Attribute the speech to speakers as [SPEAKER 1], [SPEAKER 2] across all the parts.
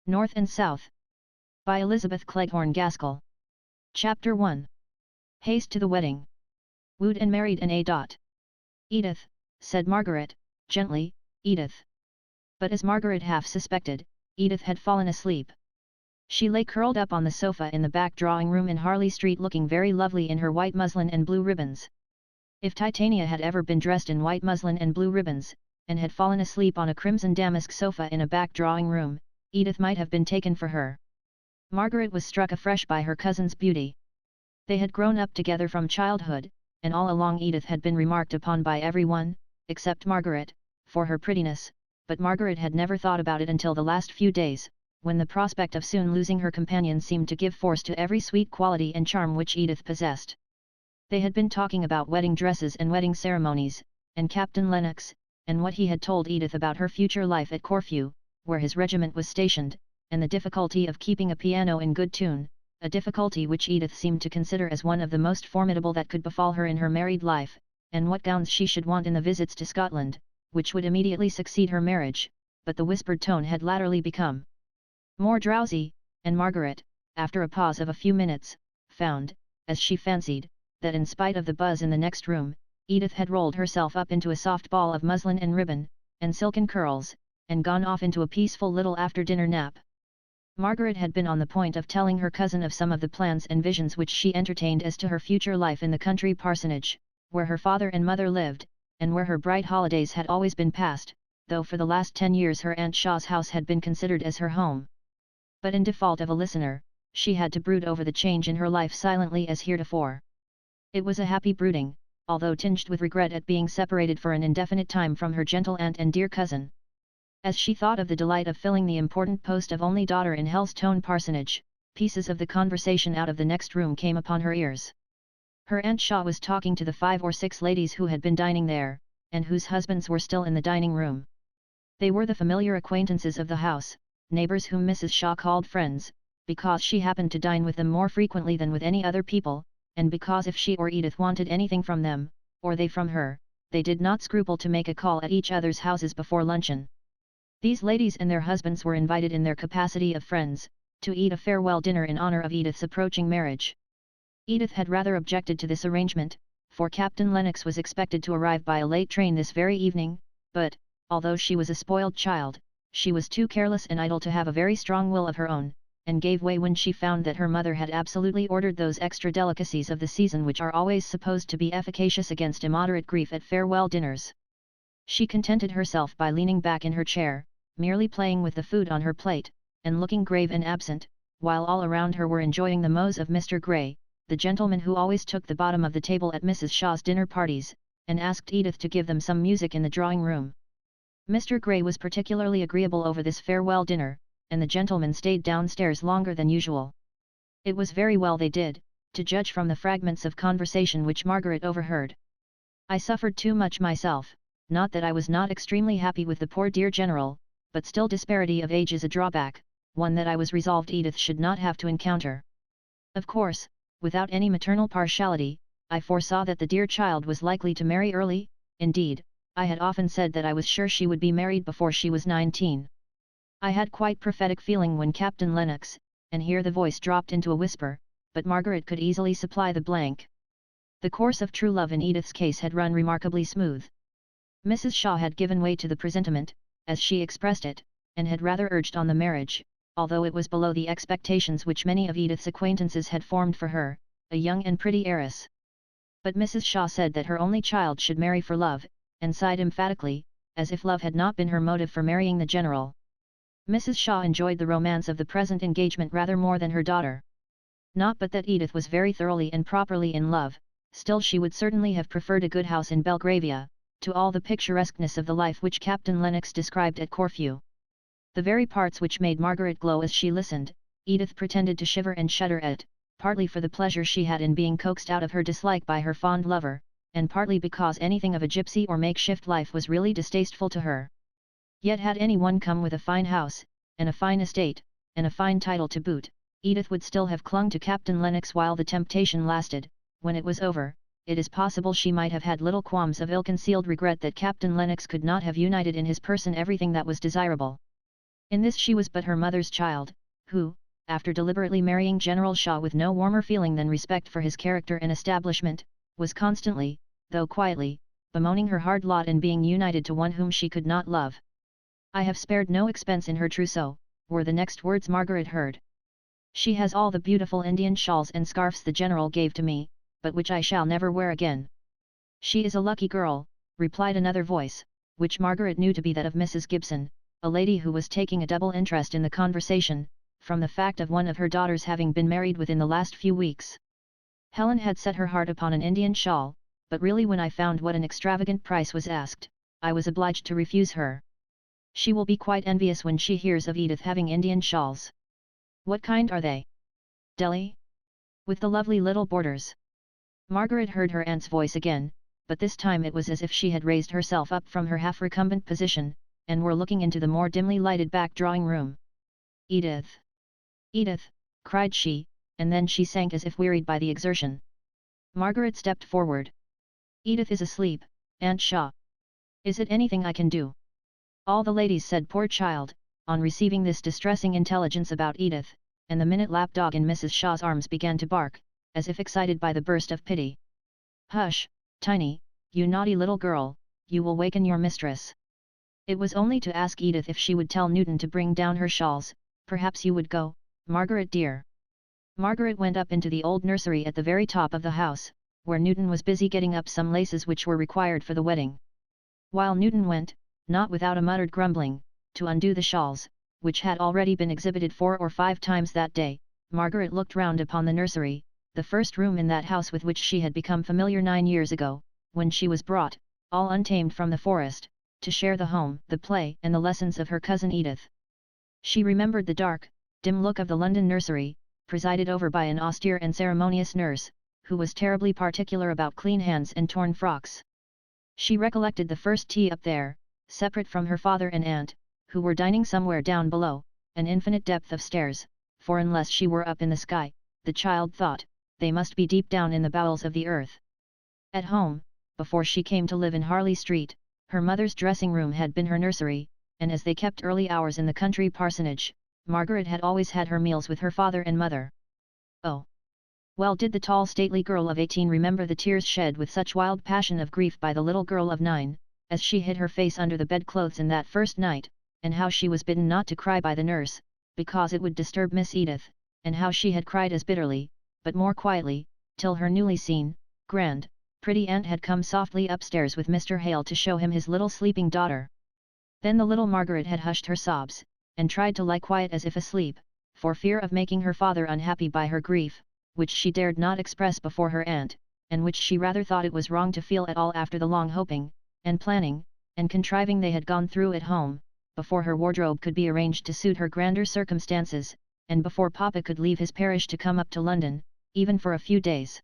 [SPEAKER 1] North and South. By Elizabeth Cleghorn Gaskell. Chapter 1. Haste to the wedding. Wooed and married and a. Edith, said Margaret, gently, Edith. But as Margaret half suspected, Edith had fallen asleep. She lay curled up on the sofa in the back drawing-room in Harley Street looking very lovely in her white muslin and blue ribbons. If Titania had ever been dressed in white muslin and blue ribbons, and had fallen asleep on a crimson damask sofa in a back drawing-room, Edith might have been taken for her. Margaret was struck afresh by her cousin's beauty. They had grown up together from childhood, and all along Edith had been remarked upon by everyone, except Margaret, for her prettiness, but Margaret had never thought about it until the last few days, when the prospect of soon losing her companion seemed to give force to every sweet quality and charm which Edith possessed. They had been talking about wedding dresses and wedding ceremonies, and Captain Lennox, and what he had told Edith about her future life at Corfu, where his regiment was stationed, and the difficulty of keeping a piano in good tune, a difficulty which Edith seemed to consider as one of the most formidable that could befall her in her married life, and what gowns she should want in the visits to Scotland, which would immediately succeed her marriage, but the whispered tone had latterly become more drowsy, and Margaret, after a pause of a few minutes, found, as she fancied, that in spite of the buzz in the next room, Edith had rolled herself up into a soft ball of muslin and ribbon, and silken curls, and gone off into a peaceful little after-dinner nap. Margaret had been on the point of telling her cousin of some of the plans and visions which she entertained as to her future life in the country parsonage, where her father and mother lived, and where her bright holidays had always been passed, though for the last 10 years her Aunt Shaw's house had been considered as her home. But in default of a listener, she had to brood over the change in her life silently as heretofore. It was a happy brooding, although tinged with regret at being separated for an indefinite time from her gentle aunt and dear cousin. As she thought of the delight of filling the important post of only daughter in Hellstone Parsonage, pieces of the conversation out of the next room came upon her ears. Her Aunt Shaw was talking to the 5 or 6 ladies who had been dining there, and whose husbands were still in the dining room. They were the familiar acquaintances of the house, neighbours whom Mrs. Shaw called friends, because she happened to dine with them more frequently than with any other people, and because if she or Edith wanted anything from them, or they from her, they did not scruple to make a call at each other's houses before luncheon. These ladies and their husbands were invited in their capacity of friends, to eat a farewell dinner in honour of Edith's approaching marriage. Edith had rather objected to this arrangement, for Captain Lennox was expected to arrive by a late train this very evening, but, although she was a spoiled child, she was too careless and idle to have a very strong will of her own, and gave way when she found that her mother had absolutely ordered those extra delicacies of the season which are always supposed to be efficacious against immoderate grief at farewell dinners. She contented herself by leaning back in her chair, merely playing with the food on her plate, and looking grave and absent, while all around her were enjoying the mose of Mr. Grey, the gentleman who always took the bottom of the table at Mrs. Shaw's dinner parties, and asked Edith to give them some music in the drawing-room. Mr. Grey was particularly agreeable over this farewell dinner, and the gentlemen stayed downstairs longer than usual. It was very well they did, to judge from the fragments of conversation which Margaret overheard. I suffered too much myself, not that I was not extremely happy with the poor dear General, but still disparity of age is a drawback, one that I was resolved Edith should not have to encounter. Of course, without any maternal partiality, I foresaw that the dear child was likely to marry early. Indeed, I had often said that I was sure she would be married before she was 19. I had quite prophetic feeling when Captain Lennox, and here the voice dropped into a whisper, but Margaret could easily supply the blank. The course of true love in Edith's case had run remarkably smooth. Mrs. Shaw had given way to the presentiment, as she expressed it, and had rather urged on the marriage, although it was below the expectations which many of Edith's acquaintances had formed for her, a young and pretty heiress. But Mrs. Shaw said that her only child should marry for love, and sighed emphatically, as if love had not been her motive for marrying the General. Mrs. Shaw enjoyed the romance of the present engagement rather more than her daughter. Not but that Edith was very thoroughly and properly in love, still she would certainly have preferred a good house in Belgravia, to all the picturesqueness of the life which Captain Lennox described at Corfu. The very parts which made Margaret glow as she listened, Edith pretended to shiver and shudder at, partly for the pleasure she had in being coaxed out of her dislike by her fond lover, and partly because anything of a gypsy or makeshift life was really distasteful to her. Yet had any one come with a fine house, and a fine estate, and a fine title to boot, Edith would still have clung to Captain Lennox while the temptation lasted. When it was over, it is possible she might have had little qualms of ill-concealed regret that Captain Lennox could not have united in his person everything that was desirable. In this she was but her mother's child, who, after deliberately marrying General Shaw with no warmer feeling than respect for his character and establishment, was constantly, though quietly, bemoaning her hard lot in being united to one whom she could not love. "I have spared no expense in her trousseau," were the next words Margaret heard. "She has all the beautiful Indian shawls and scarfs the General gave to me, but which I shall never wear again." "She is a lucky girl," replied another voice, which Margaret knew to be that of Mrs. Gibson, a lady who was taking a double interest in the conversation, from the fact of one of her daughters having been married within the last few weeks. Helen had set her heart upon an Indian shawl, but really when I found what an extravagant price was asked, I was obliged to refuse her. She will be quite envious when she hears of Edith having Indian shawls." "What kind are they?" "Delhi? With the lovely little borders?" Margaret heard her aunt's voice again, but this time it was as if she had raised herself up from her half-recumbent position, and were looking into the more dimly lighted back drawing-room. "Edith! Edith!" cried she, and then she sank as if wearied by the exertion. Margaret stepped forward. "Edith is asleep, Aunt Shaw. Is it anything I can do?" All the ladies said poor child, on receiving this distressing intelligence about Edith, and the minute lapdog in Mrs. Shaw's arms began to bark, as if excited by the burst of pity. "Hush, Tiny, you naughty little girl, you will waken your mistress." It was only to ask Edith if she would tell Newton to bring down her shawls. "Perhaps you would go, Margaret dear." Margaret went up into the old nursery at the very top of the house, where Newton was busy getting up some laces which were required for the wedding. While Newton went, not without a muttered grumbling, to undo the shawls, which had already been exhibited 4 or 5 times that day, Margaret looked round upon the nursery, the first room in that house with which she had become familiar 9 years ago, when she was brought, all untamed from the forest, to share the home, the play and the lessons of her cousin Edith. She remembered the dark, dim look of the London nursery, presided over by an austere and ceremonious nurse, who was terribly particular about clean hands and torn frocks. She recollected the first tea up there, separate from her father and aunt, who were dining somewhere down below, an infinite depth of stairs, for unless she were up in the sky, the child thought, they must be deep down in the bowels of the earth. At home, before she came to live in Harley Street, her mother's dressing-room had been her nursery, and as they kept early hours in the country parsonage, Margaret had always had her meals with her father and mother. Oh! Well did the tall stately girl of 18 remember the tears shed with such wild passion of grief by the little girl of 9, as she hid her face under the bedclothes in that first night, and how she was bidden not to cry by the nurse, because it would disturb Miss Edith, and how she had cried as bitterly, but more quietly, till her newly seen, grand, pretty aunt had come softly upstairs with Mr. Hale to show him his little sleeping daughter. Then the little Margaret had hushed her sobs, and tried to lie quiet as if asleep, for fear of making her father unhappy by her grief, which she dared not express before her aunt, and which she rather thought it was wrong to feel at all after the long hoping, and planning, and contriving they had gone through at home, before her wardrobe could be arranged to suit her grander circumstances, and before Papa could leave his parish to come up to London, even for a few days.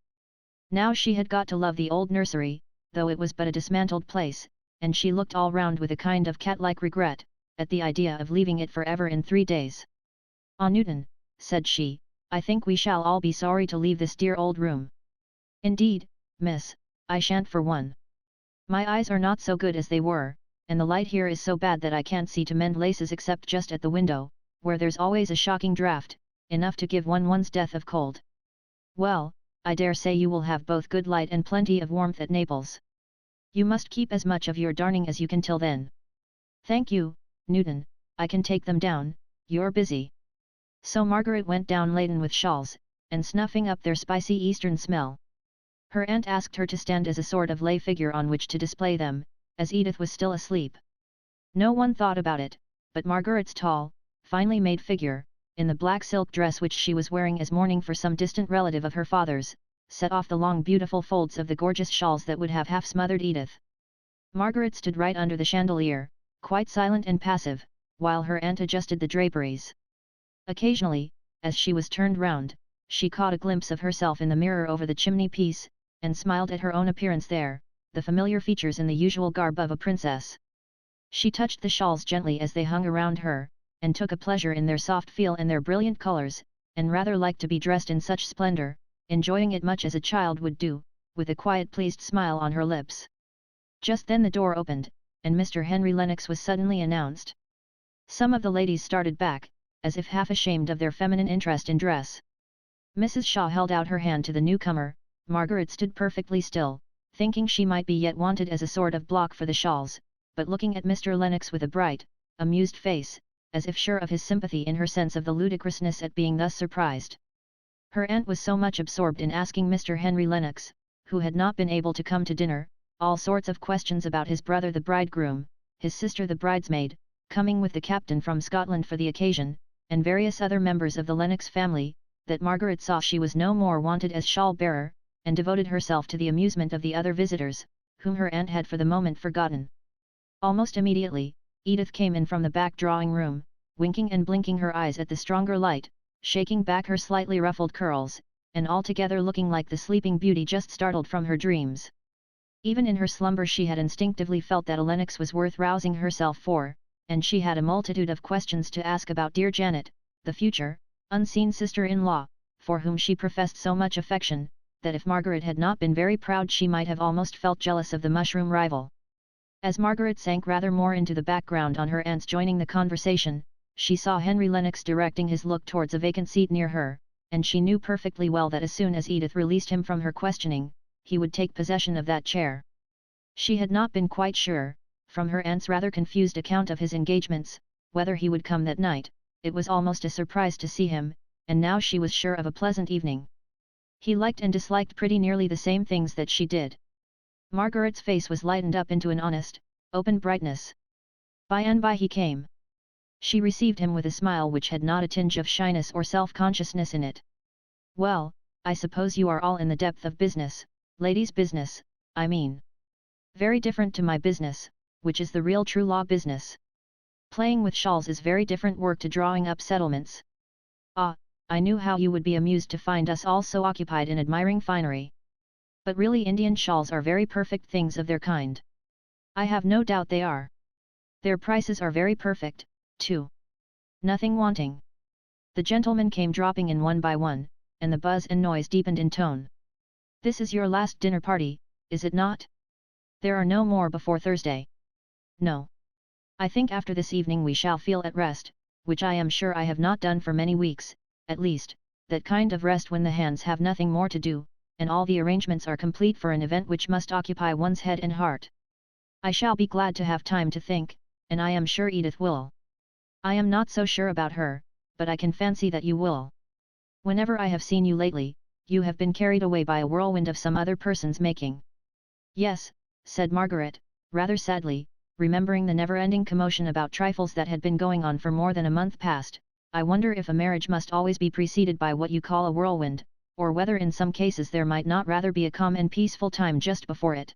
[SPEAKER 1] Now she had got to love the old nursery, though it was but a dismantled place, and she looked all round with a kind of cat-like regret, at the idea of leaving it forever in 3 days. "Ah, Newton," said she, "I think we shall all be sorry to leave this dear old room." "Indeed, miss, I shan't for one. My eyes are not so good as they were, and the light here is so bad that I can't see to mend laces except just at the window, where there's always a shocking draught, enough to give one one's death of cold." "Well, I dare say you will have both good light and plenty of warmth at Naples. You must keep as much of your darning as you can till then." "Thank you, Newton, I can take them down, you're busy." So Margaret went down laden with shawls, and snuffing up their spicy eastern smell. Her aunt asked her to stand as a sort of lay figure on which to display them, as Edith was still asleep. No one thought about it, but Margaret's tall, finely made figure, in the black silk dress which she was wearing as mourning for some distant relative of her father's, set off the long beautiful folds of the gorgeous shawls that would have half smothered Edith. Margaret stood right under the chandelier, quite silent and passive, while her aunt adjusted the draperies. Occasionally, as she was turned round, she caught a glimpse of herself in the mirror over the chimney-piece, and smiled at her own appearance there, the familiar features in the usual garb of a princess. She touched the shawls gently as they hung around her, and took a pleasure in their soft feel and their brilliant colours, and rather liked to be dressed in such splendour, enjoying it much as a child would do, with a quiet pleased smile on her lips. Just then the door opened, and Mr. Henry Lennox was suddenly announced. Some of the ladies started back, as if half ashamed of their feminine interest in dress. Mrs. Shaw held out her hand to the newcomer. Margaret stood perfectly still, thinking she might be yet wanted as a sort of block for the shawls, but looking at Mr. Lennox with a bright, amused face, as if sure of his sympathy in her sense of the ludicrousness at being thus surprised. Her aunt was so much absorbed in asking Mr. Henry Lennox, who had not been able to come to dinner, all sorts of questions about his brother the bridegroom, his sister the bridesmaid, coming with the captain from Scotland for the occasion, and various other members of the Lennox family, that Margaret saw she was no more wanted as shawl-bearer, and devoted herself to the amusement of the other visitors, whom her aunt had for the moment forgotten. Almost immediately, Edith came in from the back drawing-room, winking and blinking her eyes at the stronger light, shaking back her slightly ruffled curls, and altogether looking like the sleeping beauty just startled from her dreams. Even in her slumber she had instinctively felt that a Lennox was worth rousing herself for, and she had a multitude of questions to ask about dear Janet, the future, unseen sister-in-law, for whom she professed so much affection, that if Margaret had not been very proud she might have almost felt jealous of the mushroom rival. As Margaret sank rather more into the background on her aunt's joining the conversation, she saw Henry Lennox directing his look towards a vacant seat near her, and she knew perfectly well that as soon as Edith released him from her questioning, he would take possession of that chair. She had not been quite sure, from her aunt's rather confused account of his engagements, whether he would come that night. It was almost a surprise to see him, and now she was sure of a pleasant evening. He liked and disliked pretty nearly the same things that she did. Margaret's face was lightened up into an honest, open brightness. By and by he came. She received him with a smile which had not a tinge of shyness or self-consciousness in it. "Well, I suppose you are all in the depth of business, ladies' business, I mean. Very different to my business, which is the real true law business. Playing with shawls is very different work to drawing up settlements. Ah, I knew how you would be amused to find us all so occupied in admiring finery. But really Indian shawls are very perfect things of their kind. I have no doubt they are. Their prices are very perfect, too. Nothing wanting." The gentlemen came dropping in one by one, and the buzz and noise deepened in tone. "This is your last dinner party, is it not? There are no more before Thursday." "No. I think after this evening we shall feel at rest, which I am sure I have not done for many weeks, at least, that kind of rest when the hands have nothing more to do, and all the arrangements are complete for an event which must occupy one's head and heart. I shall be glad to have time to think, and I am sure Edith will. I am not so sure about her, but I can fancy that you will. Whenever I have seen you lately, you have been carried away by a whirlwind of some other person's making." "Yes," said Margaret, rather sadly, remembering the never-ending commotion about trifles that had been going on for more than a month past. "I wonder if a marriage must always be preceded by what you call a whirlwind, or whether in some cases there might not rather be a calm and peaceful time just before it.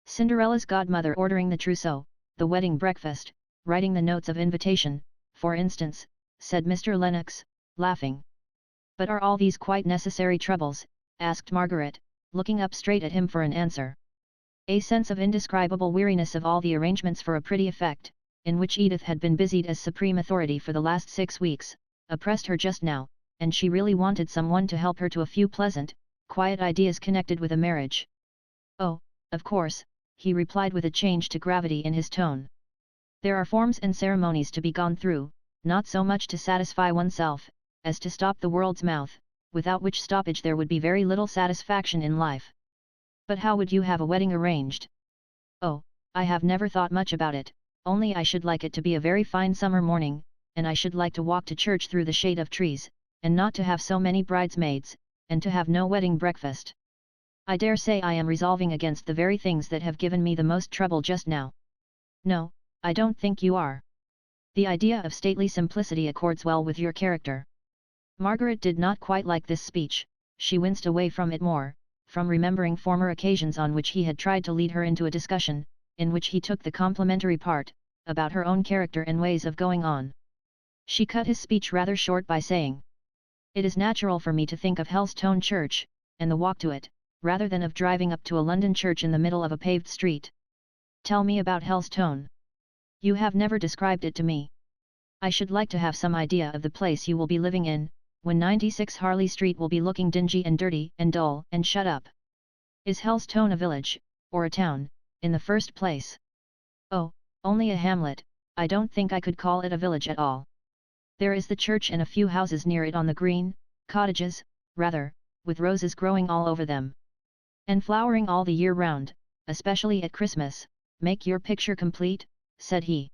[SPEAKER 1] Cinderella's godmother ordering the trousseau, the wedding breakfast, writing the notes of invitation, for instance," said Mr. Lennox, laughing. "But are all these quite necessary troubles?" asked Margaret, looking up straight at him for an answer. A sense of indescribable weariness of all the arrangements for a pretty effect, in which Edith had been busied as supreme authority for the last 6 weeks, oppressed her just now, and she really wanted someone to help her to a few pleasant, quiet ideas connected with a marriage. "Oh, of course," he replied with a change to gravity in his tone. "There are forms and ceremonies to be gone through, not so much to satisfy oneself, as to stop the world's mouth, without which stoppage there would be very little satisfaction in life. But how would you have a wedding arranged?" "Oh, I have never thought much about it, only I should like it to be a very fine summer morning, and I should like to walk to church through the shade of trees, and not to have so many bridesmaids, and to have no wedding breakfast. I dare say I am resolving against the very things that have given me the most trouble just now." "No, I don't think you are. The idea of stately simplicity accords well with your character." Margaret did not quite like this speech. She winced away from it more, from remembering former occasions on which he had tried to lead her into a discussion, in which he took the complimentary part, about her own character and ways of going on. She cut his speech rather short by saying, "It is natural for me to think of Helstone Church, and the walk to it, rather than of driving up to a London church in the middle of a paved street. Tell me about Helstone. You have never described it to me. I should like to have some idea of the place you will be living in, when 96 Harley Street will be looking dingy and dirty and dull and shut up. Is Helstone a village, or a town, in the first place?" "Oh, only a hamlet," I don't think I could call it a village at all. There is the church and a few houses near it on the green, cottages, rather, with roses growing all over them. And flowering all the year round, especially at Christmas, make your picture complete, said he.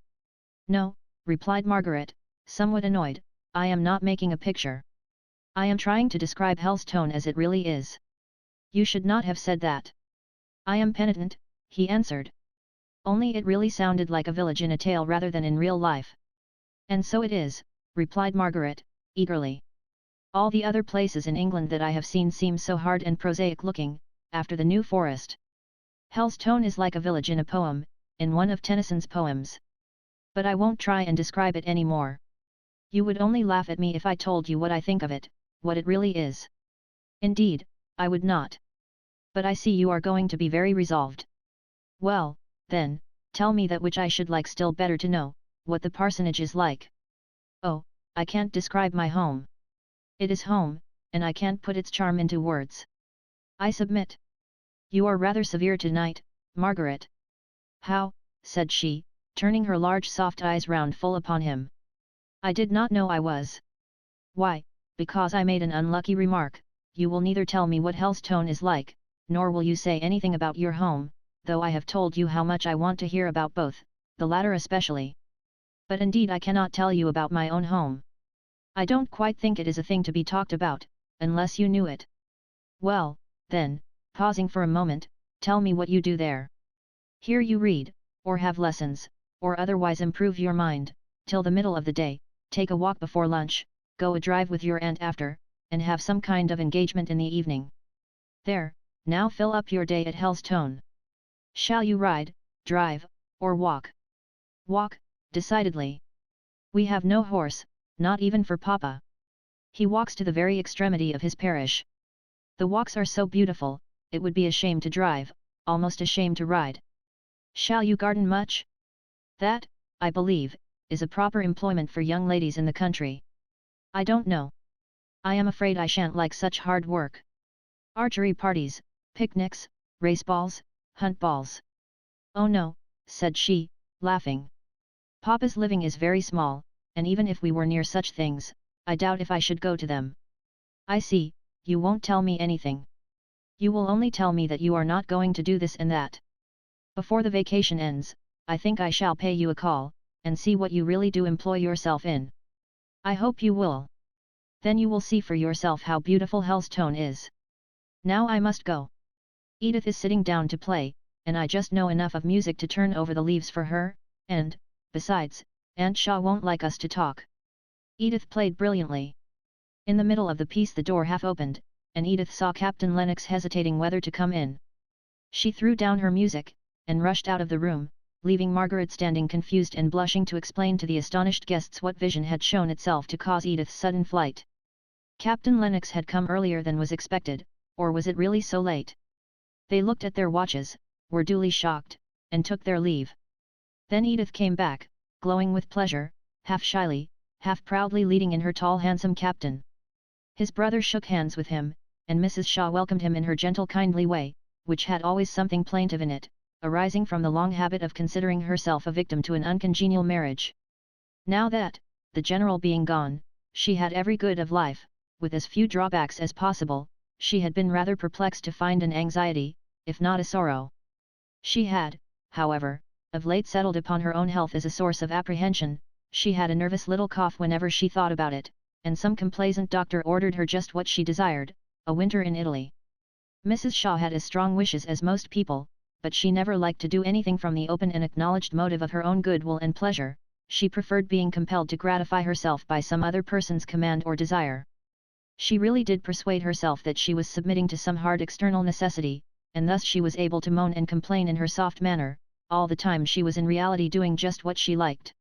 [SPEAKER 1] No, replied Margaret, somewhat annoyed, I am not making a picture. I am trying to describe Helstone as it really is. You should not have said that. I am penitent, he answered. Only it really sounded like a village in a tale rather than in real life. And so it is, replied Margaret, eagerly. All the other places in England that I have seen seem so hard and prosaic looking, after the New Forest. Helstone is like a village in a poem, in one of Tennyson's poems. But I won't try and describe it any more. You would only laugh at me if I told you what I think of it, what it really is. Indeed, I would not. But I see you are going to be very resolved. Well, then, tell me that which I should like still better to know, what the parsonage is like. Oh, I can't describe my home. It is home, and I can't put its charm into words. I submit. You are rather severe tonight, Margaret. How, said she, turning her large soft eyes round full upon him. I did not know I was. Why, because I made an unlucky remark, you will neither tell me what Helstone is like, nor will you say anything about your home, though I have told you how much I want to hear about both, the latter especially. But indeed I cannot tell you about my own home. I don't quite think it is a thing to be talked about, unless you knew it. Well, then, pausing for a moment, tell me what you do there. Here you read, or have lessons, or otherwise improve your mind, till the middle of the day, take a walk before lunch, go a drive with your aunt after, and have some kind of engagement in the evening. There, now fill up your day at Helstone. Shall you ride, drive, or walk? Walk, decidedly. We have no horse, not even for Papa. He walks to the very extremity of his parish. The walks are so beautiful, it would be a shame to drive, almost a shame to ride. Shall you garden much? That, I believe, is a proper employment for young ladies in the country. I don't know. I am afraid I shan't like such hard work. Archery parties, picnics, race balls, hunt balls. Oh no, said she, laughing. Papa's living is very small, and even if we were near such things, I doubt if I should go to them. I see, you won't tell me anything. You will only tell me that you are not going to do this and that. Before the vacation ends, I think I shall pay you a call, and see what you really do employ yourself in. I hope you will. Then you will see for yourself how beautiful Helstone is. Now I must go. Edith is sitting down to play, and I just know enough of music to turn over the leaves for her, and, besides, Aunt Shaw won't like us to talk. Edith played brilliantly. In the middle of the piece the door half opened, and Edith saw Captain Lennox hesitating whether to come in. She threw down her music, and rushed out of the room, leaving Margaret standing confused and blushing to explain to the astonished guests what vision had shown itself to cause Edith's sudden flight. Captain Lennox had come earlier than was expected, or was it really so late? They looked at their watches, were duly shocked, and took their leave. Then Edith came back, glowing with pleasure, half shyly, half proudly leading in her tall handsome captain. His brother shook hands with him, and Mrs. Shaw welcomed him in her gentle kindly way, which had always something plaintive in it, arising from the long habit of considering herself a victim to an uncongenial marriage. Now that, the general being gone, she had every good of life, with as few drawbacks as possible, she had been rather perplexed to find an anxiety, if not a sorrow. She had, however, of late settled upon her own health as a source of apprehension. She had a nervous little cough whenever she thought about it, and some complaisant doctor ordered her just what she desired, a winter in Italy. Mrs. Shaw had as strong wishes as most people, but she never liked to do anything from the open and acknowledged motive of her own goodwill and pleasure. She preferred being compelled to gratify herself by some other person's command or desire. She really did persuade herself that she was submitting to some hard external necessity, and thus she was able to moan and complain in her soft manner, all the time she was in reality doing just what she liked.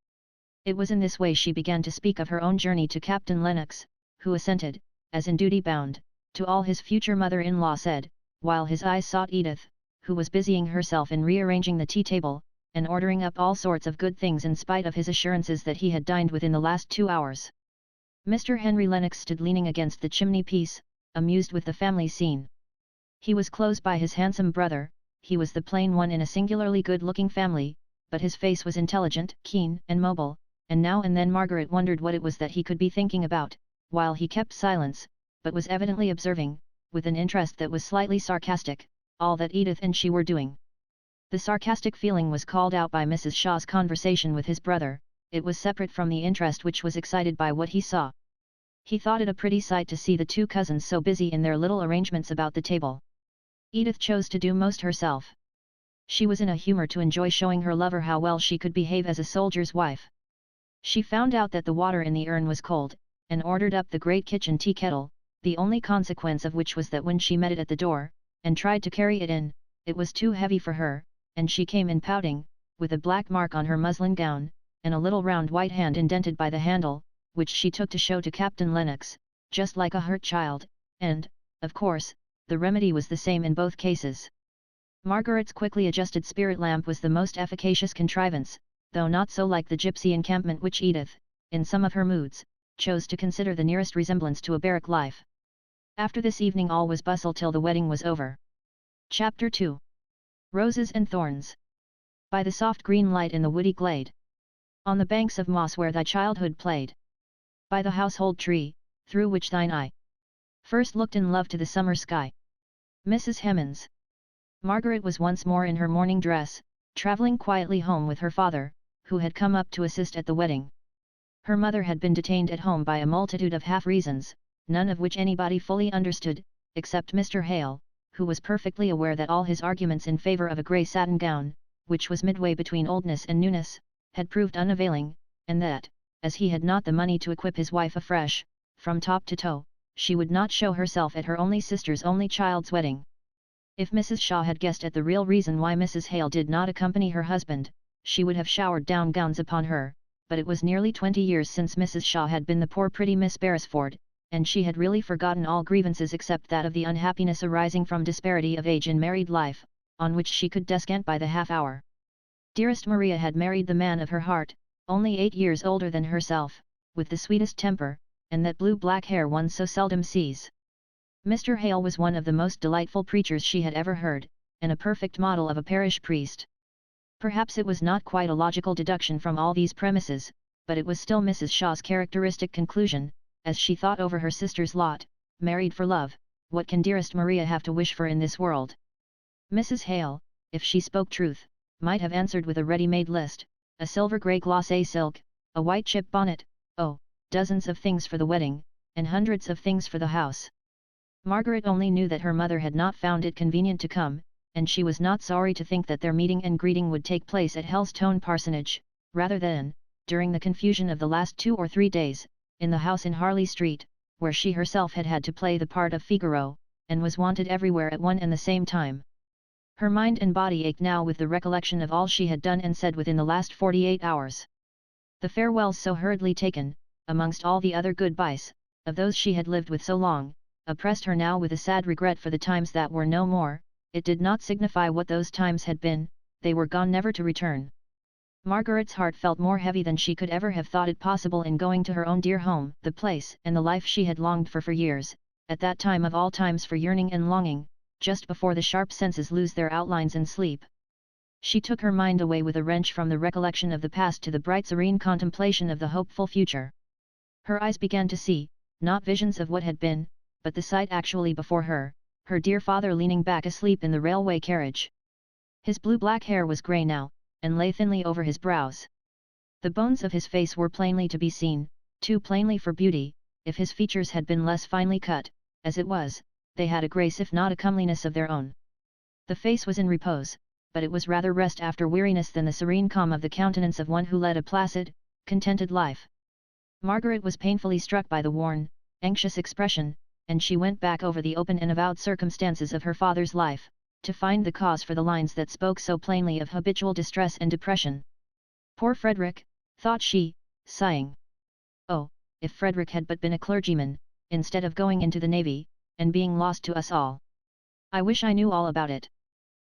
[SPEAKER 1] It was in this way she began to speak of her own journey to Captain Lennox, who assented, as in duty bound, to all his future mother-in-law said, while his eyes sought Edith, who was busying herself in rearranging the tea-table, and ordering up all sorts of good things in spite of his assurances that he had dined within the last 2 hours. Mr. Henry Lennox stood leaning against the chimney-piece, amused with the family scene. He was close by his handsome brother, he was the plain one in a singularly good-looking family, but his face was intelligent, keen, and mobile, and now and then Margaret wondered what it was that he could be thinking about, while he kept silence, but was evidently observing, with an interest that was slightly sarcastic, all that Edith and she were doing. The sarcastic feeling was called out by Mrs. Shaw's conversation with his brother. It was separate from the interest which was excited by what he saw. He thought it a pretty sight to see the two cousins so busy in their little arrangements about the table. Edith chose to do most herself. She was in a humor to enjoy showing her lover how well she could behave as a soldier's wife. She found out that the water in the urn was cold, and ordered up the great kitchen tea kettle, the only consequence of which was that when she met it at the door, and tried to carry it in, it was too heavy for her, and she came in pouting, with a black mark on her muslin gown, and a little round white hand indented by the handle, which she took to show to Captain Lennox, just like a hurt child, and, of course, the remedy was the same in both cases. Margaret's quickly adjusted spirit lamp was the most efficacious contrivance, though not so like the gypsy encampment which Edith, in some of her moods, chose to consider the nearest resemblance to a barrack life. After this evening all was bustle till the wedding was over. Chapter 2. Roses and Thorns. By the soft green light in the woody glade. On the banks of moss where thy childhood played. By the household tree, through which thine eye first looked in love to the summer sky. Mrs. Hemans. Margaret was once more in her morning dress, travelling quietly home with her father, who had come up to assist at the wedding. Her mother had been detained at home by a multitude of half-reasons, none of which anybody fully understood, except Mr. Hale, who was perfectly aware that all his arguments in favour of a grey satin gown, which was midway between oldness and newness, had proved unavailing, and that, as he had not the money to equip his wife afresh, from top to toe, she would not show herself at her only sister's only child's wedding. If Mrs. Shaw had guessed at the real reason why Mrs. Hale did not accompany her husband, she would have showered down gowns upon her, but it was nearly 20 years since Mrs. Shaw had been the poor pretty Miss Beresford, and she had really forgotten all grievances except that of the unhappiness arising from disparity of age in married life, on which she could descant by the half-hour. Dearest Maria had married the man of her heart, only 8 years older than herself, with the sweetest temper, and that blue-black hair one so seldom sees. Mr. Hale was one of the most delightful preachers she had ever heard, and a perfect model of a parish priest. Perhaps it was not quite a logical deduction from all these premises, but it was still Mrs. Shaw's characteristic conclusion, as she thought over her sister's lot. Married for love, what can dearest Maria have to wish for in this world? Mrs. Hale, if she spoke truth, might have answered with a ready-made list: a silver grey glacé silk, a white chip bonnet, oh, dozens of things for the wedding, and hundreds of things for the house. Margaret only knew that her mother had not found it convenient to come, and she was not sorry to think that their meeting and greeting would take place at Helstone Parsonage, rather than, during the confusion of the last 2 or 3 days, in the house in Harley Street, where she herself had had to play the part of Figaro, and was wanted everywhere at one and the same time. Her mind and body ached now with the recollection of all she had done and said within the last 48 hours. The farewells so hurriedly taken, amongst all the other goodbyes, of those she had lived with so long, oppressed her now with a sad regret for the times that were no more. It did not signify what those times had been, they were gone never to return. Margaret's heart felt more heavy than she could ever have thought it possible in going to her own dear home, the place and the life she had longed for years, at that time of all times for yearning and longing, just before the sharp senses lose their outlines in sleep. She took her mind away with a wrench from the recollection of the past to the bright serene contemplation of the hopeful future. Her eyes began to see, not visions of what had been, but the sight actually before her, her dear father leaning back asleep in the railway carriage. His blue-black hair was grey now, and lay thinly over his brows. The bones of his face were plainly to be seen, too plainly for beauty. If his features had been less finely cut, as it was, they had a grace if not a comeliness of their own. The face was in repose, but it was rather rest after weariness than the serene calm of the countenance of one who led a placid, contented life. Margaret was painfully struck by the worn, anxious expression, and she went back over the open and avowed circumstances of her father's life, to find the cause for the lines that spoke so plainly of habitual distress and depression. Poor Frederick, thought she, sighing. Oh, if Frederick had but been a clergyman, instead of going into the navy, and being lost to us all. I wish I knew all about it.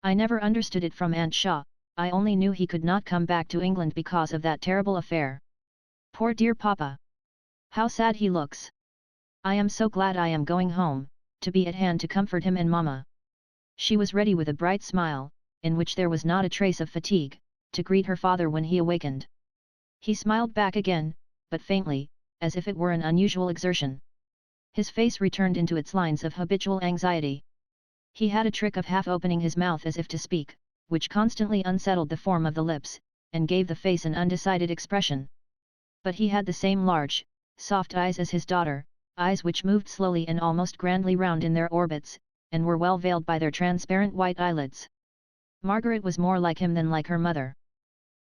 [SPEAKER 1] I never understood it from Aunt Shaw, I only knew he could not come back to England because of that terrible affair. Poor dear papa! How sad he looks! I am so glad I am going home, to be at hand to comfort him and mamma. She was ready with a bright smile, in which there was not a trace of fatigue, to greet her father when he awakened. He smiled back again, but faintly, as if it were an unusual exertion. His face returned into its lines of habitual anxiety. He had a trick of half opening his mouth as if to speak, which constantly unsettled the form of the lips, and gave the face an undecided expression. But he had the same large, soft eyes as his daughter, eyes which moved slowly and almost grandly round in their orbits, and were well veiled by their transparent white eyelids. Margaret was more like him than like her mother.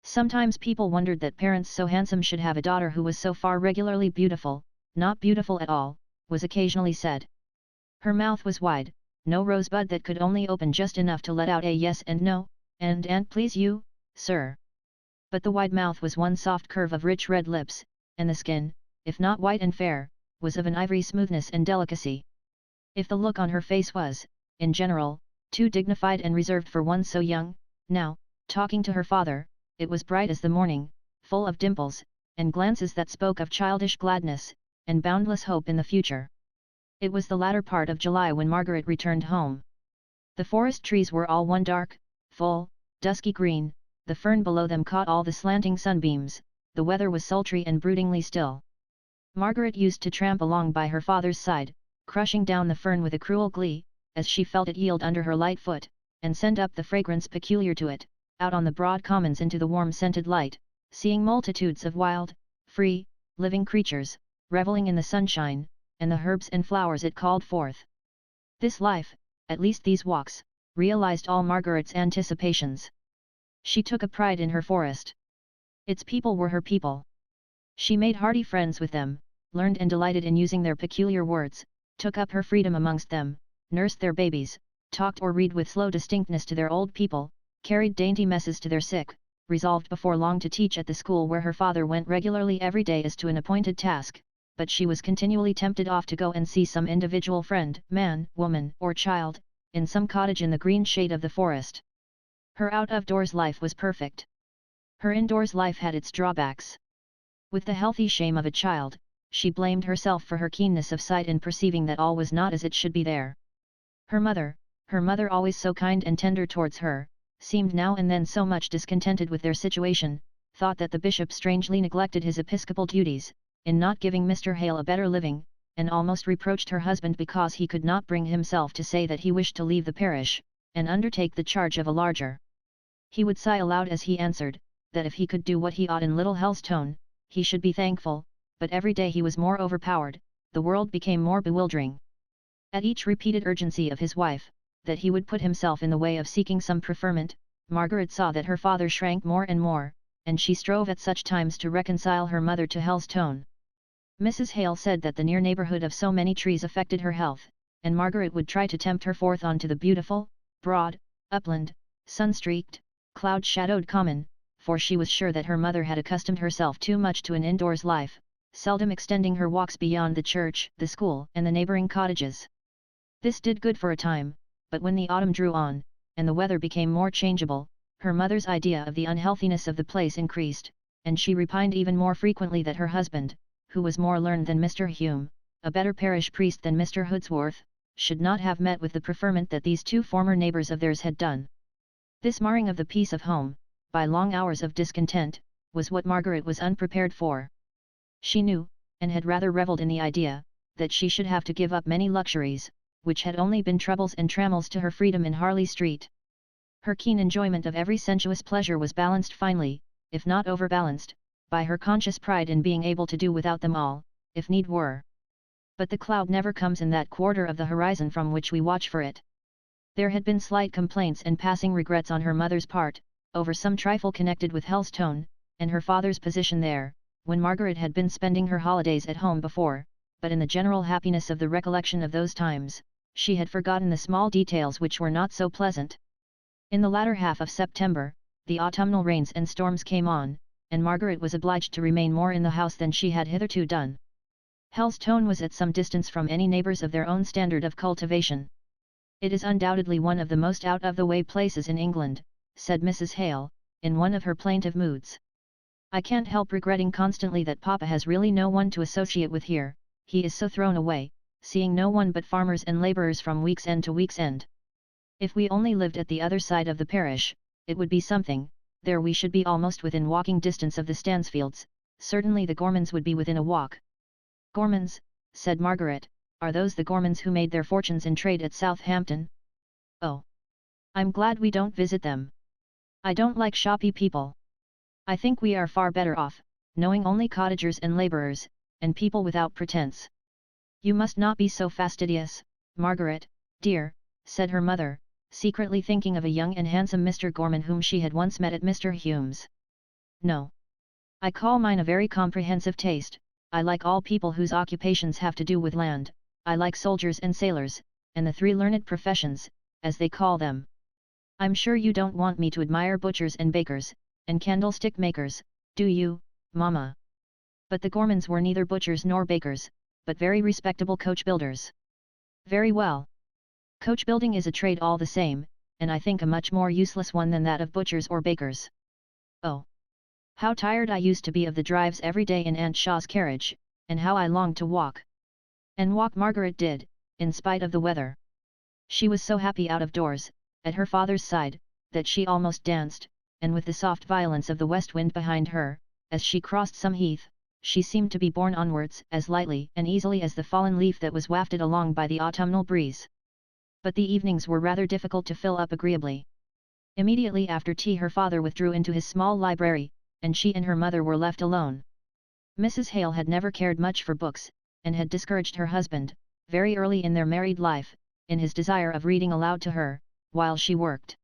[SPEAKER 1] Sometimes people wondered that parents so handsome should have a daughter who was so far regularly beautiful, not beautiful at all, was occasionally said. Her mouth was wide, no rosebud that could only open just enough to let out a yes and no, and please you, sir. But the wide mouth was one soft curve of rich red lips, and the skin, if not white and fair, was of an ivory smoothness and delicacy. If the look on her face was, in general, too dignified and reserved for one so young, now, talking to her father, it was bright as the morning, full of dimples, and glances that spoke of childish gladness, and boundless hope in the future. It was the latter part of July when Margaret returned home. The forest trees were all one dark, full, dusky green, the fern below them caught all the slanting sunbeams, the weather was sultry and broodingly still. Margaret used to tramp along by her father's side, crushing down the fern with a cruel glee, as she felt it yield under her light foot, and send up the fragrance peculiar to it, out on the broad commons into the warm scented light, seeing multitudes of wild, free, living creatures, revelling in the sunshine, and the herbs and flowers it called forth. This life, at least these walks, realized all Margaret's anticipations. She took a pride in her forest. Its people were her people. She made hearty friends with them, learned and delighted in using their peculiar words, took up her freedom amongst them, nursed their babies, talked or read with slow distinctness to their old people, carried dainty messes to their sick, resolved before long to teach at the school where her father went regularly every day as to an appointed task, but she was continually tempted off to go and see some individual friend, man, woman, or child, in some cottage in the green shade of the forest. Her out-of-doors life was perfect. Her indoors life had its drawbacks. With the healthy shame of a child, she blamed herself for her keenness of sight in perceiving that all was not as it should be there. Her mother always so kind and tender towards her, seemed now and then so much discontented with their situation, thought that the bishop strangely neglected his episcopal duties, in not giving Mr. Hale a better living, and almost reproached her husband because he could not bring himself to say that he wished to leave the parish, and undertake the charge of a larger. He would sigh aloud as he answered, that if he could do what he ought in Little Hellstone, he should be thankful, but every day he was more overpowered, the world became more bewildering. At each repeated urgency of his wife, that he would put himself in the way of seeking some preferment, Margaret saw that her father shrank more and more, and she strove at such times to reconcile her mother to Hellstone. Mrs. Hale said that the near neighbourhood of so many trees affected her health, and Margaret would try to tempt her forth on to the beautiful, broad, upland, sun-streaked, cloud-shadowed common, for she was sure that her mother had accustomed herself too much to an indoors life, seldom extending her walks beyond the church, the school, and the neighbouring cottages. This did good for a time, but when the autumn drew on, and the weather became more changeable, her mother's idea of the unhealthiness of the place increased, and she repined even more frequently that her husband, who was more learned than Mr. Hume, a better parish priest than Mr. Hoodsworth, should not have met with the preferment that these two former neighbours of theirs had done. This marring of the peace of home, by long hours of discontent, was what Margaret was unprepared for. She knew, and had rather revelled in the idea, that she should have to give up many luxuries, which had only been troubles and trammels to her freedom in Harley Street. Her keen enjoyment of every sensuous pleasure was balanced finely, if not overbalanced, by her conscious pride in being able to do without them all, if need were. But the cloud never comes in that quarter of the horizon from which we watch for it. There had been slight complaints and passing regrets on her mother's part, over some trifle connected with Hellstone, and her father's position there, when Margaret had been spending her holidays at home before, but in the general happiness of the recollection of those times, she had forgotten the small details which were not so pleasant. In the latter half of September, the autumnal rains and storms came on, and Margaret was obliged to remain more in the house than she had hitherto done. Hellstone was at some distance from any neighbours of their own standard of cultivation. "It is undoubtedly one of the most out-of-the-way places in England," said Mrs. Hale, in one of her plaintive moods. "I can't help regretting constantly that Papa has really no one to associate with here, he is so thrown away, seeing no one but farmers and labourers from week's end to week's end. If we only lived at the other side of the parish, it would be something, There we should be almost within walking distance of the Stansfields, certainly the Gormans would be within a walk. Gormans, said Margaret, are those the Gormans who made their fortunes in trade at Southampton? Oh! I'm glad we don't visit them. I don't like shoppy people. I think we are far better off, knowing only cottagers and labourers, and people without pretence. You must not be so fastidious, Margaret, dear, said her mother, secretly thinking of a young and handsome Mr. Gorman whom she had once met at Mr. Hume's. No. I call mine a very comprehensive taste. I like all people whose occupations have to do with land. I like soldiers and sailors, and the three learned professions, as they call them. I'm sure you don't want me to admire butchers and bakers, and candlestick makers, do you, Mamma? But the Gormans were neither butchers nor bakers, but very respectable coach builders. Very well. Coach building is a trade all the same, and I think a much more useless one than that of butchers or bakers. Oh! How tired I used to be of the drives every day in Aunt Shaw's carriage, and how I longed to walk. And walk Margaret did, in spite of the weather. She was so happy out of doors, at her father's side, that she almost danced, and with the soft violence of the west wind behind her, as she crossed some heath, she seemed to be borne onwards as lightly and easily as the fallen leaf that was wafted along by the autumnal breeze. But the evenings were rather difficult to fill up agreeably. Immediately after tea her father withdrew into his small library, and she and her mother were left alone. Mrs. Hale had never cared much for books, and had discouraged her husband, very early in their married life, in his desire of reading aloud to her, while she worked.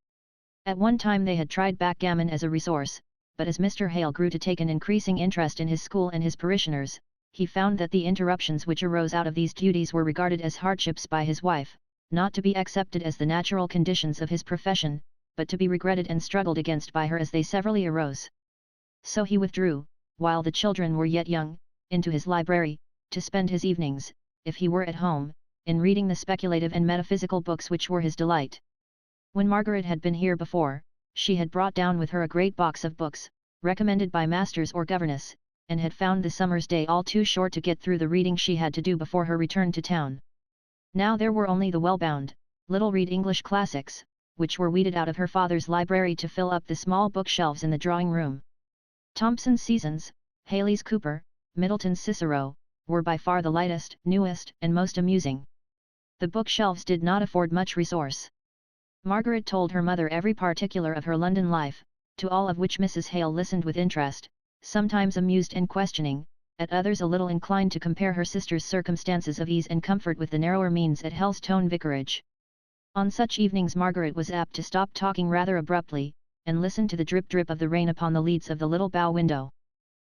[SPEAKER 1] At one time they had tried backgammon as a resource, but as Mr. Hale grew to take an increasing interest in his school and his parishioners, he found that the interruptions which arose out of these duties were regarded as hardships by his wife, not to be accepted as the natural conditions of his profession, but to be regretted and struggled against by her as they severally arose. So he withdrew, while the children were yet young, into his library, to spend his evenings, if he were at home, in reading the speculative and metaphysical books which were his delight. When Margaret had been here before, she had brought down with her a great box of books, recommended by masters or governess, and had found the summer's day all too short to get through the reading she had to do before her return to town. Now there were only the well-bound, little-read English classics, which were weeded out of her father's library to fill up the small bookshelves in the drawing-room. Thomson's Seasons, Haley's Cooper, Middleton's Cicero, were by far the lightest, newest, and most amusing. The bookshelves did not afford much resource. Margaret told her mother every particular of her London life, to all of which Mrs. Hale listened with interest, sometimes amused and questioning, at others a little inclined to compare her sister's circumstances of ease and comfort with the narrower means at Helstone Vicarage. On such evenings Margaret was apt to stop talking rather abruptly, and listen to the drip-drip of the rain upon the leads of the little bow window.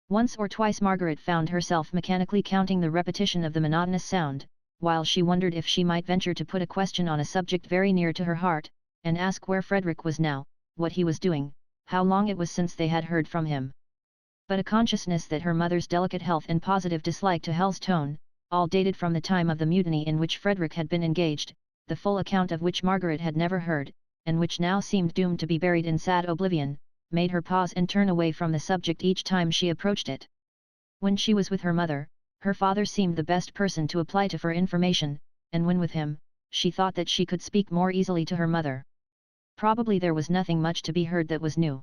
[SPEAKER 1] Once or twice Margaret found herself mechanically counting the repetition of the monotonous sound, while she wondered if she might venture to put a question on a subject very near to her heart, and ask where Frederick was now, what he was doing, how long it was since they had heard from him. But a consciousness that her mother's delicate health and positive dislike to Helstone, all dated from the time of the mutiny in which Frederick had been engaged, the full account of which Margaret had never heard, and which now seemed doomed to be buried in sad oblivion, made her pause and turn away from the subject each time she approached it. When she was with her mother, her father seemed the best person to apply to for information, and when with him, she thought that she could speak more easily to her mother. Probably there was nothing much to be heard that was new.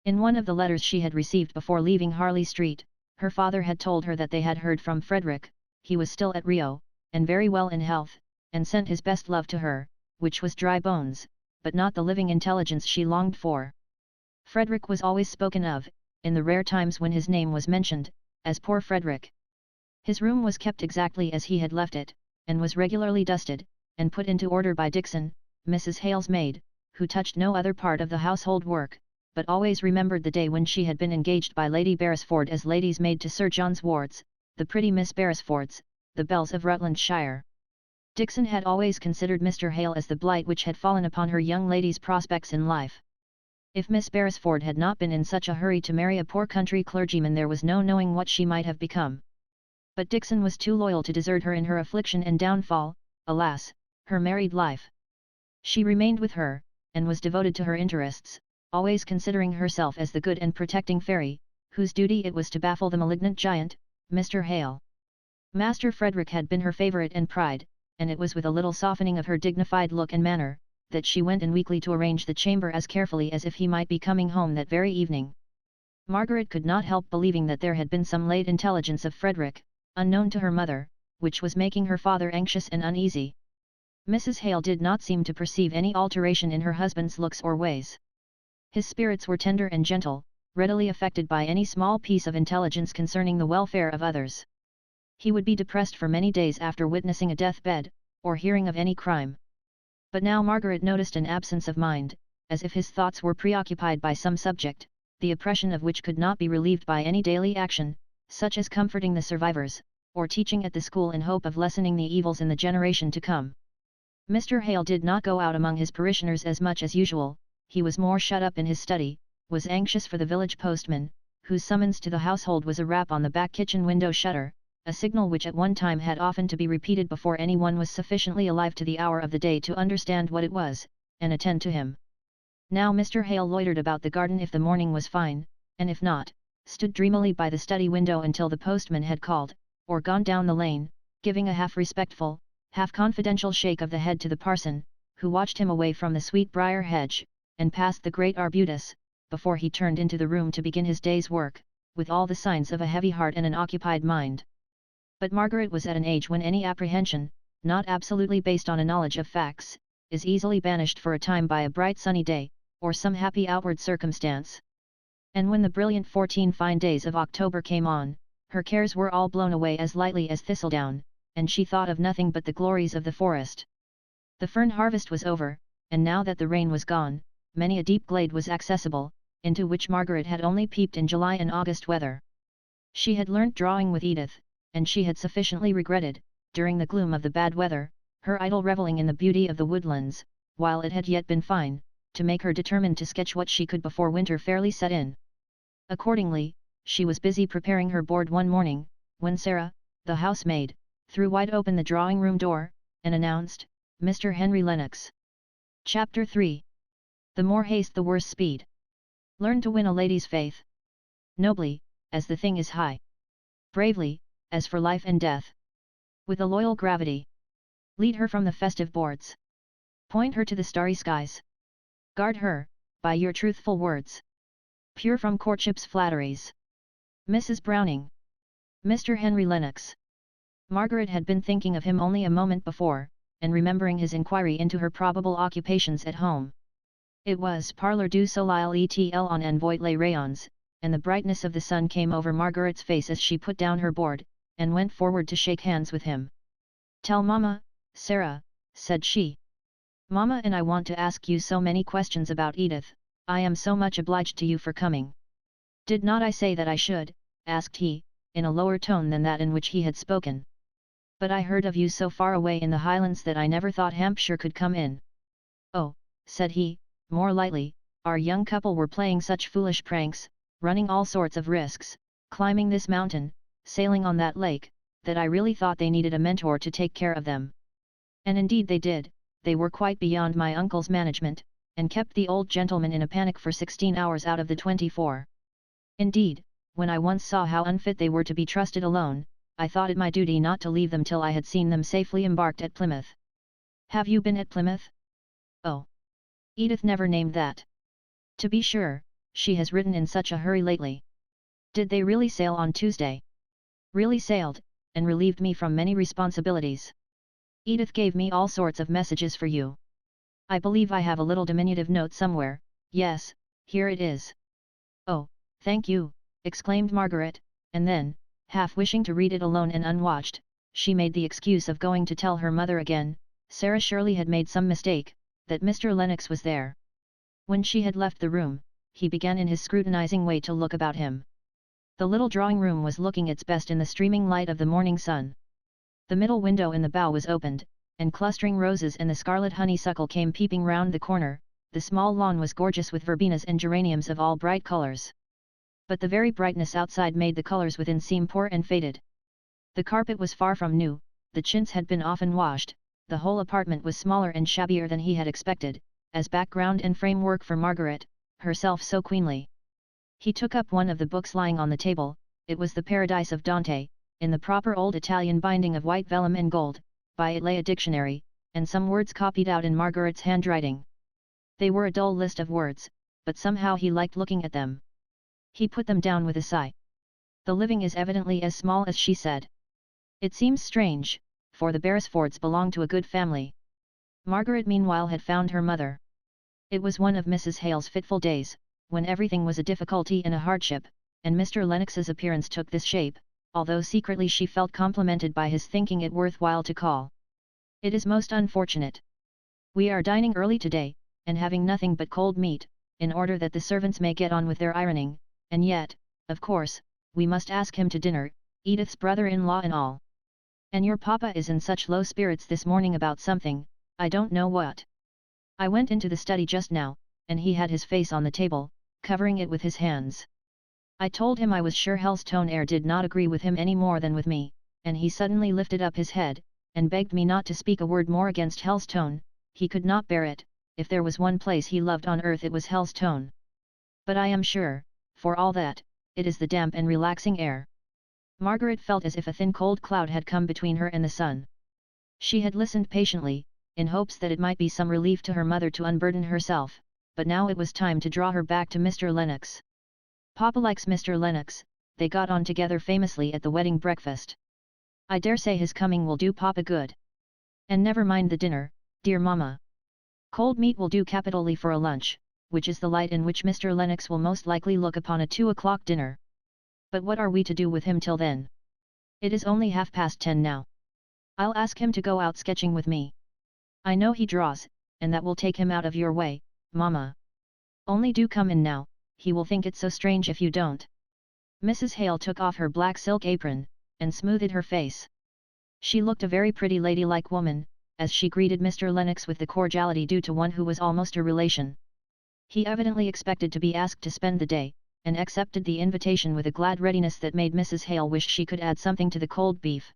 [SPEAKER 1] In one of the letters she had received before leaving Harley Street, her father had told her that they had heard from Frederick, he was still at Rio, and very well in health, and sent his best love to her, which was dry bones, but not the living intelligence she longed for. Frederick was always spoken of, in the rare times when his name was mentioned, as poor Frederick. His room was kept exactly as he had left it, and was regularly dusted, and put into order by Dixon, Mrs. Hale's maid, who touched no other part of the household work, but always remembered the day when she had been engaged by Lady Beresford as lady's maid to Sir John's wards, the pretty Miss Beresfords, the belles of Rutlandshire. Dixon had always considered Mr. Hale as the blight which had fallen upon her young lady's prospects in life. If Miss Beresford had not been in such a hurry to marry a poor country clergyman, there was no knowing what she might have become. But Dixon was too loyal to desert her in her affliction and downfall, alas, her married life. She remained with her, and was devoted to her interests, always considering herself as the good and protecting fairy, whose duty it was to baffle the malignant giant, Mr. Hale. Master Frederick had been her favourite and pride, and it was with a little softening of her dignified look and manner, that she went in weekly to arrange the chamber as carefully as if he might be coming home that very evening. Margaret could not help believing that there had been some late intelligence of Frederick, unknown to her mother, which was making her father anxious and uneasy. Mrs. Hale did not seem to perceive any alteration in her husband's looks or ways. His spirits were tender and gentle, readily affected by any small piece of intelligence concerning the welfare of others. He would be depressed for many days after witnessing a deathbed, or hearing of any crime. But now Margaret noticed an absence of mind, as if his thoughts were preoccupied by some subject, the oppression of which could not be relieved by any daily action, such as comforting the survivors, or teaching at the school in hope of lessening the evils in the generation to come. Mr. Hale did not go out among his parishioners as much as usual, he was more shut up in his study, was anxious for the village postman, whose summons to the household was a rap on the back kitchen window shutter, a signal which at one time had often to be repeated before anyone was sufficiently alive to the hour of the day to understand what it was, and attend to him. Now Mr. Hale loitered about the garden if the morning was fine, and if not, stood dreamily by the study window until the postman had called, or gone down the lane, giving a half-respectful, half-confidential shake of the head to the parson, who watched him away from the sweet-briar hedge, and past the great arbutus, before he turned into the room to begin his day's work, with all the signs of a heavy heart and an occupied mind. But Margaret was at an age when any apprehension, not absolutely based on a knowledge of facts, is easily banished for a time by a bright sunny day, or some happy outward circumstance. And when the brilliant 14 fine days of October came on, her cares were all blown away as lightly as thistledown, and she thought of nothing but the glories of the forest. The fern harvest was over, and now that the rain was gone, many a deep glade was accessible, into which Margaret had only peeped in July and August weather. She had learnt drawing with Edith, and she had sufficiently regretted, during the gloom of the bad weather, her idle revelling in the beauty of the woodlands, while it had yet been fine, to make her determined to sketch what she could before winter fairly set in. Accordingly, she was busy preparing her board one morning, when Sarah, the housemaid, threw wide open the drawing-room door, and announced, "Mr. Henry Lennox." Chapter 3. The more haste the worse speed. Learn to win a lady's faith. Nobly, as the thing is high. Bravely, as for life and death. With a loyal gravity. Lead her from the festive boards. Point her to the starry skies. Guard her, by your truthful words. Pure from courtship's flatteries. Mrs. Browning. Mr. Henry Lennox. Margaret had been thinking of him only a moment before, and remembering his inquiry into her probable occupations at home. It was Parlor du Soleil etl on Envoy les rayons, and the brightness of the sun came over Margaret's face as she put down her board, and went forward to shake hands with him. "Tell Mama, Sarah," said she. "Mama and I want to ask you so many questions about Edith. I am so much obliged to you for coming." "Did not I say that I should?" asked he, in a lower tone than that in which he had spoken. "But I heard of you so far away in the Highlands that I never thought Hampshire could come in." "Oh," said he, more lightly, "our young couple were playing such foolish pranks, running all sorts of risks, climbing this mountain, sailing on that lake, that I really thought they needed a mentor to take care of them. And indeed they did, they were quite beyond my uncle's management, and kept the old gentleman in a panic for 16 hours out of the 24. Indeed, when I once saw how unfit they were to be trusted alone, I thought it my duty not to leave them till I had seen them safely embarked at Plymouth." "Have you been at Plymouth?" "Oh! Edith never named that. To be sure, she has written in such a hurry lately. Did they really sail on Tuesday?" "Really sailed, and relieved me from many responsibilities. Edith gave me all sorts of messages for you. I believe I have a little diminutive note somewhere. Yes, here it is." "Oh, thank you," exclaimed Margaret, and then, half wishing to read it alone and unwatched, she made the excuse of going to tell her mother again. Sarah surely had made some mistake, that Mr. Lennox was there. When she had left the room, he began in his scrutinizing way to look about him. The little drawing-room was looking its best in the streaming light of the morning sun. The middle window in the bow was opened, and clustering roses and the scarlet honeysuckle came peeping round the corner. The small lawn was gorgeous with verbenas and geraniums of all bright colours. But the very brightness outside made the colours within seem poor and faded. The carpet was far from new, the chintz had been often washed, the whole apartment was smaller and shabbier than he had expected, as background and framework for Margaret, herself so queenly. He took up one of the books lying on the table. It was the Paradise of Dante, in the proper old Italian binding of white vellum and gold. By it lay a dictionary, and some words copied out in Margaret's handwriting. They were a dull list of words, but somehow he liked looking at them. He put them down with a sigh. The living is evidently as small as she said. It seems strange, for the Beresfords belonged to a good family. Margaret meanwhile had found her mother. It was one of Mrs. Hale's fitful days, when everything was a difficulty and a hardship, and Mr. Lennox's appearance took this shape, although secretly she felt complimented by his thinking it worthwhile to call. It is most unfortunate. We are dining early today, and having nothing but cold meat, in order that the servants may get on with their ironing, and yet, of course, we must ask him to dinner, Edith's brother-in-law and all. And your papa is in such low spirits this morning about something, I don't know what. I went into the study just now, and he had his face on the table, covering it with his hands. I told him I was sure Helstone air did not agree with him any more than with me, and he suddenly lifted up his head, and begged me not to speak a word more against Helstone. He could not bear it. If there was one place he loved on earth it was Helstone. But I am sure, for all that, it is the damp and relaxing air. Margaret felt as if a thin cold cloud had come between her and the sun. She had listened patiently, in hopes that it might be some relief to her mother to unburden herself, but now it was time to draw her back to Mr. Lennox. Papa likes Mr. Lennox, they got on together famously at the wedding breakfast. I dare say his coming will do Papa good. And never mind the dinner, dear Mamma. Cold meat will do capitally for a lunch, which is the light in which Mr. Lennox will most likely look upon a 2 o'clock dinner. But what are we to do with him till then? It is only 10:30 now. I'll ask him to go out sketching with me. I know he draws, and that will take him out of your way, Mamma. Only do come in now, he will think it so strange if you don't. Mrs. Hale took off her black silk apron, and smoothed her face. She looked a very pretty ladylike woman, as she greeted Mr. Lennox with the cordiality due to one who was almost a relation. He evidently expected to be asked to spend the day, and accepted the invitation with a glad readiness that made Mrs. Hale wish she could add something to the cold beef.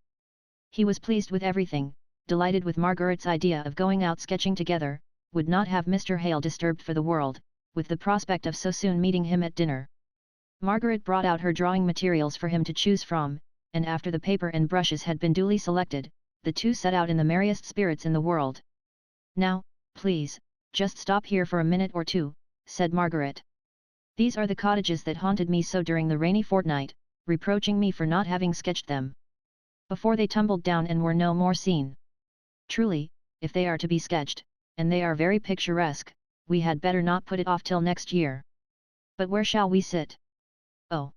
[SPEAKER 1] He was pleased with everything, delighted with Margaret's idea of going out sketching together, would not have Mr. Hale disturbed for the world, with the prospect of so soon meeting him at dinner. Margaret brought out her drawing materials for him to choose from, and after the paper and brushes had been duly selected, the two set out in the merriest spirits in the world. Now, please, just stop here for a minute or two, said Margaret. These are the cottages that haunted me so during the rainy fortnight, reproaching me for not having sketched them before they tumbled down and were no more seen. Truly, if they are to be sketched, and they are very picturesque, we had better not put it off till next year. But where shall we sit? Oh!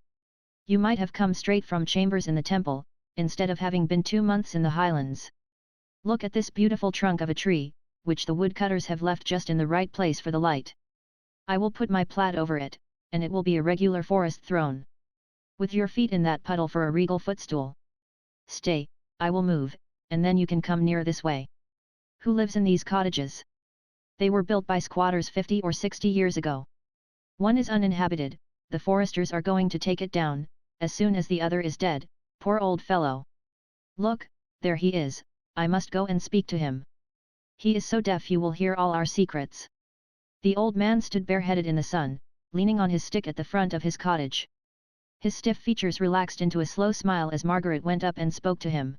[SPEAKER 1] You might have come straight from chambers in the Temple, instead of having been 2 months in the Highlands. Look at this beautiful trunk of a tree, which the woodcutters have left just in the right place for the light. I will put my plaid over it, and it will be a regular forest throne. With your feet in that puddle for a regal footstool. Stay, I will move, and then you can come near this way. Who lives in these cottages? They were built by squatters 50 or 60 years ago. One is uninhabited, the foresters are going to take it down, as soon as the other is dead, poor old fellow. Look, there he is, I must go and speak to him. He is so deaf you will hear all our secrets. The old man stood bareheaded in the sun, leaning on his stick at the front of his cottage. His stiff features relaxed into a slow smile as Margaret went up and spoke to him.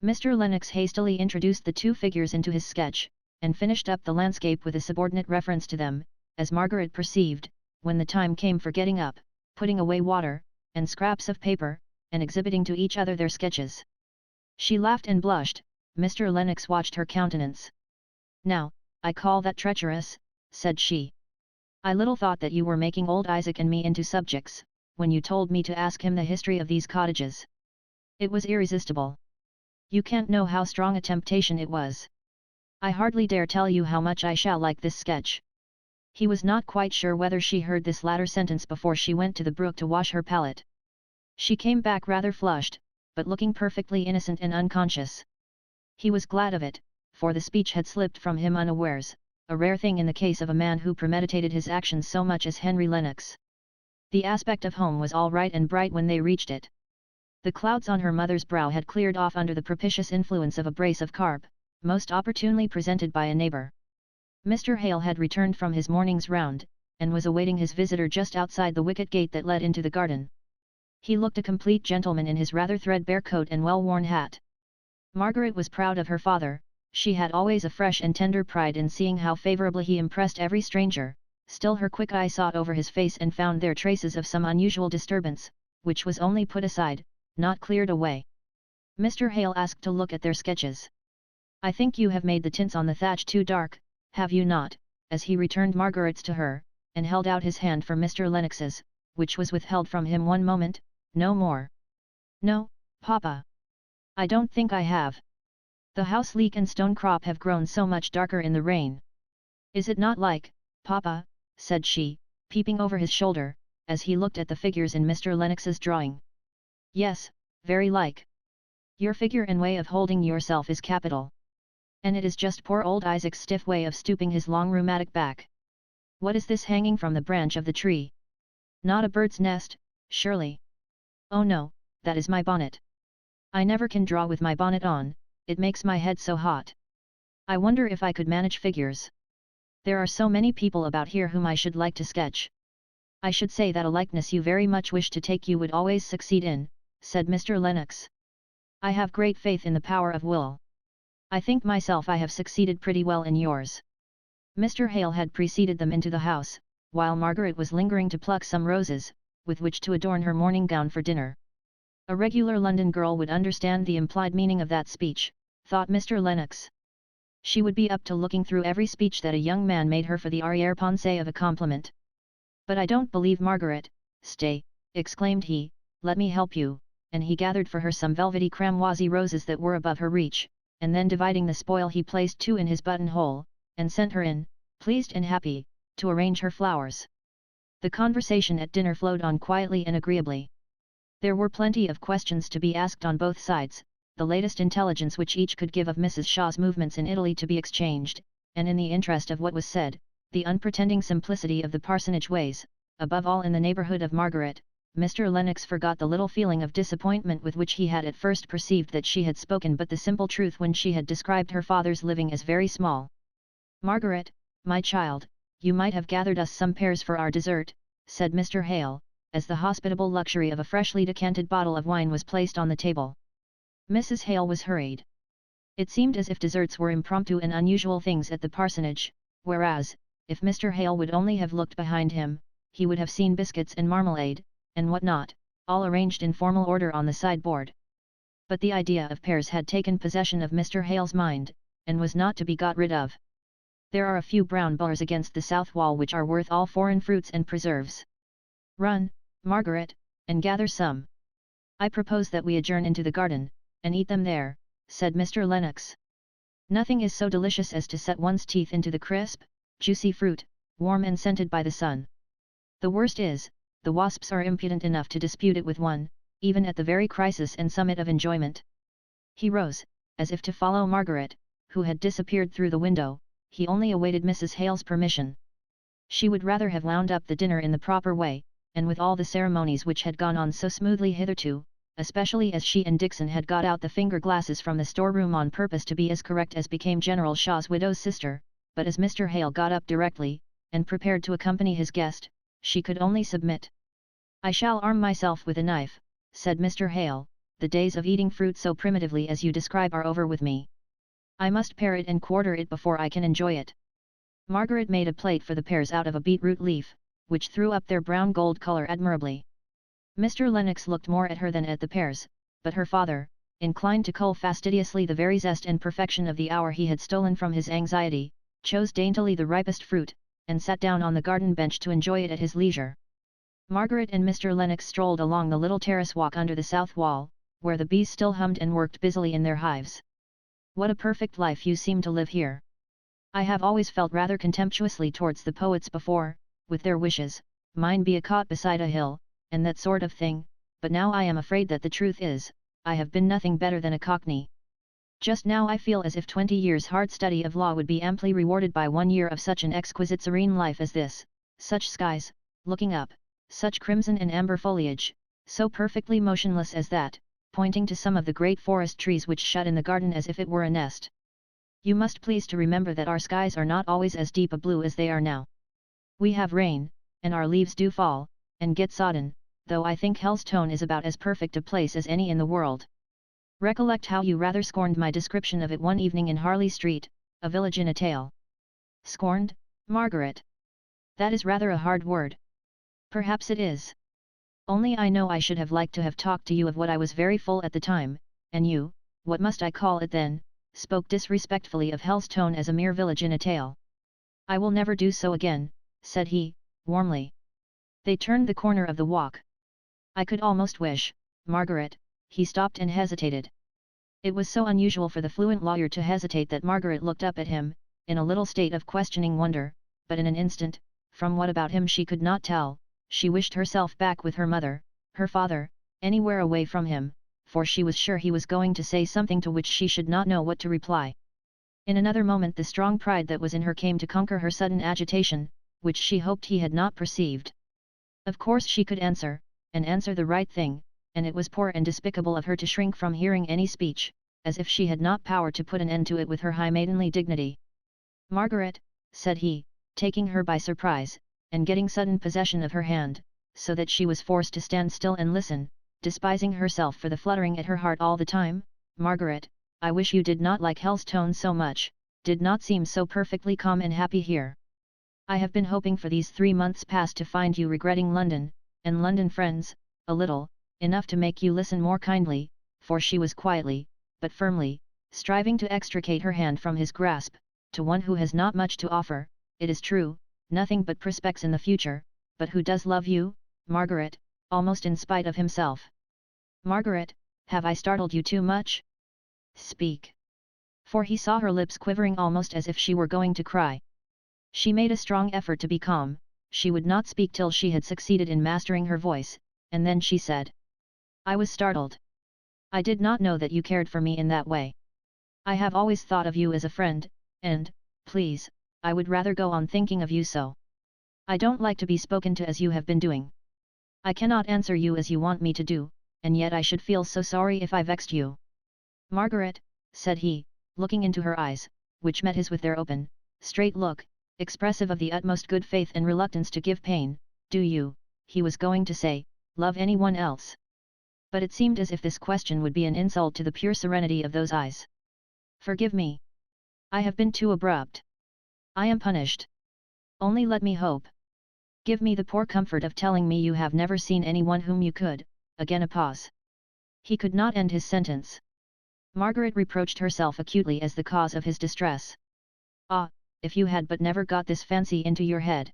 [SPEAKER 1] Mr. Lennox hastily introduced the two figures into his sketch, and finished up the landscape with a subordinate reference to them, as Margaret perceived, when the time came for getting up, putting away water, and scraps of paper, and exhibiting to each other their sketches. She laughed and blushed. Mr. Lennox watched her countenance. Now, I call that treacherous, said she. I little thought that you were making old Isaac and me into subjects, when you told me to ask him the history of these cottages. It was irresistible. You can't know how strong a temptation it was. I hardly dare tell you how much I shall like this sketch. He was not quite sure whether she heard this latter sentence before she went to the brook to wash her palette. She came back rather flushed, but looking perfectly innocent and unconscious. He was glad of it, for the speech had slipped from him unawares, a rare thing in the case of a man who premeditated his actions so much as Henry Lennox. The aspect of home was all right and bright when they reached it. The clouds on her mother's brow had cleared off under the propitious influence of a brace of carp, most opportunely presented by a neighbour. Mr. Hale had returned from his morning's round, and was awaiting his visitor just outside the wicket gate that led into the garden. He looked a complete gentleman in his rather threadbare coat and well-worn hat. Margaret was proud of her father, She had always a fresh and tender pride in seeing how favorably he impressed every stranger, still her quick eye sought over his face and found there traces of some unusual disturbance, which was only put aside, not cleared away. Mr. Hale asked to look at their sketches. "I think you have made the tints on the thatch too dark, have you not?" as he returned Margaret's to her, and held out his hand for Mr. Lennox's, which was withheld from him one moment, no more. "No, Papa. I don't think I have. The house leek and stone crop have grown so much darker in the rain." "Is it not like, Papa?" said she, peeping over his shoulder, as he looked at the figures in Mr. Lennox's drawing. "Yes, very like. Your figure and way of holding yourself is capital. And it is just poor old Isaac's stiff way of stooping his long rheumatic back. What is this hanging from the branch of the tree? Not a bird's nest, surely? Oh no, that is my bonnet. I never can draw with my bonnet on, it makes my head so hot. I wonder if I could manage figures. There are so many people about here whom I should like to sketch. I should say that a likeness you very much wish to take you would always succeed in," said Mr. Lennox. "I have great faith in the power of will. I think myself I have succeeded pretty well in yours." Mr. Hale had preceded them into the house, while Margaret was lingering to pluck some roses, with which to adorn her morning gown for dinner. A regular London girl would understand the implied meaning of that speech, thought Mr. Lennox. She would be up to looking through every speech that a young man made her for the arrière-pensée of a compliment. "But I don't believe Margaret, stay," exclaimed he, "let me help you," and he gathered for her some velvety cramoisy roses that were above her reach, and then dividing the spoil he placed 2 in his buttonhole, and sent her in, pleased and happy, to arrange her flowers. The conversation at dinner flowed on quietly and agreeably. There were plenty of questions to be asked on both sides, the latest intelligence which each could give of Mrs. Shaw's movements in Italy to be exchanged, and in the interest of what was said, the unpretending simplicity of the parsonage ways, above all in the neighbourhood of Margaret, Mr. Lennox forgot the little feeling of disappointment with which he had at first perceived that she had spoken but the simple truth when she had described her father's living as very small. "Margaret, my child, you might have gathered us some pears for our dessert," said Mr. Hale, as the hospitable luxury of a freshly decanted bottle of wine was placed on the table. Mrs. Hale was hurried. It seemed as if desserts were impromptu and unusual things at the parsonage, whereas, if Mr. Hale would only have looked behind him, he would have seen biscuits and marmalade, and what not, all arranged in formal order on the sideboard. But the idea of pears had taken possession of Mr. Hale's mind, and was not to be got rid of. "There are a few brown bars against the south wall which are worth all foreign fruits and preserves. Run, Margaret, and gather some. I propose that we adjourn into the garden, and eat them there," said Mr. Lennox. "Nothing is so delicious as to set one's teeth into the crisp, juicy fruit, warm and scented by the sun. The worst is, the wasps are impudent enough to dispute it with one, even at the very crisis and summit of enjoyment." He rose, as if to follow Margaret, who had disappeared through the window. He only awaited Mrs. Hale's permission. She would rather have wound up the dinner in the proper way, and with all the ceremonies which had gone on so smoothly hitherto, especially as she and Dixon had got out the finger glasses from the storeroom on purpose to be as correct as became General Shaw's widow's sister, but as Mr. Hale got up directly, and prepared to accompany his guest, she could only submit. "I shall arm myself with a knife," said Mr. Hale, "the days of eating fruit so primitively as you describe are over with me. I must pare it and quarter it before I can enjoy it." Margaret made a plate for the pears out of a beetroot leaf, which threw up their brown gold colour admirably. Mr. Lennox looked more at her than at the pears, but her father, inclined to cull fastidiously the very zest and perfection of the hour he had stolen from his anxiety, chose daintily the ripest fruit, and sat down on the garden bench to enjoy it at his leisure. Margaret and Mr. Lennox strolled along the little terrace walk under the south wall, where the bees still hummed and worked busily in their hives. "What a perfect life you seem to live here. I have always felt rather contemptuously towards the poets before, with their wishes, mine be a cot beside a hill, and that sort of thing, but now I am afraid that the truth is, I have been nothing better than a cockney. Just now I feel as if 20 years' hard study of law would be amply rewarded by 1 year of such an exquisite serene life as this, such skies, looking up, such crimson and amber foliage, so perfectly motionless as that, pointing to some of the great forest trees which shut in the garden as if it were a nest. You must please to remember that our skies are not always as deep a blue as they are now. We have rain, and our leaves do fall, and get sodden, though I think Hellstone is about as perfect a place as any in the world. Recollect how you rather scorned my description of it one evening in Harley Street, a village in a tale. Scorned, Margaret? That is rather a hard word. Perhaps it is. Only I know I should have liked to have talked to you of what I was very full at the time, and you, what must I call it then, spoke disrespectfully of Hellstone as a mere village in a tale. I will never do so again, said he, warmly. They turned the corner of the walk. I could almost wish, Margaret, he stopped and hesitated. It was so unusual for the fluent lawyer to hesitate that Margaret looked up at him, in a little state of questioning wonder, but in an instant, from what about him she could not tell, she wished herself back with her mother, her father, anywhere away from him, for she was sure he was going to say something to which she should not know what to reply. In another moment the strong pride that was in her came to conquer her sudden agitation, which she hoped he had not perceived. Of course she could answer, and answer the right thing, and it was poor and despicable of her to shrink from hearing any speech, as if she had not power to put an end to it with her high maidenly dignity. Margaret, said he, taking her by surprise, and getting sudden possession of her hand, so that she was forced to stand still and listen, despising herself for the fluttering at her heart all the time. Margaret, I wish you did not like Hellstone so much, did not seem so perfectly calm and happy here. I have been hoping for these 3 months past to find you regretting London, and London friends, a little, enough to make you listen more kindly, for she was quietly, but firmly, striving to extricate her hand from his grasp, to one who has not much to offer, it is true, nothing but prospects in the future, but who does love you, Margaret, almost in spite of himself. Margaret, have I startled you too much? Speak. For he saw her lips quivering almost as if she were going to cry. She made a strong effort to be calm, she would not speak till she had succeeded in mastering her voice, and then she said. I was startled. I did not know that you cared for me in that way. I have always thought of you as a friend, and, please, I would rather go on thinking of you so. I don't like to be spoken to as you have been doing. I cannot answer you as you want me to do, and yet I should feel so sorry if I vexed you. Margaret, said he, looking into her eyes, which met his with their open, straight look, expressive of the utmost good faith and reluctance to give pain, do you, he was going to say, love anyone else? But it seemed as if this question would be an insult to the pure serenity of those eyes. Forgive me. I have been too abrupt. I am punished. Only let me hope. Give me the poor comfort of telling me you have never seen anyone whom you could, again a pause. He could not end his sentence. Margaret reproached herself acutely as the cause of his distress. Ah, if you had but never got this fancy into your head.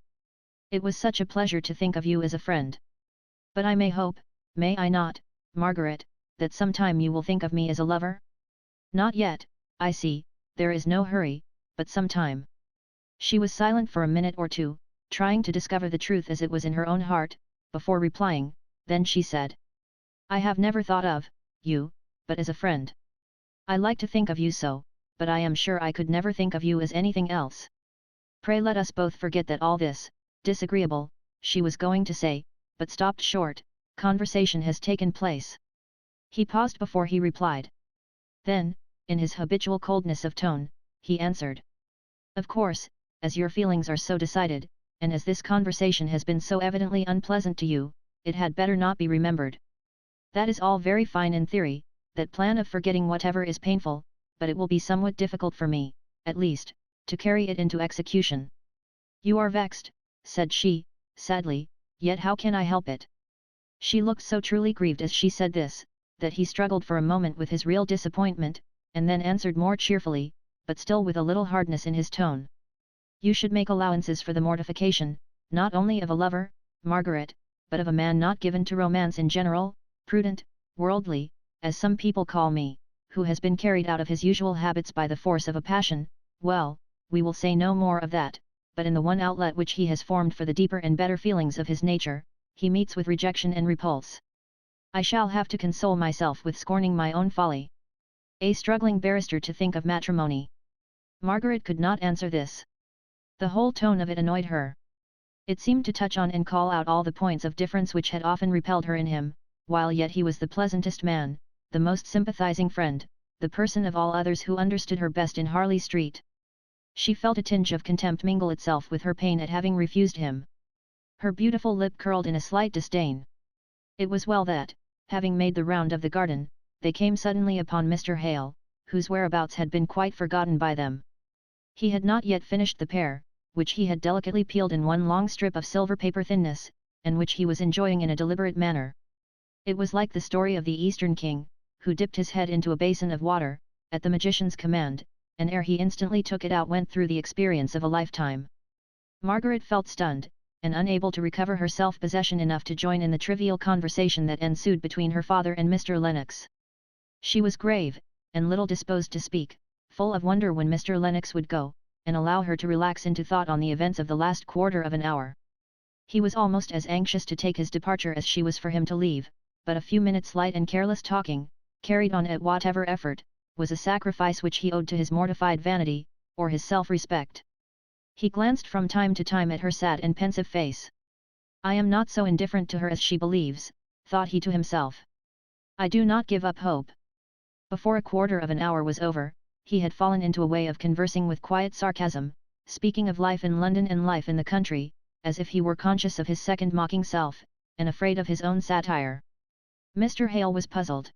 [SPEAKER 1] It was such a pleasure to think of you as a friend. But I may hope, may I not, Margaret, that some time you will think of me as a lover? Not yet, I see, there is no hurry, but some time. She was silent for a minute or two, trying to discover the truth as it was in her own heart, before replying, then she said. I have never thought of you, but as a friend. I like to think of you so, but I am sure I could never think of you as anything else. Pray let us both forget that all this, disagreeable, she was going to say, but stopped short, conversation has taken place. He paused before he replied. Then, in his habitual coldness of tone, he answered. Of course, as your feelings are so decided, and as this conversation has been so evidently unpleasant to you, it had better not be remembered. That is all very fine in theory, that plan of forgetting whatever is painful, but it will be somewhat difficult for me, at least, to carry it into execution. You are vexed, said she, sadly, yet how can I help it? She looked so truly grieved as she said this, that he struggled for a moment with his real disappointment, and then answered more cheerfully, but still with a little hardness in his tone. You should make allowances for the mortification, not only of a lover, Margaret, but of a man not given to romance in general, prudent, worldly, as some people call me, who has been carried out of his usual habits by the force of a passion. Well, we will say no more of that, but in the one outlet which he has formed for the deeper and better feelings of his nature, he meets with rejection and repulse. I shall have to console myself with scorning my own folly. A struggling barrister to think of matrimony. Margaret could not answer this. The whole tone of it annoyed her. It seemed to touch on and call out all the points of difference which had often repelled her in him, while yet he was the pleasantest man, the most sympathizing friend, the person of all others who understood her best in Harley Street. She felt a tinge of contempt mingle itself with her pain at having refused him. Her beautiful lip curled in a slight disdain. It was well that, having made the round of the garden, they came suddenly upon Mr. Hale, whose whereabouts had been quite forgotten by them. He had not yet finished the pear, which he had delicately peeled in one long strip of silver paper thinness, and which he was enjoying in a deliberate manner. It was like the story of the Eastern king, who dipped his head into a basin of water, at the magician's command, and ere he instantly took it out went through the experience of a lifetime. Margaret felt stunned, and unable to recover her self-possession enough to join in the trivial conversation that ensued between her father and Mr. Lennox. She was grave, and little disposed to speak, full of wonder when Mr. Lennox would go, and allow her to relax into thought on the events of the last quarter of an hour. He was almost as anxious to take his departure as she was for him to leave, but a few minutes' light and careless talking, carried on at whatever effort, was a sacrifice which he owed to his mortified vanity, or his self-respect. He glanced from time to time at her sad and pensive face. "I am not so indifferent to her as she believes," thought he to himself. "I do not give up hope." Before a quarter of an hour was over, he had fallen into a way of conversing with quiet sarcasm, speaking of life in London and life in the country, as if he were conscious of his second mocking self, and afraid of his own satire. Mr. Hale was puzzled.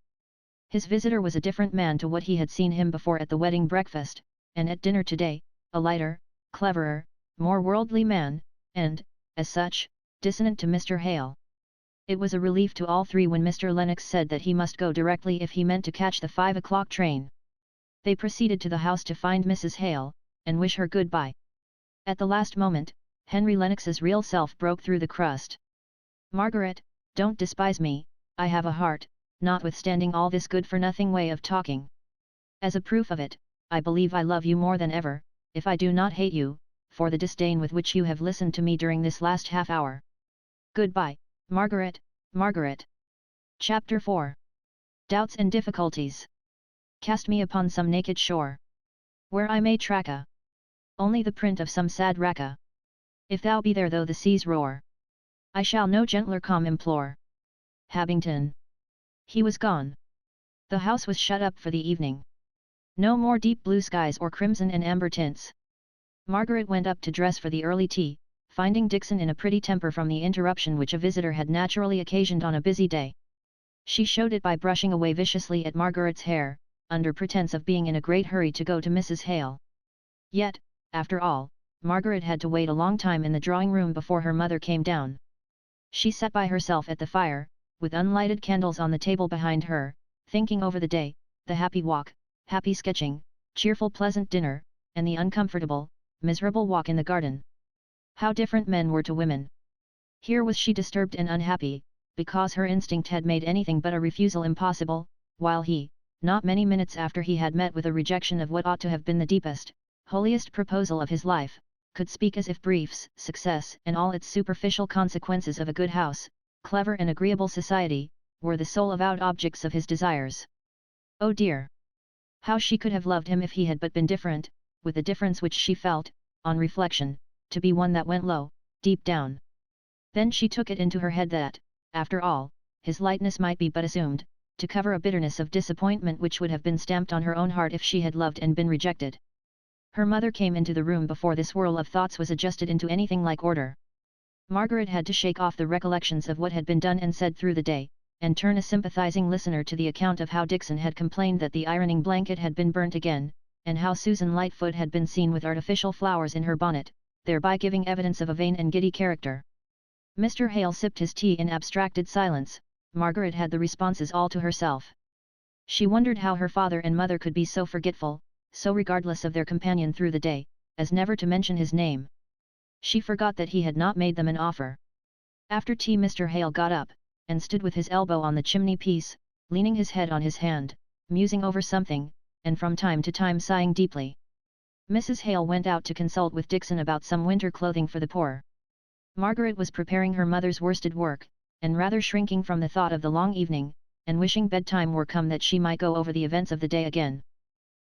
[SPEAKER 1] His visitor was a different man to what he had seen him before at the wedding breakfast, and at dinner today, a lighter, cleverer, more worldly man, and, as such, dissonant to Mr. Hale. It was a relief to all three when Mr. Lennox said that he must go directly if he meant to catch the 5 o'clock train. They proceeded to the house to find Mrs. Hale, and wish her good-bye. At the last moment, Henry Lennox's real self broke through the crust. "Margaret, don't despise me, I have a heart, notwithstanding all this good-for-nothing way of talking. As a proof of it, I believe I love you more than ever, if I do not hate you, for the disdain with which you have listened to me during this last half-hour. Goodbye, Margaret, Margaret." Chapter 4. Doubts and Difficulties. "Cast me upon some naked shore, where I may track only the print of some sad wrack. If thou be there though the seas roar, I shall no gentler calm implore." Habington. He was gone. The house was shut up for the evening. No more deep blue skies or crimson and amber tints. Margaret went up to dress for the early tea, finding Dixon in a pretty temper from the interruption which a visitor had naturally occasioned on a busy day. She showed it by brushing away viciously at Margaret's hair, under pretence of being in a great hurry to go to Mrs. Hale. Yet, after all, Margaret had to wait a long time in the drawing-room before her mother came down. She sat by herself at the fire, with unlighted candles on the table behind her, thinking over the day, the happy walk, happy sketching, cheerful pleasant dinner, and the uncomfortable, miserable walk in the garden. How different men were to women! Here was she disturbed and unhappy, because her instinct had made anything but a refusal impossible, while he, not many minutes after he had met with a rejection of what ought to have been the deepest, holiest proposal of his life, could speak as if briefs, success and all its superficial consequences of a good house, clever and agreeable society, were the sole avowed objects of his desires. Oh dear! How she could have loved him if he had but been different, with the difference which she felt, on reflection, to be one that went low, deep down. Then she took it into her head that, after all, his lightness might be but assumed, to cover a bitterness of disappointment which would have been stamped on her own heart if she had loved and been rejected. Her mother came into the room before this whirl of thoughts was adjusted into anything like order. Margaret had to shake off the recollections of what had been done and said through the day, and turn a sympathizing listener to the account of how Dixon had complained that the ironing blanket had been burnt again, and how Susan Lightfoot had been seen with artificial flowers in her bonnet, thereby giving evidence of a vain and giddy character. Mr. Hale sipped his tea in abstracted silence. Margaret had the responses all to herself. She wondered how her father and mother could be so forgetful, so regardless of their companion through the day, as never to mention his name. She forgot that he had not made them an offer. After tea Mr. Hale got up, and stood with his elbow on the chimney-piece, leaning his head on his hand, musing over something, and from time to time sighing deeply. Mrs. Hale went out to consult with Dixon about some winter clothing for the poor. Margaret was preparing her mother's worsted work, and rather shrinking from the thought of the long evening, and wishing bedtime were come that she might go over the events of the day again.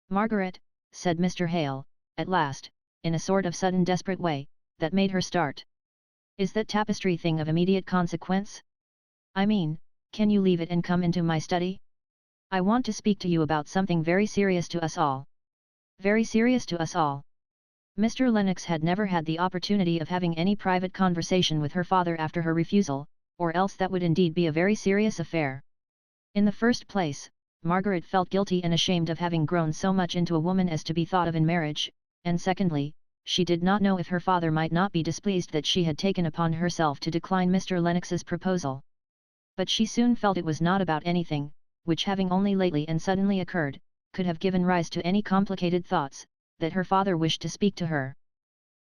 [SPEAKER 1] "Margaret," said Mr. Hale, at last, in a sort of sudden desperate way, that made her start. "Is that tapestry thing of immediate consequence? I mean, can you leave it and come into my study? I want to speak to you about something very serious to us all." "Very serious to us all." Mr. Lennox had never had the opportunity of having any private conversation with her father after her refusal, or else that would indeed be a very serious affair. In the first place, Margaret felt guilty and ashamed of having grown so much into a woman as to be thought of in marriage, and secondly, she did not know if her father might not be displeased that she had taken upon herself to decline Mr. Lennox's proposal. But she soon felt it was not about anything, which having only lately and suddenly occurred, could have given rise to any complicated thoughts, that her father wished to speak to her.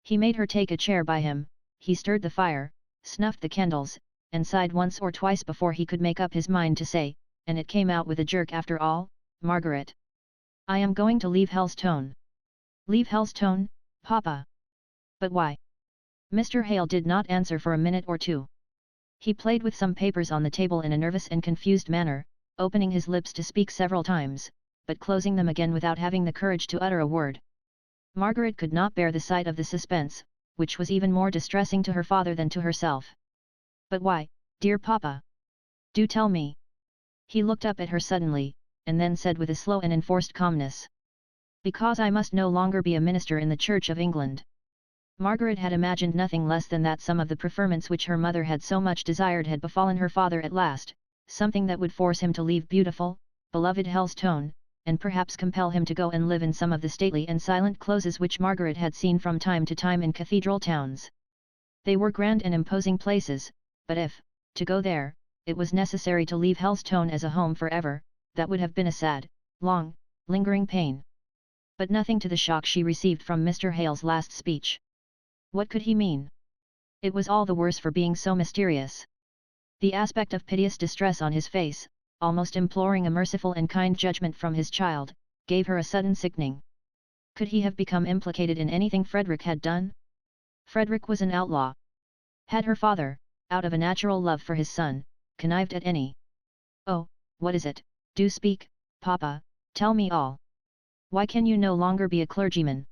[SPEAKER 1] He made her take a chair by him, he stirred the fire, snuffed the candles, and sighed once or twice before he could make up his mind to say, and it came out with a jerk after all, "Margaret, I am going to leave Helstone." "Leave Helstone, Papa? But why?" Mr. Hale did not answer for a minute or two. He played with some papers on the table in a nervous and confused manner, opening his lips to speak several times, but closing them again without having the courage to utter a word. Margaret could not bear the sight of the suspense, which was even more distressing to her father than to herself. "But why, dear Papa? Do tell me." He looked up at her suddenly, and then said with a slow and enforced calmness, "Because I must no longer be a minister in the Church of England." Margaret had imagined nothing less than that some of the preferments which her mother had so much desired had befallen her father at last, something that would force him to leave beautiful, beloved Helstone, and perhaps compel him to go and live in some of the stately and silent closes which Margaret had seen from time to time in cathedral towns. They were grand and imposing places, but if, to go there, it was necessary to leave Helstone as a home for ever, that would have been a sad, long, lingering pain. But nothing to the shock she received from Mr. Hale's last speech. What could he mean? It was all the worse for being so mysterious. The aspect of piteous distress on his face, almost imploring a merciful and kind judgment from his child, gave her a sudden sickening. Could he have become implicated in anything Frederick had done? Frederick was an outlaw. Had her father, out of a natural love for his son, connived at any? "Oh, what is it? Do speak, Papa, tell me all. Why can you no longer be a clergyman?"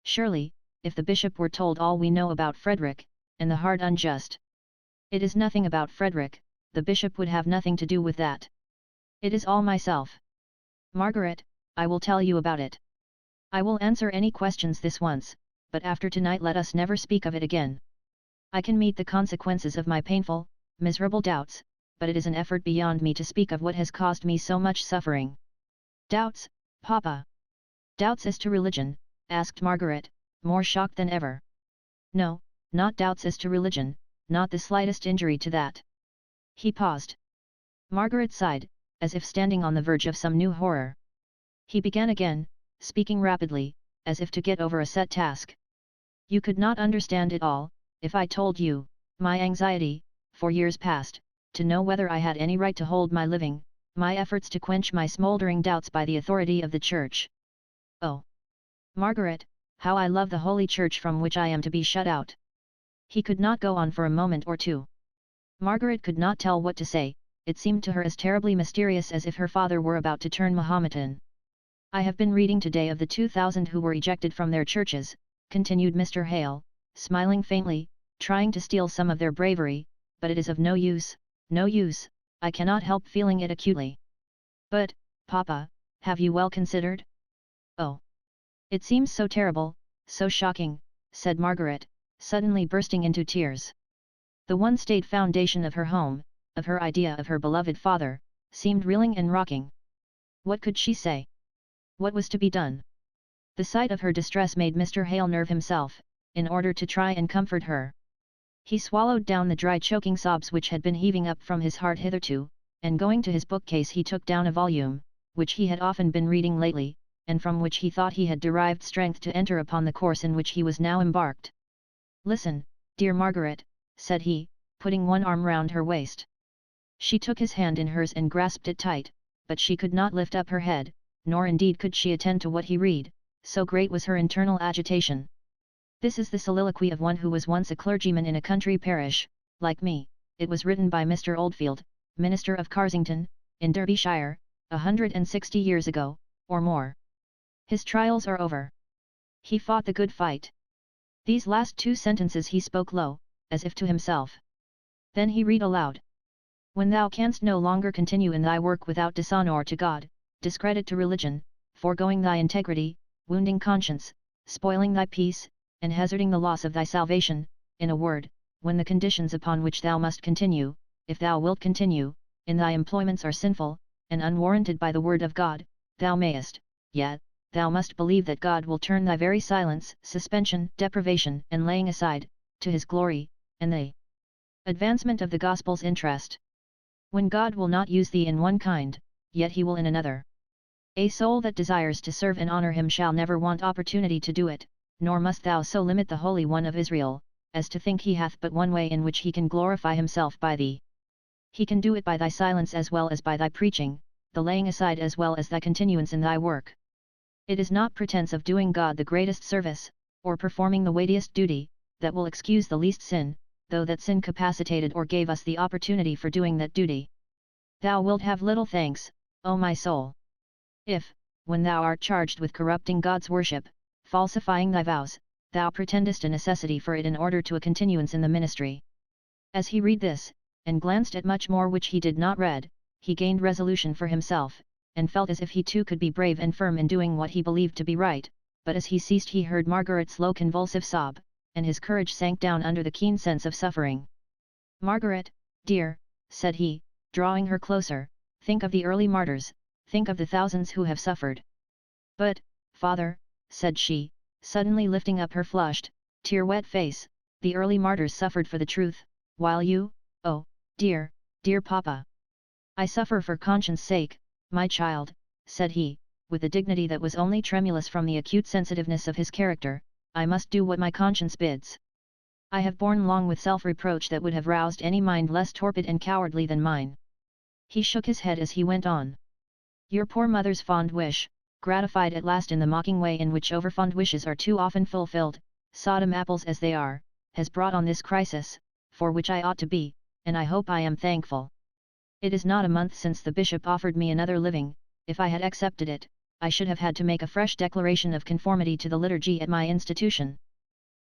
[SPEAKER 1] Surely, if the bishop were told all we know about Frederick, and the hard unjust. "It is nothing about Frederick, the bishop would have nothing to do with that. It is all myself. Margaret, I will tell you about it. I will answer any questions this once, but after tonight let us never speak of it again. I can meet the consequences of my painful, miserable doubts, but it is an effort beyond me to speak of what has caused me so much suffering." "Doubts, Papa? Doubts as to religion?" asked Margaret, more shocked than ever. "No, not doubts as to religion, not the slightest injury to that." He paused. Margaret sighed, as if standing on the verge of some new horror. He began again, speaking rapidly, as if to get over a set task. "You could not understand it all, if I told you, my anxiety, for years past, to know whether I had any right to hold my living, my efforts to quench my smouldering doubts by the authority of the Church. Oh, Margaret, how I love the Holy Church from which I am to be shut out." He could not go on for a moment or two. Margaret could not tell what to say. It seemed to her as terribly mysterious as if her father were about to turn Mohammedan. "I have been reading today of the 2,000 who were ejected from their churches," continued Mr. Hale, smiling faintly, trying to steal some of their bravery, "but it is of no use, no use, I cannot help feeling it acutely." "But, Papa, have you well considered?" "Oh, it seems so terrible, so shocking," said Margaret, suddenly bursting into tears. The one staid foundation of her home, of her idea of her beloved father, seemed reeling and rocking. What could she say? What was to be done? The sight of her distress made Mr. Hale nerve himself, in order to try and comfort her. He swallowed down the dry choking sobs which had been heaving up from his heart hitherto, and going to his bookcase he took down a volume, which he had often been reading lately, and from which he thought he had derived strength to enter upon the course in which he was now embarked. "Listen, dear Margaret," said he, putting one arm round her waist. She took his hand in hers and grasped it tight, but she could not lift up her head, nor indeed could she attend to what he read, so great was her internal agitation. "This is the soliloquy of one who was once a clergyman in a country parish, like me. It was written by Mr. Oldfield, minister of Carsington, in Derbyshire, 160 years ago, or more. His trials are over. He fought the good fight." These last two sentences he spoke low, as if to himself. Then he read aloud. "When thou canst no longer continue in thy work without dishonour to God, discredit to religion, foregoing thy integrity, wounding conscience, spoiling thy peace, and hazarding the loss of thy salvation, in a word, when the conditions upon which thou must continue, if thou wilt continue, in thy employments are sinful, and unwarranted by the word of God, thou mayest, yet, thou must believe that God will turn thy very silence, suspension, deprivation, and laying aside, to his glory, and the advancement of the gospel's interest. When God will not use thee in one kind, yet he will in another. A soul that desires to serve and honor him shall never want opportunity to do it, nor must thou so limit the Holy One of Israel, as to think he hath but one way in which he can glorify himself by thee. He can do it by thy silence as well as by thy preaching, the laying aside as well as thy continuance in thy work. It is not pretense of doing God the greatest service, or performing the weightiest duty, that will excuse the least sin, though that sin capacitated or gave us the opportunity for doing that duty. Thou wilt have little thanks, O my soul. If, when thou art charged with corrupting God's worship, falsifying thy vows, thou pretendest a necessity for it in order to a continuance in the ministry. As he read this, and glanced at much more which he did not read, he gained resolution for himself, and felt as if he too could be brave and firm in doing what he believed to be right, but as he ceased he heard Margaret's low convulsive sob, and his courage sank down under the keen sense of suffering. "Margaret, dear," said he, drawing her closer, "think of the early martyrs, think of the thousands who have suffered." "But, father," said she, suddenly lifting up her flushed, tear-wet face, "the early martyrs suffered for the truth, while you, oh, dear, dear papa." "I suffer for conscience' sake, my child," said he, with a dignity that was only tremulous from the acute sensitiveness of his character. "I must do what my conscience bids. I have borne long with self-reproach that would have roused any mind less torpid and cowardly than mine." He shook his head as he went on. "Your poor mother's fond wish, gratified at last in the mocking way in which overfond wishes are too often fulfilled, Sodom apples as they are, has brought on this crisis, for which I ought to be, and I hope I am thankful. It is not a month since the bishop offered me another living. If I had accepted it, I should have had to make a fresh declaration of conformity to the liturgy at my institution.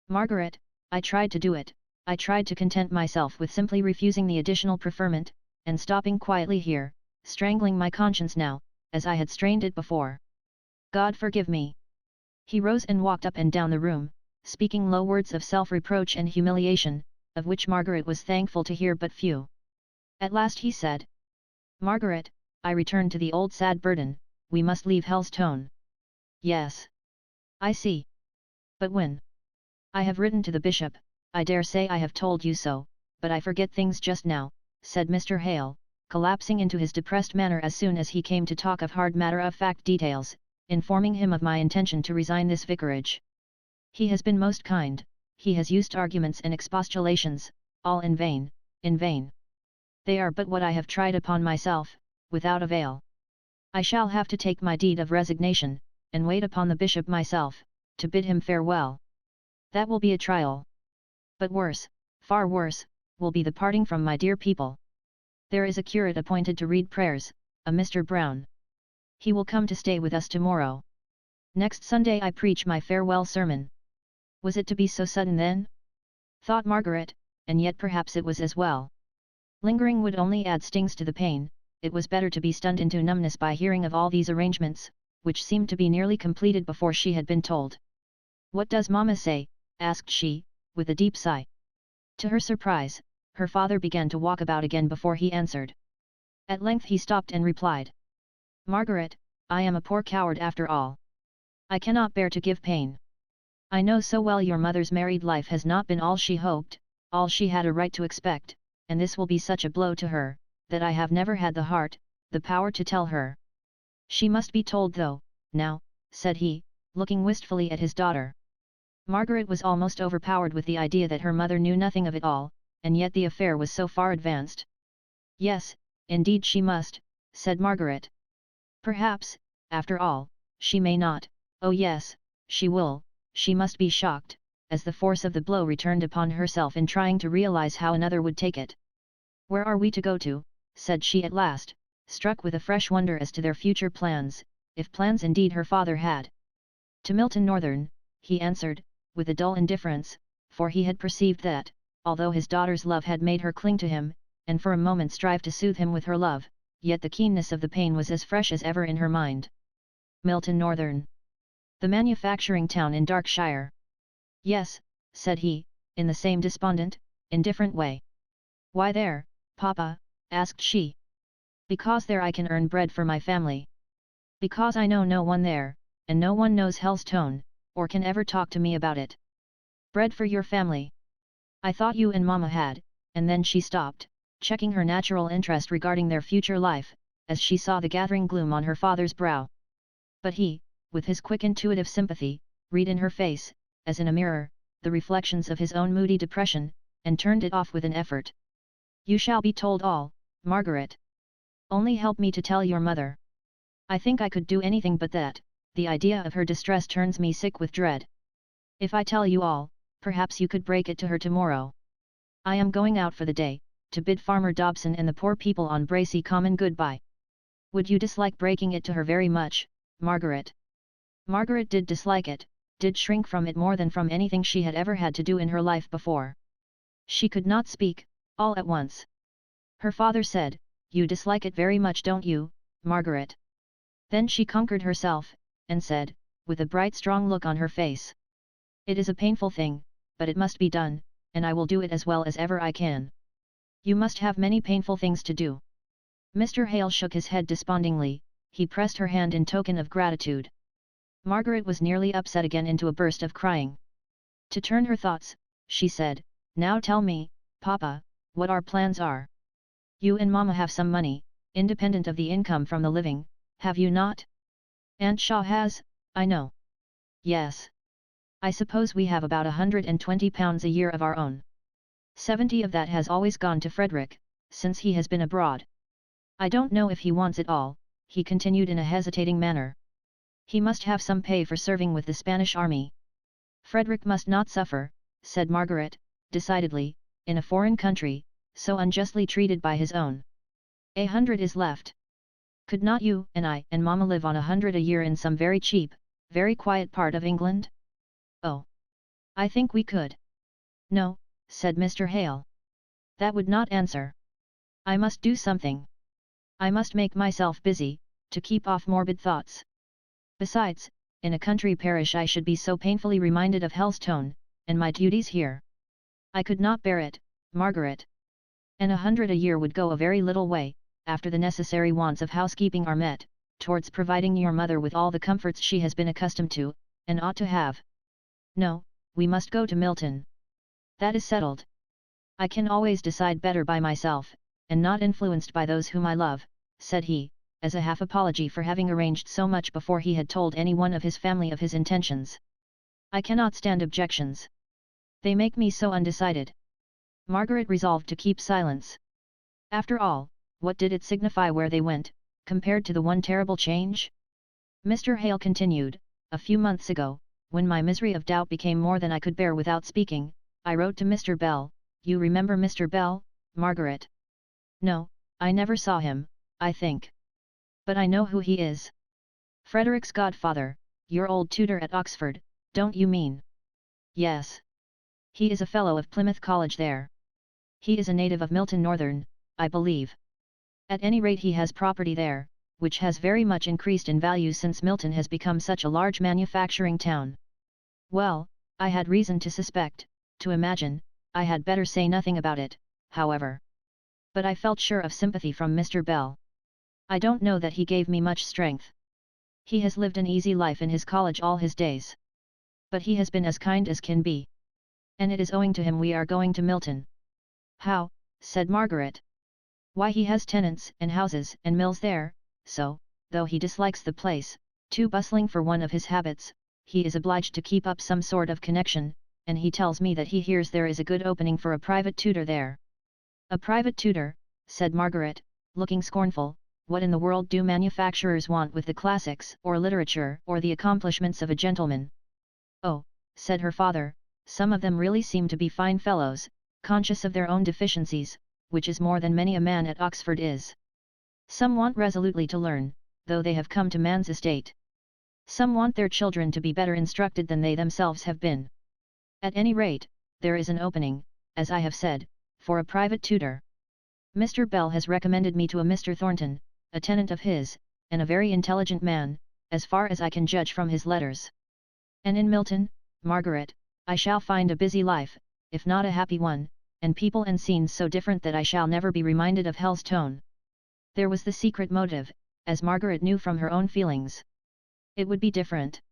[SPEAKER 1] Margaret, I tried to do it, I tried to content myself with simply refusing the additional preferment, and stopping quietly here, strangling my conscience now, as I had strained it before. God forgive me." He rose and walked up and down the room, speaking low words of self-reproach and humiliation, of which Margaret was thankful to hear but few. At last he said, "Margaret, I return to the old sad burden, we must leave Helstone." "Yes. I see. But when?" "I have written to the bishop, I dare say I have told you so, but I forget things just now," said Mr. Hale, collapsing into his depressed manner as soon as he came to talk of hard matter-of-fact details, informing him of my intention to resign this vicarage. "He has been most kind, he has used arguments and expostulations, all in vain, in vain. They are but what I have tried upon myself, without avail. I shall have to take my deed of resignation, and wait upon the bishop myself, to bid him farewell. That will be a trial. But worse, far worse, will be the parting from my dear people. There is a curate appointed to read prayers, a Mr. Brown. He will come to stay with us tomorrow. Next Sunday I preach my farewell sermon. Was it to be so sudden then?" thought Margaret, and yet perhaps it was as well. Lingering would only add stings to the pain. It was better to be stunned into numbness by hearing of all these arrangements, which seemed to be nearly completed before she had been told. "What does mamma say?" asked she, with a deep sigh. To her surprise, her father began to walk about again before he answered. At length he stopped and replied, "Margaret, I am a poor coward after all. I cannot bear to give pain. I know so well your mother's married life has not been all she hoped, all she had a right to expect, and this will be such a blow to her, that I have never had the heart, the power to tell her. She must be told though, now," said he, looking wistfully at his daughter. Margaret was almost overpowered with the idea that her mother knew nothing of it all, and yet the affair was so far advanced. "Yes, indeed she must," said Margaret. "Perhaps, after all, she may not, oh yes, she will, she must be shocked, as the force of the blow returned upon herself in trying to realize how another would take it. Where are we to go to?" said she at last, struck with a fresh wonder as to their future plans, if plans indeed her father had. "To Milton Northern," he answered, with a dull indifference, for he had perceived that, although his daughter's love had made her cling to him, and for a moment strive to soothe him with her love, yet the keenness of the pain was as fresh as ever in her mind. Milton Northern. The manufacturing town in Darkshire. "Yes," said he, in the same despondent, indifferent way. "Why there, papa?" asked she. Because there I can earn bread for my family. Because I know no one there, and no one knows Hellstone, or can ever talk to me about it. Bread for your family. I thought you and Mama had, and then she stopped, checking her natural interest regarding their future life, as she saw the gathering gloom on her father's brow. But he, with his quick intuitive sympathy, read in her face, as in a mirror, the reflections of his own moody depression, and turned it off with an effort. You shall be told all, Margaret. Only help me to tell your mother. I think I could do anything but that, the idea of her distress turns me sick with dread. If I tell you all, perhaps you could break it to her tomorrow. I am going out for the day, to bid Farmer Dobson and the poor people on Bracy Common goodbye. Would you dislike breaking it to her very much, Margaret? Margaret did dislike it, did shrink from it more than from anything she had ever had to do in her life before. She could not speak, all at once. Her father said, You dislike it very much, don't you, Margaret? Then she conquered herself, and said, with a bright strong look on her face. It is a painful thing, but it must be done, and I will do it as well as ever I can. You must have many painful things to do. Mr. Hale shook his head despondingly, he pressed her hand in token of gratitude. Margaret was nearly upset again into a burst of crying. To turn her thoughts, she said, Now tell me, Papa, what our plans are. You and Mama have some money, independent of the income from the living, have you not? Aunt Shaw has, I know. Yes. I suppose we have about £120 a year of our own. 70 of that has always gone to Frederick, since he has been abroad. I don't know if he wants it all, he continued in a hesitating manner. He must have some pay for serving with the Spanish army. Frederick must not suffer, said Margaret, decidedly, in a foreign country, so unjustly treated by his own. 100 is left. Could not you and I and Mama live on 100 a year in some very cheap, very quiet part of England? Oh! I think we could. No, said Mr. Hale. That would not answer. I must do something. I must make myself busy, to keep off morbid thoughts. Besides, in a country parish I should be so painfully reminded of Hellstone, and my duties here. I could not bear it, Margaret. And 100 a year would go a very little way, after the necessary wants of housekeeping are met, towards providing your mother with all the comforts she has been accustomed to, and ought to have. No, we must go to Milton. That is settled. I can always decide better by myself, and not influenced by those whom I love, said he, as a half apology for having arranged so much before he had told any one of his family of his intentions. I cannot stand objections. They make me so undecided. Margaret resolved to keep silence. After all, what did it signify where they went, compared to the one terrible change? Mr. Hale continued, a few months ago, when my misery of doubt became more than I could bear without speaking, I wrote to Mr. Bell. You remember Mr. Bell, Margaret? No, I never saw him, I think. But I know who he is. Frederick's godfather, your old tutor at Oxford, don't you mean? Yes. He is a fellow of Plymouth College there. He is a native of Milton Northern, I believe. At any rate he has property there, which has very much increased in value since Milton has become such a large manufacturing town. Well, I had reason to suspect, to imagine, I had better say nothing about it, however. But I felt sure of sympathy from Mr. Bell. I don't know that he gave me much strength. He has lived an easy life in his college all his days. But he has been as kind as can be. And it is owing to him we are going to Milton. How? Said Margaret. Why, he has tenants and houses and mills there, so, though he dislikes the place, too bustling for one of his habits, he is obliged to keep up some sort of connection, and he tells me that he hears there is a good opening for a private tutor there. A private tutor, said Margaret, looking scornful. What in the world do manufacturers want with the classics or literature or the accomplishments of a gentleman? Oh, said her father, some of them really seem to be fine fellows, conscious of their own deficiencies, which is more than many a man at Oxford is. Some want resolutely to learn, though they have come to man's estate. Some want their children to be better instructed than they themselves have been. At any rate, there is an opening, as I have said, for a private tutor. Mr. Bell has recommended me to a Mr. Thornton, a tenant of his, and a very intelligent man, as far as I can judge from his letters. And in Milton, Margaret, I shall find a busy life, if not a happy one, and people and scenes so different that I shall never be reminded of Hellstone. There was the secret motive, as Margaret knew from her own feelings. It would be different.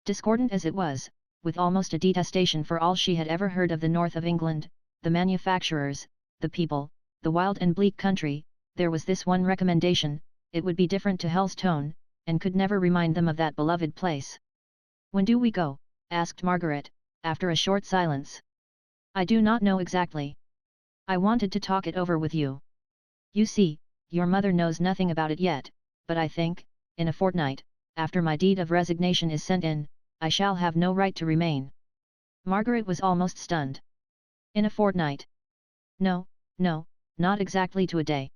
[SPEAKER 1] Discordant as it was, with almost a detestation for all she had ever heard of the north of England, the manufacturers, the people, the wild and bleak country, there was this one recommendation: it would be different to Helstone, and could never remind them of that beloved place. "When do we go?" asked Margaret, after a short silence. "I do not know exactly. I wanted to talk it over with you. You see, your mother knows nothing about it yet, but I think, in a fortnight, after my deed of resignation is sent in, I shall have no right to remain." Margaret was almost stunned. "In a fortnight? No, no, not exactly to a day."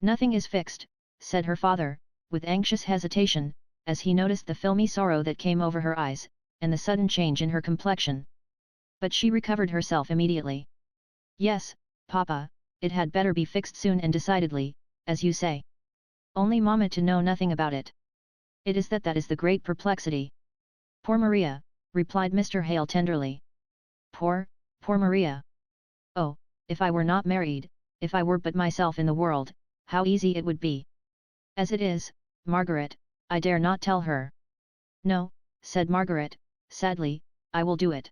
[SPEAKER 1] "Nothing is fixed," said her father, with anxious hesitation, as he noticed the filmy sorrow that came over her eyes, and the sudden change in her complexion. But she recovered herself immediately. "Yes, Papa, it had better be fixed soon and decidedly, as you say. Only Mamma to know nothing about it. It is that is the great perplexity." "Poor Maria," replied Mr. Hale tenderly. "Poor Maria. Oh, if I were not married, if I were but myself in the world, how easy it would be. As it is, Margaret, I dare not tell her." "No," said Margaret, sadly, "I will do it.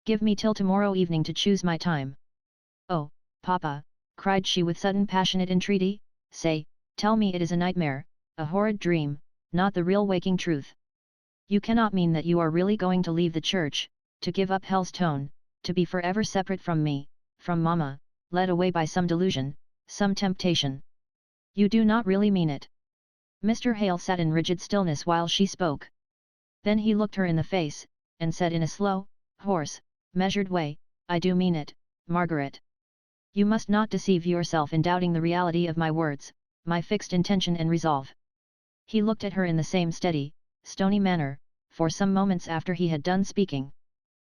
[SPEAKER 1] Give me till tomorrow evening to choose my time." "Oh, Papa," cried she with sudden passionate entreaty, tell me it is a nightmare, a horrid dream, not the real waking truth. You cannot mean that you are really going to leave the church, to give up Helstone, to be forever separate from me, from Mamma, led away by some delusion, some temptation. You do not really mean it." Mr. Hale sat in rigid stillness while she spoke. Then he looked her in the face, and said in a slow, hoarse, measured way, "I do mean it, Margaret. You must not deceive yourself in doubting the reality of my words, my fixed intention and resolve." He looked at her in the same steady, stony manner, for some moments after he had done speaking.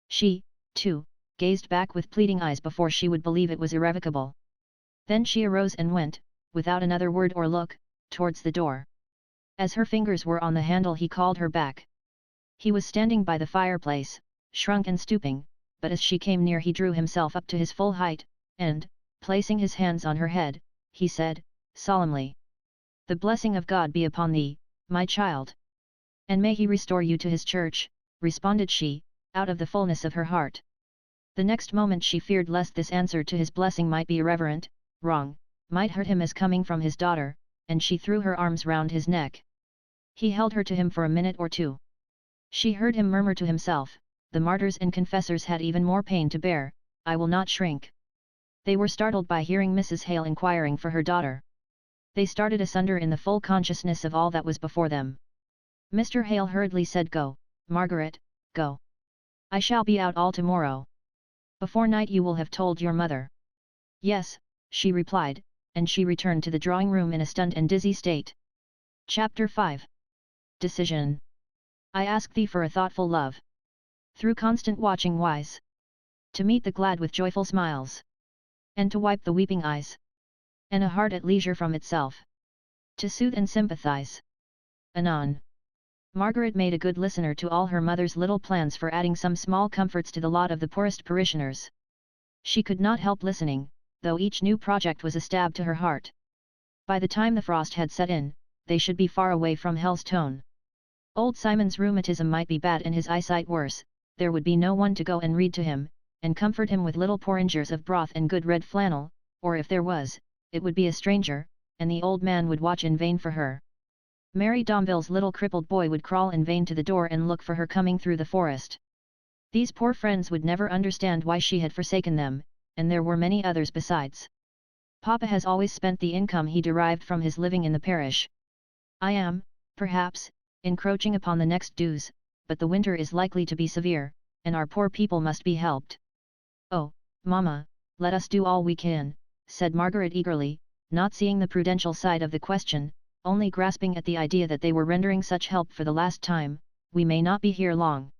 [SPEAKER 1] She, too, gazed back with pleading eyes before she would believe it was irrevocable. Then she arose and went, without another word or look, towards the door. As her fingers were on the handle he called her back. He was standing by the fireplace, shrunk and stooping, but as she came near he drew himself up to his full height, and, placing his hands on her head, he said, solemnly, "The blessing of God be upon thee, my child. And may he restore you to his church," responded she, out of the fullness of her heart. The next moment she feared lest this answer to his blessing might be irreverent, wrong, might hurt him as coming from his daughter, and she threw her arms round his neck. He held her to him for a minute or two. She heard him murmur to himself, "The martyrs and confessors had even more pain to bear, I will not shrink." They were startled by hearing Mrs. Hale inquiring for her daughter. They started asunder in the full consciousness of all that was before them. Mr. Hale hurriedly said, "Go, Margaret, go. I shall be out all tomorrow. Before night you will have told your mother." "Yes," she replied, and she returned to the drawing room in a stunned and dizzy state. Chapter 5. Decision. "I ask thee for a thoughtful love. Through constant watching wise. To meet the glad with joyful smiles. And to wipe the weeping eyes. And a heart at leisure from itself. To soothe and sympathize. Anon." Margaret made a good listener to all her mother's little plans for adding some small comforts to the lot of the poorest parishioners. She could not help listening, though each new project was a stab to her heart. By the time the frost had set in, they should be far away from Helstone. Old Simon's rheumatism might be bad and his eyesight worse, there would be no one to go and read to him, and comfort him with little porringers of broth and good red flannel, or if there was, it would be a stranger, and the old man would watch in vain for her. Mary Domville's little crippled boy would crawl in vain to the door and look for her coming through the forest. These poor friends would never understand why she had forsaken them, and there were many others besides. Papa has always spent the income he derived from his living in the parish. I am, perhaps, encroaching upon the next dues, but the winter is likely to be severe, and our poor people must be helped." "Oh, Mamma, let us do all we can," said Margaret eagerly, not seeing the prudential side of the question, only grasping at the idea that they were rendering such help for the last time. "We may not be here long."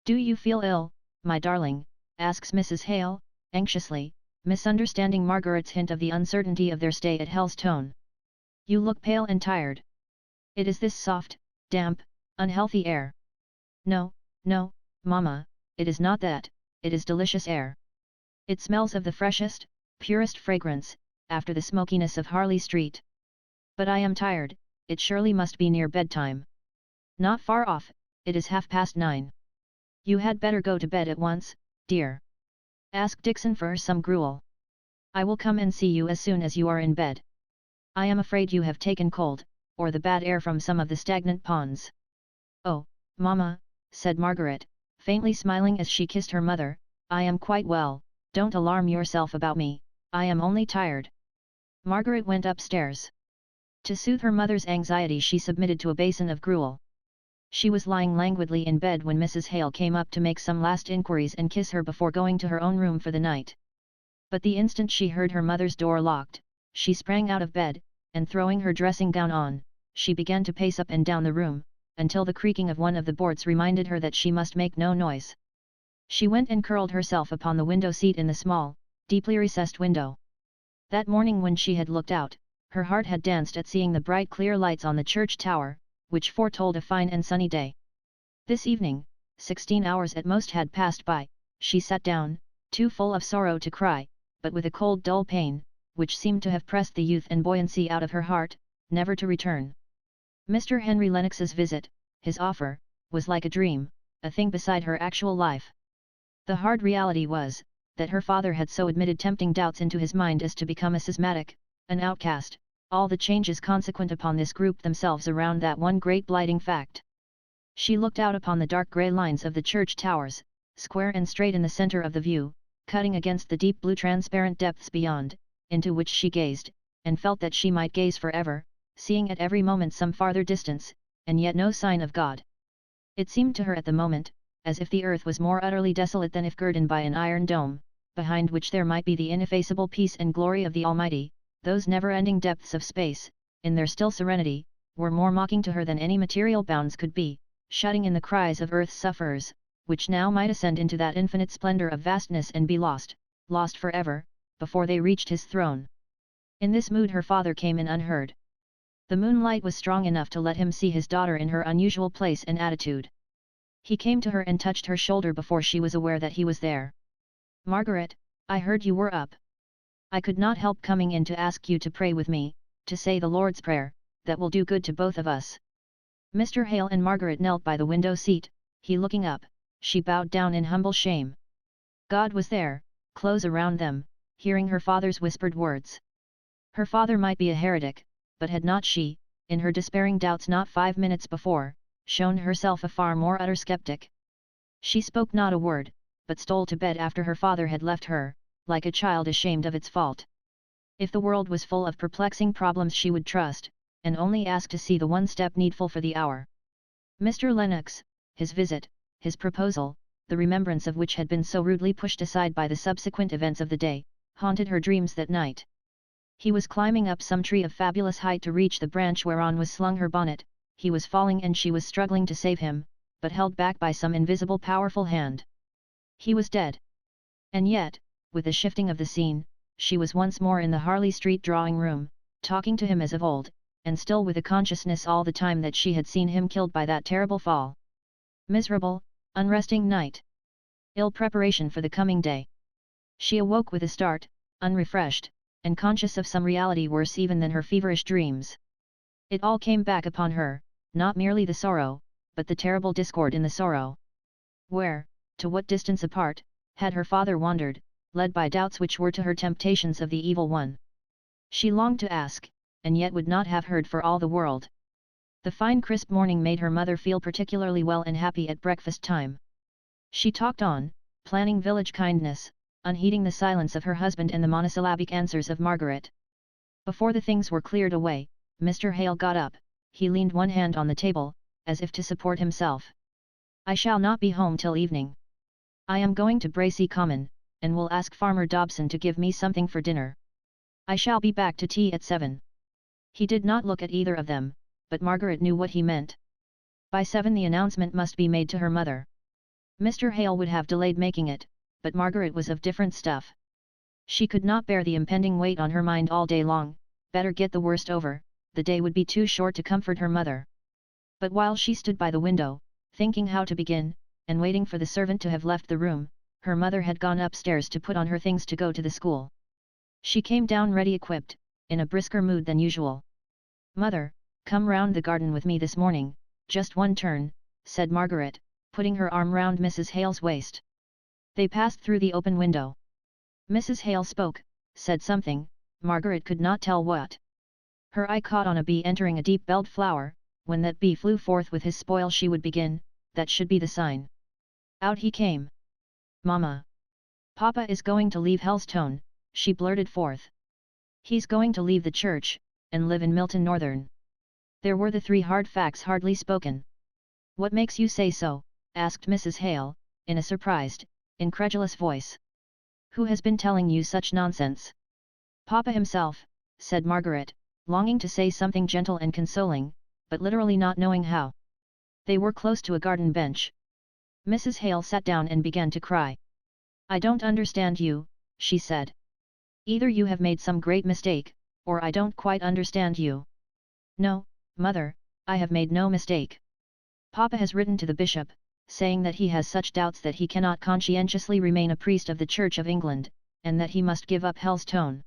[SPEAKER 1] "Do you feel ill, my darling?" asks Mrs. Hale, anxiously, misunderstanding Margaret's hint of the uncertainty of their stay at Helstone. "You look pale and tired. It is this soft, damp, unhealthy air." "No, no, Mamma, it is not that, it is delicious air. It smells of the freshest, purest fragrance, after the smokiness of Harley Street. But I am tired, it surely must be near bedtime. Not far off, it is 9:30. You had better go to bed at once, dear. Ask Dixon for some gruel. I will come and see you as soon as you are in bed. I am afraid you have taken cold, or the bad air from some of the stagnant ponds. Oh, Mamma, said Margaret, faintly smiling as she kissed her mother, I am quite well, don't alarm yourself about me, I am only tired. Margaret went upstairs. To soothe her mother's anxiety she submitted to a basin of gruel. She was lying languidly in bed when Mrs. Hale came up to make some last inquiries and kiss her before going to her own room for the night. But the instant she heard her mother's door locked, she sprang out of bed, and throwing her dressing gown on, she began to pace up and down the room, until the creaking of one of the boards reminded her that she must make no noise. She went and curled herself upon the window seat in the small, deeply recessed window. That morning when she had looked out, her heart had danced at seeing the bright clear lights on the church tower, which foretold a fine and sunny day. This evening, 16 hours at most had passed by, she sat down, too full of sorrow to cry, but with a cold dull pain, which seemed to have pressed the youth and buoyancy out of her heart, never to return. Mr. Henry Lennox's visit, his offer, was like a dream, a thing beside her actual life. The hard reality was, that her father had so admitted tempting doubts into his mind as to become a schismatic, an outcast, all the changes consequent upon this grouped themselves around that one great blighting fact. She looked out upon the dark grey lines of the church towers, square and straight in the centre of the view, cutting against the deep blue transparent depths beyond, into which she gazed, and felt that she might gaze forever, seeing at every moment some farther distance, and yet no sign of God. It seemed to her at the moment, as if the earth was more utterly desolate than if girded by an iron dome, behind which there might be the ineffaceable peace and glory of the Almighty. Those never-ending depths of space, in their still serenity, were more mocking to her than any material bounds could be, shutting in the cries of earth's sufferers, which now might ascend into that infinite splendor of vastness and be lost, lost forever, before they reached his throne. In this mood her father came in unheard. The moonlight was strong enough to let him see his daughter in her unusual place and attitude. He came to her and touched her shoulder before she was aware that he was there. Margaret, I heard you were up. I could not help coming in to ask you to pray with me, to say the Lord's Prayer, that will do good to both of us. Mr. Hale and Margaret knelt by the window seat, he looking up, she bowed down in humble shame. God was there, close around them, hearing her father's whispered words. Her father might be a heretic, but had not she, in her despairing doubts not 5 minutes before, shown herself a far more utter skeptic? She spoke not a word, but stole to bed after her father had left her, like a child ashamed of its fault. If the world was full of perplexing problems she would trust, and only ask to see the one step needful for the hour. Mr. Lennox, his visit, his proposal, the remembrance of which had been so rudely pushed aside by the subsequent events of the day, haunted her dreams that night. He was climbing up some tree of fabulous height to reach the branch whereon was slung her bonnet, he was falling and she was struggling to save him, but held back by some invisible powerful hand. He was dead. And yet, with the shifting of the scene, she was once more in the Harley Street drawing-room, talking to him as of old, and still with a consciousness all the time that she had seen him killed by that terrible fall. Miserable, unresting night. Ill preparation for the coming day. She awoke with a start, unrefreshed, and conscious of some reality worse even than her feverish dreams. It all came back upon her, not merely the sorrow, but the terrible discord in the sorrow. Where, to what distance apart, had her father wandered, led by doubts which were to her temptations of the evil one? She longed to ask, and yet would not have heard for all the world. The fine crisp morning made her mother feel particularly well and happy at breakfast time. She talked on, planning village kindness, unheeding the silence of her husband and the monosyllabic answers of Margaret. Before the things were cleared away, Mr. Hale got up, he leaned one hand on the table, as if to support himself. I shall not be home till evening. I am going to Bracy Common, and will ask Farmer Dobson to give me something for dinner. I shall be back to tea at 7. He did not look at either of them, but Margaret knew what he meant. By 7 the announcement must be made to her mother. Mr. Hale would have delayed making it, but Margaret was of different stuff. She could not bear the impending weight on her mind all day long, better get the worst over, the day would be too short to comfort her mother. But while she stood by the window, thinking how to begin, and waiting for the servant to have left the room, her mother had gone upstairs to put on her things to go to the school. She came down ready equipped, in a brisker mood than usual. "Mother, come round the garden with me this morning, just one turn," said Margaret, putting her arm round Mrs. Hale's waist. They passed through the open window. Mrs. Hale spoke, said something, Margaret could not tell what. Her eye caught on a bee entering a deep-belled flower. When that bee flew forth with his spoil she would begin, that should be the sign. Out he came. "Mama! Papa is going to leave Hellstone," she blurted forth. "He's going to leave the church, and live in Milton Northern." There were the three hard facts hardly spoken. "What makes you say so?" asked Mrs. Hale, in a surprised, incredulous voice. "Who has been telling you such nonsense?" "Papa himself," said Margaret, longing to say something gentle and consoling, but literally not knowing how. They were close to a garden bench. Mrs. Hale sat down and began to cry. "I don't understand you," she said. "Either you have made some great mistake, or I don't quite understand you." "No, Mother, I have made no mistake. Papa has written to the bishop, saying that he has such doubts that he cannot conscientiously remain a priest of the Church of England, and that he must give up Hellstone.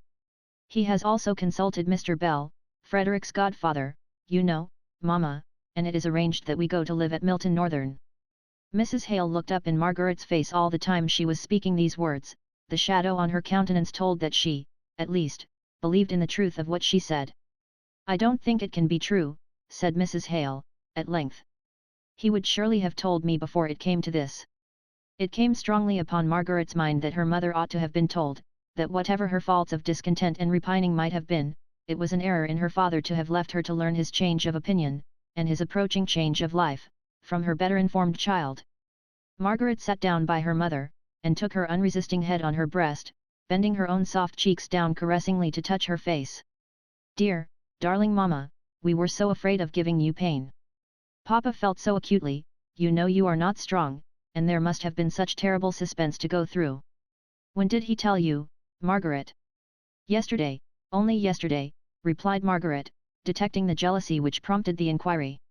[SPEAKER 1] He has also consulted Mr. Bell, Frederick's godfather, you know, Mama, and it is arranged that we go to live at Milton Northern." Mrs. Hale looked up in Margaret's face all the time she was speaking these words. The shadow on her countenance told that she, at least, believed in the truth of what she said. "I don't think it can be true," said Mrs. Hale, at length. "He would surely have told me before it came to this." It came strongly upon Margaret's mind that her mother ought to have been told, that whatever her faults of discontent and repining might have been, it was an error in her father to have left her to learn his change of opinion, and his approaching change of life, from her better informed child. Margaret sat down by her mother, and took her unresisting head on her breast, bending her own soft cheeks down caressingly to touch her face. "Dear, darling Mama, we were so afraid of giving you pain. Papa felt so acutely, you know you are not strong, and there must have been such terrible suspense to go through." "When did he tell you, Margaret?" "Yesterday, only yesterday," replied Margaret, detecting the jealousy which prompted the inquiry.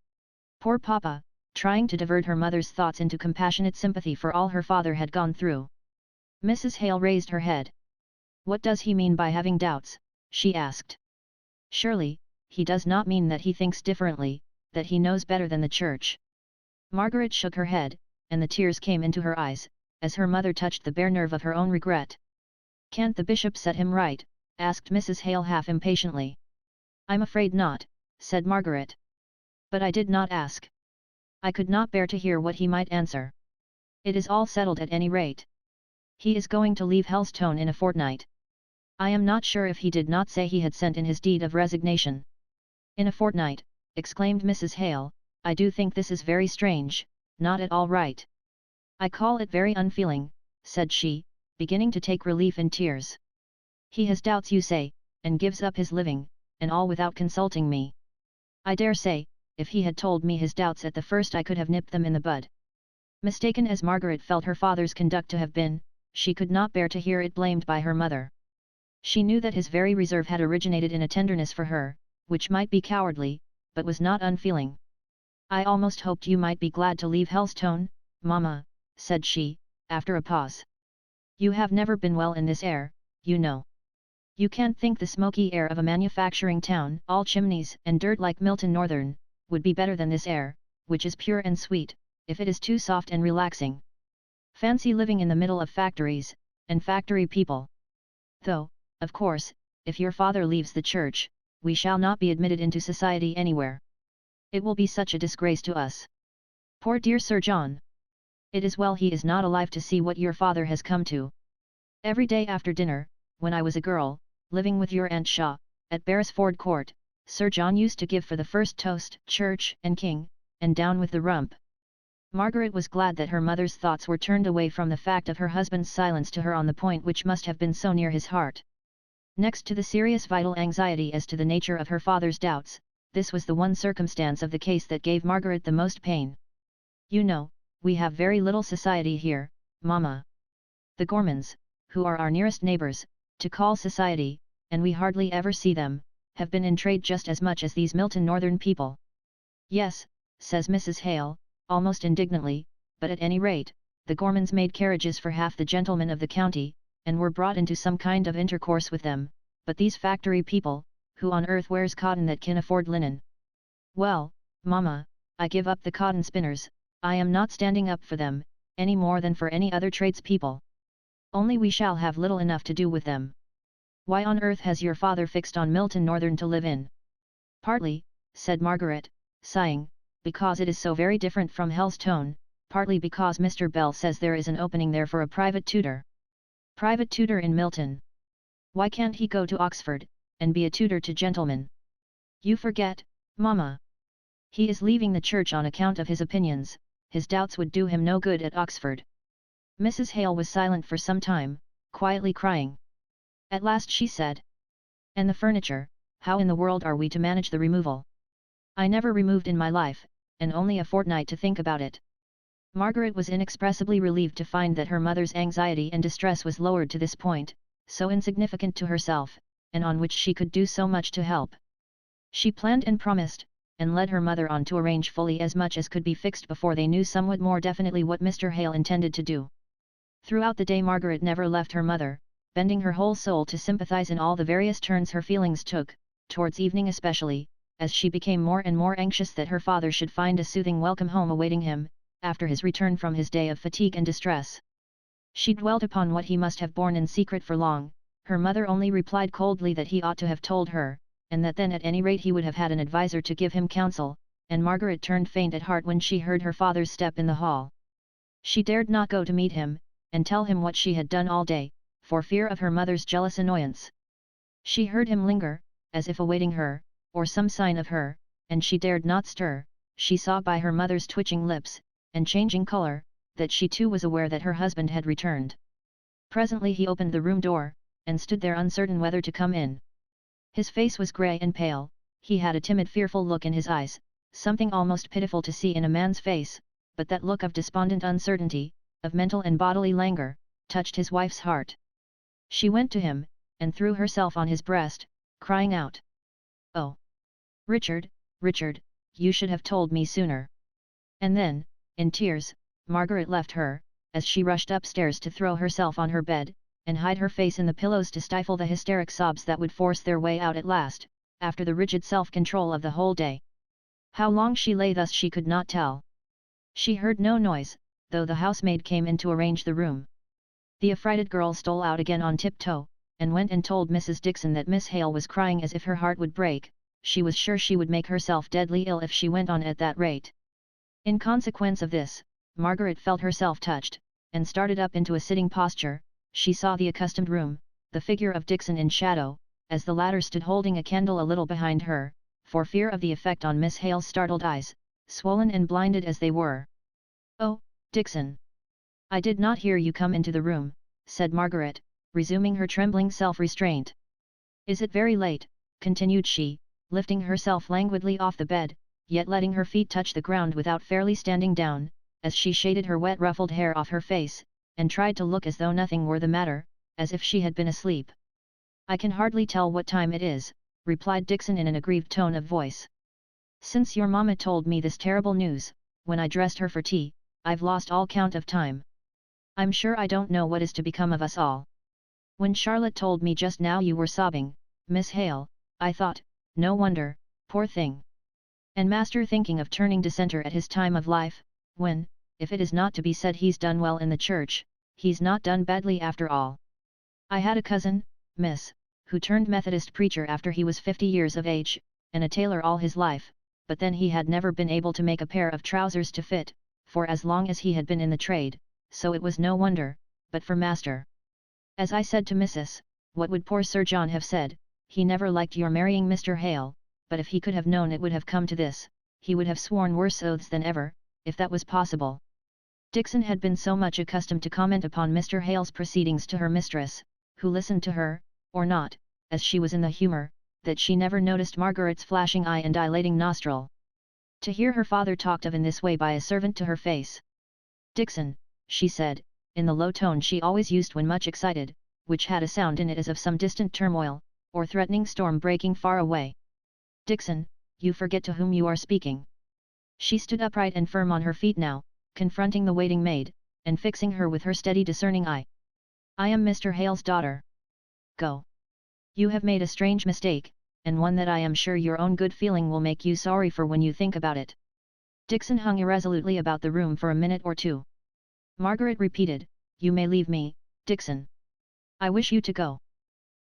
[SPEAKER 1] Poor Papa, trying to divert her mother's thoughts into compassionate sympathy for all her father had gone through. Mrs. Hale raised her head. "What does he mean by having doubts?" she asked. "Surely, he does not mean that he thinks differently, that he knows better than the Church." Margaret shook her head, and the tears came into her eyes, as her mother touched the bare nerve of her own regret. "Can't the bishop set him right?" asked Mrs. Hale half impatiently. "I'm afraid not," said Margaret. "But I did not ask. I could not bear to hear what he might answer. It is all settled at any rate. He is going to leave Hellstone in a fortnight. I am not sure if he did not say he had sent in his deed of resignation." "In a fortnight," exclaimed Mrs. Hale, "I do think this is very strange, not at all right. I call it very unfeeling," said she, beginning to take relief in tears. "He has doubts you say, and gives up his living, and all without consulting me. I dare say, if he had told me his doubts at the first I could have nipped them in the bud." Mistaken as Margaret felt her father's conduct to have been, she could not bear to hear it blamed by her mother. She knew that his very reserve had originated in a tenderness for her, which might be cowardly, but was not unfeeling. "I almost hoped you might be glad to leave Hellstone, Mama," said she, after a pause. "You have never been well in this air, you know. You can't think the smoky air of a manufacturing town, all chimneys and dirt like Milton Northern, would be better than this air, which is pure and sweet, if it is too soft and relaxing. Fancy living in the middle of factories, and factory people. Though, of course, if your father leaves the church, we shall not be admitted into society anywhere. It will be such a disgrace to us. Poor dear Sir John! It is well he is not alive to see what your father has come to. Every day after dinner, when I was a girl, living with your Aunt Shaw, at Beresford Court, Sir John used to give for the first toast, Church and King, and down with the rump." Margaret was glad that her mother's thoughts were turned away from the fact of her husband's silence to her on the point which must have been so near his heart. Next to the serious vital anxiety as to the nature of her father's doubts, this was the one circumstance of the case that gave Margaret the most pain. "You know, we have very little society here, Mama. The Gormans, who are our nearest neighbours, to call society, and we hardly ever see them, have been in trade just as much as these Milton Northern people." "Yes," says Mrs. Hale, almost indignantly, "but at any rate, the Gormans made carriages for half the gentlemen of the county, and were brought into some kind of intercourse with them, but these factory people, who on earth wears cotton that can afford linen? Well, Mama, I give up the cotton spinners, I am not standing up for them, any more than for any other tradespeople. Only we shall have little enough to do with them. Why on earth has your father fixed on Milton Northern to live in? Partly, said Margaret, sighing, because it is so very different from Helstone, partly because Mr. Bell says there is an opening there for a private tutor. Private tutor in Milton? Why can't he go to Oxford, and be a tutor to gentlemen? You forget, Mamma. He is leaving the church on account of his opinions, his doubts would do him no good at Oxford. Mrs. Hale was silent for some time, quietly crying. At last she said. And the furniture, how in the world are we to manage the removal? I never removed in my life, and only a fortnight to think about it. Margaret was inexpressibly relieved to find that her mother's anxiety and distress was lowered to this point, so insignificant to herself, and on which she could do so much to help. She planned and promised, and led her mother on to arrange fully as much as could be fixed before they knew somewhat more definitely what Mr. Hale intended to do. Throughout the day Margaret never left her mother, bending her whole soul to sympathize in all the various turns her feelings took, towards evening especially, as she became more and more anxious that her father should find a soothing welcome home awaiting him, after his return from his day of fatigue and distress. She dwelt upon what he must have borne in secret for long. Her mother only replied coldly that he ought to have told her, and that then at any rate he would have had an adviser to give him counsel, and Margaret turned faint at heart when she heard her father's step in the hall. She dared not go to meet him, and tell him what she had done all day, for fear of her mother's jealous annoyance. She heard him linger, as if awaiting her, or some sign of her, and she dared not stir. She saw by her mother's twitching lips, and changing colour, that she too was aware that her husband had returned. Presently he opened the room door, and stood there uncertain whether to come in. His face was grey and pale, he had a timid fearful look in his eyes, something almost pitiful to see in a man's face, but that look of despondent uncertainty, of mental and bodily languor, touched his wife's heart. She went to him, and threw herself on his breast, crying out, "Oh! Richard, Richard, you should have told me sooner." And then, in tears, Margaret left her, as she rushed upstairs to throw herself on her bed, and hide her face in the pillows to stifle the hysteric sobs that would force their way out at last, after the rigid self-control of the whole day. How long she lay thus she could not tell. She heard no noise, though the housemaid came in to arrange the room. The affrighted girl stole out again on tiptoe, and went and told Mrs. Dixon that Miss Hale was crying as if her heart would break. She was sure she would make herself deadly ill if she went on at that rate. In consequence of this, Margaret felt herself touched, and started up into a sitting posture. She saw the accustomed room, the figure of Dixon in shadow, as the latter stood holding a candle a little behind her, for fear of the effect on Miss Hale's startled eyes, swollen and blinded as they were. "Oh, Dixon! I did not hear you come into the room," said Margaret, resuming her trembling self-restraint. "Is it very late?" continued she, lifting herself languidly off the bed, yet letting her feet touch the ground without fairly standing down, as she shaded her wet ruffled hair off her face, and tried to look as though nothing were the matter, as if she had been asleep. "I can hardly tell what time it is," replied Dixon in an aggrieved tone of voice. "Since your mamma told me this terrible news, when I dressed her for tea, I've lost all count of time. I'm sure I don't know what is to become of us all. When Charlotte told me just now you were sobbing, Miss Hale, I thought, no wonder, poor thing. And master thinking of turning dissenter at his time of life, when, if it is not to be said he's done well in the church, he's not done badly after all. I had a cousin, miss, who turned Methodist preacher after he was 50 years of age, and a tailor all his life, but then he had never been able to make a pair of trousers to fit, for as long as he had been in the trade, so it was no wonder, but for master. As I said to Mrs., what would poor Sir John have said? He never liked your marrying Mr. Hale, but if he could have known it would have come to this, he would have sworn worse oaths than ever, if that was possible." Dixon had been so much accustomed to comment upon Mr. Hale's proceedings to her mistress, who listened to her, or not, as she was in the humour, that she never noticed Margaret's flashing eye and dilating nostril. To hear her father talked of in this way by a servant to her face. "Dixon," she said, in the low tone she always used when much excited, which had a sound in it as of some distant turmoil, or threatening storm breaking far away. "Dixon, you forget to whom you are speaking." She stood upright and firm on her feet now, confronting the waiting maid, and fixing her with her steady discerning eye. "I am Mr. Hale's daughter. Go. You have made a strange mistake, and one that I am sure your own good feeling will make you sorry for when you think about it." Dixon hung irresolutely about the room for a minute or two. Margaret repeated, "You may leave me, Dixon. I wish you to go."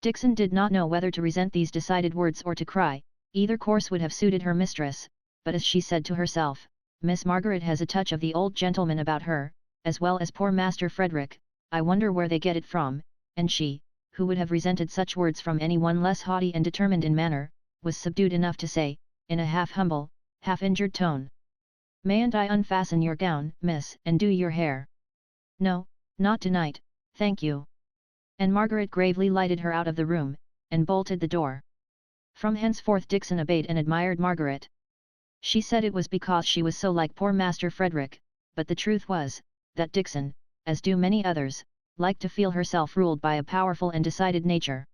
[SPEAKER 1] Dixon did not know whether to resent these decided words or to cry. Either course would have suited her mistress, but as she said to herself, "Miss Margaret has a touch of the old gentleman about her, as well as poor Master Frederick. I wonder where they get it from," and she, who would have resented such words from anyone less haughty and determined in manner, was subdued enough to say, in a half-humble, half-injured tone, "Mayn't I unfasten your gown, miss, and do your hair?" "No, not tonight, thank you." And Margaret gravely lighted her out of the room, and bolted the door. From henceforth Dixon obeyed and admired Margaret. She said it was because she was so like poor Master Frederick, but the truth was, that Dixon, as do many others, liked to feel herself ruled by a powerful and decided nature.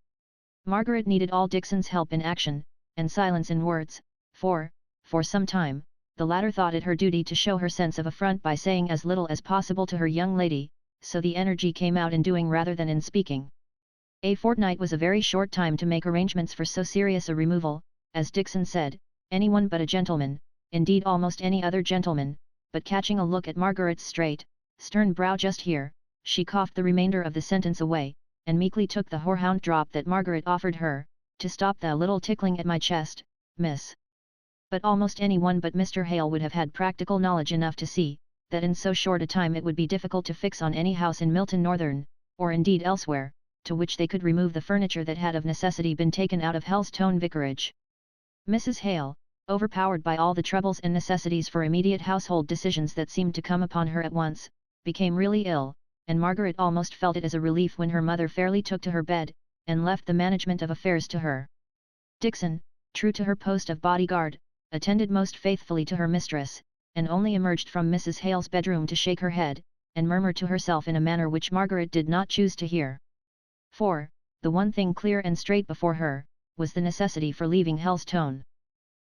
[SPEAKER 1] Margaret needed all Dixon's help in action, and silence in words, for some time, the latter thought it her duty to show her sense of affront by saying as little as possible to her young lady, so the energy came out in doing rather than in speaking. A fortnight was a very short time to make arrangements for so serious a removal, as Dixon said. Anyone but a gentleman, indeed almost any other gentleman, but catching a look at Margaret's straight, stern brow just here, she coughed the remainder of the sentence away, and meekly took the horehound drop that Margaret offered her, to stop the little tickling at my chest, miss. But almost anyone but Mr. Hale would have had practical knowledge enough to see, that in so short a time it would be difficult to fix on any house in Milton Northern, or indeed elsewhere, to which they could remove the furniture that had of necessity been taken out of Helstone Vicarage. Mrs. Hale, overpowered by all the troubles and necessities for immediate household decisions that seemed to come upon her at once, became really ill, and Margaret almost felt it as a relief when her mother fairly took to her bed, and left the management of affairs to her. Dixon, true to her post of bodyguard, attended most faithfully to her mistress, and only emerged from Mrs. Hale's bedroom to shake her head, and murmur to herself in a manner which Margaret did not choose to hear. For, the one thing clear and straight before her, was the necessity for leaving Helstone.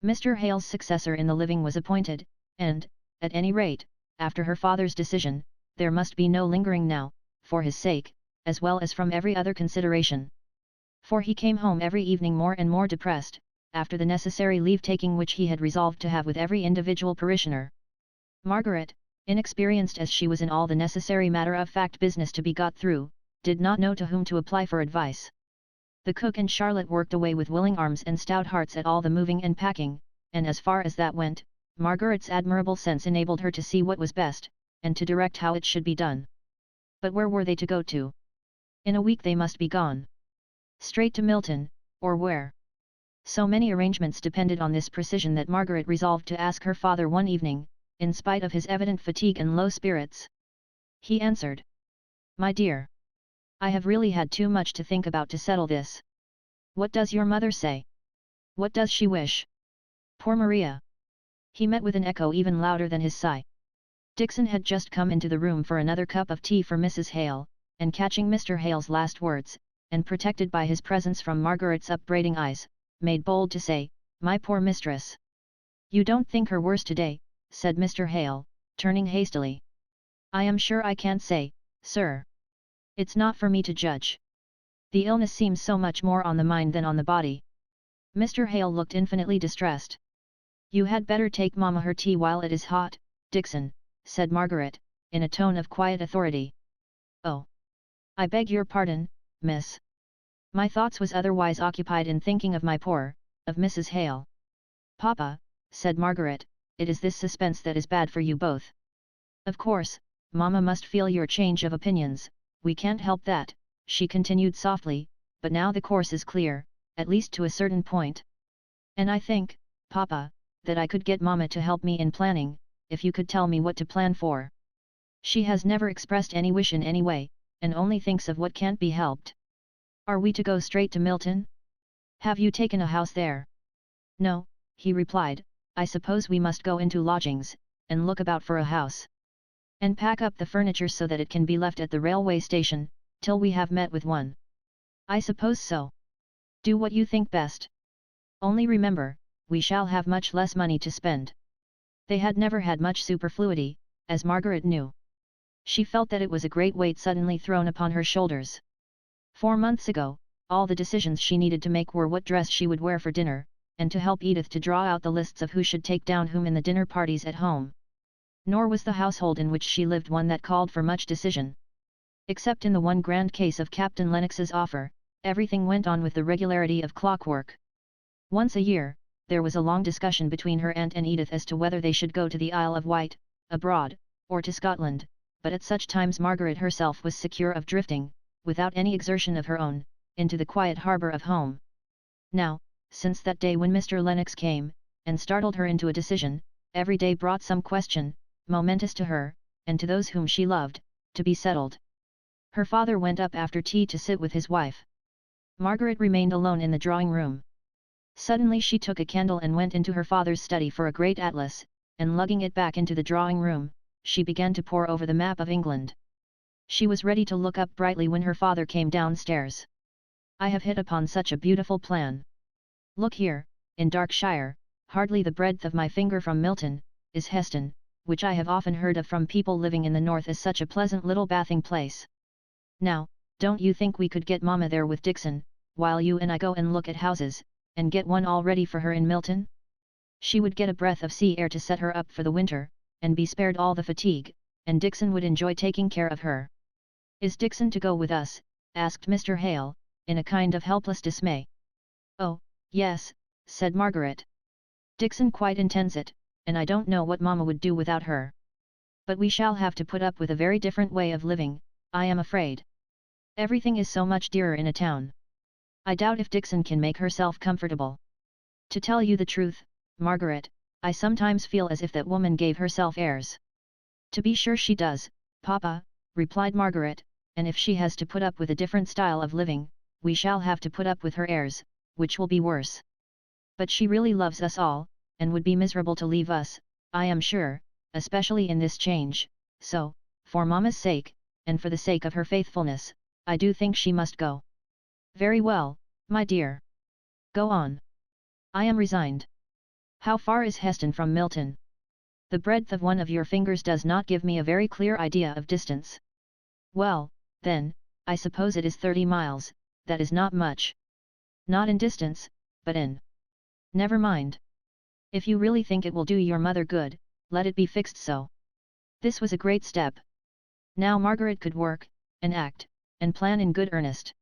[SPEAKER 1] Mr. Hale's successor in the living was appointed, and, at any rate, after her father's decision, there must be no lingering now, for his sake, as well as from every other consideration. For he came home every evening more and more depressed, after the necessary leave-taking which he had resolved to have with every individual parishioner. Margaret, inexperienced as she was in all the necessary matter-of-fact business to be got through, did not know to whom to apply for advice. The cook and Charlotte worked away with willing arms and stout hearts at all the moving and packing, and as far as that went, Margaret's admirable sense enabled her to see what was best, and to direct how it should be done. But where were they to go to? In a week they must be gone. Straight to Milton, or where? So many arrangements depended on this precision that Margaret resolved to ask her father one evening, in spite of his evident fatigue and low spirits. He answered, "My dear, I have really had too much to think about to settle this. What does your mother say? What does she wish? Poor Maria!" He met with an echo even louder than his sigh. Dixon had just come into the room for another cup of tea for Mrs. Hale, and catching Mr. Hale's last words, and protected by his presence from Margaret's upbraiding eyes, made bold to say, "My poor mistress." "You don't think her worse today," said Mr. Hale, turning hastily. "I am sure I can't say, sir. It's not for me to judge. The illness seems so much more on the mind than on the body." Mr. Hale looked infinitely distressed. "You had better take Mamma her tea while it is hot, Dixon," said Margaret, in a tone of quiet authority. "Oh! I beg your pardon, miss. My thoughts was otherwise occupied in thinking of my poor, of Mrs. Hale." "Papa," said Margaret, "it is this suspense that is bad for you both. Of course, Mamma must feel your change of opinions, we can't help that," she continued softly, "but now the course is clear, at least to a certain point. And I think, Papa, that I could get Mamma to help me in planning, if you could tell me what to plan for. She has never expressed any wish in any way, and only thinks of what can't be helped. Are we to go straight to Milton? Have you taken a house there?" "No," he replied, "I suppose we must go into lodgings, and look about for a house. And pack up the furniture so that it can be left at the railway station, till we have met with one." "I suppose so. Do what you think best. Only remember, we shall have much less money to spend." They had never had much superfluity, as Margaret knew. She felt that it was a great weight suddenly thrown upon her shoulders. 4 months ago, all the decisions she needed to make were what dress she would wear for dinner, and to help Edith to draw out the lists of who should take down whom in the dinner parties at home. Nor was the household in which she lived one that called for much decision. Except in the one grand case of Captain Lennox's offer, everything went on with the regularity of clockwork. Once a year, there was a long discussion between her aunt and Edith as to whether they should go to the Isle of Wight, abroad, or to Scotland, but at such times Margaret herself was secure of drifting, without any exertion of her own, into the quiet harbour of home. Now, since that day when Mr. Lennox came, and startled her into a decision, every day brought some question, momentous to her, and to those whom she loved, to be settled. Her father went up after tea to sit with his wife. Margaret remained alone in the drawing-room. Suddenly she took a candle and went into her father's study for a great atlas, and lugging it back into the drawing-room, she began to pore over the map of England. She was ready to look up brightly when her father came downstairs. "I have hit upon such a beautiful plan. Look here, in Darkshire, hardly the breadth of my finger from Milton, is Heston, which I have often heard of from people living in the north as such a pleasant little bathing place. Now, don't you think we could get Mamma there with Dixon, while you and I go and look at houses, and get one all ready for her in Milton? She would get a breath of sea air to set her up for the winter, and be spared all the fatigue, and Dixon would enjoy taking care of her." "Is Dixon to go with us?" asked Mr. Hale, in a kind of helpless dismay. "Oh, yes," said Margaret. "Dixon quite intends it, and I don't know what Mamma would do without her. But we shall have to put up with a very different way of living, I am afraid. Everything is so much dearer in a town. I doubt if Dixon can make herself comfortable. To tell you the truth, Margaret, I sometimes feel as if that woman gave herself airs." "To be sure she does, Papa," replied Margaret, "and if she has to put up with a different style of living, we shall have to put up with her airs, which will be worse. But she really loves us all, and would be miserable to leave us, I am sure, especially in this change, so, for Mamma's sake, and for the sake of her faithfulness, I do think she must go." "Very well, my dear. Go on. I am resigned. How far is Heston from Milton? The breadth of one of your fingers does not give me a very clear idea of distance." "Well, then, I suppose it is 30 miles, that is not much. Not in distance, but in. Never mind. If you really think it will do your mother good, let it be fixed so." This was a great step. Now Margaret could work, and act, and plan in good earnest.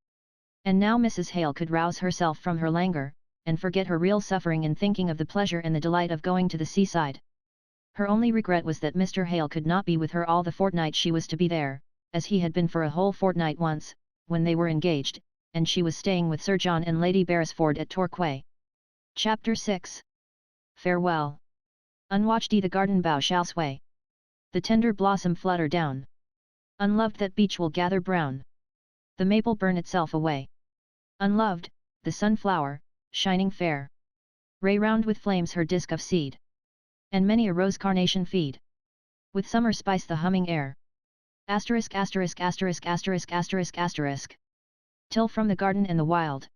[SPEAKER 1] And now Mrs. Hale could rouse herself from her languor, and forget her real suffering in thinking of the pleasure and the delight of going to the seaside. Her only regret was that Mr. Hale could not be with her all the fortnight she was to be there, as he had been for a whole fortnight once, when they were engaged, and she was staying with Sir John and Lady Beresford at Torquay. Chapter 6. Farewell. Unwatched the garden bough shall sway. The tender blossom flutter down. Unloved that beech will gather brown. The maple burn itself away. Unloved, the sunflower, shining fair. Ray round with flames her disk of seed. And many a rose carnation feed. With summer spice the humming air. Asterisk asterisk asterisk asterisk asterisk asterisk. Till from the garden and the wild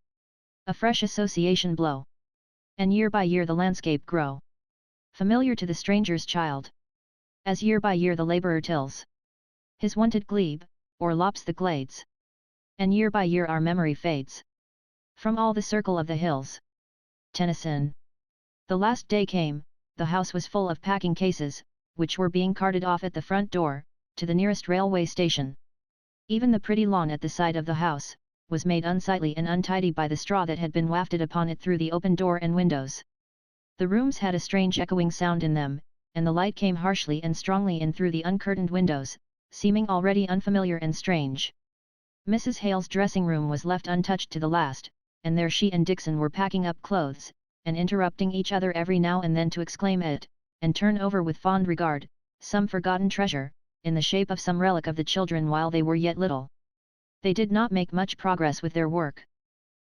[SPEAKER 1] a fresh association blow. And year by year the landscape grow familiar to the stranger's child. As year by year the labourer tills his wonted glebe, or lops the glades. And year by year our memory fades from all the circle of the hills. Tennyson. The last day came, the house was full of packing cases, which were being carted off at the front door, to the nearest railway station. Even the pretty lawn at the side of the house, was made unsightly and untidy by the straw that had been wafted upon it through the open door and windows. The rooms had a strange echoing sound in them, and the light came harshly and strongly in through the uncurtained windows, seeming already unfamiliar and strange. Mrs. Hale's dressing-room was left untouched to the last, and there she and Dixon were packing up clothes, and interrupting each other every now and then to exclaim at it, and turn over with fond regard, some forgotten treasure, in the shape of some relic of the children while they were yet little. They did not make much progress with their work.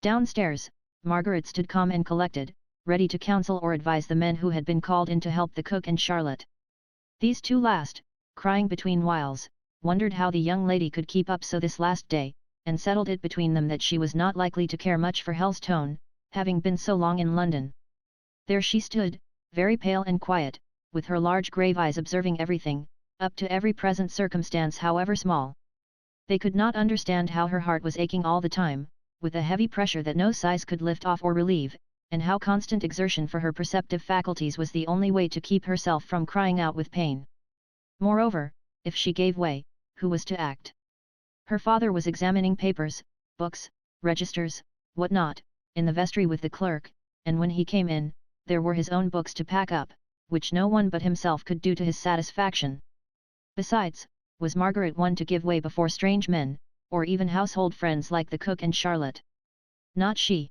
[SPEAKER 1] Downstairs, Margaret stood calm and collected, ready to counsel or advise the men who had been called in to help the cook and Charlotte. These two last, crying between whiles, wondered how the young lady could keep up so this last day, and settled it between them that she was not likely to care much for Helstone, having been so long in London. There she stood, very pale and quiet, with her large grave eyes observing everything, up to every present circumstance however small. They could not understand how her heart was aching all the time, with a heavy pressure that no sighs could lift off or relieve, and how constant exertion for her perceptive faculties was the only way to keep herself from crying out with pain. Moreover, if she gave way, who was to act? Her father was examining papers, books, registers, what not, in the vestry with the clerk, and when he came in, there were his own books to pack up, which no one but himself could do to his satisfaction. Besides, was Margaret one to give way before strange men, or even household friends like the cook and Charlotte? Not she.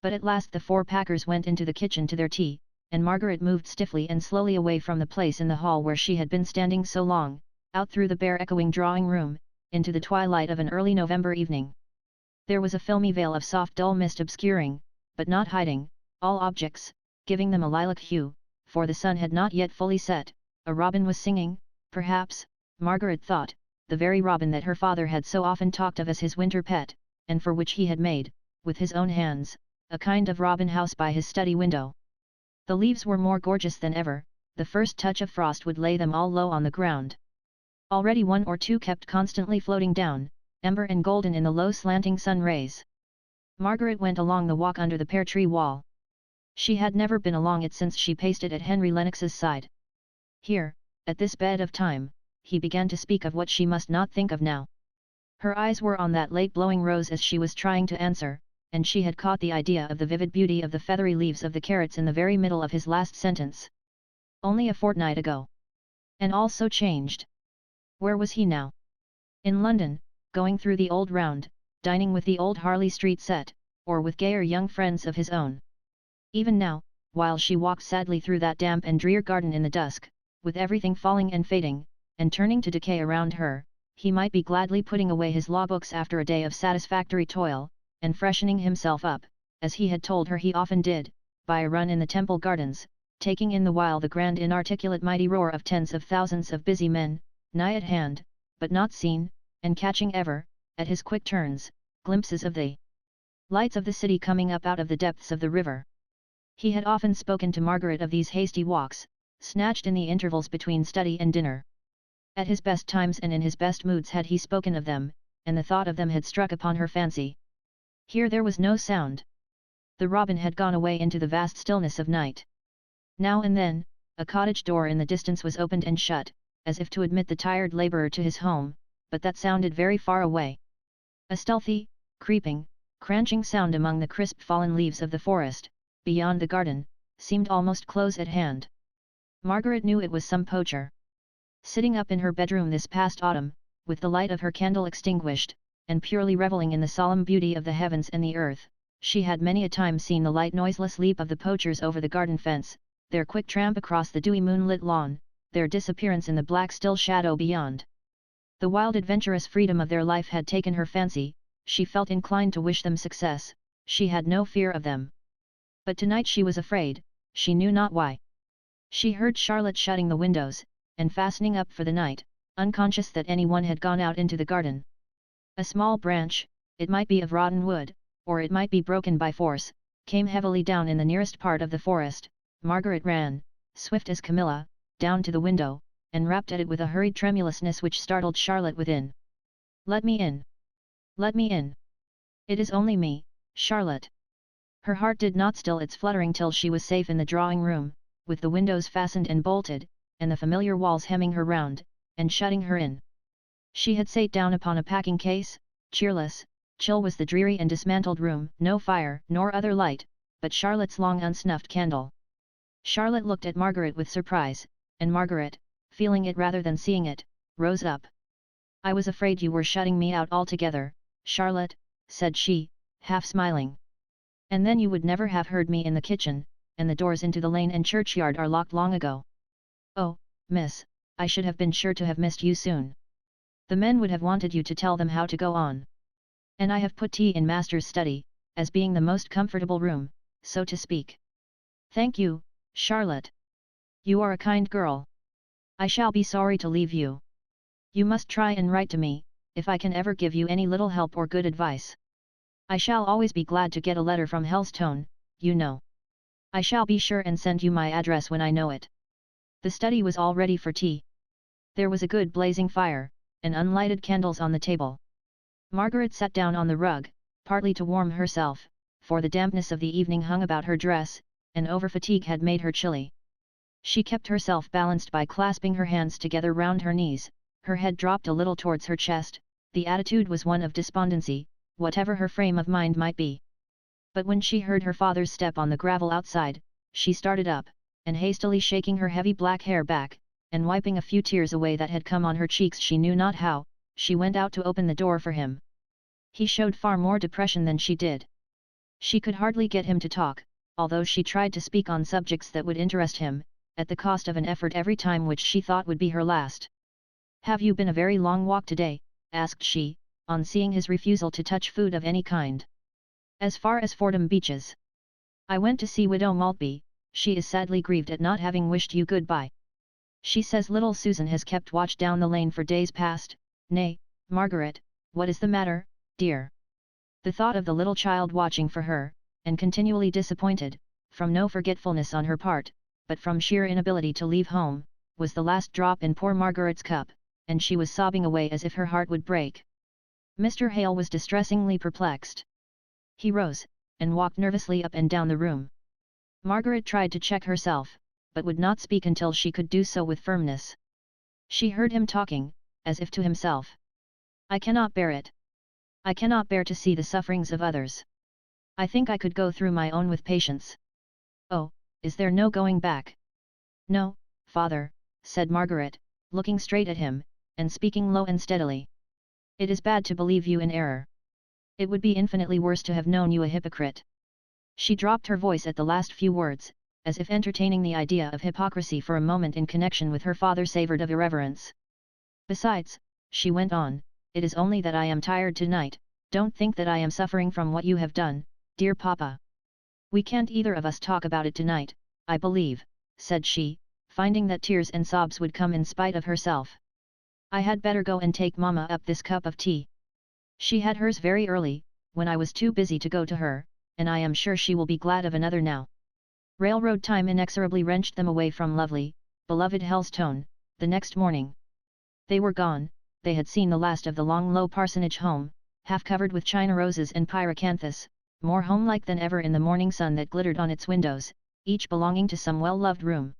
[SPEAKER 1] But at last the four packers went into the kitchen to their tea, and Margaret moved stiffly and slowly away from the place in the hall where she had been standing so long, out through the bare echoing drawing room, into the twilight of an early November evening. There was a filmy veil of soft dull mist obscuring, but not hiding, all objects, giving them a lilac hue, for the sun had not yet fully set. A robin was singing, perhaps, Margaret thought, the very robin that her father had so often talked of as his winter pet, and for which he had made, with his own hands, a kind of robin house by his study window. The leaves were more gorgeous than ever, the first touch of frost would lay them all low on the ground. Already one or two kept constantly floating down, ember and golden in the low slanting sun rays. Margaret went along the walk under the pear tree wall. She had never been along it since she paced it at Henry Lennox's side. Here, at this bed of time, he began to speak of what she must not think of now. Her eyes were on that late blowing rose as she was trying to answer, and she had caught the idea of the vivid beauty of the feathery leaves of the carrots in the very middle of his last sentence. Only a fortnight ago. And all so changed. Where was he now? In London, going through the old round, dining with the old Harley Street set, or with gayer young friends of his own. Even now, while she walked sadly through that damp and drear garden in the dusk, with everything falling and fading, and turning to decay around her, he might be gladly putting away his law books after a day of satisfactory toil, and freshening himself up, as he had told her he often did, by a run in the Temple Gardens, taking in the while the grand inarticulate mighty roar of tens of thousands of busy men, nigh at hand, but not seen, and catching ever, at his quick turns, glimpses of the lights of the city coming up out of the depths of the river. He had often spoken to Margaret of these hasty walks, snatched in the intervals between study and dinner. At his best times and in his best moods had he spoken of them, and the thought of them had struck upon her fancy. Here there was no sound. The robin had gone away into the vast stillness of night. Now and then, a cottage door in the distance was opened and shut, as if to admit the tired labourer to his home, but that sounded very far away. A stealthy, creeping, cranching sound among the crisp fallen leaves of the forest, beyond the garden, seemed almost close at hand. Margaret knew it was some poacher. Sitting up in her bedroom this past autumn, with the light of her candle extinguished, and purely revelling in the solemn beauty of the heavens and the earth, she had many a time seen the light noiseless leap of the poachers over the garden fence, their quick tramp across the dewy moonlit lawn, their disappearance in the black still shadow beyond. The wild adventurous freedom of their life had taken her fancy, she felt inclined to wish them success, she had no fear of them. But tonight she was afraid, she knew not why. She heard Charlotte shutting the windows, and fastening up for the night, unconscious that anyone had gone out into the garden. A small branch, it might be of rotten wood, or it might be broken by force, came heavily down in the nearest part of the forest. Margaret ran, swift as Camilla, down to the window, and rapped at it with a hurried tremulousness which startled Charlotte within. "Let me in! Let me in! It is only me, Charlotte!" Her heart did not still its fluttering till she was safe in the drawing room, with the windows fastened and bolted, and the familiar walls hemming her round, and shutting her in. She had sate down upon a packing case, cheerless, chill was the dreary and dismantled room, no fire nor other light, but Charlotte's long unsnuffed candle. Charlotte looked at Margaret with surprise, and Margaret, feeling it rather than seeing it, rose up. "I was afraid you were shutting me out altogether, Charlotte," said she, half smiling. "And then you would never have heard me in the kitchen, and the doors into the lane and churchyard are locked long ago." "Oh, miss, I should have been sure to have missed you soon. The men would have wanted you to tell them how to go on. And I have put tea in master's study, as being the most comfortable room, so to speak." "Thank you, Charlotte. You are a kind girl. I shall be sorry to leave you. You must try and write to me, if I can ever give you any little help or good advice. I shall always be glad to get a letter from Helstone, you know. I shall be sure and send you my address when I know it." The study was all ready for tea. There was a good blazing fire, and unlighted candles on the table. Margaret sat down on the rug, partly to warm herself, for the dampness of the evening hung about her dress, and over-fatigue had made her chilly. She kept herself balanced by clasping her hands together round her knees, her head dropped a little towards her chest, the attitude was one of despondency, whatever her frame of mind might be. But when she heard her father's step on the gravel outside, she started up, and hastily shaking her heavy black hair back, and wiping a few tears away that had come on her cheeks she knew not how, she went out to open the door for him. He showed far more depression than she did. She could hardly get him to talk, although she tried to speak on subjects that would interest him, at the cost of an effort every time which she thought would be her last. "Have you been a very long walk today?" asked she, on seeing his refusal to touch food of any kind. "As far as Fordham Beeches. I went to see Widow Maltby. She is sadly grieved at not having wished you good-bye. She says little Susan has kept watch down the lane for days past. Nay, Margaret, what is the matter, dear?" The thought of the little child watching for her, and continually disappointed, from no forgetfulness on her part, but from sheer inability to leave home, was the last drop in poor Margaret's cup, and she was sobbing away as if her heart would break. Mr. Hale was distressingly perplexed. He rose, and walked nervously up and down the room. Margaret tried to check herself, but would not speak until she could do so with firmness. She heard him talking, as if to himself. "I cannot bear it. I cannot bear to see the sufferings of others. I think I could go through my own with patience." "Oh, is there no going back?" "No, father," said Margaret, looking straight at him, and speaking low and steadily. "It is bad to believe you in error. It would be infinitely worse to have known you a hypocrite." She dropped her voice at the last few words, as if entertaining the idea of hypocrisy for a moment in connection with her father savoured of irreverence. "Besides," she went on, "it is only that I am tired tonight. Don't think that I am suffering from what you have done, dear papa. We can't either of us talk about it tonight, I believe," said she, finding that tears and sobs would come in spite of herself. "I had better go and take mamma up this cup of tea. She had hers very early, when I was too busy to go to her, and I am sure she will be glad of another now." Railroad time inexorably wrenched them away from lovely, beloved Helstone, the next morning. They were gone, they had seen the last of the long low parsonage home, half covered with china roses and pyracanthus, more homelike than ever in the morning sun that glittered on its windows, each belonging to some well-loved room.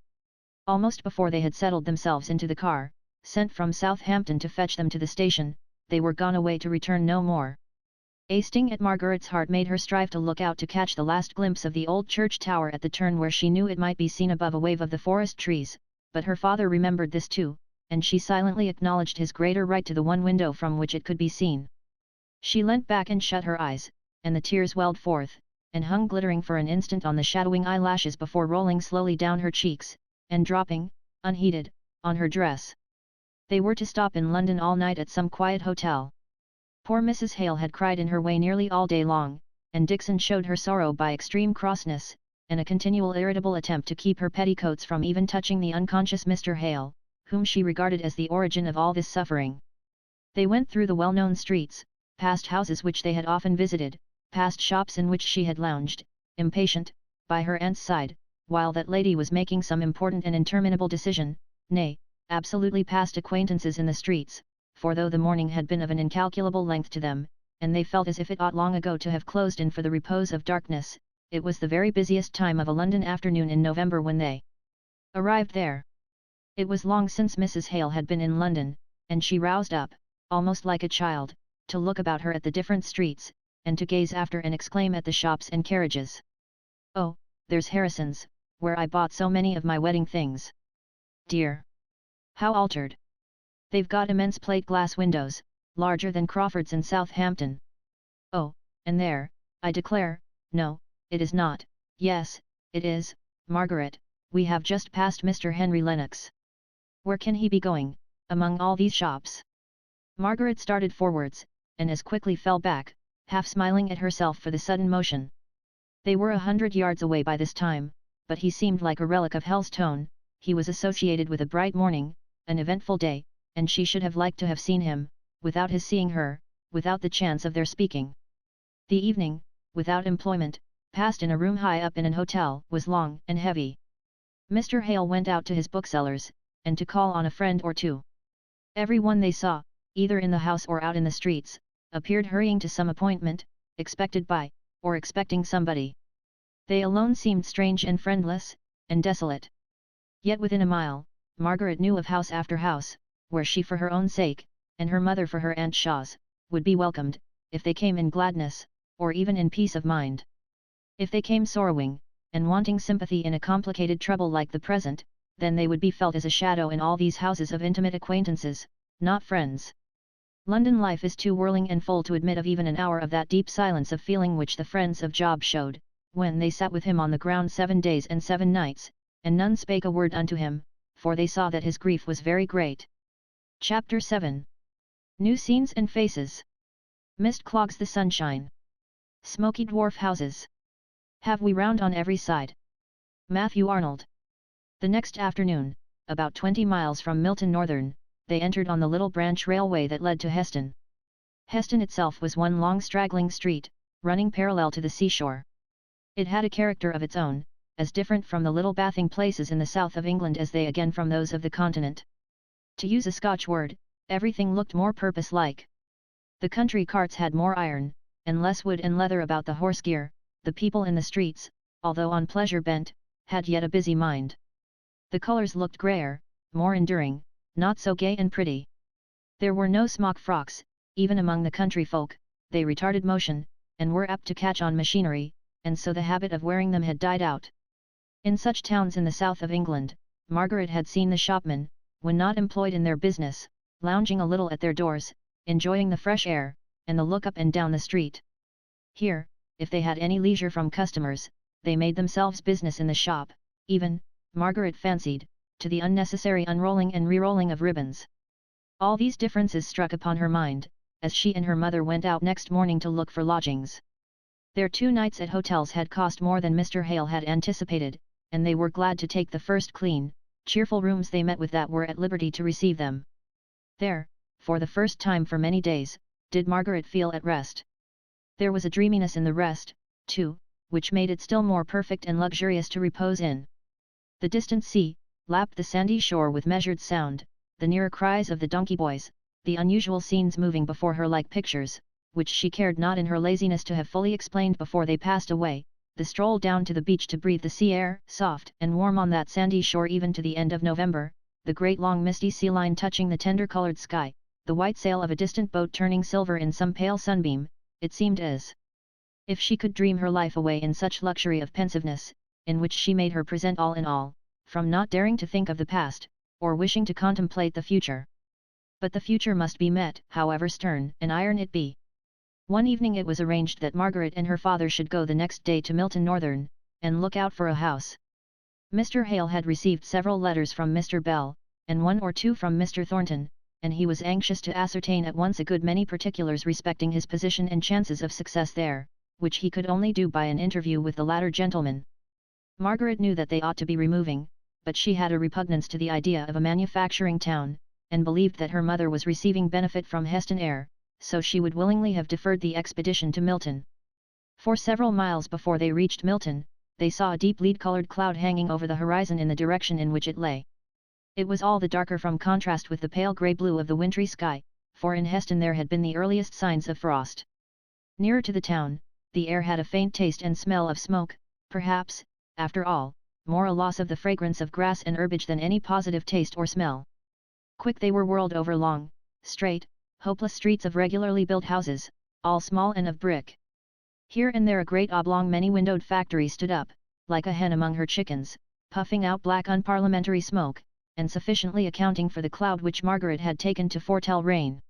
[SPEAKER 1] Almost before they had settled themselves into the car, sent from Southampton to fetch them to the station, they were gone away to return no more. A sting at Margaret's heart made her strive to look out to catch the last glimpse of the old church tower at the turn where she knew it might be seen above a wave of the forest trees, but her father remembered this too, and she silently acknowledged his greater right to the one window from which it could be seen. She leant back and shut her eyes, and the tears welled forth, and hung glittering for an instant on the shadowing eyelashes before rolling slowly down her cheeks, and dropping, unheeded, on her dress. They were to stop in London all night at some quiet hotel. Poor Mrs. Hale had cried in her way nearly all day long, and Dixon showed her sorrow by extreme crossness, and a continual irritable attempt to keep her petticoats from even touching the unconscious Mr. Hale, whom she regarded as the origin of all this suffering. They went through the well-known streets, past houses which they had often visited, past shops in which she had lounged, impatient, by her aunt's side, while that lady was making some important and interminable decision, nay, absolutely past acquaintances in the streets, for though the morning had been of an incalculable length to them, and they felt as if it ought long ago to have closed in for the repose of darkness, it was the very busiest time of a London afternoon in November when they arrived there. It was long since Mrs. Hale had been in London, and she roused up, almost like a child, to look about her at the different streets, and to gaze after and exclaim at the shops and carriages. "Oh, there's Harrison's, where I bought so many of my wedding things. Dear! How altered! They've got immense plate glass windows, larger than Crawford's in Southampton. Oh, and there, I declare, no, it is not, yes, it is, Margaret, we have just passed Mr. Henry Lennox. Where can he be going, among all these shops?" Margaret started forwards, and as quickly fell back, half smiling at herself for the sudden motion. They were 100 yards away by this time, but he seemed like a relic of Helstone. He was associated with a bright morning, an eventful day, and she should have liked to have seen him, without his seeing her, without the chance of their speaking. The evening, without employment, passed in a room high up in an hotel, was long and heavy. Mr. Hale went out to his bookseller's, and to call on a friend or two. Every one they saw, either in the house or out in the streets, appeared hurrying to some appointment, expected by, or expecting somebody. They alone seemed strange and friendless, and desolate. Yet within a mile, Margaret knew of house after house, where she for her own sake, and her mother for her Aunt Shaw's, would be welcomed, if they came in gladness, or even in peace of mind. If they came sorrowing, and wanting sympathy in a complicated trouble like the present, then they would be felt as a shadow in all these houses of intimate acquaintances, not friends. London life is too whirling and full to admit of even an hour of that deep silence of feeling which the friends of Job showed, when they sat with him on the ground 7 days and 7 nights, and none spake a word unto him, for they saw that his grief was very great. Chapter 7. New scenes and faces. Mist clogs the sunshine. Smoky dwarf houses. Have we round on every side? Matthew Arnold. The next afternoon, about 20 miles from Milton Northern, they entered on the little branch railway that led to Heston. Heston itself was one long straggling street, running parallel to the seashore. It had a character of its own, as different from the little bathing places in the south of England as they again from those of the continent. To use a Scotch word, everything looked more purpose-like. The country carts had more iron, and less wood and leather about the horse gear. The people in the streets, although on pleasure bent, had yet a busy mind. The colours looked grayer, more enduring, not so gay and pretty. There were no smock frocks, even among the country folk. They retarded motion, and were apt to catch on machinery, and so the habit of wearing them had died out. In such towns in the south of England, Margaret had seen the shopmen, when not employed in their business, lounging a little at their doors, enjoying the fresh air, and the look up and down the street. Here, if they had any leisure from customers, they made themselves business in the shop, even, Margaret fancied, to the unnecessary unrolling and re-rolling of ribbons. All these differences struck upon her mind, as she and her mother went out next morning to look for lodgings. Their 2 nights at hotels had cost more than Mr. Hale had anticipated, and they were glad to take the first clean, cheerful rooms they met with that were at liberty to receive them. There, for the first time for many days, did Margaret feel at rest. There was a dreaminess in the rest, too, which made it still more perfect and luxurious to repose in. The distant sea, lapped the sandy shore with measured sound, the nearer cries of the donkey boys, the unusual scenes moving before her like pictures, which she cared not in her laziness to have fully explained before they passed away, the stroll down to the beach to breathe the sea air, soft and warm on that sandy shore even to the end of November, the great long misty sea line touching the tender-coloured sky, the white sail of a distant boat turning silver in some pale sunbeam. It seemed as if she could dream her life away in such luxury of pensiveness, in which she made her present all in all, from not daring to think of the past, or wishing to contemplate the future. But the future must be met, however stern and iron it be. One evening it was arranged that Margaret and her father should go the next day to Milton Northern, and look out for a house. Mr. Hale had received several letters from Mr. Bell, and 1 or 2 from Mr. Thornton, and he was anxious to ascertain at once a good many particulars respecting his position and chances of success there, which he could only do by an interview with the latter gentleman. Margaret knew that they ought to be removing, but she had a repugnance to the idea of a manufacturing town, and believed that her mother was receiving benefit from Heston air, so she would willingly have deferred the expedition to Milton. For several miles before they reached Milton, they saw a deep lead-coloured cloud hanging over the horizon in the direction in which it lay. It was all the darker from contrast with the pale grey blue of the wintry sky, for in Heston there had been the earliest signs of frost. Nearer to the town, the air had a faint taste and smell of smoke, perhaps, after all, more a loss of the fragrance of grass and herbage than any positive taste or smell. Quick they were whirled over long, straight, hopeless streets of regularly built houses, all small and of brick. Here and there a great oblong many-windowed factory stood up, like a hen among her chickens, puffing out black unparliamentary smoke, and sufficiently accounting for the cloud which Margaret had taken to foretell rain.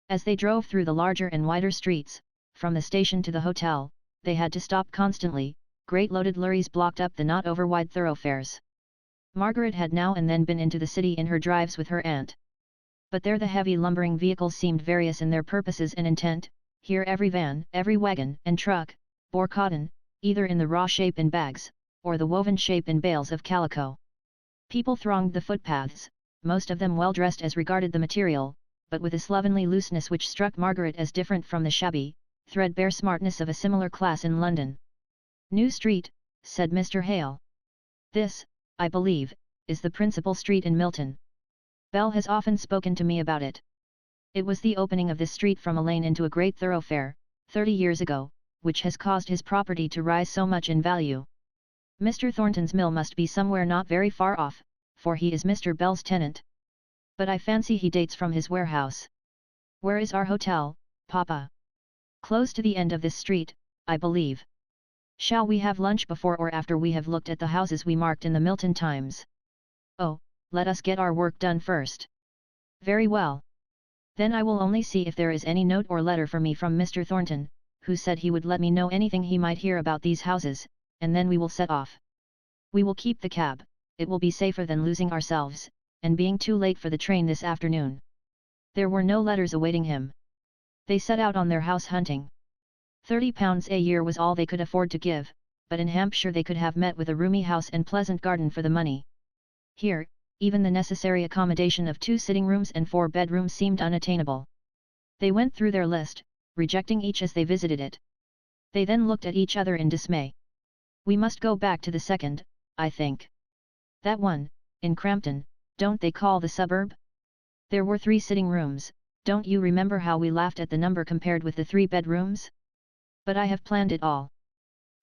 [SPEAKER 1] As they drove through the larger and wider streets, from the station to the hotel, they had to stop constantly. Great loaded lorries blocked up the not over-wide thoroughfares. Margaret had now and then been into the city in her drives with her aunt. But there the heavy lumbering vehicles seemed various in their purposes and intent. Here every van, every wagon and truck, bore cotton, either in the raw shape in bags, or the woven shape in bales of calico. People thronged the footpaths, most of them well dressed as regarded the material, but with a slovenly looseness which struck Margaret as different from the shabby, threadbare smartness of a similar class in London. New Street, said Mr. Hale. This, I believe, is the principal street in Milton. Bell has often spoken to me about it. It was the opening of this street from a lane into a great thoroughfare, 30 years ago, which has caused his property to rise so much in value. Mr. Thornton's mill must be somewhere not very far off, for he is Mr. Bell's tenant. But I fancy he dates from his warehouse. Where is our hotel, Papa? Close to the end of this street, I believe. Shall we have lunch before or after we have looked at the houses we marked in the Milton Times? Oh, let us get our work done first. Very well. Then I will only see if there is any note or letter for me from Mr. Thornton, who said he would let me know anything he might hear about these houses, and then we will set off. We will keep the cab, it will be safer than losing ourselves, and being too late for the train this afternoon. There were no letters awaiting him. They set out on their house hunting. £30 a year was all they could afford to give, but in Hampshire they could have met with a roomy house and pleasant garden for the money. Here, even the necessary accommodation of 2 sitting rooms and 4 bedrooms seemed unattainable. They went through their list, rejecting each as they visited it. They then looked at each other in dismay. We must go back to the second, I think. That one, in Crampton, don't they call the suburb? There were 3 sitting rooms, don't you remember how we laughed at the number compared with the 3 bedrooms? But I have planned it all.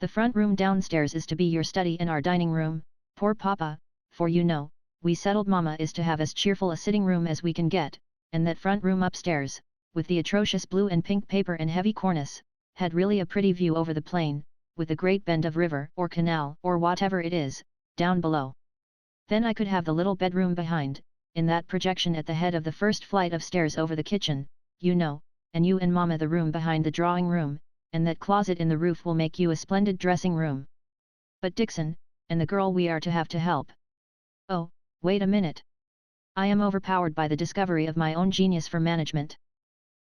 [SPEAKER 1] The front room downstairs is to be your study and our dining room, poor Papa, for you know, we settled Mama is to have as cheerful a sitting room as we can get, and that front room upstairs, with the atrocious blue and pink paper and heavy cornice, had really a pretty view over the plain, with a great bend of river or canal or whatever it is, down below. Then I could have the little bedroom behind, in that projection at the head of the first flight of stairs over the kitchen, you know, and you and Mama the room behind the drawing room, and that closet in the roof will make you a splendid dressing room. But Dixon, and the girl we are to have to help. Oh, wait a minute. I am overpowered by the discovery of my own genius for management.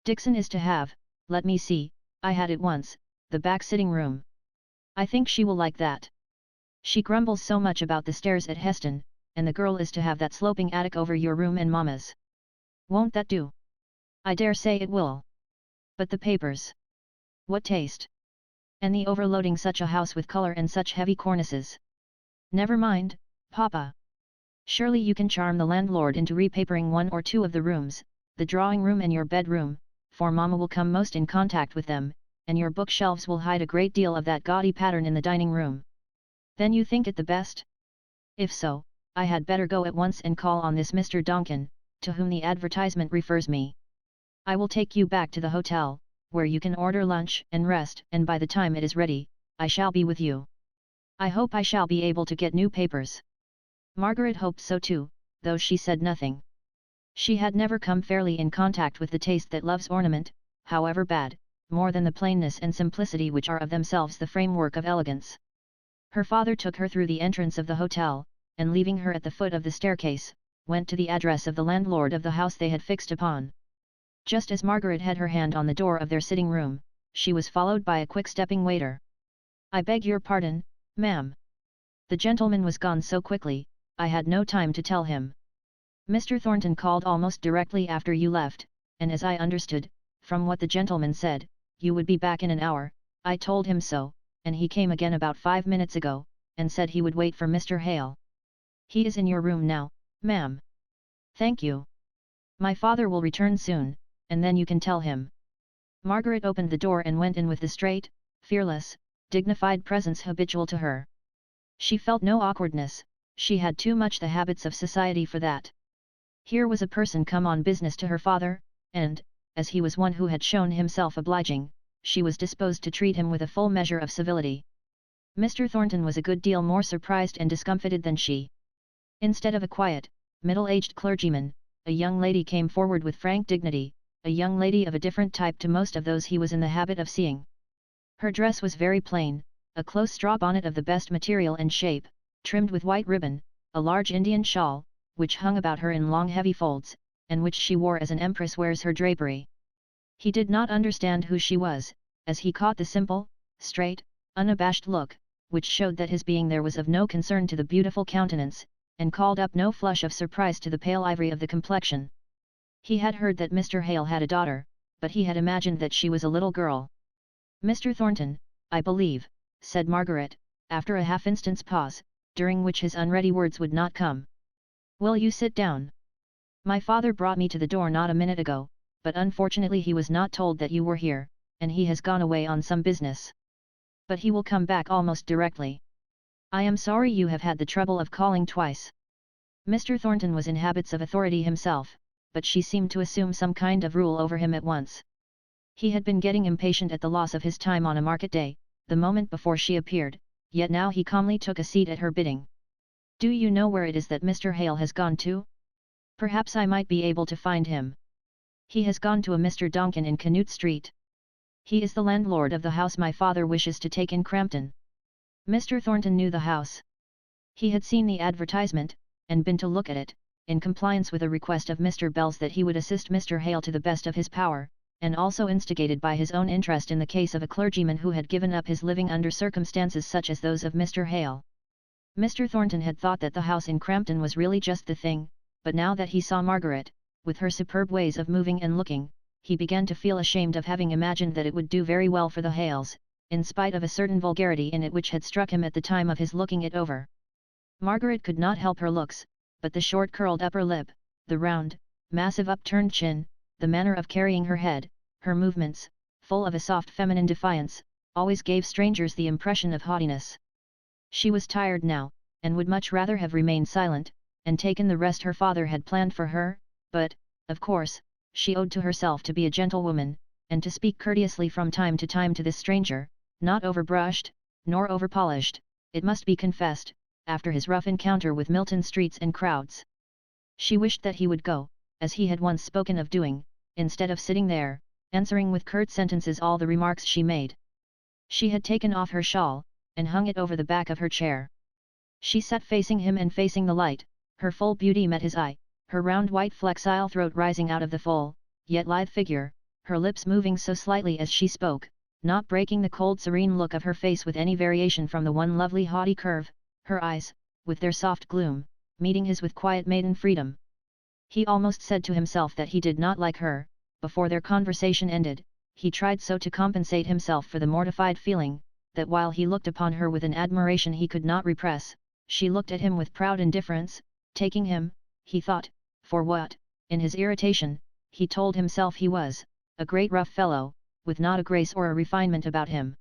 [SPEAKER 1] Dixon is to have, let me see, I had it once, the back sitting room. I think she will like that. She grumbles so much about the stairs at Heston, and the girl is to have that sloping attic over your room and Mama's. Won't that do? I dare say it will. But the papers. What taste! And the overloading such a house with color and such heavy cornices. Never mind, Papa. Surely you can charm the landlord into repapering 1 or 2 of the rooms, the drawing room and your bedroom, for Mama will come most in contact with them, and your bookshelves will hide a great deal of that gaudy pattern in the dining room. Then you think it the best? If so, I had better go at once and call on this Mr. Donkin, to whom the advertisement refers me. I will take you back to the hotel, where you can order lunch and rest, and by the time it is ready, I shall be with you. I hope I shall be able to get new papers. Margaret hoped so too, though she said nothing. She had never come fairly in contact with the taste that loves ornament, however bad, more than the plainness and simplicity which are of themselves the framework of elegance. Her father took her through the entrance of the hotel, and leaving her at the foot of the staircase, went to the address of the landlord of the house they had fixed upon. Just as Margaret had her hand on the door of their sitting room, she was followed by a quick-stepping waiter. I beg your pardon, ma'am. The gentleman was gone so quickly, I had no time to tell him. Mr. Thornton called almost directly after you left, and as I understood, from what the gentleman said, you would be back in an hour. I told him so, and he came again about 5 minutes ago, and said he would wait for Mr. Hale. He is in your room now, ma'am. Thank you. My father will return soon, and then you can tell him. Margaret opened the door and went in with the straight, fearless, dignified presence habitual to her. She felt no awkwardness, she had too much the habits of society for that. Here was a person come on business to her father, and, as he was one who had shown himself obliging, she was disposed to treat him with a full measure of civility. Mr. Thornton was a good deal more surprised and discomfited than she. Instead of a quiet, middle-aged clergyman, a young lady came forward with frank dignity, a young lady of a different type to most of those he was in the habit of seeing. Her dress was very plain, a close straw bonnet of the best material and shape, trimmed with white ribbon, a large Indian shawl, which hung about her in long heavy folds, and which she wore as an empress wears her drapery. He did not understand who she was, as he caught the simple, straight, unabashed look, which showed that his being there was of no concern to the beautiful countenance, and called up no flush of surprise to the pale ivory of the complexion. He had heard that Mr. Hale had a daughter, but he had imagined that she was a little girl. Mr. Thornton, I believe, said Margaret, after a half-instant's pause, during which his unready words would not come. Will you sit down? My father brought me to the door not a minute ago, but unfortunately he was not told that you were here, and he has gone away on some business. but he will come back almost directly. I am sorry you have had the trouble of calling twice. Mr. Thornton was in habits of authority himself, but she seemed to assume some kind of rule over him at once. He had been getting impatient at the loss of his time on a market day, the moment before she appeared, yet now he calmly took a seat at her bidding. Do you know where it is that Mr. Hale has gone to? Perhaps I might be able to find him. He has gone to a Mr. Donkin in Canute Street. He is the landlord of the house my father wishes to take in Crampton. Mr. Thornton knew the house. He had seen the advertisement, and been to look at it, in compliance with a request of Mr. Bell's that he would assist Mr. Hale to the best of his power, and also instigated by his own interest in the case of a clergyman who had given up his living under circumstances such as those of Mr. Hale. Mr. Thornton had thought that the house in Crampton was really just the thing, but now that he saw Margaret, with her superb ways of moving and looking, he began to feel ashamed of having imagined that it would do very well for the Hales, in spite of a certain vulgarity in it which had struck him at the time of his looking it over. Margaret could not help her looks, but the short curled upper lip, the round, massive upturned chin, the manner of carrying her head, her movements, full of a soft feminine defiance, always gave strangers the impression of haughtiness. She was tired now, and would much rather have remained silent, and taken the rest her father had planned for her, but, of course, she owed to herself to be a gentlewoman, and to speak courteously from time to time to this stranger, not overbrushed, nor overpolished, it must be confessed, after his rough encounter with Milton streets and crowds. She wished that he would go, as he had once spoken of doing, instead of sitting there, answering with curt sentences all the remarks she made. She had taken off her shawl, and hung it over the back of her chair. She sat facing him and facing the light, her full beauty met his eye, her round white flexile throat rising out of the full, yet lithe figure, her lips moving so slightly as she spoke, not breaking the cold serene look of her face with any variation from the one lovely haughty curve, her eyes, with their soft gloom, meeting his with quiet maiden freedom. He almost said to himself that he did not like her. Before their conversation ended, he tried so to compensate himself for the mortified feeling, that while he looked upon her with an admiration he could not repress, she looked at him with proud indifference, taking him, he thought, for what, in his irritation, he told himself he was, a great rough fellow, with not a grace or a refinement about him.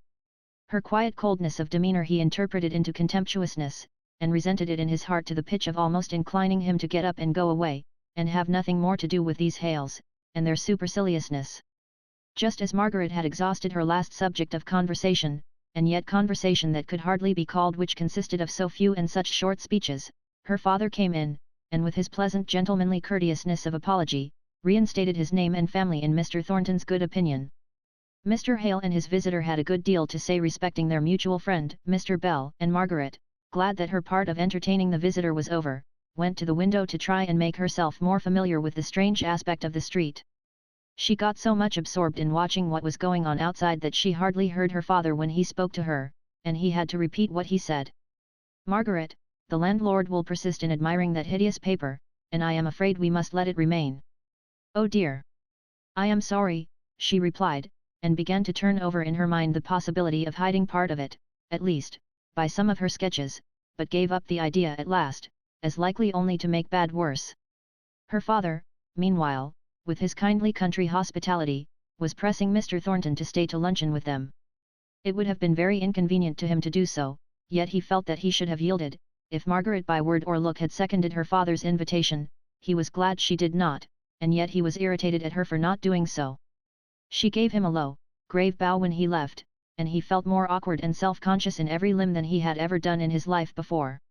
[SPEAKER 1] Her quiet coldness of demeanour he interpreted into contemptuousness, and resented it in his heart to the pitch of almost inclining him to get up and go away, and have nothing more to do with these Hales, and their superciliousness. Just as Margaret had exhausted her last subject of conversation, and yet conversation that could hardly be called which consisted of so few and such short speeches, her father came in, and with his pleasant gentlemanly courteousness of apology, reinstated his name and family in Mr. Thornton's good opinion. Mr. Hale and his visitor had a good deal to say respecting their mutual friend, Mr. Bell, and Margaret, glad that her part of entertaining the visitor was over, went to the window to try and make herself more familiar with the strange aspect of the street. She got so much absorbed in watching what was going on outside that she hardly heard her father when he spoke to her, and he had to repeat what he said. Margaret, the landlord will persist in admiring that hideous paper, and I am afraid we must let it remain. Oh dear! I am sorry, she replied, and began to turn over in her mind the possibility of hiding part of it, at least, by some of her sketches, but gave up the idea at last, as likely only to make bad worse. Her father, meanwhile, with his kindly country hospitality, was pressing Mr. Thornton to stay to luncheon with them. It would have been very inconvenient to him to do so, yet he felt that he should have yielded, if Margaret by word or look had seconded her father's invitation. He was glad she did not, and yet he was irritated at her for not doing so. She gave him a low, grave bow when he left, and he felt more awkward and self-conscious in every limb than he had ever done in his life before.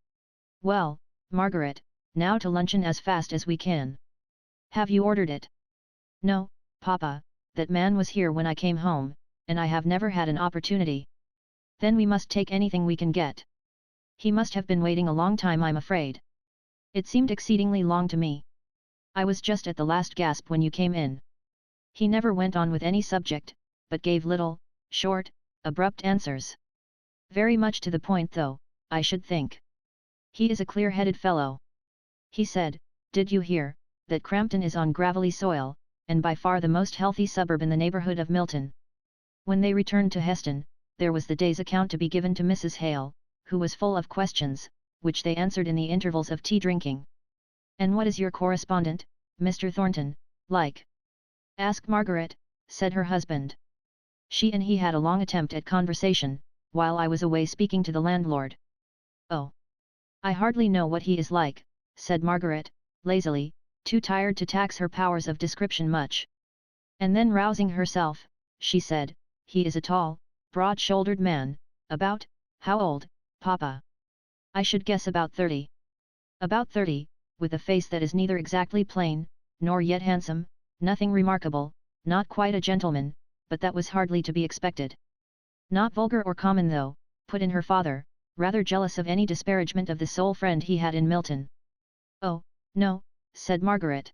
[SPEAKER 1] Well, Margaret, now to luncheon as fast as we can. Have you ordered it? No, Papa, that man was here when I came home, and I have never had an opportunity. Then we must take anything we can get. He must have been waiting a long time, I'm afraid. It seemed exceedingly long to me. I was just at the last gasp when you came in. He never went on with any subject, but gave little, short, abrupt answers. Very much to the point though, I should think. He is a clear-headed fellow. He said, did you hear, that Crampton is on gravelly soil, and by far the most healthy suburb in the neighbourhood of Milton. When they returned to Heston, there was the day's account to be given to Mrs. Hale, who was full of questions, which they answered in the intervals of tea drinking. And what is your correspondent, Mr. Thornton, like? Ask Margaret, said her husband. She and he had a long attempt at conversation, while I was away speaking to the landlord. Oh! I hardly know what he is like, said Margaret, lazily, too tired to tax her powers of description much. And then rousing herself, she said, he is a tall, broad-shouldered man, about, how old, Papa? I should guess about 30. About 30, with a face that is neither exactly plain, nor yet handsome, nothing remarkable, not quite a gentleman, but that was hardly to be expected. Not vulgar or common though, put in her father, rather jealous of any disparagement of the sole friend he had in Milton. Oh, no, said Margaret.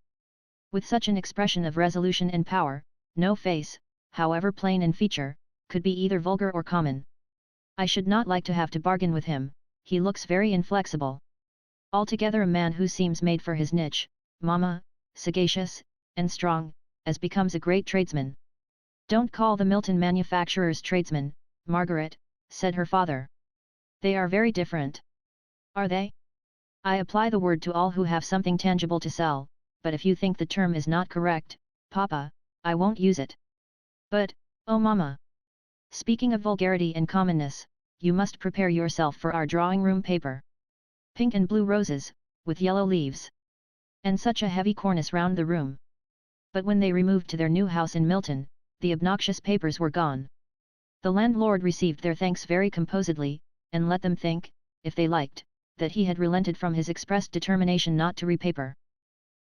[SPEAKER 1] With such an expression of resolution and power, no face, however plain in feature, could be either vulgar or common. I should not like to have to bargain with him, he looks very inflexible. Altogether a man who seems made for his niche, mamma, sagacious, and strong, as becomes a great tradesman. Don't call the Milton manufacturers tradesmen, Margaret, said her father. They are very different. Are they? I apply the word to all who have something tangible to sell, but if you think the term is not correct, Papa, I won't use it. But, oh mamma! Speaking of vulgarity and commonness, you must prepare yourself for our drawing-room paper. Pink and blue roses, with yellow leaves. And such a heavy cornice round the room. But when they removed to their new house in Milton, the obnoxious papers were gone. The landlord received their thanks very composedly, and let them think, if they liked, that he had relented from his expressed determination not to repaper.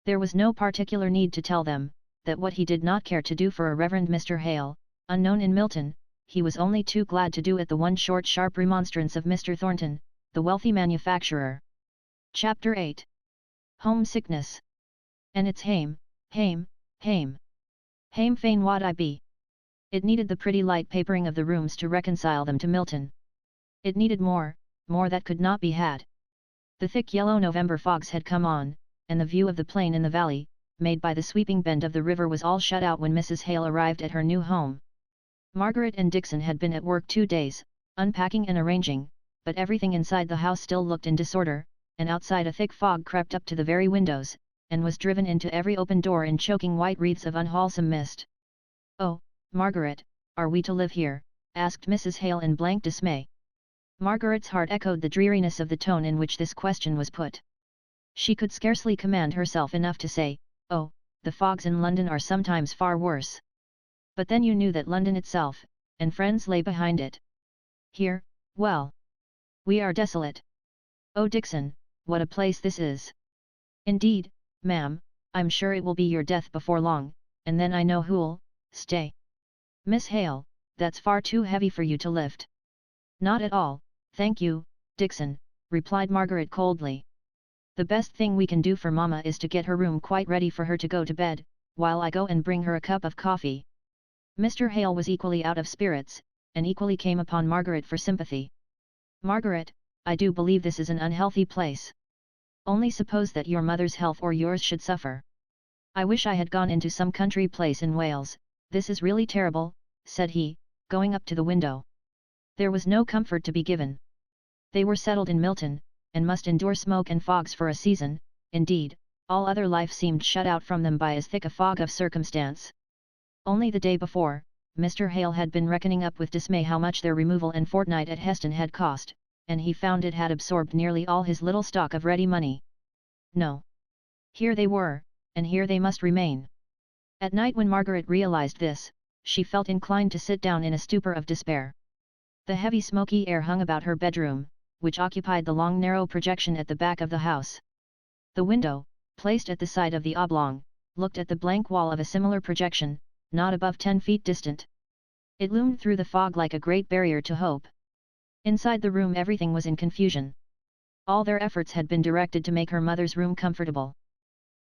[SPEAKER 1] There was no particular need to tell them, that what he did not care to do for a Reverend Mr. Hale, unknown in Milton, he was only too glad to do at the one short sharp remonstrance of Mr. Thornton, the wealthy manufacturer. Chapter 8. Homesickness. And it's hame, hame, hame. Hame fain wad I be. It needed the pretty light papering of the rooms to reconcile them to Milton. It needed more that could not be had. The thick yellow November fogs had come on, and the view of the plain in the valley, made by the sweeping bend of the river, was all shut out when Mrs. Hale arrived at her new home. Margaret and Dixon had been at work 2 days, unpacking and arranging, but everything inside the house still looked in disorder, and outside a thick fog crept up to the very windows, and was driven into every open door in choking white wreaths of unwholesome mist. Oh, Margaret, are we to live here? Asked Mrs. Hale in blank dismay. Margaret's heart echoed the dreariness of the tone in which this question was put. She could scarcely command herself enough to say, oh, the fogs in London are sometimes far worse. But then you knew that London itself, and friends lay behind it. Here, well, we are desolate. Oh Dixon, what a place this is! Indeed, ma'am, I'm sure it will be your death before long, and then I know who'll stay. Miss Hale, that's far too heavy for you to lift. Not at all, thank you, Dixon, replied Margaret coldly. The best thing we can do for Mamma is to get her room quite ready for her to go to bed, while I go and bring her a cup of coffee. Mr. Hale was equally out of spirits, and equally came upon Margaret for sympathy. Margaret, I do believe this is an unhealthy place. Only suppose that your mother's health or yours should suffer. I wish I had gone into some country place in Wales. This is really terrible, said he, going up to the window. There was no comfort to be given. They were settled in Milton, and must endure smoke and fogs for a season. Indeed, all other life seemed shut out from them by as thick a fog of circumstance. Only the day before, Mr. Hale had been reckoning up with dismay how much their removal and fortnight at Heston had cost, and he found it had absorbed nearly all his little stock of ready money. No. Here they were, and here they must remain. At night, when Margaret realized this, she felt inclined to sit down in a stupor of despair. The heavy smoky air hung about her bedroom, which occupied the long narrow projection at the back of the house. The window, placed at the side of the oblong, looked at the blank wall of a similar projection, not above 10 feet distant. It loomed through the fog like a great barrier to hope. Inside the room everything was in confusion. All their efforts had been directed to make her mother's room comfortable.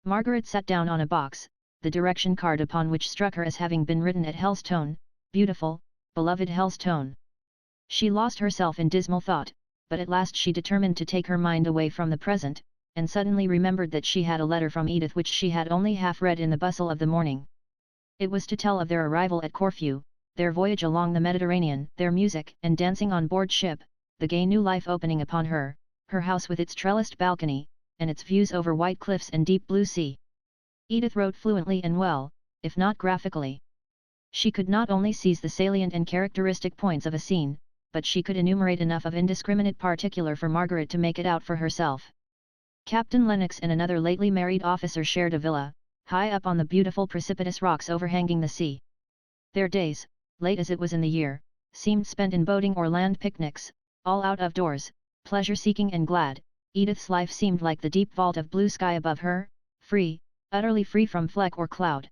[SPEAKER 1] Margaret sat down on a box, the direction card upon which struck her as having been written at Helstone, beautiful, beloved Helstone. She lost herself in dismal thought, but at last she determined to take her mind away from the present, and suddenly remembered that she had a letter from Edith which she had only half read in the bustle of the morning. It was to tell of their arrival at Corfu, their voyage along the Mediterranean, their music and dancing on board ship, the gay new life opening upon her, her house with its trellised balcony, and its views over white cliffs and deep blue sea. Edith wrote fluently and well, if not graphically. She could not only seize the salient and characteristic points of a scene, but she could enumerate enough of indiscriminate particular for Margaret to make it out for herself. Captain Lennox and another lately married officer shared a villa, high up on the beautiful precipitous rocks overhanging the sea. Their days, late as it was in the year, seemed spent in boating or land picnics, all out of doors, pleasure-seeking and glad. Edith's life seemed like the deep vault of blue sky above her, free, utterly free from fleck or cloud.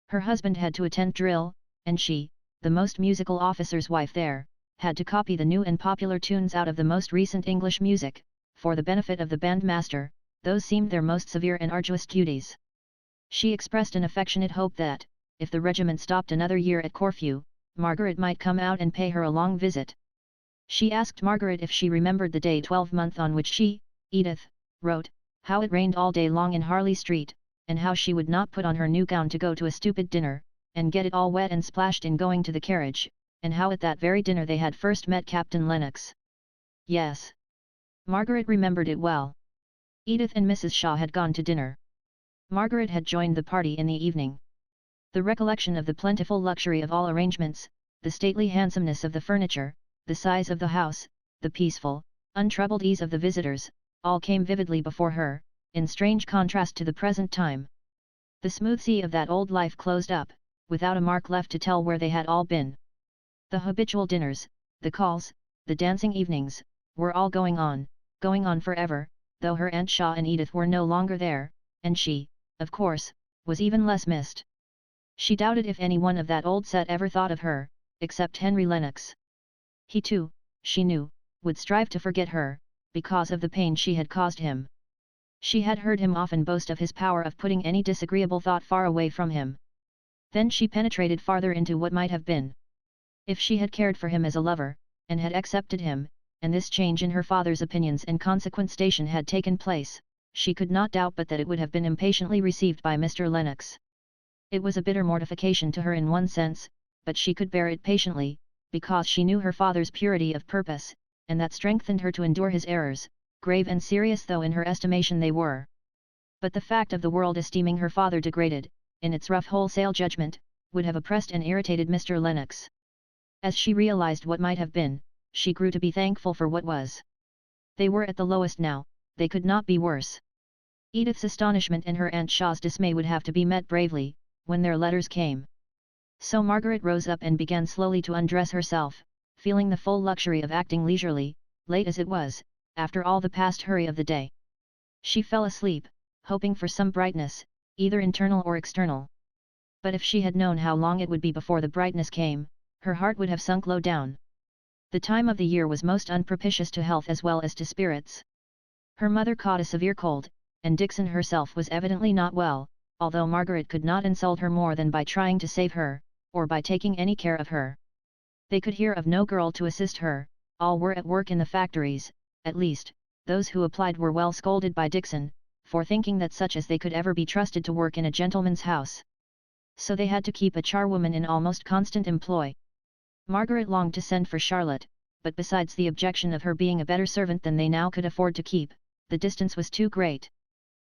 [SPEAKER 1] Her husband had to attend drill, and she, the most musical officer's wife there, had to copy the new and popular tunes out of the most recent English music, for the benefit of the bandmaster. Those seemed their most severe and arduous duties. She expressed an affectionate hope that, if the regiment stopped another year at Corfu, Margaret might come out and pay her a long visit. She asked Margaret if she remembered the day 12-month on which she, Edith, wrote, how it rained all day long in Harley Street, and how she would not put on her new gown to go to a stupid dinner, and get it all wet and splashed in going to the carriage, and how at that very dinner they had first met Captain Lennox. Yes. Margaret remembered it well. Edith and Mrs. Shaw had gone to dinner. Margaret had joined the party in the evening. The recollection of the plentiful luxury of all arrangements, the stately handsomeness of the furniture, the size of the house, the peaceful, untroubled ease of the visitors, all came vividly before her, in strange contrast to the present time. The smooth sea of that old life closed up, without a mark left to tell where they had all been. The habitual dinners, the calls, the dancing evenings, were all going on forever, though her Aunt Shaw and Edith were no longer there, and she, of course, was even less missed. She doubted if any one of that old set ever thought of her, except Henry Lennox. He too, she knew, would strive to forget her, because of the pain she had caused him. She had heard him often boast of his power of putting any disagreeable thought far away from him. Then she penetrated farther into what might have been. If she had cared for him as a lover, and had accepted him, and this change in her father's opinions and consequent station had taken place, she could not doubt but that it would have been impatiently received by Mr. Lennox. It was a bitter mortification to her in one sense, but she could bear it patiently, because she knew her father's purity of purpose, and that strengthened her to endure his errors, grave and serious though in her estimation they were. But the fact of the world esteeming her father degraded, in its rough wholesale judgment, would have oppressed and irritated Mr. Lennox. As she realized what might have been, she grew to be thankful for what was. They were at the lowest now, they could not be worse. Edith's astonishment and her Aunt Shaw's dismay would have to be met bravely, when their letters came. So Margaret rose up and began slowly to undress herself, feeling the full luxury of acting leisurely, late as it was, after all the past hurry of the day. She fell asleep, hoping for some brightness, either internal or external. But if she had known how long it would be before the brightness came, her heart would have sunk low down. The time of the year was most unpropitious to health as well as to spirits. Her mother caught a severe cold, and Dixon herself was evidently not well, although Margaret could not insult her more than by trying to save her, or by taking any care of her. They could hear of no girl to assist her, all were at work in the factories, at least, those who applied were well scolded by Dixon, for thinking that such as they could ever be trusted to work in a gentleman's house. So they had to keep a charwoman in almost constant employ. Margaret longed to send for Charlotte, but besides the objection of her being a better servant than they now could afford to keep, the distance was too great.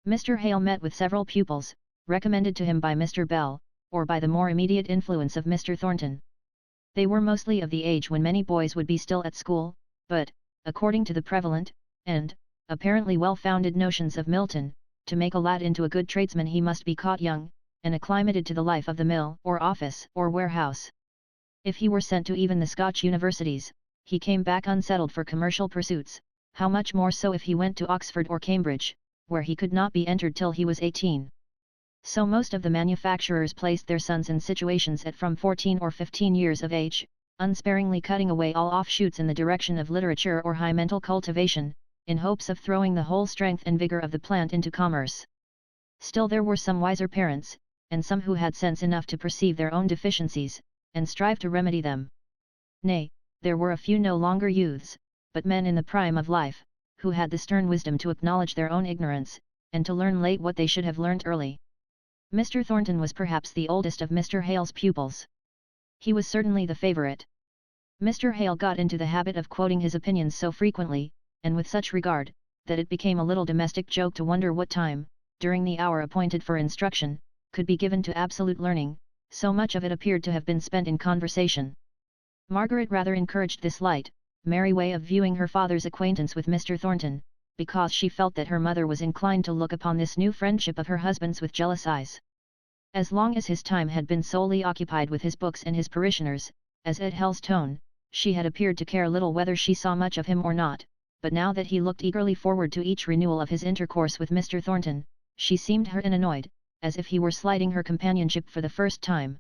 [SPEAKER 1] Mr. Hale met with several pupils, recommended to him by Mr. Bell, or by the more immediate influence of Mr. Thornton. They were mostly of the age when many boys would be still at school, but, according to the prevalent, and, apparently well-founded notions of Milton, to make a lad into a good tradesman he must be caught young, and acclimated to the life of the mill or office or warehouse. If he were sent to even the Scotch universities, he came back unsettled for commercial pursuits, how much more so if he went to Oxford or Cambridge, where he could not be entered till he was 18. So most of the manufacturers placed their sons in situations at from 14 or 15 years of age, unsparingly cutting away all offshoots in the direction of literature or high mental cultivation, in hopes of throwing the whole strength and vigor of the plant into commerce. Still there were some wiser parents, and some who had sense enough to perceive their own deficiencies, and strive to remedy them. Nay, there were a few no longer youths, but men in the prime of life, who had the stern wisdom to acknowledge their own ignorance, and to learn late what they should have learnt early. Mr. Thornton was perhaps the oldest of Mr. Hale's pupils. He was certainly the favourite. Mr. Hale got into the habit of quoting his opinions so frequently, and with such regard, that it became a little domestic joke to wonder what time, during the hour appointed for instruction, could be given to absolute learning, so much of it appeared to have been spent in conversation. Margaret rather encouraged this light, merry way of viewing her father's acquaintance with Mr. Thornton, because she felt that her mother was inclined to look upon this new friendship of her husband's with jealous eyes. As long as his time had been solely occupied with his books and his parishioners, as at Helstone, she had appeared to care little whether she saw much of him or not, but now that he looked eagerly forward to each renewal of his intercourse with Mr. Thornton, she seemed hurt and annoyed, as if he were slighting her companionship for the first time.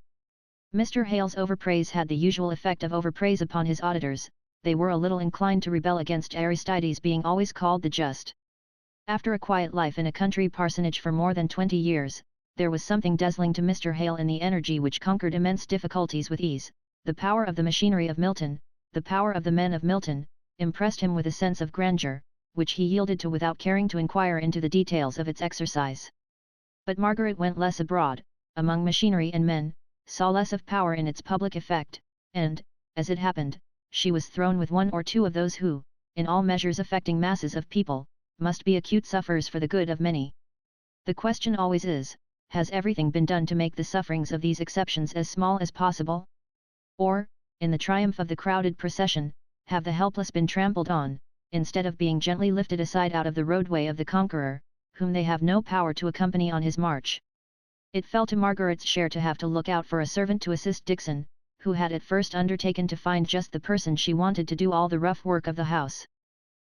[SPEAKER 1] Mr. Hale's overpraise had the usual effect of overpraise upon his auditors. They were a little inclined to rebel against Aristides being always called the just. After a quiet life in a country parsonage for more than 20 years, there was something dazzling to Mr. Hale in the energy which conquered immense difficulties with ease. The power of the machinery of Milton, the power of the men of Milton, impressed him with a sense of grandeur, which he yielded to without caring to inquire into the details of its exercise. But Margaret went less abroad, among machinery and men, saw less of power in its public effect, and, as it happened, she was thrown with one or two of those who, in all measures affecting masses of people, must be acute sufferers for the good of many. The question always is, has everything been done to make the sufferings of these exceptions as small as possible? Or, in the triumph of the crowded procession, have the helpless been trampled on, instead of being gently lifted aside out of the roadway of the conqueror, whom they have no power to accompany on his march? It fell to Margaret's share to have to look out for a servant to assist Dixon, who had at first undertaken to find just the person she wanted to do all the rough work of the house.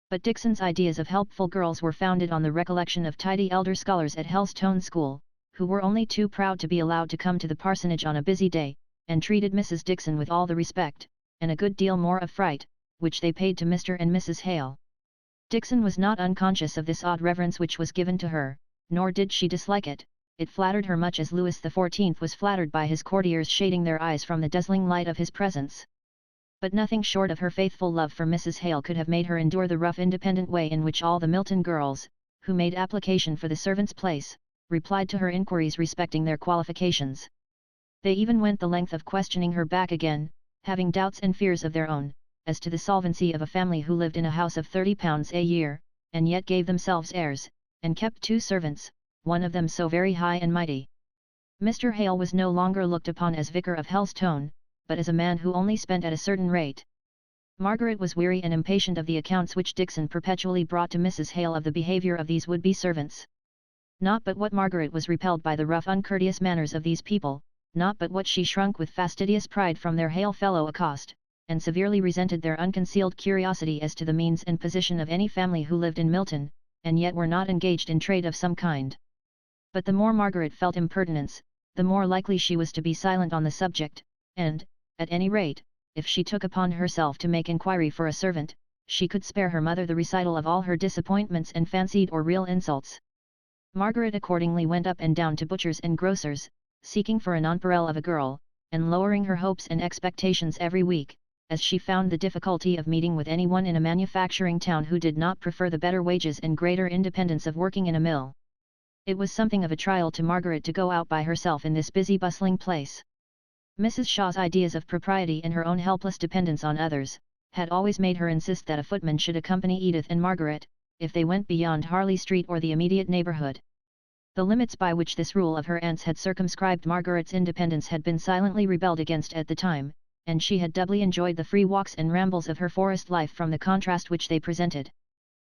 [SPEAKER 1] But Dixon's ideas of helpful girls were founded on the recollection of tidy elder scholars at Helstone School, who were only too proud to be allowed to come to the parsonage on a busy day, and treated Mrs. Dixon with all the respect, and a good deal more of fright, which they paid to Mr. and Mrs. Hale. Dixon was not unconscious of this odd reverence which was given to her, nor did she dislike it. It flattered her much as Louis XIV was flattered by his courtiers shading their eyes from the dazzling light of his presence. But nothing short of her faithful love for Mrs. Hale could have made her endure the rough independent way in which all the Milton girls, who made application for the servant's place, replied to her inquiries respecting their qualifications. They even went the length of questioning her back again, having doubts and fears of their own, as to the solvency of a family who lived in a house of £30 a year, and yet gave themselves airs, and kept 2 servants, one of them so very high and mighty. Mr. Hale was no longer looked upon as vicar of Helstone, but as a man who only spent at a certain rate. Margaret was weary and impatient of the accounts which Dixon perpetually brought to Mrs. Hale of the behaviour of these would-be servants. Not but what Margaret was repelled by the rough uncourteous manners of these people, not but what she shrunk with fastidious pride from their hail fellow accost, and severely resented their unconcealed curiosity as to the means and position of any family who lived in Milton, and yet were not engaged in trade of some kind. But the more Margaret felt impertinence, the more likely she was to be silent on the subject, and, at any rate, if she took upon herself to make inquiry for a servant, she could spare her mother the recital of all her disappointments and fancied or real insults. Margaret accordingly went up and down to butchers and grocers, seeking for a nonpareil of a girl, and lowering her hopes and expectations every week, as she found the difficulty of meeting with anyone in a manufacturing town who did not prefer the better wages and greater independence of working in a mill. It was something of a trial to Margaret to go out by herself in this busy bustling place. Mrs. Shaw's ideas of propriety and her own helpless dependence on others, had always made her insist that a footman should accompany Edith and Margaret, if they went beyond Harley Street or the immediate neighbourhood. The limits by which this rule of her aunt's had circumscribed Margaret's independence had been silently rebelled against at the time, and she had doubly enjoyed the free walks and rambles of her forest life from the contrast which they presented.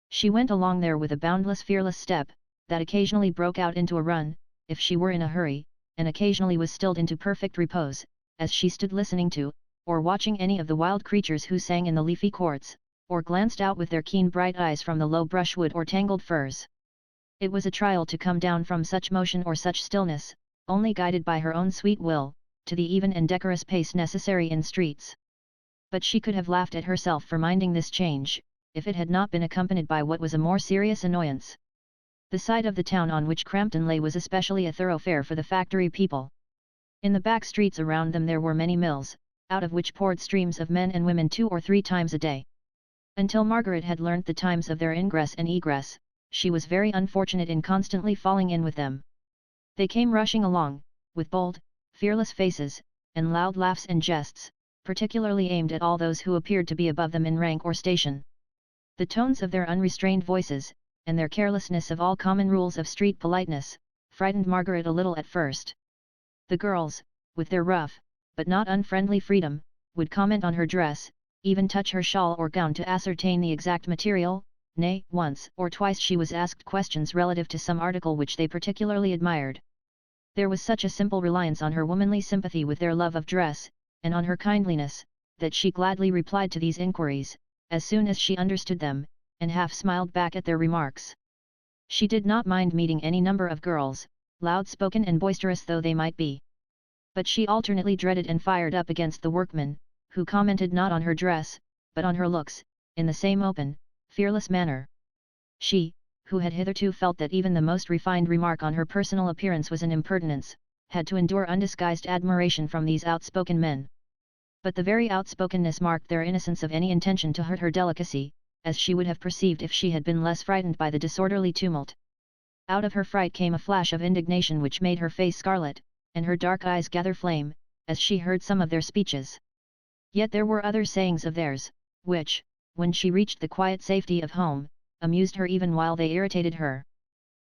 [SPEAKER 1] She went along there with a boundless fearless step, that occasionally broke out into a run, if she were in a hurry, and occasionally was stilled into perfect repose, as she stood listening to, or watching any of the wild creatures who sang in the leafy courts, or glanced out with their keen bright eyes from the low brushwood or tangled firs. It was a trial to come down from such motion or such stillness, only guided by her own sweet will, to the even and decorous pace necessary in streets. But she could have laughed at herself for minding this change, if it had not been accompanied by what was a more serious annoyance. The side of the town on which Crampton lay was especially a thoroughfare for the factory people. In the back streets around them there were many mills, out of which poured streams of men and women 2 or 3 times a day. Until Margaret had learnt the times of their ingress and egress, she was very unfortunate in constantly falling in with them. They came rushing along, with bold, fearless faces, and loud laughs and jests, particularly aimed at all those who appeared to be above them in rank or station. The tones of their unrestrained voices, and their carelessness of all common rules of street politeness, frightened Margaret a little at first. The girls, with their rough, but not unfriendly freedom, would comment on her dress, even touch her shawl or gown to ascertain the exact material, nay, once or twice she was asked questions relative to some article which they particularly admired. There was such a simple reliance on her womanly sympathy with their love of dress, and on her kindliness, that she gladly replied to these inquiries, as soon as she understood them, and half smiled back at their remarks. She did not mind meeting any number of girls, loud-spoken and boisterous though they might be. But she alternately dreaded and fired up against the workmen, who commented not on her dress, but on her looks, in the same open, fearless manner. She, who had hitherto felt that even the most refined remark on her personal appearance was an impertinence, had to endure undisguised admiration from these outspoken men. But the very outspokenness marked their innocence of any intention to hurt her delicacy, as she would have perceived if she had been less frightened by the disorderly tumult. Out of her fright came a flash of indignation which made her face scarlet, and her dark eyes gather flame, as she heard some of their speeches. Yet there were other sayings of theirs, which, when she reached the quiet safety of home, amused her even while they irritated her.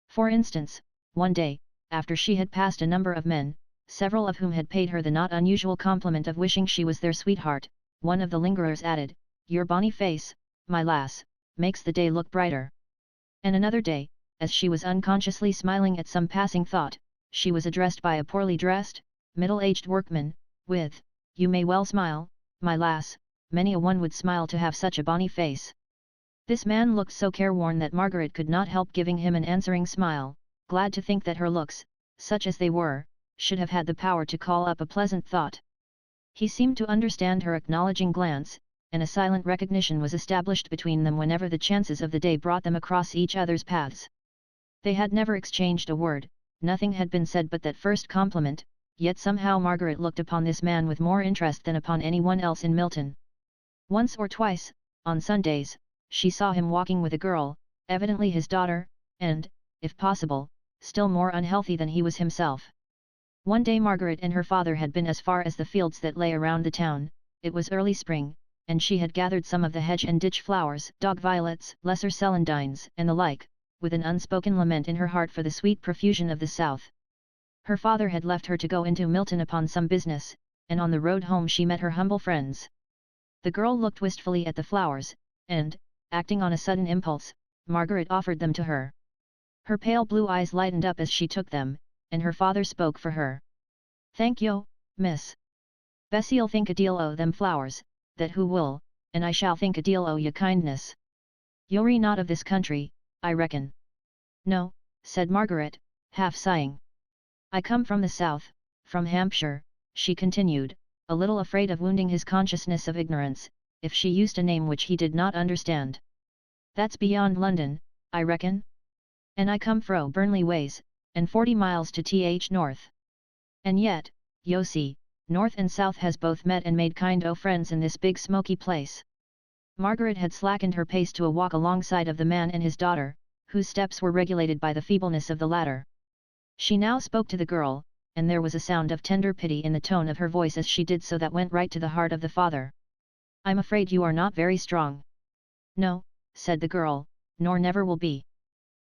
[SPEAKER 1] For instance, one day, after she had passed a number of men, several of whom had paid her the not unusual compliment of wishing she was their sweetheart, one of the lingerers added, "Your bonny face, my lass, makes the day look brighter." And another day, as she was unconsciously smiling at some passing thought, she was addressed by a poorly dressed, middle-aged workman, with, "You may well smile, my lass, many a one would smile to have such a bonny face." This man looked so careworn that Margaret could not help giving him an answering smile, glad to think that her looks, such as they were, should have had the power to call up a pleasant thought. He seemed to understand her acknowledging glance, and a silent recognition was established between them whenever the chances of the day brought them across each other's paths. They had never exchanged a word, nothing had been said but that first compliment, yet somehow Margaret looked upon this man with more interest than upon anyone else in Milton. Once or twice, on Sundays, she saw him walking with a girl, evidently his daughter, and, if possible, still more unhealthy than he was himself. One day Margaret and her father had been as far as the fields that lay around the town. It was early spring, and she had gathered some of the hedge and ditch flowers, dog violets, lesser celandines, and the like, with an unspoken lament in her heart for the sweet profusion of the south. Her father had left her to go into Milton upon some business, and on the road home she met her humble friends. The girl looked wistfully at the flowers, and, acting on a sudden impulse, Margaret offered them to her. Her pale blue eyes lightened up as she took them, and her father spoke for her. "Thank yo, miss. Bessie'll think a deal o' them flowers, that who will, and I shall think a deal o' your kindness. You're not of this country, I reckon." "No," said Margaret, half sighing. "I come from the south, from Hampshire," she continued, a little afraid of wounding his consciousness of ignorance, if she used a name which he did not understand. "That's beyond London, I reckon? And I come fro Burnley ways, and 40 miles to th north. And yet, yo see, north and south has both met and made kind o' friends in this big smoky place." Margaret had slackened her pace to a walk alongside of the man and his daughter, whose steps were regulated by the feebleness of the latter. She now spoke to the girl, and there was a sound of tender pity in the tone of her voice as she did so that went right to the heart of the father. "I'm afraid you are not very strong." "No," said the girl, "nor never will be."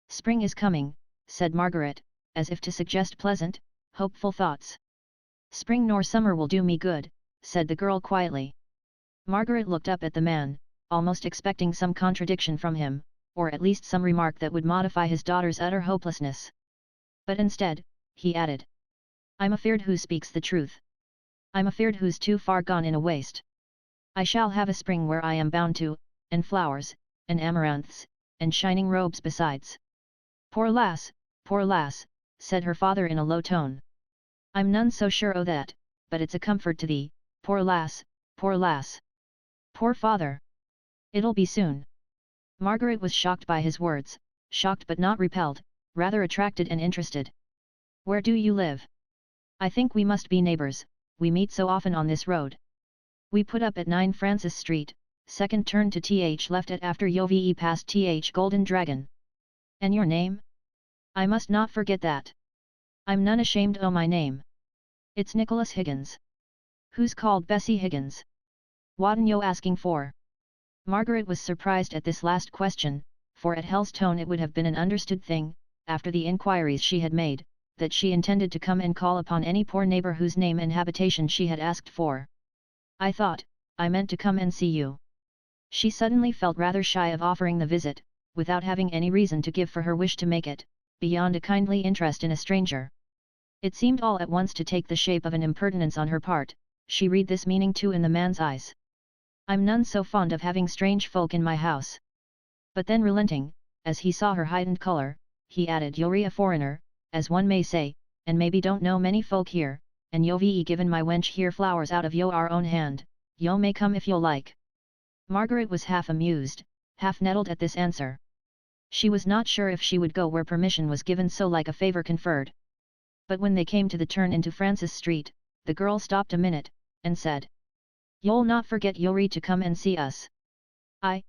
[SPEAKER 1] "Spring is coming," said Margaret, as if to suggest pleasant, hopeful thoughts. "Spring nor summer will do me good," said the girl quietly. Margaret looked up at the man, almost expecting some contradiction from him, or at least some remark that would modify his daughter's utter hopelessness. But instead, he added, "I'm afeard who speaks the truth. I'm afeard who's too far gone in a waste. I shall have a spring where I am bound to, and flowers, and amaranths, and shining robes besides." Poor lass," said her father in a low tone. "I'm none so sure o' that, but it's a comfort to thee, poor lass, poor lass." "Poor father! It'll be soon." Margaret was shocked by his words, shocked but not repelled, rather attracted and interested. "Where do you live? I think we must be neighbours, we meet so often on this road." "We put up at 9 Francis Street, second turn to th left at after Yove past th Golden Dragon." "And your name?" "I must not forget that. I'm none ashamed o' my name. It's Nicholas Higgins." "Who's called Bessie Higgins? What'n yo asking for?" Margaret was surprised at this last question, for at Hellstone it would have been an understood thing, after the inquiries she had made, that she intended to come and call upon any poor neighbour whose name and habitation she had asked for. I thought, I meant to come and see you. She suddenly felt rather shy of offering the visit, without having any reason to give for her wish to make it, beyond a kindly interest in a stranger. It seemed all at once to take the shape of an impertinence on her part. She read this meaning too in the man's eyes. I'm none so fond of having strange folk in my house. But then relenting, as he saw her heightened color, he added, you're a foreigner, as one may say, and maybe don't know many folk here, and yo ve given my wench here flowers out of yo our own hand, yo may come if yo like. Margaret was half amused, half nettled at this answer. She was not sure if she would go where permission was given so like a favour conferred. But when they came to the turn into Francis Street, the girl stopped a minute, and said, you'll not forget Yori to come and see us. I,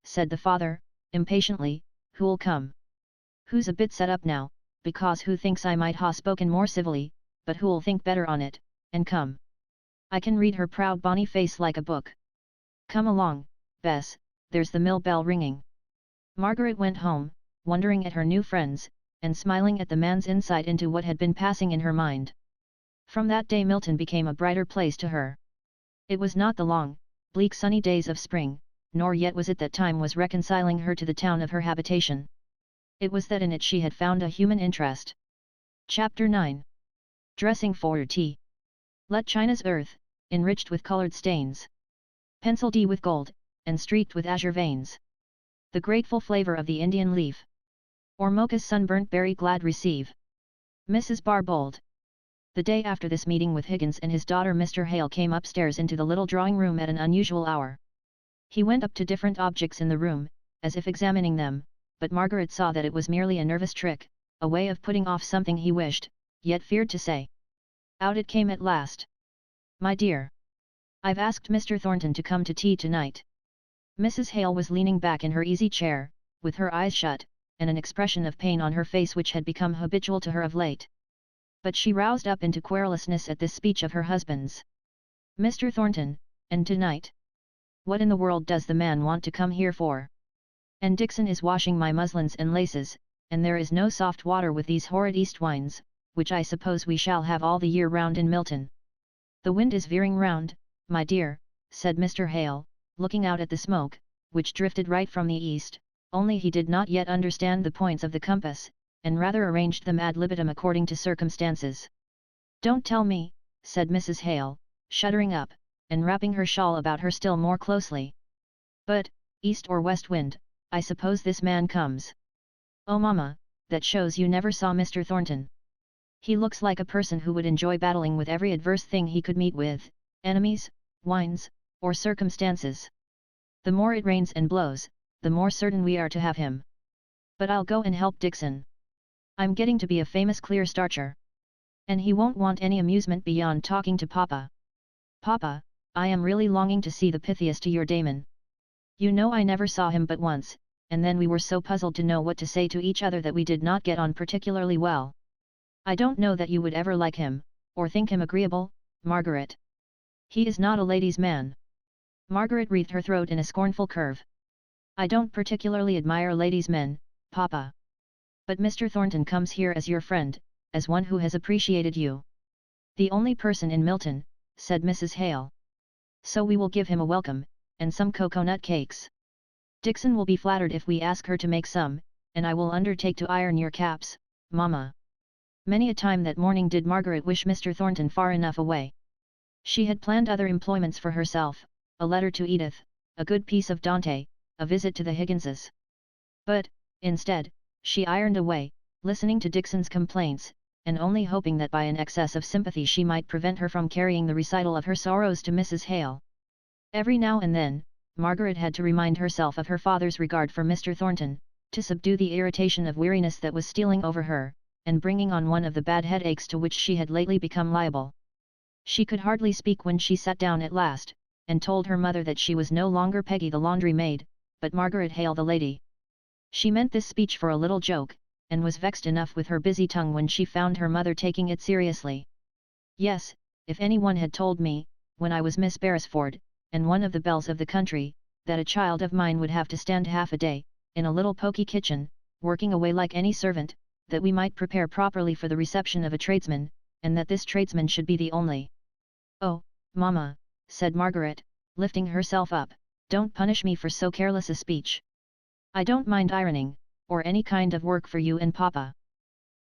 [SPEAKER 1] said the father, impatiently, who'll come? Who's a bit set up now, because who thinks I might ha spoken more civilly, but who'll think better on it, and come? I can read her proud bonny face like a book. Come along, Bess, there's the mill bell ringing. Margaret went home, wondering at her new friends, and smiling at the man's insight into what had been passing in her mind. From that day Milton became a brighter place to her. It was not the long, bleak sunny days of spring, nor yet was it that time was reconciling her to the town of her habitation. It was that in it she had found a human interest. Chapter 9. Dressing for tea. Let China's earth, enriched with colored stains, penciled with gold, and streaked with azure veins, the grateful flavor of the Indian leaf, or mocha's sunburnt berry glad receive. Mrs. Barbauld. The day after this meeting with Higgins and his daughter Mr. Hale came upstairs into the little drawing room at an unusual hour. He went up to different objects in the room, as if examining them, but Margaret saw that it was merely a nervous trick, a way of putting off something he wished, yet feared to say. Out it came at last. My dear, I've asked Mr. Thornton to come to tea tonight. Mrs. Hale was leaning back in her easy chair, with her eyes shut, and an expression of pain on her face which had become habitual to her of late. But she roused up into querulousness at this speech of her husband's. Mr. Thornton, and tonight? What in the world does the man want to come here for? And Dixon is washing my muslins and laces, and there is no soft water with these horrid east winds, which I suppose we shall have all the year round in Milton. The wind is veering round, my dear, said Mr. Hale, looking out at the smoke, which drifted right from the east, only he did not yet understand the points of the compass, and rather arranged them ad libitum according to circumstances. Don't tell me, said Mrs. Hale, shuddering up, and wrapping her shawl about her still more closely. But, east or west wind, I suppose this man comes. Oh mamma, that shows you never saw Mr. Thornton. He looks like a person who would enjoy battling with every adverse thing he could meet with, enemies, winds, or circumstances. The more it rains and blows, the more certain we are to have him. But I'll go and help Dixon. I'm getting to be a famous clear starcher. And he won't want any amusement beyond talking to Papa. Papa, I am really longing to see the Pythias to your Damon. You know I never saw him but once, and then we were so puzzled to know what to say to each other that we did not get on particularly well. I don't know that you would ever like him, or think him agreeable, Margaret. He is not a ladies' man. Margaret wreathed her throat in a scornful curve. I don't particularly admire ladies' men, Papa. But Mr. Thornton comes here as your friend, as one who has appreciated you. The only person in Milton, said Mrs. Hale. So we will give him a welcome, and some cocoanut cakes. Dixon will be flattered if we ask her to make some, and I will undertake to iron your caps, Mamma. Many a time that morning did Margaret wish Mr. Thornton far enough away. She had planned other employments for herself, a letter to Edith, a good piece of Dante, a visit to the Higginses. But, instead, she ironed away, listening to Dixon's complaints, and only hoping that by an excess of sympathy she might prevent her from carrying the recital of her sorrows to Mrs. Hale. Every now and then, Margaret had to remind herself of her father's regard for Mr. Thornton, to subdue the irritation of weariness that was stealing over her, and bringing on one of the bad headaches to which she had lately become liable. She could hardly speak when she sat down at last, and told her mother that she was no longer Peggy the laundry maid, but Margaret Hale the lady. She meant this speech for a little joke, and was vexed enough with her busy tongue when she found her mother taking it seriously. Yes, if anyone had told me, when I was Miss Beresford, and one of the belles of the country, that a child of mine would have to stand half a day, in a little poky kitchen, working away like any servant, that we might prepare properly for the reception of a tradesman, and that this tradesman should be the only. Oh, Mamma, said Margaret, lifting herself up, don't punish me for so careless a speech. I don't mind ironing, or any kind of work for you and Papa.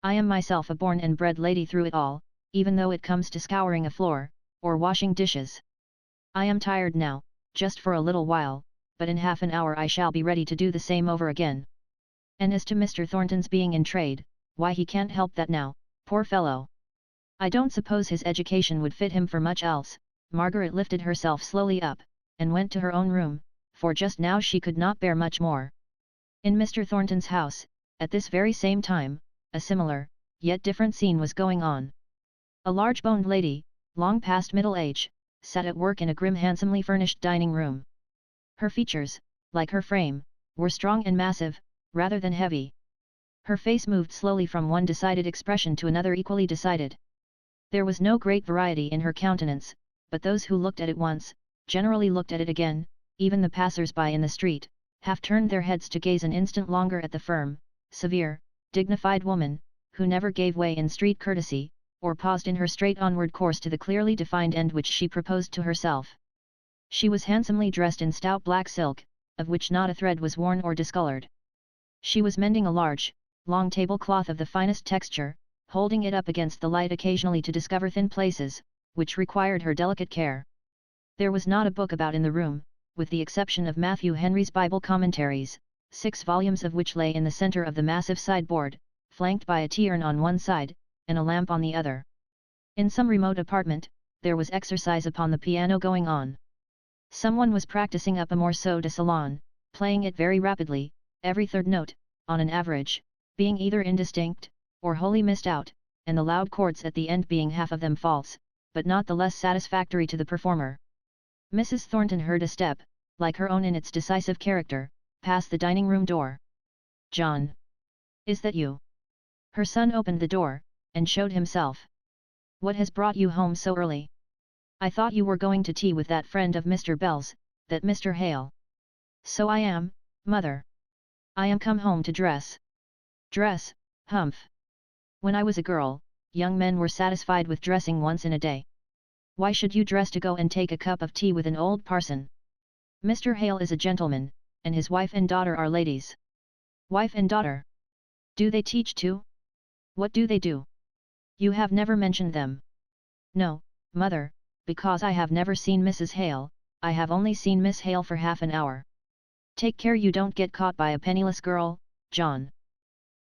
[SPEAKER 1] I am myself a born and bred lady through it all, even though it comes to scouring a floor, or washing dishes. I am tired now, just for a little while, but in half an hour I shall be ready to do the same over again. And as to Mr. Thornton's being in trade, why he can't help that now, poor fellow. I don't suppose his education would fit him for much else. Margaret lifted herself slowly up, and went to her own room, for just now she could not bear much more. In Mr. Thornton's house, at this very same time, a similar, yet different scene was going on. A large-boned lady, long past middle age, sat at work in a grim handsomely furnished dining room. Her features, like her frame, were strong and massive, rather than heavy. Her face moved slowly from one decided expression to another equally decided. There was no great variety in her countenance, but those who looked at it once, generally looked at it again, even the passers-by in the street, half turned their heads to gaze an instant longer at the firm, severe, dignified woman, who never gave way in street courtesy, or paused in her straight onward course to the clearly defined end which she proposed to herself. She was handsomely dressed in stout black silk, of which not a thread was worn or discolored. She was mending a large, long tablecloth of the finest texture, holding it up against the light occasionally to discover thin places, which required her delicate care. There was not a book about in the room, with the exception of Matthew Henry's Bible commentaries, 6 volumes of which lay in the center of the massive sideboard, flanked by a tea urn on one side, and a lamp on the other. In some remote apartment, there was exercise upon the piano going on. Someone was practicing up a morceau de salon, playing it very rapidly, every third note, on an average, being either indistinct, or wholly missed out, and the loud chords at the end being half of them false, but not the less satisfactory to the performer. Mrs. Thornton heard a step, like her own in its decisive character, pass the dining room door. "John! Is that you?" Her son opened the door, and showed himself. "What has brought you home so early? I thought you were going to tea with that friend of Mr. Bell's, that Mr. Hale." "So I am, mother. I am come home to dress." "Dress, humph! When I was a girl, young men were satisfied with dressing once in a day. Why should you dress to go and take a cup of tea with an old parson? Mr. Hale is a gentleman, and his wife and daughter are ladies." "Wife and daughter? Do they teach too? What do they do? You have never mentioned them." "No, mother, because I have never seen Mrs. Hale, I have only seen Miss Hale for half an hour." "Take care you don't get caught by a penniless girl, John."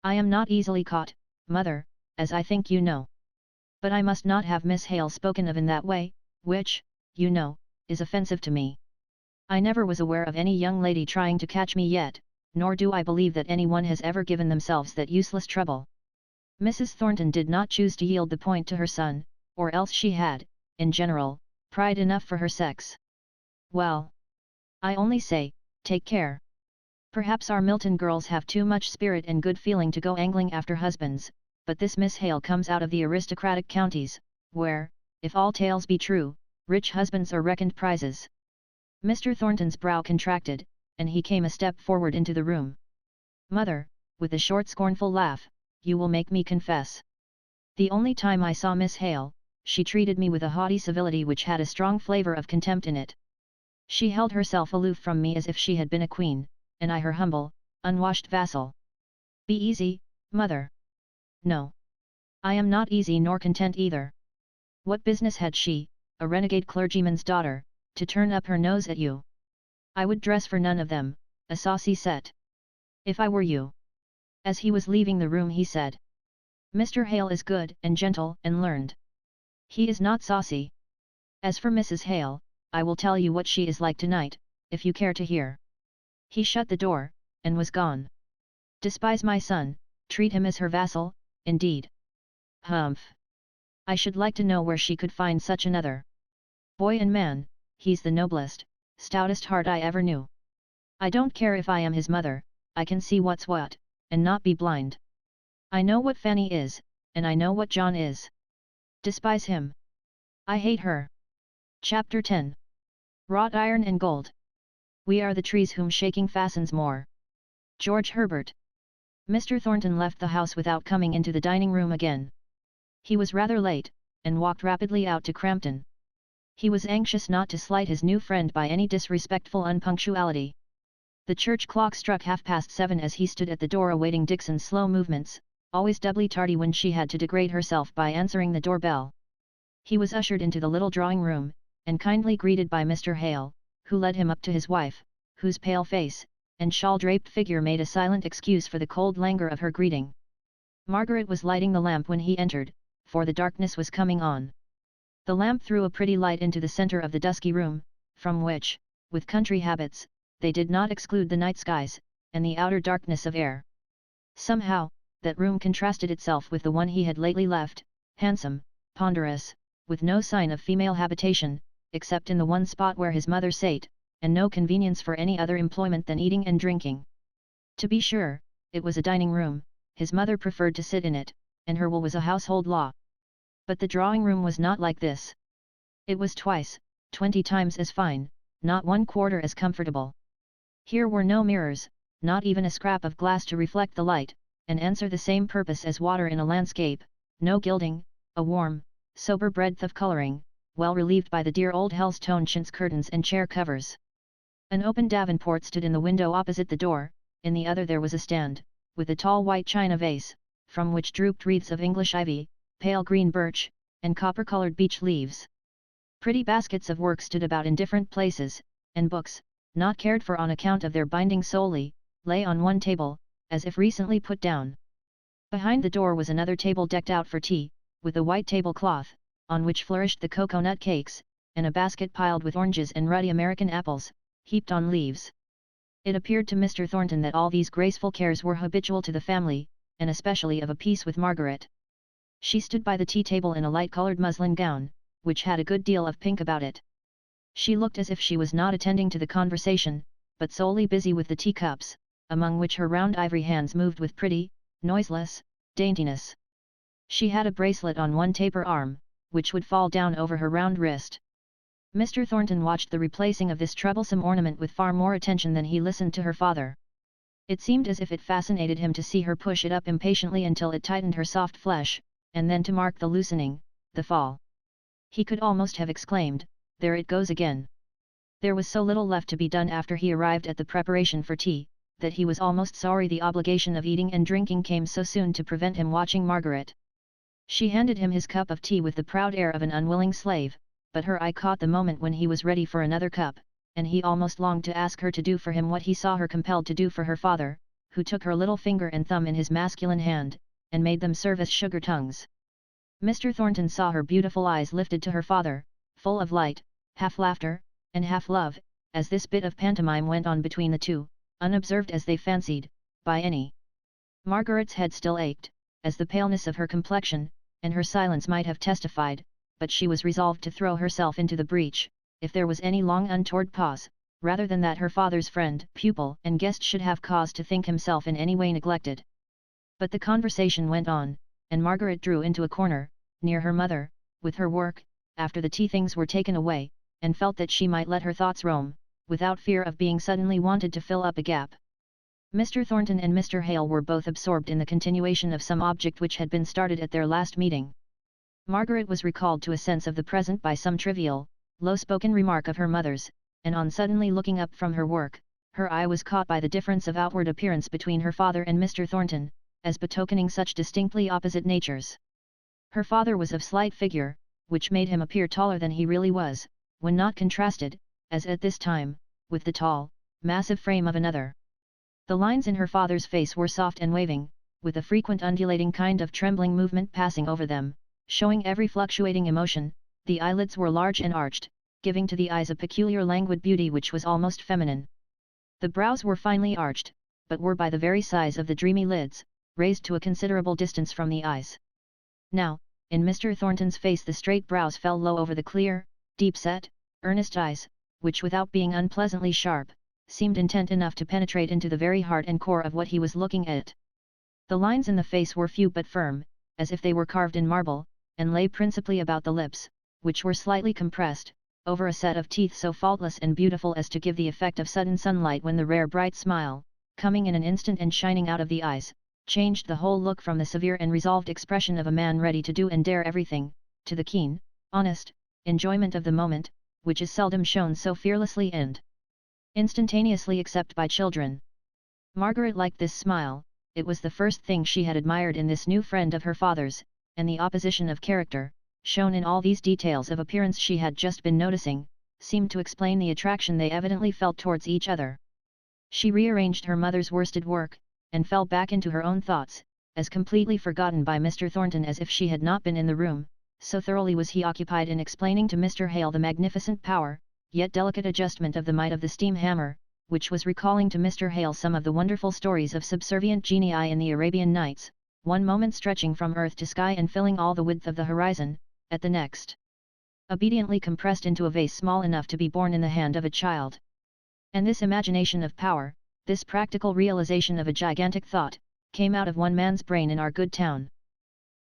[SPEAKER 1] "I am not easily caught, mother, as I think you know. But I must not have Miss Hale spoken of in that way, which, you know, is offensive to me. I never was aware of any young lady trying to catch me yet, nor do I believe that anyone has ever given themselves that useless trouble." Mrs. Thornton did not choose to yield the point to her son, or else she had, in general, pride enough for her sex. "Well, I only say, take care. Perhaps our Milton girls have too much spirit and good feeling to go angling after husbands, but this Miss Hale comes out of the aristocratic counties, where, if all tales be true, rich husbands are reckoned prizes." Mr. Thornton's brow contracted, and he came a step forward into the room. "Mother," with a short scornful laugh, "you will make me confess. The only time I saw Miss Hale, she treated me with a haughty civility which had a strong flavour of contempt in it. She held herself aloof from me as if she had been a queen, and I her humble, unwashed vassal. Be easy, mother." "No. I am not easy nor content either. What business had she, a renegade clergyman's daughter, to turn up her nose at you? I would dress for none of them, a saucy set. If I were you." As he was leaving the room he said, "Mr. Hale is good and gentle and learned. He is not saucy. As for Mrs. Hale, I will tell you what she is like tonight, if you care to hear." He shut the door, and was gone. "Despise my son, treat him as her vassal, indeed. Humph! I should like to know where she could find such another. Boy and man, he's the noblest, stoutest heart I ever knew. I don't care if I am his mother, I can see what's what, and not be blind. I know what Fanny is, and I know what John is. Despise him. I hate her." Chapter 10. Wrought Iron and Gold. "We are the trees whom shaking fastens more." George Herbert. Mr. Thornton left the house without coming into the dining room again. He was rather late, and walked rapidly out to Crampton. He was anxious not to slight his new friend by any disrespectful unpunctuality. The church clock struck 7:30 as he stood at the door awaiting Dixon's slow movements, always doubly tardy when she had to degrade herself by answering the doorbell. He was ushered into the little drawing room, and kindly greeted by Mr. Hale, who led him up to his wife, whose pale face and shawl-draped figure made a silent excuse for the cold languor of her greeting. Margaret was lighting the lamp when he entered, for the darkness was coming on. The lamp threw a pretty light into the center of the dusky room, from which, with country habits, they did not exclude the night skies, and the outer darkness of air. Somehow, that room contrasted itself with the one he had lately left, handsome, ponderous, with no sign of female habitation, except in the one spot where his mother sate, and no convenience for any other employment than eating and drinking. To be sure, it was a dining room, his mother preferred to sit in it, and her will was a household law. But the drawing room was not like this. It was 20 times as fine, not 1/4 as comfortable. Here were no mirrors, not even a scrap of glass to reflect the light, and answer the same purpose as water in a landscape, no gilding, a warm, sober breadth of coloring, well relieved by the dear old Helstone chintz curtains and chair covers. An open davenport stood in the window opposite the door, in the other there was a stand, with a tall white china vase, from which drooped wreaths of English ivy, pale green birch, and copper-colored beech leaves. Pretty baskets of work stood about in different places, and books, not cared for on account of their binding solely, lay on one table, as if recently put down. Behind the door was another table decked out for tea, with a white tablecloth, on which flourished the cocoa-nut cakes, and a basket piled with oranges and ruddy American apples, heaped on leaves. It appeared to Mr. Thornton that all these graceful cares were habitual to the family, and especially of a piece with Margaret. She stood by the tea-table in a light-coloured muslin gown, which had a good deal of pink about it. She looked as if she was not attending to the conversation, but solely busy with the teacups, among which her round ivory hands moved with pretty, noiseless, daintiness. She had a bracelet on one taper arm, which would fall down over her round wrist. Mr. Thornton watched the replacing of this troublesome ornament with far more attention than he listened to her father. It seemed as if it fascinated him to see her push it up impatiently until it tightened her soft flesh, and then to mark the loosening, the fall. He could almost have exclaimed, "There it goes again." There was so little left to be done after he arrived at the preparation for tea, that he was almost sorry the obligation of eating and drinking came so soon to prevent him watching Margaret. She handed him his cup of tea with the proud air of an unwilling slave, but her eye caught the moment when he was ready for another cup, and he almost longed to ask her to do for him what he saw her compelled to do for her father, who took her little finger and thumb in his masculine hand, and made them serve as sugar tongues. Mr. Thornton saw her beautiful eyes lifted to her father, full of light, half laughter, and half love, as this bit of pantomime went on between the two, unobserved as they fancied, by any. Margaret's head still ached, as the paleness of her complexion, and her silence might have testified, but she was resolved to throw herself into the breach, if there was any long untoward pause, rather than that her father's friend, pupil, and guest should have cause to think himself in any way neglected. But the conversation went on, and Margaret drew into a corner, near her mother, with her work, after the tea things were taken away, and felt that she might let her thoughts roam, without fear of being suddenly wanted to fill up a gap. Mr. Thornton and Mr. Hale were both absorbed in the continuation of some object which had been started at their last meeting. Margaret was recalled to a sense of the present by some trivial, low-spoken remark of her mother's, and on suddenly looking up from her work, her eye was caught by the difference of outward appearance between her father and Mr. Thornton, as betokening such distinctly opposite natures. Her father was of slight figure, which made him appear taller than he really was, when not contrasted, as at this time, with the tall, massive frame of another. The lines in her father's face were soft and waving, with a frequent undulating kind of trembling movement passing over them, showing every fluctuating emotion. The eyelids were large and arched, giving to the eyes a peculiar languid beauty which was almost feminine. The brows were finely arched, but were by the very size of the dreamy lids, raised to a considerable distance from the eyes. Now, in Mr. Thornton's face the straight brows fell low over the clear, deep-set, earnest eyes, which without being unpleasantly sharp, seemed intent enough to penetrate into the very heart and core of what he was looking at. The lines in the face were few but firm, as if they were carved in marble, and lay principally about the lips, which were slightly compressed, over a set of teeth so faultless and beautiful as to give the effect of sudden sunlight when the rare bright smile, coming in an instant and shining out of the eyes, changed the whole look from the severe and resolved expression of a man ready to do and dare everything, to the keen, honest, enjoyment of the moment, which is seldom shown so fearlessly and instantaneously except by children. Margaret liked this smile, it was the first thing she had admired in this new friend of her father's, and the opposition of character, shown in all these details of appearance she had just been noticing, seemed to explain the attraction they evidently felt towards each other. She rearranged her mother's worsted work, and fell back into her own thoughts, as completely forgotten by Mr. Thornton as if she had not been in the room, so thoroughly was he occupied in explaining to Mr. Hale the magnificent power, yet delicate adjustment of the might of the steam hammer, which was recalling to Mr. Hale some of the wonderful stories of subservient genii in the Arabian Nights, one moment stretching from earth to sky and filling all the width of the horizon, at the next obediently compressed into a vase small enough to be borne in the hand of a child. And this imagination of power, this practical realization of a gigantic thought, came out of one man's brain in our good town.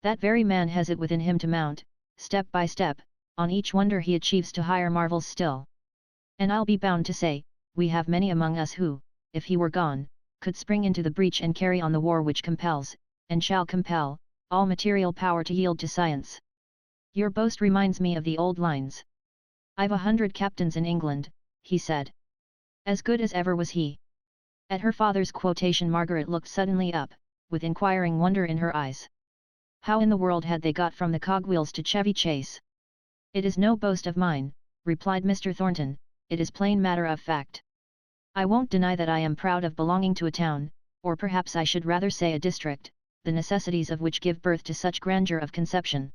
[SPEAKER 1] That very man has it within him to mount, step by step, on each wonder he achieves to higher marvels still. And I'll be bound to say, we have many among us who, if he were gone, could spring into the breach and carry on the war which compels, and shall compel, all material power to yield to science. Your boast reminds me of the old lines. I've 100 captains in England, he said. As good as ever was he. At her father's quotation Margaret looked suddenly up, with inquiring wonder in her eyes. How in the world had they got from the cogwheels to Chevy Chase? It is no boast of mine, replied Mr. Thornton, it is plain matter of fact. I won't deny that I am proud of belonging to a town, or perhaps I should rather say a district, the necessities of which give birth to such grandeur of conception.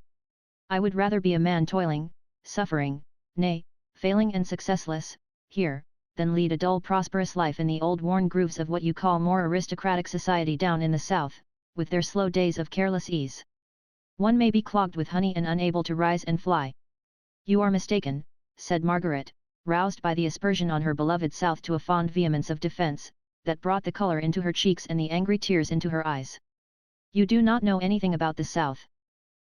[SPEAKER 1] I would rather be a man toiling, suffering, nay, failing and successless, here, than lead a dull prosperous life in the old worn grooves of what you call more aristocratic society down in the south, with their slow days of careless ease. One may be clogged with honey and unable to rise and fly. You are mistaken, said Margaret, roused by the aspersion on her beloved south to a fond vehemence of defence, that brought the colour into her cheeks and the angry tears into her eyes. You do not know anything about the south.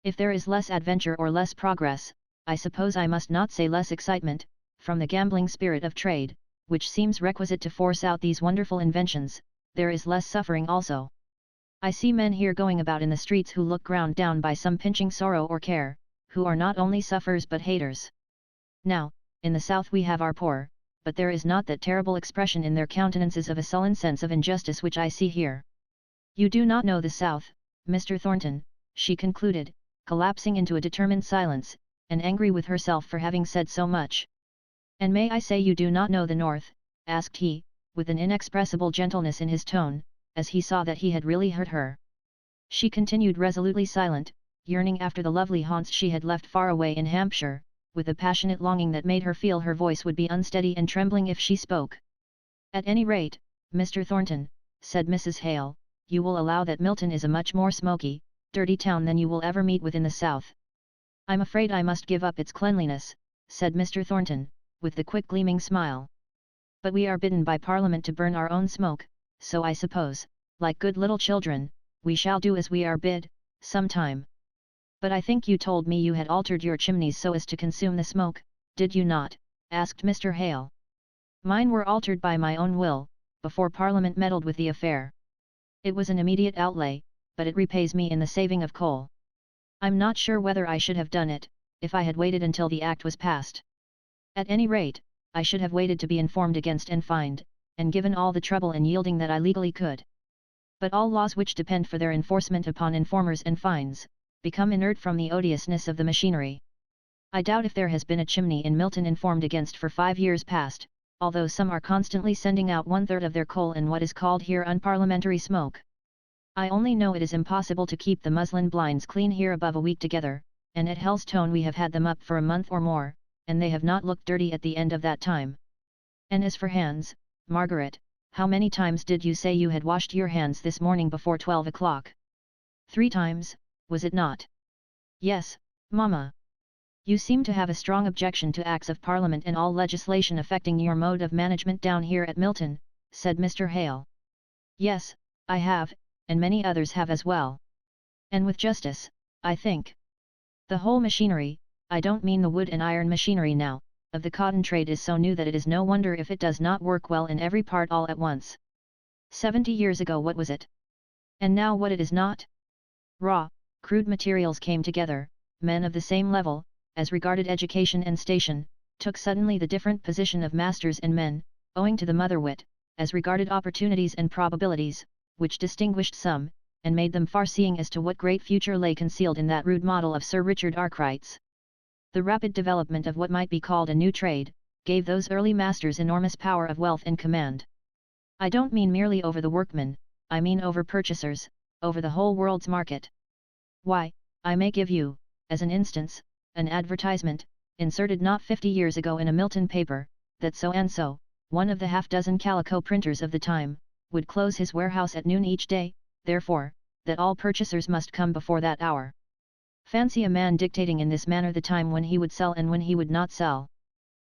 [SPEAKER 1] If there is less adventure or less progress, I suppose I must not say less excitement, from the gambling spirit of trade, which seems requisite to force out these wonderful inventions, there is less suffering also. I see men here going about in the streets who look ground down by some pinching sorrow or care, who are not only sufferers but haters. Now, in the south we have our poor, but there is not that terrible expression in their countenances of a sullen sense of injustice which I see here. You do not know the south, Mr. Thornton, she concluded, collapsing into a determined silence, and angry with herself for having said so much. And may I say you do not know the north, asked he, with an inexpressible gentleness in his tone, as he saw that he had really hurt her. She continued resolutely silent, yearning after the lovely haunts she had left far away in Hampshire, with a passionate longing that made her feel her voice would be unsteady and trembling if she spoke. At any rate, Mr. Thornton, said Mrs. Hale, you will allow that Milton is a much more smoky, dirty town than you will ever meet with in the south. I'm afraid I must give up its cleanliness, said Mr. Thornton, with the quick gleaming smile. But we are bidden by Parliament to burn our own smoke, so I suppose, like good little children, we shall do as we are bid, some time. But I think you told me you had altered your chimneys so as to consume the smoke, did you not? Asked Mr. Hale. Mine were altered by my own will, before Parliament meddled with the affair. It was an immediate outlay, but it repays me in the saving of coal. I'm not sure whether I should have done it, if I had waited until the act was passed. At any rate, I should have waited to be informed against and fined, and given all the trouble and yielding that I legally could. But all laws which depend for their enforcement upon informers and fines, become inert from the odiousness of the machinery. I doubt if there has been a chimney in Milton informed against for 5 years past, although some are constantly sending out 1/3 of their coal in what is called here unparliamentary smoke. I only know it is impossible to keep the muslin blinds clean here above a week together, and at Hellstone we have had them up for a month or more, and they have not looked dirty at the end of that time. And as for hands, Margaret, how many times did you say you had washed your hands this morning before 12 o'clock? 3 times, was it not? Yes, Mamma. You seem to have a strong objection to Acts of Parliament and all legislation affecting your mode of management down here at Milton, said Mr. Hale. Yes, I have, and many others have as well. And with justice, I think. The whole machinery, I don't mean the wood and iron machinery now, of the cotton trade is so new that it is no wonder if it does not work well in every part all at once. 70 years ago what was it? And now what it is not? Raw, crude materials came together, men of the same level, as regarded education and station, took suddenly the different position of masters and men, owing to the mother wit, as regarded opportunities and probabilities, which distinguished some, and made them far-seeing as to what great future lay concealed in that rude model of Sir Richard Arkwright's. The rapid development of what might be called a new trade, gave those early masters enormous power of wealth and command. I don't mean merely over the workmen, I mean over purchasers, over the whole world's market. Why, I may give you, as an instance, an advertisement, inserted not 50 years ago in a Milton paper, that so-and-so, one of the half-dozen calico printers of the time, would close his warehouse at noon each day, therefore, that all purchasers must come before that hour. Fancy a man dictating in this manner the time when he would sell and when he would not sell.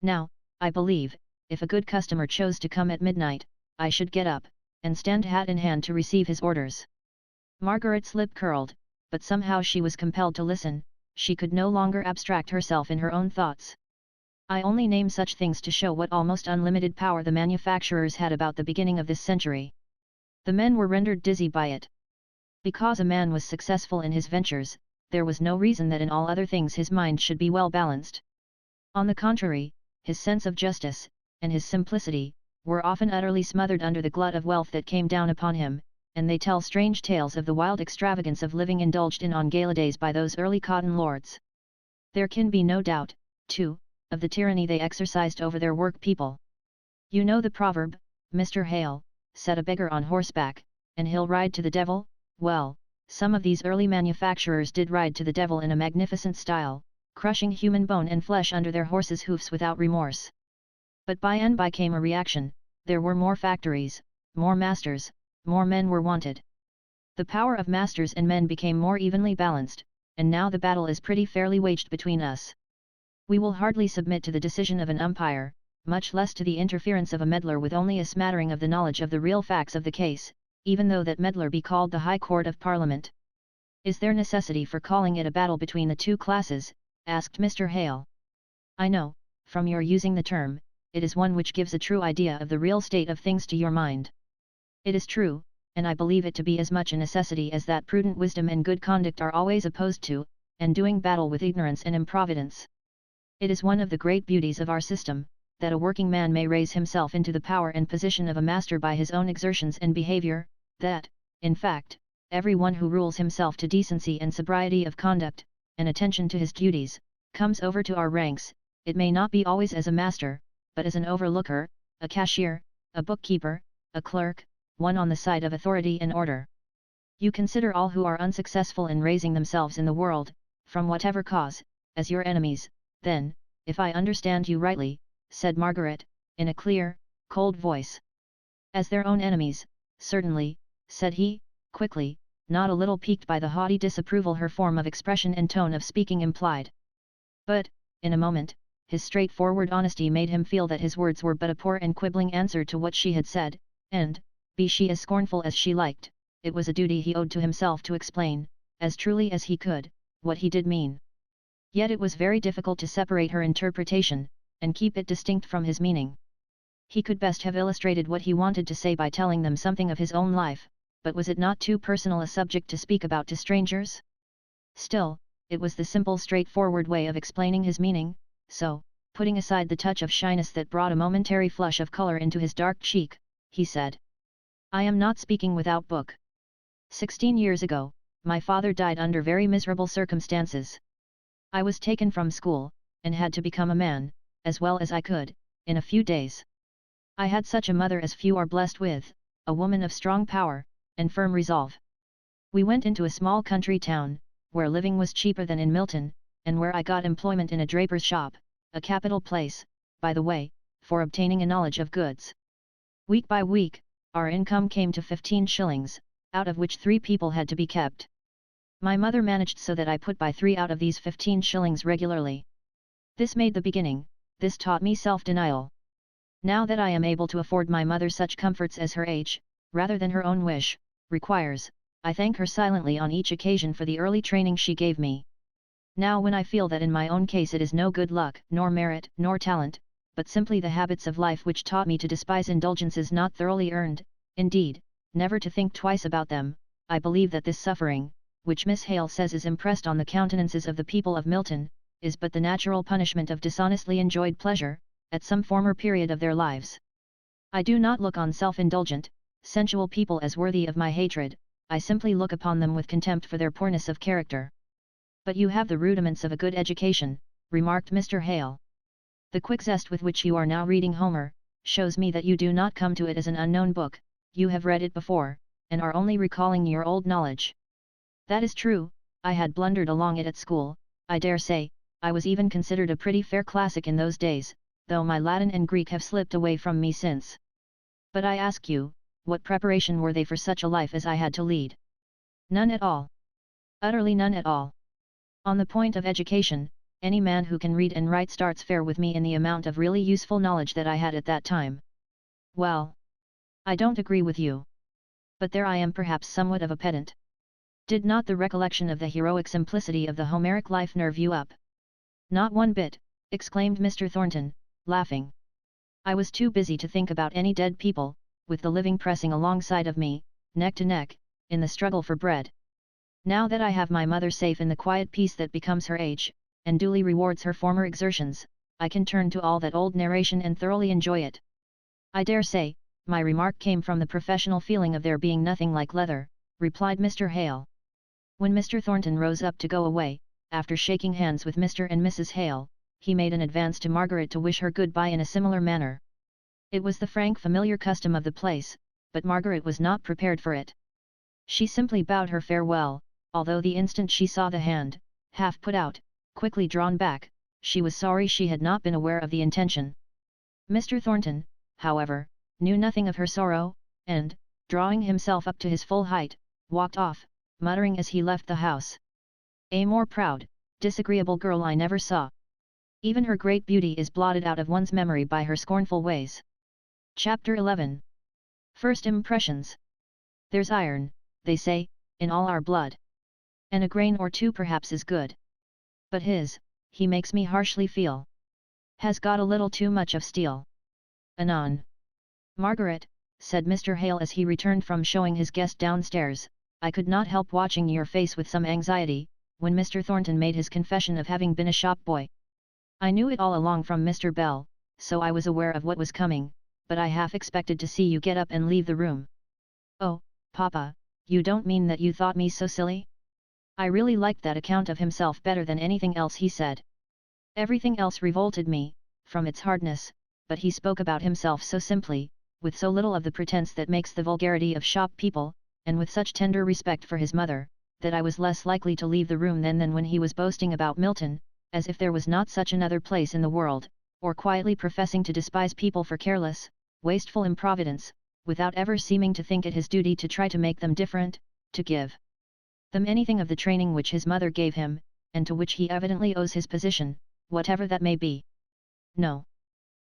[SPEAKER 1] Now, I believe, if a good customer chose to come at midnight, I should get up, and stand hat in hand to receive his orders. Margaret's lip curled, but somehow she was compelled to listen, she could no longer abstract herself in her own thoughts. I only name such things to show what almost unlimited power the manufacturers had about the beginning of this century. The men were rendered dizzy by it. Because a man was successful in his ventures, there was no reason that in all other things his mind should be well balanced. On the contrary, his sense of justice, and his simplicity, were often utterly smothered under the glut of wealth that came down upon him, and they tell strange tales of the wild extravagance of living indulged in on gala days by those early cotton lords. There can be no doubt, too, of the tyranny they exercised over their work people. You know the proverb, Mr. Hale, set a beggar on horseback, and he'll ride to the devil. Well, some of these early manufacturers did ride to the devil in a magnificent style, crushing human bone and flesh under their horses' hoofs without remorse. But by and by came a reaction, there were more factories, more masters, more men were wanted. The power of masters and men became more evenly balanced, and now the battle is pretty fairly waged between us. We will hardly submit to the decision of an umpire, much less to the interference of a meddler with only a smattering of the knowledge of the real facts of the case, even though that meddler be called the High Court of Parliament. Is there necessity for calling it a battle between the two classes? Asked Mr. Hale. I know, from your using the term, it is one which gives a true idea of the real state of things to your mind. It is true, and I believe it to be as much a necessity as that prudent wisdom and good conduct are always opposed to, and doing battle with ignorance and improvidence. It is one of the great beauties of our system, that a working man may raise himself into the power and position of a master by his own exertions and behavior, that, in fact, every one who rules himself to decency and sobriety of conduct, and attention to his duties, comes over to our ranks, it may not be always as a master, but as an overlooker, a cashier, a bookkeeper, a clerk, one on the side of authority and order. You consider all who are unsuccessful in raising themselves in the world, from whatever cause, as your enemies, then, if I understand you rightly, said Margaret, in a clear, cold voice. As their own enemies, certainly, said he, quickly, not a little piqued by the haughty disapproval her form of expression and tone of speaking implied. But, in a moment, his straightforward honesty made him feel that his words were but a poor and quibbling answer to what she had said, and, be she as scornful as she liked, it was a duty he owed to himself to explain, as truly as he could, what he did mean. Yet it was very difficult to separate her interpretation, and keep it distinct from his meaning. He could best have illustrated what he wanted to say by telling them something of his own life, but was it not too personal a subject to speak about to strangers? Still, it was the simple straightforward way of explaining his meaning, so, putting aside the touch of shyness that brought a momentary flush of color into his dark cheek, he said, I am not speaking without book. 16 years ago, my father died under very miserable circumstances. I was taken from school, and had to become a man, as well as I could, in a few days. I had such a mother as few are blessed with, a woman of strong power, and firm resolve. We went into a small country town, where living was cheaper than in Milton, and where I got employment in a draper's shop, a capital place, by the way, for obtaining a knowledge of goods. Week by week, our income came to 15 shillings, out of which 3 people had to be kept. My mother managed so that I put by 3 out of these 15 shillings regularly. This made the beginning, this taught me self-denial. Now that I am able to afford my mother such comforts as her age, rather than her own wish, requires, I thank her silently on each occasion for the early training she gave me. Now when I feel that in my own case it is no good luck, nor merit, nor talent, but simply the habits of life which taught me to despise indulgences not thoroughly earned, indeed, never to think twice about them, I believe that this suffering, which Miss Hale says is impressed on the countenances of the people of Milton, is but the natural punishment of dishonestly enjoyed pleasure, at some former period of their lives. I do not look on self-indulgent, sensual people as worthy of my hatred, I simply look upon them with contempt for their poorness of character. But you have the rudiments of a good education, remarked Mr. Hale. The quick zest with which you are now reading Homer, shows me that you do not come to it as an unknown book, you have read it before, and are only recalling your old knowledge. That is true, I had blundered along it at school, I dare say, I was even considered a pretty fair classic in those days, though my Latin and Greek have slipped away from me since. But I ask you, what preparation were they for such a life as I had to lead? None at all. Utterly none at all. On the point of education, any man who can read and write starts fair with me in the amount of really useful knowledge that I had at that time. Well, I don't agree with you. But there I am perhaps somewhat of a pedant. Did not the recollection of the heroic simplicity of the Homeric life nerve you up? Not one bit, exclaimed Mr. Thornton, laughing. I was too busy to think about any dead people, with the living pressing alongside of me, neck to neck, in the struggle for bread. Now that I have my mother safe in the quiet peace that becomes her age, and duly rewards her former exertions, I can turn to all that old narration and thoroughly enjoy it. I dare say, my remark came from the professional feeling of there being nothing like leather, replied Mr. Hale. When Mr. Thornton rose up to go away, after shaking hands with Mr. and Mrs. Hale, he made an advance to Margaret to wish her good-bye in a similar manner. It was the frank familiar custom of the place, but Margaret was not prepared for it. She simply bowed her farewell, although the instant she saw the hand, half put out, quickly drawn back, she was sorry she had not been aware of the intention. Mr. Thornton, however, knew nothing of her sorrow, and, drawing himself up to his full height, walked off, muttering as he left the house. A more proud, disagreeable girl I never saw. Even her great beauty is blotted out of one's memory by her scornful ways. Chapter 11. First Impressions. There's iron, they say, in all our blood. And a grain or two perhaps is good. But he makes me harshly feel. Has got a little too much of steel. Anon. Margaret, said Mr. Hale as he returned from showing his guest downstairs, I could not help watching your face with some anxiety, when Mr. Thornton made his confession of having been a shop boy. I knew it all along from Mr. Bell, so I was aware of what was coming, but I half expected to see you get up and leave the room. Oh, Papa, you don't mean that you thought me so silly? I really liked that account of himself better than anything else he said. Everything else revolted me, from its hardness, but he spoke about himself so simply, with so little of the pretense that makes the vulgarity of shop people, and with such tender respect for his mother, that I was less likely to leave the room then than when he was boasting about Milton, as if there was not such another place in the world, or quietly professing to despise people for careless, wasteful improvidence, without ever seeming to think it his duty to try to make them different, to give them anything of the training which his mother gave him, and to which he evidently owes his position, whatever that may be. No.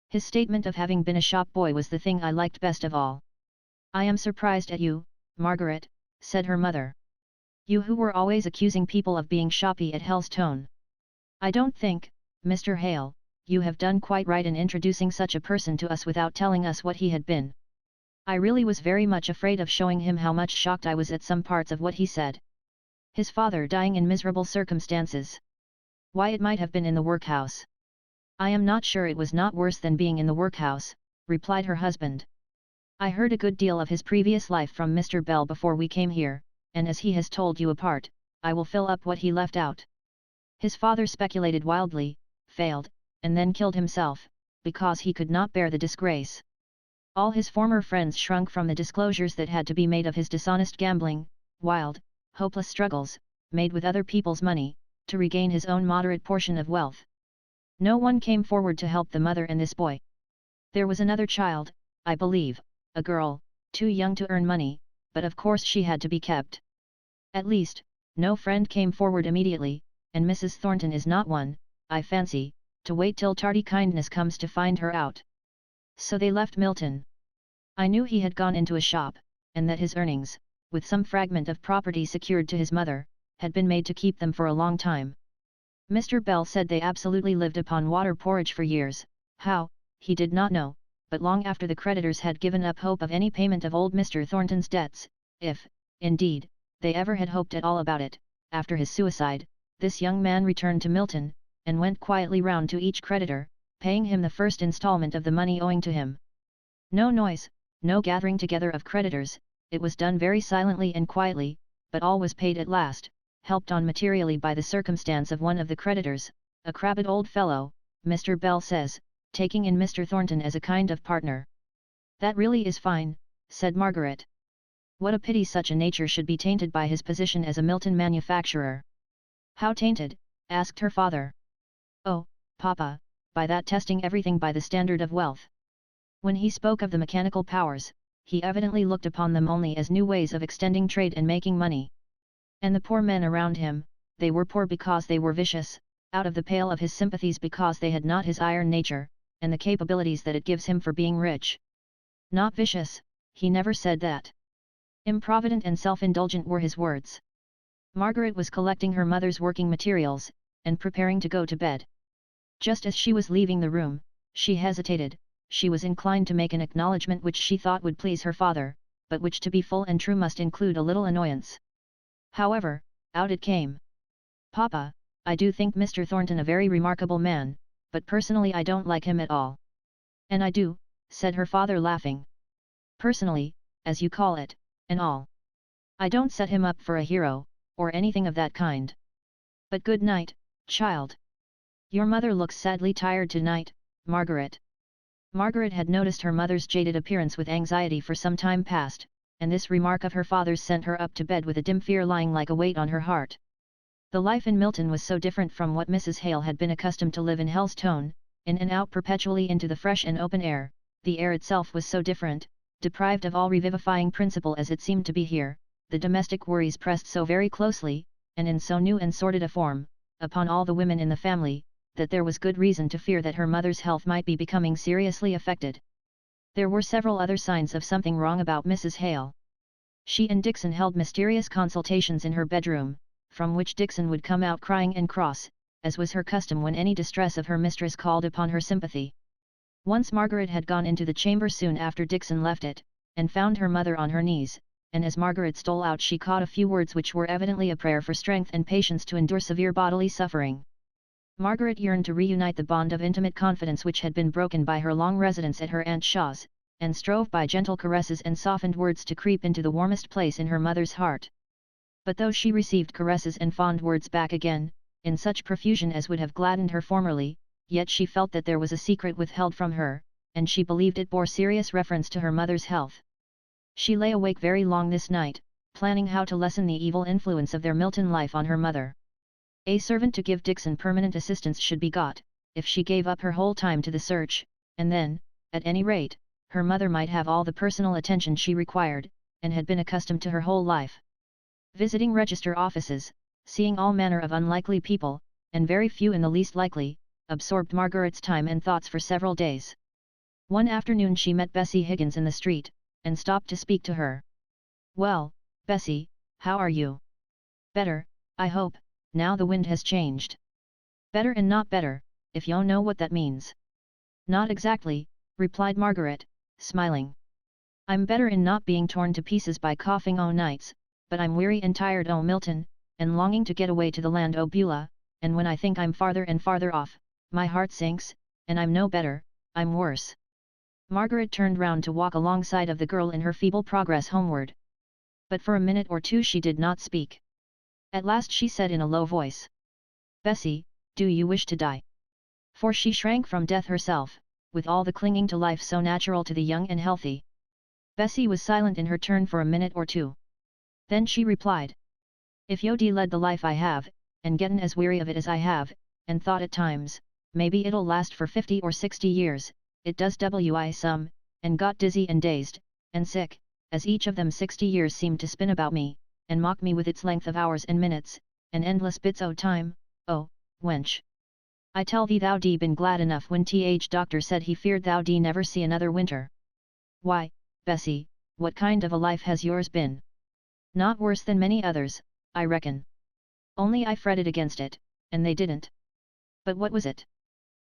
[SPEAKER 1] His statement of having been a shop boy was the thing I liked best of all. I am surprised at you, Margaret, said her mother. You who were always accusing people of being shoppy at Hellstone. I don't think, Mr. Hale, you have done quite right in introducing such a person to us without telling us what he had been. I really was very much afraid of showing him how much shocked I was at some parts of what he said. His father dying in miserable circumstances. Why, it might have been in the workhouse. I am not sure it was not worse than being in the workhouse, replied her husband. I heard a good deal of his previous life from Mr. Bell before we came here, and as he has told you apart, I will fill up what he left out. His father speculated wildly, failed, and then killed himself, because he could not bear the disgrace. All his former friends shrunk from the disclosures that had to be made of his dishonest gambling, wild, hopeless struggles, made with other people's money, to regain his own moderate portion of wealth. No one came forward to help the mother and this boy. There was another child, I believe, a girl, too young to earn money, but of course she had to be kept. At least, no friend came forward immediately, and Mrs. Thornton is not one, I fancy, to wait till tardy kindness comes to find her out. So they left Milton. I knew he had gone into a shop, and that his earnings, with some fragment of property secured to his mother, had been made to keep them for a long time. Mr. Bell said they absolutely lived upon water porridge for years, how, he did not know, but long after the creditors had given up hope of any payment of old Mr. Thornton's debts, if, indeed, they ever had hoped at all about it. After his suicide, this young man returned to Milton, and went quietly round to each creditor, paying him the first installment of the money owing to him. No noise, no gathering together of creditors, it was done very silently and quietly, but all was paid at last, helped on materially by the circumstance of one of the creditors, a crabbed old fellow, Mr. Bell says, taking in Mr. Thornton as a kind of partner. "That really is fine," said Margaret. "What a pity such a nature should be tainted by his position as a Milton manufacturer." "How tainted?" asked her father. "Oh, papa, by that testing everything by the standard of wealth." When he spoke of the mechanical powers, he evidently looked upon them only as new ways of extending trade and making money. And the poor men around him, they were poor because they were vicious, out of the pale of his sympathies because they had not his iron nature, and the capabilities that it gives him for being rich. Not vicious, he never said that. Improvident and self-indulgent were his words. Margaret was collecting her mother's working materials, and preparing to go to bed. Just as she was leaving the room, she hesitated. She was inclined to make an acknowledgement which she thought would please her father, but which to be full and true must include a little annoyance. However, out it came. "Papa, I do think Mr. Thornton a very remarkable man, but personally I don't like him at all." "And I do," said her father laughing. "Personally, as you call it, and all. I don't set him up for a hero, or anything of that kind. But good night, child. Your mother looks sadly tired tonight, Margaret." Margaret had noticed her mother's jaded appearance with anxiety for some time past, and this remark of her father's sent her up to bed with a dim fear lying like a weight on her heart. The life in Milton was so different from what Mrs. Hale had been accustomed to live in Hellstone, in and out perpetually into the fresh and open air. The air itself was so different, deprived of all revivifying principle as it seemed to be here, the domestic worries pressed so very closely, and in so new and sordid a form, upon all the women in the family, that there was good reason to fear that her mother's health might be becoming seriously affected. There were several other signs of something wrong about Mrs. Hale. She and Dixon held mysterious consultations in her bedroom, from which Dixon would come out crying and cross, as was her custom when any distress of her mistress called upon her sympathy. Once Margaret had gone into the chamber soon after Dixon left it, and found her mother on her knees, and as Margaret stole out she caught a few words which were evidently a prayer for strength and patience to endure severe bodily suffering. Margaret yearned to reunite the bond of intimate confidence which had been broken by her long residence at her Aunt Shaw's, and strove by gentle caresses and softened words to creep into the warmest place in her mother's heart. But though she received caresses and fond words back again, in such profusion as would have gladdened her formerly, yet she felt that there was a secret withheld from her, and she believed it bore serious reference to her mother's health. She lay awake very long this night, planning how to lessen the evil influence of their Milton life on her mother. A servant to give Dixon permanent assistance should be got, if she gave up her whole time to the search, and then, at any rate, her mother might have all the personal attention she required, and had been accustomed to her whole life. Visiting register offices, seeing all manner of unlikely people, and very few in the least likely, absorbed Margaret's time and thoughts for several days. One afternoon she met Bessie Higgins in the street, and stopped to speak to her. "Well, Bessie, how are you?" "Better, I hope, now the wind has changed." "Better and not better, if you know what that means." "Not exactly," replied Margaret, smiling. "I'm better in not being torn to pieces by coughing o' nights, but I'm weary and tired o' Milton, and longing to get away to the land o' Beulah, and when I think I'm farther and farther off, my heart sinks, and I'm no better, I'm worse." Margaret turned round to walk alongside of the girl in her feeble progress homeward. But for a minute or two she did not speak. At last she said in a low voice, "Bessie, do you wish to die?" For she shrank from death herself, with all the clinging to life so natural to the young and healthy. Bessie was silent in her turn for a minute or two. Then she replied, "If Yodi led the life I have, and getten as weary of it as I have, and thought at times, maybe it'll last for 50 or 60 years, it does wi some, and got dizzy and dazed, and sick, as each of them 60 years seemed to spin about me, and mock me with its length of hours and minutes, and endless bits o' time, oh, wench! I tell thee thou dee been glad enough when th doctor said he feared thou dee never see another winter." "Why, Bessie, what kind of a life has yours been?" "Not worse than many others, I reckon. Only I fretted against it, and they didn't." "But what was it?"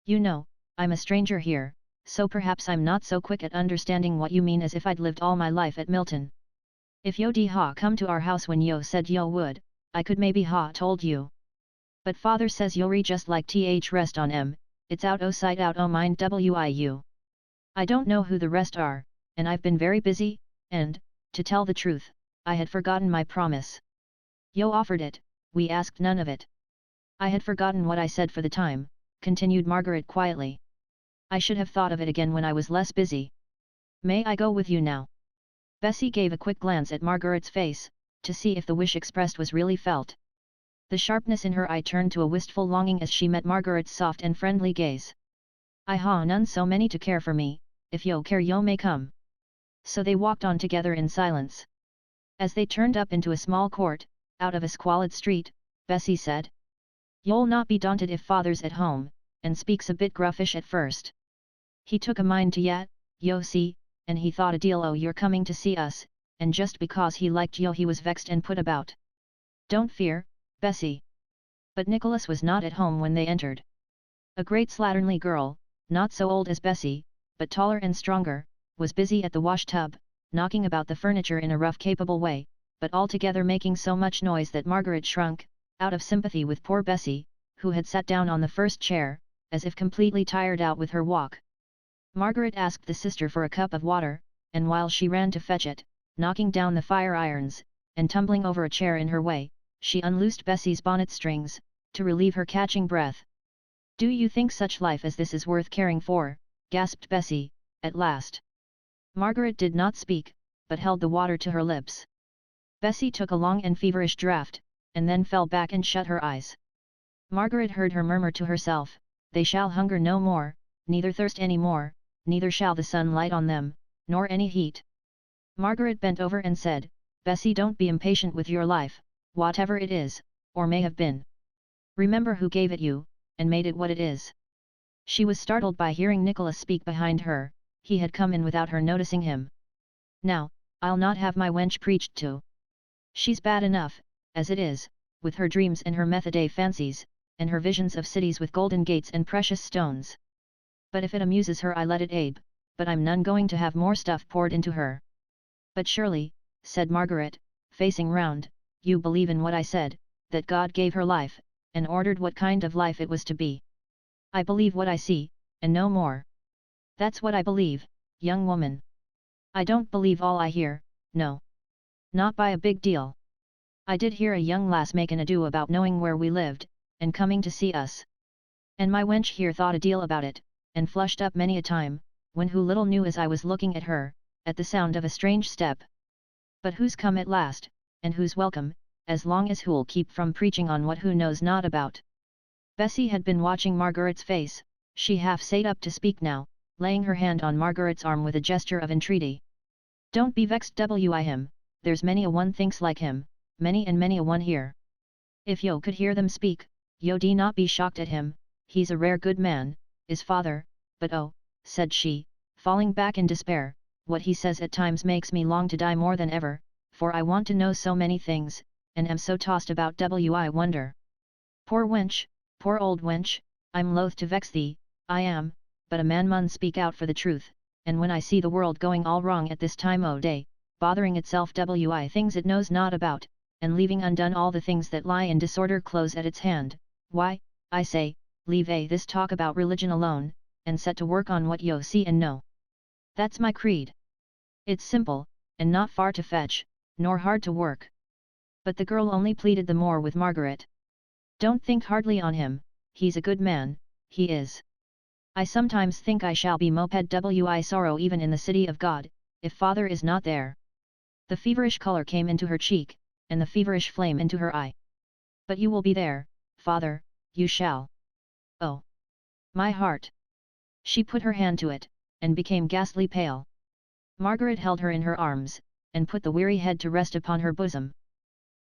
[SPEAKER 1] "You know, I'm a stranger here, so perhaps I'm not so quick at understanding what you mean as if I'd lived all my life at Milton. If yo dee ha come to our house when yo said yo would, I could maybe ha told you. But father says you'll just like rest on it's out o sight out o mind wiu. I don't know who the rest are, and I've been very busy, and, to tell the truth, I had forgotten my promise. Yo offered it, we asked none of it. I had forgotten what I said for the time, continued Margaret quietly. I should have thought of it again when I was less busy. May I go with you now? Bessie gave a quick glance at Margaret's face, to see if the wish expressed was really felt. The sharpness in her eye turned to a wistful longing as she met Margaret's soft and friendly gaze. I ha none so many to care for me, if yo care yo may come. So they walked on together in silence. As they turned up into a small court, out of a squalid street, Bessie said, "You'll not be daunted if father's at home, and speaks a bit gruffish at first. He took a mind to yet, yo see, and he thought a deal o' your coming to see us, and just because he liked yo he was vexed and put about. Don't fear, Bessie." But Nicholas was not at home when they entered. A great slatternly girl, not so old as Bessie, but taller and stronger, was busy at the wash-tub, knocking about the furniture in a rough capable way, but altogether making so much noise that Margaret shrunk, out of sympathy with poor Bessie, who had sat down on the first chair, as if completely tired out with her walk. Margaret asked the sister for a cup of water, and while she ran to fetch it, knocking down the fire irons, and tumbling over a chair in her way, she unloosed Bessie's bonnet strings, to relieve her catching breath. "Do you think such life as this is worth caring for?" gasped Bessie, at last. Margaret did not speak, but held the water to her lips. Bessie took a long and feverish draught, and then fell back and shut her eyes. Margaret heard her murmur to herself, "They shall hunger no more, neither thirst any more, neither shall the sun light on them, nor any heat." Margaret bent over and said, "Bessie, don't be impatient with your life, whatever it is, or may have been. Remember who gave it you, and made it what it is." She was startled by hearing Nicholas speak behind her. He had come in without her noticing him. "Now, I'll not have my wench preached to. She's bad enough, as it is, with her dreams and her method fancies, and her visions of cities with golden gates and precious stones. But if it amuses her I let it abe, but I'm none going to have more stuff poured into her." "But surely," said Margaret, facing round, "you believe in what I said, that God gave her life, and ordered what kind of life it was to be." "I believe what I see, and no more." "That's what I believe, young woman. I don't believe all I hear, no. Not by a big deal. I did hear a young lass make an ado about knowing where we lived, and coming to see us. And my wench here thought a deal about it, and flushed up many a time, when who little knew as I was looking at her, at the sound of a strange step. But who's come at last, and who's welcome, as long as who'll keep from preaching on what who knows not about." Bessie had been watching Margaret's face. She half sate up to speak now, laying her hand on Margaret's arm with a gesture of entreaty. "Don't be vexed wi him, there's many a one thinks like him, many and many a one here. If yo could hear them speak, yo d not be shocked at him, he's a rare good man, is father, but oh," said she, falling back in despair, "what he says at times makes me long to die more than ever, for I want to know so many things, and am so tossed about wi wonder. Poor wench, poor old wench, I'm loath to vex thee, I am, but a man mun speak out for the truth, and when I see the world going all wrong at this time o' day, bothering itself wi things it knows not about, and leaving undone all the things that lie in disorder close at its hand, why, I say, leave this talk about religion alone, and set to work on what yo see and know. That's my creed. It's simple, and not far to fetch, nor hard to work." But the girl only pleaded the more with Margaret. "Don't think hardly on him, he's a good man, he is. I sometimes think I shall be moped wi sorrow even in the city of God, if father is not there." The feverish colour came into her cheek, and the feverish flame into her eye. "But you will be there, father, you shall. Oh! My heart!" She put her hand to it, and became ghastly pale. Margaret held her in her arms, and put the weary head to rest upon her bosom.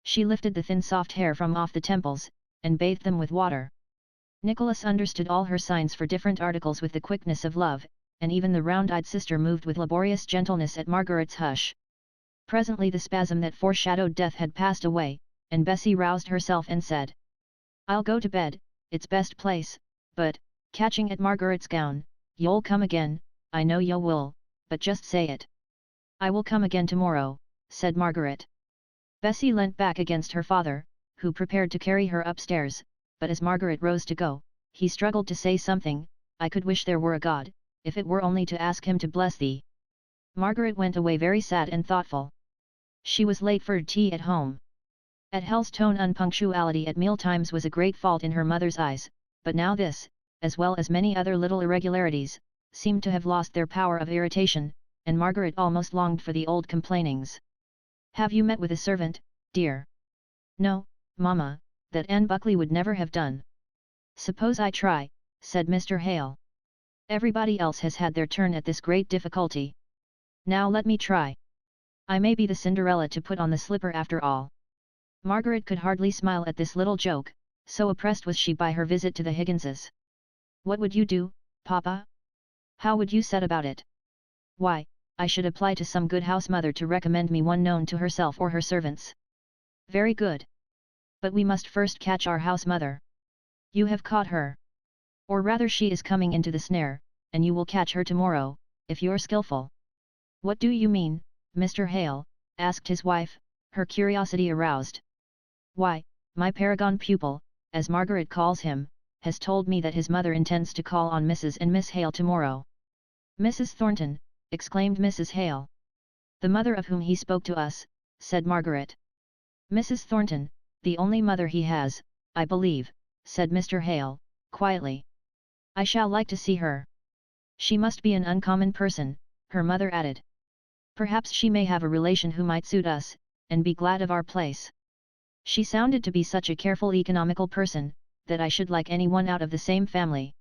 [SPEAKER 1] She lifted the thin soft hair from off the temples, and bathed them with water. Nicholas understood all her signs for different articles with the quickness of love, and even the round-eyed sister moved with laborious gentleness at Margaret's hush. Presently the spasm that foreshadowed death had passed away, and Bessie roused herself and said, "I'll go to bed, it's best place, but," catching at Margaret's gown, "you'll come again, I know you will, but just say it." "I will come again tomorrow," said Margaret. Bessie leant back against her father, who prepared to carry her upstairs, but as Margaret rose to go, he struggled to say something. I could wish there were a God, if it were only to ask him to bless thee. Margaret went away very sad and thoughtful. She was late for tea at home. At Helstone unpunctuality at mealtimes was a great fault in her mother's eyes, but now this, as well as many other little irregularities, seemed to have lost their power of irritation, and Margaret almost longed for the old complainings. "Have you met with a servant, dear?" "No, mamma, that Anne Buckley would never have done." "Suppose I try," said Mr. Hale. "Everybody else has had their turn at this great difficulty. Now let me try. I may be the Cinderella to put on the slipper after all." Margaret could hardly smile at this little joke, so oppressed was she by her visit to the Higginses. "What would you do, Papa? How would you set about it?" "Why, I should apply to some good house mother to recommend me one known to herself or her servants." "Very good. But we must first catch our house mother." "You have caught her. Or rather she is coming into the snare, and you will catch her tomorrow, if you're skillful." "What do you mean, Mr. Hale?" asked his wife, her curiosity aroused. "Why, my paragon pupil, as Margaret calls him, has told me that his mother intends to call on Mrs. and Miss Hale tomorrow." "Mrs. Thornton," exclaimed Mrs. Hale. "The mother of whom he spoke to us," said Margaret. "Mrs. Thornton, the only mother he has, I believe," said Mr. Hale, quietly. "I shall like to see her. She must be an uncommon person," her mother added. "Perhaps she may have a relation who might suit us, and be glad of our place. She sounded to be such a careful economical person, that I should like anyone out of the same family."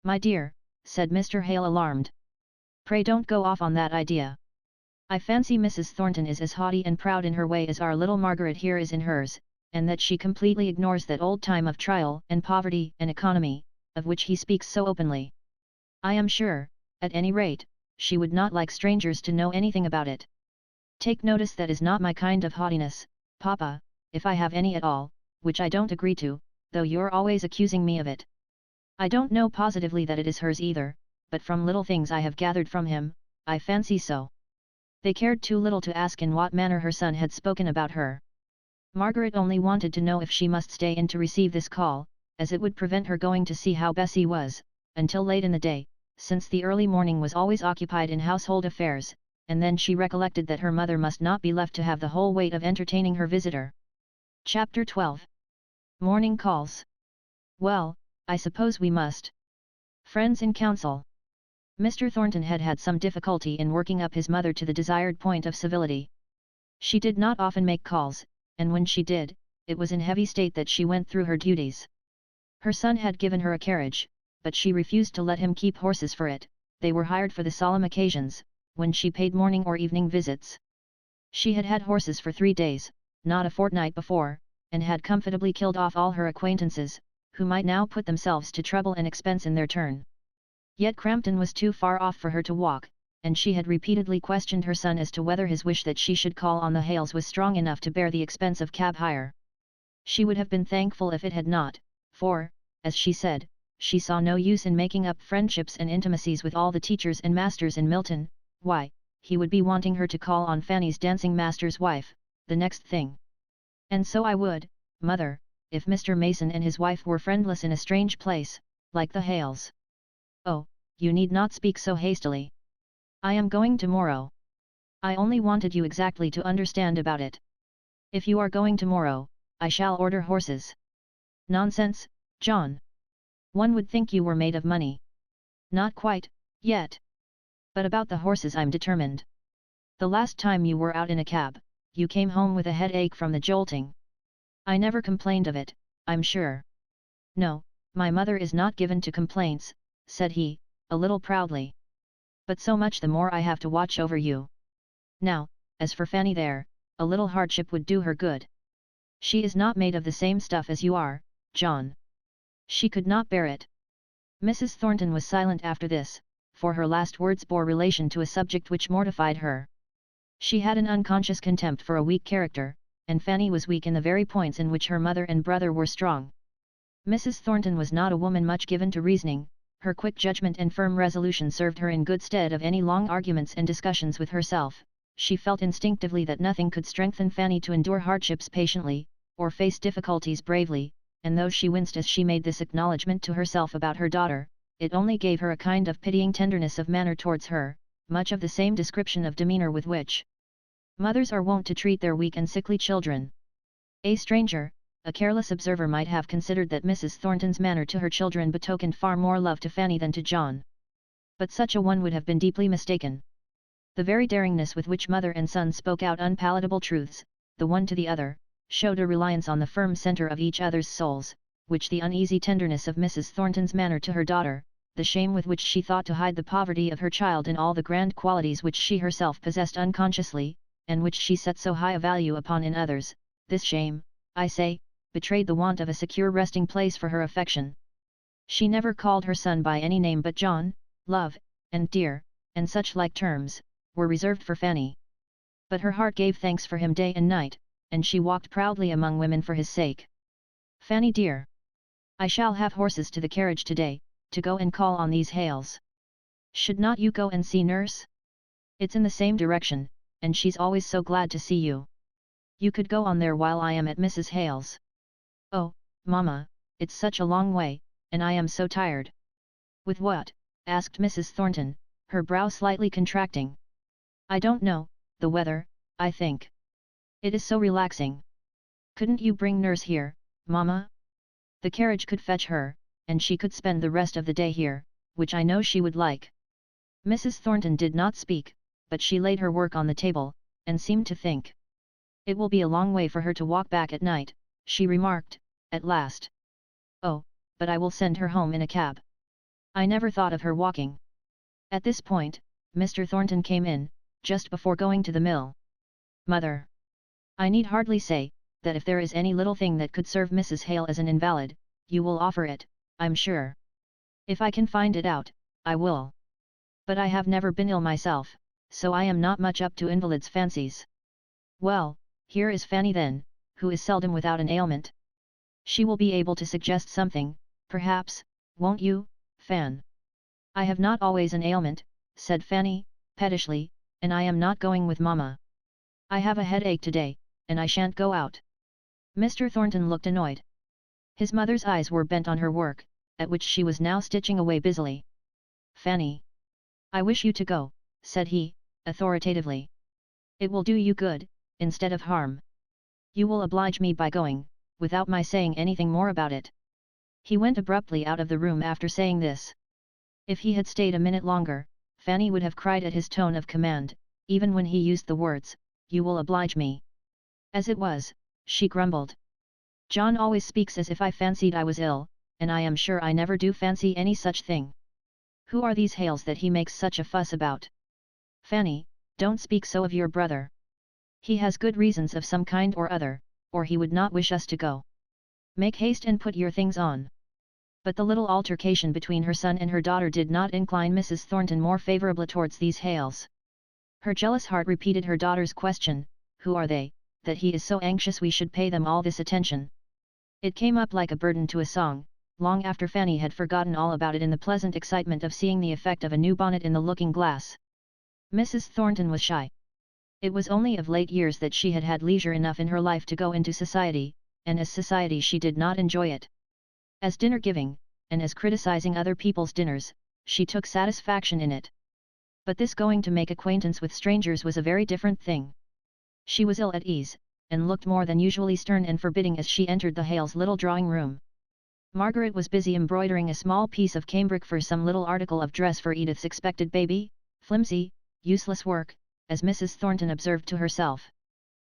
[SPEAKER 1] "My dear," said Mr. Hale alarmed. "Pray don't go off on that idea. I fancy Mrs. Thornton is as haughty and proud in her way as our little Margaret here is in hers, and that she completely ignores that old time of trial and poverty and economy, of which he speaks so openly. I am sure, at any rate, she would not like strangers to know anything about it. Take notice that is not my kind of haughtiness, Papa, if I have any at all, which I don't agree to, though you're always accusing me of it. I don't know positively that it is hers either, but from little things I have gathered from him, I fancy so." They cared too little to ask in what manner her son had spoken about her. Margaret only wanted to know if she must stay in to receive this call, as it would prevent her going to see how Bessie was, until late in the day, since the early morning was always occupied in household affairs, and then she recollected that her mother must not be left to have the whole weight of entertaining her visitor. Chapter 12. Morning Calls. "Well, I suppose we must." Friends in council. Mr. Thornton had had some difficulty in working up his mother to the desired point of civility. She did not often make calls, and when she did, it was in heavy state that she went through her duties. Her son had given her a carriage, but she refused to let him keep horses for it. They were hired for the solemn occasions, when she paid morning or evening visits. She had had horses for 3 days, not a fortnight before, and had comfortably killed off all her acquaintances, who might now put themselves to trouble and expense in their turn. Yet Crampton was too far off for her to walk, and she had repeatedly questioned her son as to whether his wish that she should call on the Hales was strong enough to bear the expense of cab hire. She would have been thankful if it had not, for, as she said, she saw no use in making up friendships and intimacies with all the teachers and masters in Milton. Why, he would be wanting her to call on Fanny's dancing master's wife, the next thing. "And so I would, mother, if Mr. Mason and his wife were friendless in a strange place, like the Hales." "Oh, you need not speak so hastily. I am going tomorrow. I only wanted you exactly to understand about it. If you are going tomorrow, I shall order horses." "Nonsense, John. One would think you were made of money." "Not quite, yet. But about the horses I'm determined. The last time you were out in a cab, you came home with a headache from the jolting. I never complained of it, I'm sure." "No, my mother is not given to complaints," said he, a little proudly. "But so much the more I have to watch over you. Now, as for Fanny there, a little hardship would do her good. She is not made of the same stuff as you are, John. She could not bear it." Mrs. Thornton was silent after this, for her last words bore relation to a subject which mortified her. She had an unconscious contempt for a weak character, and Fanny was weak in the very points in which her mother and brother were strong. Mrs. Thornton was not a woman much given to reasoning. Her quick judgment and firm resolution served her in good stead of any long arguments and discussions with herself. She felt instinctively that nothing could strengthen Fanny to endure hardships patiently, or face difficulties bravely, and though she winced as she made this acknowledgement to herself about her daughter, it only gave her a kind of pitying tenderness of manner towards her, much of the same description of demeanour with which mothers are wont to treat their weak and sickly children. A stranger, a careless observer might have considered that Mrs. Thornton's manner to her children betokened far more love to Fanny than to John. But such a one would have been deeply mistaken. The very daringness with which mother and son spoke out unpalatable truths, the one to the other, showed a reliance on the firm centre of each other's souls, which the uneasy tenderness of Mrs. Thornton's manner to her daughter, the shame with which she thought to hide the poverty of her child in all the grand qualities which she herself possessed unconsciously, and which she set so high a value upon in others, this shame, I say, betrayed the want of a secure resting place for her affection. She never called her son by any name but John, love, and dear, and such like terms, were reserved for Fanny. But her heart gave thanks for him day and night, and she walked proudly among women for his sake. Fanny dear! I shall have horses to the carriage today, to go and call on these Hales. Should not you go and see nurse? It's in the same direction, and she's always so glad to see you. You could go on there while I am at Mrs. Hale's. Oh, Mamma, it's such a long way, and I am so tired. With what? Asked Mrs. Thornton, her brow slightly contracting. I don't know, the weather, I think. It is so relaxing. Couldn't you bring nurse here, Mamma? The carriage could fetch her, and she could spend the rest of the day here, which I know she would like. Mrs. Thornton did not speak, but she laid her work on the table, and seemed to think. It will be a long way for her to walk back at night, she remarked, at last. Oh, but I will send her home in a cab. I never thought of her walking. At this point, Mr. Thornton came in, just before going to the mill. Mother! I need hardly say, that if there is any little thing that could serve Mrs. Hale as an invalid, you will offer it, I'm sure. If I can find it out, I will. But I have never been ill myself, so I am not much up to invalids' fancies. Well, here is Fanny then, who is seldom without an ailment. She will be able to suggest something, perhaps, won't you, Fan? I have not always an ailment, said Fanny, pettishly, and I am not going with Mamma. I have a headache today, and I shan't go out. Mr. Thornton looked annoyed. His mother's eyes were bent on her work, at which she was now stitching away busily. Fanny! I wish you to go, said he, authoritatively. It will do you good, instead of harm. You will oblige me by going, without my saying anything more about it. He went abruptly out of the room after saying this. If he had stayed a minute longer, Fanny would have cried at his tone of command, even when he used the words, "You will oblige me." As it was, she grumbled. John always speaks as if I fancied I was ill, and I am sure I never do fancy any such thing. Who are these Hales that he makes such a fuss about? Fanny, don't speak so of your brother. He has good reasons of some kind or other, or he would not wish us to go. Make haste and put your things on. But the little altercation between her son and her daughter did not incline Mrs. Thornton more favourably towards these Hales. Her jealous heart repeated her daughter's question, who are they, that he is so anxious we should pay them all this attention? It came up like a burden to a song, long after Fanny had forgotten all about it in the pleasant excitement of seeing the effect of a new bonnet in the looking-glass. Mrs. Thornton was shy. It was only of late years that she had had leisure enough in her life to go into society, and as society she did not enjoy it. As dinner-giving, and as criticizing other people's dinners, she took satisfaction in it. But this going to make acquaintance with strangers was a very different thing. She was ill at ease, and looked more than usually stern and forbidding as she entered the Hales' little drawing-room. Margaret was busy embroidering a small piece of cambric for some little article of dress for Edith's expected baby, flimsy, useless work, as Mrs. Thornton observed to herself.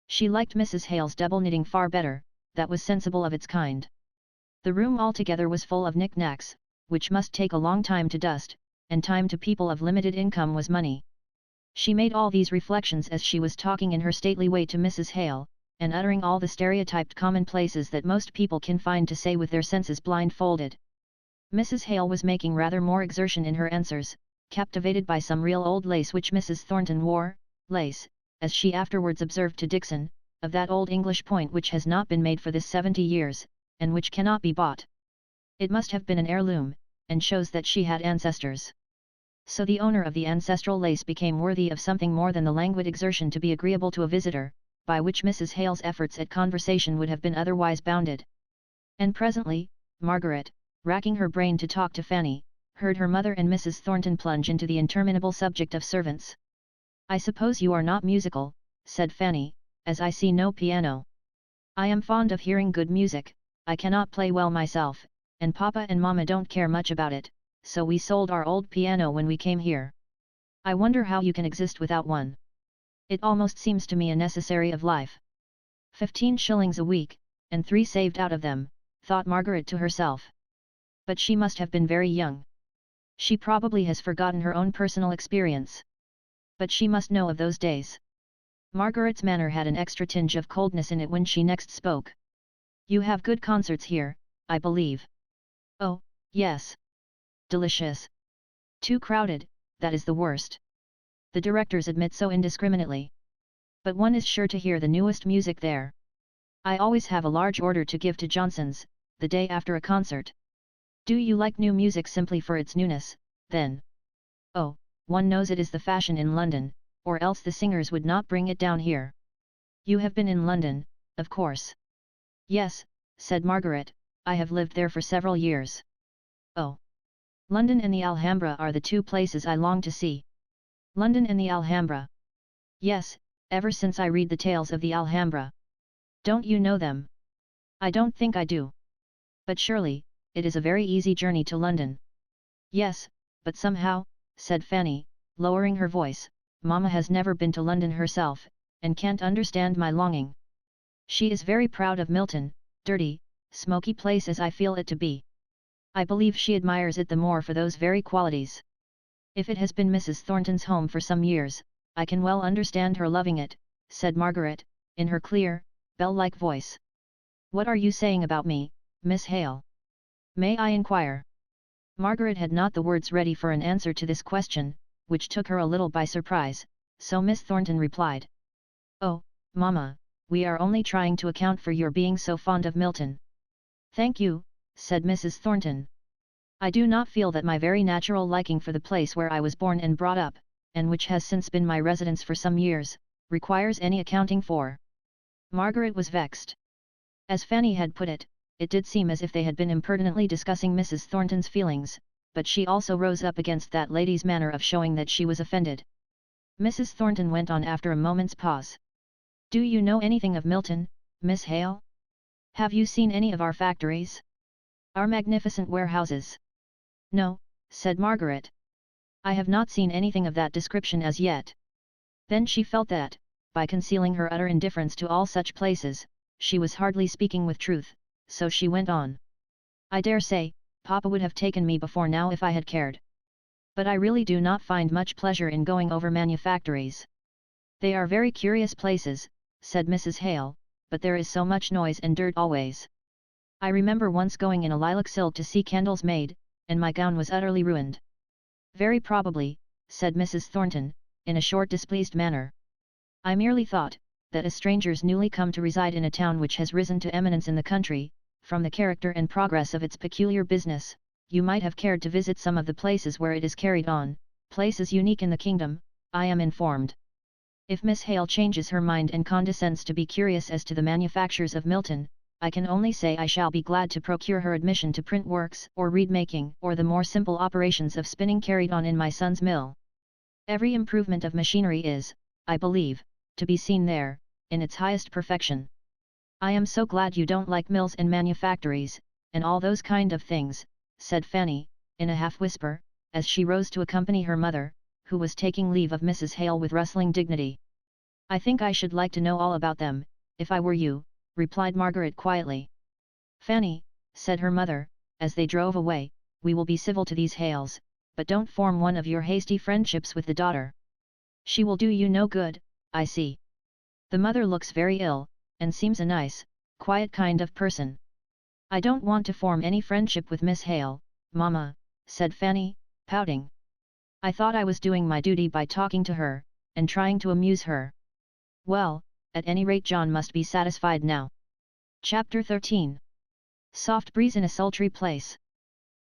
[SPEAKER 1] She liked Mrs. Hale's double knitting far better, that was sensible of its kind. The room altogether was full of knick-knacks, which must take a long time to dust, and time to people of limited income was money. She made all these reflections as she was talking in her stately way to Mrs. Hale, and uttering all the stereotyped commonplaces that most people can find to say with their senses blindfolded. Mrs. Hale was making rather more exertion in her answers, captivated by some real old lace which Mrs. Thornton wore, lace, as she afterwards observed to Dixon, of that old English point which has not been made for this 70 years, and which cannot be bought. It must have been an heirloom, and shows that she had ancestors. So the owner of the ancestral lace became worthy of something more than the languid exertion to be agreeable to a visitor, by which Mrs. Hale's efforts at conversation would have been otherwise bounded. And presently, Margaret, racking her brain to talk to Fanny, heard her mother and Mrs. Thornton plunge into the interminable subject of servants. "I suppose you are not musical," said Fanny, "as I see no piano. I am fond of hearing good music, I cannot play well myself, and Papa and Mama don't care much about it, so we sold our old piano when we came here. I wonder how you can exist without one. It almost seems to me a necessary of life. 15 shillings a week, and 3 saved out of them," thought Margaret to herself. But she must have been very young. She probably has forgotten her own personal experience. But she must know of those days. Margaret's manner had an extra tinge of coldness in it when she next spoke. "You have good concerts here, I believe." "Oh, yes. Delicious. Too crowded, that is the worst. The directors admit so indiscriminately. But one is sure to hear the newest music there. I always have a large order to give to Johnson's, the day after a concert." "Do you like new music simply for its newness, then?" "Oh, one knows it is the fashion in London, or else the singers would not bring it down here." "You have been in London, of course." "Yes," said Margaret, "I have lived there for several years." "Oh. London and the Alhambra are the two places I long to see." "London and the Alhambra?" "Yes, ever since I read the tales of the Alhambra." "Don't you know them?" "I don't think I do." "But surely, it is a very easy journey to London." "Yes, but somehow," said Fanny, lowering her voice, "Mama has never been to London herself, and can't understand my longing. She is very proud of Milton, dirty, smoky place as I feel it to be. I believe she admires it the more for those very qualities. If it has been Mrs. Thornton's home for some years, I can well understand her loving it," said Margaret, in her clear, bell-like voice. "What are you saying about me, Miss Hale? May I inquire?" Margaret had not the words ready for an answer to this question, which took her a little by surprise, so Miss Thornton replied. "Oh, Mamma, we are only trying to account for your being so fond of Milton." "Thank you," said Mrs. Thornton. "I do not feel that my very natural liking for the place where I was born and brought up, and which has since been my residence for some years, requires any accounting for." Margaret was vexed. As Fanny had put it, it did seem as if they had been impertinently discussing Mrs. Thornton's feelings, but she also rose up against that lady's manner of showing that she was offended. Mrs. Thornton went on after a moment's pause. "Do you know anything of Milton, Miss Hale? Have you seen any of our factories? Our magnificent warehouses?" "No," said Margaret. "I have not seen anything of that description as yet." Then she felt that, by concealing her utter indifference to all such places, she was hardly speaking with truth, so she went on. "I dare say, Papa would have taken me before now if I had cared. But I really do not find much pleasure in going over manufactories. They are very curious places," said Mrs. Hale, "but there is so much noise and dirt always. I remember once going in a lilac silk to see candles made, and my gown was utterly ruined." "Very probably," said Mrs. Thornton, in a short displeased manner. "I merely thought, that as strangers newly come to reside in a town which has risen to eminence in the country, from the character and progress of its peculiar business, you might have cared to visit some of the places where it is carried on, places unique in the kingdom, I am informed. If Miss Hale changes her mind and condescends to be curious as to the manufactures of Milton, I can only say I shall be glad to procure her admission to print works or reed making or the more simple operations of spinning carried on in my son's mill. Every improvement of machinery is, I believe, to be seen there, in its highest perfection. I am so glad you don't like mills and manufactories, and all those kind of things," said Fanny, in a half-whisper, as she rose to accompany her mother, who was taking leave of Mrs. Hale with rustling dignity. "I think I should like to know all about them, if I were you," replied Margaret quietly. "Fanny," said her mother, as they drove away, "we will be civil to these Hales, but don't form one of your hasty friendships with the daughter. She will do you no good, I see. The mother looks very ill, and seems a nice, quiet kind of person." "I don't want to form any friendship with Miss Hale, Mamma," said Fanny, pouting. "I thought I was doing my duty by talking to her, and trying to amuse her. Well, at any rate John must be satisfied now." Chapter 13. Soft breeze in a sultry place.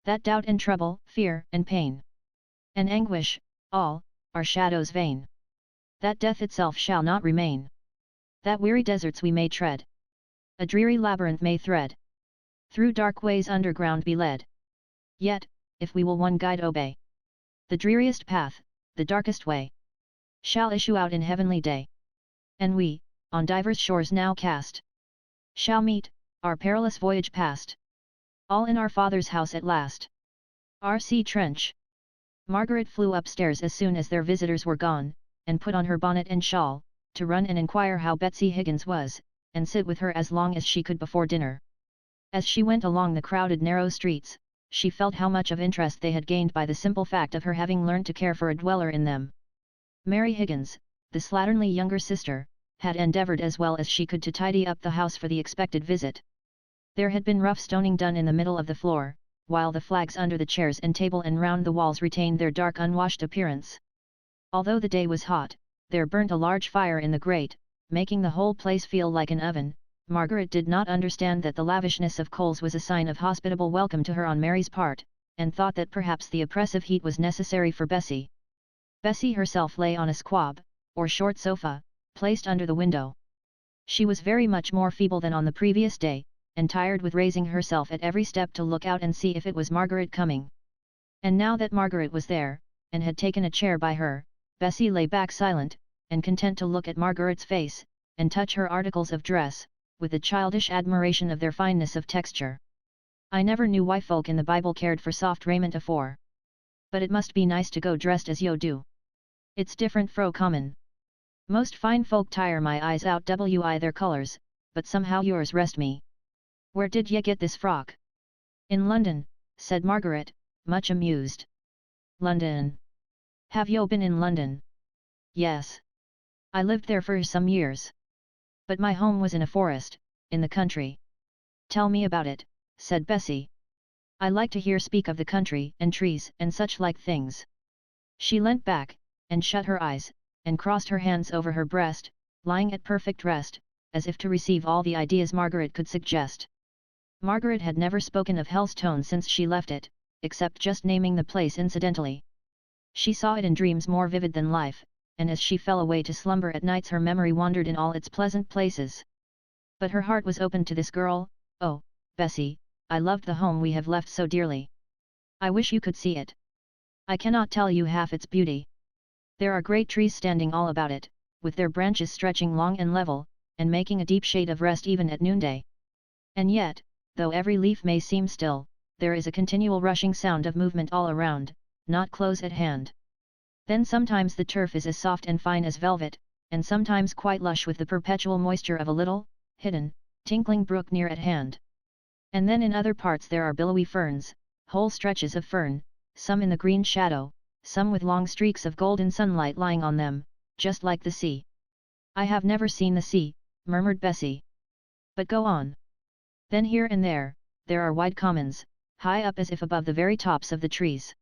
[SPEAKER 1] That doubt and trouble, fear and pain, and anguish, all, are shadows vain. That death itself shall not remain. That weary deserts we may tread, a dreary labyrinth may thread. Through dark ways underground be led. Yet, if we will one guide obey, the dreariest path, the darkest way, shall issue out in heavenly day. And we, on divers shores now cast, shall meet, our perilous voyage past, all in our Father's house at last. R.C. Trench. Margaret flew upstairs as soon as their visitors were gone, and put on her bonnet and shawl, to run and inquire how Betsy Higgins was, and sit with her as long as she could before dinner. As she went along the crowded narrow streets, she felt how much of interest they had gained by the simple fact of her having learned to care for a dweller in them. Mary Higgins, the slatternly younger sister, had endeavoured as well as she could to tidy up the house for the expected visit. There had been rough stoning done in the middle of the floor, while the flags under the chairs and table and round the walls retained their dark unwashed appearance. Although the day was hot, there burnt a large fire in the grate, making the whole place feel like an oven. Margaret did not understand that the lavishness of coals was a sign of hospitable welcome to her on Mary's part, and thought that perhaps the oppressive heat was necessary for Bessie. Bessie herself lay on a squab, or short sofa, placed under the window. She was very much more feeble than on the previous day, and tired with raising herself at every step to look out and see if it was Margaret coming. And now that Margaret was there, and had taken a chair by her, Bessie lay back silent, and content to look at Margaret's face, and touch her articles of dress, with a childish admiration of their fineness of texture. I never knew why folk in the Bible cared for soft raiment afore. But it must be nice to go dressed as yo do. It's different fro common. Most fine folk tire my eyes out wi their colours, but somehow yours rest me. Where did ye get this frock? In London, said Margaret, much amused. London? Have yo been in London? Yes. I lived there for some years. But my home was in a forest, in the country. Tell me about it, said Bessie. I like to hear speak of the country and trees and such like things. She leant back, and shut her eyes, and crossed her hands over her breast, lying at perfect rest, as if to receive all the ideas Margaret could suggest. Margaret had never spoken of Helstone since she left it, except just naming the place incidentally. She saw it in dreams more vivid than life, and as she fell away to slumber at nights her memory wandered in all its pleasant places. But her heart was open to this girl. Oh, Bessie, I loved the home we have left so dearly. I wish you could see it. I cannot tell you half its beauty. There are great trees standing all about it, with their branches stretching long and level, and making a deep shade of rest even at noonday. And yet, though every leaf may seem still, there is a continual rushing sound of movement all around, not close at hand. Then sometimes the turf is as soft and fine as velvet, and sometimes quite lush with the perpetual moisture of a little, hidden, tinkling brook near at hand. And then in other parts there are billowy ferns, whole stretches of fern, some in the green shadow, some with long streaks of golden sunlight lying on them, just like the sea. I have never seen the sea, murmured Bessie. But go on. Then here and there are wide commons, high up as if above the very tops of the trees.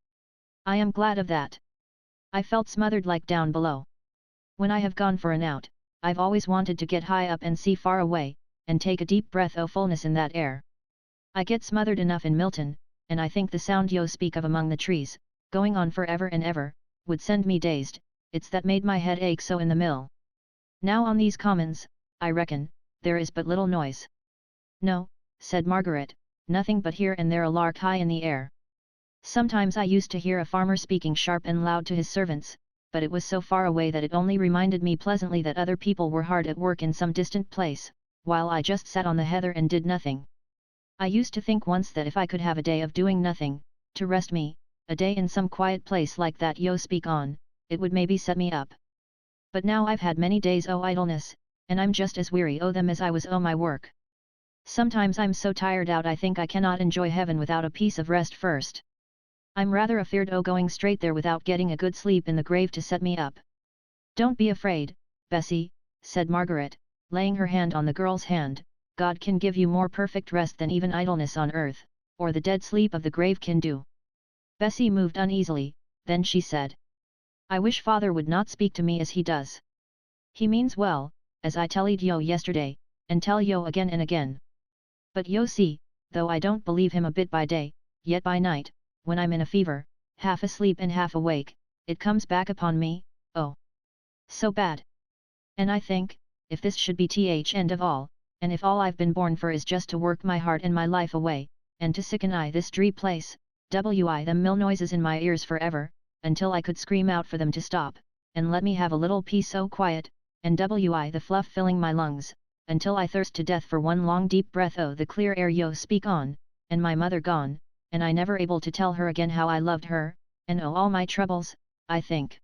[SPEAKER 1] I am glad of that. I felt smothered like down below. When I have gone for an out, I've always wanted to get high up and see far away, and take a deep breath o' fullness in that air. I get smothered enough in Milton, and I think the sound yo speak of among the trees, going on for ever and ever, would send me dazed. It's that made my head ache so in the mill. Now on these commons, I reckon, there is but little noise. No, said Margaret, nothing but here and there a lark high in the air. Sometimes I used to hear a farmer speaking sharp and loud to his servants, but it was so far away that it only reminded me pleasantly that other people were hard at work in some distant place, while I just sat on the heather and did nothing. I used to think once that if I could have a day of doing nothing, to rest me, a day in some quiet place like that yo speak on, it would maybe set me up. But now I've had many days o' idleness, and I'm just as weary o' them as I was o' my work. Sometimes I'm so tired out I think I cannot enjoy heaven without a piece of rest first. I'm rather afeard o' going straight there without getting a good sleep in the grave to set me up. Don't be afraid, Bessie, said Margaret, laying her hand on the girl's hand. God can give you more perfect rest than even idleness on earth, or the dead sleep of the grave can do. Bessie moved uneasily, then she said. I wish father would not speak to me as he does. He means well, as I tellied yo yesterday, and tell yo again and again. But yo see, though I don't believe him a bit by day, yet by night, when I'm in a fever, half asleep and half awake, it comes back upon me, oh! So bad! And I think, if this should be the end of all, and if all I've been born for is just to work my heart and my life away, and to sicken I this dree place, them mill noises in my ears forever, until I could scream out for them to stop, and let me have a little peace so quiet, and the fluff filling my lungs, until I thirst to death for one long deep breath the clear air yo speak on, and my mother gone, and I never able to tell her again how I loved her, and all my troubles, I think.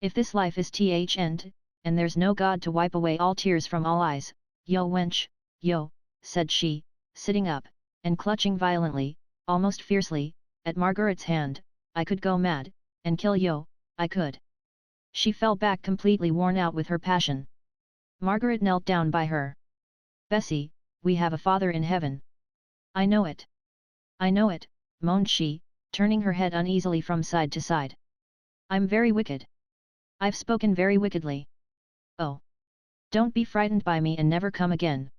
[SPEAKER 1] If this life is end, and there's no God to wipe away all tears from all eyes, yo wench, yo, said she, sitting up, and clutching violently, almost fiercely, at Margaret's hand, I could go mad, and kill yo, I could. She fell back completely worn out with her passion. Margaret knelt down by her. Bessie, we have a Father in heaven. I know it. I know it, moaned she, turning her head uneasily from side to side. I'm very wicked. I've spoken very wickedly. Oh! Don't be frightened by me and never come again.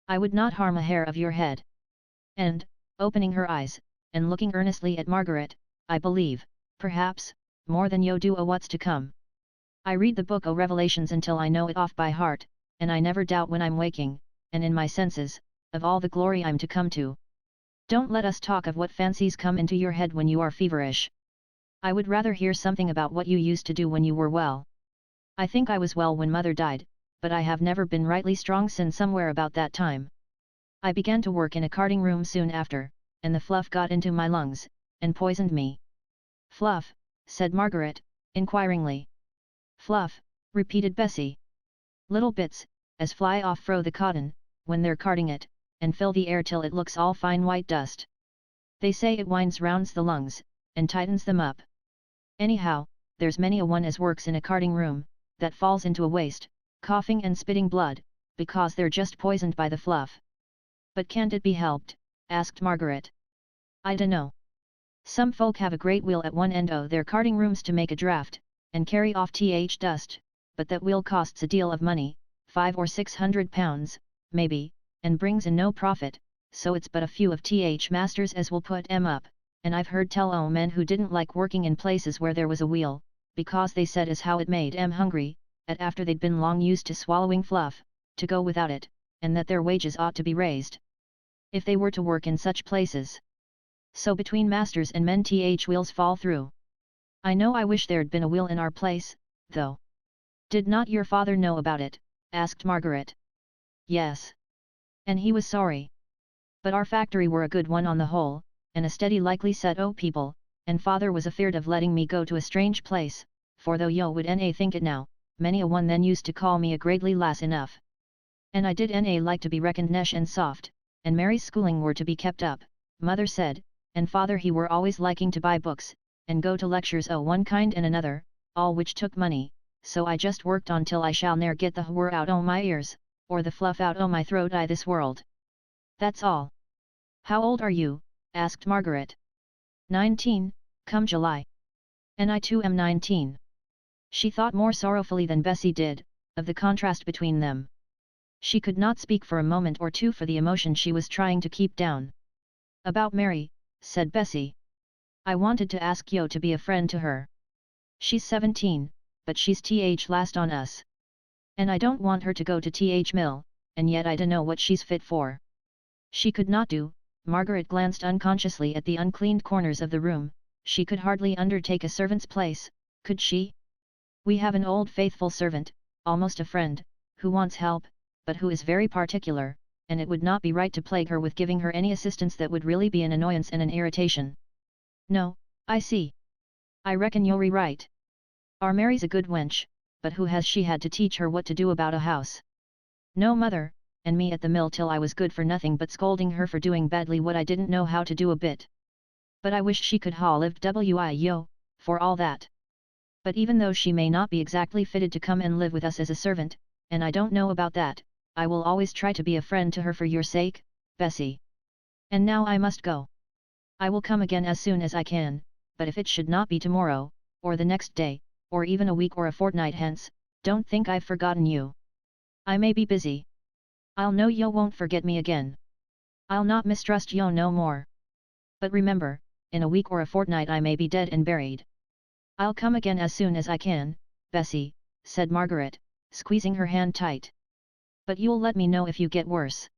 [SPEAKER 1] I would not harm a hair of your head. And, opening her eyes, and looking earnestly at Margaret, I believe, perhaps, more than yo do what's to come. I read the book o' Revelations until I know it off by heart, and I never doubt when I'm waking, and in my senses, of all the glory I'm to come to. Don't let us talk of what fancies come into your head when you are feverish. I would rather hear something about what you used to do when you were well. I think I was well when mother died, but I have never been rightly strong since somewhere about that time. I began to work in a carding room soon after, and the fluff got into my lungs, and poisoned me. Fluff, said Margaret, inquiringly. Fluff, repeated Bessie. Little bits, as fly off fro the cotton, when they're carding it, and fill the air till it looks all fine white dust. They say it winds rounds the lungs, and tightens them up. Anyhow, there's many a one as works in a carding room, that falls into a waste, coughing and spitting blood, because they're just poisoned by the fluff. But can't it be helped? Asked Margaret. I dunno. Some folk have a great wheel at one end o' their carding rooms to make a draught, and carry off dust, but that wheel costs a deal of money, 500 or 600 pounds, maybe, and brings in no profit, so it's but a few of masters as will put 'em up, and I've heard tell o' men who didn't like working in places where there was a wheel, because they said as how it made 'em hungry, at after they'd been long used to swallowing fluff, to go without it, and that their wages ought to be raised, if they were to work in such places. So between masters and men wheels fall through. I wish there'd been a wheel in our place, though. Did not your father know about it? Asked Margaret. Yes. And he was sorry. But our factory were a good one on the whole, and a steady likely set o' people, and father was afeard of letting me go to a strange place, for though yo would na think it now, many a one then used to call me a gradely lass enough. And I did na like to be reckoned nesh and soft, and Mary's schooling were to be kept up, mother said, and father he were always liking to buy books, and go to lectures o' one kind and another, all which took money, so I just worked on till I shall ne'er get the whir out o' my ears, or the fluff out o' my throat this world. That's all. How old are you? Asked Margaret. 19, come July. And I too am 19. She thought more sorrowfully than Bessie did, of the contrast between them. She could not speak for a moment or two for the emotion she was trying to keep down. About Mary, said Bessie. I wanted to ask yo to be a friend to her. She's 17, but she's last on us. And I don't want her to go to mill, and yet I dunno what she's fit for. She could not do. Margaret glanced unconsciously at the uncleaned corners of the room. She could hardly undertake a servant's place, could she? We have an old faithful servant, almost a friend, who wants help, but who is very particular, and it would not be right to plague her with giving her any assistance that would really be an annoyance and an irritation. No, I see. I reckon you're right. Our Mary's a good wench, but who has she had to teach her what to do about a house? No mother, and me at the mill till I was good for nothing but scolding her for doing badly what I didn't know how to do a bit. But I wish she could ha lived yo, for all that. But even though she may not be exactly fitted to come and live with us as a servant, and I don't know about that, I will always try to be a friend to her for your sake, Bessie. And now I must go. I will come again as soon as I can, but if it should not be tomorrow, or the next day, or even a week or a fortnight hence, don't think I've forgotten you. I may be busy. I'll know yo won't forget me again. I'll not mistrust yo no more. But remember, in a week or a fortnight I may be dead and buried. I'll come again as soon as I can, Bessie, said Margaret, squeezing her hand tight. But you'll let me know if you get worse.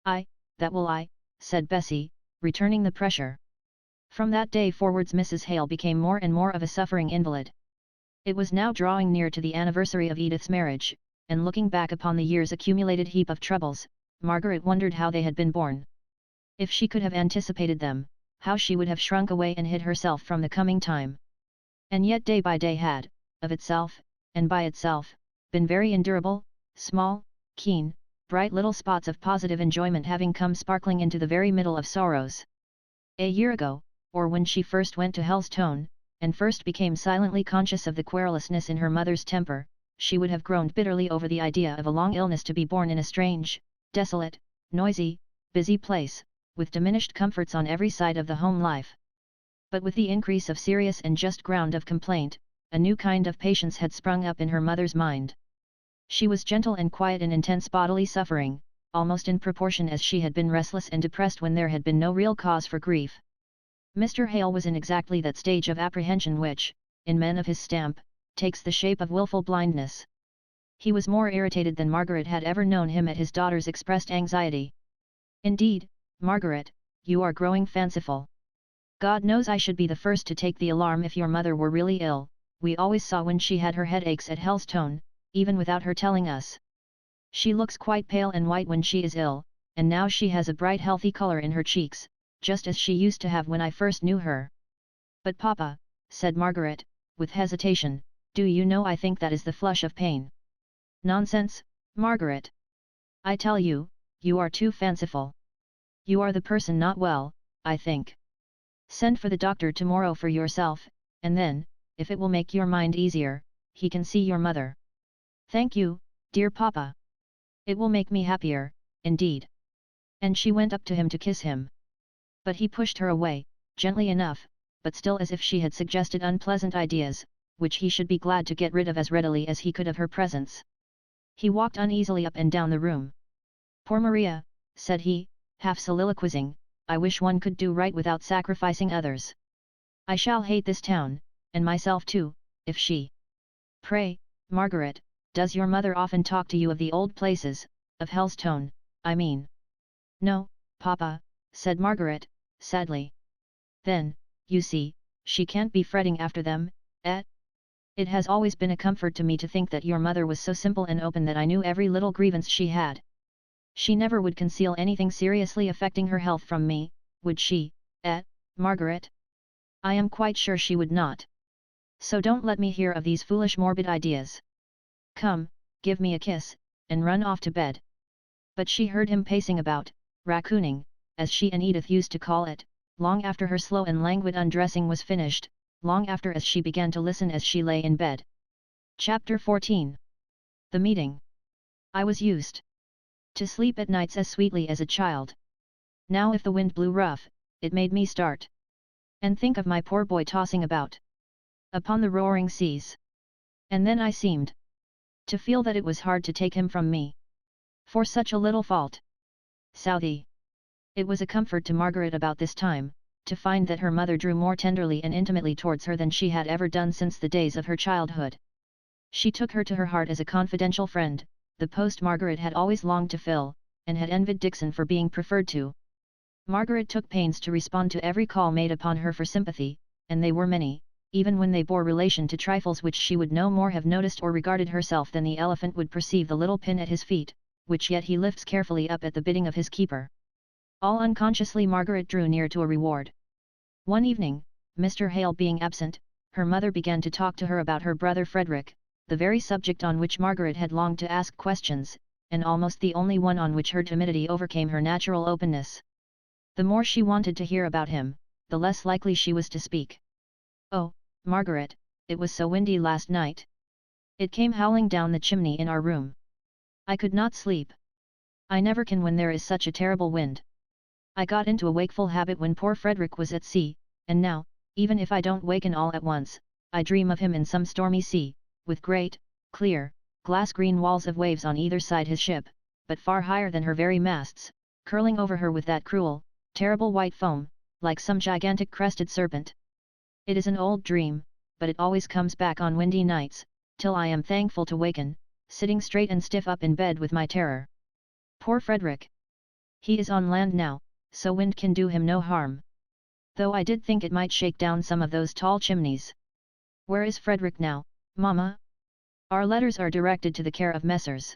[SPEAKER 1] That will I, said Bessie, returning the pressure. From that day forwards Mrs. Hale became more and more of a suffering invalid. It was now drawing near to the anniversary of Edith's marriage, and looking back upon the year's accumulated heap of troubles, Margaret wondered how they had been borne. If she could have anticipated them, how she would have shrunk away and hid herself from the coming time. And yet day by day had, of itself, and by itself, been very endurable, small, keen, bright little spots of positive enjoyment having come sparkling into the very middle of sorrows. A year ago, or when she first went to Hellstone, and first became silently conscious of the querulousness in her mother's temper, she would have groaned bitterly over the idea of a long illness to be borne in a strange, desolate, noisy, busy place, with diminished comforts on every side of the home life. But with the increase of serious and just ground of complaint, a new kind of patience had sprung up in her mother's mind. She was gentle and quiet in intense bodily suffering, almost in proportion as she had been restless and depressed when there had been no real cause for grief. Mr. Hale was in exactly that stage of apprehension which, in men of his stamp, takes the shape of wilful blindness. He was more irritated than Margaret had ever known him at his daughter's expressed anxiety. "Indeed, Margaret, you are growing fanciful. God knows I should be the first to take the alarm if your mother were really ill. We always saw when she had her headaches at Hellstone, even without her telling us. She looks quite pale and white when she is ill, and now she has a bright healthy color in her cheeks, just as she used to have when I first knew her." "But papa," said Margaret, with hesitation, "do you know I think that is the flush of pain." "Nonsense, Margaret. I tell you, you are too fanciful. You are the person not well, I think. Send for the doctor tomorrow for yourself, and then, if it will make your mind easier, he can see your mother." "Thank you, dear papa. It will make me happier, indeed." And she went up to him to kiss him. But he pushed her away, gently enough, but still as if she had suggested unpleasant ideas, which he should be glad to get rid of as readily as he could of her presence. He walked uneasily up and down the room. "Poor Maria," said he, half soliloquizing, "I wish one could do right without sacrificing others. I shall hate this town, and myself too, if she—" "Pray, Margaret, does your mother often talk to you of the old places, of Hellstone, I mean?" "No, papa," said Margaret, sadly. "Then, you see, she can't be fretting after them, eh? It has always been a comfort to me to think that your mother was so simple and open that I knew every little grievance she had. She never would conceal anything seriously affecting her health from me, would she, Margaret? I am quite sure she would not. So don't let me hear of these foolish morbid ideas. Come, give me a kiss, and run off to bed." But she heard him pacing about, raccooning, as she and Edith used to call it, long after her slow and languid undressing was finished, long after as she began to listen as she lay in bed. Chapter 14. The Meeting. "I was used to sleep at nights as sweetly as a child. Now if the wind blew rough, it made me start. And think of my poor boy tossing about upon the roaring seas. And then I seemed to feel that it was hard to take him from me. For such a little fault. Southey." It was a comfort to Margaret about this time, to find that her mother drew more tenderly and intimately towards her than she had ever done since the days of her childhood. She took her to her heart as a confidential friend, the post Margaret had always longed to fill, and had envied Dixon for being preferred to. Margaret took pains to respond to every call made upon her for sympathy, and they were many, even when they bore relation to trifles which she would no more have noticed or regarded herself than the elephant would perceive the little pin at his feet, which yet he lifts carefully up at the bidding of his keeper. All unconsciously Margaret drew near to a reward. One evening, Mr. Hale being absent, her mother began to talk to her about her brother Frederick, the very subject on which Margaret had longed to ask questions, and almost the only one on which her timidity overcame her natural openness. The more she wanted to hear about him, the less likely she was to speak. "Oh, Margaret, it was so windy last night. It came howling down the chimney in our room. I could not sleep. I never can when there is such a terrible wind. I got into a wakeful habit when poor Frederick was at sea, and now, even if I don't waken all at once, I dream of him in some stormy sea, with great, clear, glass-green walls of waves on either side his ship, but far higher than her very masts, curling over her with that cruel, terrible white foam, like some gigantic crested serpent. It is an old dream, but it always comes back on windy nights, till I am thankful to waken, sitting straight and stiff up in bed with my terror. Poor Frederick! He is on land now, so wind can do him no harm. Though I did think it might shake down some of those tall chimneys. Where is Frederick now, Mamma? Our letters are directed to the care of Messrs.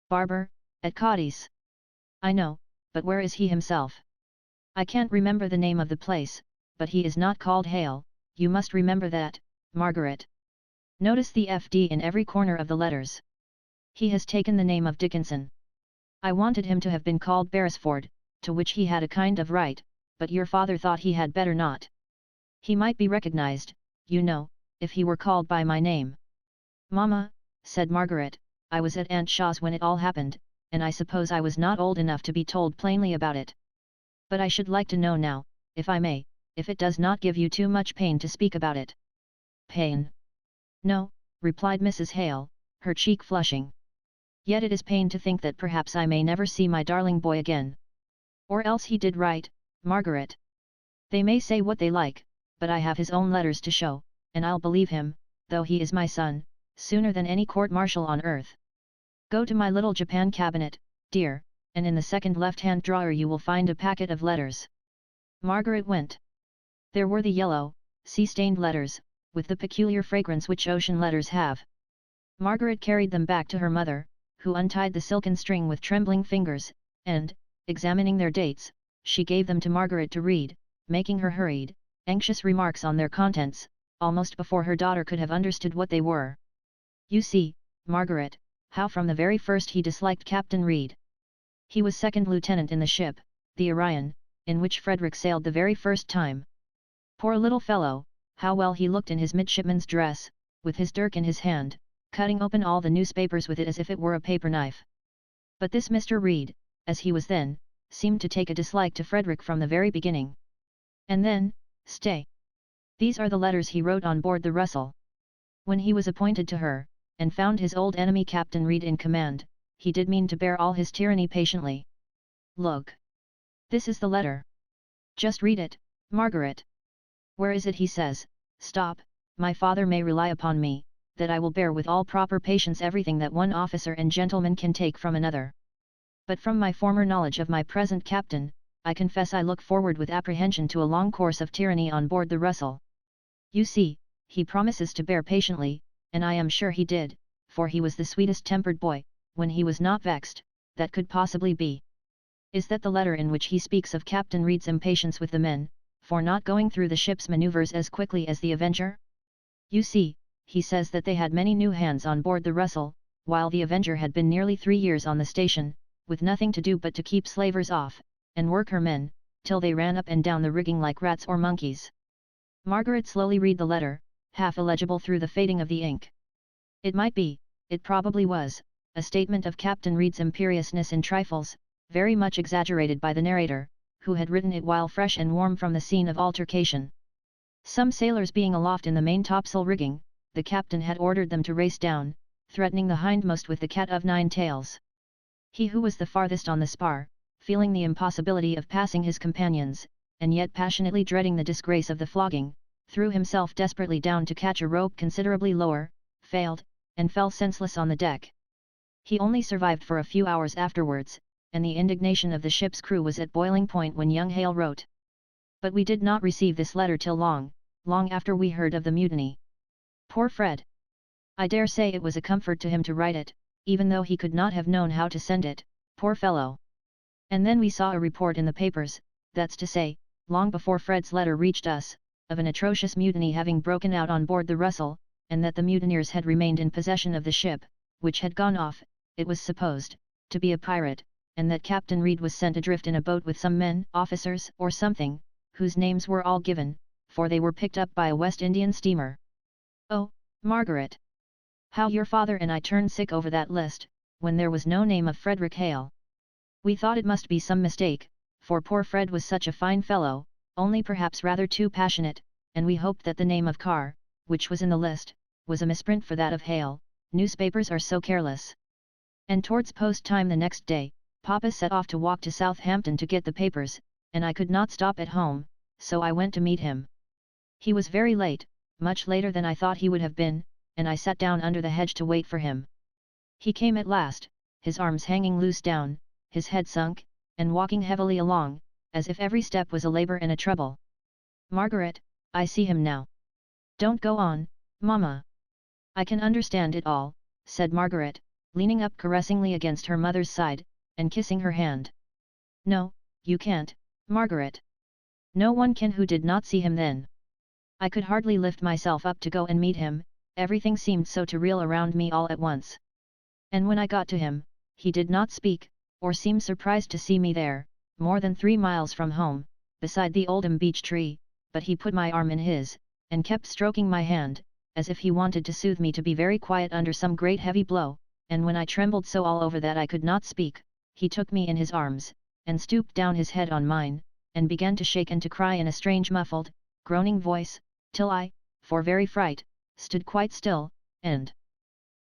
[SPEAKER 1] Barber, at Cotties. I know, but where is he himself? I can't remember the name of the place, but he is not called Hale, you must remember that, Margaret. Notice the FD in every corner of the letters. He has taken the name of Dickinson. I wanted him to have been called Beresford, to which he had a kind of right, but your father thought he had better not. He might be recognized, you know, if he were called by my name. Mamma, said Margaret, I was at Aunt Shaw's when it all happened, and I suppose I was not old enough to be told plainly about it. But I should like to know now, if I may, if it does not give you too much pain to speak about it. Pain? No, replied Mrs. Hale, her cheek flushing. Yet it is pain to think that perhaps I may never see my darling boy again. Or else he did right, Margaret. They may say what they like, but I have his own letters to show, and I'll believe him, though he is my son, sooner than any court-martial on earth. Go to my little Japan cabinet, dear, and in the second left-hand drawer you will find a packet of letters. Margaret went. There were the yellow, sea-stained letters, with the peculiar fragrance which ocean letters have. Margaret carried them back to her mother, who untied the silken string with trembling fingers, and, examining their dates, she gave them to Margaret to read, making her hurried, anxious remarks on their contents, almost before her daughter could have understood what they were. You see, Margaret, how from the very first he disliked Captain Reed. He was second lieutenant in the ship, the Orion, in which Frederick sailed the very first time. Poor little fellow, how well he looked in his midshipman's dress, with his dirk in his hand, cutting open all the newspapers with it as if it were a paper knife. But this Mr. Reed, as he was then, seemed to take a dislike to Frederick from the very beginning. And then, stay. These are the letters he wrote on board the Russell. When he was appointed to her, and found his old enemy Captain Reed in command, he did mean to bear all his tyranny patiently. Look. This is the letter. Just read it, Margaret. Where is it? He says, stop, my father may rely upon me, that I will bear with all proper patience everything that one officer and gentleman can take from another. But from my former knowledge of my present captain, I confess I look forward with apprehension to a long course of tyranny on board the Russell. You see, he promises to bear patiently, and I am sure he did, for he was the sweetest-tempered boy, when he was not vexed, that could possibly be. Is that the letter in which he speaks of Captain Reed's impatience with the men, for not going through the ship's manoeuvres as quickly as the Avenger? You see, he says that they had many new hands on board the Russell, while the Avenger had been nearly 3 years on the station, with nothing to do but to keep slavers off, and work her men, till they ran up and down the rigging like rats or monkeys. Margaret slowly read the letter, half illegible through the fading of the ink. It might be, it probably was, a statement of Captain Reed's imperiousness in trifles, very much exaggerated by the narrator, who had written it while fresh and warm from the scene of altercation. Some sailors being aloft in the main topsail rigging, the captain had ordered them to race down, threatening the hindmost with the cat of 9 tails. He who was the farthest on the spar, feeling the impossibility of passing his companions, and yet passionately dreading the disgrace of the flogging, threw himself desperately down to catch a rope considerably lower, failed, and fell senseless on the deck. He only survived for a few hours afterwards, and the indignation of the ship's crew was at boiling point when young Hale wrote. But we did not receive this letter till long after we heard of the mutiny. Poor Fred! I dare say it was a comfort to him to write it, even though he could not have known how to send it, poor fellow. And then we saw a report in the papers, that's to say, long before Fred's letter reached us, of an atrocious mutiny having broken out on board the Russell, and that the mutineers had remained in possession of the ship, which had gone off, it was supposed, to be a pirate, and that Captain Reed was sent adrift in a boat with some men, officers, or something, whose names were all given, for they were picked up by a West Indian steamer. Oh, Margaret! How your father and I turned sick over that list, when there was no name of Frederick Hale. We thought it must be some mistake, for poor Fred was such a fine fellow, only perhaps rather too passionate, and we hoped that the name of Carr, which was in the list, was a misprint for that of Hale. Newspapers are so careless. And towards post time the next day, Papa set off to walk to Southampton to get the papers, and I could not stop at home, so I went to meet him. He was very late, much later than I thought he would have been, and I sat down under the hedge to wait for him. He came at last, his arms hanging loose down, his head sunk, and walking heavily along, as if every step was a labor and a trouble. Margaret, I see him now. Don't go on, Mama. I can understand it all, said Margaret, leaning up caressingly against her mother's side, and kissing her hand. No, you can't, Margaret. No one can who did not see him then. I could hardly lift myself up to go and meet him, everything seemed so to reel around me all at once. And when I got to him, he did not speak, or seem surprised to see me there, more than 3 miles from home, beside the oldham beech tree, but he put my arm in his, and kept stroking my hand, as if he wanted to soothe me to be very quiet under some great heavy blow, and when I trembled so all over that I could not speak, he took me in his arms, and stooped down his head on mine, and began to shake and to cry in a strange muffled, groaning voice, till I, for very fright, stood quite still, and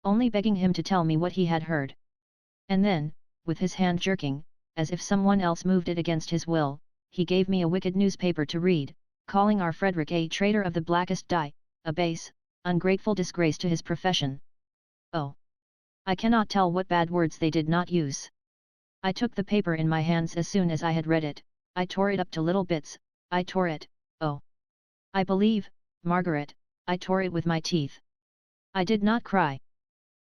[SPEAKER 1] only begging him to tell me what he had heard. And then, with his hand jerking, as if someone else moved it against his will, he gave me a wicked newspaper to read, calling our Frederick a traitor of the blackest dye, a base, ungrateful disgrace to his profession. Oh! I cannot tell what bad words they did not use. I took the paper in my hands as soon as I had read it, I tore it up to little bits, I tore it, oh! I believe, Margaret, I tore it with my teeth. I did not cry.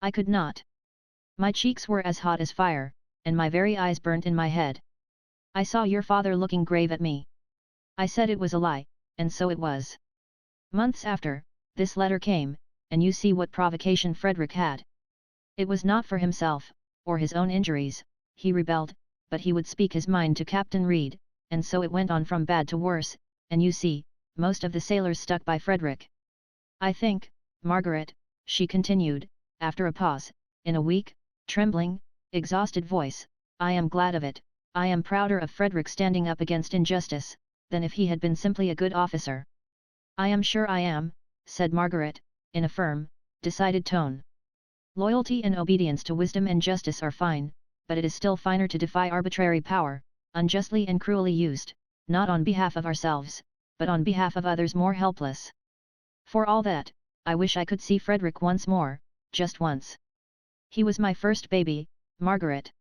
[SPEAKER 1] I could not. My cheeks were as hot as fire, and my very eyes burnt in my head. I saw your father looking grave at me. I said it was a lie, and so it was. Months after, this letter came, and you see what provocation Frederick had. It was not for himself, or his own injuries, he rebelled, but he would speak his mind to Captain Reed, and so it went on from bad to worse, and you see, most of the sailors stuck by Frederick. I think, Margaret, she continued, after a pause, in a weak, trembling, exhausted voice, I am glad of it, I am prouder of Frederick standing up against injustice, than if he had been simply a good officer. I am sure I am, said Margaret, in a firm, decided tone. Loyalty and obedience to wisdom and justice are fine, but it is still finer to defy arbitrary power, unjustly and cruelly used, not on behalf of ourselves, but on behalf of others more helpless. For all that, I wish I could see Frederick once more, just once. He was my first baby, Margaret.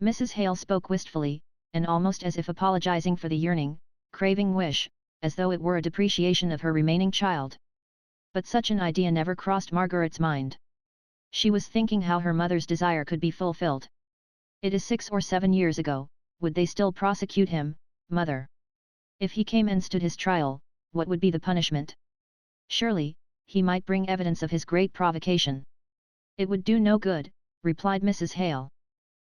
[SPEAKER 1] Mrs. Hale spoke wistfully, and almost as if apologizing for the yearning, craving wish, as though it were a depreciation of her remaining child. But such an idea never crossed Margaret's mind. She was thinking how her mother's desire could be fulfilled. It is 6 or 7 years ago, would they still prosecute him, mother? If he came and stood his trial, what would be the punishment? Surely, he might bring evidence of his great provocation. It would do no good, replied Mrs. Hale.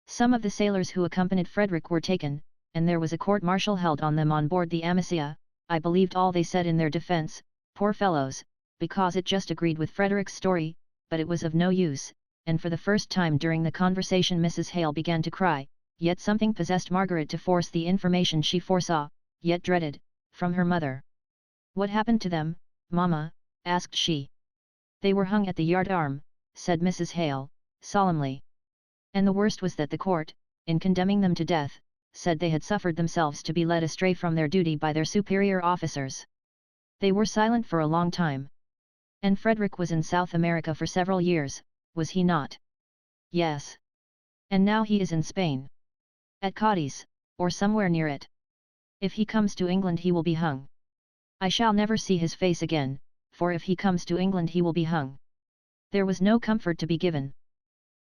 [SPEAKER 1] Some of the sailors who accompanied Frederick were taken, and there was a court-martial held on them on board the Amicia. I believed all they said in their defense, poor fellows, because it just agreed with Frederick's story, but it was of no use, and for the first time during the conversation Mrs. Hale began to cry, yet something possessed Margaret to force the information she foresaw, yet dreaded, from her mother. What happened to them, Mamma? Asked she. They were hung at the yard arm, said Mrs. Hale, solemnly. And the worst was that the court, in condemning them to death, said they had suffered themselves to be led astray from their duty by their superior officers. They were silent for a long time. And Frederick was in South America for several years, was he not? Yes. And now he is in Spain. At Cadiz, or somewhere near it. If he comes to England he will be hung. I shall never see his face again, for if he comes to England he will be hung. There was no comfort to be given.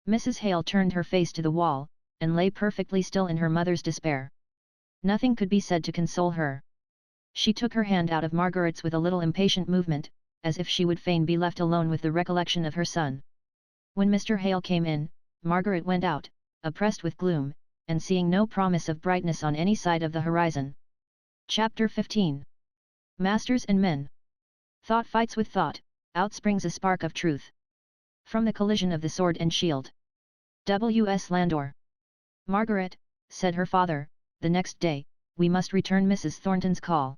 [SPEAKER 1] Mrs. Hale turned her face to the wall, and lay perfectly still in her mother's despair. Nothing could be said to console her. She took her hand out of Margaret's with a little impatient movement, as if she would fain be left alone with the recollection of her son. When Mr. Hale came in, Margaret went out, oppressed with gloom, and seeing no promise of brightness on any side of the horizon. Chapter 15. Masters and Men. Thought fights with thought, out springs a spark of truth. From the collision of the sword and shield. W. S. Landor. Margaret, said her father, the next day, we must return Mrs. Thornton's call.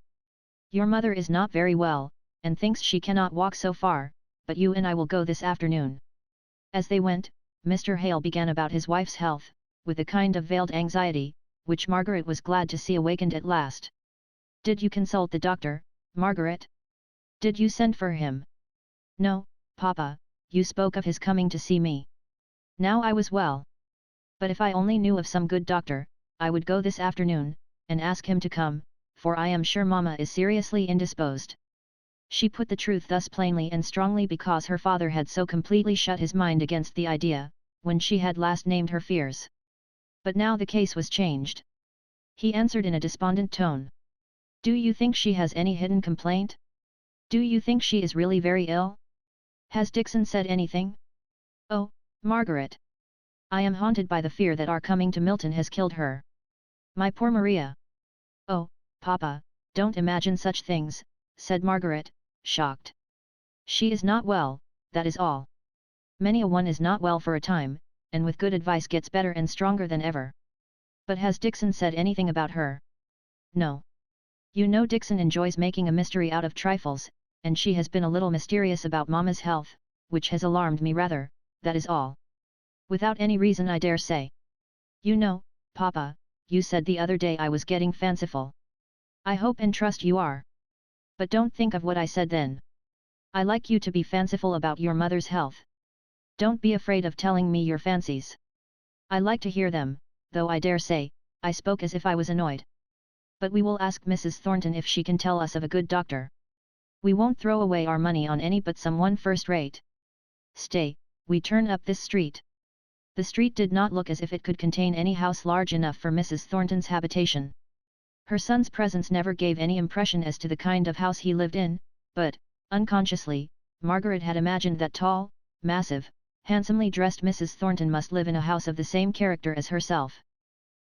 [SPEAKER 1] Your mother is not very well, and thinks she cannot walk so far, but you and I will go this afternoon. As they went, Mr. Hale began about his wife's health, with a kind of veiled anxiety, which Margaret was glad to see awakened at last. Did you consult the doctor, Margaret? Did you send for him? No, Papa, you spoke of his coming to see me. Now I was well. But if I only knew of some good doctor, I would go this afternoon, and ask him to come, for I am sure Mamma is seriously indisposed. She put the truth thus plainly and strongly because her father had so completely shut his mind against the idea, when she had last named her fears. But now the case was changed. He answered in a despondent tone. Do you think she has any hidden complaint? Do you think she is really very ill? Has Dixon said anything? Oh, Margaret! I am haunted by the fear that our coming to Milton has killed her. My poor Maria! Oh, Papa, don't imagine such things, said Margaret, shocked. She is not well, that is all. Many a one is not well for a time, and with good advice gets better and stronger than ever. But has Dixon said anything about her? No. You know Dixon enjoys making a mystery out of trifles, and she has been a little mysterious about Mamma's health, which has alarmed me rather, that is all. Without any reason I dare say. You know, Papa, you said the other day I was getting fanciful. I hope and trust you are. But don't think of what I said then. I like you to be fanciful about your mother's health. Don't be afraid of telling me your fancies. I like to hear them, though I dare say, I spoke as if I was annoyed. But we will ask Mrs. Thornton if she can tell us of a good doctor. We won't throw away our money on any but someone first rate. Stay, we turn up this street. The street did not look as if it could contain any house large enough for Mrs. Thornton's habitation. Her son's presence never gave any impression as to the kind of house he lived in, but, unconsciously, Margaret had imagined that tall, massive, handsomely dressed Mrs. Thornton must live in a house of the same character as herself.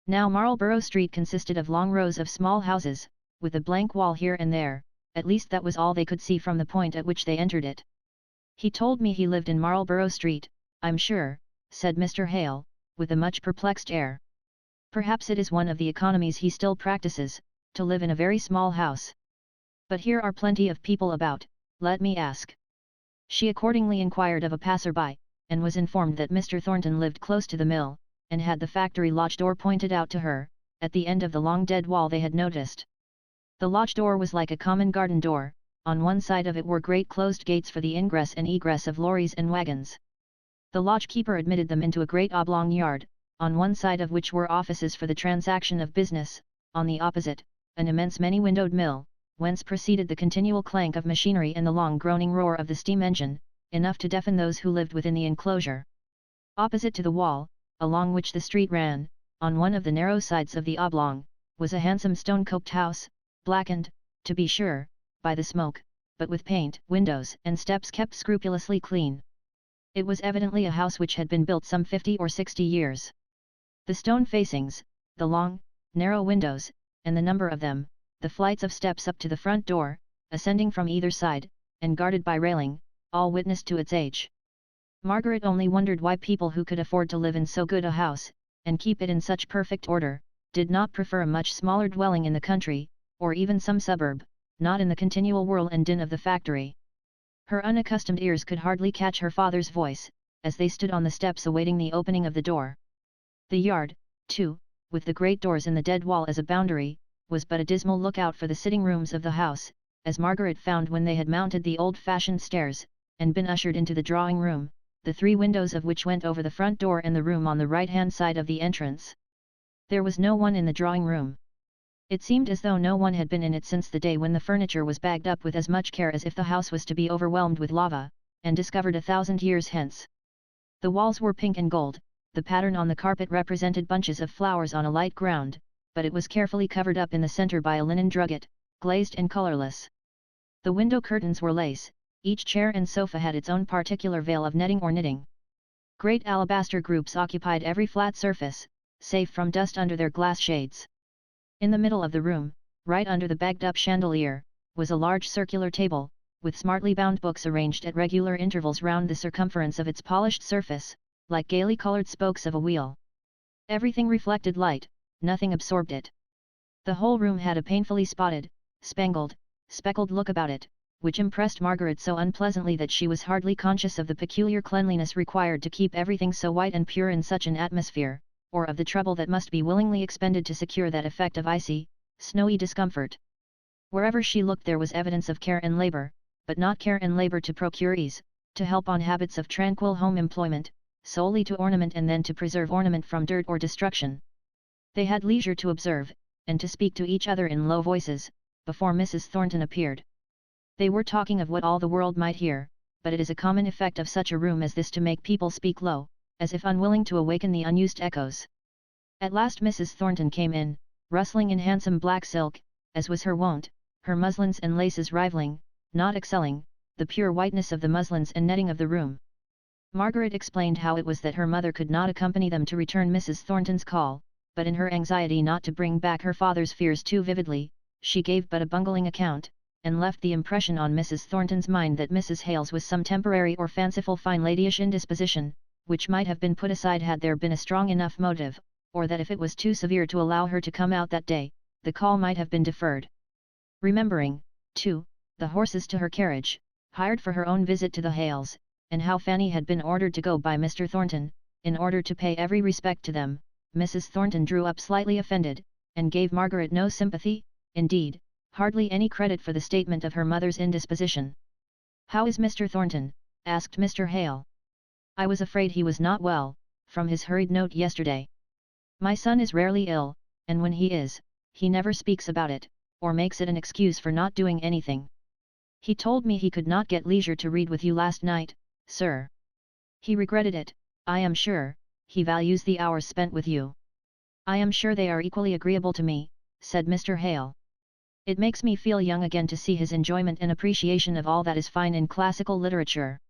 [SPEAKER 1] Now Marlborough Street consisted of long rows of small houses, with a blank wall here and there, at least that was all they could see from the point at which they entered it. He told me he lived in Marlborough Street, I'm sure, said Mr. Hale, with a much perplexed air. Perhaps it is one of the economies he still practices, to live in a very small house. But here are plenty of people about, let me ask. She accordingly inquired of a passer-by, and was informed that Mr. Thornton lived close to the mill, and had the factory lodge door pointed out to her, at the end of the long dead wall they had noticed. The lodge door was like a common garden door, on one side of it were great closed gates for the ingress and egress of lorries and wagons. The lodge-keeper admitted them into a great oblong yard, on one side of which were offices for the transaction of business, on the opposite, an immense many-windowed mill, whence proceeded the continual clank of machinery and the long groaning roar of the steam engine, enough to deafen those who lived within the enclosure. Opposite to the wall, along which the street ran, on one of the narrow sides of the oblong, was a handsome stone-coped house, blackened, to be sure, by the smoke, but with paint, windows and steps kept scrupulously clean. It was evidently a house which had been built some 50 or 60 years. The stone facings, the long, narrow windows, and the number of them, the flights of steps up to the front door, ascending from either side, and guarded by railing, all witnessed to its age. Margaret only wondered why people who could afford to live in so good a house, and keep it in such perfect order, did not prefer a much smaller dwelling in the country, or even some suburb, not in the continual whirl and din of the factory. Her unaccustomed ears could hardly catch her father's voice, as they stood on the steps awaiting the opening of the door. The yard, too, with the great doors in the dead wall as a boundary, was but a dismal lookout for the sitting rooms of the house, as Margaret found when they had mounted the old-fashioned stairs, and been ushered into the drawing room, the 3 windows of which went over the front door and the room on the right-hand side of the entrance. There was no one in the drawing room. It seemed as though no one had been in it since the day when the furniture was bagged up with as much care as if the house was to be overwhelmed with lava, and discovered 1,000 years hence. The walls were pink and gold, the pattern on the carpet represented bunches of flowers on a light ground, but it was carefully covered up in the center by a linen drugget, glazed and colorless. The window curtains were lace, each chair and sofa had its own particular veil of netting or knitting. Great alabaster groups occupied every flat surface, safe from dust under their glass shades. In the middle of the room, right under the bagged-up chandelier, was a large circular table, with smartly bound books arranged at regular intervals round the circumference of its polished surface, like gaily colored spokes of a wheel. Everything reflected light, nothing absorbed it. The whole room had a painfully spotted, spangled, speckled look about it, which impressed Margaret so unpleasantly that she was hardly conscious of the peculiar cleanliness required to keep everything so white and pure in such an atmosphere, or of the trouble that must be willingly expended to secure that effect of icy, snowy discomfort. Wherever she looked there was evidence of care and labor, but not care and labor to procure ease, to help on habits of tranquil home employment, solely to ornament and then to preserve ornament from dirt or destruction. They had leisure to observe, and to speak to each other in low voices, before Mrs. Thornton appeared. They were talking of what all the world might hear, but it is a common effect of such a room as this to make people speak low, as if unwilling to awaken the unused echoes. At last Mrs. Thornton came in, rustling in handsome black silk, as was her wont, her muslins and laces rivaling, not excelling, the pure whiteness of the muslins and netting of the room. Margaret explained how it was that her mother could not accompany them to return Mrs. Thornton's call, but in her anxiety not to bring back her father's fears too vividly, she gave but a bungling account, and left the impression on Mrs. Thornton's mind that Mrs. Hales was some temporary or fanciful fine ladyish indisposition, which might have been put aside had there been a strong enough motive, or that if it was too severe to allow her to come out that day, the call might have been deferred. Remembering, too, the horses to her carriage, hired for her own visit to the Hales, and how Fanny had been ordered to go by Mr. Thornton, in order to pay every respect to them, Mrs. Thornton drew up slightly offended, and gave Margaret no sympathy, indeed, hardly any credit for the statement of her mother's indisposition. "How is Mr. Thornton?" asked Mr. Hale. "I was afraid he was not well, from his hurried note yesterday. My son is rarely ill, and when he is, he never speaks about it, or makes it an excuse for not doing anything. He told me he could not get leisure to read with you last night, sir. He regretted it, I am sure. He values the hours spent with you." "I am sure they are equally agreeable to me," said Mr. Hale. "It makes me feel young again to see his enjoyment and appreciation of all that is fine in classical literature.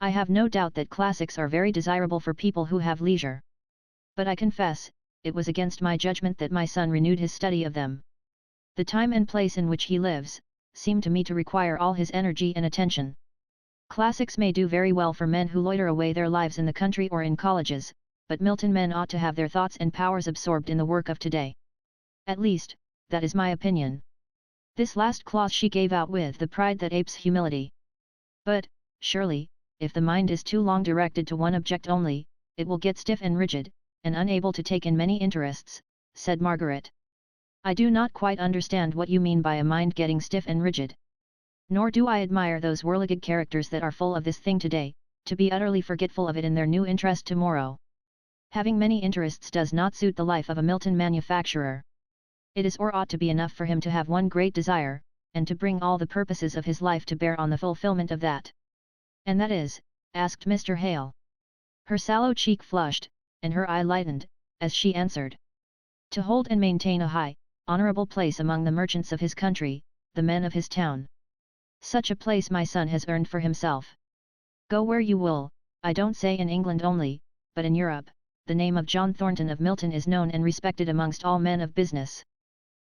[SPEAKER 1] I have no doubt that classics are very desirable for people who have leisure. But I confess, it was against my judgment that my son renewed his study of them. The time and place in which he lives, seem to me to require all his energy and attention. Classics may do very well for men who loiter away their lives in the country or in colleges, but Milton men ought to have their thoughts and powers absorbed in the work of today. At least, that is my opinion." This last clause she gave out with the pride that apes humility. "But, surely, if the mind is too long directed to one object only, it will get stiff and rigid, and unable to take in many interests," said Margaret. "I do not quite understand what you mean by a mind getting stiff and rigid. Nor do I admire those whirligig characters that are full of this thing today, to be utterly forgetful of it in their new interest tomorrow. Having many interests does not suit the life of a Milton manufacturer. It is or ought to be enough for him to have one great desire, and to bring all the purposes of his life to bear on the fulfillment of that." "And that is?" asked Mr. Hale. Her sallow cheek flushed, and her eye lightened, as she answered. "To hold and maintain a high, honourable place among the merchants of his country, the men of his town. Such a place my son has earned for himself. Go where you will, I don't say in England only, but in Europe, the name of John Thornton of Milton is known and respected amongst all men of business.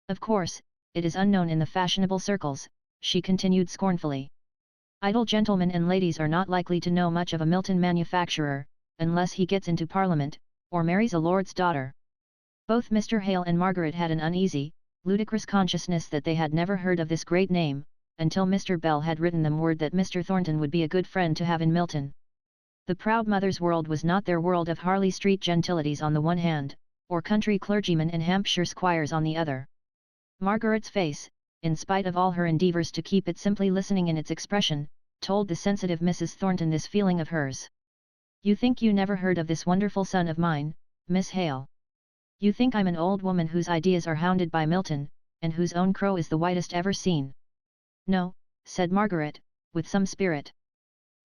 [SPEAKER 1] Of course, it is unknown in the fashionable circles," she continued scornfully. "Idle gentlemen and ladies are not likely to know much of a Milton manufacturer, unless he gets into Parliament, or marries a lord's daughter." Both Mr. Hale and Margaret had an uneasy, ludicrous consciousness that they had never heard of this great name, until Mr. Bell had written them word that Mr. Thornton would be a good friend to have in Milton. The proud mother's world was not their world of Harley Street gentilities on the one hand, or country clergymen and Hampshire squires on the other. Margaret's face, in spite of all her endeavours to keep it simply listening in its expression, told the sensitive Mrs. Thornton this feeling of hers. "You think you never heard of this wonderful son of mine, Miss Hale? You think I'm an old woman whose ideas are hounded by Milton, and whose own crow is the whitest ever seen?" "No," said Margaret, with some spirit.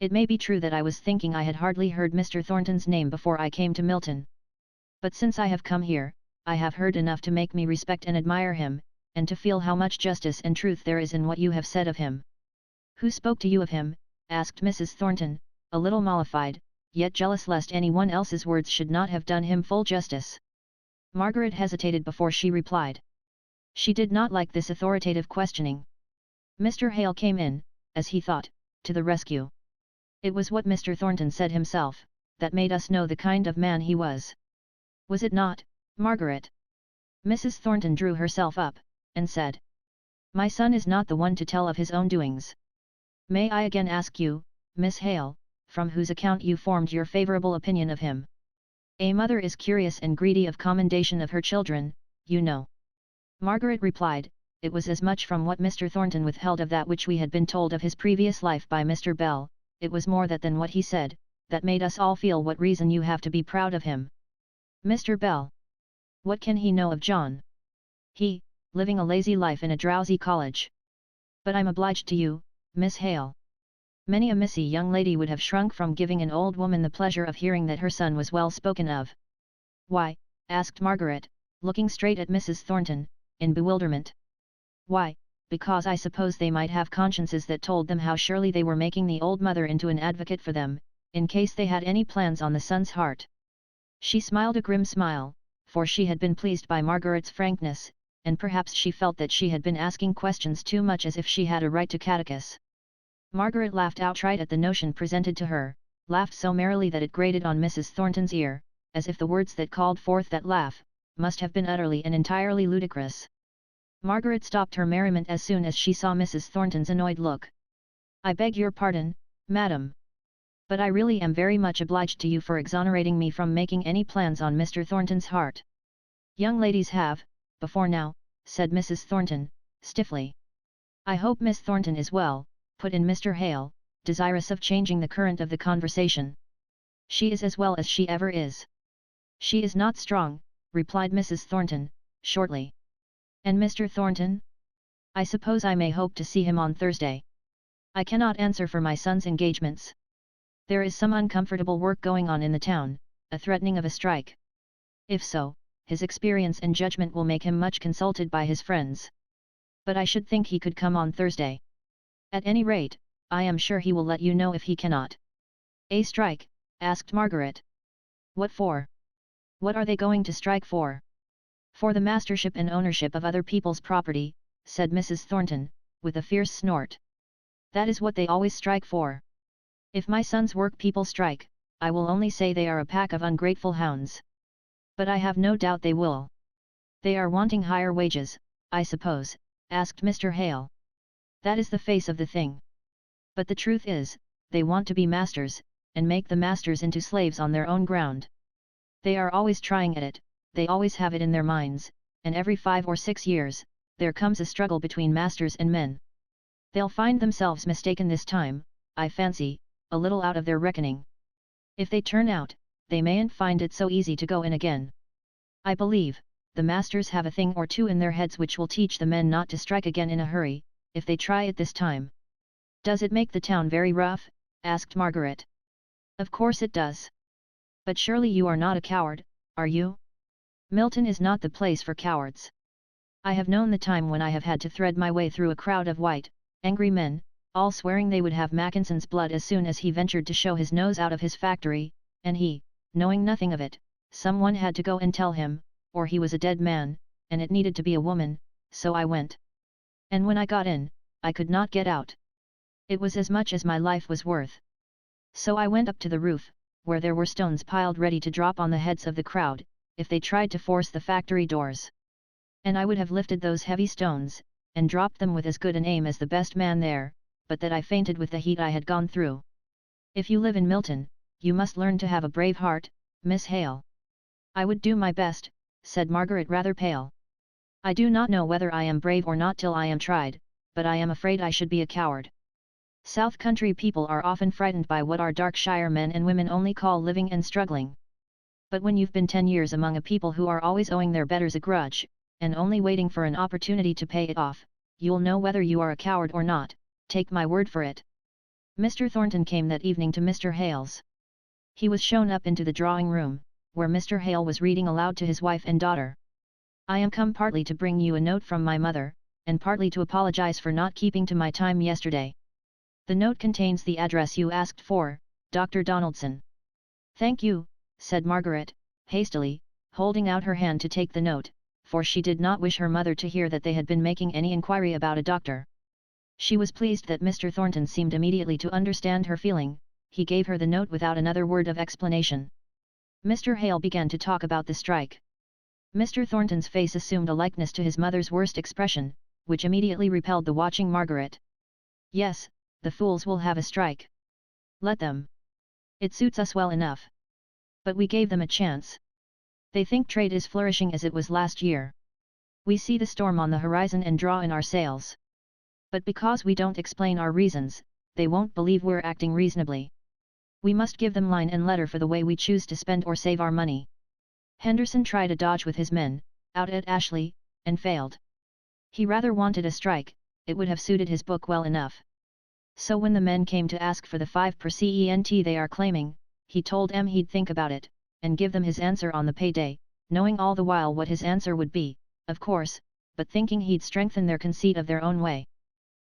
[SPEAKER 1] "It may be true that I was thinking I had hardly heard Mr. Thornton's name before I came to Milton. But since I have come here, I have heard enough to make me respect and admire him, and to feel how much justice and truth there is in what you have said of him." "Who spoke to you of him?" asked Mrs. Thornton, a little mollified, yet jealous lest anyone else's words should not have done him full justice. Margaret hesitated before she replied. She did not like this authoritative questioning. Mr. Hale came in, as he thought, to the rescue. "It was what Mr. Thornton said himself, that made us know the kind of man he was. Was it not, Margaret?" Mrs. Thornton drew herself up, and said. "My son is not the one to tell of his own doings. May I again ask you, Miss Hale, from whose account you formed your favourable opinion of him? A mother is curious and greedy of commendation of her children, you know." Margaret replied, "It was as much from what Mr. Thornton withheld of that which we had been told of his previous life by Mr. Bell, it was more that than what he said, that made us all feel what reason you have to be proud of him. Mr. Bell. What can he know of John? He, living a lazy life in a drowsy college. But I'm obliged to you, Miss Hale. Many a missy young lady would have shrunk from giving an old woman the pleasure of hearing that her son was well spoken of. Why? Asked Margaret, looking straight at Mrs. Thornton, in bewilderment. Why, because I suppose they might have consciences that told them how surely they were making the old mother into an advocate for them, in case they had any plans on the son's heart. She smiled a grim smile, for she had been pleased by Margaret's frankness, and perhaps she felt that she had been asking questions too much as if she had a right to catechise. Margaret laughed outright at the notion presented to her, laughed so merrily that it grated on Mrs. Thornton's ear, as if the words that called forth that laugh must have been utterly and entirely ludicrous. Margaret stopped her merriment as soon as she saw Mrs. Thornton's annoyed look. I beg your pardon, madam. But I really am very much obliged to you for exonerating me from making any plans on Mr. Thornton's heart. Young ladies have, before now, said Mrs. Thornton, stiffly. I hope Miss Thornton is well, put in Mr. Hale, desirous of changing the current of the conversation. She is as well as she ever is. She is not strong, replied Mrs. Thornton, shortly. And Mr. Thornton? I suppose I may hope to see him on Thursday. I cannot answer for my son's engagements. There is some uncomfortable work going on in the town, a threatening of a strike. If so, his experience and judgment will make him much consulted by his friends. But I should think he could come on Thursday. At any rate, I am sure he will let you know if he cannot. A strike? Asked Margaret. What for? What are they going to strike for? For the mastership and ownership of other people's property, said Mrs. Thornton, with a fierce snort. That is what they always strike for. If my son's work people strike, I will only say they are a pack of ungrateful hounds. But I have no doubt they will. They are wanting higher wages, I suppose, asked Mr. Hale. That is the face of the thing. But the truth is, they want to be masters, and make the masters into slaves on their own ground. They are always trying at it, they always have it in their minds, and every 5 or 6 years, there comes a struggle between masters and men. They'll find themselves mistaken this time, I fancy, a little out of their reckoning. If they turn out, they mayn't find it so easy to go in again. I believe, the masters have a thing or two in their heads which will teach the men not to strike again in a hurry, if they try it this time. Does it make the town very rough? Asked Margaret. Of course it does. But surely you are not a coward, are you? Milton is not the place for cowards. I have known the time when I have had to thread my way through a crowd of white, angry men, all swearing they would have Mackinson's blood as soon as he ventured to show his nose out of his factory, and he, knowing nothing of it, someone had to go and tell him, or he was a dead man, and it needed to be a woman, so I went. And when I got in, I could not get out. It was as much as my life was worth. So I went up to the roof, where there were stones piled ready to drop on the heads of the crowd, if they tried to force the factory doors. And I would have lifted those heavy stones, and dropped them with as good an aim as the best man there, but that I fainted with the heat I had gone through. If you live in Milton, you must learn to have a brave heart, Miss Hale. I would do my best, said Margaret rather pale. I do not know whether I am brave or not till I am tried, but I am afraid I should be a coward. South country people are often frightened by what our Darkshire men and women only call living and struggling. But when you've been 10 years among a people who are always owing their betters a grudge, and only waiting for an opportunity to pay it off, you'll know whether you are a coward or not, take my word for it. Mr. Thornton came that evening to Mr. Hale's. He was shown up into the drawing room, where Mr. Hale was reading aloud to his wife and daughter. I am come partly to bring you a note from my mother, and partly to apologize for not keeping to my time yesterday. The note contains the address you asked for, Dr. Donaldson. Thank you, said Margaret, hastily, holding out her hand to take the note, for she did not wish her mother to hear that they had been making any inquiry about a doctor. She was pleased that Mr. Thornton seemed immediately to understand her feeling. He gave her the note without another word of explanation. Mr. Hale began to talk about the strike. Mr. Thornton's face assumed a likeness to his mother's worst expression, which immediately repelled the watching Margaret. Yes, the fools will have a strike. Let them. It suits us well enough. But we gave them a chance. They think trade is flourishing as it was last year. We see the storm on the horizon and draw in our sails. But because we don't explain our reasons, they won't believe we're acting reasonably. We must give them line and letter for the way we choose to spend or save our money. Henderson tried a dodge with his men, out at Ashley, and failed. He rather wanted a strike, it would have suited his book well enough. So when the men came to ask for the 5 per cent they are claiming, he told them he'd think about it, and give them his answer on the payday, knowing all the while what his answer would be, of course, but thinking he'd strengthen their conceit of their own way.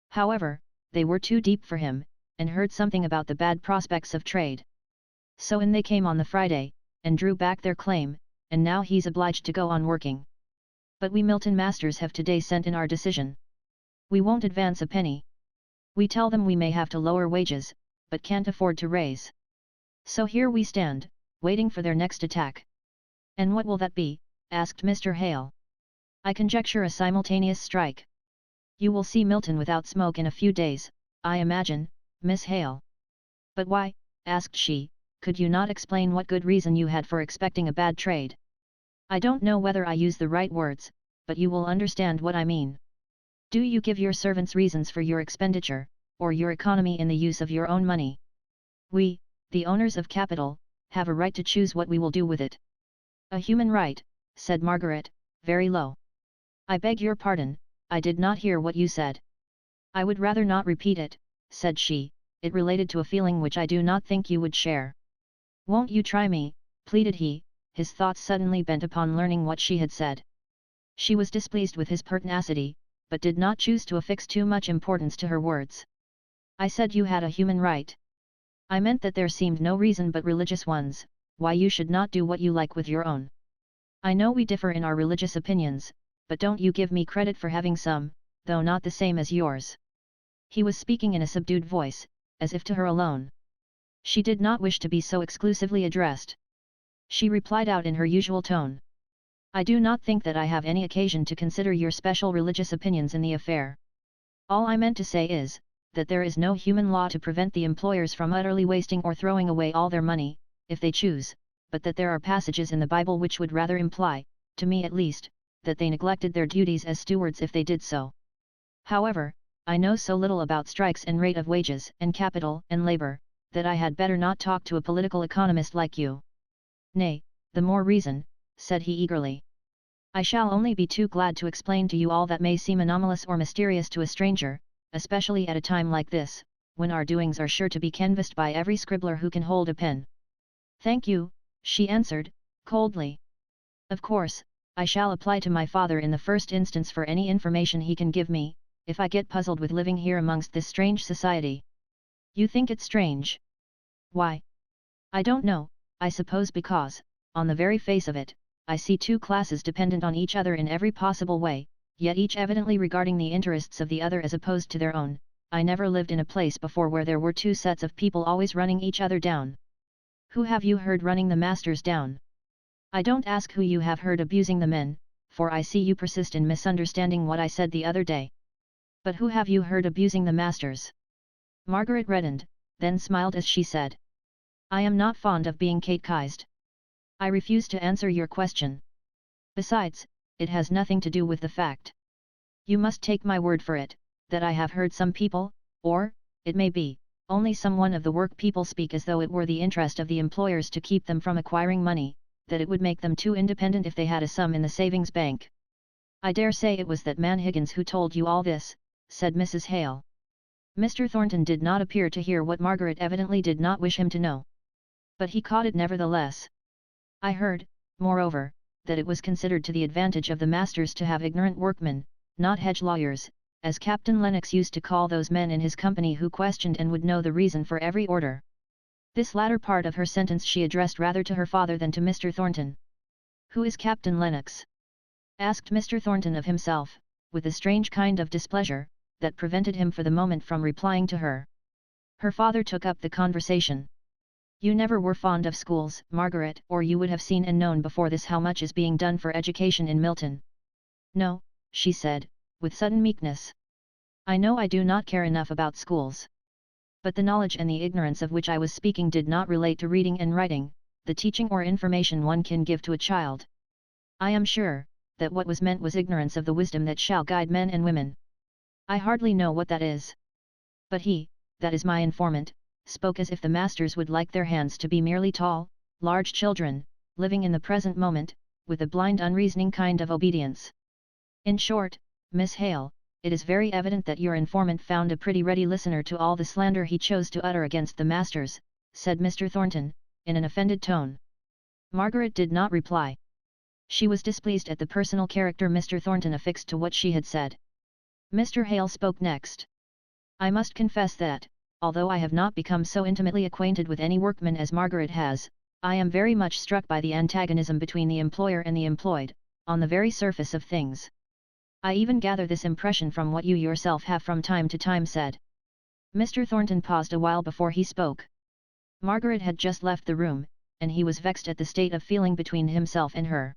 [SPEAKER 1] However, they were too deep for him, and heard something about the bad prospects of trade. So in they came on the Friday, and drew back their claim, and now he's obliged to go on working. But we Milton masters have today sent in our decision. We won't advance a penny. We tell them we may have to lower wages, but can't afford to raise. So here we stand, waiting for their next attack. And what will that be? Asked Mr. Hale. I conjecture a simultaneous strike. You will see Milton without smoke in a few days, I imagine, Miss Hale. But why? Asked she, could you not explain what good reason you had for expecting a bad trade? I don't know whether I use the right words, but you will understand what I mean. Do you give your servants reasons for your expenditure, or your economy in the use of your own money? We, the owners of capital, have a right to choose what we will do with it. A human right, said Margaret, very low. I beg your pardon, I did not hear what you said. I would rather not repeat it, said she, it related to a feeling which I do not think you would share. Won't you try me, pleaded he, his thoughts suddenly bent upon learning what she had said. She was displeased with his pertinacity, but did not choose to affix too much importance to her words. I said you had a human right. I meant that there seemed no reason but religious ones, why you should not do what you like with your own. I know we differ in our religious opinions, but don't you give me credit for having some, though not the same as yours. He was speaking in a subdued voice, as if to her alone. She did not wish to be so exclusively addressed. She replied out in her usual tone. I do not think that I have any occasion to consider your special religious opinions in the affair. All I meant to say is, that there is no human law to prevent the employers from utterly wasting or throwing away all their money, if they choose, but that there are passages in the Bible which would rather imply, to me at least, that they neglected their duties as stewards if they did so. However, I know so little about strikes and rate of wages and capital and labor, that I had better not talk to a political economist like you. Nay, the more reason, said he eagerly. I shall only be too glad to explain to you all that may seem anomalous or mysterious to a stranger, especially at a time like this, when our doings are sure to be canvassed by every scribbler who can hold a pen. Thank you, she answered, coldly. Of course, I shall apply to my father in the first instance for any information he can give me, if I get puzzled with living here amongst this strange society. You think it strange? Why? I don't know, I suppose because, on the very face of it, I see two classes dependent on each other in every possible way, yet each evidently regarding the interests of the other as opposed to their own. I never lived in a place before where there were two sets of people always running each other down. Who have you heard running the masters down? I don't ask who you have heard abusing the men, for I see you persist in misunderstanding what I said the other day. But who have you heard abusing the masters? Margaret reddened, then smiled as she said. I am not fond of being catechised. I refuse to answer your question. Besides, it has nothing to do with the fact. You must take my word for it, that I have heard some people, or, it may be, only some one of the work people speak as though it were the interest of the employers to keep them from acquiring money, that it would make them too independent if they had a sum in the savings bank. I dare say it was that man Higgins who told you all this, said Mrs. Hale. Mr. Thornton did not appear to hear what Margaret evidently did not wish him to know. But he caught it nevertheless. I heard, moreover, that it was considered to the advantage of the masters to have ignorant workmen, not hedge lawyers, as Captain Lennox used to call those men in his company who questioned and would know the reason for every order. This latter part of her sentence she addressed rather to her father than to Mr. Thornton. Who is Captain Lennox? Asked Mr. Thornton of himself, with a strange kind of displeasure, that prevented him for the moment from replying to her. Her father took up the conversation. You never were fond of schools, Margaret, or you would have seen and known before this how much is being done for education in Milton. No, she said, with sudden meekness. I know I do not care enough about schools. But the knowledge and the ignorance of which I was speaking did not relate to reading and writing, the teaching or information one can give to a child. I am sure, that what was meant was ignorance of the wisdom that shall guide men and women. I hardly know what that is. But he, that is my informant, spoke as if the masters would like their hands to be merely tall, large children, living in the present moment, with a blind unreasoning kind of obedience. In short, Miss Hale, it is very evident that your informant found a pretty ready listener to all the slander he chose to utter against the masters, said Mr. Thornton, in an offended tone. Margaret did not reply. She was displeased at the personal character Mr. Thornton affixed to what she had said. Mr. Hale spoke next. I must confess that, although I have not become so intimately acquainted with any workman as Margaret has, I am very much struck by the antagonism between the employer and the employed, on the very surface of things. I even gather this impression from what you yourself have from time to time said. Mr. Thornton paused a while before he spoke. Margaret had just left the room, and he was vexed at the state of feeling between himself and her.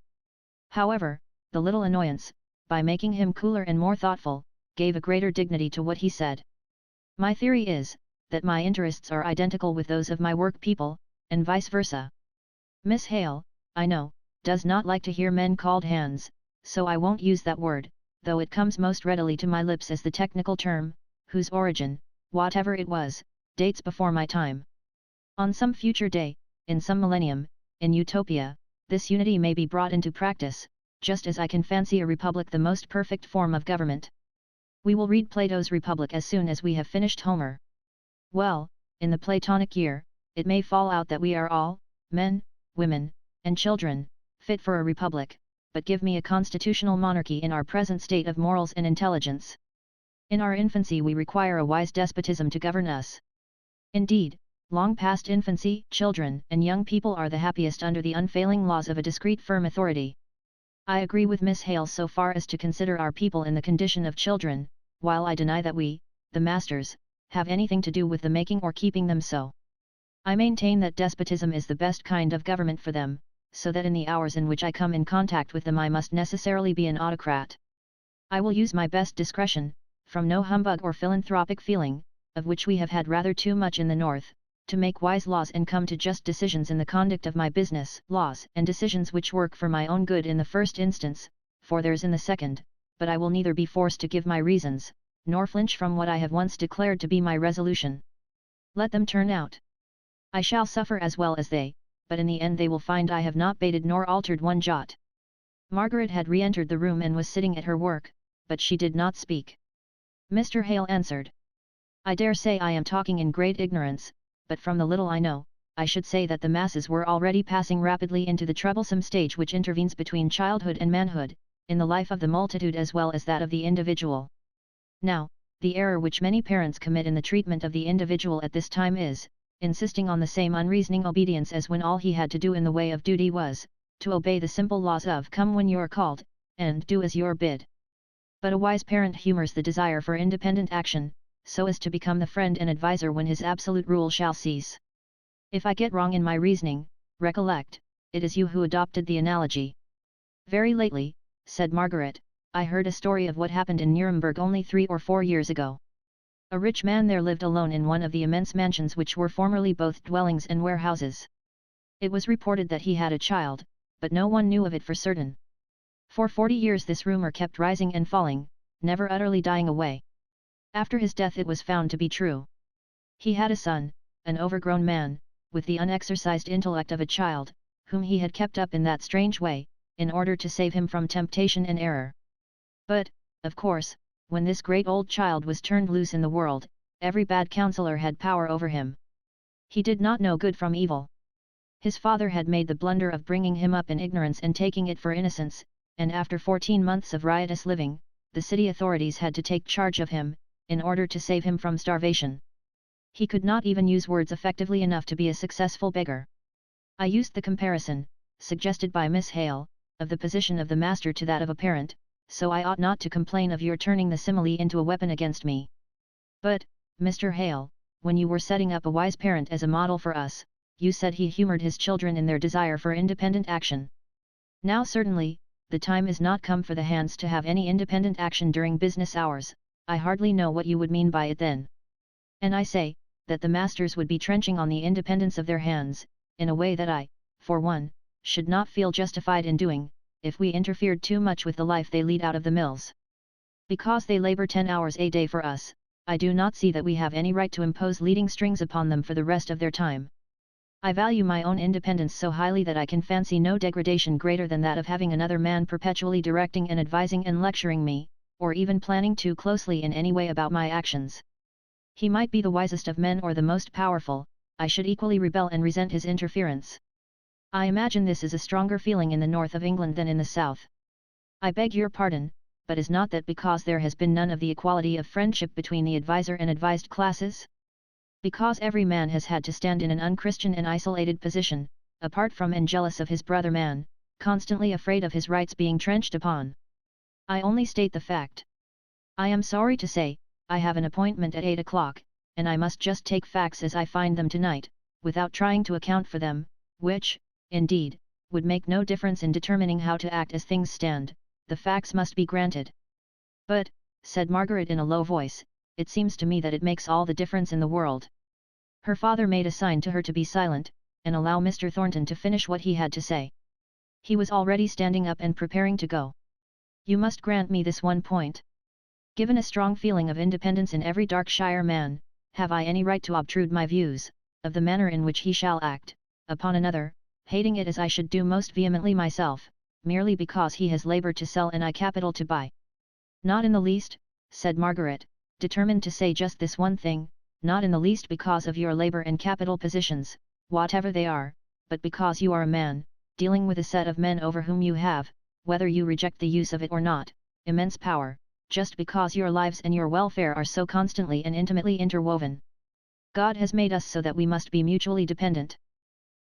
[SPEAKER 1] However, the little annoyance, by making him cooler and more thoughtful, gave a greater dignity to what he said. My theory is, that my interests are identical with those of my work people, and vice versa. Miss Hale, I know, does not like to hear men called hands, so I won't use that word, though it comes most readily to my lips as the technical term, whose origin, whatever it was, dates before my time. On some future day, in some millennium, in Utopia, this unity may be brought into practice, just as I can fancy a republic the most perfect form of government. We will read Plato's Republic as soon as we have finished Homer. Well, in the Platonic year, it may fall out that we are all, men, women, and children, fit for a republic, but give me a constitutional monarchy in our present state of morals and intelligence. In our infancy we require a wise despotism to govern us. Indeed, long past infancy, children and young people are the happiest under the unfailing laws of a discreet firm authority. I agree with Miss Hale so far as to consider our people in the condition of children, while I deny that we, the masters, have anything to do with the making or keeping them so. I maintain that despotism is the best kind of government for them, so that in the hours in which I come in contact with them I must necessarily be an autocrat. I will use my best discretion, from no humbug or philanthropic feeling, of which we have had rather too much in the North, to make wise laws and come to just decisions in the conduct of my business, laws and decisions which work for my own good in the first instance, for theirs in the second, but I will neither be forced to give my reasons, nor flinch from what I have once declared to be my resolution. Let them turn out. I shall suffer as well as they, but in the end they will find I have not bated nor altered one jot. Margaret had re-entered the room and was sitting at her work, but she did not speak. Mr. Hale answered. I dare say I am talking in great ignorance, but from the little I know, I should say that the masses were already passing rapidly into the troublesome stage which intervenes between childhood and manhood, in the life of the multitude as well as that of the individual. Now, the error which many parents commit in the treatment of the individual at this time is, insisting on the same unreasoning obedience as when all he had to do in the way of duty was, to obey the simple laws of come when you are called, and do as you are bid. But a wise parent humors the desire for independent action, so as to become the friend and adviser when his absolute rule shall cease. If I get wrong in my reasoning, recollect, it is you who adopted the analogy. Very lately, said Margaret, I heard a story of what happened in Nuremberg only 3 or 4 years ago. A rich man there lived alone in one of the immense mansions which were formerly both dwellings and warehouses. It was reported that he had a child, but no one knew of it for certain. For 40 years this rumor kept rising and falling, never utterly dying away. After his death it was found to be true. He had a son, an overgrown man, with the unexercised intellect of a child, whom he had kept up in that strange way, in order to save him from temptation and error. But, of course, when this great old child was turned loose in the world, every bad counselor had power over him. He did not know good from evil. His father had made the blunder of bringing him up in ignorance and taking it for innocence, and after 14 months of riotous living, the city authorities had to take charge of him, in order to save him from starvation. He could not even use words effectively enough to be a successful beggar. I used the comparison, suggested by Miss Hale, of the position of the master to that of a parent, so I ought not to complain of your turning the simile into a weapon against me. But, Mr. Hale, when you were setting up a wise parent as a model for us, you said he humored his children in their desire for independent action. Now certainly, the time is not come for the hands to have any independent action during business hours. I hardly know what you would mean by it then. And I say, that the masters would be trenching on the independence of their hands, in a way that I, for one, should not feel justified in doing, if we interfered too much with the life they lead out of the mills. Because they labor 10 hours a day for us, I do not see that we have any right to impose leading strings upon them for the rest of their time. I value my own independence so highly that I can fancy no degradation greater than that of having another man perpetually directing and advising and lecturing me, or even planning too closely in any way about my actions. He might be the wisest of men or the most powerful, I should equally rebel and resent his interference. I imagine this is a stronger feeling in the north of England than in the south. I beg your pardon, but is not that because there has been none of the equality of friendship between the adviser and advised classes? Because every man has had to stand in an unchristian and isolated position, apart from and jealous of his brother man, constantly afraid of his rights being trenched upon. I only state the fact. I am sorry to say, I have an appointment at 8 o'clock, and I must just take facts as I find them tonight, without trying to account for them, which, indeed, would make no difference in determining how to act as things stand. The facts must be granted. But, said Margaret in a low voice, it seems to me that it makes all the difference in the world. Her father made a sign to her to be silent, and allow Mr. Thornton to finish what he had to say. He was already standing up and preparing to go. You must grant me this one point. Given a strong feeling of independence in every Darkshire man, have I any right to obtrude my views, of the manner in which he shall act, upon another, hating it as I should do most vehemently myself, merely because he has laboured to sell and I capital to buy? Not in the least, said Margaret, determined to say just this one thing, not in the least because of your labour and capital positions, whatever they are, but because you are a man, dealing with a set of men over whom you have, whether you reject the use of it or not, immense power, just because your lives and your welfare are so constantly and intimately interwoven. God has made us so that we must be mutually dependent.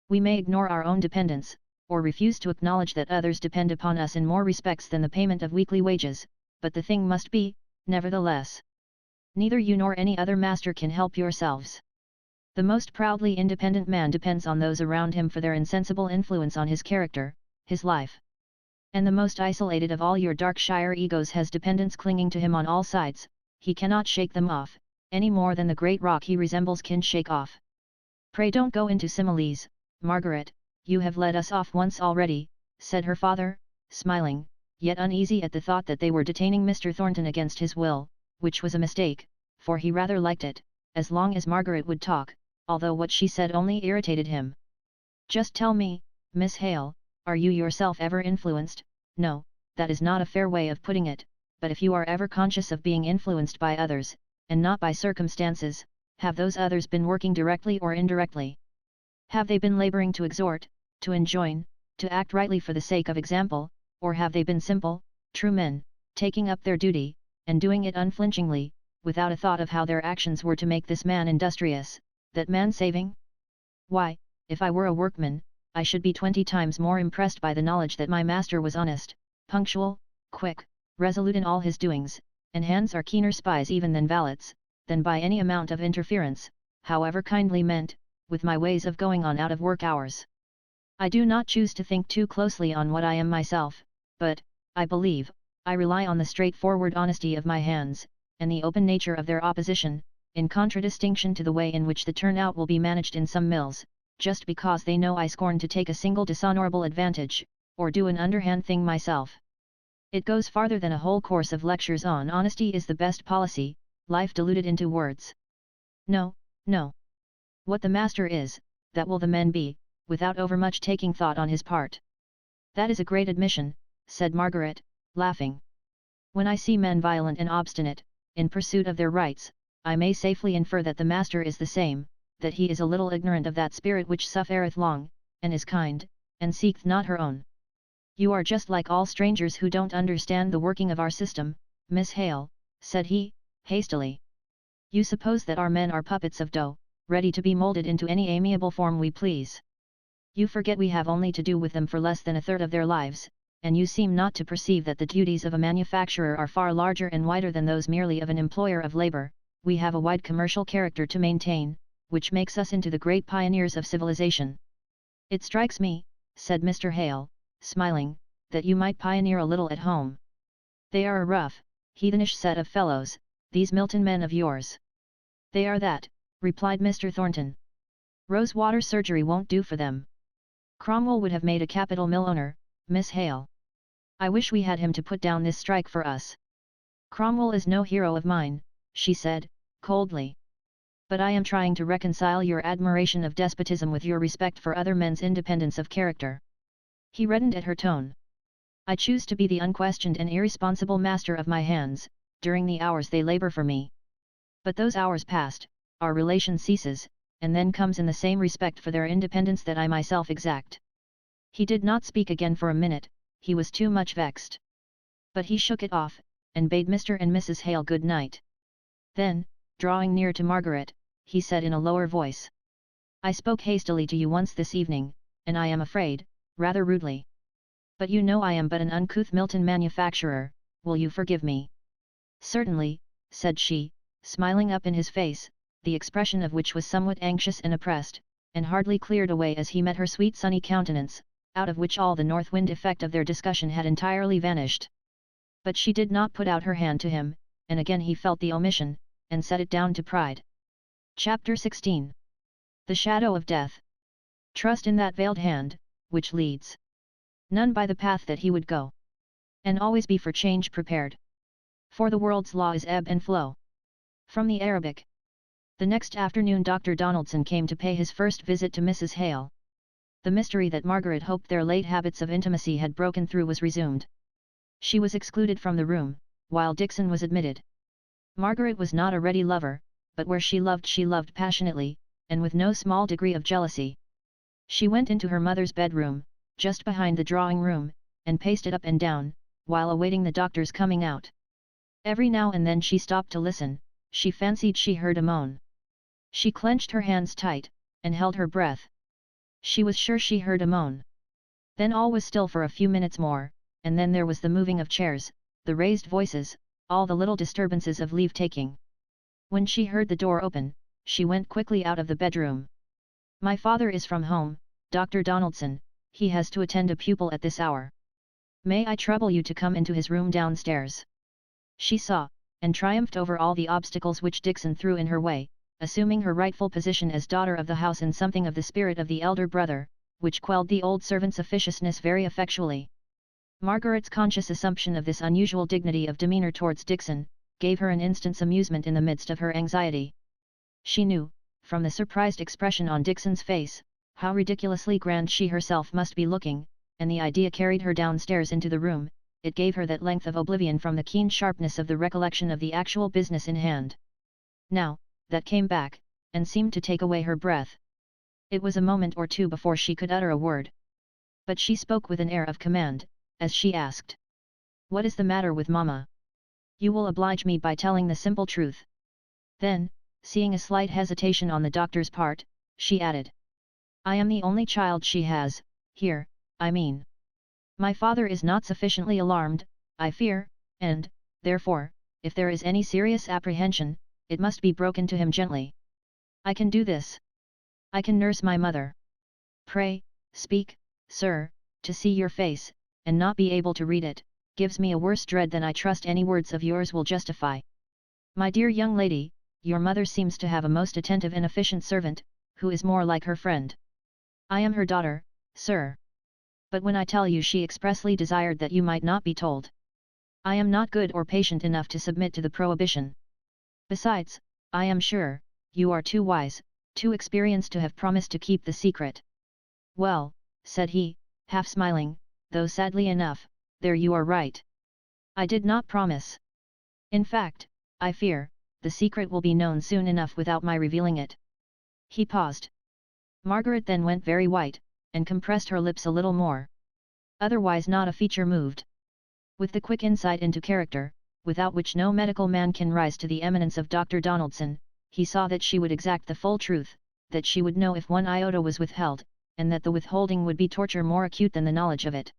[SPEAKER 1] We may ignore our own dependence, or refuse to acknowledge that others depend upon us in more respects than the payment of weekly wages, but the thing must be, nevertheless. Neither you nor any other master can help yourselves. The most proudly independent man depends on those around him for their insensible influence on his character, his life. And the most isolated of all your Darkshire egos has dependents clinging to him on all sides, he cannot shake them off, any more than the great rock he resembles can shake off. Pray don't go into similes, Margaret, you have led us off once already, said her father, smiling, yet uneasy at the thought that they were detaining Mr. Thornton against his will, which was a mistake, for he rather liked it, as long as Margaret would talk, although what she said only irritated him. Just tell me, Miss Hale, are you yourself ever influenced? No, that is not a fair way of putting it, but if you are ever conscious of being influenced by others, and not by circumstances, have those others been working directly or indirectly? Have they been labouring to exhort, to enjoin, to act rightly for the sake of example, or have they been simple, true men, taking up their duty, and doing it unflinchingly, without a thought of how their actions were to make this man industrious, that man saving? Why, if I were a workman, I should be 20 times more impressed by the knowledge that my master was honest, punctual, quick, resolute in all his doings, and hands are keener spies even than valets, than by any amount of interference, however kindly meant, with my ways of going on out of work hours. I do not choose to think too closely on what I am myself, but, I believe, I rely on the straightforward honesty of my hands, and the open nature of their opposition, in contradistinction to the way in which the turnout will be managed in some mills, just because they know I scorn to take a single dishonourable advantage, or do an underhand thing myself. It goes farther than a whole course of lectures on honesty is the best policy, life diluted into words. No, no. What the master is, that will the men be, without overmuch taking thought on his part. That is a great admission, said Margaret, laughing. When I see men violent and obstinate, in pursuit of their rights, I may safely infer that the master is the same, that he is a little ignorant of that spirit which suffereth long, and is kind, and seeketh not her own. You are just like all strangers who don't understand the working of our system, Miss Hale, said he, hastily. You suppose that our men are puppets of dough, ready to be moulded into any amiable form we please. You forget we have only to do with them for less than a third of their lives, and you seem not to perceive that the duties of a manufacturer are far larger and wider than those merely of an employer of labour. We have a wide commercial character to maintain, which makes us into the great pioneers of civilization. It strikes me, said Mr. Hale, smiling, that you might pioneer a little at home. They are a rough, heathenish set of fellows, these Milton men of yours. They are that, replied Mr. Thornton. Rosewater surgery won't do for them. Cromwell would have made a capital mill owner, Miss Hale. I wish we had him to put down this strike for us. Cromwell is no hero of mine, she said, coldly. But I am trying to reconcile your admiration of despotism with your respect for other men's independence of character. He reddened at her tone. I choose to be the unquestioned and irresponsible master of my hands, during the hours they labor for me. But those hours past, our relation ceases, and then comes in the same respect for their independence that I myself exact. He did not speak again for a minute, he was too much vexed. But he shook it off, and bade Mr. and Mrs. Hale good night. Then, drawing near to Margaret, he said in a lower voice. I spoke hastily to you once this evening, and I am afraid, rather rudely. But you know I am but an uncouth Milton manufacturer, will you forgive me? Certainly, said she, smiling up in his face, the expression of which was somewhat anxious and oppressed, and hardly cleared away as he met her sweet sunny countenance, out of which all the north wind effect of their discussion had entirely vanished. But she did not put out her hand to him, and again he felt the omission, and set it down to pride. Chapter 16. The Shadow of Death. Trust in that veiled hand, which leads none by the path that he would go. And always be for change prepared. For the world's law is ebb and flow. From the Arabic. The next afternoon Dr. Donaldson came to pay his first visit to Mrs. Hale. The mystery that Margaret hoped their late habits of intimacy had broken through was resumed. She was excluded from the room, while Dixon was admitted. Margaret was not a ready lover, but where she loved passionately, and with no small degree of jealousy. She went into her mother's bedroom, just behind the drawing room, and paced it up and down, while awaiting the doctor's coming out. Every now and then she stopped to listen, she fancied she heard a moan. She clenched her hands tight, and held her breath. She was sure she heard a moan. Then all was still for a few minutes more, and then there was the moving of chairs, the raised voices, all the little disturbances of leave-taking. When she heard the door open, she went quickly out of the bedroom. My father is from home, Dr. Donaldson, he has to attend a pupil at this hour. May I trouble you to come into his room downstairs? She saw, and triumphed over all the obstacles which Dixon threw in her way, assuming her rightful position as daughter of the house in something of the spirit of the elder brother, which quelled the old servant's officiousness very effectually. Margaret's conscious assumption of this unusual dignity of demeanour towards Dixon, gave her an instant's amusement in the midst of her anxiety. She knew, from the surprised expression on Dixon's face, how ridiculously grand she herself must be looking, and the idea carried her downstairs into the room. It gave her that length of oblivion from the keen sharpness of the recollection of the actual business in hand. Now, that came back, and seemed to take away her breath. It was a moment or two before she could utter a word. But she spoke with an air of command, as she asked. What is the matter with Mamma? You will oblige me by telling the simple truth. Then, seeing a slight hesitation on the doctor's part, she added. I am the only child she has, here, I mean. My father is not sufficiently alarmed, I fear, and, therefore, if there is any serious apprehension, it must be broken to him gently. I can do this. I can nurse my mother. Pray, speak, sir, to see your face, and not be able to read it, gives me a worse dread than I trust any words of yours will justify. My dear young lady, your mother seems to have a most attentive and efficient servant, who is more like her friend. I am her daughter, sir. But when I tell you she expressly desired that you might not be told. I am not good or patient enough to submit to the prohibition. Besides, I am sure, you are too wise, too experienced to have promised to keep the secret. Well, said he, half smiling, though sadly enough, there you are right. I did not promise. In fact, I fear, the secret will be known soon enough without my revealing it. He paused. Margaret then went very white, and compressed her lips a little more. Otherwise not a feature moved. With the quick insight into character, without which no medical man can rise to the eminence of Dr. Donaldson, he saw that she would exact the full truth, that she would know if one iota was withheld, and that the withholding would be torture more acute than the knowledge of it.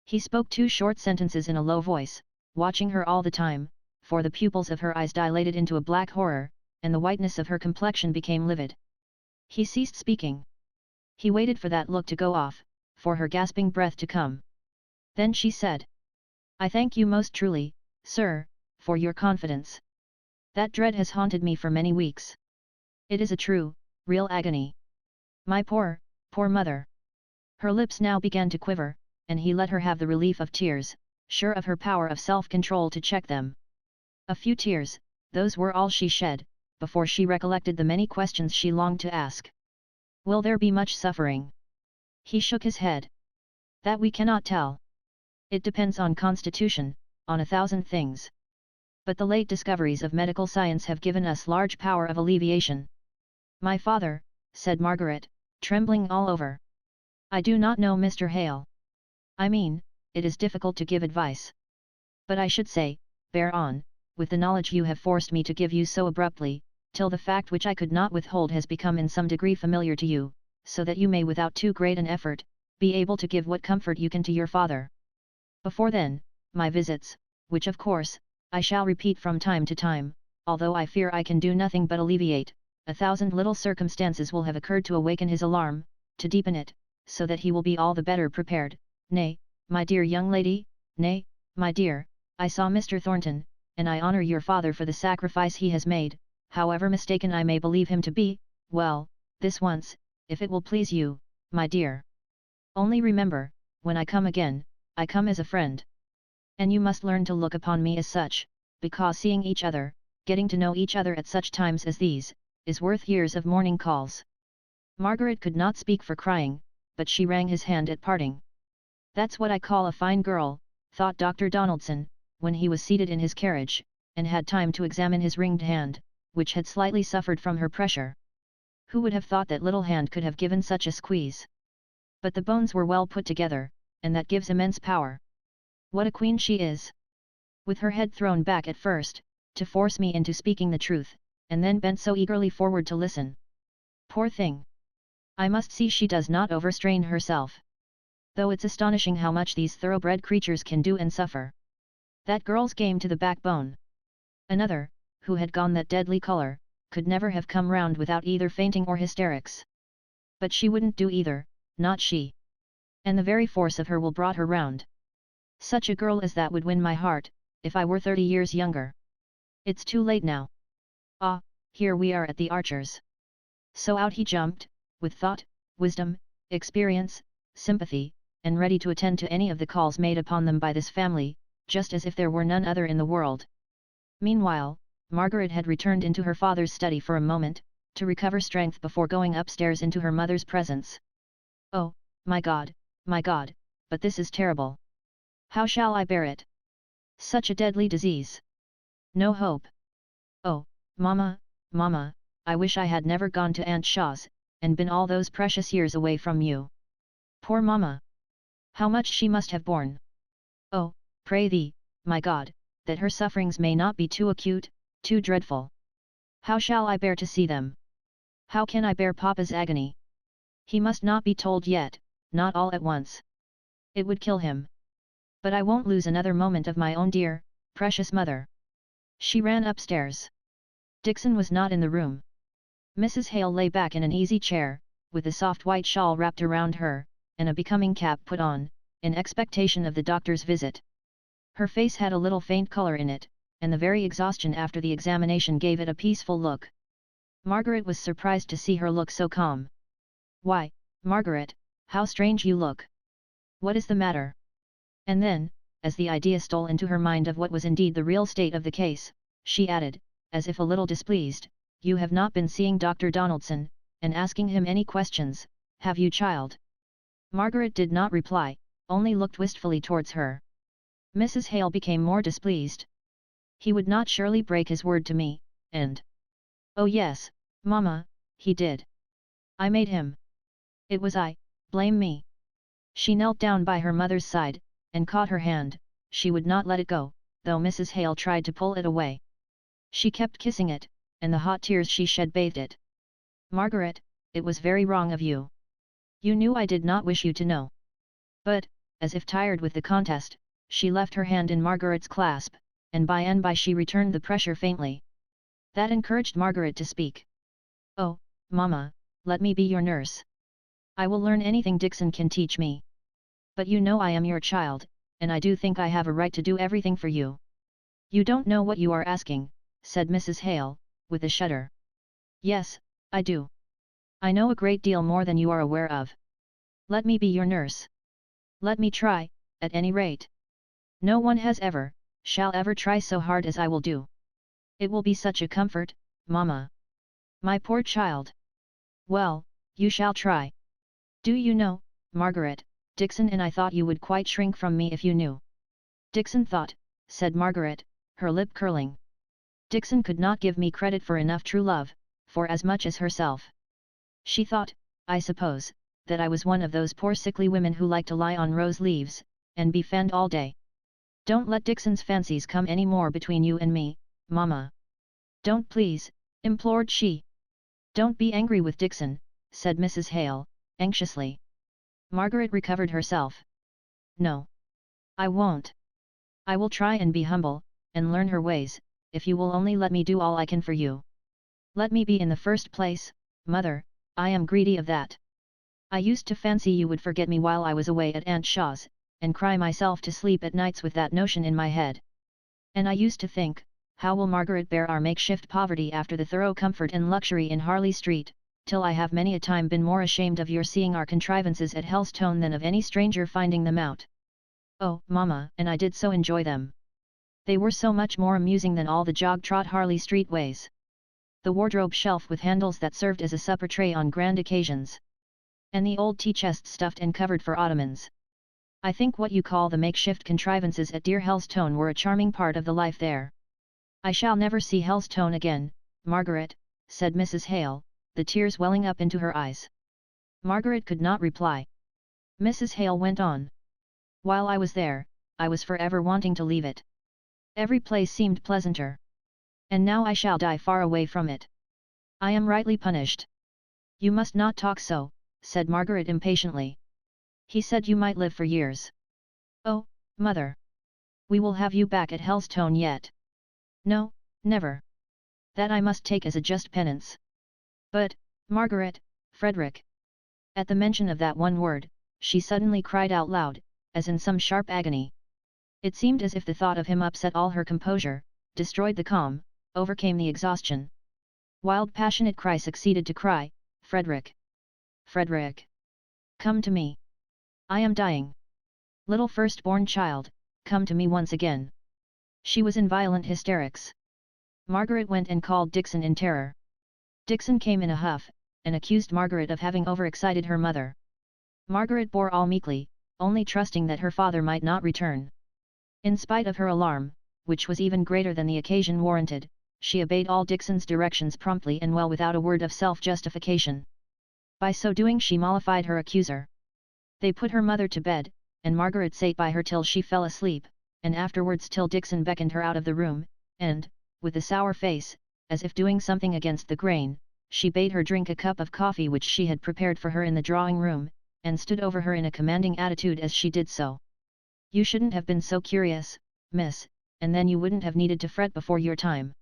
[SPEAKER 1] He spoke two short sentences in a low voice, watching her all the time, for the pupils of her eyes dilated into a black horror, and the whiteness of her complexion became livid. He ceased speaking. He waited for that look to go off, for her gasping breath to come. Then she said, I thank you most truly, sir, for your confidence. That dread has haunted me for many weeks. It is a true, real agony. My poor, poor mother. Her lips now began to quiver, and he let her have the relief of tears, sure of her power of self-control to check them. A few tears, those were all she shed, before she recollected the many questions she longed to ask. Will there be much suffering? He shook his head. That we cannot tell. It depends on constitution, on 1,000 things. But the late discoveries of medical science have given us large power of alleviation. My father, said Margaret, trembling all over. I do not know Mr. Hale. I mean, it is difficult to give advice. But I should say, bear on, with the knowledge you have forced me to give you so abruptly, till the fact which I could not withhold has become in some degree familiar to you, so that you may without too great an effort, be able to give what comfort you can to your father. Before then, my visits, which of course, I shall repeat from time to time, although I fear I can do nothing but alleviate, 1,000 little circumstances will have occurred to awaken his alarm, to deepen it, so that he will be all the better prepared. Nay, my dear young lady, nay, my dear, I saw Mr. Thornton, and I honour your father for the sacrifice he has made, however mistaken I may believe him to be. Well, this once, if it will please you, my dear. Only remember, when I come again, I come as a friend. And you must learn to look upon me as such, because seeing each other, getting to know each other at such times as these, is worth years of morning calls. Margaret could not speak for crying, but she wrung his hand at parting. That's what I call a fine girl, thought Dr. Donaldson, when he was seated in his carriage, and had time to examine his ringed hand, which had slightly suffered from her pressure. Who would have thought that little hand could have given such a squeeze? But the bones were well put together, and that gives immense power. What a queen she is! With her head thrown back at first, to force me into speaking the truth, and then bent so eagerly forward to listen. Poor thing! I must see she does not overstrain herself. Though it's astonishing how much these thoroughbred creatures can do and suffer. That girl's game to the backbone. Another, who had gone that deadly colour, could never have come round without either fainting or hysterics. But she wouldn't do either, not she. And the very force of her will brought her round. Such a girl as that would win my heart, if I were 30 years younger. It's too late now. Ah, here we are at the Archers. So out he jumped, with thought, wisdom, experience, sympathy, and ready to attend to any of the calls made upon them by this family, just as if there were none other in the world. Meanwhile, Margaret had returned into her father's study for a moment, to recover strength before going upstairs into her mother's presence. Oh, my God, but this is terrible. How shall I bear it? Such a deadly disease. No hope. Oh, Mamma, I wish I had never gone to Aunt Shaw's, and been all those precious years away from you. Poor Mamma! How much she must have borne. Oh, pray thee, my God, that her sufferings may not be too acute, too dreadful. How shall I bear to see them? How can I bear Papa's agony? He must not be told yet, not all at once. It would kill him. But I won't lose another moment of my own dear, precious mother. She ran upstairs. Dixon was not in the room. Mrs. Hale lay back in an easy chair, with a soft white shawl wrapped around her, and a becoming cap put on, in expectation of the doctor's visit. Her face had a little faint colour in it, and the very exhaustion after the examination gave it a peaceful look. Margaret was surprised to see her look so calm. Why, Margaret, how strange you look! What is the matter? And then, as the idea stole into her mind of what was indeed the real state of the case, she added, as if a little displeased, you have not been seeing Dr. Donaldson, and asking him any questions, have you, child? Margaret did not reply, only looked wistfully towards her. Mrs. Hale became more displeased. He would not surely break his word to me, and... Oh yes, Mamma, he did. I made him. It was I, blame me. She knelt down by her mother's side, and caught her hand. She would not let it go, though Mrs. Hale tried to pull it away. She kept kissing it, and the hot tears she shed bathed it. Margaret, it was very wrong of you. You knew I did not wish you to know. But, as if tired with the contest, she left her hand in Margaret's clasp, and by she returned the pressure faintly. That encouraged Margaret to speak. Oh, Mamma, let me be your nurse. I will learn anything Dixon can teach me. But you know I am your child, and I do think I have a right to do everything for you. You don't know what you are asking, said Mrs. Hale, with a shudder. Yes, I do. I know a great deal more than you are aware of. Let me be your nurse. Let me try, at any rate. No one has ever, shall ever try so hard as I will do. It will be such a comfort, Mamma. My poor child. Well, you shall try. Do you know, Margaret, Dixon and I thought you would quite shrink from me if you knew. Dixon thought, said Margaret, her lip curling. Dixon could not give me credit for enough true love, for as much as herself. She thought, I suppose, that I was one of those poor sickly women who like to lie on rose leaves, and be fanned all day. Don't let Dixon's fancies come any more between you and me, Mamma. Don't please, implored she. Don't be angry with Dixon, said Mrs. Hale, anxiously. Margaret recovered herself. No. I won't. I will try and be humble, and learn her ways, if you will only let me do all I can for you. Let me be in the first place, Mother, I am greedy of that. I used to fancy you would forget me while I was away at Aunt Shaw's, and cry myself to sleep at nights with that notion in my head. And I used to think, how will Margaret bear our makeshift poverty after the thorough comfort and luxury in Harley Street, till I have many a time been more ashamed of your seeing our contrivances at Hellstone than of any stranger finding them out. Oh, Mamma, and I did so enjoy them. They were so much more amusing than all the jog-trot Harley Street ways. The wardrobe shelf with handles that served as a supper tray on grand occasions. And the old tea chest stuffed and covered for ottomans. I think what you call the makeshift contrivances at dear Hellstone were a charming part of the life there. I shall never see Hellstone again, Margaret, said Mrs. Hale, the tears welling up into her eyes. Margaret could not reply. Mrs. Hale went on. While I was there, I was forever wanting to leave it. Every place seemed pleasanter. And now I shall die far away from it. I am rightly punished. You must not talk so, said Margaret impatiently. He said you might live for years. Oh, Mother! We will have you back at Hellstone yet. No, never. That I must take as a just penance. But, Margaret, Frederick. At the mention of that one word, she suddenly cried out loud, as in some sharp agony. It seemed as if the thought of him upset all her composure, destroyed the calm, overcame the exhaustion. Wild passionate cry succeeded to cry, Frederick! Frederick! Come to me! I am dying! Little firstborn child, come to me once again! She was in violent hysterics. Margaret went and called Dixon in terror. Dixon came in a huff, and accused Margaret of having overexcited her mother. Margaret bore all meekly, only trusting that her father might not return. In spite of her alarm, which was even greater than the occasion warranted, she obeyed all Dixon's directions promptly and well without a word of self-justification. By so doing she mollified her accuser. They put her mother to bed, and Margaret sate by her till she fell asleep, and afterwards till Dixon beckoned her out of the room, and, with a sour face, as if doing something against the grain, she bade her drink a cup of coffee which she had prepared for her in the drawing-room, and stood over her in a commanding attitude as she did so. You shouldn't have been so curious, miss, and then you wouldn't have needed to fret before your time.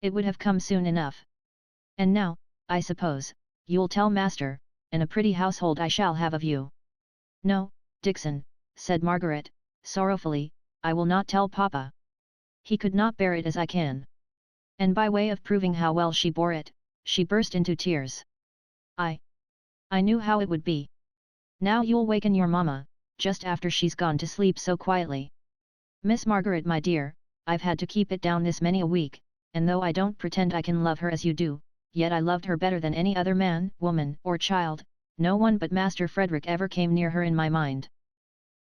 [SPEAKER 1] It would have come soon enough. And now, I suppose, you'll tell master, and a pretty household I shall have of you. No, Dixon, said Margaret, sorrowfully, I will not tell papa. He could not bear it as I can. And by way of proving how well she bore it, she burst into tears. I knew how it would be. Now you'll waken your mamma, just after she's gone to sleep so quietly. Miss Margaret, my dear, I've had to keep it down this many a week, and though I don't pretend I can love her as you do, yet I loved her better than any other man, woman, or child. No one but Master Frederick ever came near her in my mind.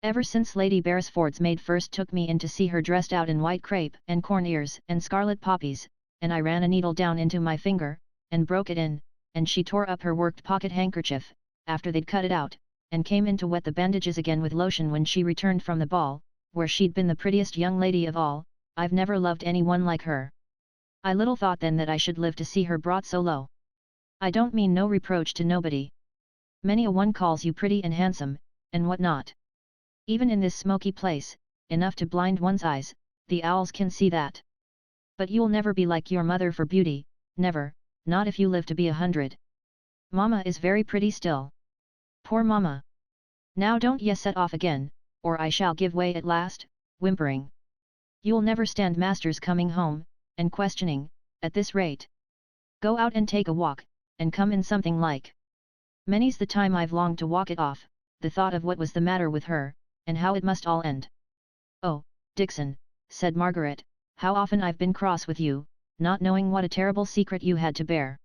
[SPEAKER 1] Ever since Lady Beresford's maid first took me in to see her dressed out in white crape and corn ears and scarlet poppies, and I ran a needle down into my finger, and broke it in, and she tore up her worked pocket handkerchief, after they'd cut it out, and came in to wet the bandages again with lotion when she returned from the ball, where she'd been the prettiest young lady of all. I've never loved anyone like her. I little thought then that I should live to see her brought so low. I don't mean no reproach to nobody. Many a one calls you pretty and handsome, and what not. Even in this smoky place, enough to blind one's eyes, the owls can see that. But you'll never be like your mother for beauty, never, not if you live to be 100. Mamma is very pretty still. Poor mamma! Now don't ye set off again, or I shall give way at last, whimpering. You'll never stand master's coming home, and questioning, at this rate. Go out and take a walk, and come in something like. Many's the time I've longed to walk it off, the thought of what was the matter with her, and how it must all end. Oh, Dixon, said Margaret, how often I've been cross with you, not knowing what a terrible secret you had to bear.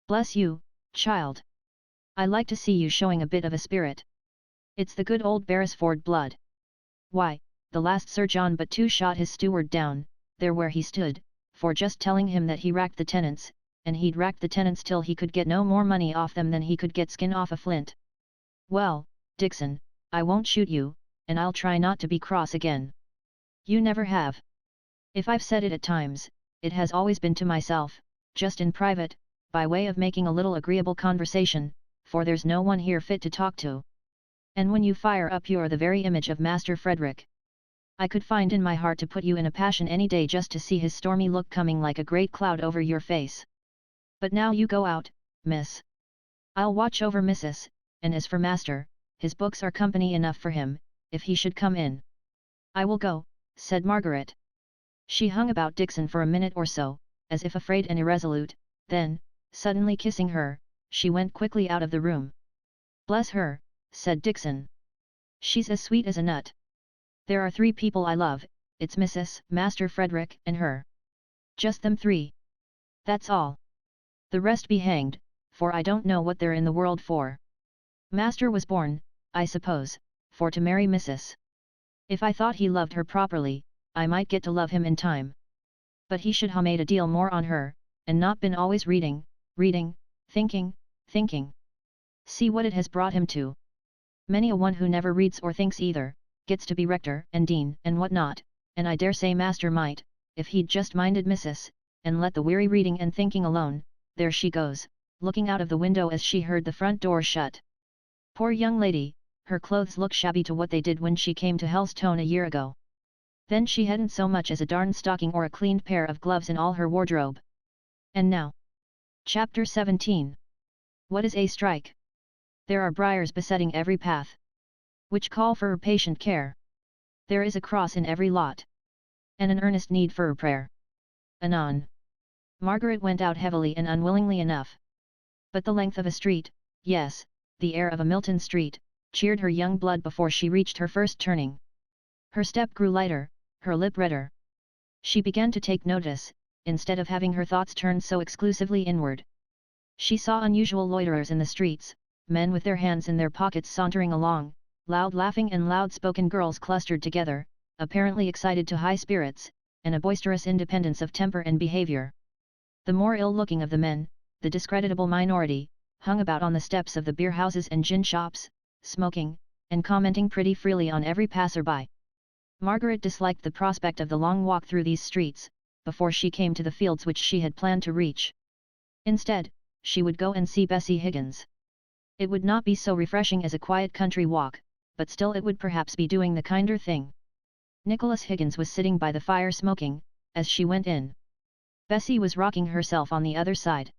[SPEAKER 1] Bless you, child. I like to see you showing a bit of a spirit. It's the good old Beresford blood. Why, the last Sir John but 2 shot his steward down, there where he stood, for just telling him that he racked the tenants, and he'd racked the tenants till he could get no more money off them than he could get skin off a flint. Well, Dixon, I won't shoot you, and I'll try not to be cross again. You never have. If I've said it at times, it has always been to myself, just in private, by way of making a little agreeable conversation, for there's no one here fit to talk to. And when you fire up you're the very image of Master Frederick. I could find in my heart to put you in a passion any day just to see his stormy look coming like a great cloud over your face. But now you go out, miss. I'll watch over missus, and as for master, his books are company enough for him, if he should come in. I will go, said Margaret. She hung about Dixon for a minute or so, as if afraid and irresolute, then, suddenly kissing her, she went quickly out of the room. Bless her, said Dixon. She's as sweet as a nut. There are 3 people I love, it's Mrs., Master Frederick, and her. Just them 3. That's all. The rest be hanged, for I don't know what they're in the world for. Master was born, I suppose, for to marry Mrs. If I thought he loved her properly, I might get to love him in time. But he should ha' made a deal more on her, and not been always reading, thinking. See what it has brought him to. Many a one who never reads or thinks either, gets to be rector and dean and what not, and I dare say master might, if he'd just minded missus, and let the weary reading and thinking alone. There she goes, looking out of the window as she heard the front door shut. Poor young lady, her clothes look shabby to what they did when she came to Helstone a year ago. Then she hadn't so much as a darned stocking or a cleaned pair of gloves in all her wardrobe. And now. Chapter 17. What is a strike? There are briars besetting every path, which call for patient care. There is a cross in every lot, and an earnest need for prayer. Anon. Margaret went out heavily and unwillingly enough. But the length of a street, yes, the air of a Milton street, cheered her young blood before she reached her first turning. Her step grew lighter, her lip redder. She began to take notice, instead of having her thoughts turned so exclusively inward. She saw unusual loiterers in the streets, men with their hands in their pockets sauntering along, loud laughing and loud-spoken girls clustered together, apparently excited to high spirits, and a boisterous independence of temper and behavior. The more ill-looking of the men, the discreditable minority, hung about on the steps of the beer-houses and gin shops, smoking, and commenting pretty freely on every passer-by. Margaret disliked the prospect of the long walk through these streets, before she came to the fields which she had planned to reach. Instead, she would go and see Bessie Higgins. It would not be so refreshing as a quiet country walk, but still it would perhaps be doing the kinder thing. Nicholas Higgins was sitting by the fire smoking, as she went in. Bessie was rocking herself on the other side.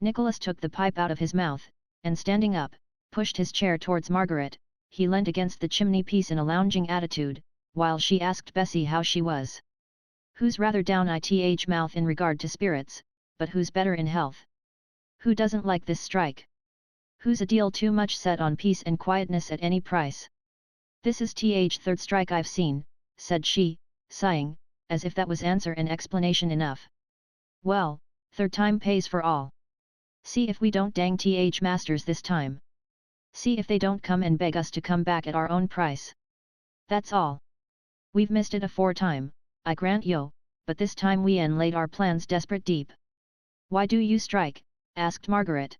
[SPEAKER 1] Nicholas took the pipe out of his mouth, and standing up, pushed his chair towards Margaret. He leant against the chimney-piece in a lounging attitude, while she asked Bessie how she was. Who's rather down ith mouth in regard to spirits, but who's better in health? Who doesn't like this strike? Who's a deal too much set on peace and quietness at any price? This is third strike I've seen, said she, sighing, as if that was answer and explanation enough. Well, 3rd time pays for all. See if we don't dang masters this time. See if they don't come and beg us to come back at our own price. That's all. We've missed it afore time, I grant yo, but this time we laid our plans desperate deep. Why do you strike? Asked Margaret.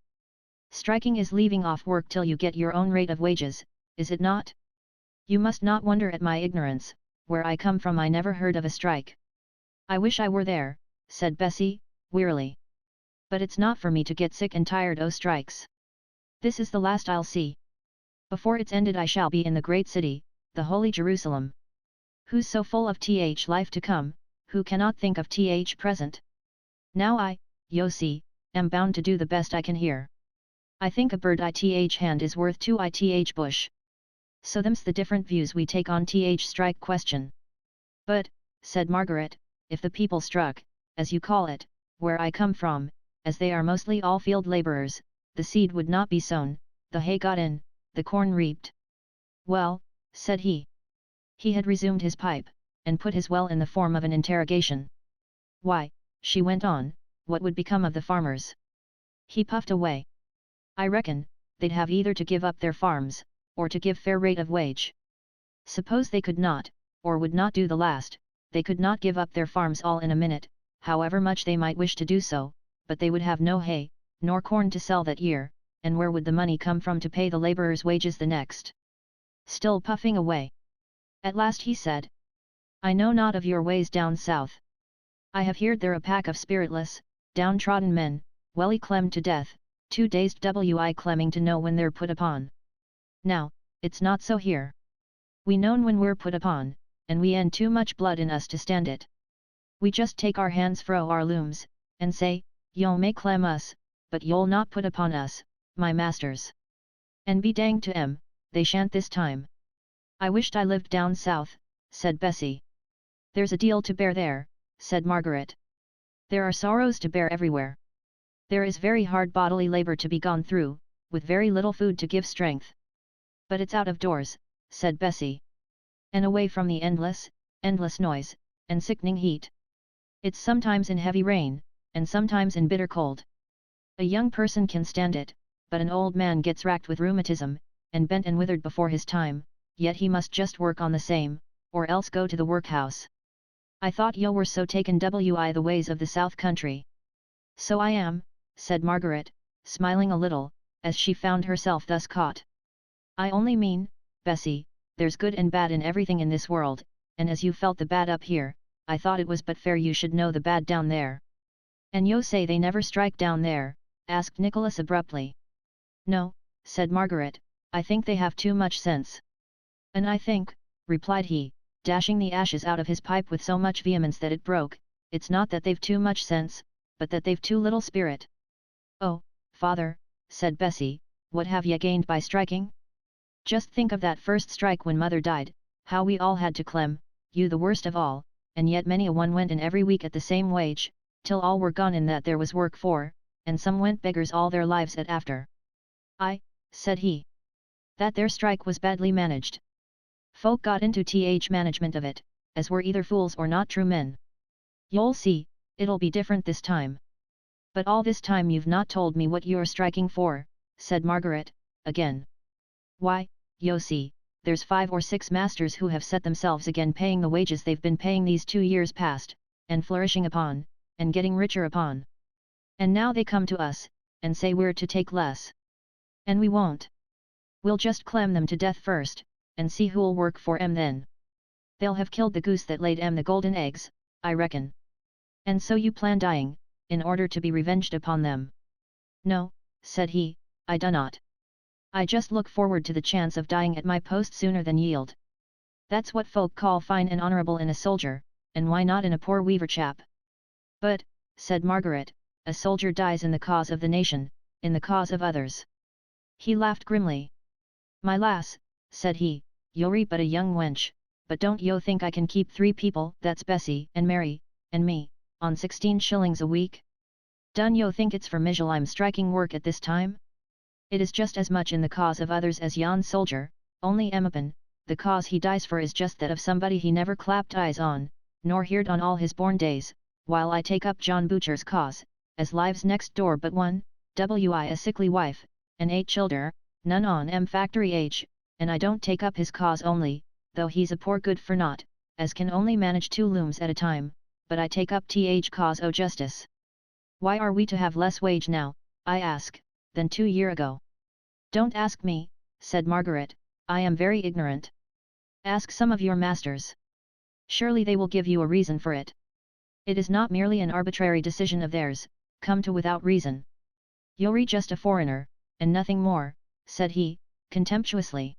[SPEAKER 1] Striking is leaving off work till you get your own rate of wages, is it not? You must not wonder at my ignorance. Where I come from I never heard of a strike. I wish I were there, said Bessie, wearily. But it's not for me to get sick and tired o' strikes. This is the last I'll see. Before it's ended I shall be in the great city, the holy Jerusalem. Who's so full of life to come, who cannot think of present? Now I, yo see, am bound to do the best I can here. I think a bird hand is worth 2 bush. So them's the different views we take on strike question. But, said Margaret, if the people struck, as you call it, where I come from, as they are mostly all field labourers, the seed would not be sown, the hay got in, the corn reaped. Well, said he. He had resumed his pipe, and put his well in the form of an interrogation. Why, she went on, what would become of the farmers? He puffed away. I reckon, they'd have either to give up their farms, or to give fair rate of wage. Suppose they could not, or would not do the last, they could not give up their farms all in a minute, however much they might wish to do so, but they would have no hay, nor corn to sell that year, and where would the money come from to pay the labourers' wages the next? Still puffing away. At last he said, I know not of your ways down south. I have heard there a pack of spiritless, downtrodden men, welly clemmed to death, too dazed wi clemming to know when they're put upon. Now, it's not so here. We known when we're put upon, and we end too much blood in us to stand it. We just take our hands fro our looms, and say, you'll may clem us, but you'll not put upon us, my masters. And be danged to 'em, they shan't this time. I wished I lived down south, said Bessie. There's a deal to bear there, said Margaret. There are sorrows to bear everywhere. There is very hard bodily labour to be gone through, with very little food to give strength. But it's out of doors, said Bessie. And away from the endless noise, and sickening heat. It's sometimes in heavy rain, and sometimes in bitter cold. A young person can stand it, but an old man gets racked with rheumatism, and bent and withered before his time, yet he must just work on the same, or else go to the workhouse. I thought you were so taken wi the ways of the south country. So I am, said Margaret, smiling a little, as she found herself thus caught. I only mean, Bessie, there's good and bad in everything in this world, and as you felt the bad up here, I thought it was but fair you should know the bad down there. And you say they never strike down there? Asked Nicholas abruptly. No, said Margaret, I think they have too much sense. And I think, replied he, dashing the ashes out of his pipe with so much vehemence that it broke, it's not that they've too much sense, but that they've too little spirit. Oh, father, said Bessie, what have ye gained by striking? Just think of that first strike when mother died, how we all had to clem, you the worst of all, and yet many a one went in every week at the same wage, till all were gone in that there was work for, and some went beggars all their lives at after. I, said he. That there strike was badly managed. Folk got into management of it, as were either fools or not true men. You'll see, it'll be different this time. But all this time you've not told me what you're striking for, said Margaret, again. Why, you see, there's 5 or 6 masters who have set themselves again paying the wages they've been paying these 2 years past, and flourishing upon, and getting richer upon. And now they come to us, and say we're to take less. And we won't. We'll just clem them to death first, and see who'll work for 'em then. They'll have killed the goose that laid 'em the golden eggs, I reckon. And so you plan dying, in order to be revenged upon them. No, said he, I do not. I just look forward to the chance of dying at my post sooner than yield. That's what folk call fine and honourable in a soldier, and why not in a poor weaver chap? But, said Margaret, a soldier dies in the cause of the nation, in the cause of others. He laughed grimly. My lass, said he, you're but a young wench, but don't yo think I can keep 3 people, that's Bessie, and Mary, and me, on 16 shillings a week? Dun yo think it's for Mijel I'm striking work at this time? It is just as much in the cause of others as yon soldier, only Emmapen, the cause he dies for is just that of somebody he never clapped eyes on, nor heard on all his born days, while I take up John Butcher's cause, as lives next door but one, wi a sickly wife, and 8 childer, none on factory age, and I don't take up his cause only, though he's a poor good for naught, as can only manage 2 looms at a time, but I take up cause o' justice. Why are we to have less wage now, I ask, than 2 year ago? Don't ask me, said Margaret, I am very ignorant. Ask some of your masters. Surely they will give you a reason for it. It is not merely an arbitrary decision of theirs, come to without reason. You're just a foreigner, and nothing more, said he, contemptuously.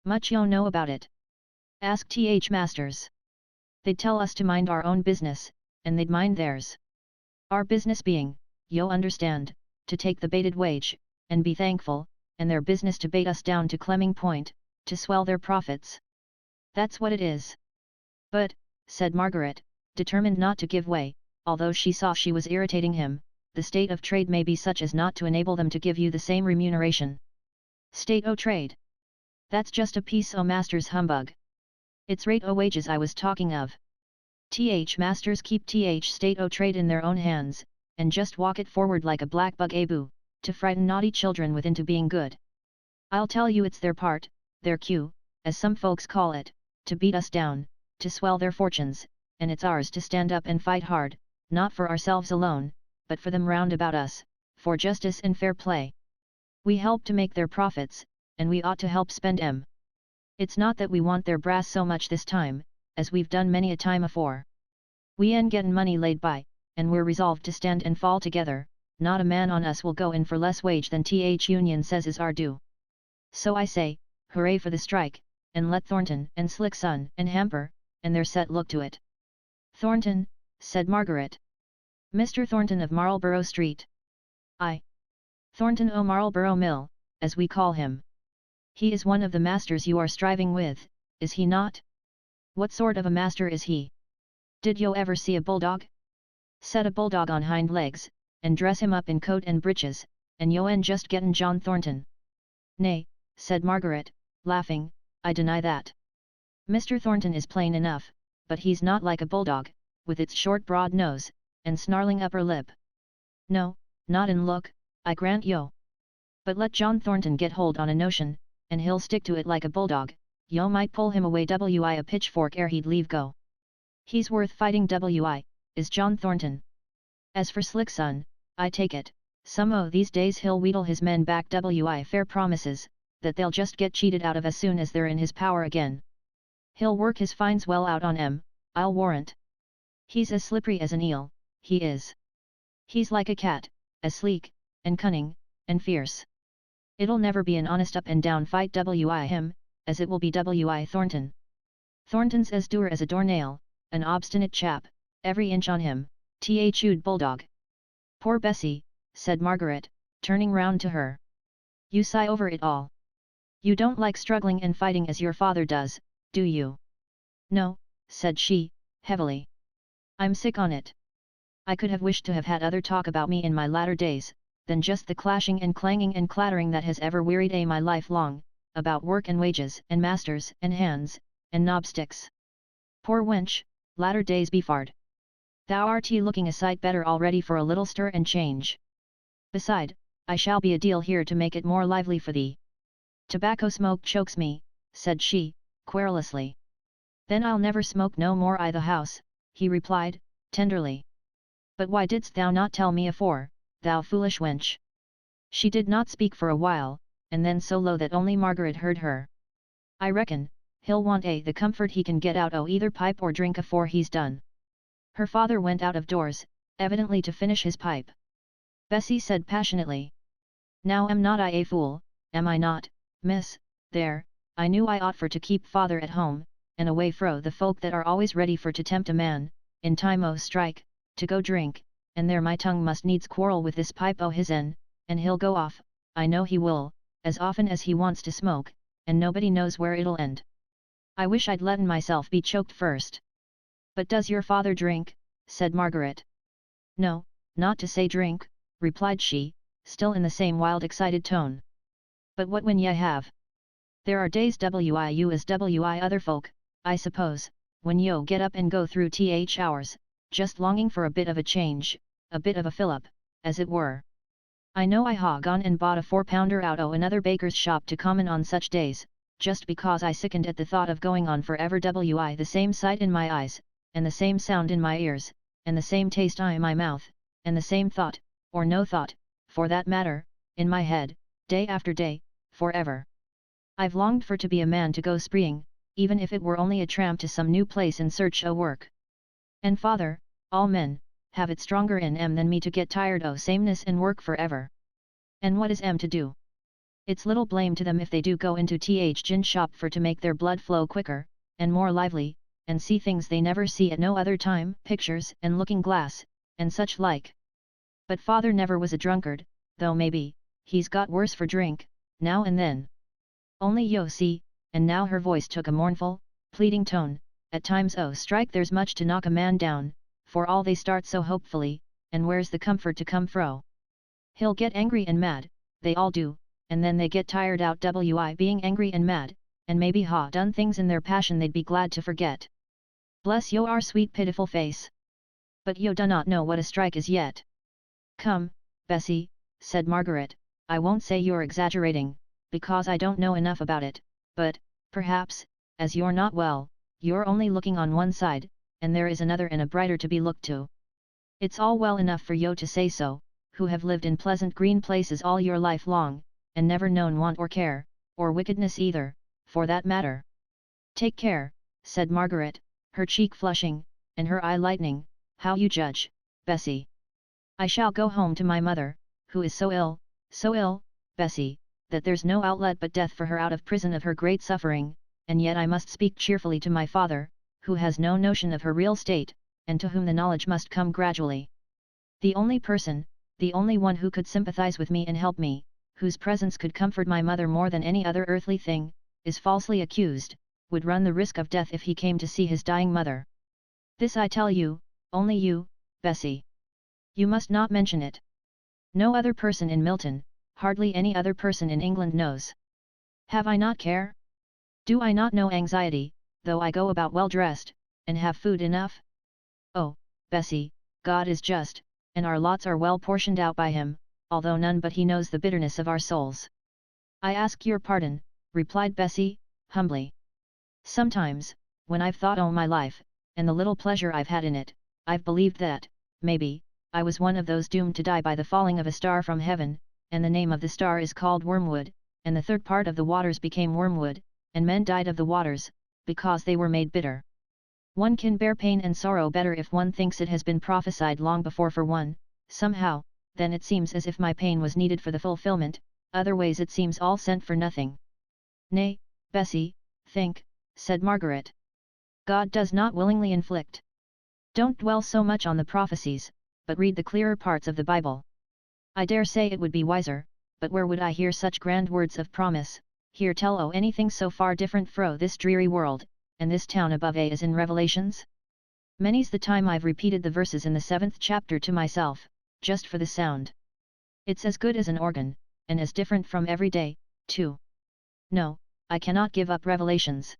[SPEAKER 1] Much you know about it. Ask masters. They'd tell us to mind our own business, and they'd mind theirs. Our business being, you understand, to take the baited wage, and be thankful, and their business to bait us down to clemming point, to swell their profits. That's what it is. But, said Margaret, determined not to give way, although she saw she was irritating him, the state of trade may be such as not to enable them to give you the same remuneration. State o' trade. That's just a piece o' master's humbug. It's rate o' wages I was talking of. Masters keep state o trade in their own hands, and just walk it forward like a black bug abu, to frighten naughty children with into being good. I'll tell you it's their part, their cue, as some folks call it, to beat us down, to swell their fortunes, and it's ours to stand up and fight hard, not for ourselves alone, but for them round about us, for justice and fair play. We help to make their profits, and we ought to help spend 'em. It's not that we want their brass so much this time, as we've done many a time afore. We ain't gettin' money laid by, and we're resolved to stand and fall together, not a man on us will go in for less wage than Union says is our due. So I say, hooray for the strike, and let Thornton and Slick Son and Hamper, and their set look to it. Thornton, said Margaret. Mr. Thornton of Marlborough Street. Aye. Thornton o' Marlborough Mill, as we call him. He is one of the masters you are striving with, is he not? What sort of a master is he? Did yo ever see a bulldog? Set a bulldog on hind legs, and dress him up in coat and breeches, and yo'n just gettin' John Thornton. Nay, said Margaret, laughing, I deny that. Mr. Thornton is plain enough, but he's not like a bulldog, with its short broad nose, and snarling upper lip. No, not in look, I grant yo. But let John Thornton get hold on a notion, and he'll stick to it like a bulldog, yo might pull him away wi a pitchfork ere he'd leave go. He's worth fighting wi, is John Thornton. As for Slick Son, I take it, some o' these days he'll wheedle his men back wi fair promises, that they'll just get cheated out of as soon as they're in his power again. He'll work his fines well out on 'em, I'll warrant. He's as slippery as an eel, he is. He's like a cat, as sleek, and cunning, and fierce. It'll never be an honest up and down fight wi him, as it will be wi Thornton. Thornton's as dour as a doornail, an obstinate chap, every inch on him, thud bulldog. Poor Bessie, said Margaret, turning round to her. You sigh over it all. You don't like struggling and fighting as your father does, do you? No, said she, heavily. I'm sick on it. I could have wished to have had other talk about me in my latter days, than just the clashing and clanging and clattering that has ever wearied my life long, about work and wages and masters and hands, and knobsticks. Poor wench, latter days be farred. Thou art looking a sight better already for a little stir and change. Beside, I shall be a deal here to make it more lively for thee. Tobacco smoke chokes me, said she, querulously. Then I'll never smoke no more I the house, he replied, tenderly. But why didst thou not tell me afore, thou foolish wench? She did not speak for a while, and then so low that only Margaret heard her. I reckon, he'll want the comfort he can get out o' either pipe or drink afore he's done. Her father went out of doors, evidently to finish his pipe. Bessie said passionately. Now am not I a fool, am I not, miss, there, I knew I ought for to keep father at home, and away fro the folk that are always ready for to tempt a man, in time o' strike, to go drink, and there my tongue must needs quarrel with this pipe o' his'n, and he'll go off, I know he will, as often as he wants to smoke, and nobody knows where it'll end. I wish I'd letten myself be choked first. But does your father drink? Said Margaret. No, not to say drink, replied she, still in the same wild excited tone. But what when ye have? There are days you as wi other folk, I suppose, when yo get up and go through hours, just longing for a bit of a change, a bit of a fill-up, as it were. I know I ha gone and bought a 4-pounder out o' another baker's shop to common on such days, just because I sickened at the thought of going on forever wi the same sight in my eyes, and the same sound in my ears, and the same taste in my mouth, and the same thought, or no thought, for that matter, in my head, day after day, forever. I've longed for to be a man to go spreeing, even if it were only a tramp to some new place in search o' work. And father, all men, have it stronger in 'em than me to get tired o' sameness and work forever. And what is 'em to do? It's little blame to them if they do go into gin shop for to make their blood flow quicker, and more lively, and see things they never see at no other time, pictures and looking glass, and such like. But father never was a drunkard, though maybe, he's got worse for drink, now and then. Only yo see, and now her voice took a mournful, pleading tone, at times strike there's much to knock a man down, for all they start so hopefully, and where's the comfort to come fro? He'll get angry and mad, they all do, and then they get tired out wi being angry and mad, and maybe ha done things in their passion they'd be glad to forget. Bless your sweet pitiful face. But you do not know what a strike is yet. Come, Bessie, said Margaret, I won't say you're exaggerating, because I don't know enough about it, but, perhaps, as you're not well, you're only looking on one side, and there is another and a brighter to be looked to. It's all well enough for you to say so, who have lived in pleasant green places all your life long, and never known want or care, or wickedness either, for that matter. Take care, said Margaret, her cheek flushing, and her eye lightening, how you judge, Bessie. I shall go home to my mother, who is so ill, Bessie, that there's no outlet but death for her out of prison of her great suffering, and yet I must speak cheerfully to my father, who has no notion of her real state, and to whom the knowledge must come gradually. The only person, the only one who could sympathize with me and help me, whose presence could comfort my mother more than any other earthly thing, is falsely accused, would run the risk of death if he came to see his dying mother. This I tell you, only you, Bessie. You must not mention it. No other person in Milton, hardly any other person in England knows. Have I not care? Do I not know anxiety, though I go about well dressed, and have food enough? Oh, Bessie, God is just, and our lots are well portioned out by him, although none but he knows the bitterness of our souls. I ask your pardon, replied Bessie, humbly. Sometimes, when I've thought all my life, and the little pleasure I've had in it, I've believed that, maybe, I was one of those doomed to die by the falling of a star from heaven, and the name of the star is called wormwood, and the third part of the waters became wormwood, and men died of the waters, because they were made bitter. One can bear pain and sorrow better if one thinks it has been prophesied long before for one, somehow, then it seems as if my pain was needed for the fulfillment, otherways it seems all sent for nothing. Nay, Bessie, think, said Margaret. God does not willingly inflict. Don't dwell so much on the prophecies, but read the clearer parts of the Bible. I dare say it would be wiser, but where would I hear such grand words of promise, hear tell o anything so far different fro this dreary world, and this town above as in Revelations? Many's the time I've repeated the verses in the 7th chapter to myself, just for the sound. It's as good as an organ, and as different from every day, too. No, I cannot give up Revelations.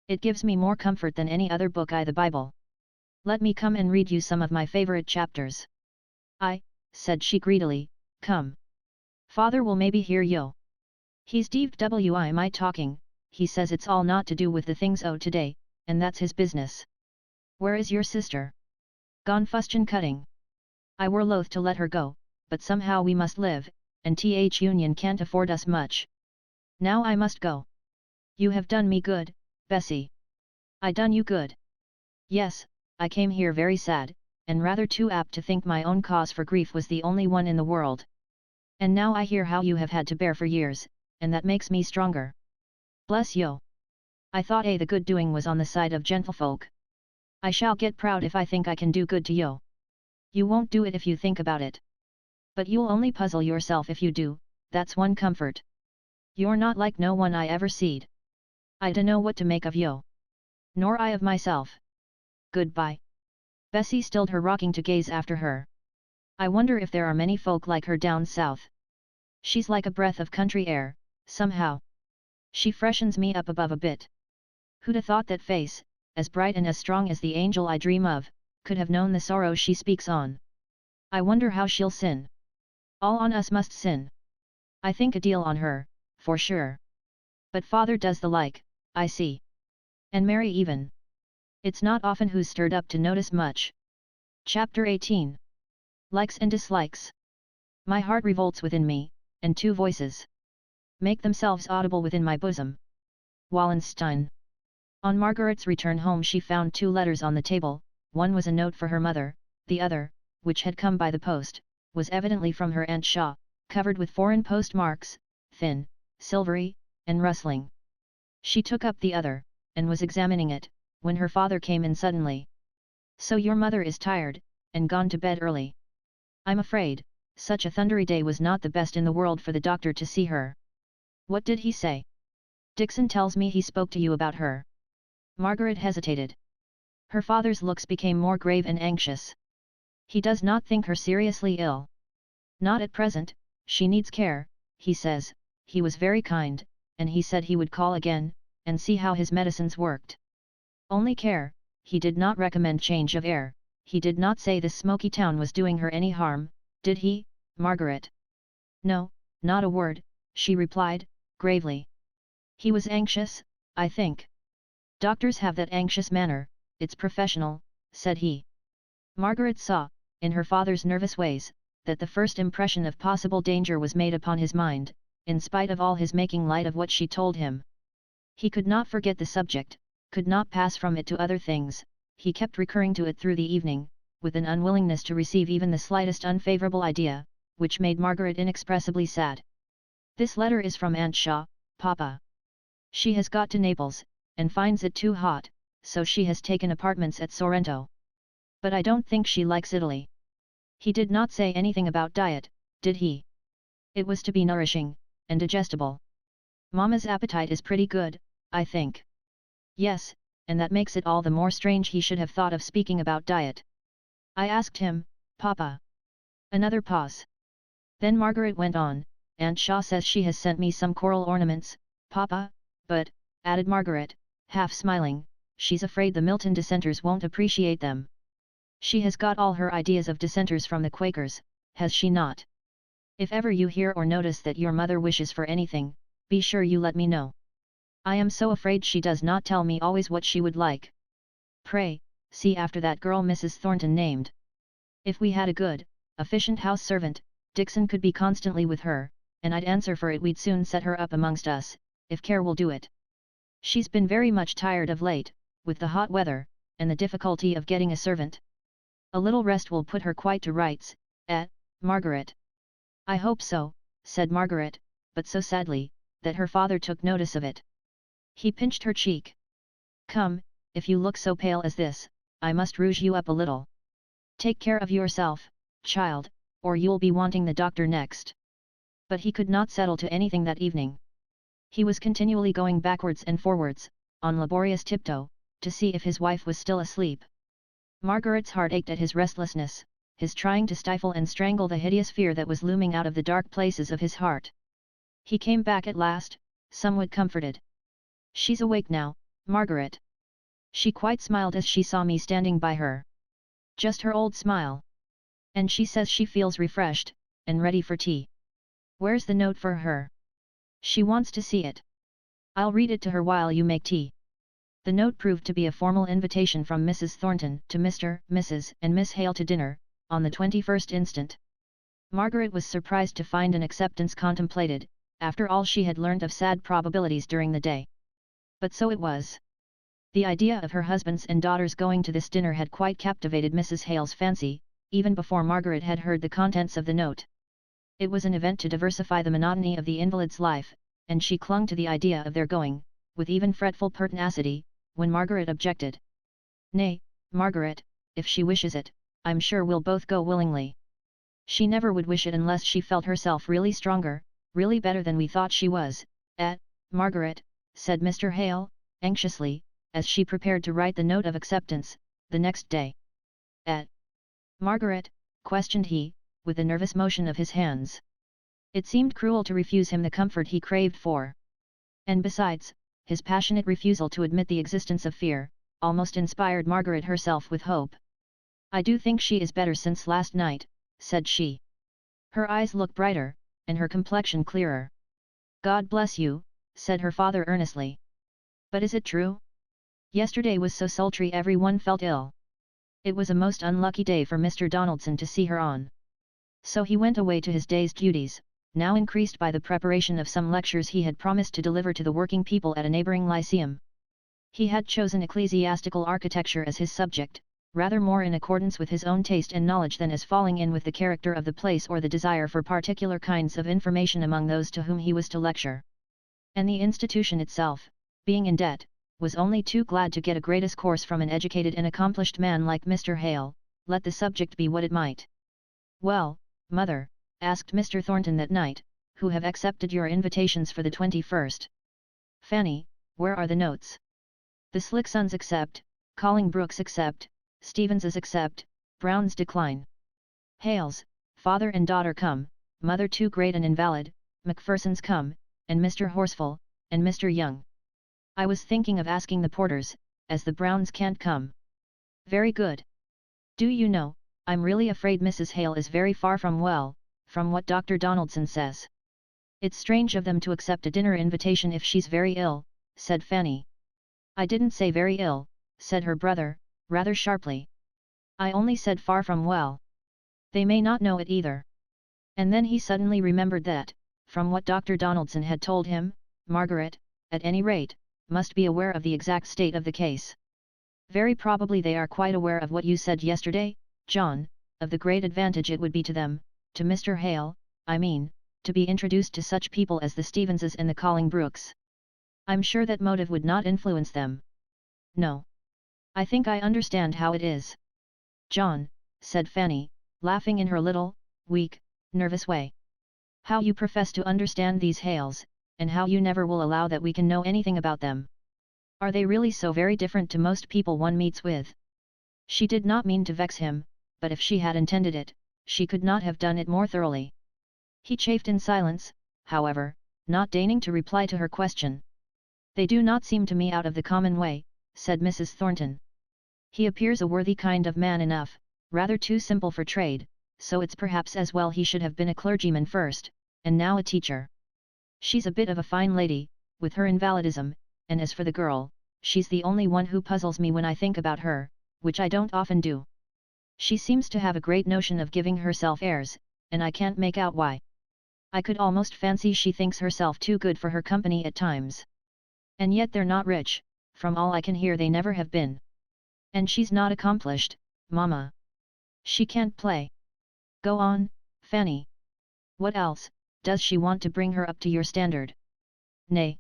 [SPEAKER 1] It gives me more comfort than any other book the Bible. Let me come and read you some of my favorite chapters. I, said she greedily, come. Father will maybe hear yo. He's DWI my talking, he says it's all not to do with the things today, and that's his business. Where is your sister? Gone fustian cutting. I were loath to let her go, but somehow we must live, and Union can't afford us much. Now I must go. You have done me good, Bessie. I done you good. Yes, I came here very sad, and rather too apt to think my own cause for grief was the only one in the world. And now I hear how you have had to bear for years, and that makes me stronger. Bless yo. I thought the good doing was on the side of gentlefolk. I shall get proud if I think I can do good to yo. You won't do it if you think about it. But you'll only puzzle yourself if you do, that's one comfort. You're not like no one I ever seed. I dunno what to make of yo. Nor I of myself. Goodbye. Bessie stilled her rocking to gaze after her. I wonder if there are many folk like her down south. She's like a breath of country air, somehow. She freshens me up above a bit. Who'da thought that face, as bright and as strong as the angel I dream of, could have known the sorrow she speaks on. I wonder how she'll sin. All on us must sin. I think a deal on her, for sure. But father does the like, I see. And Mary even. It's not often who's stirred up to notice much. Chapter 18. Likes and dislikes. My heart revolts within me, and two voices make themselves audible within my bosom. Wallenstein. On Margaret's return home she found two letters on the table, one was a note for her mother, the other, which had come by the post, was evidently from her Aunt Shaw, covered with foreign postmarks, thin, silvery, and rustling. She took up the other, and was examining it, when her father came in suddenly. So your mother is tired, and gone to bed early. I'm afraid, such a thundery day was not the best in the world for the doctor to see her. What did he say? Dixon tells me he spoke to you about her. Margaret hesitated. Her father's looks became more grave and anxious. He does not think her seriously ill. Not at present, she needs care, he says. He was very kind, and he said he would call again, and see how his medicines worked. Only care, he did not recommend change of air, he did not say this smoky town was doing her any harm, did he, Margaret? No, not a word, she replied, gravely. He was anxious, I think. Doctors have that anxious manner, it's professional, said he. Margaret saw, in her father's nervous ways, that the first impression of possible danger was made upon his mind, in spite of all his making light of what she told him. He could not forget the subject, could not pass from it to other things, he kept recurring to it through the evening, with an unwillingness to receive even the slightest unfavourable idea, which made Margaret inexpressibly sad. This letter is from Aunt Shaw, Papa. She has got to Naples, and finds it too hot, so she has taken apartments at Sorrento. But I don't think she likes Italy. He did not say anything about diet, did he? It was to be nourishing, and digestible. Mama's appetite is pretty good, I think. Yes, and that makes it all the more strange he should have thought of speaking about diet. I asked him, Papa. Another pause. Then Margaret went on, Aunt Shaw says she has sent me some coral ornaments, Papa, but, added Margaret, half smiling, she's afraid the Milton dissenters won't appreciate them. She has got all her ideas of dissenters from the Quakers, has she not? If ever you hear or notice that your mother wishes for anything, be sure you let me know. I am so afraid she does not tell me always what she would like. Pray, see after that girl Mrs. Thornton named. If we had a good, efficient house servant, Dixon could be constantly with her, and I'd answer for it we'd soon set her up amongst us, if care will do it. She's been very much tired of late, with the hot weather, and the difficulty of getting a servant. A little rest will put her quite to rights, Margaret? I hope so, said Margaret, but so sadly, that her father took notice of it. He pinched her cheek. Come, if you look so pale as this, I must rouge you up a little. Take care of yourself, child, or you'll be wanting the doctor next. But he could not settle to anything that evening. He was continually going backwards and forwards, on laborious tiptoe, to see if his wife was still asleep. Margaret's heart ached at his restlessness, his trying to stifle and strangle the hideous fear that was looming out of the dark places of his heart. He came back at last, somewhat comforted. She's awake now, Margaret. She quite smiled as she saw me standing by her. Just her old smile. And she says she feels refreshed, and ready for tea. Where's the note for her? She wants to see it. I'll read it to her while you make tea. The note proved to be a formal invitation from Mrs. Thornton to Mr., Mrs. and Miss Hale to dinner, on the 21st instant. Margaret was surprised to find an acceptance contemplated, after all she had learnt of sad probabilities during the day. But so it was. The idea of her husband's and daughter's going to this dinner had quite captivated Mrs. Hale's fancy, even before Margaret had heard the contents of the note. It was an event to diversify the monotony of the invalid's life, and she clung to the idea of their going, with even fretful pertinacity, when Margaret objected. Nay, Margaret, if she wishes it, I'm sure we'll both go willingly. She never would wish it unless she felt herself really stronger, really better than we thought she was, Margaret, said Mr. Hale, anxiously, as she prepared to write the note of acceptance, the next day. Margaret, questioned he, with a nervous motion of his hands. It seemed cruel to refuse him the comfort he craved for. And besides, his passionate refusal to admit the existence of fear, almost inspired Margaret herself with hope. I do think she is better since last night, said she. Her eyes look brighter, and her complexion clearer. God bless you, said her father earnestly. But is it true? Yesterday was so sultry everyone felt ill. It was a most unlucky day for Mr. Donaldson to see her on. So he went away to his day's duties, now increased by the preparation of some lectures he had promised to deliver to the working people at a neighbouring lyceum. He had chosen ecclesiastical architecture as his subject, rather more in accordance with his own taste and knowledge than as falling in with the character of the place or the desire for particular kinds of information among those to whom he was to lecture. And the institution itself, being in debt, was only too glad to get a gratis course from an educated and accomplished man like Mr. Hale, let the subject be what it might. Well, mother, asked Mr. Thornton that night, who have accepted your invitations for the 21st? Fanny, where are the notes? The Slicksons accept, Collingbrooks accept, Stevens's accept, Brown's decline. Hales, father and daughter come, mother too great an invalid, Macpherson's come, and Mr. Horsfall, and Mr. Young. I was thinking of asking the Porters, as the Browns can't come. Very good. Do you know, I'm really afraid Mrs. Hale is very far from well, from what Dr. Donaldson says. It's strange of them to accept a dinner invitation if she's very ill, said Fanny. I didn't say very ill, said her brother, rather sharply. I only said far from well. They may not know it either. And then he suddenly remembered that, from what Dr. Donaldson had told him, Margaret, at any rate, must be aware of the exact state of the case. Very probably they are quite aware of what you said yesterday, John, of the great advantage it would be to them, to Mr. Hale, I mean, to be introduced to such people as the Stevenses and the Collingbrooks. I'm sure that motive would not influence them. No. I think I understand how it is. John, said Fanny, laughing in her little, weak, nervous way. How you profess to understand these Hales, and how you never will allow that we can know anything about them. Are they really so very different to most people one meets with? She did not mean to vex him, but if she had intended it, she could not have done it more thoroughly. He chafed in silence, however, not deigning to reply to her question. They do not seem to me out of the common way, said Mrs. Thornton. He appears a worthy kind of man enough, rather too simple for trade, so it's perhaps as well he should have been a clergyman first, and now a teacher. She's a bit of a fine lady, with her invalidism, and as for the girl, she's the only one who puzzles me when I think about her, which I don't often do. She seems to have a great notion of giving herself airs, and I can't make out why. I could almost fancy she thinks herself too good for her company at times. And yet they're not rich, from all I can hear they never have been. And she's not accomplished, Mama. She can't play. Go on, Fanny. What else, does she want to bring her up to your standard? Nay.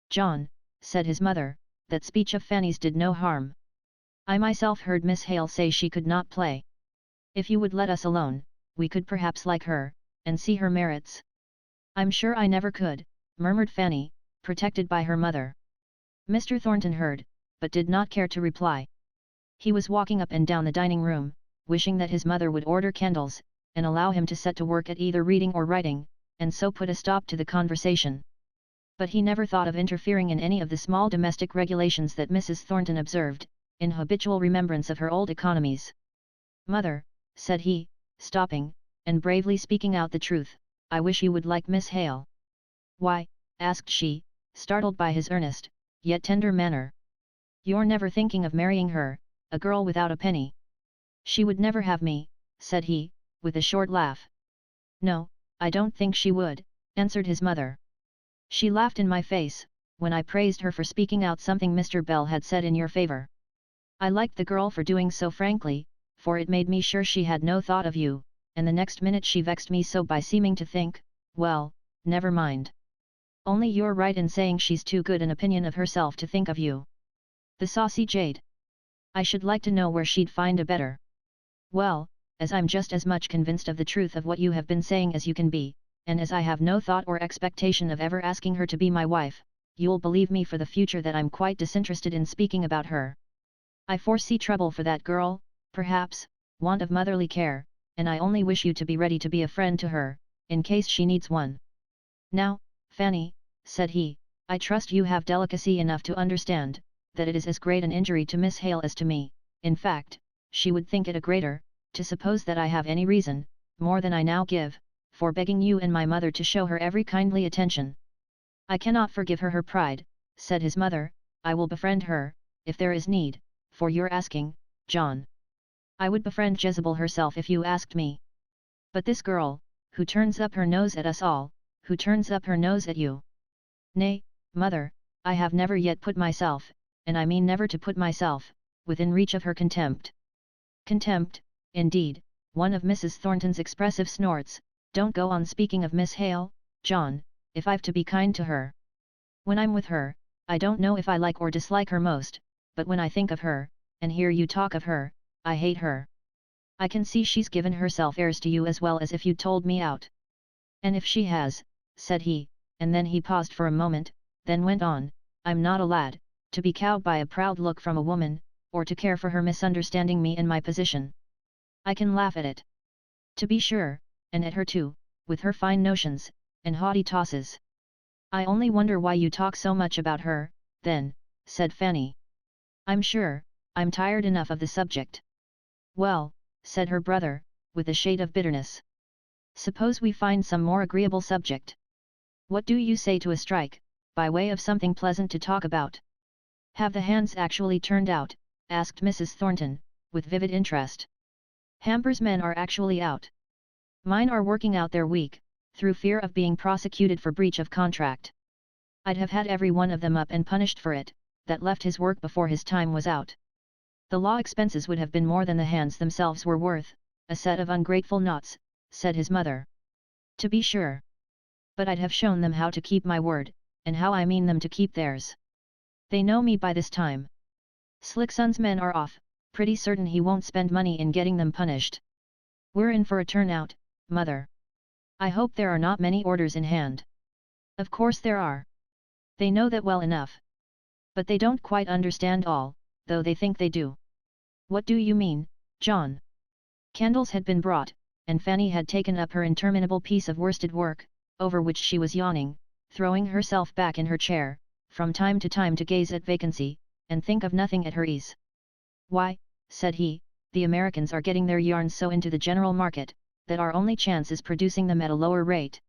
[SPEAKER 1] John, said his mother, that speech of Fanny's did no harm. I myself heard Miss Hale say she could not play. If you would let us alone, we could perhaps like her, and see her merits. I'm sure I never could, murmured Fanny, protected by her mother. Mr. Thornton heard, but did not care to reply. He was walking up and down the dining room, wishing that his mother would order candles, and allow him to set to work at either reading or writing, and so put a stop to the conversation. But he never thought of interfering in any of the small domestic regulations that Mrs. Thornton observed, in habitual remembrance of her old economies. Mother, said he, stopping, and bravely speaking out the truth, I wish you would like Miss Hale. Why? Asked she, startled by his earnest, yet tender manner. You're never thinking of marrying her, a girl without a penny. She would never have me, said he, with a short laugh. No, I don't think she would, answered his mother. She laughed in my face, when I praised her for speaking out something Mr. Bell had said in your favor. I liked the girl for doing so frankly, for it made me sure she had no thought of you, and the next minute she vexed me so by seeming to think, well, never mind. Only you're right in saying she's too good an opinion of herself to think of you. The saucy jade. I should like to know where she'd find a better. Well, as I'm just as much convinced of the truth of what you have been saying as you can be, and as I have no thought or expectation of ever asking her to be my wife, you'll believe me for the future that I'm quite disinterested in speaking about her. I foresee trouble for that girl, perhaps, want of motherly care, and I only wish you to be ready to be a friend to her, in case she needs one. Now, Fanny, said he, I trust you have delicacy enough to understand, that it is as great an injury to Miss Hale as to me, in fact, she would think it a greater, to suppose that I have any reason, more than I now give, for begging you and my mother to show her every kindly attention. I cannot forgive her pride, said his mother, I will befriend her, if there is need, for your asking, John. I would befriend Jezebel herself if you asked me. But this girl, who turns up her nose at us all, who turns up her nose at you. Nay, mother, I have never yet put myself, and I mean never to put myself, within reach of her contempt. Contempt, indeed, one of Mrs. Thornton's expressive snorts. Don't go on speaking of Miss Hale, John, if I've to be kind to her. When I'm with her, I don't know if I like or dislike her most, but when I think of her, and hear you talk of her, I hate her. I can see she's given herself airs to you as well as if you'd told me out. And if she has, said he, and then he paused for a moment, then went on, I'm not a lad, to be cowed by a proud look from a woman, or to care for her misunderstanding me and my position. I can laugh at it. To be sure, and at her too, with her fine notions, and haughty tosses. I only wonder why you talk so much about her, then, said Fanny. I'm sure, I'm tired enough of the subject. Well, said her brother, with a shade of bitterness. Suppose we find some more agreeable subject. What do you say to a strike, by way of something pleasant to talk about? Have the hands actually turned out? Asked Mrs. Thornton, with vivid interest. Hamper's men are actually out. Mine are working out their week, through fear of being prosecuted for breach of contract. I'd have had every one of them up and punished for it, that left his work before his time was out. The law expenses would have been more than the hands themselves were worth, a set of ungrateful knots, said his mother. To be sure. But I'd have shown them how to keep my word, and how I mean them to keep theirs. They know me by this time. Slickson's men are off, pretty certain he won't spend money in getting them punished. We're in for a turnout, mother. I hope there are not many orders in hand. Of course there are. They know that well enough. But they don't quite understand all, though they think they do. What do you mean, John? Candles had been brought, and Fanny had taken up her interminable piece of worsted work, over which she was yawning, throwing herself back in her chair, from time to time to gaze at vacancy, and think of nothing at her ease. Why, said he, the Americans are getting their yarns so into the general market, that our only chance is producing them at a lower rate.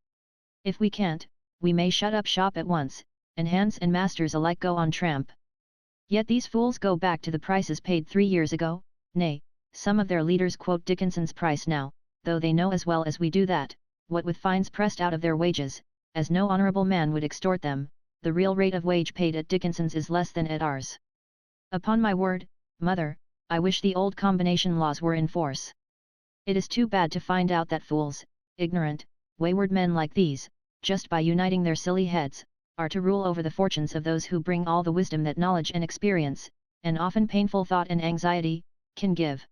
[SPEAKER 1] If we can't, we may shut up shop at once, and hands and masters alike go on tramp. Yet these fools go back to the prices paid 3 years ago, nay, some of their leaders quote Dickinson's price now, though they know as well as we do that, what with fines pressed out of their wages, as no honourable man would extort them, the real rate of wage paid at Dickinson's is less than at ours. Upon my word, mother, I wish the old combination laws were in force. It is too bad to find out that fools, ignorant, wayward men like these, just by uniting their silly heads, are to rule over the fortunes of those who bring all the wisdom that knowledge and experience, and often painful thought and anxiety, can give.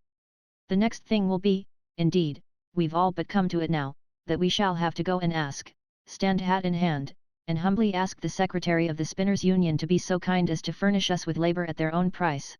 [SPEAKER 1] The next thing will be, indeed, we've all but come to it now, that we shall have to go and stand hat in hand, and humbly ask the Secretary of the Spinners' Union to be so kind as to furnish us with labour at their own price.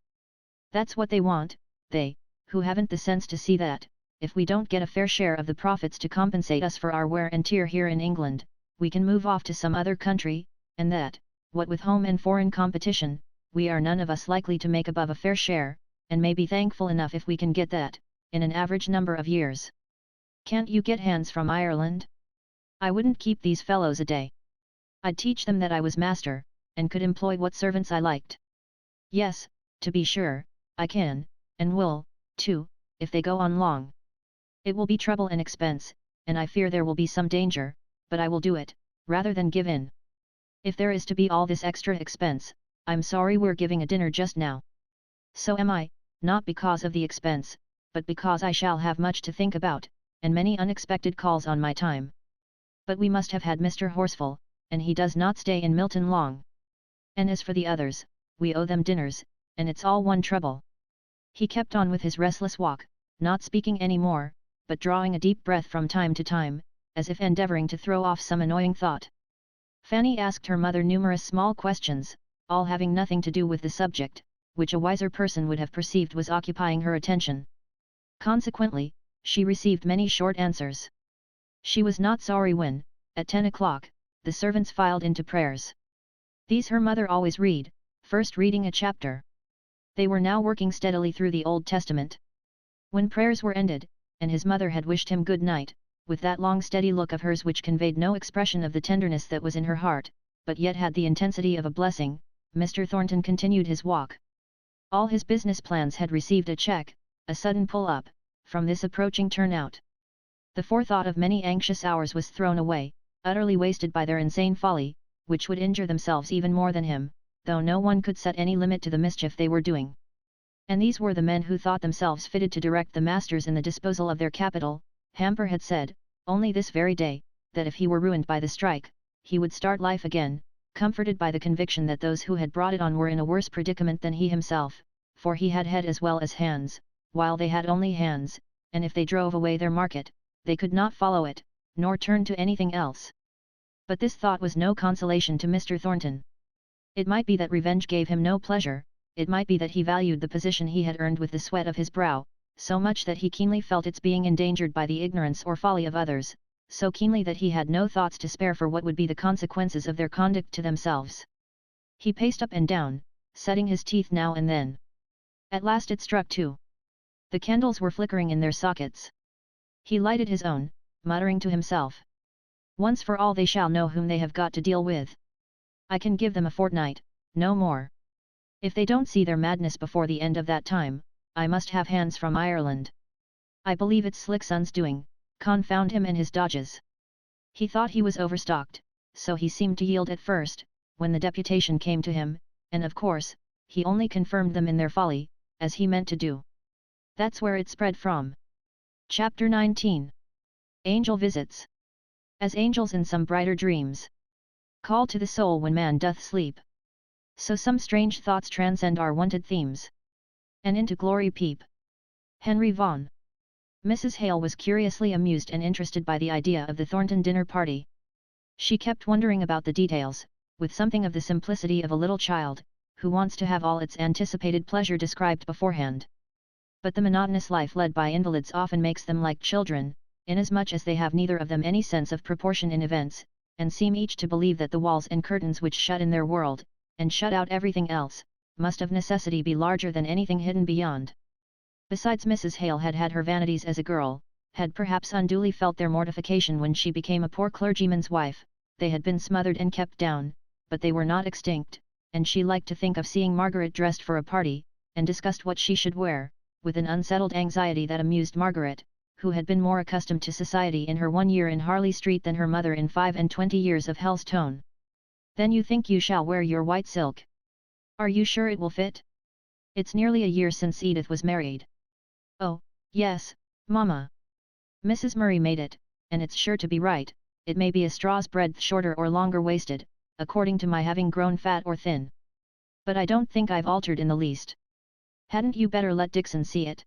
[SPEAKER 1] That's what they want, they, who haven't the sense to see that, if we don't get a fair share of the profits to compensate us for our wear and tear here in England, we can move off to some other country, and that, what with home and foreign competition, we are none of us likely to make above a fair share, and may be thankful enough if we can get that, in an average number of years. Can't you get hands from Ireland? I wouldn't keep these fellows a day. I'd teach them that I was master, and could employ what servants I liked. Yes, to be sure, I can, and will, too, if they go on long. It will be trouble and expense, and I fear there will be some danger, but I will do it, rather than give in. If there is to be all this extra expense, I'm sorry we're giving a dinner just now. So am I, not because of the expense, but because I shall have much to think about, and many unexpected calls on my time. But we must have had Mr. Horsfall, and he does not stay in Milton long. And as for the others, we owe them dinners, and it's all one trouble. He kept on with his restless walk, not speaking any more, but drawing a deep breath from time to time, as if endeavouring to throw off some annoying thought. Fanny asked her mother numerous small questions, all having nothing to do with the subject, which a wiser person would have perceived was occupying her attention. Consequently, she received many short answers. She was not sorry when, at 10 o'clock, the servants filed into prayers. These her mother always read, first reading a chapter. They were now working steadily through the Old Testament. When prayers were ended, and his mother had wished him good night, with that long steady look of hers which conveyed no expression of the tenderness that was in her heart, but yet had the intensity of a blessing, Mr. Thornton continued his walk. All his business plans had received a check, a sudden pull-up, from this approaching turnout. The forethought of many anxious hours was thrown away, utterly wasted by their insane folly, which would injure themselves even more than him, though no one could set any limit to the mischief they were doing. And these were the men who thought themselves fitted to direct the masters in the disposal of their capital. Hamper had said, only this very day, that if he were ruined by the strike, he would start life again, comforted by the conviction that those who had brought it on were in a worse predicament than he himself, for he had head as well as hands, while they had only hands, and if they drove away their market, they could not follow it, nor turn to anything else. But this thought was no consolation to Mr. Thornton. It might be that revenge gave him no pleasure, it might be that he valued the position he had earned with the sweat of his brow, so much that he keenly felt its being endangered by the ignorance or folly of others, so keenly that he had no thoughts to spare for what would be the consequences of their conduct to themselves. He paced up and down, setting his teeth now and then. At last it struck 2. The candles were flickering in their sockets. He lighted his own, muttering to himself. Once for all they shall know whom they have got to deal with. I can give them a fortnight, no more. If they don't see their madness before the end of that time, I must have hands from Ireland. I believe it's Slickson's doing, confound him and his dodges. He thought he was overstocked, so he seemed to yield at first, when the deputation came to him, and of course, he only confirmed them in their folly, as he meant to do. That's where it spread from. Chapter 19. Angel Visits. As angels in some brighter dreams call to the soul when man doth sleep, so some strange thoughts transcend our wonted themes, and into glory peep. Henry Vaughan. Mrs. Hale was curiously amused and interested by the idea of the Thornton dinner party. She kept wondering about the details, with something of the simplicity of a little child, who wants to have all its anticipated pleasure described beforehand. But the monotonous life led by invalids often makes them like children, inasmuch as they have neither of them any sense of proportion in events, and seem each to believe that the walls and curtains which shut in their world, and shut out everything else, must of necessity be larger than anything hidden beyond. Besides, Mrs. Hale had had her vanities as a girl, had perhaps unduly felt their mortification when she became a poor clergyman's wife. They had been smothered and kept down, but they were not extinct, and she liked to think of seeing Margaret dressed for a party, and discussed what she should wear, with an unsettled anxiety that amused Margaret, who had been more accustomed to society in her 1 year in Harley Street than her mother in 25 years of Hellstone. Then you think you shall wear your white silk? Are you sure it will fit? It's nearly a year since Edith was married. Oh, yes, Mamma. Mrs. Murray made it, and it's sure to be right. It may be a straw's breadth shorter or longer waisted, according to my having grown fat or thin. But I don't think I've altered in the least. Hadn't you better let Dixon see it?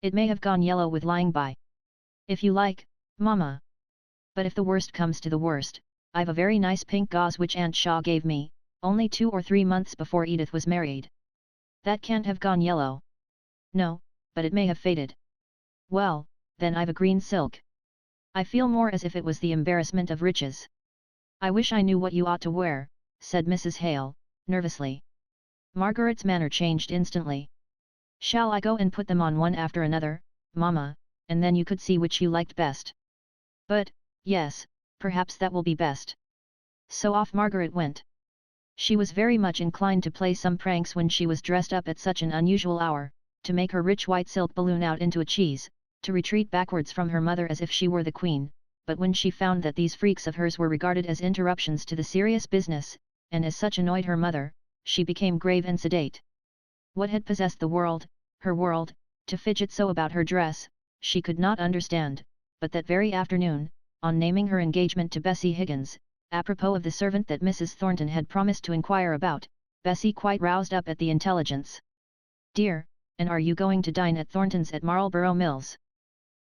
[SPEAKER 1] It may have gone yellow with lying by. If you like, Mamma. But if the worst comes to the worst, I've a very nice pink gauze which Aunt Shaw gave me, only 2 or 3 months before Edith was married. That can't have gone yellow. No, but it may have faded. Well, then I've a green silk. I feel more as if it was the embarrassment of riches. I wish I knew what you ought to wear, said Mrs. Hale, nervously. Margaret's manner changed instantly. Shall I go and put them on one after another, Mamma, and then you could see which you liked best? But, yes, perhaps that will be best. So off Margaret went. She was very much inclined to play some pranks when she was dressed up at such an unusual hour, to make her rich white silk balloon out into a cheese, to retreat backwards from her mother as if she were the queen, but when she found that these freaks of hers were regarded as interruptions to the serious business, and as such annoyed her mother, she became grave and sedate. What had possessed the world, her world, to fidget so about her dress, she could not understand, but that very afternoon, on naming her engagement to Bessie Higgins, apropos of the servant that Mrs. Thornton had promised to inquire about, Bessie quite roused up at the intelligence. Dear, and are you going to dine at Thornton's at Marlborough Mills?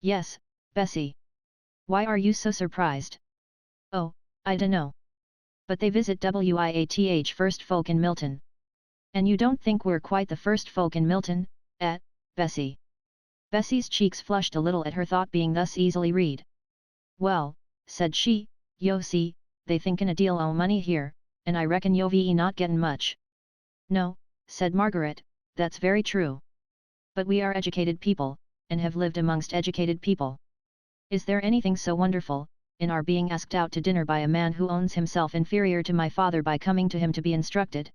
[SPEAKER 1] Yes, Bessie. Why are you so surprised? Oh, I dunno. But they visit WIATH first folk in Milton. And you don't think we're quite the first folk in Milton, Bessie? Bessie's cheeks flushed a little at her thought being thus easily read. Well, said she, yo see, they thinkin' a deal o' money here, and I reckon yo ve not gettin' much. No, said Margaret, that's very true. But we are educated people, and have lived amongst educated people. Is there anything so wonderful, in our being asked out to dinner by a man who owns himself inferior to my father by coming to him to be instructed?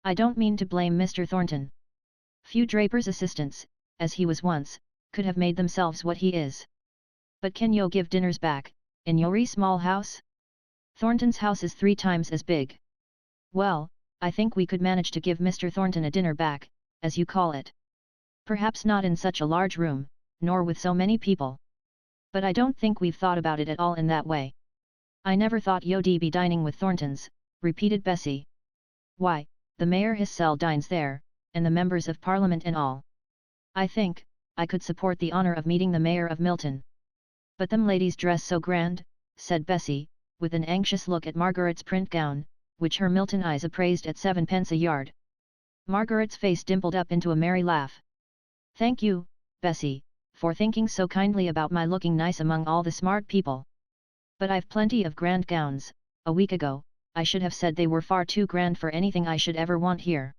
[SPEAKER 1] I don't mean to blame Mr. Thornton. Few drapers' assistants, as he was once, could have made themselves what he is. But can yo give dinners back, in your small house? Thornton's house is 3 times as big. Well, I think we could manage to give Mr. Thornton a dinner back, as you call it. Perhaps not in such a large room, nor with so many people. But I don't think we've thought about it at all in that way. I never thought yo'd be dining with Thorntons, repeated Bessie. Why, the Mayor hissel dines there, and the members of Parliament and all. I think, I could support the honour of meeting the Mayor of Milton. But them ladies dress so grand, said Bessie, with an anxious look at Margaret's print gown, which her Milton eyes appraised at 7d a yard. Margaret's face dimpled up into a merry laugh. Thank you, Bessie, for thinking so kindly about my looking nice among all the smart people. But I've plenty of grand gowns. A week ago, I should have said they were far too grand for anything I should ever want here.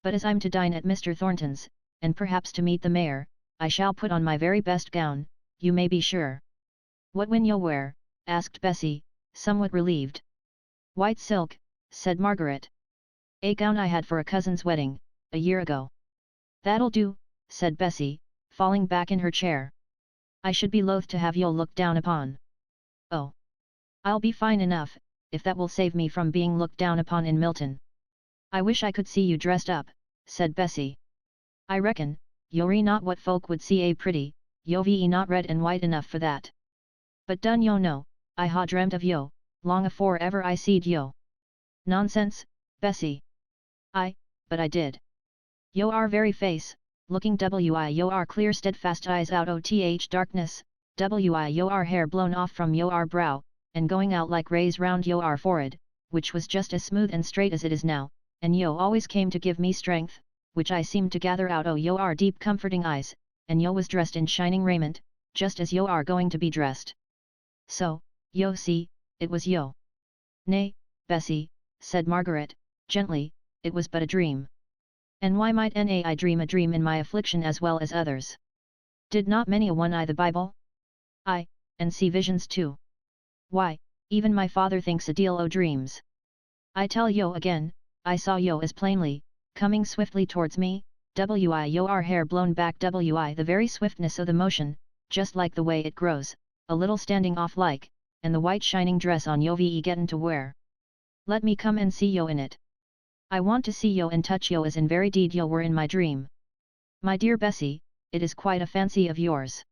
[SPEAKER 1] But as I'm to dine at Mr. Thornton's, and perhaps to meet the mayor, I shall put on my very best gown, you may be sure. What will you wear? Asked Bessie, somewhat relieved. White silk, said Margaret. A gown I had for a cousin's wedding, a year ago. That'll do, said Bessie, falling back in her chair. I should be loath to have you looked down upon. Oh. I'll be fine enough, if that will save me from being looked down upon in Milton. I wish I could see you dressed up, said Bessie. I reckon, you're not what folk would see a pretty, you've not red and white enough for that. But done yo know, I ha dreamt of yo, long afore ever I seed yo. Nonsense, Bessie. But I did. Yo are very face, looking yo are clear steadfast eyes out oth darkness, yo are hair blown off from yo are brow, and going out like rays round yo are forehead, which was just as smooth and straight as it is now, and yo always came to give me strength, which I seemed to gather out yo are deep comforting eyes, and yo was dressed in shining raiment, just as yo are going to be dressed. So, yo see, it was yo. Nay, Bessie, said Margaret, gently, it was but a dream. And why might I dream a dream in my affliction as well as others? Did not many a one the Bible? Aye, and see visions too. Why, even my father thinks a deal o' dreams. I tell yo again, I saw yo as plainly, coming swiftly towards me, yo our hair blown back the very swiftness o' the motion, just like the way it grows, a little standing off like, and the white shining dress on yo gettin' to wear. Let me come and see yo in it. I want to see yo and touch yo as in very deed yo were in my dream. My dear Bessie, it is quite a fancy of yours.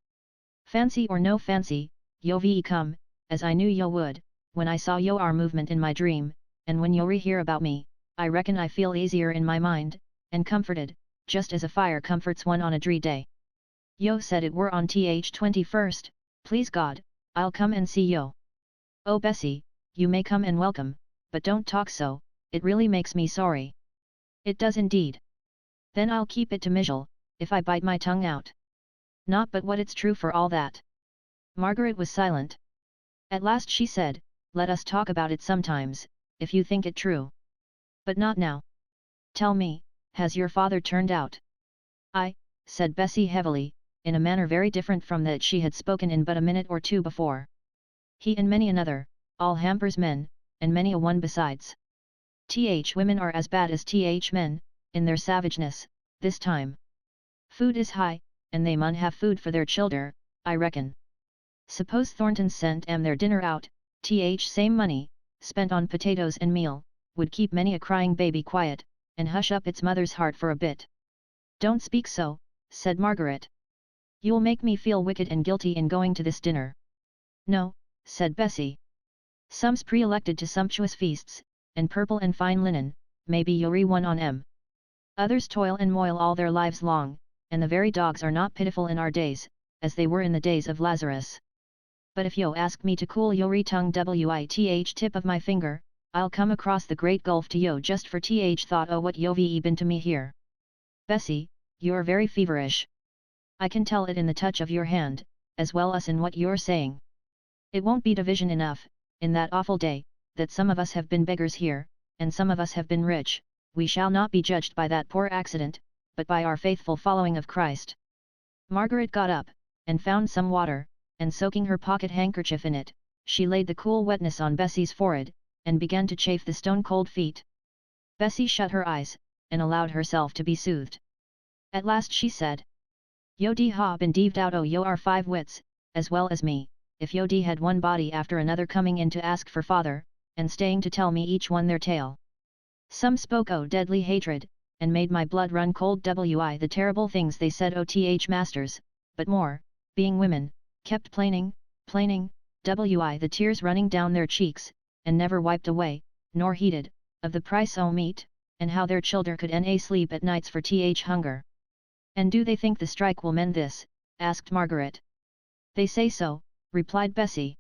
[SPEAKER 1] Fancy or no fancy, yo come, as I knew yo would, when I saw yo our movement in my dream, and when yo hear about me, I reckon I feel easier in my mind, and comforted, just as a fire comforts one on a dree day. Yo said it were on th 21st, please God, I'll come and see yo. Oh Bessie, you may come and welcome, but don't talk so, it really makes me sorry. It does indeed. Then I'll keep it to Mijel, if I bite my tongue out. Not but what it's true for all that. Margaret was silent. At last she said, let us talk about it sometimes, if you think it true. But not now. Tell me, has your father turned out? Said Bessie heavily, in a manner very different from that she had spoken in but a minute or two before. He and many another, all hampers men, and many a one besides. Women are as bad as men, in their savageness, this time. Food is high, and they mun have food for their childer, I reckon. Suppose Thorntons sent their dinner out, same money, spent on potatoes and meal, would keep many a crying baby quiet, and hush up its mother's heart for a bit. Don't speak so, said Margaret. You'll make me feel wicked and guilty in going to this dinner. No, said Bessie. Some's pre-elected to sumptuous feasts, and purple and fine linen, maybe you're one on 'em. Others toil and moil all their lives long, and the very dogs are not pitiful in our days, as they were in the days of Lazarus. But if yo ask me to cool your tongue with tip of my finger, I'll come across the great gulf to yo just for thought o what yo been to me here. Bessie, you're very feverish. I can tell it in the touch of your hand, as well as in what you're saying. It won't be division enough, in that awful day, that some of us have been beggars here, and some of us have been rich, we shall not be judged by that poor accident, but by our faithful following of Christ. Margaret got up, and found some water, and soaking her pocket handkerchief in it, she laid the cool wetness on Bessie's forehead, and began to chafe the stone-cold feet. Bessie shut her eyes, and allowed herself to be soothed. At last she said, Yo ha been deeved out yo are 5 wits, as well as me, if yo had one body after another coming in to ask for father, and staying to tell me each one their tale. Some spoke o deadly hatred, and made my blood run cold the terrible things they said masters, but more, being women, kept plaining, the tears running down their cheeks, and never wiped away, nor heeded, of the price o meat, and how their childer could sleep at nights for hunger. And do they think the strike will mend this? Asked Margaret. They say so, replied Bessie.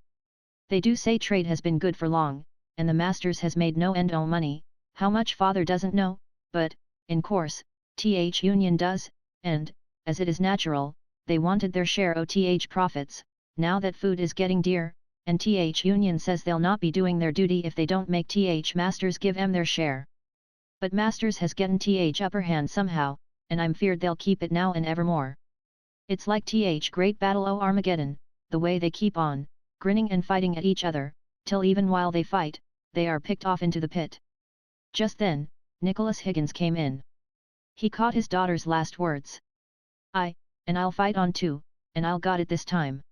[SPEAKER 1] They do say trade has been good for long, and the masters has made no end o money, how much father doesn't know, but, in course, union does, and, as it is natural, they wanted their share o profits, now that food is getting dear, and union says they'll not be doing their duty if they don't make masters give 'em their share. But Masters has gotten th upper hand somehow, and I'm feared they'll keep it now and evermore. It's like th great battle o' Armageddon, the way they keep on, grinning and fighting at each other, till even while they fight, they are picked off into the pit. Just then, Nicholas Higgins came in. He caught his daughter's last words. And I'll fight on too, and I'll got it this time.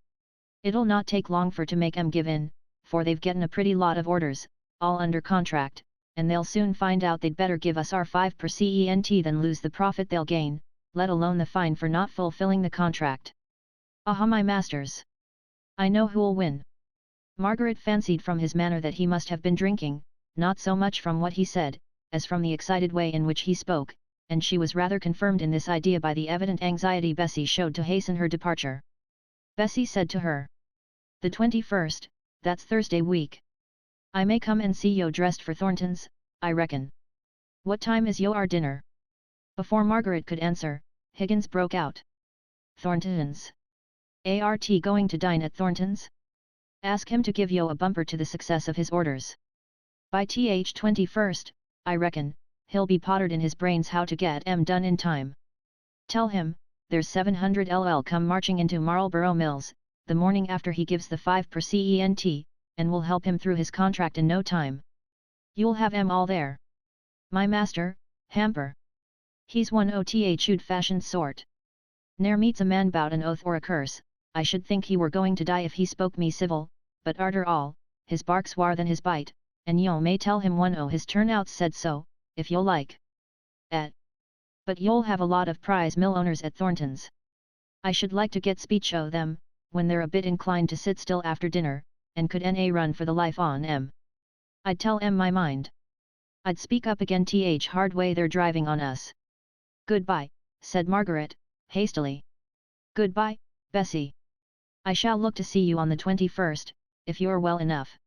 [SPEAKER 1] It'll not take long for to make 'em give in, for they've gotten a pretty lot of orders, all under contract, and they'll soon find out they'd better give us our 5 per cent than lose the profit they'll gain, let alone the fine for not fulfilling the contract. Aha, my masters! I know who'll win. Margaret fancied from his manner that he must have been drinking, not so much from what he said, as from the excited way in which he spoke, and she was rather confirmed in this idea by the evident anxiety Bessie showed to hasten her departure. Bessie said to her, "The 21st, that's Thursday week. I may come and see yo dressed for Thornton's, I reckon. What time is yo our dinner?" Before Margaret could answer, Higgins broke out. "Thornton's? Art going to dine at Thornton's? Ask him to give yo a bumper to the success of his orders. By th 21st, I reckon, he'll be pottered in his brains how to get 'em done in time. Tell him, there's 700 ll come marching into Marlborough Mills, the morning after he gives the 5 per cent, and will help him through his contract in no time. You'll have 'em all there. My master, Hamper. He's one o' th old-fashioned sort. Ne'er meets a man bout an oath or a curse. I should think he were going to die if he spoke me civil, but arter all, his bark's war than his bite, and yo may tell him one o' his turnouts said so, if yo like. But you'll have a lot of prize mill owners at Thornton's. I should like to get speech o' them, when they're a bit inclined to sit still after dinner, and could run for the life on 'em. I'd tell 'em my mind. I'd speak up again th hard way they're driving on us." "Goodbye," said Margaret, hastily. "Goodbye, Bessie. I shall look to see you on the 21st, if you're well enough."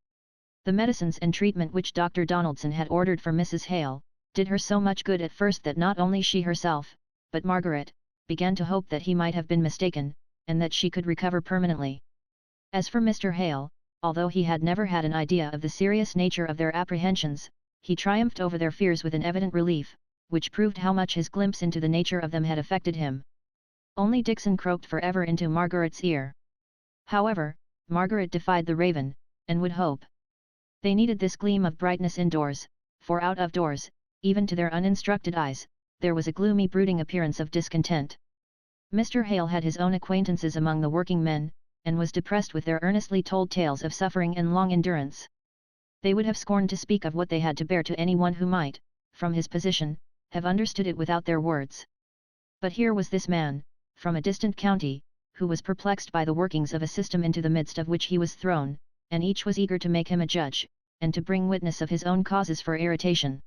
[SPEAKER 1] The medicines and treatment which Dr. Donaldson had ordered for Mrs. Hale, did her so much good at first that not only she herself, but Margaret, began to hope that he might have been mistaken, and that she could recover permanently. As for Mr. Hale, although he had never had an idea of the serious nature of their apprehensions, he triumphed over their fears with an evident relief, which proved how much his glimpse into the nature of them had affected him. Only Dixon croaked forever into Margaret's ear. However, Margaret defied the raven, and would hope. They needed this gleam of brightness indoors, for out of doors, even to their uninstructed eyes, there was a gloomy brooding appearance of discontent. Mr. Hale had his own acquaintances among the working men, and was depressed with their earnestly told tales of suffering and long endurance. They would have scorned to speak of what they had to bear to anyone who might, from his position, have understood it without their words. But here was this man, from a distant county, who was perplexed by the workings of a system into the midst of which he was thrown, and each was eager to make him a judge, and to bring witness of his own causes for irritation.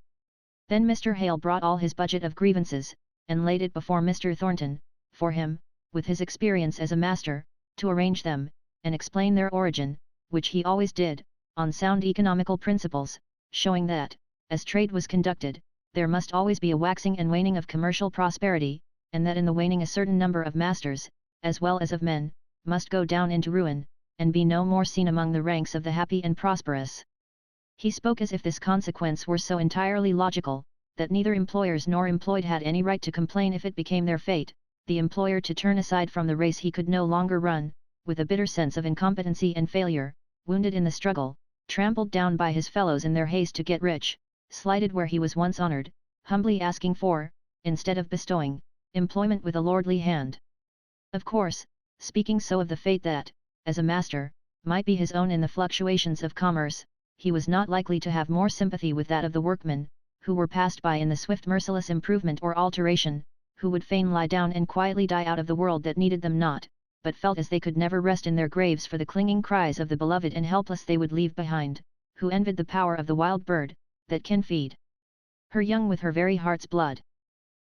[SPEAKER 1] Then Mr. Hale brought all his budget of grievances, and laid it before Mr. Thornton, for him, with his experience as a master, to arrange them, and explain their origin, which he always did, on sound economical principles, showing that, as trade was conducted, there must always be a waxing and waning of commercial prosperity, and that in the waning a certain number of masters, as well as of men, must go down into ruin, and be no more seen among the ranks of the happy and prosperous. He spoke as if this consequence were so entirely logical, that neither employers nor employed had any right to complain if it became their fate, the employer to turn aside from the race he could no longer run, with a bitter sense of incompetency and failure, wounded in the struggle, trampled down by his fellows in their haste to get rich, slighted where he was once honoured, humbly asking for, instead of bestowing, employment with a lordly hand. Of course, speaking so of the fate that, as a master, might be his own in the fluctuations of commerce, he was not likely to have more sympathy with that of the workmen, who were passed by in the swift merciless improvement or alteration, who would fain lie down and quietly die out of the world that needed them not, but felt as they could never rest in their graves for the clinging cries of the beloved and helpless they would leave behind, who envied the power of the wild bird, that can feed her young with her very heart's blood.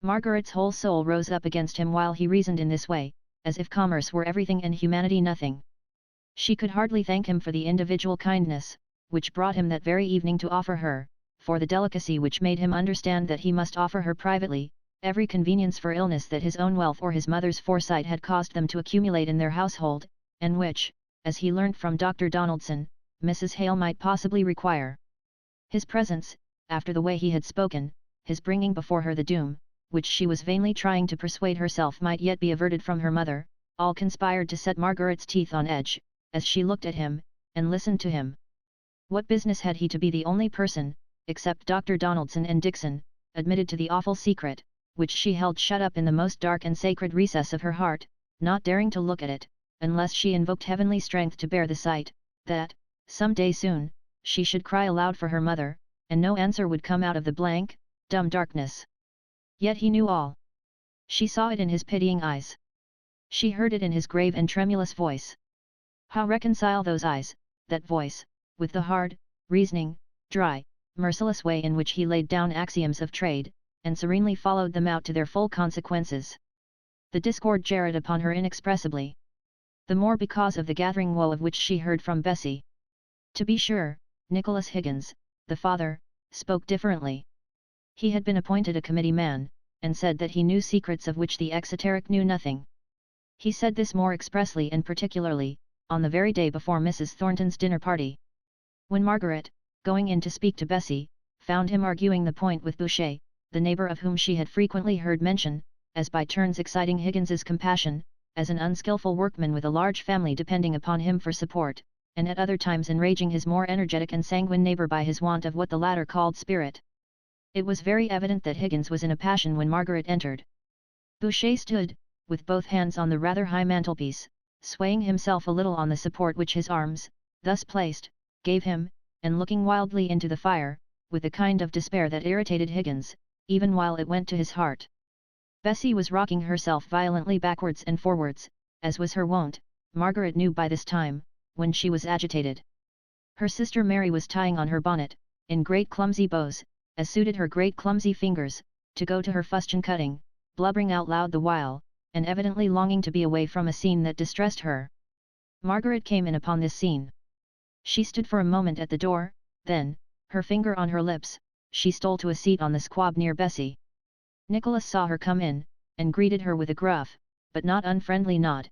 [SPEAKER 1] Margaret's whole soul rose up against him while he reasoned in this way, as if commerce were everything and humanity nothing. She could hardly thank him for the individual kindness, which brought him that very evening to offer her, for the delicacy which made him understand that he must offer her privately, every convenience for illness that his own wealth or his mother's foresight had caused them to accumulate in their household, and which, as he learnt from Dr. Donaldson, Mrs. Hale might possibly require. His presence, after the way he had spoken, his bringing before her the doom, which she was vainly trying to persuade herself might yet be averted from her mother, all conspired to set Margaret's teeth on edge, as she looked at him, and listened to him. What business had he to be the only person, except Dr. Donaldson and Dixon, admitted to the awful secret, which she held shut up in the most dark and sacred recess of her heart, not daring to look at it, unless she invoked heavenly strength to bear the sight, that, some day soon, she should cry aloud for her mother, and no answer would come out of the blank, dumb darkness. Yet he knew all. She saw it in his pitying eyes. She heard it in his grave and tremulous voice. How reconcile those eyes, that voice, with the hard, reasoning, dry, merciless way in which he laid down axioms of trade, and serenely followed them out to their full consequences? The discord jarred upon her inexpressibly. The more because of the gathering woe of which she heard from Bessie. To be sure, Nicholas Higgins, the father, spoke differently. He had been appointed a committee man, and said that he knew secrets of which the exoteric knew nothing. He said this more expressly and particularly, on the very day before Mrs. Thornton's dinner party. When Margaret, going in to speak to Bessie, found him arguing the point with Boucher, the neighbour of whom she had frequently heard mention, as by turns exciting Higgins's compassion, as an unskilful workman with a large family depending upon him for support, and at other times enraging his more energetic and sanguine neighbour by his want of what the latter called spirit. It was very evident that Higgins was in a passion when Margaret entered. Boucher stood, with both hands on the rather high mantelpiece, swaying himself a little on the support which his arms, thus placed, gave him, and looking wildly into the fire, with a kind of despair that irritated Higgins, even while it went to his heart. Bessie was rocking herself violently backwards and forwards, as was her wont, Margaret knew by this time, when she was agitated. Her sister Mary was tying on her bonnet, in great clumsy bows, as suited her great clumsy fingers, to go to her fustian cutting, blubbering out loud the while, and evidently longing to be away from a scene that distressed her. Margaret came in upon this scene. She stood for a moment at the door, then, her finger on her lips, she stole to a seat on the squab near Bessie. Nicholas saw her come in, and greeted her with a gruff, but not unfriendly nod.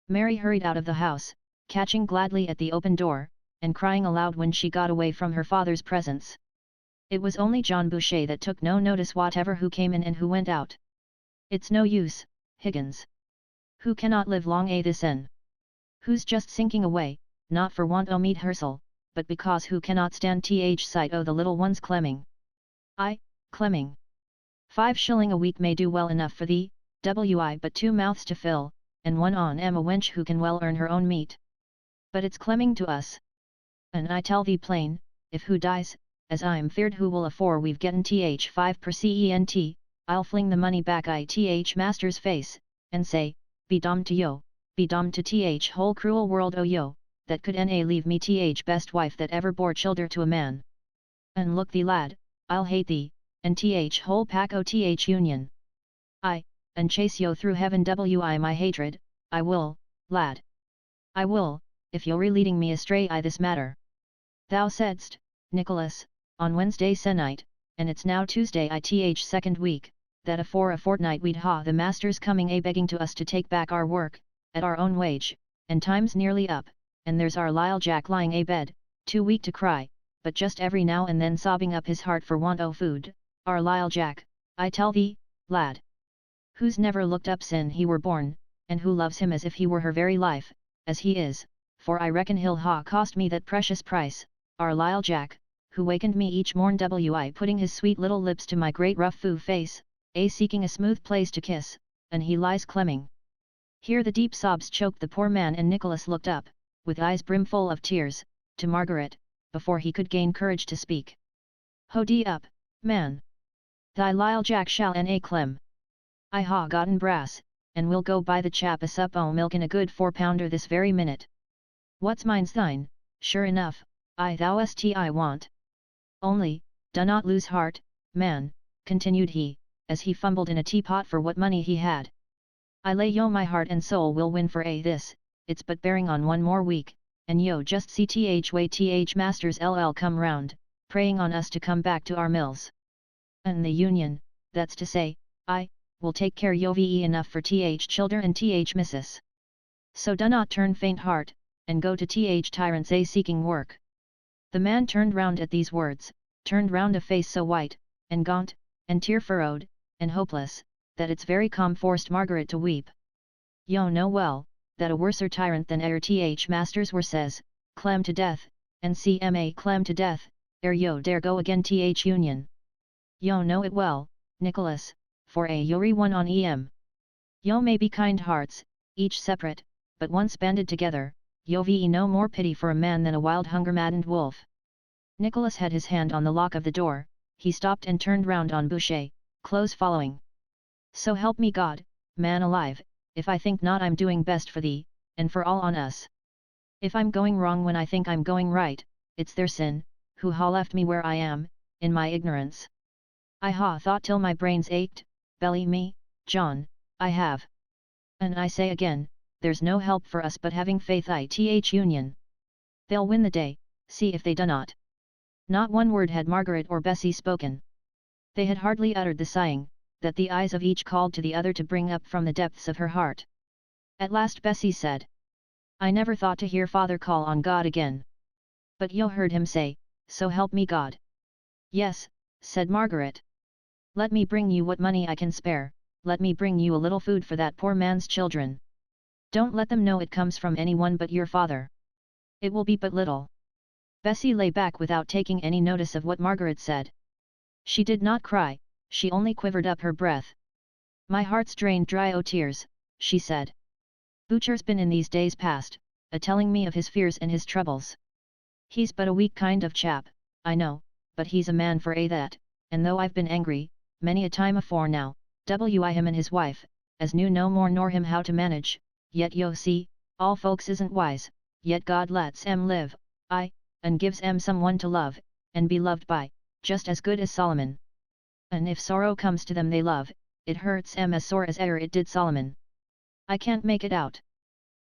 [SPEAKER 1] Mary hurried out of the house, catching gladly at the open door, and crying aloud when she got away from her father's presence. It was only John Boucher that took no notice whatever who came in and who went out. "It's no use, Higgins. Who cannot live long this en? Who's just sinking away, not for want o' meat hersel, but because who cannot stand sight o' the little ones clemming. Clemming. 5 shilling a week may do well enough for thee, but 2 mouths to fill, and one on a wench who can well earn her own meat. But it's clemming to us. And I tell thee plain, if who dies, as I'm feared who will afore we've getten 5 per cent, I'll fling the money back master's face, and say, be dommed to yo, be dommed to whole cruel world o yo, that could na leave me best wife that ever bore childer to a man. And look thee lad, I'll hate thee, and whole pack o union. And chase yo through heaven my hatred, I will, lad. I will, if you're leading me astray this matter. Thou saidst, Nicholas, on Wednesday se'night, and it's now Tuesday second week, that afore a fortnight we'd ha the masters coming begging to us to take back our work, at our own wage, and time's nearly up, and there's our Lyle Jack lying abed, too weak to cry, but just every now and then sobbing up his heart for want o' food, our Lyle Jack, I tell thee, lad. Who's never looked up sin he were born, and who loves him as if he were her very life, as he is, for I reckon he'll ha cost me that precious price, our Lyle Jack, who wakened me each morn putting his sweet little lips to my great rough foo face, seeking a smooth place to kiss, and he lies clemming. Here the deep sobs choked the poor man and Nicholas looked up, with eyes brimful of tears, to Margaret, before he could gain courage to speak. Ho dee up, man! Thy Lyle Jack shall na clem. I ha gotten brass, and we'll go buy the chap a sup o' milk and a good 4-pounder this very minute. What's mine's thine, sure enough, thou sti want. Only, do not lose heart, man, continued he, as he fumbled in a teapot for what money he had. I lay yo my heart and soul will win for this, it's but bearing on one more week, and yo just see masters come round, praying on us to come back to our mills. And the union, that's to say, will take care yo ve enough for childer and missus. So do not turn faint heart, and go to tyrants seeking work. The man turned round at these words, turned round a face so white, and gaunt, and tear-furrowed, and hopeless, that it's very calm forced Margaret to weep. Yo know well, that a worser tyrant than th masters were says, clam to death, and cma clam to death, ere yo dare go again th union. Yo know it well, Nicholas, for a yori one on em. Yo may be kind hearts, each separate, but once banded together, yo ve no more pity for a man than a wild hunger-maddened wolf. Nicholas had his hand on the lock of the door, he stopped and turned round on Boucher, close following. So help me God, man alive, if I think not I'm doing best for thee, and for all on us. If I'm going wrong when I think I'm going right, it's their sin, who ha left me where I am, in my ignorance. I ha thought till my brains ached, belly me, John, I have. And I say again, there's no help for us but having faith ith union. They'll win the day, see if they do not. Not one word had Margaret or Bessie spoken. They had hardly uttered the sighing, that the eyes of each called to the other to bring up from the depths of her heart. At last Bessie said, I never thought to hear father call on God again. But yo heard him say, so help me God. Yes, said Margaret. Let me bring you what money I can spare, let me bring you a little food for that poor man's children. Don't let them know it comes from anyone but your father. It will be but little. Bessie lay back without taking any notice of what Margaret said. She did not cry, she only quivered up her breath. My heart's drained dry o' tears, she said. Butcher's been in these days past, a-telling me of his fears and his troubles. He's but a weak kind of chap, I know, but he's a man for that, and though I've been angry, many a time afore now, wi him and his wife, as knew no more nor him how to manage, yet yo see, all folks isn't wise, yet God lets em live, and gives em someone to love, and be loved by, just as good as Solomon. And if sorrow comes to them they love, it hurts em as sore as e'er it did Solomon. I can't make it out.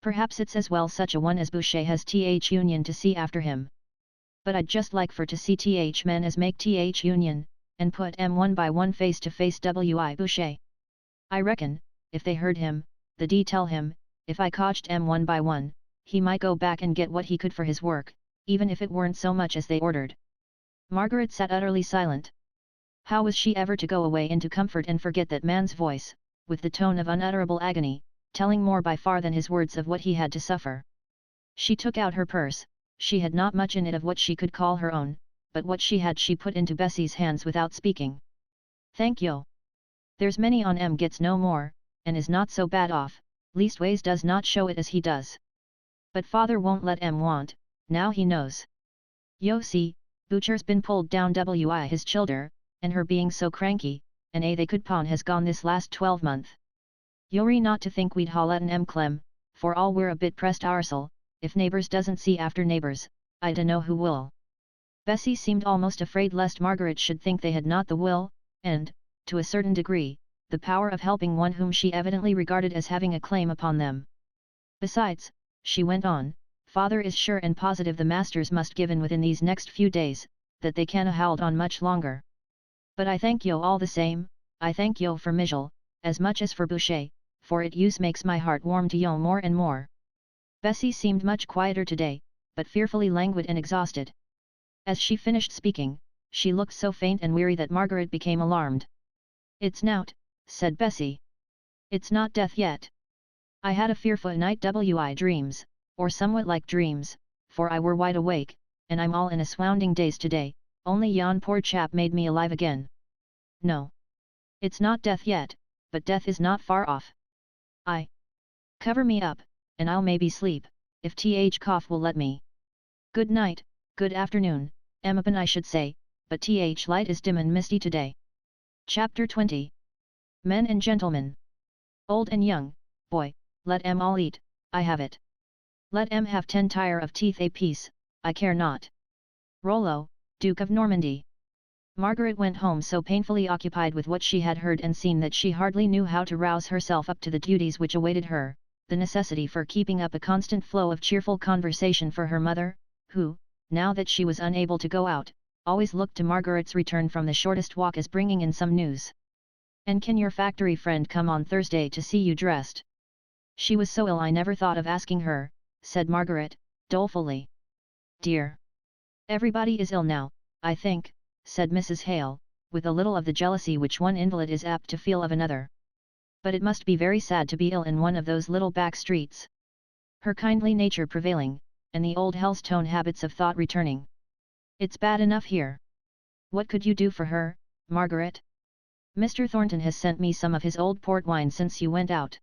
[SPEAKER 1] Perhaps it's as well such a one as Boucher has th union to see after him. But I'd just like for to see th men as make th union, and put em one by one face to face wi Boucher. I reckon, if they heard him, the d tell him, if I cotched em one by one, he might go back and get what he could for his work, even if it weren't so much as they ordered. Margaret sat utterly silent. How was she ever to go away into comfort and forget that man's voice, with the tone of unutterable agony, telling more by far than his words of what he had to suffer? She took out her purse, she had not much in it of what she could call her own, but what she had she put into Bessie's hands without speaking. Thank yo. There's many on em gets no more, and is not so bad off, leastways does not show it as he does. But father won't let em want, now he knows. Yo see, Butcher's been pulled down wi his childer, and her being so cranky, and they could pawn has gone this last 12-month. Yori not to think we'd ha letten em clem, for all we're a bit pressed oursel, if neighbours doesn't see after neighbours, I dunno who will. Bessie seemed almost afraid lest Margaret should think they had not the will, and, to a certain degree, the power of helping one whom she evidently regarded as having a claim upon them. Besides, she went on, father is sure and positive the masters must give in within these next few days, that they canna hold on much longer. But I thank yo all the same, I thank yo for Mijel, as much as for Boucher, for it use makes my heart warm to yo more and more. Bessie seemed much quieter today, but fearfully languid and exhausted. As she finished speaking, she looked so faint and weary that Margaret became alarmed. It's nout, said Bessie. It's not death yet. I had a fearful night wi dreams, or somewhat like dreams, for I were wide awake, and I'm all in a swounding daze today, only yon poor chap made me alive again. No. It's not death yet, but death is not far off. Cover me up, and I'll maybe sleep, if cough will let me. Good night, good afternoon, Emmapen I should say, but light is dim and misty today. Chapter 20. Men and gentlemen. Old and young, boy, let em all eat, I have it. Let em have 10 tire of teeth apiece, I care not. Rollo, Duke of Normandy. Margaret went home so painfully occupied with what she had heard and seen that she hardly knew how to rouse herself up to the duties which awaited her, the necessity for keeping up a constant flow of cheerful conversation for her mother, who, now that she was unable to go out, always looked to Margaret's return from the shortest walk as bringing in some news. And can your factory friend come on Thursday to see you dressed? She was so ill I never thought of asking her, said Margaret, dolefully. Dear! Everybody is ill now, I think, said Mrs. Hale, with a little of the jealousy which one invalid is apt to feel of another. But it must be very sad to be ill in one of those little back streets. Her kindly nature prevailing, and the old Helstone habits of thought returning. It's bad enough here. What could you do for her, Margaret? Mr. Thornton has sent me some of his old port wine since you went out.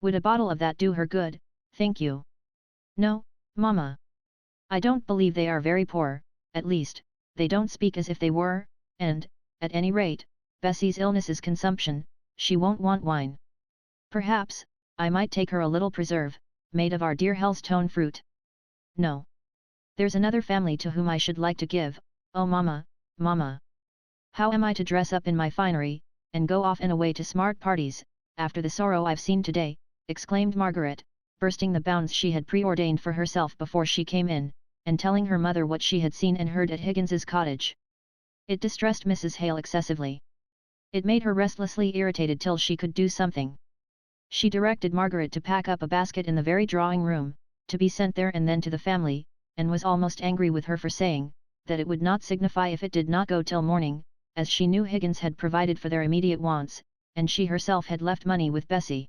[SPEAKER 1] Would a bottle of that do her good, think you? No, Mamma. I don't believe they are very poor, at least, they don't speak as if they were, and, at any rate, Bessie's illness is consumption, she won't want wine. Perhaps, I might take her a little preserve, made of our dear Helstone fruit. No. There's another family to whom I should like to give. Oh Mamma, Mamma! How am I to dress up in my finery, and go off and away to smart parties, after the sorrow I've seen today, exclaimed Margaret, bursting the bounds she had preordained for herself before she came in, and telling her mother what she had seen and heard at Higgins's cottage. It distressed Mrs. Hale excessively. It made her restlessly irritated till she could do something. She directed Margaret to pack up a basket in the very drawing-room, to be sent there and then to the family, and was almost angry with her for saying, that it would not signify if it did not go till morning, as she knew Higgins had provided for their immediate wants, and she herself had left money with Bessie.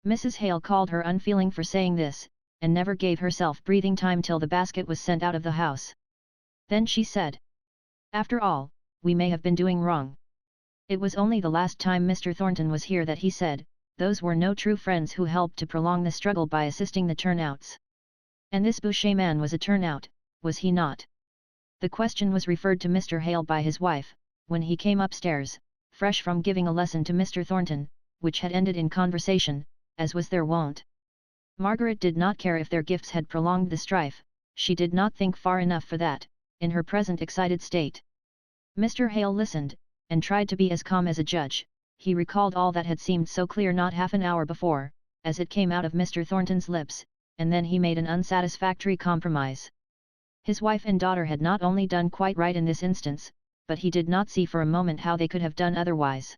[SPEAKER 1] Mrs. Hale called her unfeeling for saying this, and never gave herself breathing time till the basket was sent out of the house. Then she said, "After all, we may have been doing wrong. It was only the last time Mr. Thornton was here that he said, those were no true friends who helped to prolong the struggle by assisting the turnouts. And this Boucher man was a turnout, was he not?" The question was referred to Mr. Hale by his wife, when he came upstairs, fresh from giving a lesson to Mr. Thornton, which had ended in conversation, as was their wont. Margaret did not care if their gifts had prolonged the strife, she did not think far enough for that, in her present excited state. Mr. Hale listened, and tried to be as calm as a judge. He recalled all that had seemed so clear not half an hour before, as it came out of Mr. Thornton's lips, and then he made an unsatisfactory compromise. His wife and daughter had not only done quite right in this instance, but he did not see for a moment how they could have done otherwise.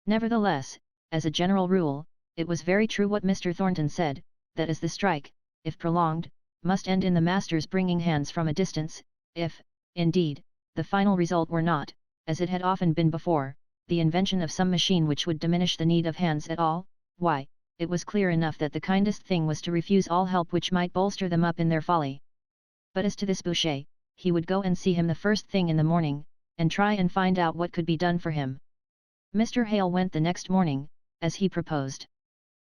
[SPEAKER 1] Nevertheless, as a general rule, it was very true what Mr. Thornton said, that as the strike, if prolonged, must end in the masters bringing hands from a distance, if, indeed, the final result were not, as it had often been before, the invention of some machine which would diminish the need of hands at all, why, it was clear enough that the kindest thing was to refuse all help which might bolster them up in their folly. But as to this Boucher, he would go and see him the first thing in the morning, and try and find out what could be done for him. Mr. Hale went the next morning, as he proposed.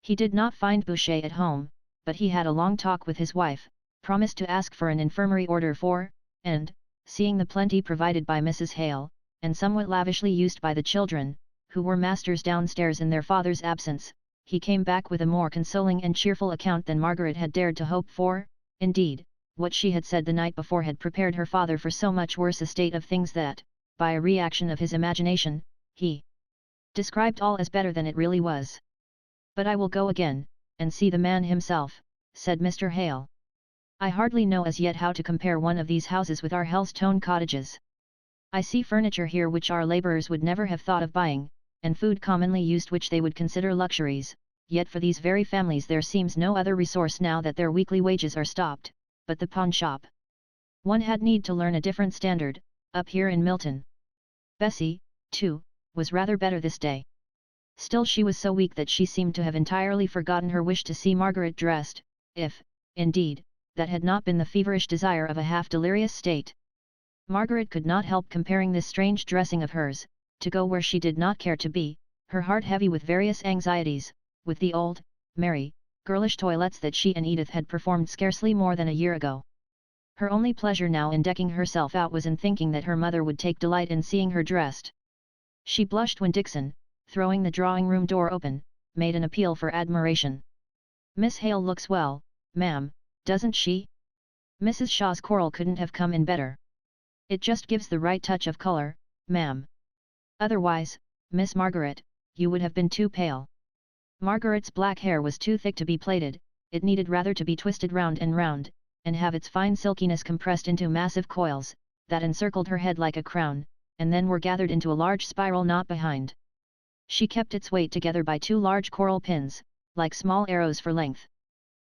[SPEAKER 1] He did not find Boucher at home, but he had a long talk with his wife, promised to ask for an infirmary order for, and, seeing the plenty provided by Mrs. Hale, and somewhat lavishly used by the children, who were masters downstairs in their father's absence, he came back with a more consoling and cheerful account than Margaret had dared to hope for. Indeed, what she had said the night before had prepared her father for so much worse a state of things that, by a reaction of his imagination, he described all as better than it really was. "But I will go again, and see the man himself," said Mr. Hale. "I hardly know as yet how to compare one of these houses with our Helstone cottages. I see furniture here which our labourers would never have thought of buying, and food commonly used which they would consider luxuries, yet for these very families there seems no other resource now that their weekly wages are stopped, but the pawn shop. One had need to learn a different standard, up here in Milton." Bessie, too, was rather better this day. Still she was so weak that she seemed to have entirely forgotten her wish to see Margaret dressed, if, indeed, that had not been the feverish desire of a half-delirious state. Margaret could not help comparing this strange dressing of hers, to go where she did not care to be, her heart heavy with various anxieties, with the old, merry, girlish toilettes that she and Edith had performed scarcely more than a year ago. Her only pleasure now in decking herself out was in thinking that her mother would take delight in seeing her dressed. She blushed when Dixon, throwing the drawing-room door open, made an appeal for admiration. "Miss Hale looks well, ma'am, doesn't she? Mrs. Shaw's coral couldn't have come in better. It just gives the right touch of colour, ma'am. Otherwise, Miss Margaret, you would have been too pale." Margaret's black hair was too thick to be plaited, it needed rather to be twisted round, and have its fine silkiness compressed into massive coils, that encircled her head like a crown, and then were gathered into a large spiral knot behind. She kept its weight together by two large coral pins, like small arrows for length.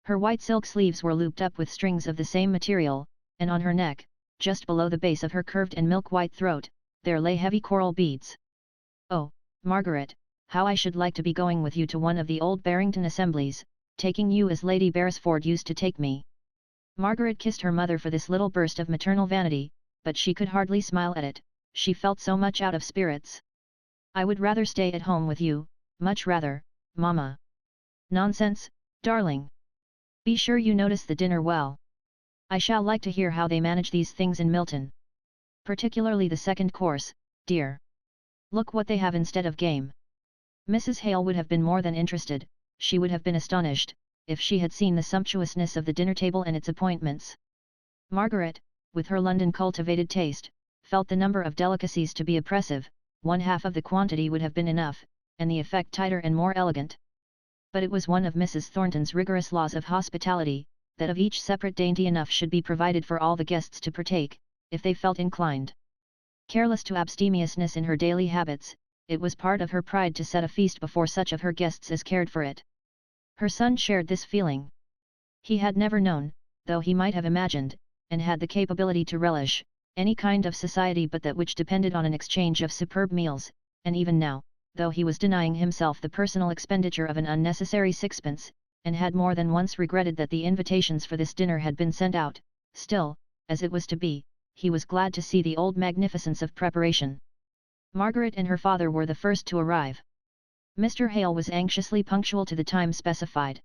[SPEAKER 1] Her white silk sleeves were looped up with strings of the same material, and on her neck, just below the base of her curved and milk-white throat, there lay heavy coral beads. "Oh, Margaret, how I should like to be going with you to one of the old Barrington assemblies, taking you as Lady Beresford used to take me." Margaret kissed her mother for this little burst of maternal vanity, but she could hardly smile at it, she felt so much out of spirits. "I would rather stay at home with you, much rather, Mamma." "Nonsense, darling. Be sure you notice the dinner well. I shall like to hear how they manage these things in Milton. Particularly the second course, dear. Look what they have instead of game." Mrs. Hale would have been more than interested, she would have been astonished, if she had seen the sumptuousness of the dinner table and its appointments. Margaret, with her London cultivated taste, felt the number of delicacies to be oppressive, one half of the quantity would have been enough, and the effect tighter and more elegant. But it was one of Mrs. Thornton's rigorous laws of hospitality, that of each separate dainty enough should be provided for all the guests to partake, if they felt inclined. Careless to abstemiousness in her daily habits, it was part of her pride to set a feast before such of her guests as cared for it. Her son shared this feeling. He had never known, though he might have imagined, and had the capability to relish, any kind of society but that which depended on an exchange of superb meals, and even now, though he was denying himself the personal expenditure of an unnecessary sixpence, and had more than once regretted that the invitations for this dinner had been sent out, still, as it was to be, he was glad to see the old magnificence of preparation. Margaret and her father were the first to arrive. Mr. Hale was anxiously punctual to the time specified.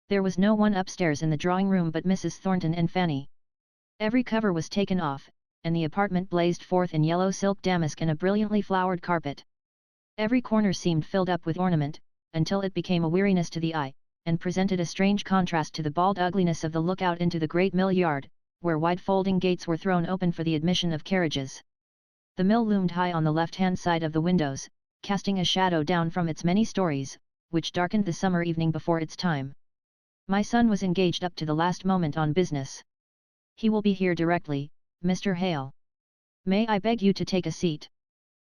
[SPEAKER 1] There was no one upstairs in the drawing-room but Mrs. Thornton and Fanny. Every cover was taken off, and the apartment blazed forth in yellow silk damask and a brilliantly flowered carpet. Every corner seemed filled up with ornament, until it became a weariness to the eye, and presented a strange contrast to the bald ugliness of the lookout into the great mill yard, where wide folding gates were thrown open for the admission of carriages. The mill loomed high on the left-hand side of the windows, casting a shadow down from its many stories, which darkened the summer evening before its time. "My son was engaged up to the last moment on business. He will be here directly, Mr. Hale. May I beg you to take a seat?"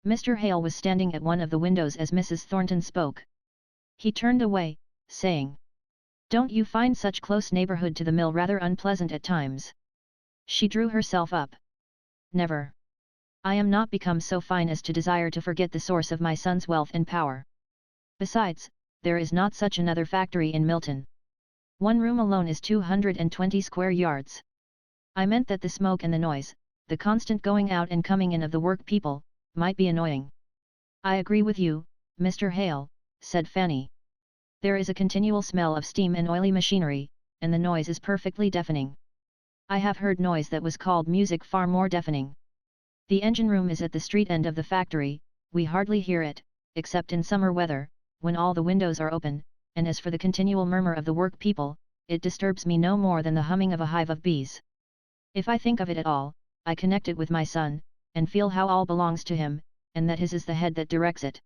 [SPEAKER 1] Mr. Hale was standing at one of the windows as Mrs. Thornton spoke. He turned away, saying, "Don't you find such close neighbourhood to the mill rather unpleasant at times?" She drew herself up. "Never. I am not become so fine as to desire to forget the source of my son's wealth and power. Besides, there is not such another factory in Milton. One room alone is 220 square yards. I meant that the smoke and the noise, the constant going out and coming in of the work people, might be annoying." "I agree with you, Mr. Hale," said Fanny. "There is a continual smell of steam and oily machinery, and the noise is perfectly deafening. I have heard noise that was called music far more deafening. The engine room is at the street end of the factory, we hardly hear it, except in summer weather, when all the windows are open, and as for the continual murmur of the work people, it disturbs me no more than the humming of a hive of bees. If I think of it at all, I connect it with my son, and feel how all belongs to him, and that his is the head that directs it.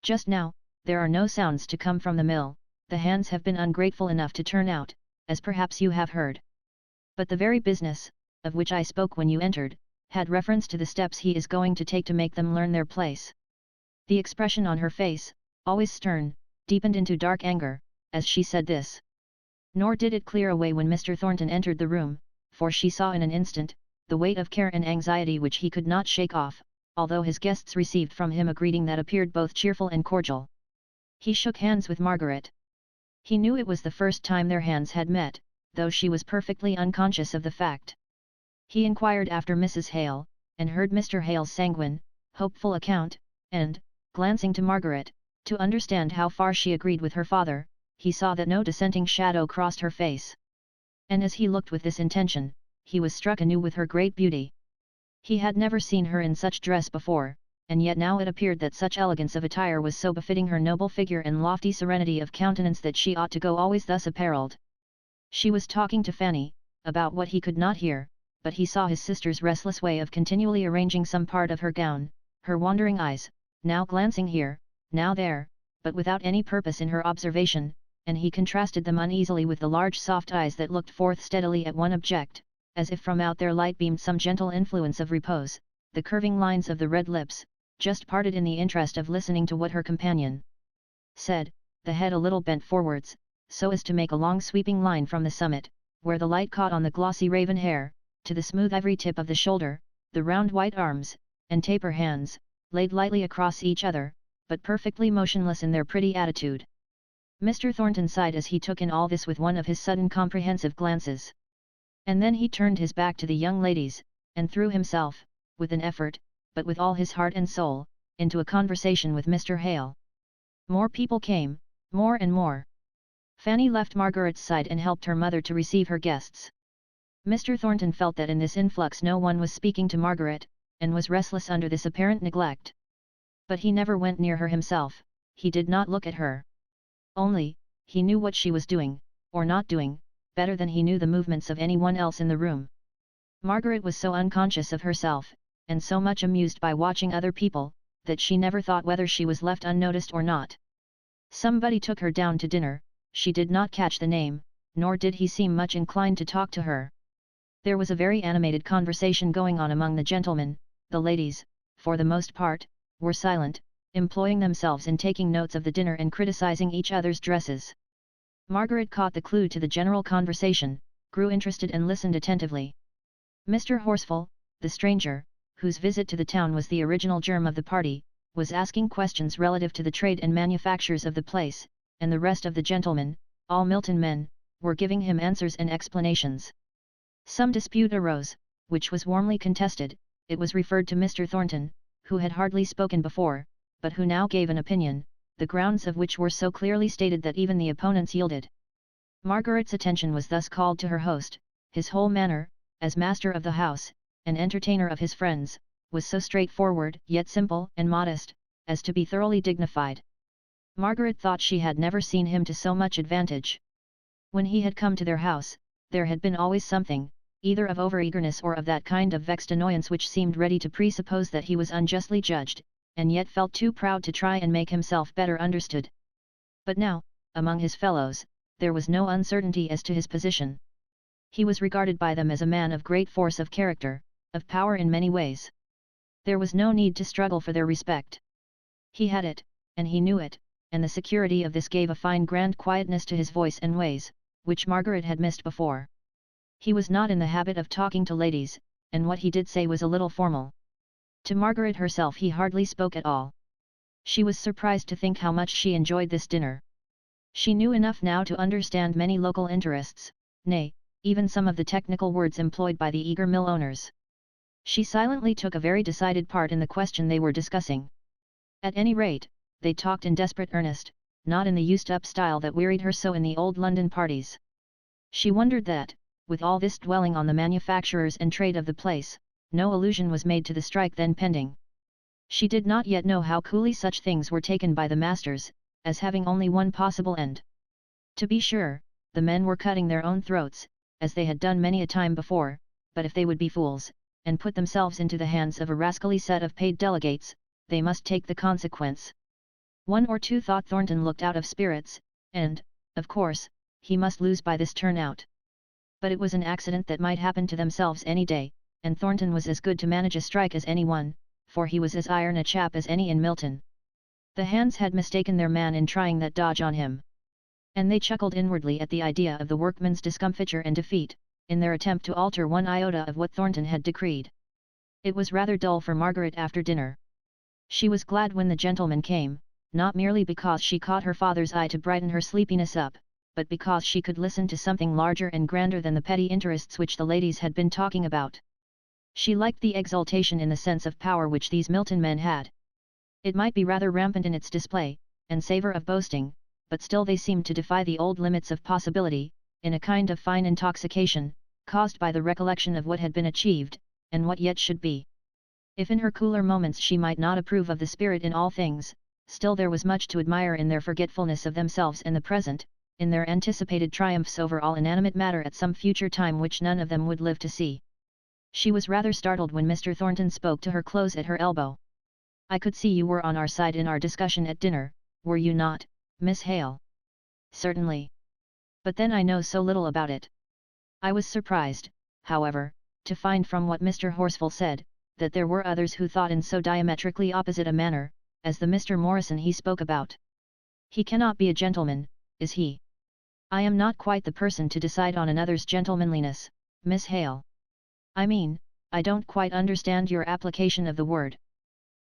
[SPEAKER 1] Just now, there are no sounds to come from the mill, the hands have been ungrateful enough to turn out, as perhaps you have heard. But the very business, of which I spoke when you entered, had reference to the steps he is going to take to make them learn their place." The expression on her face, always stern, deepened into dark anger, as she said this. Nor did it clear away when Mr. Thornton entered the room, for she saw in an instant, the weight of care and anxiety which he could not shake off, although his guests received from him a greeting that appeared both cheerful and cordial. He shook hands with Margaret. He knew it was the first time their hands had met, though she was perfectly unconscious of the fact. He inquired after Mrs. Hale, and heard Mr. Hale's sanguine, hopeful account, and, glancing to Margaret, to understand how far she agreed with her father, he saw that no dissenting shadow crossed her face. And as he looked with this intention, he was struck anew with her great beauty. He had never seen her in such dress before, and yet now it appeared that such elegance of attire was so befitting her noble figure and lofty serenity of countenance that she ought to go always thus apparelled. She was talking to Fanny, about what he could not hear, but he saw his sister's restless way of continually arranging some part of her gown, her wandering eyes, now glancing here, now there, but without any purpose in her observation, and he contrasted them uneasily with the large soft eyes that looked forth steadily at one object, as if from out their light beamed some gentle influence of repose, the curving lines of the red lips, just parted in the interest of listening to what her companion said, the head a little bent forwards, so as to make a long sweeping line from the summit, where the light caught on the glossy raven hair, to the smooth ivory tip of the shoulder, the round white arms, and taper hands, laid lightly across each other, but perfectly motionless in their pretty attitude. Mr. Thornton sighed as he took in all this with one of his sudden comprehensive glances. And then he turned his back to the young ladies, and threw himself, with an effort, but with all his heart and soul, into a conversation with Mr. Hale. More people came, more and more. Fanny left Margaret's side and helped her mother to receive her guests. Mr. Thornton felt that in this influx no one was speaking to Margaret, and was restless under this apparent neglect. But he never went near her himself, he did not look at her. Only, he knew what she was doing, or not doing, better than he knew the movements of anyone else in the room. Margaret was so unconscious of herself, and so much amused by watching other people, that she never thought whether she was left unnoticed or not. Somebody took her down to dinner, she did not catch the name, nor did he seem much inclined to talk to her. There was a very animated conversation going on among the gentlemen. The ladies, for the most part, were silent, employing themselves in taking notes of the dinner and criticizing each other's dresses. Margaret caught the clue to the general conversation, grew interested and listened attentively. Mr. Horsfall, the stranger, whose visit to the town was the original germ of the party, was asking questions relative to the trade and manufactures of the place, and the rest of the gentlemen, all Milton men, were giving him answers and explanations. Some dispute arose, which was warmly contested. It was referred to Mr. Thornton, who had hardly spoken before, but who now gave an opinion, the grounds of which were so clearly stated that even the opponents yielded. Margaret's attention was thus called to her host. His whole manner, as master of the house, and entertainer of his friends, was so straightforward, yet simple and modest, as to be thoroughly dignified. Margaret thought she had never seen him to so much advantage. When he had come to their house, there had been always something, either of over-eagerness or of that kind of vexed annoyance which seemed ready to presuppose that he was unjustly judged, and yet felt too proud to try and make himself better understood. But now, among his fellows, there was no uncertainty as to his position. He was regarded by them as a man of great force of character, of power in many ways. There was no need to struggle for their respect. He had it, and he knew it, and the security of this gave a fine grand quietness to his voice and ways, which Margaret had missed before. He was not in the habit of talking to ladies, and what he did say was a little formal. To Margaret herself he hardly spoke at all. She was surprised to think how much she enjoyed this dinner. She knew enough now to understand many local interests, nay, even some of the technical words employed by the eager mill owners. She silently took a very decided part in the question they were discussing. At any rate, they talked in desperate earnest, not in the used-up style that wearied her so in the old London parties. She wondered that, with all this dwelling on the manufacturers and trade of the place, no allusion was made to the strike then pending. She did not yet know how coolly such things were taken by the masters, as having only one possible end. To be sure, the men were cutting their own throats, as they had done many a time before, but if they would be fools, and put themselves into the hands of a rascally set of paid delegates, they must take the consequence. One or two thought Thornton looked out of spirits, and, of course, he must lose by this turnout. But it was an accident that might happen to themselves any day, and Thornton was as good to manage a strike as anyone, for he was as iron a chap as any in Milton. The hands had mistaken their man in trying that dodge on him. And they chuckled inwardly at the idea of the workmen's discomfiture and defeat, in their attempt to alter one iota of what Thornton had decreed. It was rather dull for Margaret after dinner. She was glad when the gentlemen came, not merely because she caught her father's eye to brighten her sleepiness up, but because she could listen to something larger and grander than the petty interests which the ladies had been talking about. She liked the exultation in the sense of power which these Milton men had. It might be rather rampant in its display, and savour of boasting, but still they seemed to defy the old limits of possibility, in a kind of fine intoxication, caused by the recollection of what had been achieved, and what yet should be. If in her cooler moments she might not approve of the spirit in all things, still there was much to admire in their forgetfulness of themselves and the present, in their anticipated triumphs over all inanimate matter at some future time which none of them would live to see. She was rather startled when Mr. Thornton spoke to her close at her elbow. "I could see you were on our side in our discussion at dinner, were you not, Miss Hale?" "Certainly. But then I know so little about it." I was surprised, however, to find from what Mr. Horsfall said, that there were others who thought in so diametrically opposite a manner, as the Mr. Morrison he spoke about. "He cannot be a gentleman, is he?" "I am not quite the person to decide on another's gentlemanliness, Miss Hale. I mean, I don't quite understand your application of the word.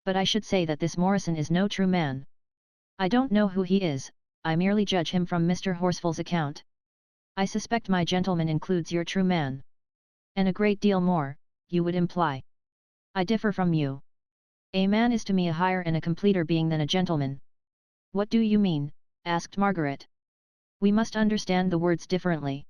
[SPEAKER 1] But I should say that this Morrison is no true man. I don't know who he is, I merely judge him from Mr. Horsfall's account. I suspect my gentleman includes your true man. And a great deal more, you would imply. I differ from you. A man is to me a higher and a completer being than a gentleman. What do you mean? Asked Margaret. We must understand the words differently.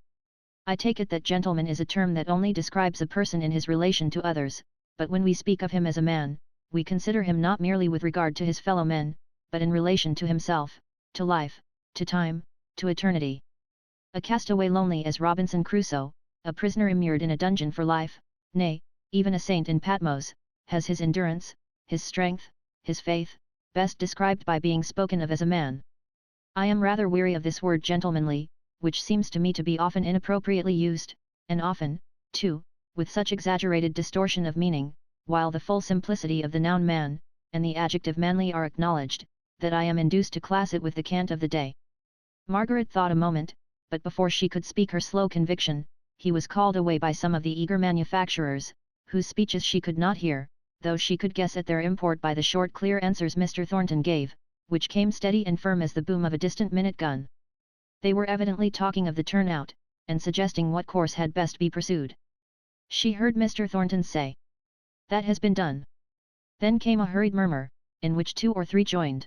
[SPEAKER 1] I take it that gentleman is a term that only describes a person in his relation to others, but when we speak of him as a man, we consider him not merely with regard to his fellow men, but in relation to himself, to life, to time, to eternity. A castaway lonely as Robinson Crusoe, a prisoner immured in a dungeon for life, nay, even a saint in Patmos, has his endurance, his strength, his faith, best described by being spoken of as a man. I am rather weary of this word gentlemanly, which seems to me to be often inappropriately used, and often, too, with such exaggerated distortion of meaning, while the full simplicity of the noun man, and the adjective manly are acknowledged, that I am induced to class it with the cant of the day. Margaret thought a moment, but before she could speak her slow conviction, he was called away by some of the eager manufacturers, whose speeches she could not hear, though she could guess at their import by the short clear answers Mr. Thornton gave, which came steady and firm as the boom of a distant minute gun. They were evidently talking of the turnout, and suggesting what course had best be pursued. She heard Mr. Thornton say, "That has been done." Then came a hurried murmur, in which 2 or 3 joined.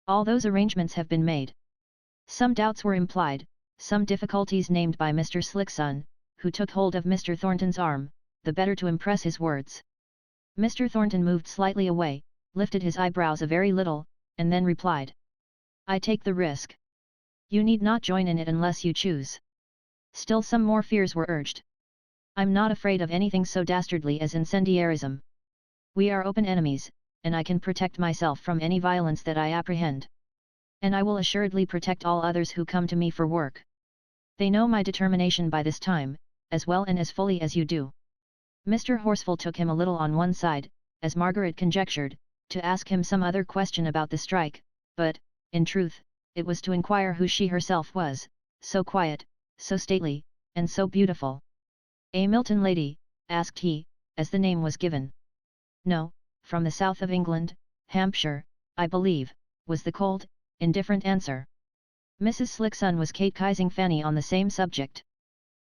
[SPEAKER 1] "All those arrangements have been made." Some doubts were implied, some difficulties named by Mr. Slickson, who took hold of Mr. Thornton's arm, the better to impress his words. Mr. Thornton moved slightly away, lifted his eyebrows a very little, and then replied, "I take the risk. You need not join in it unless you choose." Still some more fears were urged. "I'm not afraid of anything so dastardly as incendiarism. We are open enemies, and I can protect myself from any violence that I apprehend. And I will assuredly protect all others who come to me for work. They know my determination by this time, as well and as fully as you do." Mr. Horsfall took him a little on one side, as Margaret conjectured, to ask him some other question about the strike, but, in truth, it was to inquire who she herself was, so quiet, so stately, and so beautiful. "A Milton lady?" asked he, as the name was given. "No, from the south of England, Hampshire, I believe," was the cold, indifferent answer. Mrs. Slickson was catechizing Fanny on the same subject.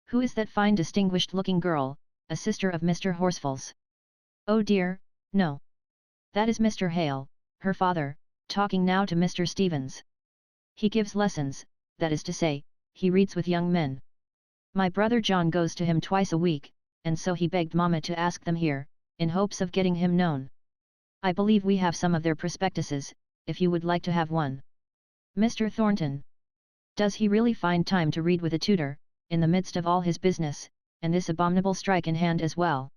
[SPEAKER 1] "Who is that fine distinguished-looking girl, a sister of Mr. Horsfall's?" "Oh dear, no. That is Mr. Hale, her father, talking now to Mr. Stevens. He gives lessons, that is to say, he reads with young men. My brother John goes to him twice a week, and so he begged Mamma to ask them here, in hopes of getting him known. I believe we have some of their prospectuses, if you would like to have one." "Mr. Thornton? Does he really find time to read with a tutor, in the midst of all his business, and this abominable strike in hand as well?"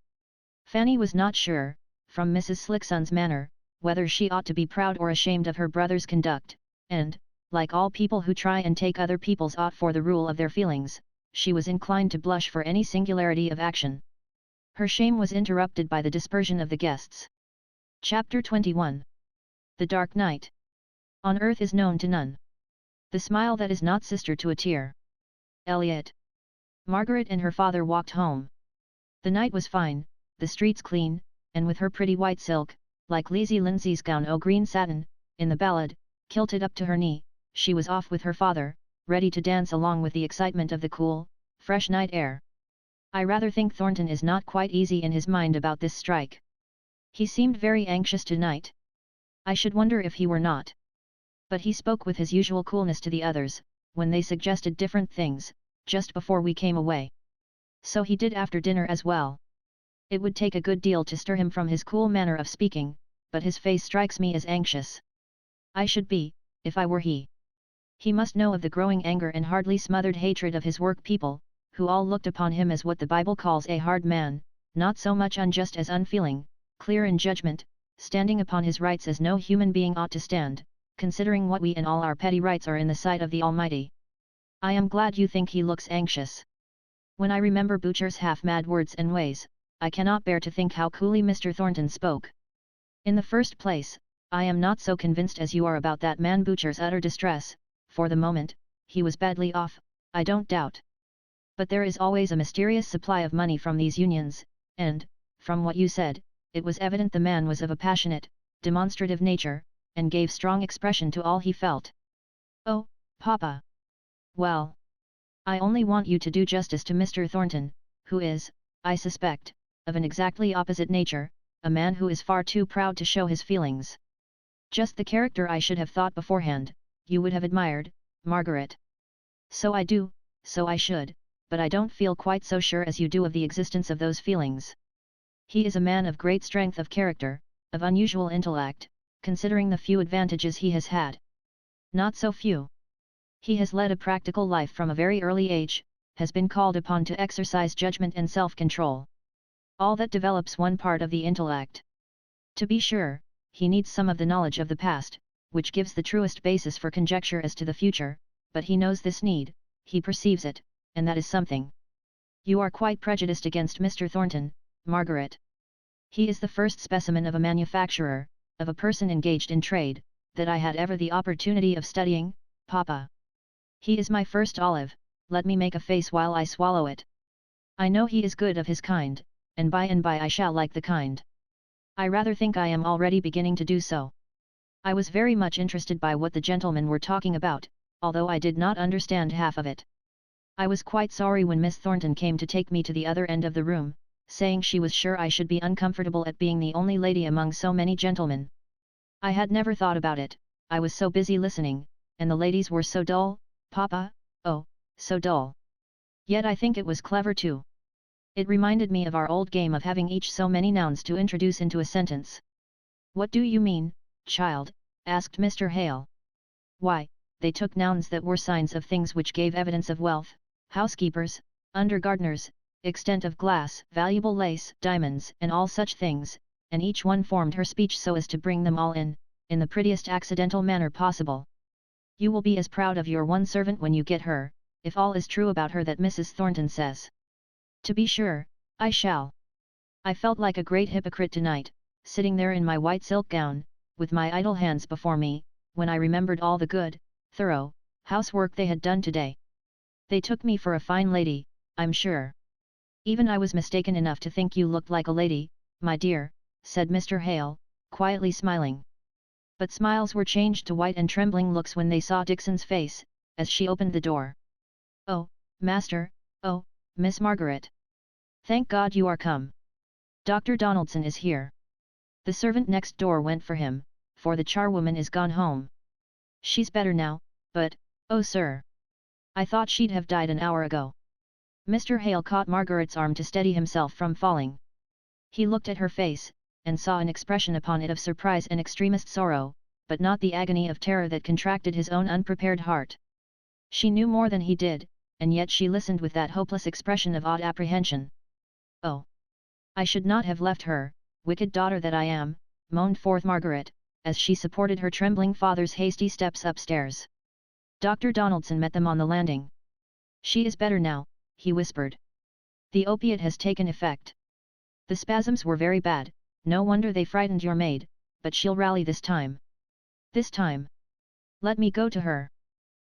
[SPEAKER 1] Fanny was not sure, from Mrs. Slickson's manner, whether she ought to be proud or ashamed of her brother's conduct, and, like all people who try and take other people's ought for the rule of their feelings, she was inclined to blush for any singularity of action. Her shame was interrupted by the dispersion of the guests. Chapter 21. The Dark Night. On earth is known to none the smile that is not sister to a tear. Eliot. Margaret and her father walked home. The night was fine, the streets clean, and with her pretty white silk, like Lizzie Lindsay's gown o' green satin, in the ballad, kilted up to her knee, she was off with her father, ready to dance along with the excitement of the cool, fresh night air. I rather think Thornton is not quite easy in his mind about this strike. He seemed very anxious tonight. I should wonder if he were not. But he spoke with his usual coolness to the others, when they suggested different things, just before we came away. So he did after dinner as well. It would take a good deal to stir him from his cool manner of speaking, but his face strikes me as anxious. I should be, if I were he. He must know of the growing anger and hardly smothered hatred of his work people, who all looked upon him as what the Bible calls a hard man, not so much unjust as unfeeling, clear in judgment, standing upon his rights as no human being ought to stand, considering what we and all our petty rights are in the sight of the Almighty. I am glad you think he looks anxious. When I remember Boucher's half-mad words and ways, I cannot bear to think how coolly Mr. Thornton spoke. In the first place, I am not so convinced as you are about that man Boucher's utter distress. For the moment, he was badly off, I don't doubt. But there is always a mysterious supply of money from these unions, and, From what you said, it was evident the man was of a passionate, demonstrative nature, and gave strong expression to all he felt. Oh, Papa! Well, I only want you to do justice to Mr. Thornton, who is, I suspect, of an exactly opposite nature, a man who is far too proud to show his feelings. Just the character I should have thought beforehand, you would have admired, Margaret. So I do, so I should, but I don't feel quite so sure as you do of the existence of those feelings. He is a man of great strength of character, of unusual intellect, considering the few advantages he has had. Not so few. He has led a practical life from a very early age, has been called upon to exercise judgment and self-control. All that develops one part of the intellect. To be sure, he needs some of the knowledge of the past, which gives the truest basis for conjecture as to the future, but he knows this need, he perceives it, and that is something. You are quite prejudiced against Mr. Thornton, Margaret. He is the first specimen of a manufacturer, of a person engaged in trade, that I had ever the opportunity of studying, Papa. He is my first olive, let me make a face while I swallow it. I know he is good of his kind, and by I shall like the kind. I rather think I am already beginning to do so. I was very much interested by what the gentlemen were talking about, although I did not understand half of it. I was quite sorry when Miss Thornton came to take me to the other end of the room, saying she was sure I should be uncomfortable at being the only lady among so many gentlemen. I had never thought about it, I was so busy listening, and the ladies were so dull, Papa, oh, so dull. Yet I think it was clever too. It reminded me of our old game of having each so many nouns to introduce into a sentence. What do you mean, child? Asked Mr. Hale. Why, they took nouns that were signs of things which gave evidence of wealth, housekeepers, under-gardeners, extent of glass, valuable lace, diamonds, and all such things, and each one formed her speech so as to bring them all in the prettiest accidental manner possible. You will be as proud of your one servant when you get her, if all is true about her that Mrs. Thornton says. To be sure, I shall. I felt like a great hypocrite tonight, sitting there in my white silk gown, with my idle hands before me, when I remembered all the good, thorough, housework they had done today. They took me for a fine lady, I'm sure. Even I was mistaken enough to think you looked like a lady, my dear, said Mr. Hale, quietly smiling. But smiles were changed to white and trembling looks when they saw Dixon's face, as she opened the door. Oh, master, oh, Miss Margaret. Thank God you are come. Dr. Donaldson is here. The servant next door went for him, for the charwoman is gone home. She's better now, but, oh sir. I thought she'd have died an hour ago. Mr. Hale caught Margaret's arm to steady himself from falling. He looked at her face, and saw an expression upon it of surprise and extremest sorrow, but not the agony of terror that contracted his own unprepared heart. She knew more than he did, and yet she listened with that hopeless expression of odd apprehension. Oh! I should not have left her, wicked daughter that I am, moaned forth Margaret, as she supported her trembling father's hasty steps upstairs. Dr. Donaldson met them on the landing. She is better now, he whispered. The opiate has taken effect. The spasms were very bad, no wonder they frightened your maid, but she'll rally this time. This time. Let me go to her.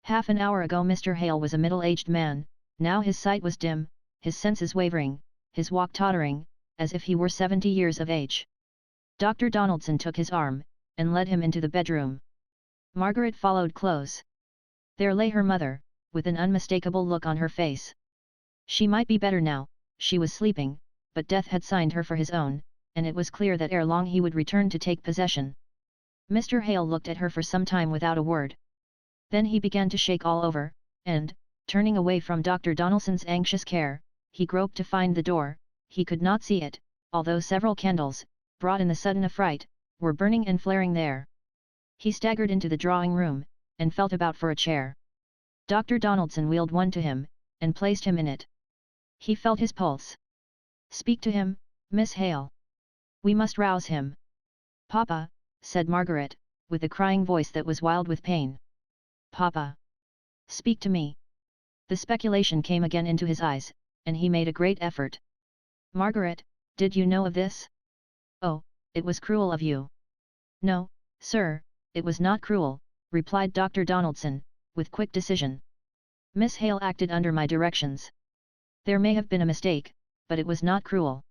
[SPEAKER 1] Half an hour ago Mr. Hale was a middle-aged man, now his sight was dim, his senses wavering, his walk tottering, as if he were 70 years of age. Dr. Donaldson took his arm, and led him into the bedroom. Margaret followed close. There lay her mother, with an unmistakable look on her face. She might be better now, she was sleeping, but death had signed her for his own, and it was clear that ere long he would return to take possession. Mr. Hale looked at her for some time without a word. Then he began to shake all over, and, turning away from Dr. Donaldson's anxious care, he groped to find the door. He could not see it, although several candles, brought in the sudden affright, were burning and flaring there. He staggered into the drawing-room, and felt about for a chair. Dr. Donaldson wheeled one to him, and placed him in it. He felt his pulse. Speak to him, Miss Hale. We must rouse him. Papa, said Margaret, with a crying voice that was wild with pain. Papa! Speak to me! The speculation came again into his eyes, and he made a great effort. Margaret, did you know of this? Oh, it was cruel of you. No, sir, it was not cruel, replied Dr. Donaldson, with quick decision. Miss Hale acted under my directions. There may have been a mistake, but it was not cruel.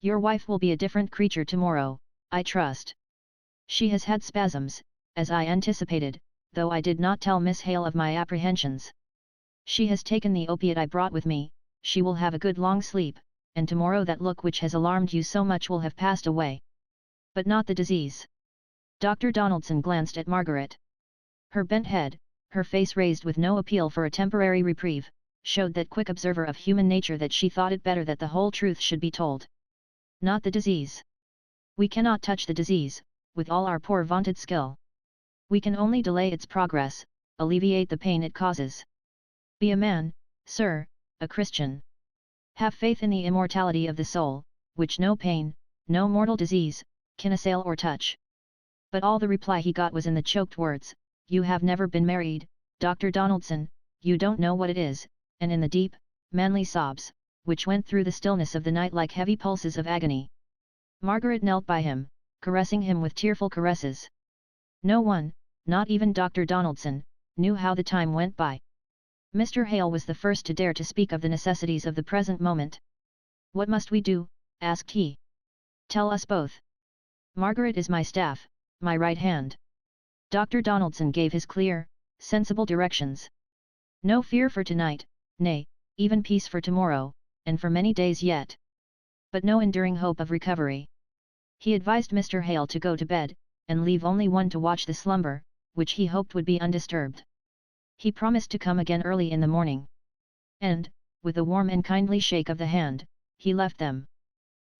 [SPEAKER 1] Your wife will be a different creature tomorrow, I trust. She has had spasms, as I anticipated, though I did not tell Miss Hale of my apprehensions. She has taken the opiate I brought with me, she will have a good long sleep, and tomorrow that look which has alarmed you so much will have passed away. But not the disease. Dr. Donaldson glanced at Margaret. Her bent head, her face raised with no appeal for a temporary reprieve, showed that quick observer of human nature that she thought it better that the whole truth should be told. Not the disease. We cannot touch the disease, with all our poor vaunted skill. We can only delay its progress, alleviate the pain it causes. Be a man, sir, a Christian. Have faith in the immortality of the soul, which no pain, no mortal disease, can assail or touch. But all the reply he got was in the choked words, "You have never been married, Dr. Donaldson, you don't know what it is," and in the deep, manly sobs, which went through the stillness of the night like heavy pulses of agony. Margaret knelt by him, caressing him with tearful caresses. No one, not even Dr. Donaldson, knew how the time went by. Mr. Hale was the first to dare to speak of the necessities of the present moment. "What must we do?" asked he. "Tell us both." "Margaret is my staff, my right hand." Dr. Donaldson gave his clear, sensible directions. "No fear for tonight, nay, even peace for tomorrow, and for many days yet. But no enduring hope of recovery." He advised Mr. Hale to go to bed, and leave only one to watch the slumber, which he hoped would be undisturbed. He promised to come again early in the morning. And, with a warm and kindly shake of the hand, he left them.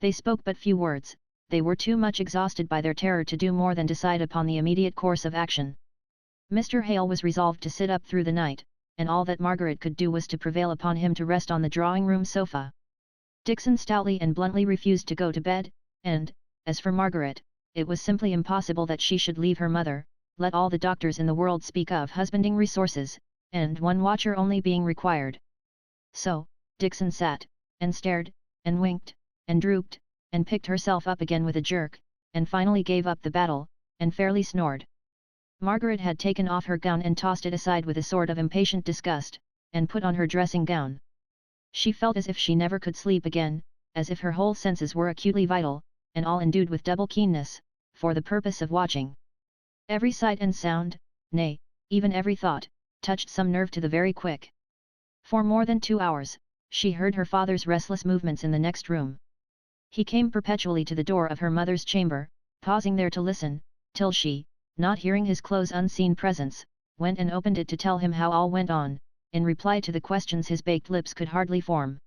[SPEAKER 1] They spoke but few words, they were too much exhausted by their terror to do more than decide upon the immediate course of action. Mr. Hale was resolved to sit up through the night, and all that Margaret could do was to prevail upon him to rest on the drawing-room sofa. Dixon stoutly and bluntly refused to go to bed, and, as for Margaret, it was simply impossible that she should leave her mother, let all the doctors in the world speak of husbanding resources, and one watcher only being required. So, Dixon sat, and stared, and winked, and drooped, and picked herself up again with a jerk, and finally gave up the battle, and fairly snored. Margaret had taken off her gown and tossed it aside with a sort of impatient disgust, and put on her dressing gown. She felt as if she never could sleep again, as if her whole senses were acutely vital, and all endued with double keenness, for the purpose of watching. Every sight and sound, nay, even every thought, touched some nerve to the very quick. For more than 2 hours, she heard her father's restless movements in the next room. He came perpetually to the door of her mother's chamber, pausing there to listen, till she, not hearing his close unseen presence, went and opened it to tell him how all went on, in reply to the questions his baked lips could hardly form.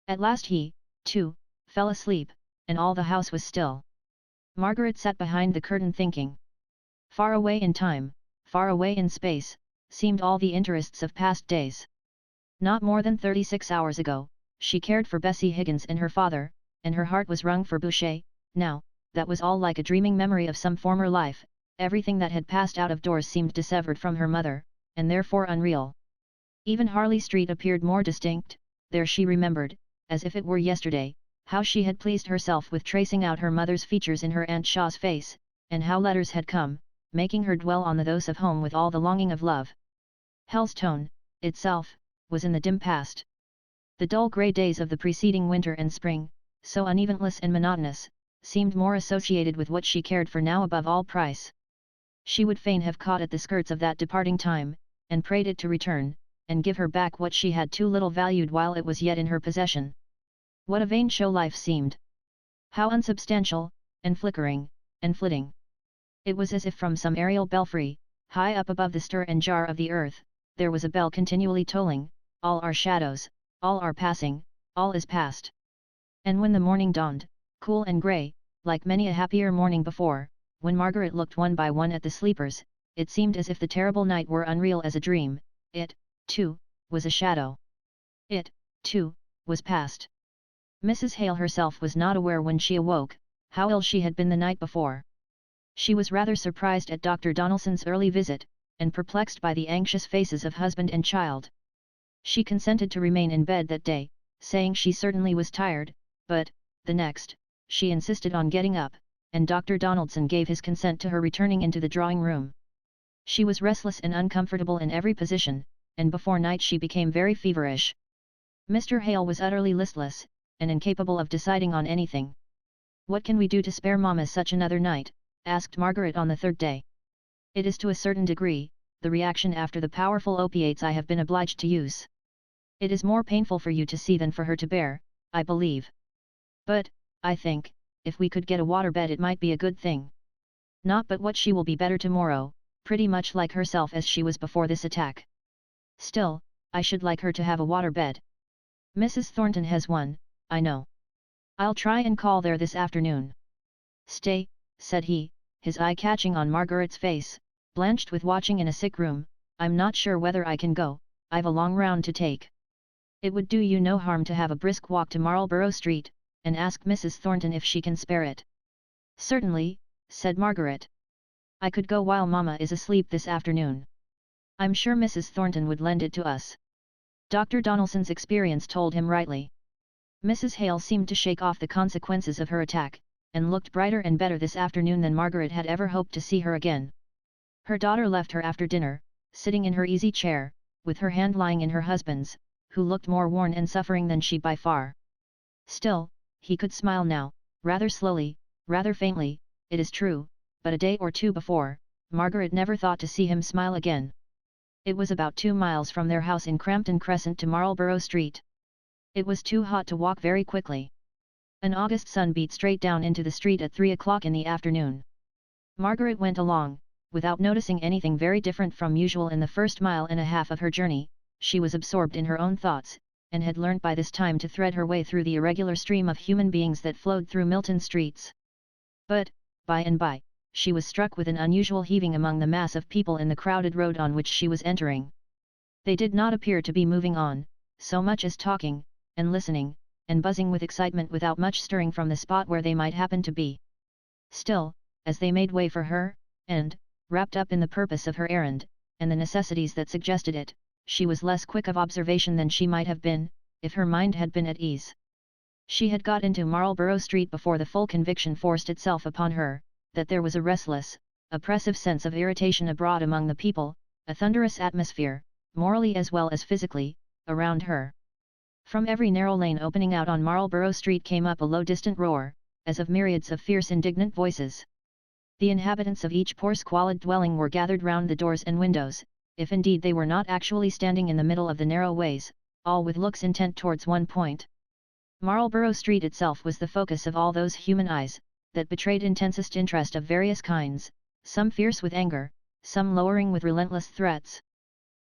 [SPEAKER 1] At last he, too, fell asleep, and all the house was still. Margaret sat behind the curtain thinking. Far away in time, far away in space, seemed all the interests of past days. Not more than 36 hours ago, she cared for Bessie Higgins and her father, and her heart was wrung for Boucher. Now, that was all like a dreaming memory of some former life, everything that had passed out of doors seemed dissevered from her mother, and therefore unreal. Even Harley Street appeared more distinct, there she remembered, as if it were yesterday, how she had pleased herself with tracing out her mother's features in her Aunt Shaw's face, and how letters had come, making her dwell on the those of home with all the longing of love. Hellstone, itself, was in the dim past. The dull grey days of the preceding winter and spring, so unevenless and monotonous, seemed more associated with what she cared for now above all price. She would fain have caught at the skirts of that departing time, and prayed it to return, and give her back what she had too little valued while it was yet in her possession. What a vain show life seemed! How unsubstantial, and flickering, and flitting! It was as if from some aerial belfry, high up above the stir and jar of the earth, there was a bell continually tolling, "All are shadows, all are passing, all is past." And when the morning dawned, cool and grey, like many a happier morning before, when Margaret looked one by one at the sleepers, it seemed as if the terrible night were unreal as a dream. It, too, was a shadow. It, too, was past. Mrs. Hale herself was not aware when she awoke, how ill she had been the night before. She was rather surprised at Dr. Donaldson's early visit, and perplexed by the anxious faces of husband and child. She consented to remain in bed that day, saying she certainly was tired, but, the next, she insisted on getting up, and Dr. Donaldson gave his consent to her returning into the drawing-room. She was restless and uncomfortable in every position, and before night she became very feverish. Mr. Hale was utterly listless, and incapable of deciding on anything. "What can we do to spare Mama such another night?" asked Margaret on the third day. "It is to a certain degree, the reaction after the powerful opiates I have been obliged to use. It is more painful for you to see than for her to bear, I believe. But, I think, if we could get a waterbed it might be a good thing. Not but what she will be better tomorrow, pretty much like herself as she was before this attack. Still, I should like her to have a waterbed. Mrs. Thornton has one, I know. I'll try and call there this afternoon." "Stay," said he, his eye catching on Margaret's face, blanched with watching in a sick room. "I'm not sure whether I can go, I've a long round to take. It would do you no harm to have a brisk walk to Marlborough Street, and ask Mrs. Thornton if she can spare it." "Certainly," said Margaret. "I could go while Mama is asleep this afternoon. I'm sure Mrs. Thornton would lend it to us." Dr. Donaldson's experience told him rightly. Mrs. Hale seemed to shake off the consequences of her attack, and looked brighter and better this afternoon than Margaret had ever hoped to see her again. Her daughter left her after dinner, sitting in her easy chair, with her hand lying in her husband's, who looked more worn and suffering than she by far. Still, he could smile now, rather slowly, rather faintly, it is true, but a day or two before, Margaret never thought to see him smile again. It was about 2 miles from their house in Crampton Crescent to Marlborough Street. It was too hot to walk very quickly. An August sun beat straight down into the street at 3 o'clock in the afternoon. Margaret went along, without noticing anything very different from usual in the first mile and a half of her journey. She was absorbed in her own thoughts, and had learnt by this time to thread her way through the irregular stream of human beings that flowed through Milton streets. But, by and by, she was struck with an unusual heaving among the mass of people in the crowded road on which she was entering. They did not appear to be moving on, so much as talking, and listening, and buzzing with excitement without much stirring from the spot where they might happen to be. Still, as they made way for her, and, wrapped up in the purpose of her errand, and the necessities that suggested it, she was less quick of observation than she might have been, if her mind had been at ease. She had got into Marlborough Street before the full conviction forced itself upon her, that there was a restless, oppressive sense of irritation abroad among the people, a thunderous atmosphere, morally as well as physically, around her. From every narrow lane opening out on Marlborough Street came up a low distant roar, as of myriads of fierce indignant voices. The inhabitants of each poor squalid dwelling were gathered round the doors and windows, if indeed they were not actually standing in the middle of the narrow ways, all with looks intent towards one point. Marlborough Street itself was the focus of all those human eyes, that betrayed intensest interest of various kinds, some fierce with anger, some lowering with relentless threats,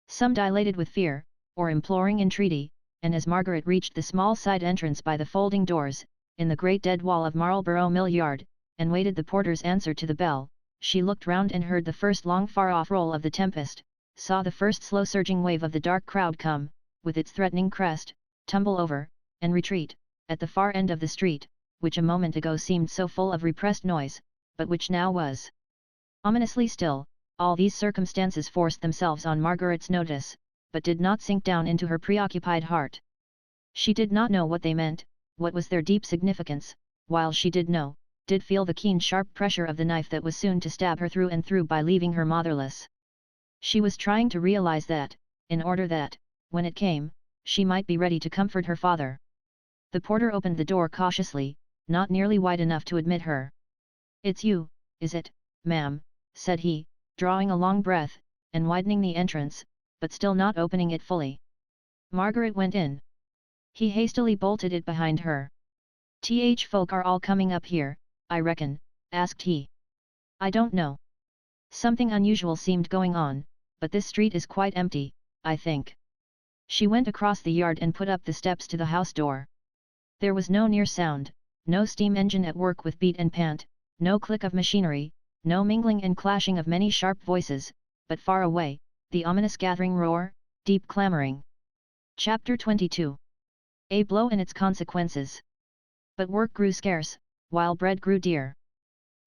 [SPEAKER 1] some dilated with fear, or imploring entreaty, and as Margaret reached the small side entrance by the folding doors, in the great dead wall of Marlborough Mill Yard, and waited the porter's answer to the bell, she looked round and heard the first long far-off roll of the tempest, saw the first slow surging wave of the dark crowd come, with its threatening crest, tumble over, and retreat, at the far end of the street, which a moment ago seemed so full of repressed noise, but which now was ominously still. All these circumstances forced themselves on Margaret's notice, but did not sink down into her preoccupied heart. She did not know what they meant, what was their deep significance, while she did know, did feel the keen sharp pressure of the knife that was soon to stab her through and through by leaving her motherless. She was trying to realize that, in order that, when it came, she might be ready to comfort her father. The porter opened the door cautiously, not nearly wide enough to admit her. "It's you, is it, ma'am?" said he, drawing a long breath, and widening the entrance, but still not opening it fully. Margaret went in. He hastily bolted it behind her. "Th folk are all coming up here, I reckon?" asked he. "I don't know. Something unusual seemed going on, but this street is quite empty, I think." She went across the yard and put up the steps to the house door. There was no near sound, no steam engine at work with beat and pant, no click of machinery, no mingling and clashing of many sharp voices, but far away, the ominous gathering roar, deep clamoring. Chapter 22. A blow and its consequences. But work grew scarce, while bread grew dear.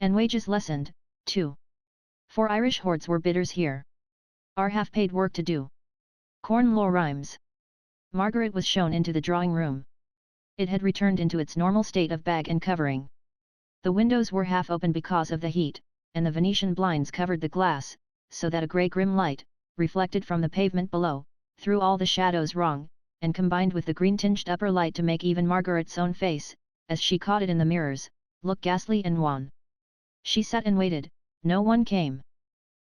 [SPEAKER 1] And wages lessened, too. For Irish hordes were bidders here. Our half-paid work to do. Corn Law Rhymes. Margaret was shown into the drawing room. It had returned into its normal state of bag and covering. The windows were half open because of the heat, and the Venetian blinds covered the glass, so that a grey grim light, reflected from the pavement below, threw all the shadows wrong, and combined with the green-tinged upper light to make even Margaret's own face, as she caught it in the mirrors, looked ghastly and wan. She sat and waited, no one came.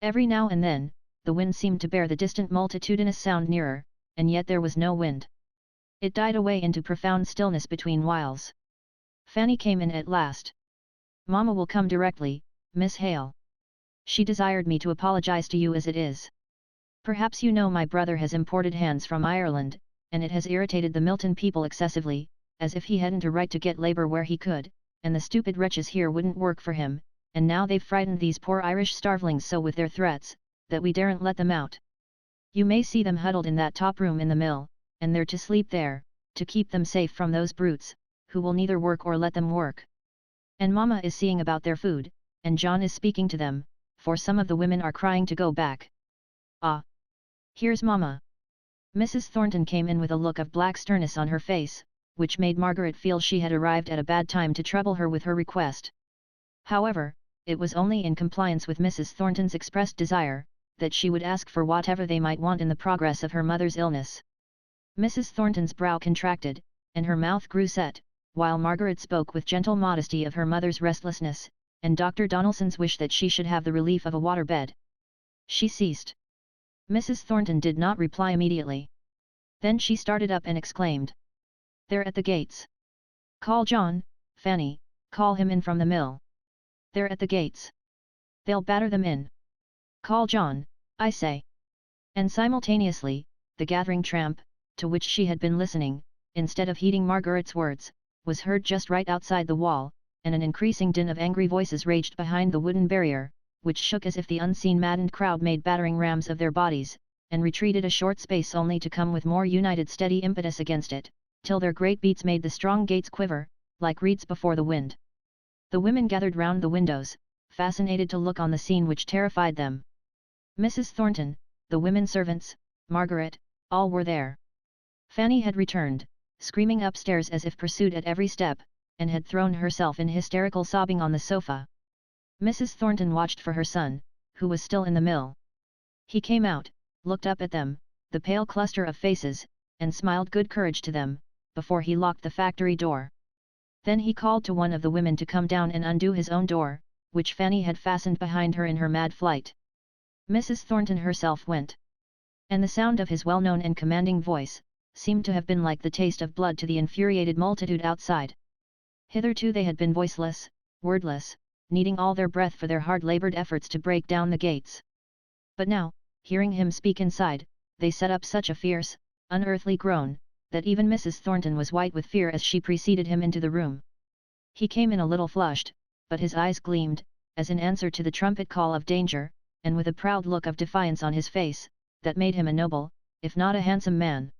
[SPEAKER 1] Every now and then, the wind seemed to bear the distant multitudinous sound nearer, and yet there was no wind. It died away into profound stillness between whiles. Fanny came in at last. "Mamma will come directly, Miss Hale. She desired me to apologize to you as it is. Perhaps you know my brother has imported hands from Ireland, and it has irritated the Milton people excessively, as if he hadn't a right to get labour where he could, and the stupid wretches here wouldn't work for him, and now they've frightened these poor Irish starvelings so with their threats, that we daren't let them out. You may see them huddled in that top room in the mill, and they're to sleep there, to keep them safe from those brutes, who will neither work or let them work. And Mamma is seeing about their food, and John is speaking to them, for some of the women are crying to go back. Ah! Here's Mamma." Mrs. Thornton came in with a look of black sternness on her face, which made Margaret feel she had arrived at a bad time to trouble her with her request. However, it was only in compliance with Mrs. Thornton's expressed desire, that she would ask for whatever they might want in the progress of her mother's illness. Mrs. Thornton's brow contracted, and her mouth grew set, while Margaret spoke with gentle modesty of her mother's restlessness, and Dr. Donaldson's wish that she should have the relief of a water bed. She ceased. Mrs. Thornton did not reply immediately. Then she started up and exclaimed. "They're at the gates. Call John, Fanny, call him in from the mill. They're at the gates. They'll batter them in. Call John, I say." And simultaneously, the gathering tramp, to which she had been listening, instead of heeding Margaret's words, was heard just right outside the wall, and an increasing din of angry voices raged behind the wooden barrier, which shook as if the unseen maddened crowd made battering rams of their bodies, and retreated a short space only to come with more united steady impetus against it, till their great beats made the strong gates quiver, like reeds before the wind. The women gathered round the windows, fascinated to look on the scene which terrified them. Mrs. Thornton, the women servants, Margaret, all were there. Fanny had returned, screaming upstairs as if pursued at every step, and had thrown herself in hysterical sobbing on the sofa. Mrs. Thornton watched for her son, who was still in the mill. He came out, looked up at them, the pale cluster of faces, and smiled good courage to them, before he locked the factory door. Then he called to one of the women to come down and undo his own door, which Fanny had fastened behind her in her mad flight. Mrs. Thornton herself went. And the sound of his well-known and commanding voice, seemed to have been like the taste of blood to the infuriated multitude outside. Hitherto they had been voiceless, wordless, needing all their breath for their hard-laboured efforts to break down the gates. But now, hearing him speak inside, they set up such a fierce, unearthly groan, that even Mrs. Thornton was white with fear as she preceded him into the room. He came in a little flushed, but his eyes gleamed, as in answer to the trumpet call of danger, and with a proud look of defiance on his face, that made him a noble, if not a handsome man.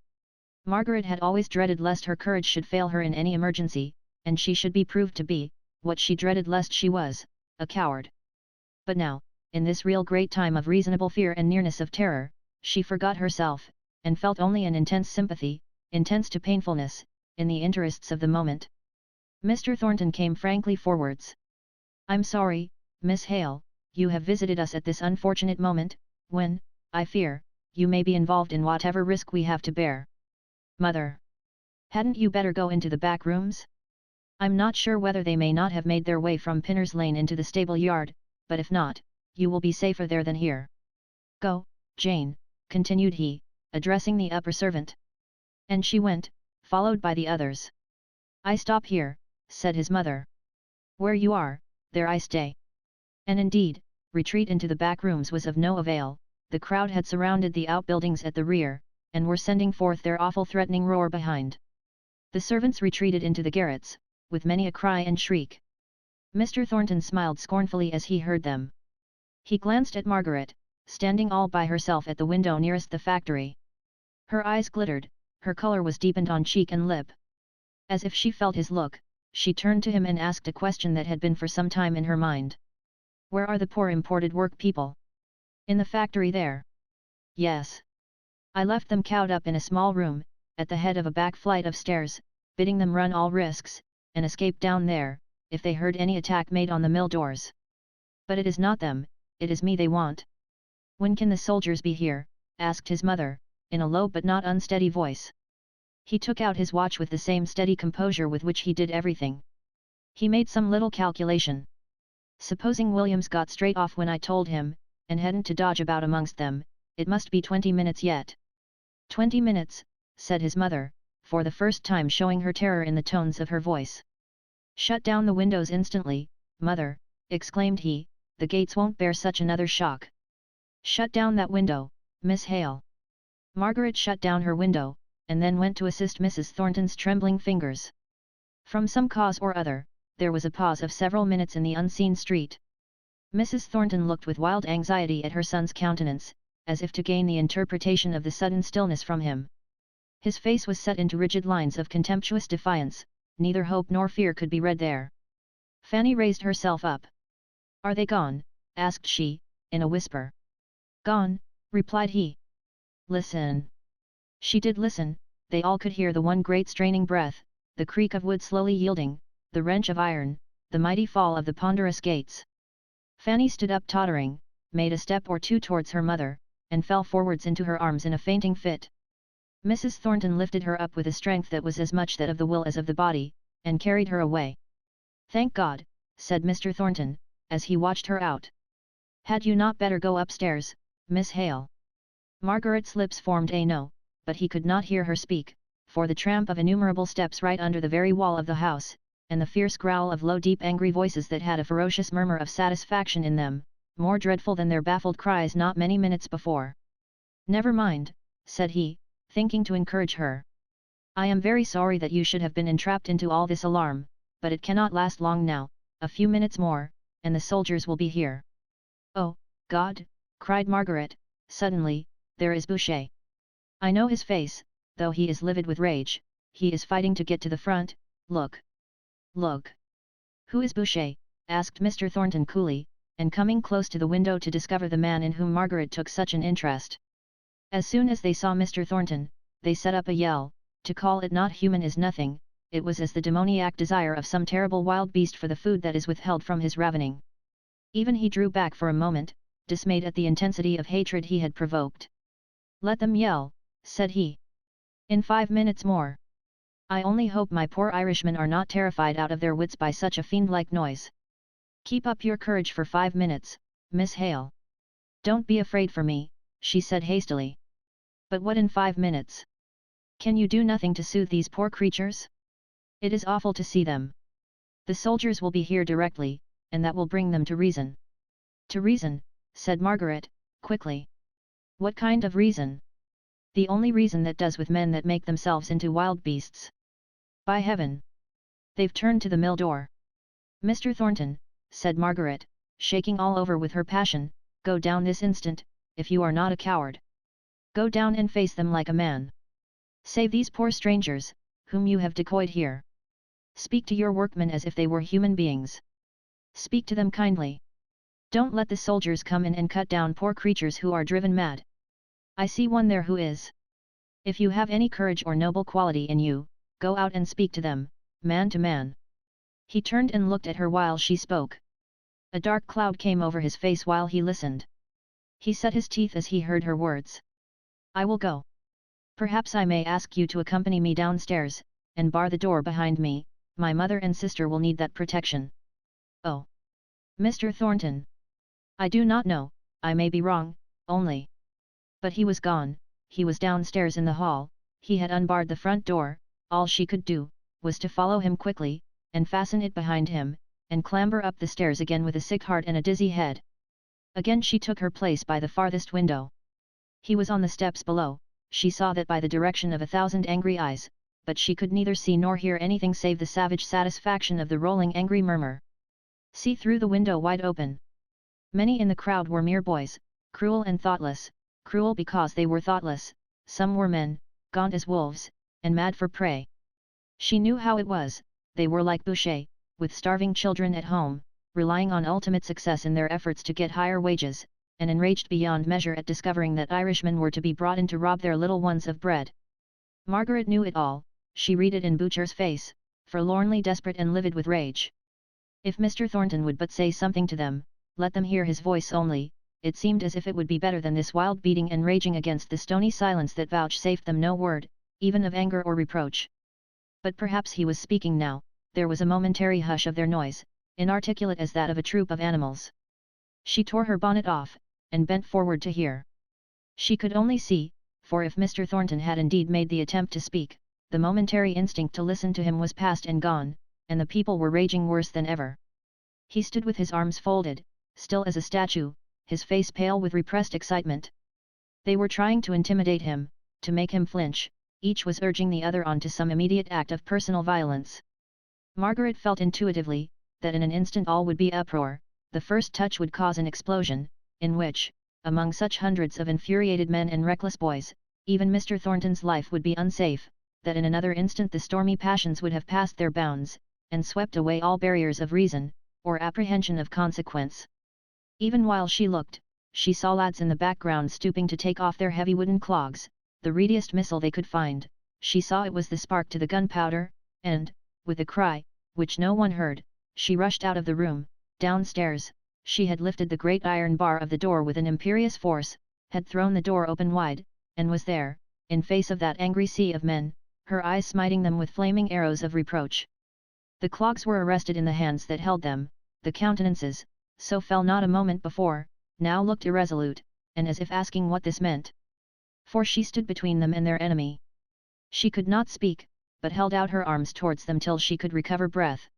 [SPEAKER 1] Margaret had always dreaded lest her courage should fail her in any emergency, and she should be proved to be, what she dreaded lest she was, a coward. But now, in this real great time of reasonable fear and nearness of terror, she forgot herself, and felt only an intense sympathy, intense to painfulness, in the interests of the moment. Mr. Thornton came frankly forwards. "I'm sorry, Miss Hale, you have visited us at this unfortunate moment, when, I fear, you may be involved in whatever risk we have to bear. Mother! Hadn't you better go into the back rooms? I'm not sure whether they may not have made their way from Pinner's Lane into the stable yard, but if not, you will be safer there than here. Go, Jane," continued he, addressing the upper servant. And she went, followed by the others. "I stop here," said his mother. "Where you are, there I stay." And indeed, retreat into the back rooms was of no avail. The crowd had surrounded the outbuildings at the rear, and were sending forth their awful threatening roar behind. The servants retreated into the garrets, with many a cry and shriek. Mr. Thornton smiled scornfully as he heard them. He glanced at Margaret, standing all by herself at the window nearest the factory. Her eyes glittered, her colour was deepened on cheek and lip. As if she felt his look, she turned to him and asked a question that had been for some time in her mind. "Where are the poor imported work people?" "In the factory there." "Yes. I left them cowed up in a small room, at the head of a back flight of stairs, bidding them run all risks, and escape down there, if they heard any attack made on the mill doors. But it is not them, it is me they want." "When can the soldiers be here?" asked his mother, in a low but not unsteady voice. He took out his watch with the same steady composure with which he did everything. He made some little calculation. Supposing Williams got straight off when I told him, and hadn't to dodge about amongst them, it must be 20 minutes yet. 20 minutes, said his mother, for the first time showing her terror in the tones of her voice. Shut down the windows instantly, mother, exclaimed he, the gates won't bear such another shock. Shut down that window, Miss Hale. Margaret shut down her window, and then went to assist Mrs. Thornton's trembling fingers. From some cause or other, there was a pause of several minutes in the unseen street. Mrs. Thornton looked with wild anxiety at her son's countenance, as if to gain the interpretation of the sudden stillness from him. His face was set into rigid lines of contemptuous defiance, neither hope nor fear could be read there. Fanny raised herself up. "Are they gone?" asked she, in a whisper. "Gone," replied he. "Listen." She did listen. They all could hear the one great straining breath, the creak of wood slowly yielding, the wrench of iron, the mighty fall of the ponderous gates. Fanny stood up tottering, made a step or two towards her mother, and fell forwards into her arms in a fainting fit. Mrs. Thornton lifted her up with a strength that was as much that of the will as of the body, and carried her away. "Thank God," said Mr. Thornton, as he watched her out. "Had you not better go upstairs, Miss Hale?" Margaret's lips formed a no, but he could not hear her speak, for the tramp of innumerable steps right under the very wall of the house, and the fierce growl of low deep angry voices that had a ferocious murmur of satisfaction in them, more dreadful than their baffled cries not many minutes before. "Never mind," said he, thinking to encourage her. "I am very sorry that you should have been entrapped into all this alarm, but it cannot last long now, a few minutes more, and the soldiers will be here." "Oh, God!" cried Margaret, suddenly, "there is Boucher. I know his face, though he is livid with rage, he is fighting to get to the front, look! Look!" "Who is Boucher?" asked Mr. Thornton coolly, and coming close to the window to discover the man in whom Margaret took such an interest. As soon as they saw Mr. Thornton, they set up a yell. To call it not human is nothing, it was as the demoniac desire of some terrible wild beast for the food that is withheld from his ravening. Even he drew back for a moment, dismayed at the intensity of hatred he had provoked. "Let them yell," said he. "In 5 minutes more. I only hope my poor Irishmen are not terrified out of their wits by such a fiend-like noise. Keep up your courage for 5 minutes, Miss Hale. Don't be afraid for me," she said hastily. "But what in 5 minutes? Can you do nothing to soothe these poor creatures? It is awful to see them. The soldiers will be here directly, and that will bring them to reason." "To reason," said Margaret, quickly. "What kind of reason?" "The only reason that does with men that make themselves into wild beasts. By heaven! They've turned to the mill door." "Mr. Thornton," said Margaret, shaking all over with her passion, "go down this instant, if you are not a coward. Go down and face them like a man. Save these poor strangers, whom you have decoyed here. Speak to your workmen as if they were human beings. Speak to them kindly. Don't let the soldiers come in and cut down poor creatures who are driven mad. I see one there who is. If you have any courage or noble quality in you, go out and speak to them, man to man." He turned and looked at her while she spoke. A dark cloud came over his face while he listened. He set his teeth as he heard her words. "I will go. Perhaps I may ask you to accompany me downstairs, and bar the door behind me, my mother and sister will need that protection." "Oh! Mr. Thornton! I do not know, I may be wrong, only—" But he was gone, he was downstairs in the hall, he had unbarred the front door, all she could do, was to follow him quickly, and fasten it behind him, and clamber up the stairs again with a sick heart and a dizzy head. Again she took her place by the farthest window. He was on the steps below, she saw that by the direction of 1,000 angry eyes, but she could neither see nor hear anything save the savage satisfaction of the rolling angry murmur. See through the window wide open. Many in the crowd were mere boys, cruel and thoughtless, cruel because they were thoughtless, some were men, gaunt as wolves, and mad for prey. She knew how it was, they were like Boucher, with starving children at home, relying on ultimate success in their efforts to get higher wages, and enraged beyond measure at discovering that Irishmen were to be brought in to rob their little ones of bread. Margaret knew it all, she read it in Boucher's face, forlornly desperate and livid with rage. If Mr. Thornton would but say something to them, let them hear his voice only, it seemed as if it would be better than this wild beating and raging against the stony silence that vouchsafed them no word, even of anger or reproach. But perhaps he was speaking now, there was a momentary hush of their noise, inarticulate as that of a troop of animals. She tore her bonnet off, and bent forward to hear. She could only see, for if Mr. Thornton had indeed made the attempt to speak, the momentary instinct to listen to him was past and gone, and the people were raging worse than ever. He stood with his arms folded, still as a statue, his face pale with repressed excitement. They were trying to intimidate him, to make him flinch, each was urging the other on to some immediate act of personal violence. Margaret felt intuitively, that in an instant all would be uproar, the first touch would cause an explosion, in which, among such hundreds of infuriated men and reckless boys, even Mr. Thornton's life would be unsafe, that in another instant the stormy passions would have passed their bounds, and swept away all barriers of reason, or apprehension of consequence. Even while she looked, she saw lads in the background stooping to take off their heavy wooden clogs, the readiest missile they could find. She saw it was the spark to the gunpowder, and, with a cry, which no one heard, she rushed out of the room. Downstairs, she had lifted the great iron bar of the door with an imperious force, had thrown the door open wide, and was there, in face of that angry sea of men, her eyes smiting them with flaming arrows of reproach. The clogs were arrested in the hands that held them, the countenances, so fell not a moment before, now looked irresolute, and as if asking what this meant. For she stood between them and their enemy. She could not speak, but held out her arms towards them till she could recover breath.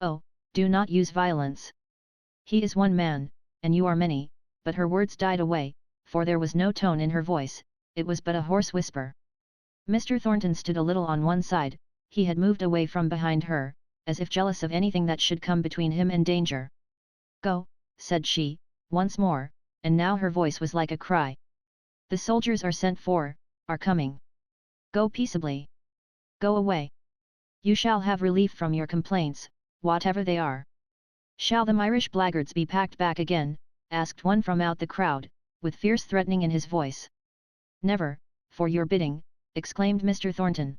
[SPEAKER 1] "Oh, do not use violence. He is one man, and you are many," but her words died away, for there was no tone in her voice, it was but a hoarse whisper. Mr. Thornton stood a little on one side, he had moved away from behind her, as if jealous of anything that should come between him and danger. "Go," said she, once more, and now her voice was like a cry. "The soldiers are sent for, are coming. Go peaceably. Go away. You shall have relief from your complaints, whatever they are." "Shall them Irish blackguards be packed back again?" asked one from out the crowd, with fierce threatening in his voice. "Never, for your bidding," exclaimed Mr. Thornton.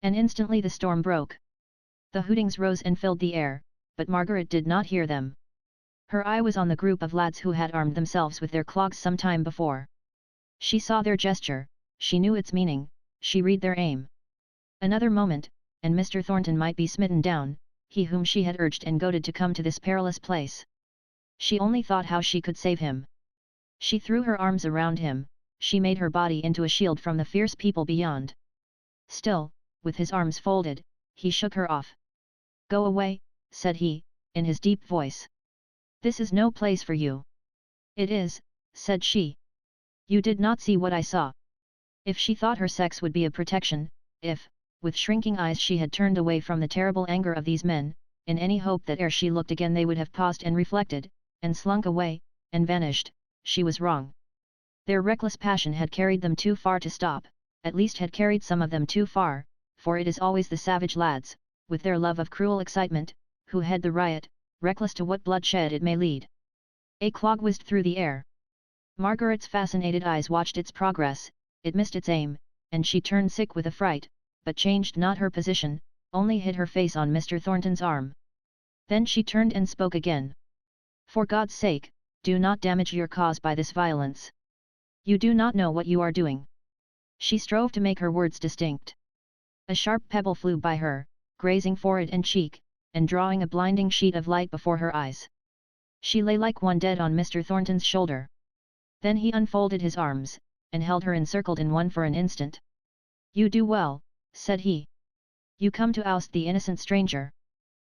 [SPEAKER 1] And instantly the storm broke. The hootings rose and filled the air, but Margaret did not hear them. Her eye was on the group of lads who had armed themselves with their clogs some time before. She saw their gesture, she knew its meaning, she read their aim. Another moment, and Mr. Thornton might be smitten down, he whom she had urged and goaded to come to this perilous place. She only thought how she could save him. She threw her arms around him, she made her body into a shield from the fierce people beyond. Still, with his arms folded, he shook her off. "Go away," said he, in his deep voice. "This is no place for you." "It is," said she. "You did not see what I saw." If she thought her sex would be a protection, if, with shrinking eyes she had turned away from the terrible anger of these men, in any hope that ere she looked again they would have paused and reflected, and slunk away, and vanished, she was wrong. Their reckless passion had carried them too far to stop, at least had carried some of them too far, for it is always the savage lads, with their love of cruel excitement, who head the riot, reckless to what bloodshed it may lead. A clog whizzed through the air. Margaret's fascinated eyes watched its progress, it missed its aim, and she turned sick with affright, but changed not her position, only hid her face on Mr. Thornton's arm. Then she turned and spoke again. "For God's sake, do not damage your cause by this violence. You do not know what you are doing." She strove to make her words distinct. A sharp pebble flew by her, grazing forehead and cheek, and drawing a blinding sheet of light before her eyes. She lay like one dead on Mr. Thornton's shoulder. Then he unfolded his arms, and held her encircled in one for an instant. "You do well," said he. "You come to oust the innocent stranger.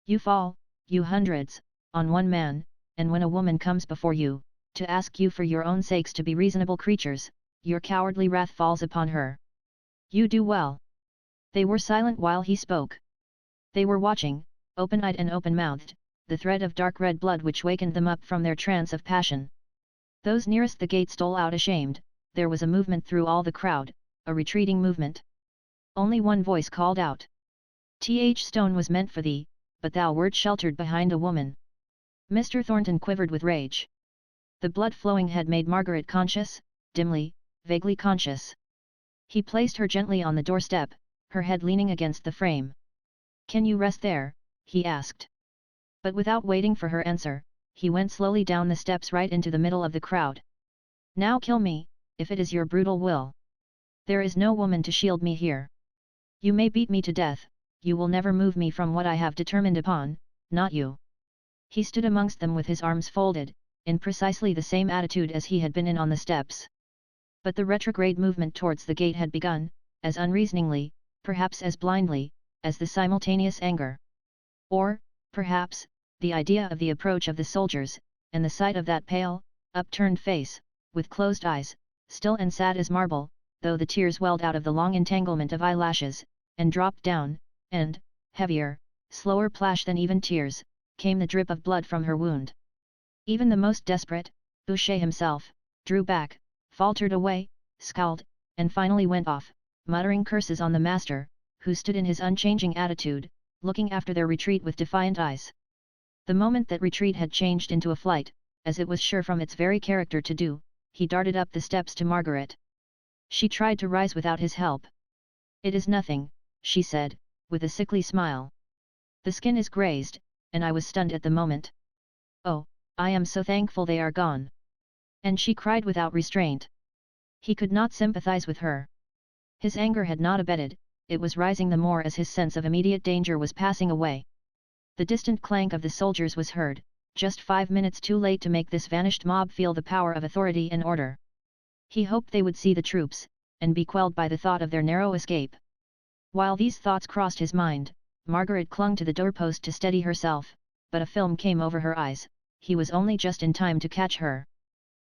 [SPEAKER 1] You fall, you hundreds, on one man, and when a woman comes before you, to ask you for your own sakes to be reasonable creatures, your cowardly wrath falls upon her. You do well." They were silent while he spoke. They were watching, open-eyed and open-mouthed, the thread of dark red blood which wakened them up from their trance of passion. Those nearest the gate stole out ashamed, there was a movement through all the crowd, a retreating movement. Only one voice called out. "Th stone was meant for thee, but thou wert sheltered behind a woman." Mr. Thornton quivered with rage. The blood flowing had made Margaret conscious, dimly, vaguely conscious. He placed her gently on the doorstep, her head leaning against the frame. "Can you rest there?" he asked. But without waiting for her answer, he went slowly down the steps right into the middle of the crowd. "Now kill me, if it is your brutal will. There is no woman to shield me here. You may beat me to death, you will never move me from what I have determined upon, not you." He stood amongst them with his arms folded, in precisely the same attitude as he had been in on the steps. But the retrograde movement towards the gate had begun, as unreasoningly, perhaps as blindly, as the simultaneous anger. Or, perhaps, the idea of the approach of the soldiers, and the sight of that pale, upturned face, with closed eyes, still and sad as marble, though the tears welled out of the long entanglement of eyelashes, and dropped down, and, heavier, slower plash than even tears, came the drip of blood from her wound. Even the most desperate, Boucher himself, drew back, faltered away, scowled, and finally went off, muttering curses on the master, who stood in his unchanging attitude, looking after their retreat with defiant eyes. The moment that retreat had changed into a flight, as it was sure from its very character to do, he darted up the steps to Margaret. She tried to rise without his help. "It is nothing," she said, with a sickly smile. "The skin is grazed, and I was stunned at the moment. Oh, I am so thankful they are gone." And she cried without restraint. He could not sympathize with her. His anger had not abated, it was rising the more as his sense of immediate danger was passing away. The distant clank of the soldiers was heard, just 5 minutes too late to make this vanished mob feel the power of authority and order. He hoped they would see the troops, and be quelled by the thought of their narrow escape. While these thoughts crossed his mind, Margaret clung to the doorpost to steady herself, but a film came over her eyes. He was only just in time to catch her.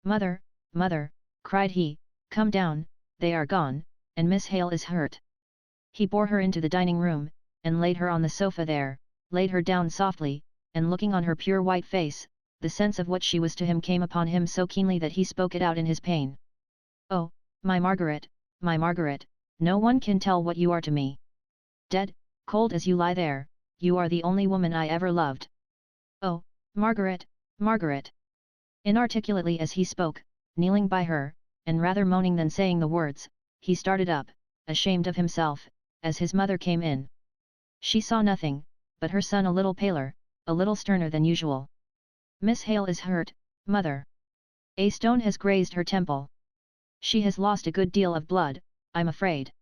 [SPEAKER 1] "Mother, mother," cried he, "come down, they are gone, and Miss Hale is hurt." He bore her into the dining room, and laid her on the sofa there, laid her down softly, and looking on her pure white face, the sense of what she was to him came upon him so keenly that he spoke it out in his pain. "Oh, my Margaret, no one can tell what you are to me. Dead, cold as you lie there, you are the only woman I ever loved. Oh, Margaret, Margaret!" Inarticulately as he spoke, kneeling by her, and rather moaning than saying the words, he started up, ashamed of himself, as his mother came in. She saw nothing, but her son a little paler, a little sterner than usual. "Miss Hale is hurt, mother. A stone has grazed her temple. She has lost a good deal of blood, I'm afraid.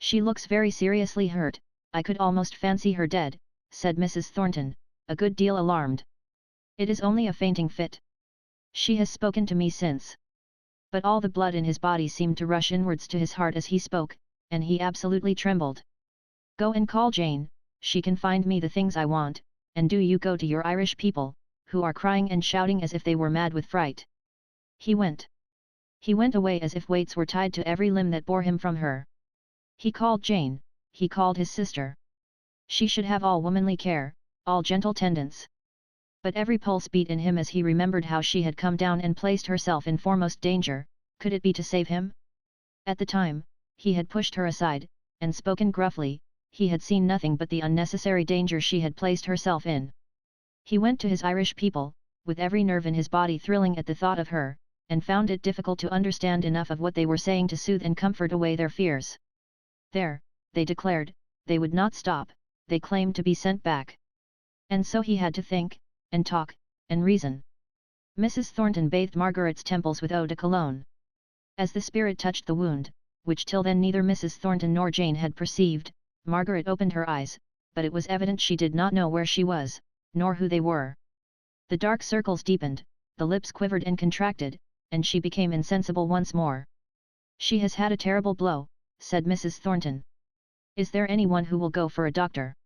[SPEAKER 1] She looks very seriously hurt, I could almost fancy her dead," said Mrs. Thornton, a good deal alarmed. "It is only a fainting fit. She has spoken to me since." But all the blood in his body seemed to rush inwards to his heart as he spoke, and he absolutely trembled. "Go and call Jane, she can find me the things I want, and do you go to your Irish people, who are crying and shouting as if they were mad with fright." He went. He went away as if weights were tied to every limb that bore him from her. He called Jane, he called his sister. She should have all womanly care, all gentle tendance. But every pulse beat in him as he remembered how she had come down and placed herself in foremost danger. Could it be to save him? At the time, he had pushed her aside, and spoken gruffly. He had seen nothing but the unnecessary danger she had placed herself in. He went to his Irish people, with every nerve in his body thrilling at the thought of her, and found it difficult to understand enough of what they were saying to soothe and comfort away their fears. There, they declared, they would not stop, they claimed to be sent back. And so he had to think, and talk, and reason. Mrs. Thornton bathed Margaret's temples with eau de cologne. As the spirit touched the wound, which till then neither Mrs. Thornton nor Jane had perceived, Margaret opened her eyes, but it was evident she did not know where she was, nor who they were. The dark circles deepened, the lips quivered and contracted, and she became insensible once more. "She has had a terrible blow," said Mrs. Thornton. "Is there anyone who will go for a doctor?"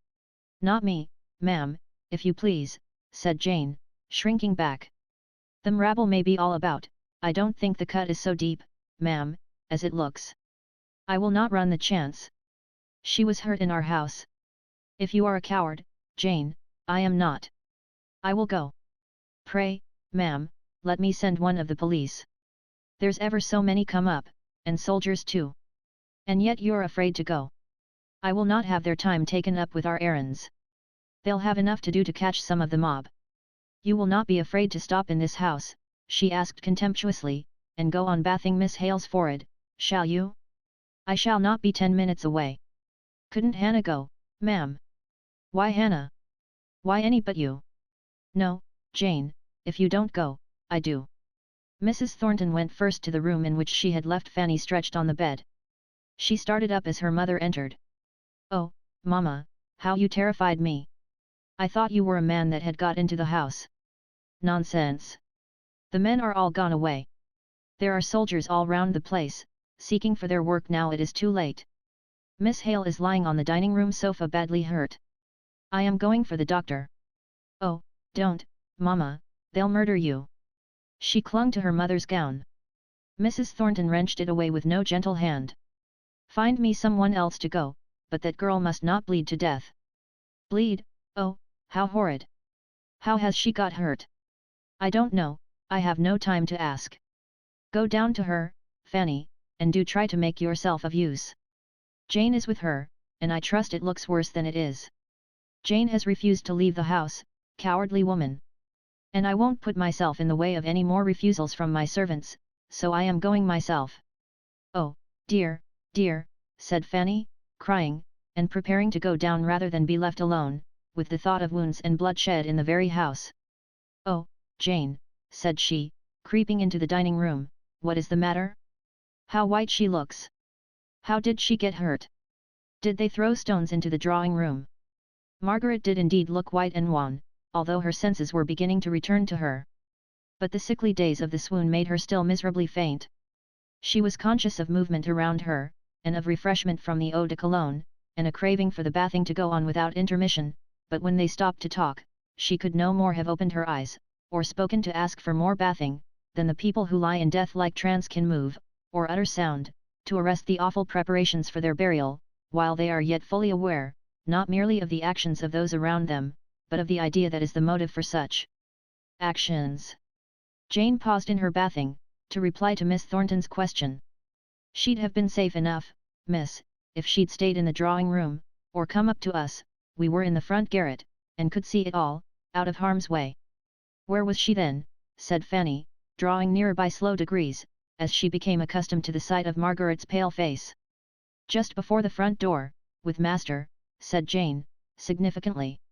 [SPEAKER 1] "Not me, ma'am, if you please," said Jane, shrinking back. "Them rabble may be all about, I don't think the cut is so deep, ma'am, as it looks. I will not run the chance. She was hurt in our house. If you are a coward, Jane, I am not. I will go. Pray, ma'am, let me send one of the police. There's ever so many come up, and soldiers too. And yet you're afraid to go. I will not have their time taken up with our errands. They'll have enough to do to catch some of the mob. You will not be afraid to stop in this house," she asked contemptuously, "and go on bathing Miss Hale's forehead, shall you? I shall not be 10 minutes away." "Couldn't Hannah go, ma'am?" "Why Hannah? Why any but you?" "No, Jane, if you don't go, I do." Mrs. Thornton went first to the room in which she had left Fanny stretched on the bed. She started up as her mother entered. "Oh, Mamma, How you terrified me! I thought you were a man that had got into the house. Nonsense! The men are all gone away. There are soldiers all round the place, seeking for their work now. It is too late. Miss Hale is lying on the dining room sofa badly hurt. I am going for the doctor. Oh, don't, Mama, they'll murder you. She clung to her mother's gown. Mrs. Thornton wrenched it away with no gentle hand. Find me someone else to go, but that girl must not bleed to death. Bleed? Oh, how horrid! How has she got hurt? I don't know, I have no time to ask. Go down to her, Fanny, and do try to make yourself of use. Jane is with her, and I trust it looks worse than it is. Jane has refused to leave the house, cowardly woman. And I won't put myself in the way of any more refusals from my servants, so I am going myself. Oh, dear, dear, said Fanny, crying, and preparing to go down rather than be left alone, with the thought of wounds and bloodshed in the very house. Oh, Jane, said she, creeping into the dining room, what is the matter? How white she looks! How did she get hurt? Did they throw stones into the drawing room? Margaret did indeed look white and wan, although her senses were beginning to return to her. But the sickly days of the swoon made her still miserably faint. She was conscious of movement around her, and of refreshment from the eau de cologne, and a craving for the bathing to go on without intermission, but when they stopped to talk, she could no more have opened her eyes, or spoken to ask for more bathing, than the people who lie in death-like trance can move, or utter sound, to arrest the awful preparations for their burial, while they are yet fully aware, not merely of the actions of those around them, but of the idea that is the motive for such actions. Jane paused in her bathing, to reply to Miss Thornton's question. She'd have been safe enough, miss, if she'd stayed in the drawing room, or come up to us. We were in the front garret, and could see it all, out of harm's way. Where was she then? Said Fanny, drawing nearer by slow degrees, as she became accustomed to the sight of Margaret's pale face. Just before the front door, with master, said Jane, significantly.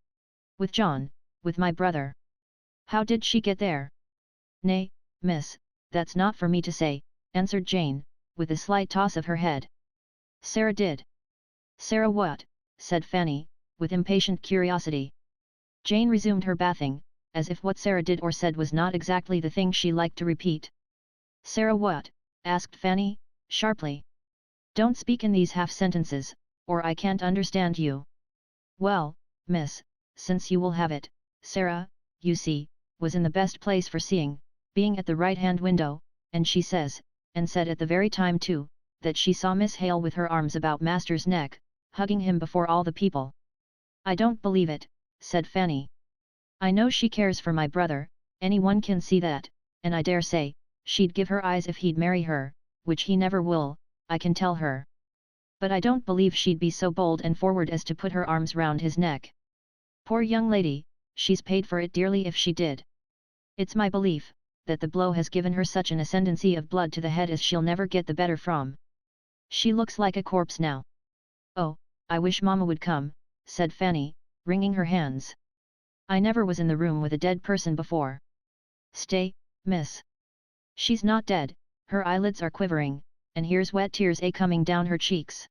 [SPEAKER 1] With John, with my brother. How did she get there? Nay, miss, that's not for me to say, answered Jane, with a slight toss of her head. Sarah did. Sarah what? Said Fanny, with impatient curiosity. Jane resumed her bathing, as if what Sarah did or said was not exactly the thing she liked to repeat. Sarah what? Asked Fanny, sharply. Don't speak in these half-sentences, or I can't understand you. Well, miss, since you will have it, Sarah, you see, was in the best place for seeing, being at the right-hand window, and she says, and said at the very time too, that she saw Miss Hale with her arms about Master's neck, hugging him before all the people. I don't believe it, said Fanny. I know she cares for my brother, anyone can see that, and I dare say, she'd give her eyes if he'd marry her, which he never will, I can tell her. But I don't believe she'd be so bold and forward as to put her arms round his neck. Poor young lady, she's paid for it dearly if she did. It's my belief, that the blow has given her such an ascendancy of blood to the head as she'll never get the better from. She looks like a corpse now. Oh, I wish Mamma would come, said Fanny, wringing her hands. I never was in the room with a dead person before. Stay, miss. She's not dead, her eyelids are quivering, and here's wet tears coming down her cheeks.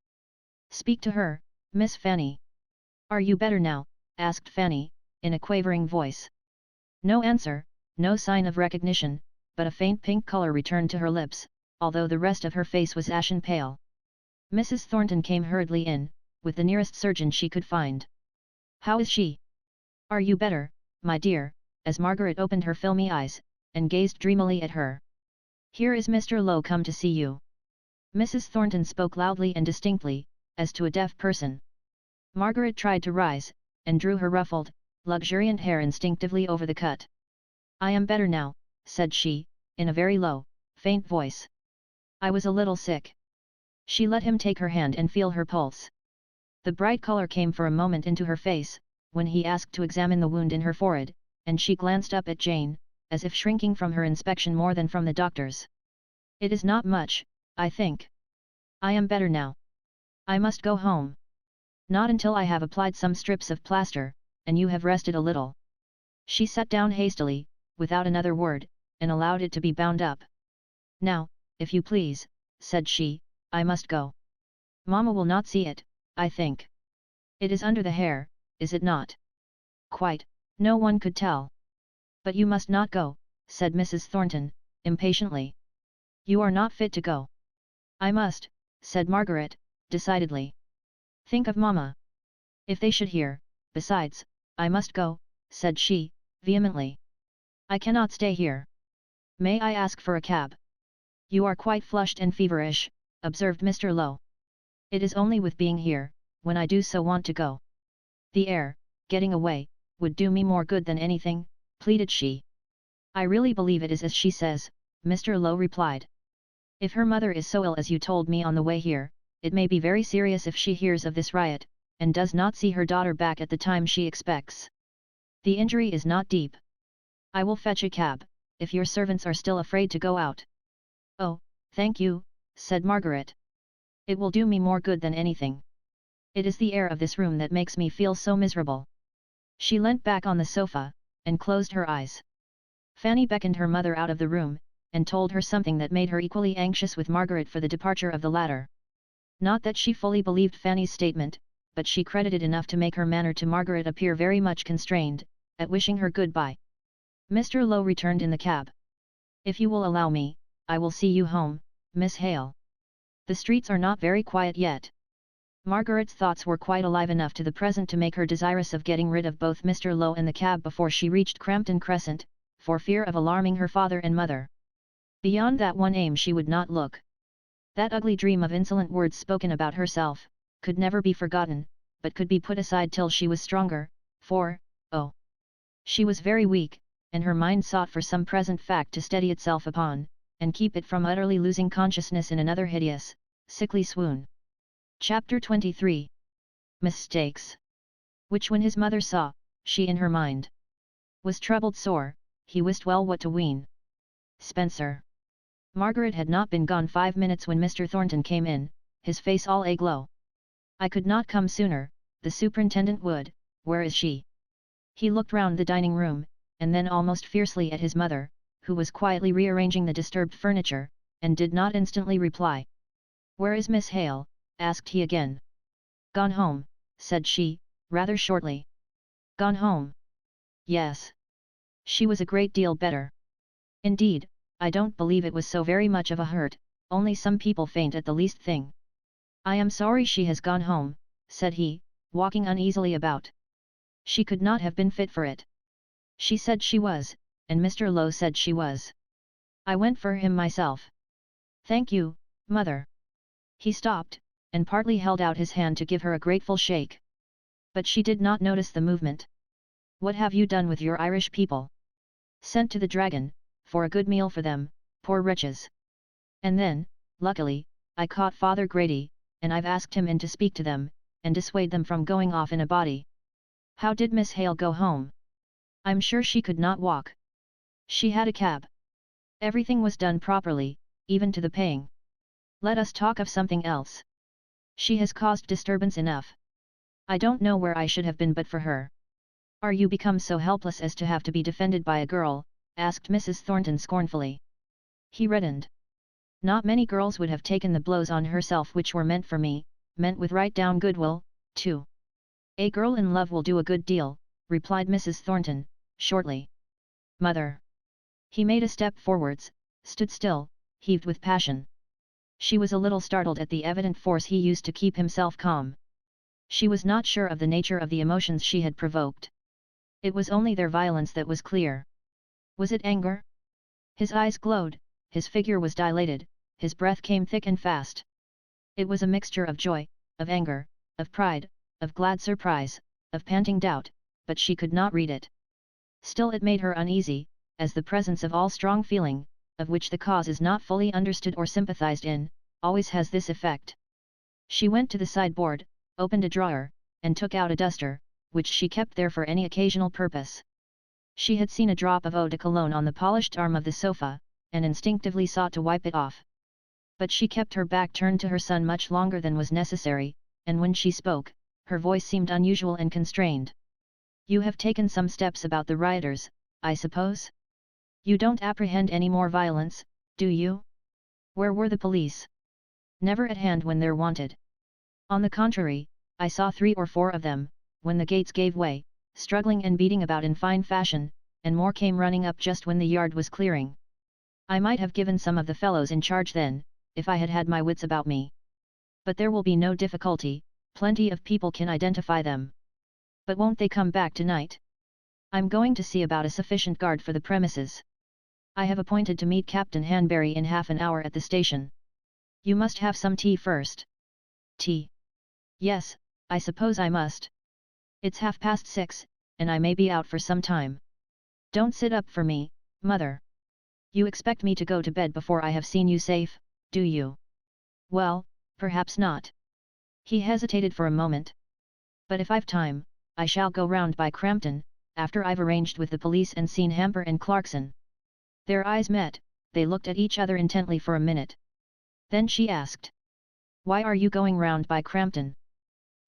[SPEAKER 1] Speak to her, Miss Fanny. Are you better now? Asked Fanny, in a quavering voice. No answer, no sign of recognition, but a faint pink color returned to her lips, although the rest of her face was ashen pale. Mrs. Thornton came hurriedly in, with the nearest surgeon she could find. How is she? Are you better, my dear? As Margaret opened her filmy eyes, and gazed dreamily at her. Here is Mr. Lowe come to see you. Mrs. Thornton spoke loudly and distinctly, as to a deaf person. Margaret tried to rise, and drew her ruffled, luxuriant hair instinctively over the cut. I am better now, said she, in a very low, faint voice. I was a little sick. She let him take her hand and feel her pulse. The bright color came for a moment into her face, when he asked to examine the wound in her forehead, and she glanced up at Jane, as if shrinking from her inspection more than from the doctor's. It is not much, I think. I am better now. I must go home. Not until I have applied some strips of plaster, and you have rested a little. She sat down hastily, without another word, and allowed it to be bound up. Now, if you please, said she, I must go. Mamma will not see it, I think. It is under the hair, is it not? Quite, no one could tell. But you must not go, said Mrs. Thornton, impatiently. You are not fit to go. I must, said Margaret, decidedly. Think of Mamma. If they should hear, besides, I must go, said she, vehemently. I cannot stay here. May I ask for a cab? You are quite flushed and feverish, observed Mr. Lowe. It is only with being here, when I do so want to go. The air, getting away, would do me more good than anything, pleaded she. I really believe it is as she says, Mr. Lowe replied. If her mother is so ill as you told me on the way here, it may be very serious if she hears of this riot, and does not see her daughter back at the time she expects. The injury is not deep. I will fetch a cab, if your servants are still afraid to go out. Oh, thank you, said Margaret. It will do me more good than anything. It is the air of this room that makes me feel so miserable. She leant back on the sofa, and closed her eyes. Fanny beckoned her mother out of the room, and told her something that made her equally anxious with Margaret for the departure of the latter. Not that she fully believed Fanny's statement, but she credited enough to make her manner to Margaret appear very much constrained, at wishing her good-bye. Mr. Lowe returned in the cab. If you will allow me, I will see you home, Miss Hale. The streets are not very quiet yet. Margaret's thoughts were quite alive enough to the present to make her desirous of getting rid of both Mr. Lowe and the cab before she reached Crampton Crescent, for fear of alarming her father and mother. Beyond that one aim she would not look. That ugly dream of insolent words spoken about herself, could never be forgotten, but could be put aside till she was stronger, for, oh! She was very weak, and her mind sought for some present fact to steady itself upon, and keep it from utterly losing consciousness in another hideous, sickly swoon. Chapter 23. Mistakes. Which when his mother saw, she in her mind was troubled sore, he wist well what to ween. Spencer. Margaret had not been gone 5 minutes when Mr. Thornton came in, his face all aglow. I could not come sooner, the superintendent would, where is she? He looked round the dining room, and then almost fiercely at his mother, who was quietly rearranging the disturbed furniture, and did not instantly reply. Where is Miss Hale? Asked he again. Gone home, said she, rather shortly. Gone home? Yes. She was a great deal better. Indeed, I don't believe it was so very much of a hurt, only some people faint at the least thing. I am sorry she has gone home, said he, walking uneasily about. She could not have been fit for it. She said she was, and Mr. Lowe said she was. I went for him myself. Thank you, mother. He stopped, and partly held out his hand to give her a grateful shake. But she did not notice the movement. What have you done with your Irish people? Sent to the Dragon, for a good meal for them, poor wretches. And then, luckily, I caught Father Grady, and I've asked him in to speak to them, and dissuade them from going off in a body. How did Miss Hale go home? I'm sure she could not walk. She had a cab. Everything was done properly, even to the paying. Let us talk of something else. She has caused disturbance enough. I don't know where I should have been but for her. Are you become so helpless as to have to be defended by a girl? Asked Mrs. Thornton scornfully. He reddened. Not many girls would have taken the blows on herself which were meant for me, meant with right down goodwill, too. A girl in love will do a good deal, replied Mrs. Thornton, shortly. Mother. He made a step forwards, stood still, heaved with passion. She was a little startled at the evident force he used to keep himself calm. She was not sure of the nature of the emotions she had provoked. It was only their violence that was clear. Was it anger? His eyes glowed, his figure was dilated, his breath came thick and fast. It was a mixture of joy, of anger, of pride, of glad surprise, of panting doubt, but she could not read it. Still it made her uneasy, as the presence of all strong feeling, of which the cause is not fully understood or sympathized in, always has this effect. She went to the sideboard, opened a drawer, and took out a duster, which she kept there for any occasional purpose. She had seen a drop of eau de cologne on the polished arm of the sofa, and instinctively sought to wipe it off. But she kept her back turned to her son much longer than was necessary, and when she spoke, her voice seemed unusual and constrained. You have taken some steps about the rioters, I suppose? You don't apprehend any more violence, do you? Where were the police? Never at hand when they're wanted. On the contrary, I saw 3 or 4 of them, when the gates gave way, struggling and beating about in fine fashion, and more came running up just when the yard was clearing. I might have given some of the fellows in charge then, if I had had my wits about me. But there will be no difficulty, plenty of people can identify them. But won't they come back tonight? I'm going to see about a sufficient guard for the premises. I have appointed to meet Captain Hanbury in half an hour at the station. You must have some tea first. Tea? Yes, I suppose I must. It's 6:30, and I may be out for some time. Don't sit up for me, mother. You expect me to go to bed before I have seen you safe, do you? Well, perhaps not. He hesitated for a moment. But if I've time, I shall go round by Crampton, after I've arranged with the police and seen Hamper and Clarkson. Their eyes met, they looked at each other intently for a minute. Then she asked. Why are you going round by Crampton?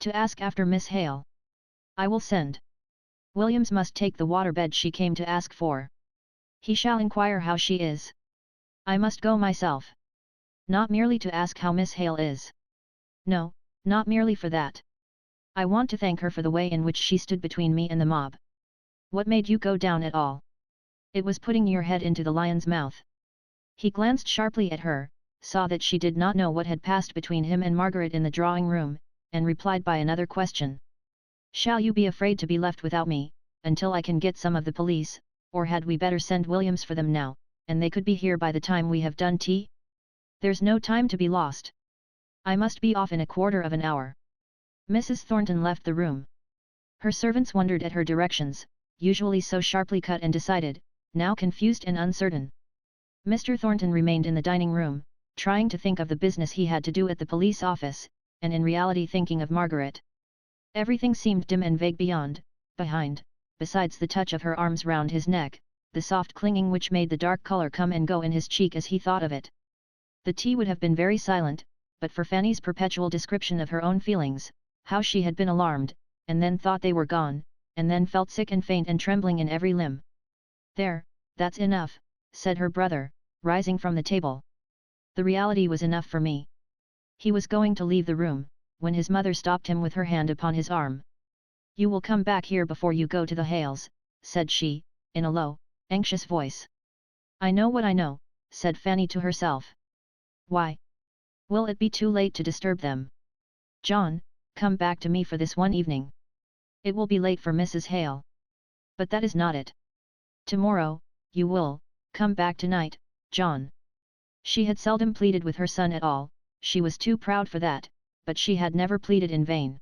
[SPEAKER 1] To ask after Miss Hale. I will send. Williams must take the waterbed she came to ask for. He shall inquire how she is. I must go myself. Not merely to ask how Miss Hale is. No, not merely for that. I want to thank her for the way in which she stood between me and the mob. What made you go down at all? It was putting your head into the lion's mouth. He glanced sharply at her, saw that she did not know what had passed between him and Margaret in the drawing room, and replied by another question. Shall you be afraid to be left without me, until I can get some of the police, or had we better send Williams for them now, and they could be here by the time we have done tea? There's no time to be lost. I must be off in a quarter of an hour. Mrs. Thornton left the room. Her servants wondered at her directions, usually so sharply cut and decided, now confused and uncertain. Mr. Thornton remained in the dining room, trying to think of the business he had to do at the police office, and in reality thinking of Margaret. Everything seemed dim and vague behind, besides the touch of her arms round his neck, the soft clinging which made the dark colour come and go in his cheek as he thought of it. The tea would have been very silent, but for Fanny's perpetual description of her own feelings, how she had been alarmed, and then thought they were gone, and then felt sick and faint and trembling in every limb. There, that's enough, said her brother, rising from the table. The reality was enough for me. He was going to leave the room, when his mother stopped him with her hand upon his arm. You will come back here before you go to the Hales, said she, in a low, anxious voice. I know what I know, said Fanny to herself. Why? Will it be too late to disturb them? John, come back to me for this one evening. It will be late for Mrs. Hale. But that is not it. Tomorrow, you will, come back tonight, John. She had seldom pleaded with her son at all, she was too proud for that, but she had never pleaded in vain.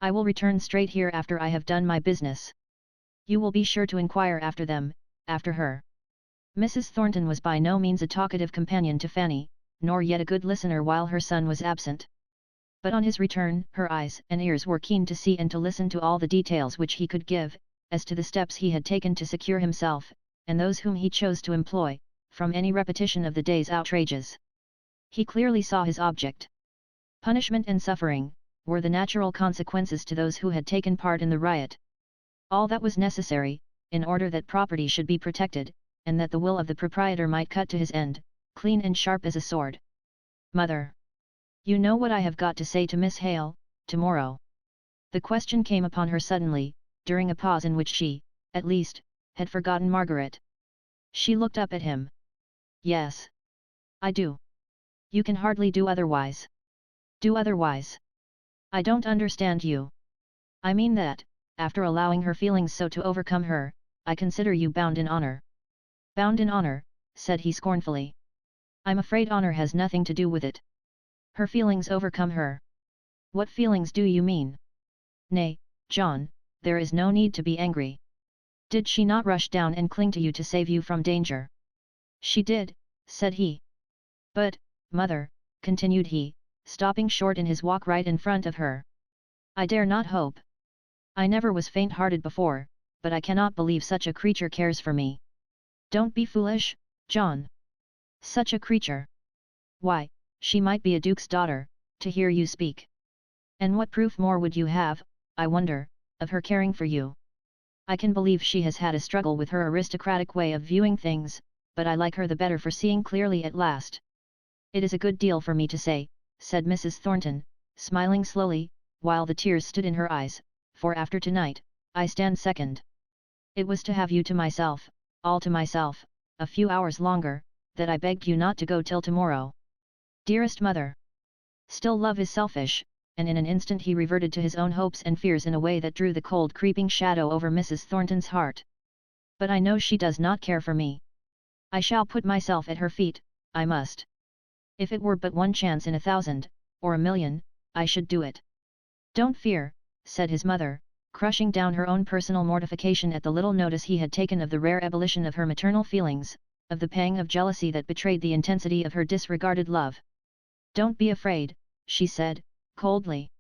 [SPEAKER 1] I will return straight here after I have done my business. You will be sure to inquire after them, after her. Mrs. Thornton was by no means a talkative companion to Fanny, nor yet a good listener while her son was absent. But on his return, her eyes and ears were keen to see and to listen to all the details which he could give, as to the steps he had taken to secure himself, and those whom he chose to employ, from any repetition of the day's outrages. He clearly saw his object. Punishment and suffering were the natural consequences to those who had taken part in the riot. All that was necessary, in order that property should be protected, and that the will of the proprietor might cut to his end, clean and sharp as a sword. Mother! You know what I have got to say to Miss Hale, tomorrow. The question came upon her suddenly, during a pause in which she, at least, had forgotten Margaret. She looked up at him. Yes. I do. You can hardly do otherwise. Do otherwise? I don't understand you. I mean that, after allowing her feelings so to overcome her, I consider you bound in honor. Bound in honor, said he scornfully. I'm afraid honor has nothing to do with it. Her feelings overcome her. What feelings do you mean? Nay, John, there is no need to be angry. Did she not rush down and cling to you to save you from danger? She did, said he. But, mother, continued he, stopping short in his walk right in front of her. I dare not hope. I never was faint-hearted before, but I cannot believe such a creature cares for me. Don't be foolish, John. Such a creature. Why, she might be a duke's daughter, to hear you speak. And what proof more would you have, I wonder, of her caring for you? I can believe she has had a struggle with her aristocratic way of viewing things, but I like her the better for seeing clearly at last. It is a good deal for me to say, said Mrs. Thornton, smiling slowly, while the tears stood in her eyes, for after tonight, I stand second. It was to have you to myself, all to myself, a few hours longer, that I begged you not to go till tomorrow. Dearest mother! Still love is selfish, and in an instant he reverted to his own hopes and fears in a way that drew the cold creeping shadow over Mrs. Thornton's heart. But I know she does not care for me. I shall put myself at her feet, I must. If it were but one chance in 1,000, or 1,000,000, I should do it. Don't fear, said his mother, crushing down her own personal mortification at the little notice he had taken of the rare ebullition of her maternal feelings, of the pang of jealousy that betrayed the intensity of her disregarded love. Don't be afraid, she said, coldly.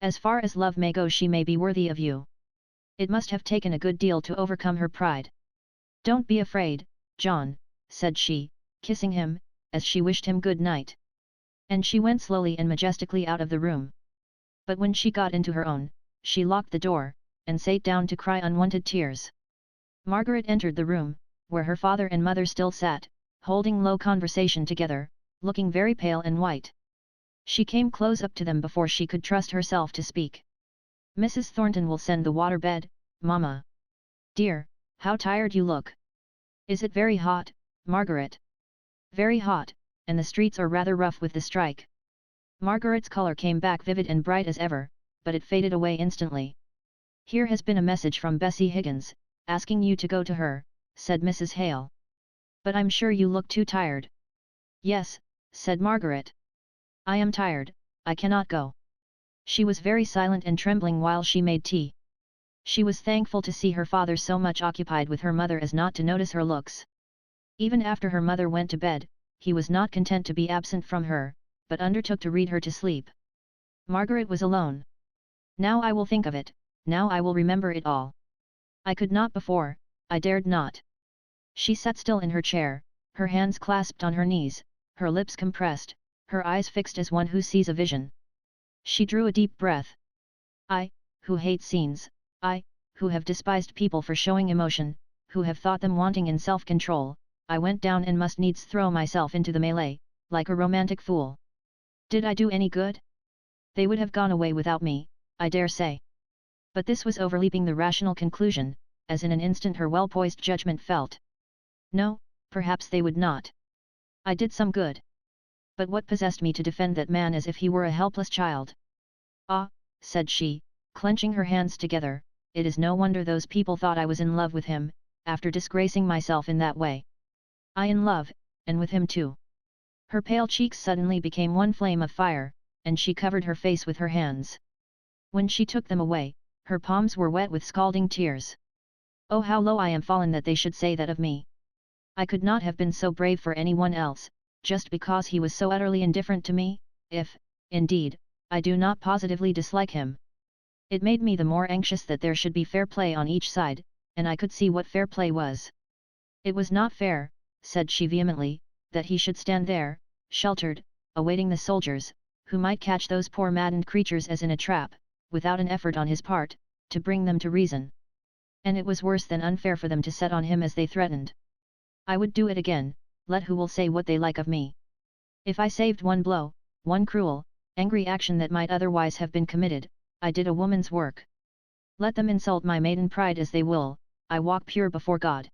[SPEAKER 1] As far as love may go, she may be worthy of you. It must have taken a good deal to overcome her pride. Don't be afraid, John, said she, kissing him, as she wished him good night. And she went slowly and majestically out of the room. But when she got into her own, she locked the door, and sate down to cry unwanted tears. Margaret entered the room, where her father and mother still sat, holding low conversation together, looking very pale and white. She came close up to them before she could trust herself to speak. Mrs. Thornton will send the water bed, Mamma. Dear, how tired you look. Is it very hot, Margaret? Very hot, and the streets are rather rough with the strike. Margaret's color came back vivid and bright as ever, but it faded away instantly. Here has been a message from Bessie Higgins, asking you to go to her, said Mrs. Hale. But I'm sure you look too tired. Yes, said Margaret. I am tired, I cannot go. She was very silent and trembling while she made tea. She was thankful to see her father so much occupied with her mother as not to notice her looks. Even after her mother went to bed, he was not content to be absent from her, but undertook to read her to sleep. Margaret was alone. Now I will think of it, now I will remember it all. I could not before, I dared not. She sat still in her chair, her hands clasped on her knees, her lips compressed, her eyes fixed as one who sees a vision. She drew a deep breath. I, who hate scenes, I, who have despised people for showing emotion, who have thought them wanting in self-control, I went down and must needs throw myself into the melee, like a romantic fool. Did I do any good? They would have gone away without me, I dare say. But this was overleaping the rational conclusion, as in an instant her well-poised judgment felt. No, perhaps they would not. I did some good. But what possessed me to defend that man as if he were a helpless child? Ah, said she, clenching her hands together, it is no wonder those people thought I was in love with him, after disgracing myself in that way. I in love, and with him too. Her pale cheeks suddenly became one flame of fire, and she covered her face with her hands. When she took them away, her palms were wet with scalding tears. Oh, how low I am fallen that they should say that of me. I could not have been so brave for anyone else, just because he was so utterly indifferent to me, if, indeed, I do not positively dislike him. It made me the more anxious that there should be fair play on each side, and I could see what fair play was. It was not fair, said she vehemently, that he should stand there, sheltered, awaiting the soldiers, who might catch those poor maddened creatures as in a trap, without an effort on his part, to bring them to reason. And it was worse than unfair for them to set on him as they threatened. I would do it again, let who will say what they like of me. If I saved one blow, one cruel, angry action that might otherwise have been committed, I did a woman's work. Let them insult my maiden pride as they will, I walk pure before God.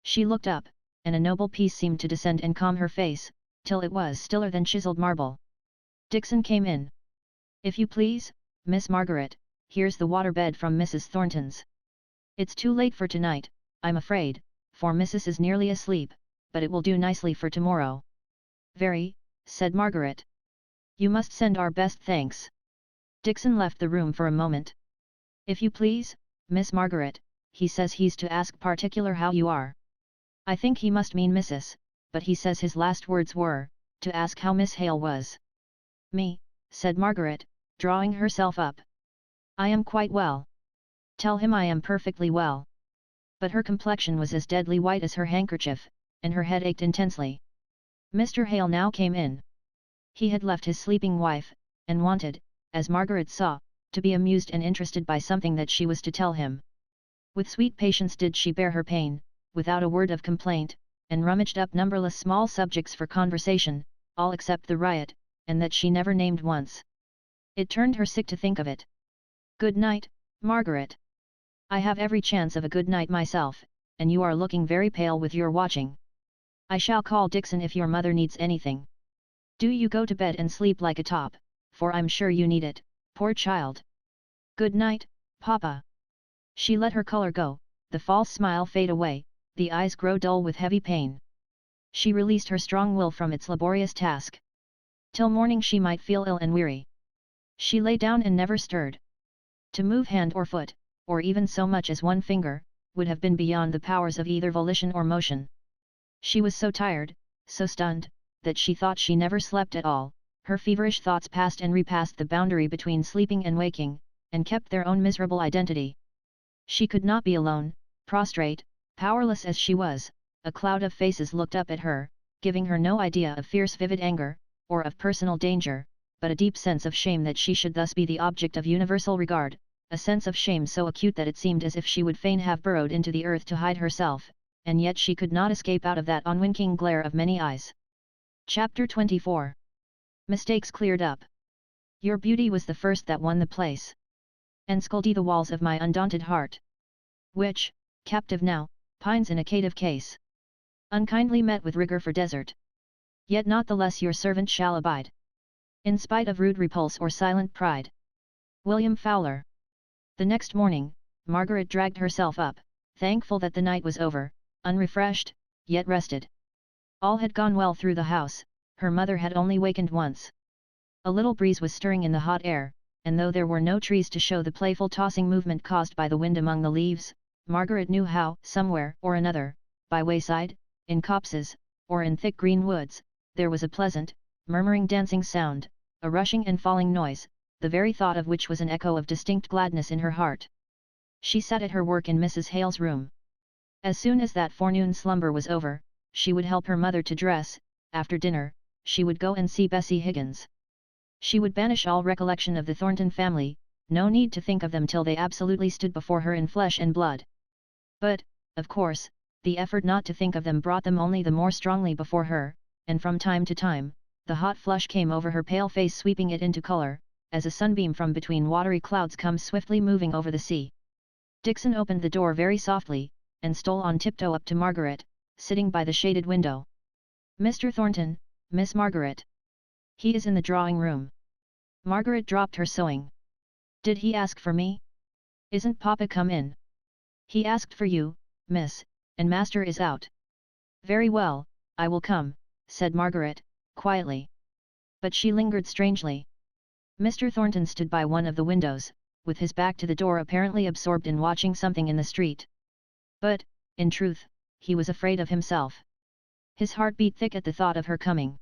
[SPEAKER 1] She looked up, and a noble peace seemed to descend and calm her face, till it was stiller than chiseled marble. Dixon came in. If you please, Miss Margaret, here's the water bed from Mrs. Thornton's. It's too late for tonight, I'm afraid, for Mrs. is nearly asleep, but it will do nicely for tomorrow. Very, said Margaret. You must send our best thanks. Dixon left the room for a moment. If you please, Miss Margaret, he says he's to ask particular how you are. I think he must mean Mrs., but he says his last words were, to ask how Miss Hale was. Me, said Margaret, drawing herself up. I am quite well. Tell him I am perfectly well. But her complexion was as deadly white as her handkerchief, and her head ached intensely. Mr. Hale now came in. He had left his sleeping wife, and wanted, as Margaret saw, to be amused and interested by something that she was to tell him. With sweet patience did she bear her pain, without a word of complaint, and rummaged up numberless small subjects for conversation, all except the riot, and that she never named once. It turned her sick to think of it. "Good night, Margaret. I have every chance of a good night myself, and you are looking very pale with your watching. I shall call Dixon if your mother needs anything. Do you go to bed and sleep like a top, for I'm sure you need it, poor child. Good night, Papa." She let her color go, the false smile fade away, the eyes grow dull with heavy pain. She released her strong will from its laborious task. Till morning she might feel ill and weary. She lay down and never stirred. To move hand or foot, or even so much as one finger, would have been beyond the powers of either volition or motion. She was so tired, so stunned, that she thought she never slept at all. Her feverish thoughts passed and repassed the boundary between sleeping and waking, and kept their own miserable identity. She could not be alone, prostrate, powerless as she was. A cloud of faces looked up at her, giving her no idea of fierce vivid anger, or of personal danger, but a deep sense of shame that she should thus be the object of universal regard, a sense of shame so acute that it seemed as if she would fain have burrowed into the earth to hide herself, and yet she could not escape out of that unwinking glare of many eyes. Chapter 24. Mistakes cleared up. Your beauty was the first that won the place. And sculpted the walls of my undaunted heart. Which, captive now, pines in a cative case. Unkindly met with rigor for desert. Yet not the less your servant shall abide. In spite of rude repulse or silent pride. William Fowler. The next morning, Margaret dragged herself up, thankful that the night was over, unrefreshed, yet rested. All had gone well through the house, her mother had only wakened once. A little breeze was stirring in the hot air, and though there were no trees to show the playful tossing movement caused by the wind among the leaves, Margaret knew how, somewhere or another, by wayside, in copses, or in thick green woods, there was a pleasant, murmuring dancing sound, a rushing and falling noise, the very thought of which was an echo of distinct gladness in her heart. She sat at her work in Mrs. Hale's room. As soon as that forenoon slumber was over, she would help her mother to dress. After dinner, she would go and see Bessie Higgins. She would banish all recollection of the Thornton family, no need to think of them till they absolutely stood before her in flesh and blood. But, of course, the effort not to think of them brought them only the more strongly before her, and from time to time, the hot flush came over her pale face, sweeping it into color, as a sunbeam from between watery clouds comes swiftly moving over the sea. Dixon opened the door very softly, and stole on tiptoe up to Margaret, sitting by the shaded window. "Mr. Thornton, Miss Margaret. He is in the drawing room." Margaret dropped her sewing. "Did he ask for me?" "Isn't Papa come in?" "He asked for you, miss, and Master is out." "Very well, I will come," said Margaret, quietly. But she lingered strangely. Mr. Thornton stood by one of the windows, with his back to the door, apparently absorbed in watching something in the street. But, in truth, he was afraid of himself. His heart beat thick at the thought of her coming.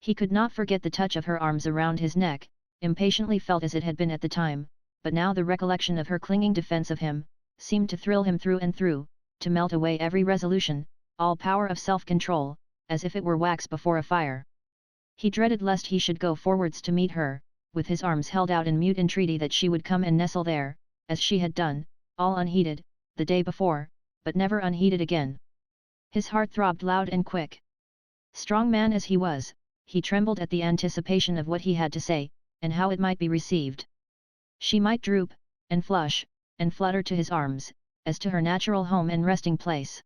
[SPEAKER 1] He could not forget the touch of her arms around his neck, impatiently felt as it had been at the time, but now the recollection of her clinging defense of him, seemed to thrill him through and through, to melt away every resolution, all power of self-control, as if it were wax before a fire. He dreaded lest he should go forwards to meet her, with his arms held out in mute entreaty that she would come and nestle there, as she had done, all unheeded, the day before, but never unheeded again. His heart throbbed loud and quick. Strong man as he was, he trembled at the anticipation of what he had to say, and how it might be received. She might droop, and flush, and flutter to his arms, as to her natural home and resting place.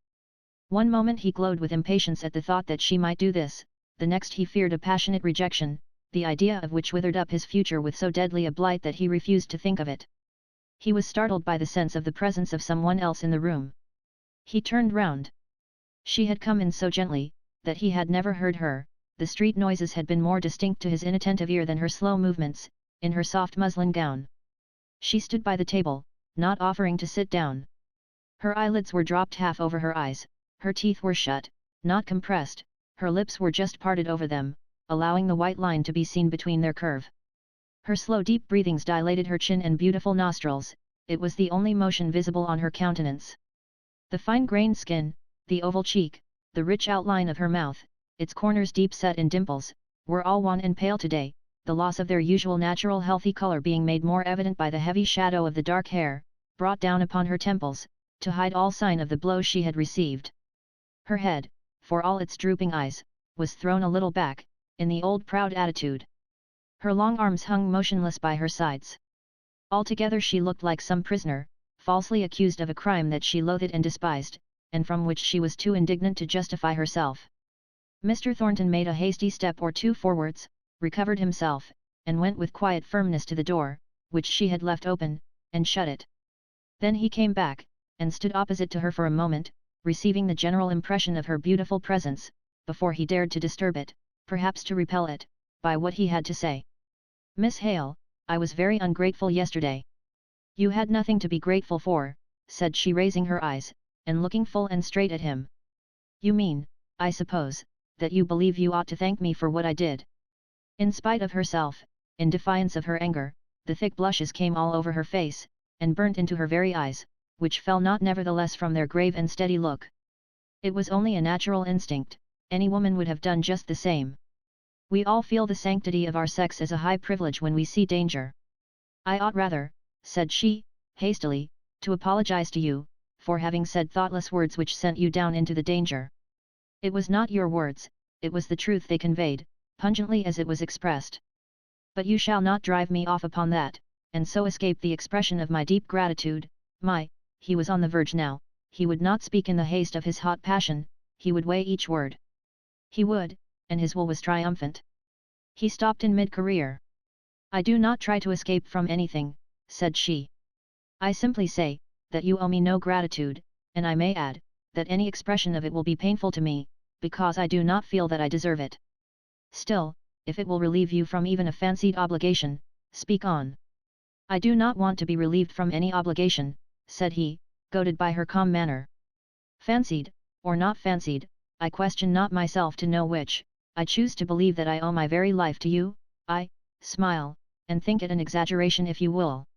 [SPEAKER 1] One moment he glowed with impatience at the thought that she might do this, the next he feared a passionate rejection, the idea of which withered up his future with so deadly a blight that he refused to think of it. He was startled by the sense of the presence of someone else in the room. He turned round. She had come in so gently, that he had never heard her. The street noises had been more distinct to his inattentive ear than her slow movements, in her soft muslin gown. She stood by the table, not offering to sit down. Her eyelids were dropped half over her eyes, her teeth were shut, not compressed, her lips were just parted over them, allowing the white line to be seen between their curve. Her slow deep breathings dilated her chin and beautiful nostrils, it was the only motion visible on her countenance. The fine-grained skin, the oval cheek, the rich outline of her mouth, its corners deep set in dimples, were all wan and pale today, the loss of their usual natural healthy color being made more evident by the heavy shadow of the dark hair, brought down upon her temples, to hide all sign of the blow she had received. Her head, for all its drooping eyes, was thrown a little back, in the old proud attitude. Her long arms hung motionless by her sides. Altogether she looked like some prisoner, falsely accused of a crime that she loathed and despised, and from which she was too indignant to justify herself. Mr. Thornton made a hasty step or two forwards, recovered himself, and went with quiet firmness to the door, which she had left open, and shut it. Then he came back, and stood opposite to her for a moment, receiving the general impression of her beautiful presence, before he dared to disturb it, perhaps to repel it, by what he had to say. "Miss Hale, I was very ungrateful yesterday." "You had nothing to be grateful for," said she, raising her eyes, and looking full and straight at him. "You mean, I suppose, that you believe you ought to thank me for what I did." In spite of herself, in defiance of her anger, the thick blushes came all over her face, and burnt into her very eyes, which fell not nevertheless from their grave and steady look. It was only a natural instinct, any woman would have done just the same. We all feel the sanctity of our sex as a high privilege when we see danger. "I ought rather," said she, hastily, "to apologize to you, for having said thoughtless words which sent you down into the danger. It was not your words, it was the truth they conveyed, pungently as it was expressed. But you shall not drive me off upon that, and so escape the expression of my deep gratitude." He was on the verge now, he would not speak in the haste of his hot passion, he would weigh each word. He would, and his will was triumphant. He stopped in mid-career. "I do not try to escape from anything," said she. "I simply say, that you owe me no gratitude, and I may add, that any expression of it will be painful to me, because I do not feel that I deserve it. Still, if it will relieve you from even a fancied obligation, speak on." "I do not want to be relieved from any obligation," said he, goaded by her calm manner. "Fancied, or not fancied, I question not myself to know which. I choose to believe that I owe my very life to you. I smile, and think it an exaggeration if you will.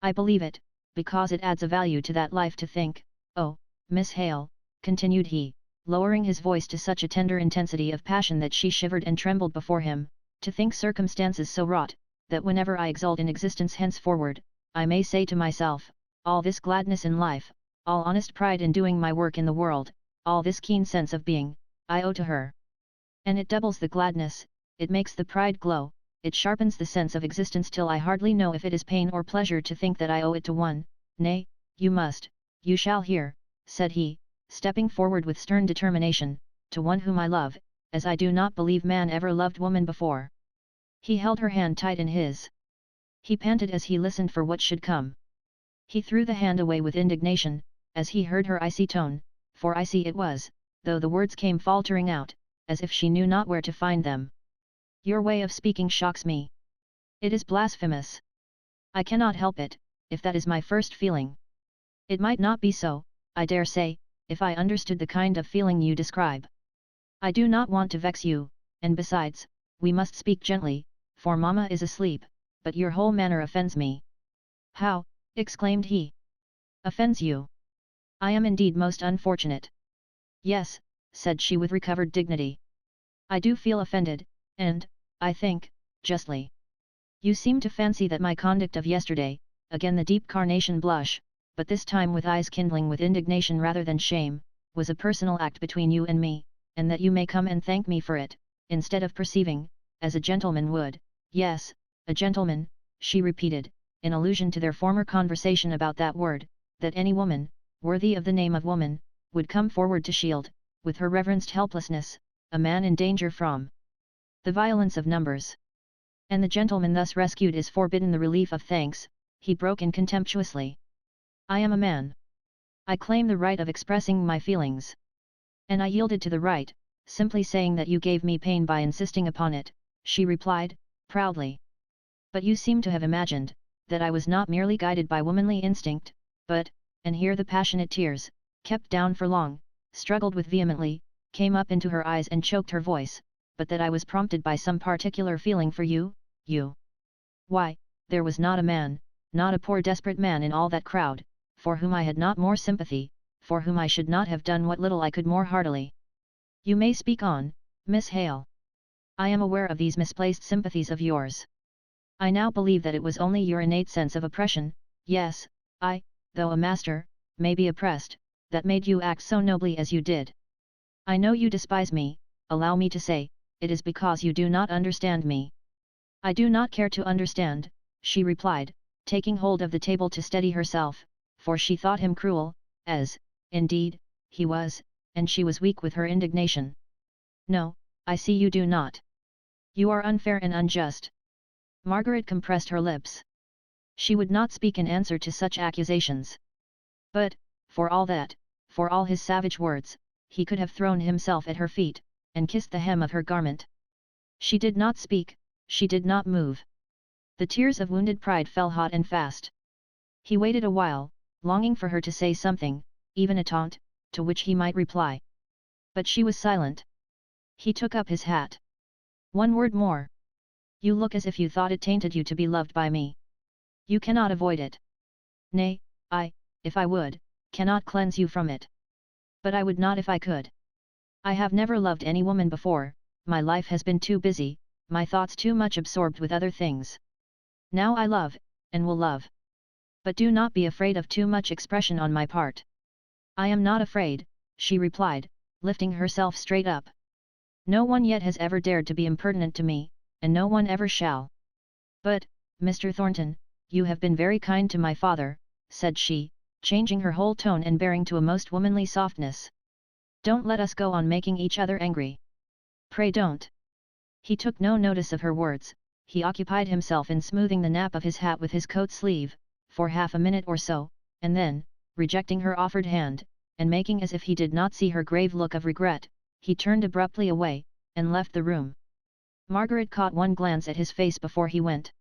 [SPEAKER 1] I believe it, because it adds a value to that life to think. Oh, Miss Hale," continued he, lowering his voice to such a tender intensity of passion that she shivered and trembled before him, "to think circumstances so wrought, that whenever I exult in existence henceforward, I may say to myself, all this gladness in life, all honest pride in doing my work in the world, all this keen sense of being, I owe to her. And it doubles the gladness, it makes the pride glow, it sharpens the sense of existence till I hardly know if it is pain or pleasure to think that I owe it to one. Nay, you shall hear," said he, stepping forward with stern determination, "to one whom I love, as I do not believe man ever loved woman before." He held her hand tight in his. He panted as he listened for what should come. He threw the hand away with indignation, as he heard her icy tone, for icy it was, though the words came faltering out, as if she knew not where to find them. "Your way of speaking shocks me. It is blasphemous. I cannot help it, if that is my first feeling. It might not be so, I dare say, if I understood the kind of feeling you describe. I do not want to vex you, and besides, we must speak gently, for mamma is asleep, but your whole manner offends me." "How?" exclaimed he. "Offends you? I am indeed most unfortunate." "Yes," said she with recovered dignity. "I do feel offended, and, I think, justly. You seem to fancy that my conduct of yesterday," again the deep carnation blush, but this time with eyes kindling with indignation rather than shame, "was a personal act between you and me, and that you may come and thank me for it, instead of perceiving, as a gentleman would." "Yes, a gentleman," she repeated, in allusion to their former conversation about that word, "that any woman, worthy of the name of woman, would come forward to shield, with her reverenced helplessness, a man in danger from the violence of numbers. And the gentleman thus rescued is forbidden the relief of thanks," he broke in contemptuously. "I am a man. I claim the right of expressing my feelings. And I yielded to the right, simply saying that you gave me pain by insisting upon it," she replied, proudly. "But you seem to have imagined, that I was not merely guided by womanly instinct, but," and here the passionate tears, kept down for long, struggled with vehemently, came up into her eyes and choked her voice, "but that I was prompted by some particular feeling for you. Why, there was not a man, not a poor desperate man in all that crowd, for whom I had not more sympathy, for whom I should not have done what little I could more heartily." "You may speak on, Miss Hale. I am aware of these misplaced sympathies of yours. I now believe that it was only your innate sense of oppression, yes, I, though a master, may be oppressed, that made you act so nobly as you did. I know you despise me, allow me to say, it is because you do not understand me. I do not care to understand, she replied, taking hold of the table to steady herself, for she thought him cruel, as, indeed, he was, and she was weak with her indignation. No, I see you do not. You are unfair and unjust. Margaret compressed her lips. She would not speak in answer to such accusations. But, for all that, for all his savage words, he could have thrown himself at her feet, and kissed the hem of her garment. She did not speak, she did not move. The tears of wounded pride fell hot and fast. He waited a while, longing for her to say something, even a taunt, to which he might reply. But she was silent. He took up his hat. One word more. You look as if you thought it tainted you to be loved by me. You cannot avoid it. Nay, I, if I would, cannot cleanse you from it. But I would not if I could. I have never loved any woman before, my life has been too busy, my thoughts too much absorbed with other things. Now I love, and will love. But do not be afraid of too much expression on my part. I am not afraid, she replied, lifting herself straight up. No one yet has ever dared to be impertinent to me, and no one ever shall. But, Mr. Thornton, you have been very kind to my father, said she, changing her whole tone and bearing to a most womanly softness. Don't let us go on making each other angry. Pray don't. He took no notice of her words, he occupied himself in smoothing the nap of his hat with his coat sleeve, for half a minute or so, and then, rejecting her offered hand, and making as if he did not see her grave look of regret, he turned abruptly away, and left the room. Margaret caught one glance at his face before he went.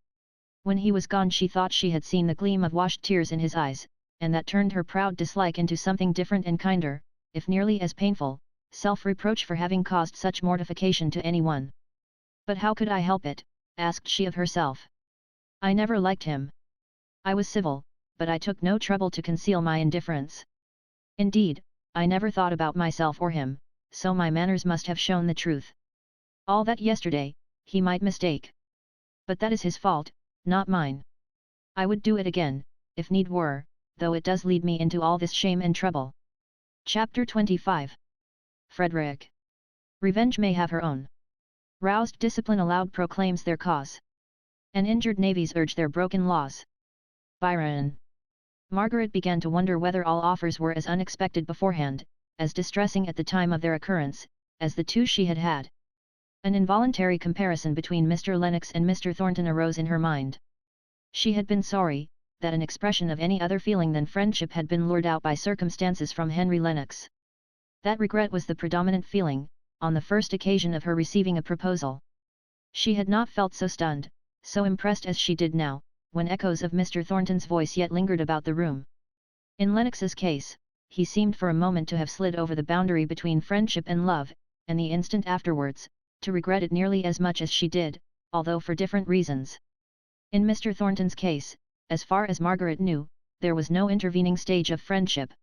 [SPEAKER 1] When he was gone she thought she had seen the gleam of washed tears in his eyes, and that turned her proud dislike into something different and kinder, if nearly as painful, self-reproach for having caused such mortification to anyone. But how could I help it, asked she of herself. I never liked him. I was civil, but I took no trouble to conceal my indifference. Indeed, I never thought about myself or him, so my manners must have shown the truth. All that yesterday, he might mistake. But that is his fault, not mine. I would do it again, if need were, though it does lead me into all this shame and trouble. Chapter 25. Frederick. Revenge may have her own. Roused discipline aloud proclaims their cause. And injured navies urge their broken laws. Byron. Margaret began to wonder whether all offers were as unexpected beforehand, as distressing at the time of their occurrence, as the two she had had. An involuntary comparison between Mr. Lennox and Mr. Thornton arose in her mind. She had been sorry that an expression of any other feeling than friendship had been lured out by circumstances from Henry Lennox. That regret was the predominant feeling, on the first occasion of her receiving a proposal. She had not felt so stunned, so impressed as she did now, when echoes of Mr. Thornton's voice yet lingered about the room. In Lennox's case, he seemed for a moment to have slid over the boundary between friendship and love, and the instant afterwards, to regret it nearly as much as she did, although for different reasons. In Mr. Thornton's case, as far as Margaret knew, there was no intervening stage of friendship.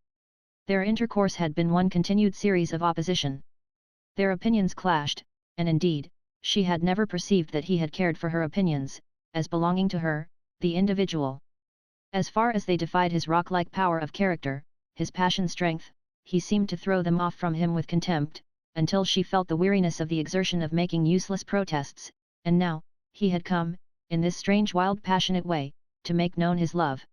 [SPEAKER 1] Their intercourse had been one continued series of opposition. Their opinions clashed, and indeed, she had never perceived that he had cared for her opinions, as belonging to her, the individual. As far as they defied his rock-like power of character, his passion strength, he seemed to throw them off from him with contempt, until she felt the weariness of the exertion of making useless protests, and now, he had come, in this strange wild passionate way, to make known his love.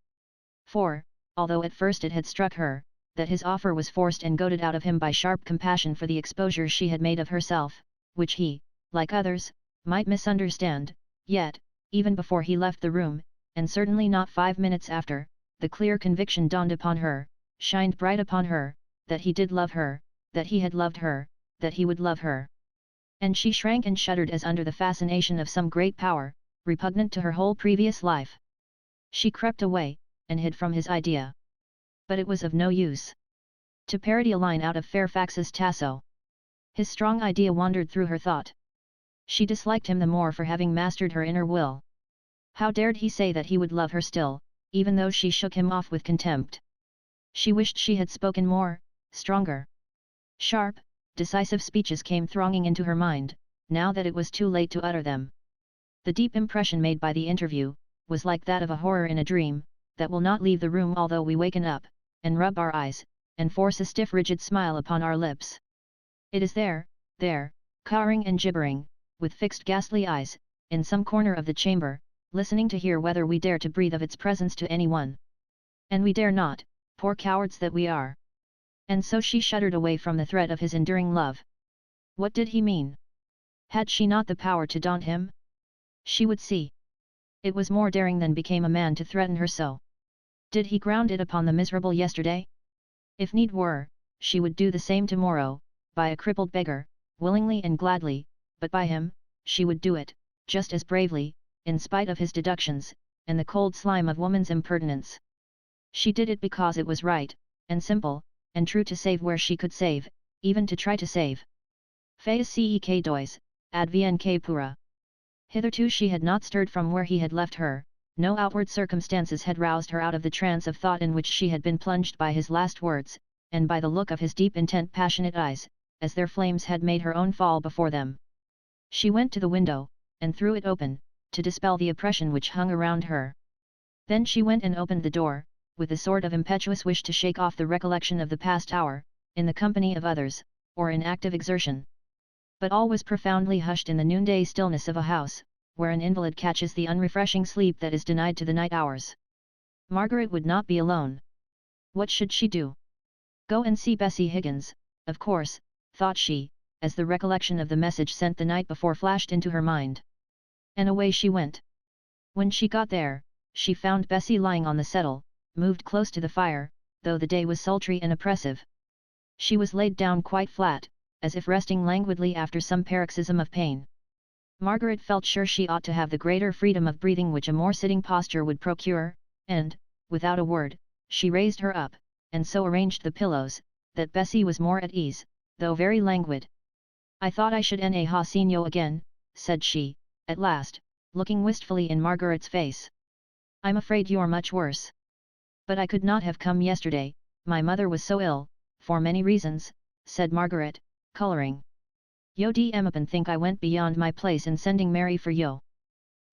[SPEAKER 1] For, although at first it had struck her, that his offer was forced and goaded out of him by sharp compassion for the exposure she had made of herself, which he, like others, might misunderstand, yet, even before he left the room, and certainly not 5 minutes after, the clear conviction dawned upon her, shined bright upon her, that he did love her, that he had loved her, that he would love her. And she shrank and shuddered as under the fascination of some great power, repugnant to her whole previous life. She crept away, and hid from his idea. But it was of no use. To parody a line out of Fairfax's Tasso. His strong idea wandered through her thought. She disliked him the more for having mastered her inner will. How dared he say that he would love her still, even though she shook him off with contempt? She wished she had spoken more, stronger. Sharp, decisive speeches came thronging into her mind, now that it was too late to utter them. The deep impression made by the interview, was like that of a horror in a dream, that will not leave the room although we waken up, and rub our eyes, and force a stiff rigid smile upon our lips. It is there, cowering and gibbering, with fixed ghastly eyes, in some corner of the chamber, listening to hear whether we dare to breathe of its presence to anyone. And we dare not, poor cowards that we are. And so she shuddered away from the threat of his enduring love. What did he mean? Had she not the power to daunt him? She would see. It was more daring than became a man to threaten her so. Did he ground it upon the miserable yesterday? If need were, she would do the same tomorrow, by a crippled beggar, willingly and gladly, but by him, she would do it, just as bravely, in spite of his deductions, and the cold slime of woman's impertinence. She did it because it was right, and simple, and true to save where she could save, even to try to save. Fais cek dois, advnk pura. Hitherto she had not stirred from where he had left her, no outward circumstances had roused her out of the trance of thought in which she had been plunged by his last words, and by the look of his deep intent passionate eyes, as their flames had made her own fall before them. She went to the window, and threw it open, to dispel the oppression which hung around her. Then she went and opened the door, with a sort of impetuous wish to shake off the recollection of the past hour, in the company of others, or in active exertion. But all was profoundly hushed in the noonday stillness of a house, where an invalid catches the unrefreshing sleep that is denied to the night hours. Margaret would not be alone. What should she do? Go and see Bessie Higgins, of course, thought she, as the recollection of the message sent the night before flashed into her mind. And away she went. When she got there, she found Bessie lying on the settle, moved close to the fire, though the day was sultry and oppressive. She was laid down quite flat, as if resting languidly after some paroxysm of pain. Margaret felt sure she ought to have the greater freedom of breathing which a more sitting posture would procure, and, without a word, she raised her up, and so arranged the pillows, that Bessie was more at ease, though very languid. "I thought I should ha seen you again," said she, at last, looking wistfully in Margaret's face. "I'm afraid you're much worse. But I could not have come yesterday, my mother was so ill, for many reasons," said Margaret, colouring. "Yo d Emmapan think I went beyond my place in sending Mary for yo.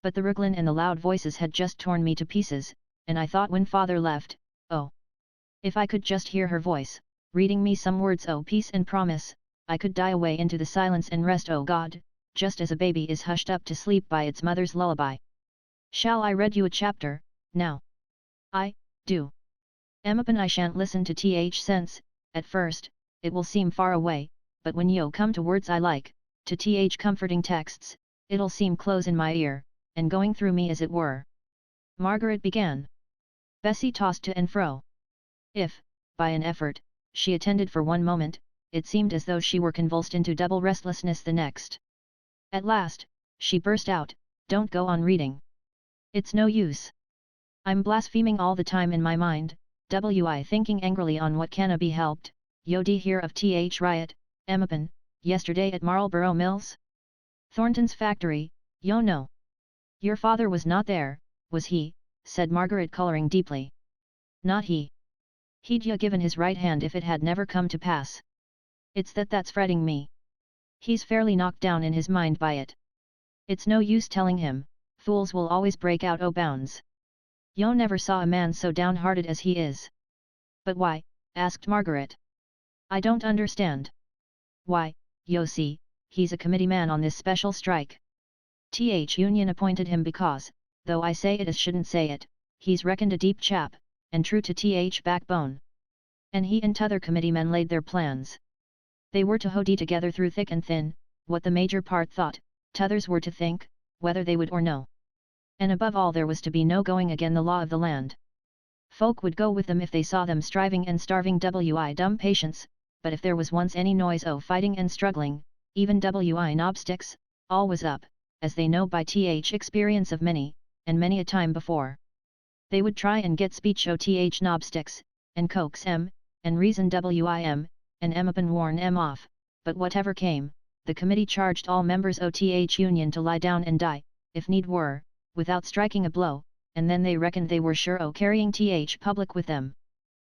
[SPEAKER 1] But the Ruglin and the loud voices had just torn me to pieces, and I thought when father left, oh! if I could just hear her voice, reading me some words o' peace and promise, I could die away into the silence and rest o' God, just as a baby is hushed up to sleep by its mother's lullaby. Shall I read you a chapter, now?" "I, do. Emmapan I shan't listen to sense, at first, it will seem far away, but when yo come to words I like, to comforting texts, it'll seem close in my ear, and going through me as it were." Margaret began. Bessie tossed to and fro. If, by an effort, she attended for one moment, it seemed as though she were convulsed into double restlessness the next. At last, she burst out, "Don't go on reading. It's no use. I'm blaspheming all the time in my mind, I thinking angrily on what canna be helped. Yo d hear of riot, Emmapan, yesterday at Marlborough Mills? Thornton's factory, yo know. Your father was not there, was he?" said Margaret colouring deeply. "Not he. He'd ya given his right hand if it had never come to pass. It's that's fretting me. He's fairly knocked down in his mind by it. It's no use telling him, fools will always break out o' bounds. Yo never saw a man so downhearted as he is." "But why?" asked Margaret. "I don't understand." "Why, yo see, he's a committee man on this special strike. Union appointed him because, though I say it as shouldn't say it, he's reckoned a deep chap, and true to backbone. And he and t'other committee men laid their plans. They were to hoodie together through thick and thin, what the major part thought, t'others were to think, whether they would or no. And above all there was to be no going again the law of the land. Folk would go with them if they saw them striving and starving dumb patience, but if there was once any noise o' fighting and struggling, even knobsticks, all was up, as they know by experience of many, and many a time before. They would try and get speech o' knobsticks, and coax and reason and Emmapan warn off, but whatever came, the committee charged all members o' Union to lie down and die, if need were, without striking a blow, and then they reckoned they were sure o' carrying public with them.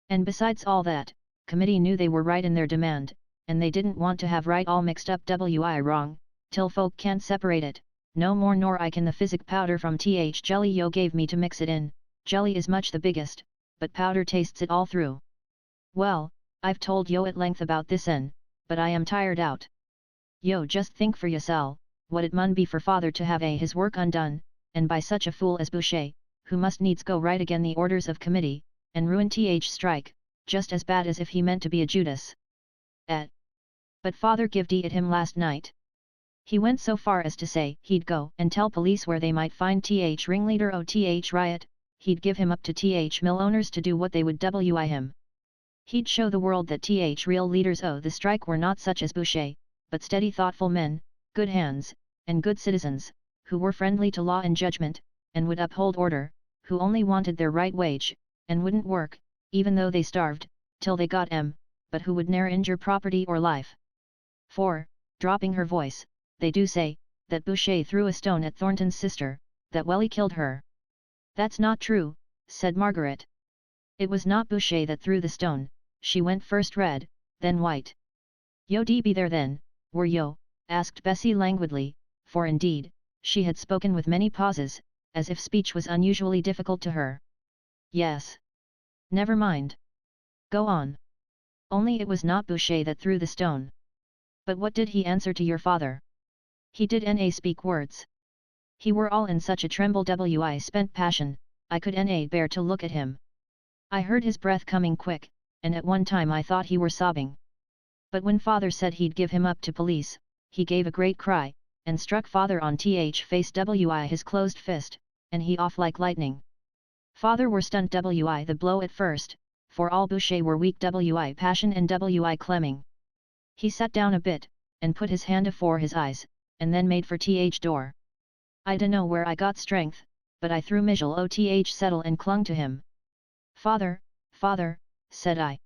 [SPEAKER 1] And besides all that, committee knew they were right in their demand, and they didn't want to have right all mixed up wrong, till folk can't separate it, no more nor I can the physic powder from jelly yo gave me to mix it in. Jelly is much the biggest, but powder tastes it all through. Well, I've told yo at length about this but I am tired out. Yo just think for yourself, what it mun be for father to have his work undone, and by such a fool as Boucher, who must needs go right again the orders of committee, and ruin strike, just as bad as if he meant to be a Judas. But father gived it him last night. He went so far as to say he'd go and tell police where they might find ringleader o riot, he'd give him up to mill owners to do what they would wi him. He'd show the world that real leaders o the strike were not such as Boucher, but steady thoughtful men, good hands, and good citizens, who were friendly to law and judgment, and would uphold order, who only wanted their right wage, and wouldn't work, even though they starved, till they got but who would ne'er injure property or life. For, dropping her voice, they do say, that Boucher threw a stone at Thornton's sister, that welly killed her. That's not true, said Margaret. It was not Boucher that threw the stone, she went first red, then white. Yo dee be there then, were yo? Asked Bessie languidly, for indeed, she had spoken with many pauses, as if speech was unusually difficult to her. Yes. Never mind. Go on. Only it was not Boucher that threw the stone. But what did he answer to your father? He did na speak words. He were all in such a tremble wi spent passion, I could na bear to look at him. I heard his breath coming quick, and at one time I thought he were sobbing. But when father said he'd give him up to police, he gave a great cry, and struck father on face wi his closed fist, and he off like lightning. Father were stunned wi the blow at first, for all Boucher were weak wi passion and wi clemming. He sat down a bit, and put his hand afore his eyes, and then made for door. I dunno where I got strength, but I threw Mijel o settle and clung to him. Father, father, said I.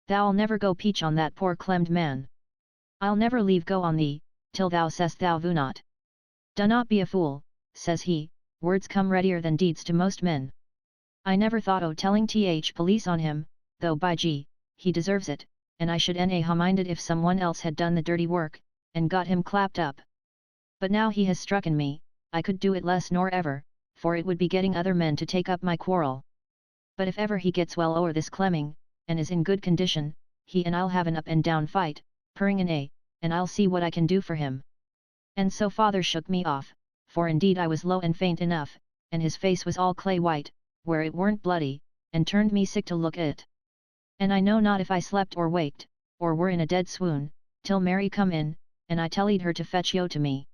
[SPEAKER 1] Thou'll never go peach on that poor clemmed man. I'll never leave go on thee, till thou say'st thou vu not. Do not be a fool, says he, words come readier than deeds to most men. I never thought o telling police on him, though by gee, he deserves it, and I should ha minded if someone else had done the dirty work, and got him clapped up. But now he has strucken me, I could do it less nor ever, for it would be getting other men to take up my quarrel. But if ever he gets well o'er this clemming, and is in good condition, he and I'll have an up and down fight, purring and I'll see what I can do for him. And so father shook me off, for indeed I was low and faint enough, and his face was all clay white, where it weren't bloody, and turned me sick to look at it. And I know not if I slept or waked, or were in a dead swoon, till Mary come in, and I tellied her to fetch yo to me.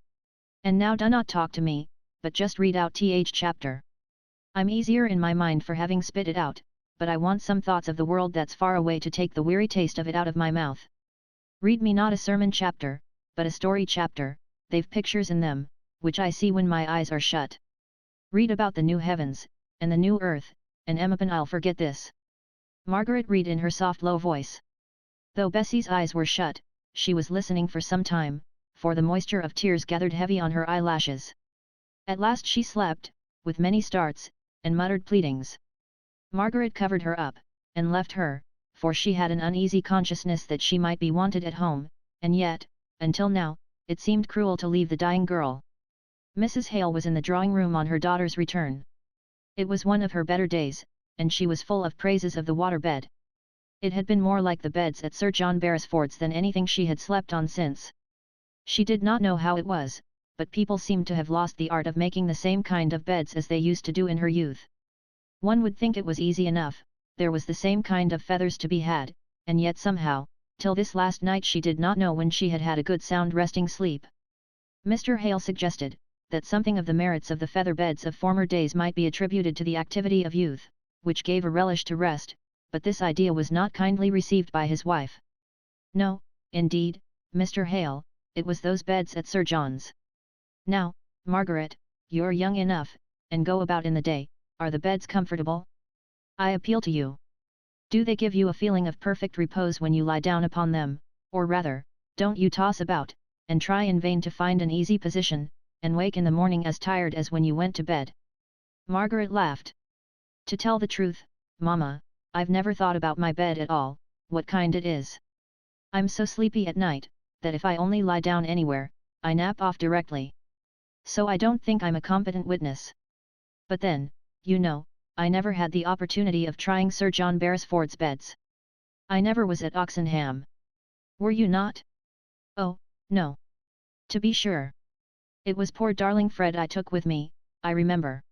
[SPEAKER 1] And now do not talk to me, but just read out chapter. I'm easier in my mind for having spit it out, but I want some thoughts of the world that's far away to take the weary taste of it out of my mouth. Read me not a sermon chapter, but a story chapter, they've pictures in them, which I see when my eyes are shut. Read about the new heavens, and the new earth, and I'll forget this. Margaret read in her soft low voice. Though Bessie's eyes were shut, she was listening for some time, for the moisture of tears gathered heavy on her eyelashes. At last she slept, with many starts, and muttered pleadings. Margaret covered her up, and left her, for she had an uneasy consciousness that she might be wanted at home, and yet, until now, it seemed cruel to leave the dying girl. Mrs. Hale was in the drawing-room on her daughter's return. It was one of her better days, and she was full of praises of the water-bed. It had been more like the beds at Sir John Beresford's than anything she had slept on since. She did not know how it was, but people seemed to have lost the art of making the same kind of beds as they used to do in her youth. One would think it was easy enough, there was the same kind of feathers to be had, and yet somehow, till this last night she did not know when she had had a good sound resting sleep. Mr. Hale suggested, that something of the merits of the feather beds of former days might be attributed to the activity of youth, which gave a relish to rest, but this idea was not kindly received by his wife. No, indeed, Mr. Hale, it was those beds at Sir John's. Now, Margaret, you're young enough, and go about in the day, are the beds comfortable? I appeal to you. Do they give you a feeling of perfect repose when you lie down upon them, or rather, don't you toss about, and try in vain to find an easy position, and wake in the morning as tired as when you went to bed? Margaret laughed. To tell the truth, Mamma, I've never thought about my bed at all, what kind it is. I'm so sleepy at night, that if I only lie down anywhere, I nap off directly. So I don't think I'm a competent witness. But then, you know, I never had the opportunity of trying Sir John Beresford's beds. I never was at Oxenham. Were you not? Oh, no. To be sure. It was poor darling Fred I took with me, I remember.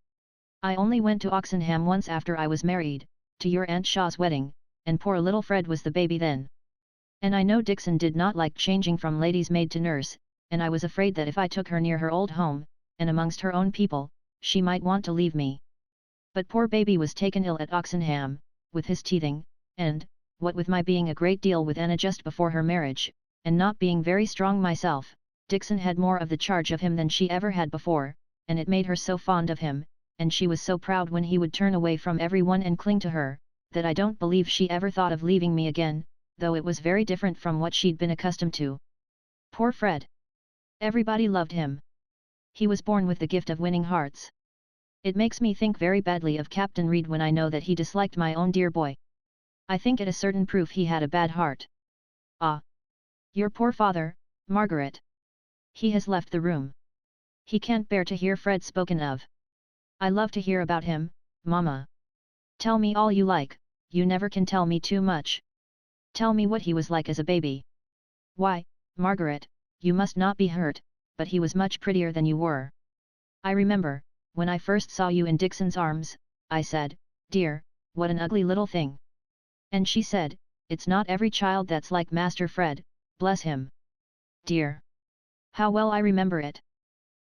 [SPEAKER 1] I only went to Oxenham once after I was married, to your Aunt Shaw's wedding, and poor little Fred was the baby then. And I know Dixon did not like changing from lady's maid to nurse, and I was afraid that if I took her near her old home, and amongst her own people, she might want to leave me. But poor baby was taken ill at Oxenham, with his teething, and, what with my being a great deal with Anna just before her marriage, and not being very strong myself, Dixon had more of the charge of him than she ever had before, and it made her so fond of him, and she was so proud when he would turn away from everyone and cling to her, that I don't believe she ever thought of leaving me again, though it was very different from what she'd been accustomed to. Poor Fred! Everybody loved him. He was born with the gift of winning hearts. It makes me think very badly of Captain Reed when I know that he disliked my own dear boy. I think it a certain proof he had a bad heart. Ah! Your poor father, Margaret. He has left the room. He can't bear to hear Fred spoken of. I love to hear about him, Mamma. Tell me all you like, you never can tell me too much. Tell me what he was like as a baby. Why, Margaret, you must not be hurt, but he was much prettier than you were. I remember, when I first saw you in Dixon's arms, I said, dear, what an ugly little thing. And she said, it's not every child that's like Master Fred, bless him. Dear! How well I remember it.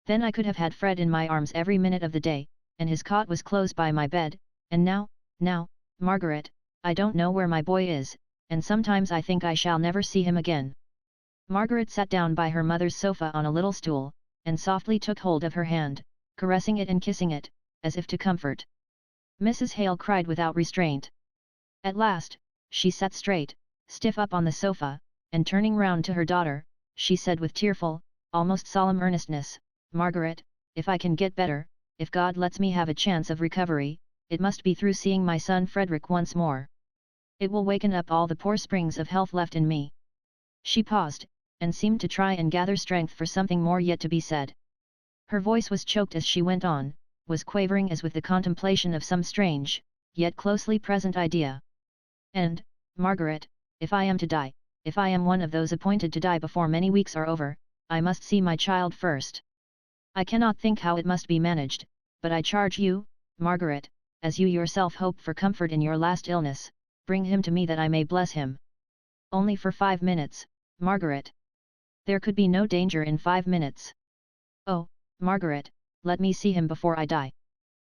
[SPEAKER 1] Then I could have had Fred in my arms every minute of the day, and his cot was close by my bed, and now, Margaret, I don't know where my boy is, and sometimes I think I shall never see him again. Margaret sat down by her mother's sofa on a little stool, and softly took hold of her hand, caressing it and kissing it, as if to comfort. Mrs. Hale cried without restraint. At last, she sat straight, stiff up on the sofa, and turning round to her daughter, she said with tearful, almost solemn earnestness, Margaret, if I can get better, if God lets me have a chance of recovery, it must be through seeing my son Frederick once more. It will waken up all the poor springs of health left in me. She paused, and seemed to try and gather strength for something more yet to be said. Her voice was choked as she went on, was quavering as with the contemplation of some strange, yet closely present idea. And, Margaret, if I am to die, if I am one of those appointed to die before many weeks are over, I must see my child first. I cannot think how it must be managed, but I charge you, Margaret, as you yourself hope for comfort in your last illness, bring him to me that I may bless him. Only for 5 minutes, Margaret. There could be no danger in 5 minutes. Oh, Margaret, let me see him before I die.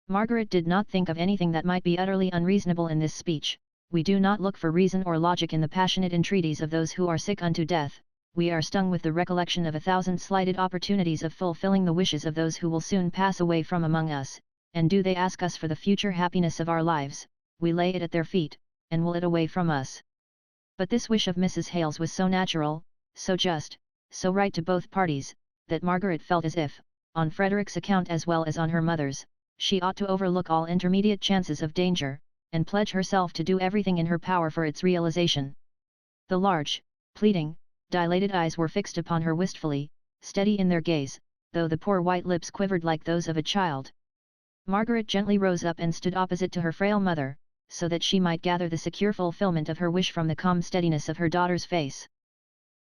[SPEAKER 1] Margaret did not think of anything that might be utterly unreasonable in this speech. We do not look for reason or logic in the passionate entreaties of those who are sick unto death, we are stung with the recollection of 1,000 slighted opportunities of fulfilling the wishes of those who will soon pass away from among us, and do they ask us for the future happiness of our lives, we lay it at their feet, and will it away from us. But this wish of Mrs. Hale's was so natural, so just, so right to both parties, that Margaret felt as if, on Frederick's account as well as on her mother's, she ought to overlook all intermediate chances of danger, and pledge herself to do everything in her power for its realization. The large, pleading, dilated eyes were fixed upon her wistfully, steady in their gaze, though the poor white lips quivered like those of a child. Margaret gently rose up and stood opposite to her frail mother, so that she might gather the secure fulfillment of her wish from the calm steadiness of her daughter's face.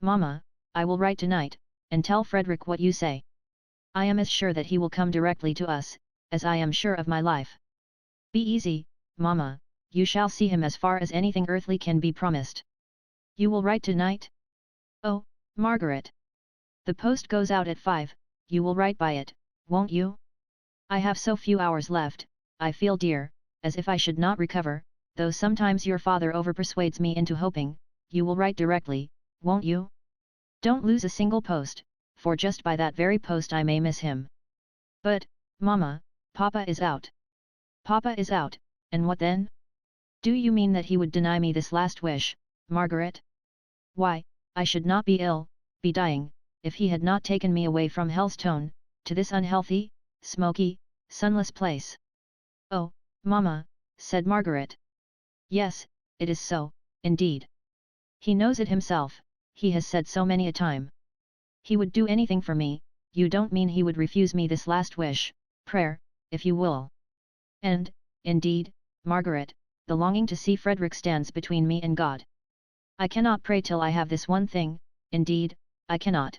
[SPEAKER 1] Mamma, I will write tonight, and tell Frederick what you say. I am as sure that he will come directly to us, as I am sure of my life. Be easy, Mamma, you shall see him as far as anything earthly can be promised. You will write tonight? Oh, Margaret! The post goes out at 5, you will write by it, won't you? I have so few hours left, I feel, dear, as if I should not recover, though sometimes your father overpersuades me into hoping, you will write directly, won't you? Don't lose a single post, for just by that very post I may miss him. But, Mamma, Papa is out. Papa is out, and what then? Do you mean that he would deny me this last wish, Margaret? Why, I should not be ill, be dying, if he had not taken me away from Helstone, to this unhealthy, smoky, sunless place. Oh, Mamma, said Margaret. Yes, it is so, indeed. He knows it himself, he has said so many a time. He would do anything for me, you don't mean he would refuse me this last wish, prayer, if you will. And, indeed, Margaret, the longing to see Frederick stands between me and God. I cannot pray till I have this one thing, indeed, I cannot.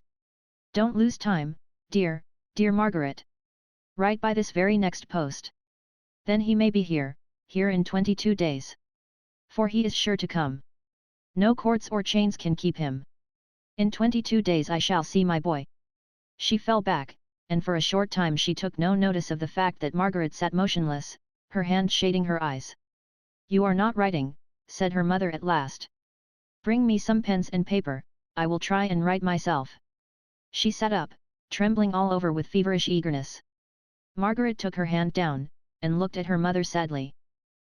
[SPEAKER 1] Don't lose time, dear, Dear Margaret. Write by this very next post. Then he may be here in 22 days. For he is sure to come. No cords or chains can keep him. In 22 days I shall see my boy. She fell back, and for a short time she took no notice of the fact that Margaret sat motionless, her hand shading her eyes. You are not writing, said her mother at last. Bring me some pens and paper, I will try and write myself. She sat up, trembling all over with feverish eagerness. Margaret took her hand down, and looked at her mother sadly.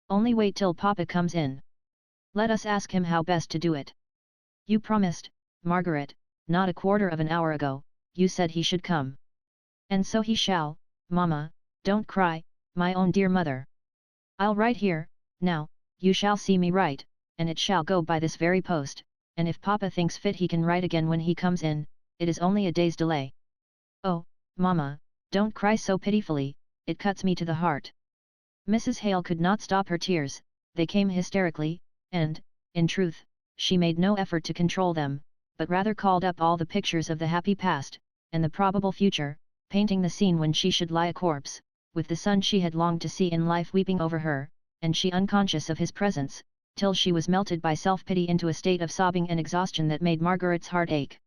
[SPEAKER 1] Only wait till Papa comes in. Let us ask him how best to do it. You promised, Margaret, not a quarter of an hour ago, you said he should come. And so he shall, Mamma, don't cry, my own dear mother. I'll write here, now, you shall see me write, and it shall go by this very post, and if Papa thinks fit he can write again when he comes in, it is only a day's delay. Oh, Mamma, don't cry so pitifully, it cuts me to the heart. Mrs. Hale could not stop her tears, they came hysterically, and, in truth, she made no effort to control them, but rather called up all the pictures of the happy past, and the probable future, painting the scene when she should lie a corpse, with the son she had longed to see in life weeping over her, and she unconscious of his presence, till she was melted by self-pity into a state of sobbing and exhaustion that made Margaret's heart ache.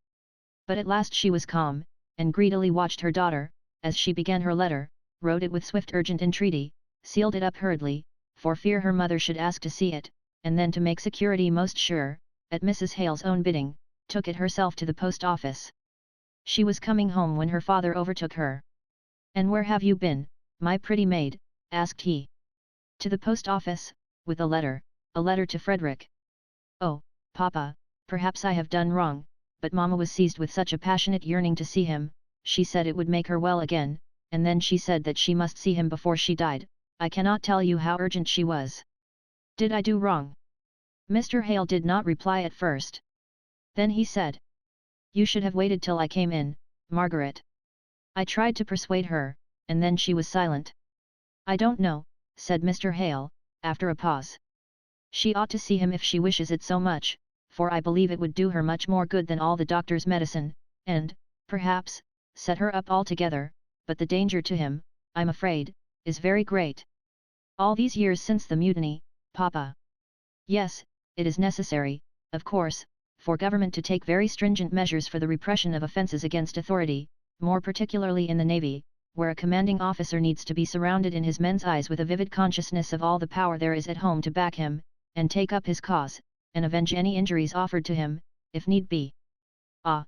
[SPEAKER 1] But at last she was calm, and greedily watched her daughter, as she began her letter, wrote it with swift urgent entreaty, sealed it up hurriedly, for fear her mother should ask to see it, and then to make security most sure, at Mrs. Hale's own bidding, took it herself to the post office. She was coming home when her father overtook her. And where have you been, my pretty maid? Asked he. To the post office, with a letter to Frederick. Oh, Papa, perhaps I have done wrong, but Mamma was seized with such a passionate yearning to see him, she said it would make her well again, and then she said that she must see him before she died. I cannot tell you how urgent she was. Did I do wrong? Mr. Hale did not reply at first. Then he said. You should have waited till I came in, Margaret. I tried to persuade her, and then she was silent. I don't know, said Mr. Hale, after a pause. She ought to see him if she wishes it so much, for I believe it would do her much more good than all the doctor's medicine, and, perhaps, set her up altogether, but the danger to him, I'm afraid, is very great. All these years since the mutiny, Papa. Yes, it is necessary, of course, for government to take very stringent measures for the repression of offences against authority, more particularly in the Navy, where a commanding officer needs to be surrounded in his men's eyes with a vivid consciousness of all the power there is at home to back him, and take up his cause, and avenge any injuries offered to him, if need be. Ah!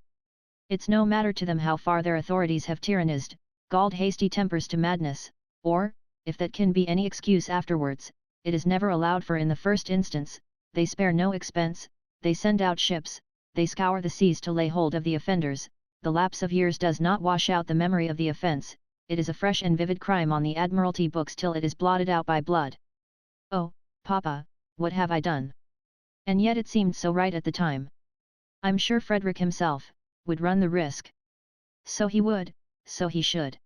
[SPEAKER 1] It's no matter to them how far their authorities have tyrannized, galled hasty tempers to madness, or, if that can be any excuse afterwards, it is never allowed for in the first instance, they spare no expense, they send out ships, they scour the seas to lay hold of the offenders, the lapse of years does not wash out the memory of the offence, it is a fresh and vivid crime on the Admiralty books till it is blotted out by blood. Oh, Papa, what have I done? And yet it seemed so right at the time. I'm sure Frederick himself would run the risk. So he would, so he should.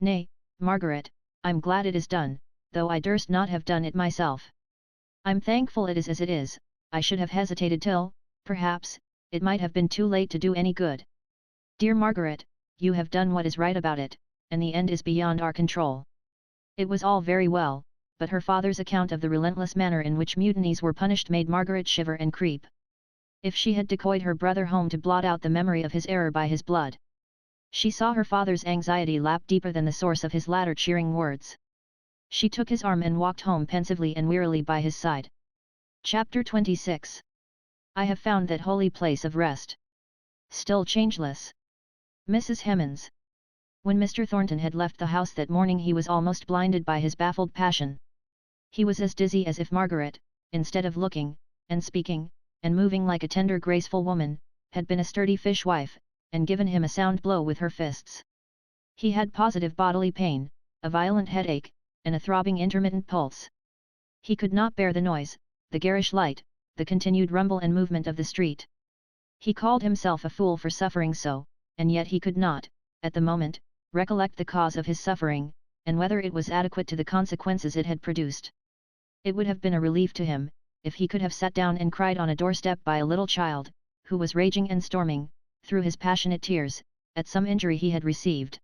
[SPEAKER 1] Nay, Margaret, I'm glad it is done, though I durst not have done it myself. I'm thankful it is as it is. I should have hesitated till, perhaps, it might have been too late to do any good. Dear Margaret, you have done what is right about it, and the end is beyond our control. It was all very well, but her father's account of the relentless manner in which mutinies were punished made Margaret shiver and creep. If she had decoyed her brother home to blot out the memory of his error by his blood. She saw her father's anxiety lap deeper than the source of his latter cheering words. She took his arm and walked home pensively and wearily by his side. Chapter 26. I have found that holy place of rest. Still changeless. Mrs. Hemans. When Mr. Thornton had left the house that morning he was almost blinded by his baffled passion. He was as dizzy as if Margaret, instead of looking, and speaking, and moving like a tender graceful woman, had been a sturdy fishwife, and given him a sound blow with her fists. He had positive bodily pain, a violent headache, and a throbbing intermittent pulse. He could not bear the noise, the garish light, the continued rumble and movement of the street. He called himself a fool for suffering so, and yet he could not, at the moment, recollect the cause of his suffering, and whether it was adequate to the consequences it had produced. It would have been a relief to him, if he could have sat down and cried on a doorstep by a little child, who was raging and storming, through his passionate tears, at some injury he had received.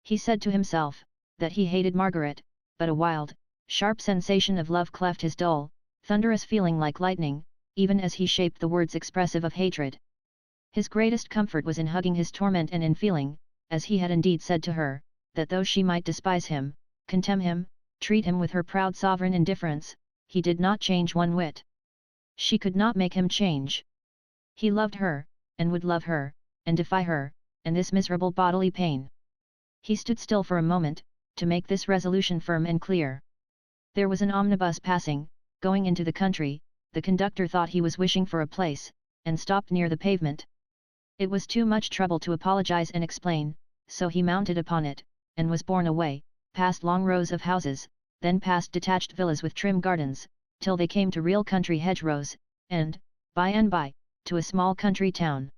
[SPEAKER 1] He said to himself, that he hated Margaret, but a wild, sharp sensation of love cleft his dull, thunderous feeling like lightning, even as he shaped the words expressive of hatred. His greatest comfort was in hugging his torment and in feeling, as he had indeed said to her, that though she might despise him, contemn him, treat him with her proud sovereign indifference, he did not change one whit. She could not make him change. He loved her, and would love her, and defy her, and this miserable bodily pain. He stood still for a moment, to make this resolution firm and clear. There was an omnibus passing, going into the country. The conductor thought he was wishing for a place, and stopped near the pavement. It was too much trouble to apologize and explain, so he mounted upon it, and was borne away, past long rows of houses, then past detached villas with trim gardens, till they came to real country hedgerows, and by, to a small country town.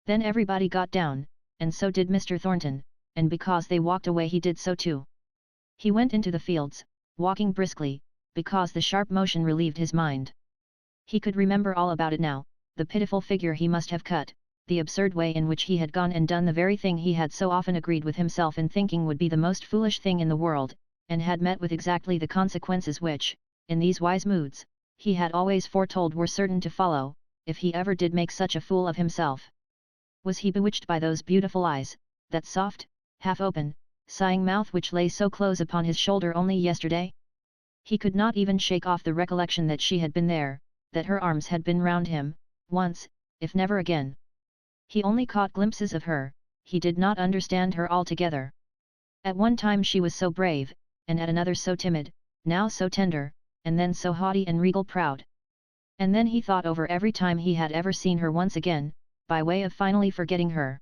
[SPEAKER 1] Then everybody got down, and so did Mr. Thornton, and because they walked away he did so too. He went into the fields, walking briskly, because the sharp motion relieved his mind. He could remember all about it now, the pitiful figure he must have cut, the absurd way in which he had gone and done the very thing he had so often agreed with himself in thinking would be the most foolish thing in the world, and had met with exactly the consequences which, in these wise moods, he had always foretold were certain to follow, if he ever did make such a fool of himself. Was he bewitched by those beautiful eyes, that soft, half-open, sighing mouth which lay so close upon his shoulder only yesterday? He could not even shake off the recollection that she had been there, that her arms had been round him, once, if never again. He only caught glimpses of her, he did not understand her altogether. At one time she was so brave, and at another so timid, now so tender, and then so haughty and regal proud. And then he thought over every time he had ever seen her once again, by way of finally forgetting her.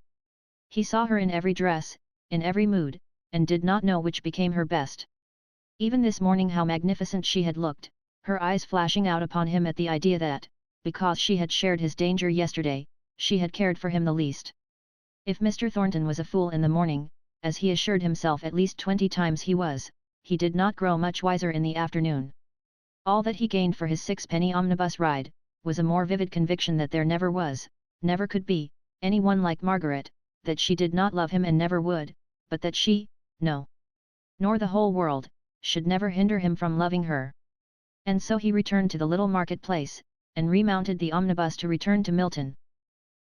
[SPEAKER 1] He saw her in every dress, in every mood, and did not know which became her best. Even this morning how magnificent she had looked, her eyes flashing out upon him at the idea that, because she had shared his danger yesterday, she had cared for him the least. If Mr. Thornton was a fool in the morning, as he assured himself at least 20 times he was, he did not grow much wiser in the afternoon. All that he gained for his sixpenny omnibus ride, was a more vivid conviction that there never was, never could be, any one like Margaret, that she did not love him and never would, but that she, no, nor the whole world, should never hinder him from loving her. And so he returned to the little market-place, and remounted the omnibus to return to Milton.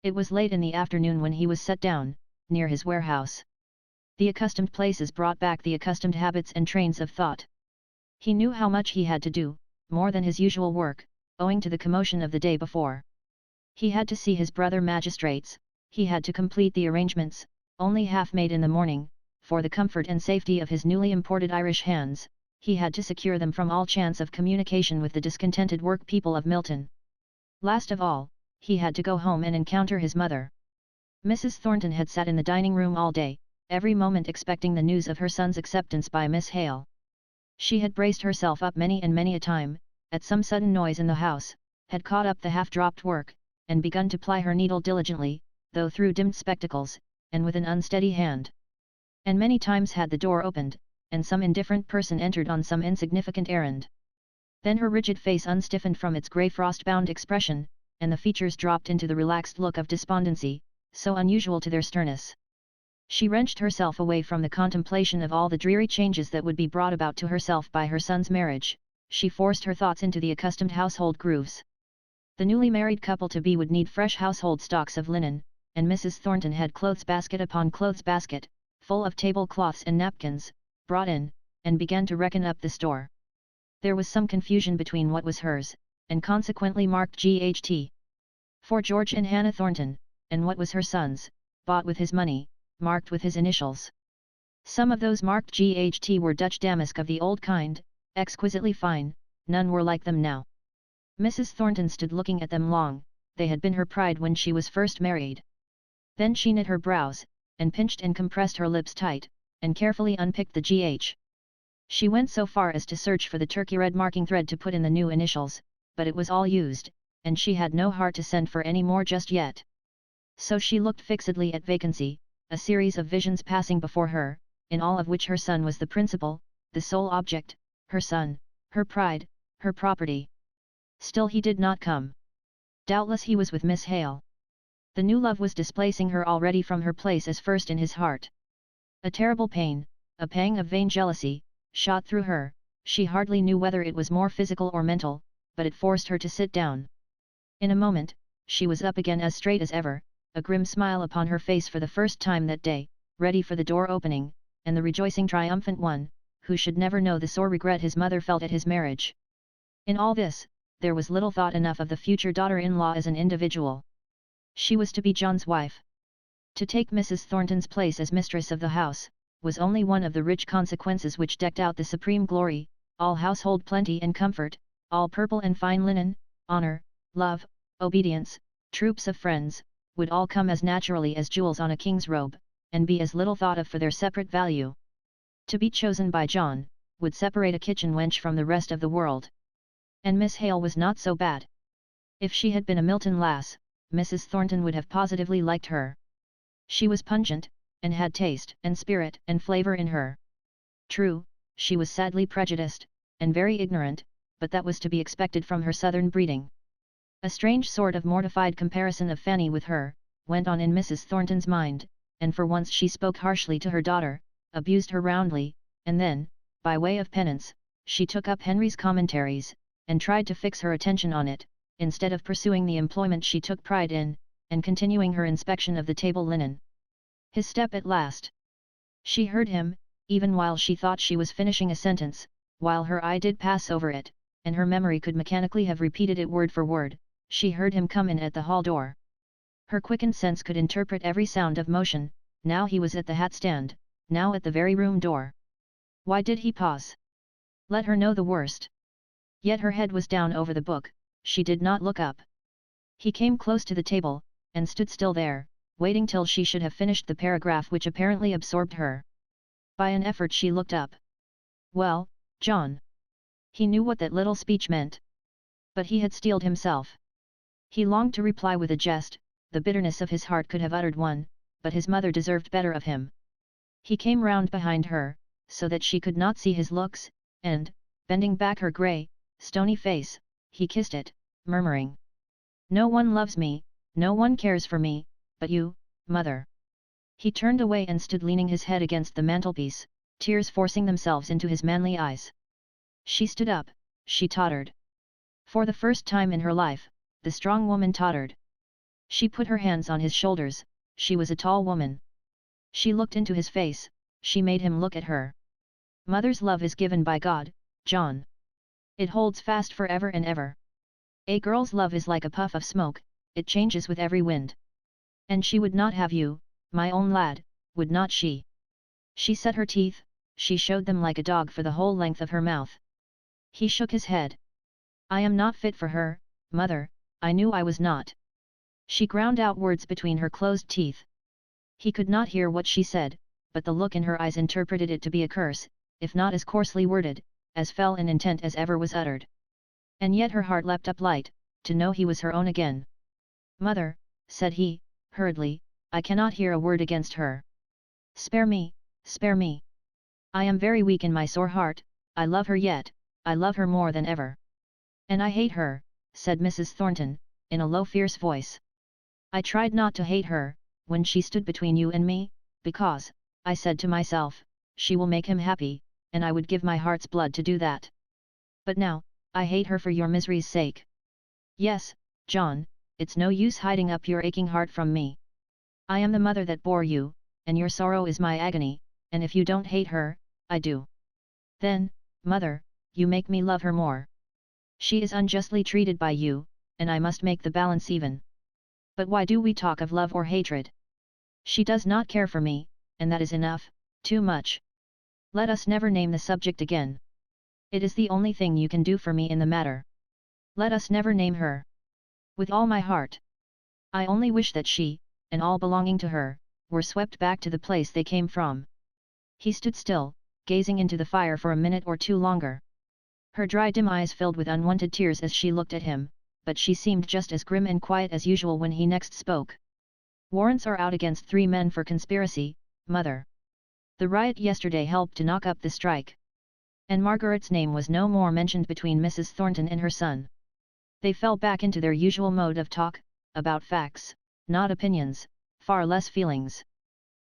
[SPEAKER 1] It was late in the afternoon when he was set down, near his warehouse. The accustomed places brought back the accustomed habits and trains of thought. He knew how much he had to do, more than his usual work, owing to the commotion of the day before. He had to see his brother magistrates, he had to complete the arrangements, only half made in the morning, for the comfort and safety of his newly imported Irish hands, he had to secure them from all chance of communication with the discontented work-people of Milton. Last of all, he had to go home and encounter his mother. Mrs. Thornton had sat in the dining-room all day, every moment expecting the news of her son's acceptance by Miss Hale. She had braced herself up many and many a time, at some sudden noise in the house, had caught up the half-dropped work, and begun to ply her needle diligently, though through dimmed spectacles, and with an unsteady hand. And many times had the door opened, and some indifferent person entered on some insignificant errand. Then her rigid face unstiffened from its grey frost-bound expression, and the features dropped into the relaxed look of despondency, so unusual to their sternness. She wrenched herself away from the contemplation of all the dreary changes that would be brought about to herself by her son's marriage, she forced her thoughts into the accustomed household grooves. The newly married couple-to-be would need fresh household stocks of linen, and Mrs. Thornton had clothes basket upon clothes basket, full of tablecloths and napkins, brought in, and began to reckon up the store. There was some confusion between what was hers, and consequently marked GHT, for George and Hannah Thornton, and what was her son's, bought with his money, marked with his initials. Some of those marked GHT were Dutch damask of the old kind, exquisitely fine, none were like them now. Mrs. Thornton stood looking at them long, they had been her pride when she was first married. Then she knit her brows, and pinched and compressed her lips tight, and carefully unpicked the GH. She went so far as to search for the turkey red marking thread to put in the new initials, but it was all used, and she had no heart to send for any more just yet. So she looked fixedly at vacancy, a series of visions passing before her, in all of which her son was the principal, the sole object, her son, her pride, her property. Still he did not come. Doubtless he was with Miss Hale. The new love was displacing her already from her place as first in his heart. A terrible pain, a pang of vain jealousy, shot through her. She hardly knew whether it was more physical or mental, but it forced her to sit down. In a moment, she was up again as straight as ever, a grim smile upon her face for the first time that day, ready for the door opening, and the rejoicing triumphant one, who should never know the sore regret his mother felt at his marriage. In all this, there was little thought enough of the future daughter-in-law as an individual. She was to be John's wife. To take Mrs. Thornton's place as mistress of the house, was only one of the rich consequences which decked out the supreme glory, all household plenty and comfort, all purple and fine linen, honor, love, obedience, troops of friends, would all come as naturally as jewels on a king's robe, and be as little thought of for their separate value. To be chosen by John, would separate a kitchen wench from the rest of the world. And Miss Hale was not so bad. If she had been a Milton lass, Mrs. Thornton would have positively liked her. She was pungent, and had taste and spirit and flavour in her. True, she was sadly prejudiced, and very ignorant, but that was to be expected from her southern breeding. A strange sort of mortified comparison of Fanny with her, went on in Mrs. Thornton's mind, and for once she spoke harshly to her daughter, abused her roundly, and then, by way of penance, she took up Henry's commentaries, and tried to fix her attention on it, instead of pursuing the employment she took pride in, and continuing her inspection of the table linen. His step at last. She heard him, even while she thought she was finishing a sentence, while her eye did pass over it, and her memory could mechanically have repeated it word for word. She heard him come in at the hall door. Her quickened sense could interpret every sound of motion. Now he was at the hat stand, now at the very room door. Why did he pause? Let her know the worst. Yet her head was down over the book, she did not look up. He came close to the table, and stood still there, waiting till she should have finished the paragraph which apparently absorbed her. By an effort she looked up. Well, John. He knew what that little speech meant. But he had steeled himself. He longed to reply with a jest, the bitterness of his heart could have uttered one, but his mother deserved better of him. He came round behind her, so that she could not see his looks, and, bending back her grey, stony face, he kissed it, murmuring, "No one loves me, no one cares for me, but you, mother." He turned away and stood leaning his head against the mantelpiece, tears forcing themselves into his manly eyes. She stood up, she tottered. For the first time in her life, the strong woman tottered. She put her hands on his shoulders. She was a tall woman. She looked into his face, she made him look at her. Mother's love is given by God, John. It holds fast forever and ever. A girl's love is like a puff of smoke, it changes with every wind. And she would not have you, my own lad, would not she? She set her teeth, she showed them like a dog for the whole length of her mouth. He shook his head. I am not fit for her, mother, I knew I was not. She ground out words between her closed teeth. He could not hear what she said, but the look in her eyes interpreted it to be a curse, if not as coarsely worded, as fell in intent as ever was uttered. And yet her heart leapt up light, to know he was her own again. Mother, said he, hurriedly, I cannot hear a word against her. Spare me, spare me. I am very weak in my sore heart, I love her yet, I love her more than ever. And I hate her, said Mrs. Thornton, in a low fierce voice. I tried not to hate her, when she stood between you and me, because, I said to myself, she will make him happy, and I would give my heart's blood to do that. But now, I hate her for your misery's sake. Yes, John, it's no use hiding up your aching heart from me. I am the mother that bore you, and your sorrow is my agony, and if you don't hate her, I do. Then, mother, you make me love her more. She is unjustly treated by you, and I must make the balance even. But why do we talk of love or hatred? She does not care for me, and that is enough, too much. Let us never name the subject again. It is the only thing you can do for me in the matter. Let us never name her. With all my heart. I only wish that she, and all belonging to her, were swept back to the place they came from. He stood still, gazing into the fire for a minute or two longer. Her dry dim eyes filled with unwonted tears as she looked at him, but she seemed just as grim and quiet as usual when he next spoke. Warrants are out against 3 men for conspiracy, mother. The riot yesterday helped to knock up the strike. And Margaret's name was no more mentioned between Mrs. Thornton and her son. They fell back into their usual mode of talk, about facts, not opinions, far less feelings.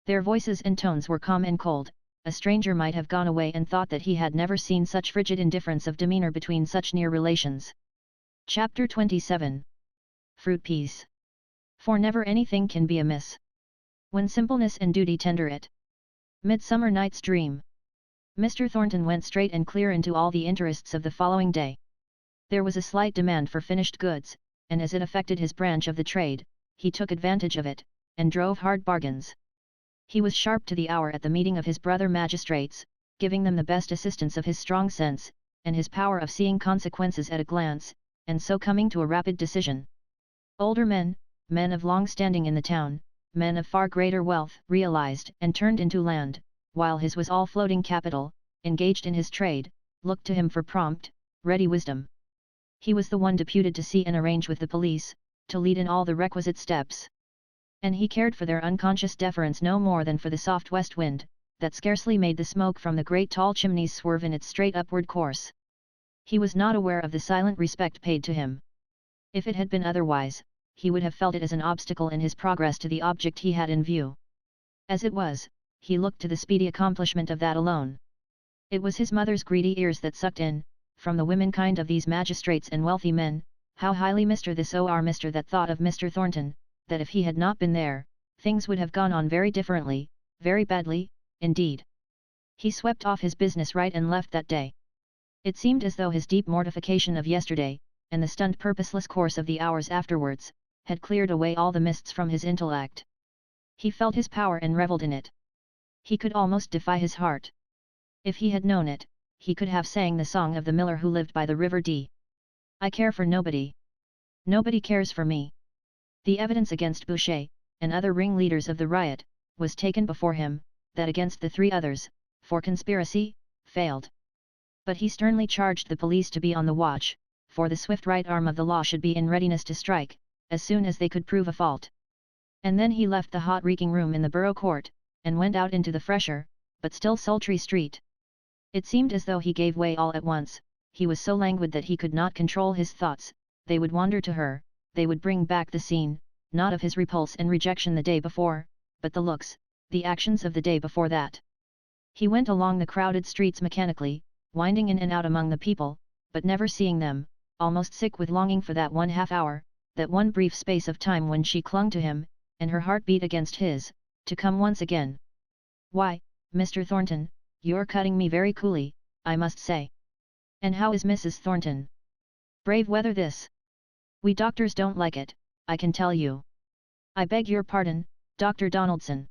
[SPEAKER 1] Their voices and tones were calm and cold. A stranger might have gone away and thought that he had never seen such frigid indifference of demeanor between such near relations. Chapter 27. Fruit Peas. For never anything can be amiss when simpleness and duty tender it. Midsummer Night's Dream. Mr. Thornton went straight and clear into all the interests of the following day. There was a slight demand for finished goods, and as it affected his branch of the trade, he took advantage of it, and drove hard bargains. He was sharp to the hour at the meeting of his brother magistrates, giving them the best assistance of his strong sense, and his power of seeing consequences at a glance, and so coming to a rapid decision. Older men, men of long standing in the town, men of far greater wealth, realized and turned into land, while his was all floating capital, engaged in his trade, looked to him for prompt, ready wisdom. He was the one deputed to see and arrange with the police, to lead in all the requisite steps. And he cared for their unconscious deference no more than for the soft west wind, that scarcely made the smoke from the great tall chimneys swerve in its straight upward course. He was not aware of the silent respect paid to him. If it had been otherwise, he would have felt it as an obstacle in his progress to the object he had in view. As it was, he looked to the speedy accomplishment of that alone. It was his mother's greedy ears that sucked in, from the womenkind of these magistrates and wealthy men, how highly Mr. this or Mr. that thought of Mr. Thornton, that if he had not been there, things would have gone on very differently, very badly, indeed. He swept off his business right and left that day. It seemed as though his deep mortification of yesterday, and the stunned purposeless course of the hours afterwards, had cleared away all the mists from his intellect. He felt his power and revelled in it. He could almost defy his heart. If he had known it, he could have sang the song of the miller who lived by the river Dee. I care for nobody. Nobody cares for me. The evidence against Boucher, and other ringleaders of the riot, was taken before him, that against the three others, for conspiracy, failed. But he sternly charged the police to be on the watch, for the swift right arm of the law should be in readiness to strike, as soon as they could prove a fault. And then he left the hot reeking room in the Borough Court, and went out into the fresher, but still sultry street. It seemed as though he gave way all at once. He was so languid that he could not control his thoughts. They would wander to her, they would bring back the scene, not of his repulse and rejection the day before, but the looks, the actions of the day before that. He went along the crowded streets mechanically, winding in and out among the people, but never seeing them, almost sick with longing for that 1/2 hour, that one brief space of time when she clung to him, and her heart beat against his, to come once again. Why, Mr. Thornton, you're cutting me very coolly, I must say. And how is Mrs. Thornton? Brave weather this. We doctors don't like it, I can tell you. I beg your pardon, Dr. Donaldson.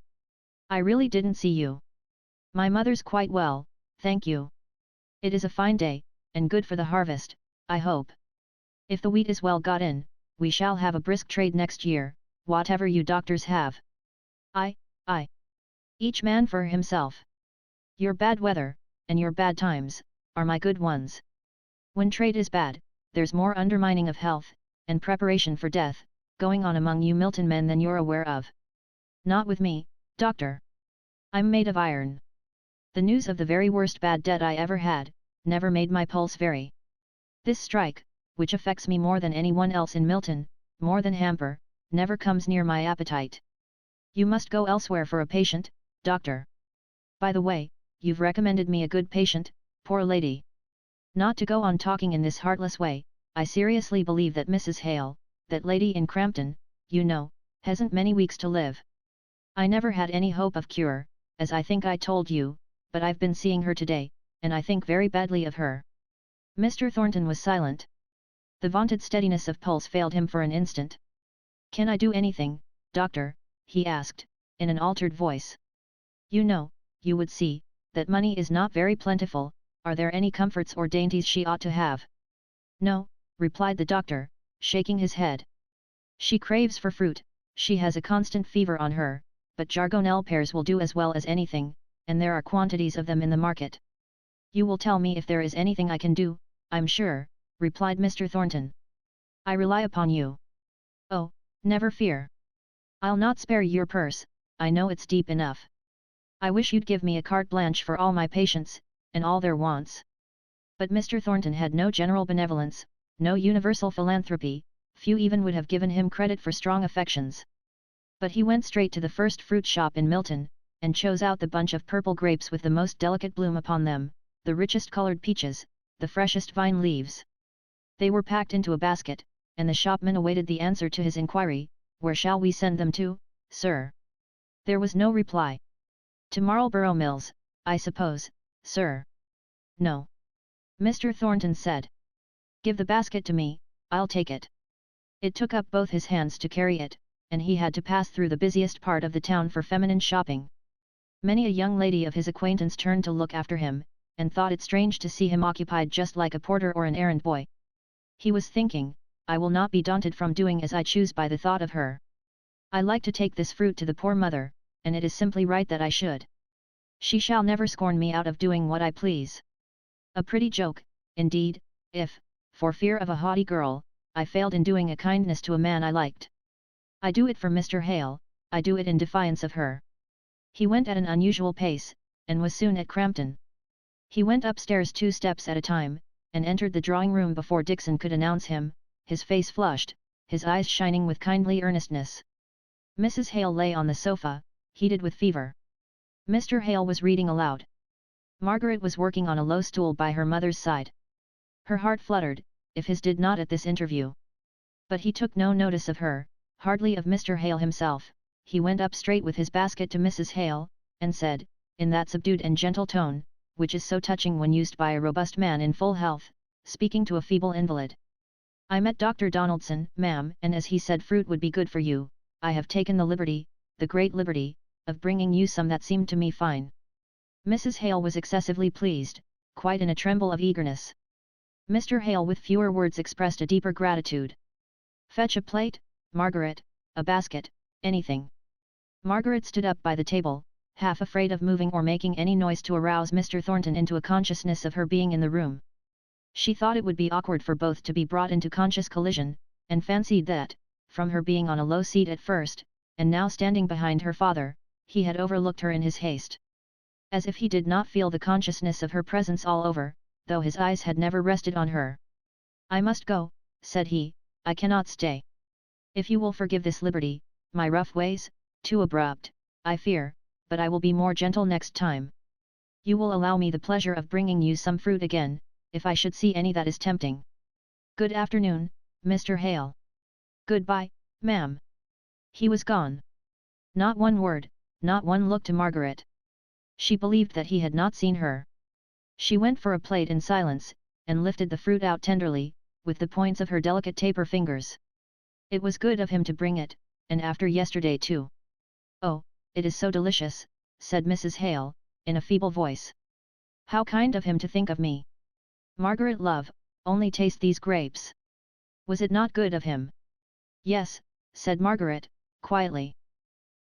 [SPEAKER 1] I really didn't see you. My mother's quite well, thank you. It is a fine day, and good for the harvest, I hope. If the wheat is well got in, we shall have a brisk trade next year, whatever you doctors have. I. Each man for himself. Your bad weather, and your bad times, are my good ones. When trade is bad, there's more undermining of health, and preparation for death, going on among you Milton men than you're aware of. Not with me, doctor. I'm made of iron. The news of the very worst bad debt I ever had, never made my pulse vary. This strike, which affects me more than anyone else in Milton, more than hamper, never comes near my appetite. You must go elsewhere for a patient, doctor. By the way, you've recommended me a good patient, poor lady. Not to go on talking in this heartless way, I seriously believe that Mrs. Hale, that lady in Crampton, you know, hasn't many weeks to live. I never had any hope of cure, as I think I told you, but I've been seeing her today, and I think very badly of her. Mr. Thornton was silent. The vaunted steadiness of pulse failed him for an instant. Can I do anything, doctor? He asked, in an altered voice. You know, you would see, that money is not very plentiful. Are there any comforts or dainties she ought to have? No, replied the doctor, shaking his head. She craves for fruit, she has a constant fever on her, but Jargonelle pears will do as well as anything, and there are quantities of them in the market. You will tell me if there is anything I can do, I'm sure, replied Mr. Thornton. I rely upon you. Oh, never fear. I'll not spare your purse, I know it's deep enough. I wish you'd give me a carte blanche for all my patients, and all their wants. But Mr. Thornton had no general benevolence, no universal philanthropy, few even would have given him credit for strong affections. But he went straight to the first fruit shop in Milton, and chose out the bunch of purple grapes with the most delicate bloom upon them, the richest colored peaches, the freshest vine leaves. They were packed into a basket, and the shopman awaited the answer to his inquiry, "Where shall we send them to, sir?" There was no reply. "To Marlborough Mills, I suppose, sir." "No," Mr. Thornton said. "Give the basket to me, I'll take it." It took up both his hands to carry it, and he had to pass through the busiest part of the town for feminine shopping. Many a young lady of his acquaintance turned to look after him, and thought it strange to see him occupied just like a porter or an errand boy. He was thinking, "I will not be daunted from doing as I choose by the thought of her. I like to take this fruit to the poor mother, and it is simply right that I should. She shall never scorn me out of doing what I please." A pretty joke, indeed, if, for fear of a haughty girl, I failed in doing a kindness to a man I liked. I do it for Mr. Hale, I do it in defiance of her. He went at an unusual pace, and was soon at Crampton. He went upstairs 2 steps at a time, and entered the drawing room before Dixon could announce him, his face flushed, his eyes shining with kindly earnestness. Mrs. Hale lay on the sofa, heated with fever. Mr. Hale was reading aloud. Margaret was working on a low stool by her mother's side. Her heart fluttered, if his did not at this interview. But he took no notice of her, hardly of Mr. Hale himself. He went up straight with his basket to Mrs. Hale, and said, in that subdued and gentle tone, which is so touching when used by a robust man in full health, speaking to a feeble invalid. "I met Dr. Donaldson, ma'am, and as he said fruit would be good for you, I have taken the liberty, the great liberty, of bringing you some that seemed to me fine." Mrs. Hale was excessively pleased, quite in a tremble of eagerness. Mr. Hale with fewer words expressed a deeper gratitude. "Fetch a plate, Margaret, a basket, anything." Margaret stood up by the table, half afraid of moving or making any noise to arouse Mr. Thornton into a consciousness of her being in the room. She thought it would be awkward for both to be brought into conscious collision, and fancied that, from her being on a low seat at first, and now standing behind her father, he had overlooked her in his haste. As if he did not feel the consciousness of her presence all over, though his eyes had never rested on her. "I must go," said he, "I cannot stay. If you will forgive this liberty, my rough ways, too abrupt, I fear, but I will be more gentle next time. You will allow me the pleasure of bringing you some fruit again, if I should see any that is tempting. Good afternoon, Mr. Hale." "Goodbye, ma'am." He was gone. Not one word, not one look to Margaret. She believed that he had not seen her. She went for a plate in silence, and lifted the fruit out tenderly, with the points of her delicate taper fingers. It was good of him to bring it, and after yesterday too. "Oh, it is so delicious," said Mrs. Hale, in a feeble voice. "How kind of him to think of me. Margaret love, only taste these grapes. Was it not good of him?" "Yes," said Margaret, quietly.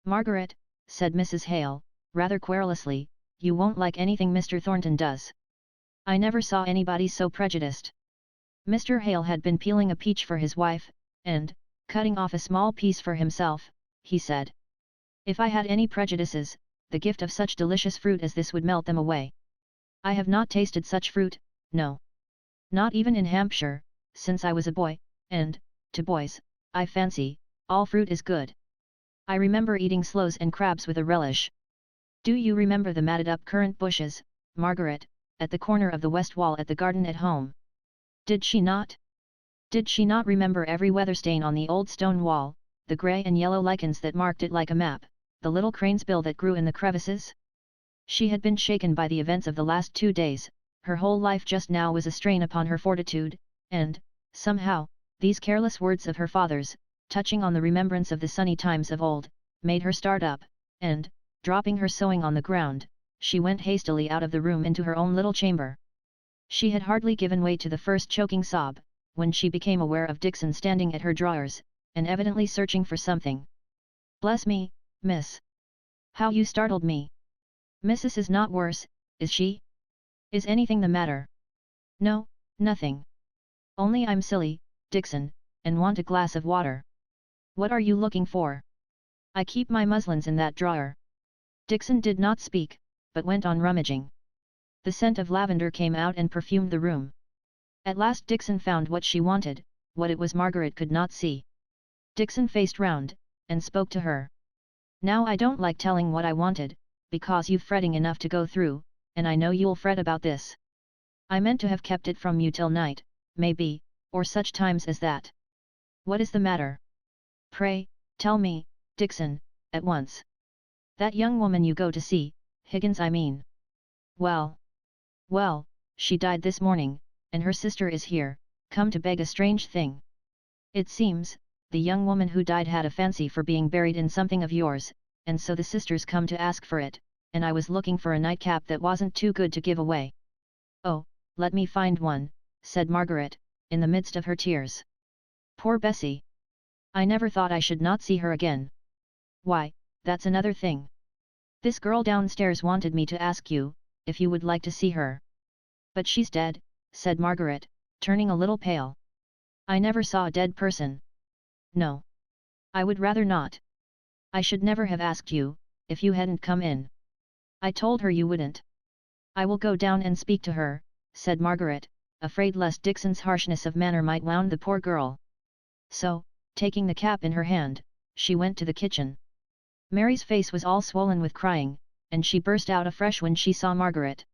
[SPEAKER 1] "Margaret," said Mrs. Hale, rather querulously, "you won't like anything Mr. Thornton does. I never saw anybody so prejudiced." Mr. Hale had been peeling a peach for his wife, and, cutting off a small piece for himself, he said, "If I had any prejudices, the gift of such delicious fruit as this would melt them away. I have not tasted such fruit, no. Not even in Hampshire, since I was a boy, and, to boys, I fancy, all fruit is good. I remember eating sloes and crabs with a relish. Do you remember the matted-up currant bushes, Margaret, at the corner of the west wall at the garden at home? Did she not? Did she not remember every weather stain on the old stone wall, the grey and yellow lichens that marked it like a map, the little crane's bill that grew in the crevices?" She had been shaken by the events of the last 2 days, her whole life just now was a strain upon her fortitude, and, somehow, these careless words of her father's, touching on the remembrance of the sunny times of old, made her start up, and, dropping her sewing on the ground, she went hastily out of the room into her own little chamber. She had hardly given way to the first choking sob, when she became aware of Dixon standing at her drawers, and evidently searching for something. "Bless me, miss! How you startled me! Mrs. is not worse, is she? Is anything the matter?" "No, nothing. Only I'm silly, Dixon, and want a glass of water." "What are you looking for?" "I keep my muslins in that drawer." Dixon did not speak, but went on rummaging. The scent of lavender came out and perfumed the room. At last Dixon found what she wanted, what it was Margaret could not see. Dixon faced round, and spoke to her. "Now I don't like telling what I wanted, because you've fretting enough to go through, and I know you'll fret about this. I meant to have kept it from you till night, maybe, or such times as that. What is the matter? Pray, tell me, Dixon, at once. That young woman you go to see, Higgins I mean. Well, she died this morning, and her sister is here, come to beg a strange thing. It seems, the young woman who died had a fancy for being buried in something of yours, and so the sisters come to ask for it, and I was looking for a nightcap that wasn't too good to give away. Oh, let me find one, said Margaret, in the midst of her tears. Poor Bessie! I never thought I should not see her again. Why, that's another thing. This girl downstairs wanted me to ask you, if you would like to see her. But she's dead, said Margaret, turning a little pale. I never saw a dead person. No. I would rather not. I should never have asked you, if you hadn't come in. I told her you wouldn't. I will go down and speak to her, said Margaret, afraid lest Dixon's harshness of manner might wound the poor girl. So, taking the cap in her hand, she went to the kitchen. Mary's face was all swollen with crying, and she burst out afresh when she saw Margaret.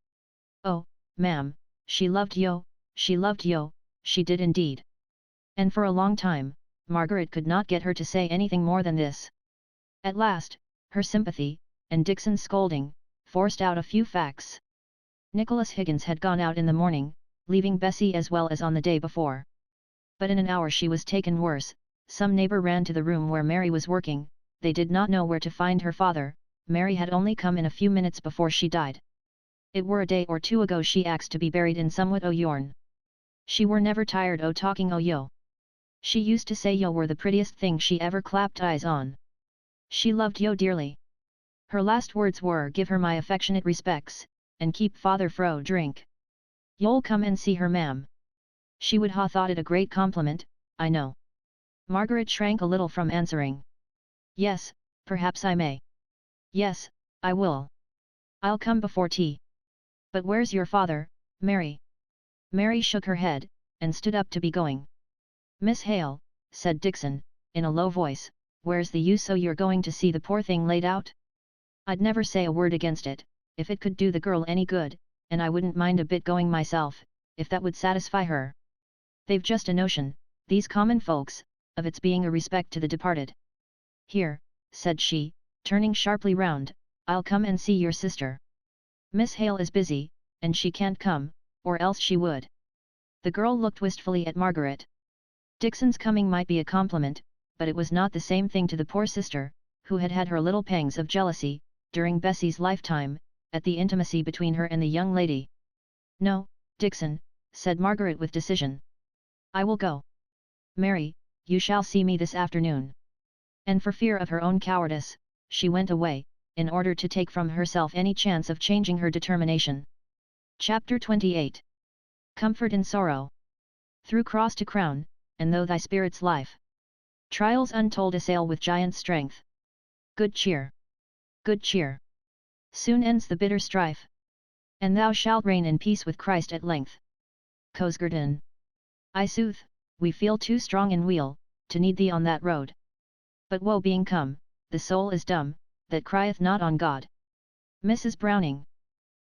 [SPEAKER 1] Oh, ma'am, she loved yo, she did indeed. And for a long time, Margaret could not get her to say anything more than this. At last, her sympathy, and Dixon's scolding, forced out a few facts. Nicholas Higgins had gone out in the morning, leaving Bessie as well as on the day before. But in an hour she was taken worse. Some neighbour ran to the room where Mary was working. They did not know where to find her father. Mary had only come in a few minutes before she died. It were a day or two ago she axed to be buried in somewhat o' yourn. She were never tired o' talking o' yo. She used to say yo were the prettiest thing she ever clapped eyes on. She loved yo dearly. Her last words were give her my affectionate respects, and keep father fro drink. You'll come and see her ma'am. She would ha thought it a great compliment, I know. Margaret shrank a little from answering. Yes, perhaps I may. Yes, I will. I'll come before tea. But where's your father, Mary? Mary shook her head, and stood up to be going. Miss Hale, said Dixon, in a low voice, where's the use you're going to see the poor thing laid out? I'd never say a word against it, if it could do the girl any good, and I wouldn't mind a bit going myself, if that would satisfy her. They've just a notion, these common folks, of its being a respect to the departed. Here, said she, turning sharply round, I'll come and see your sister. Miss Hale is busy, and she can't come, or else she would. The girl looked wistfully at Margaret. Dixon's coming might be a compliment, but it was not the same thing to the poor sister, who had had her little pangs of jealousy, during Bessie's lifetime, at the intimacy between her and the young lady. No, Dixon, said Margaret with decision. I will go. Mary, you shall see me this afternoon. And for fear of her own cowardice, she went away, in order to take from herself any chance of changing her determination. Chapter 28. Comfort in sorrow. Through cross to crown, and though thy spirit's life. Trials untold assail with giant strength. Good cheer. Good cheer. Soon ends the bitter strife. And thou shalt reign in peace with Christ at length. Cleghorn. I sooth, we feel too strong in weal, to need thee on that road. But woe being come, the soul is dumb, that crieth not on God. Mrs. Browning.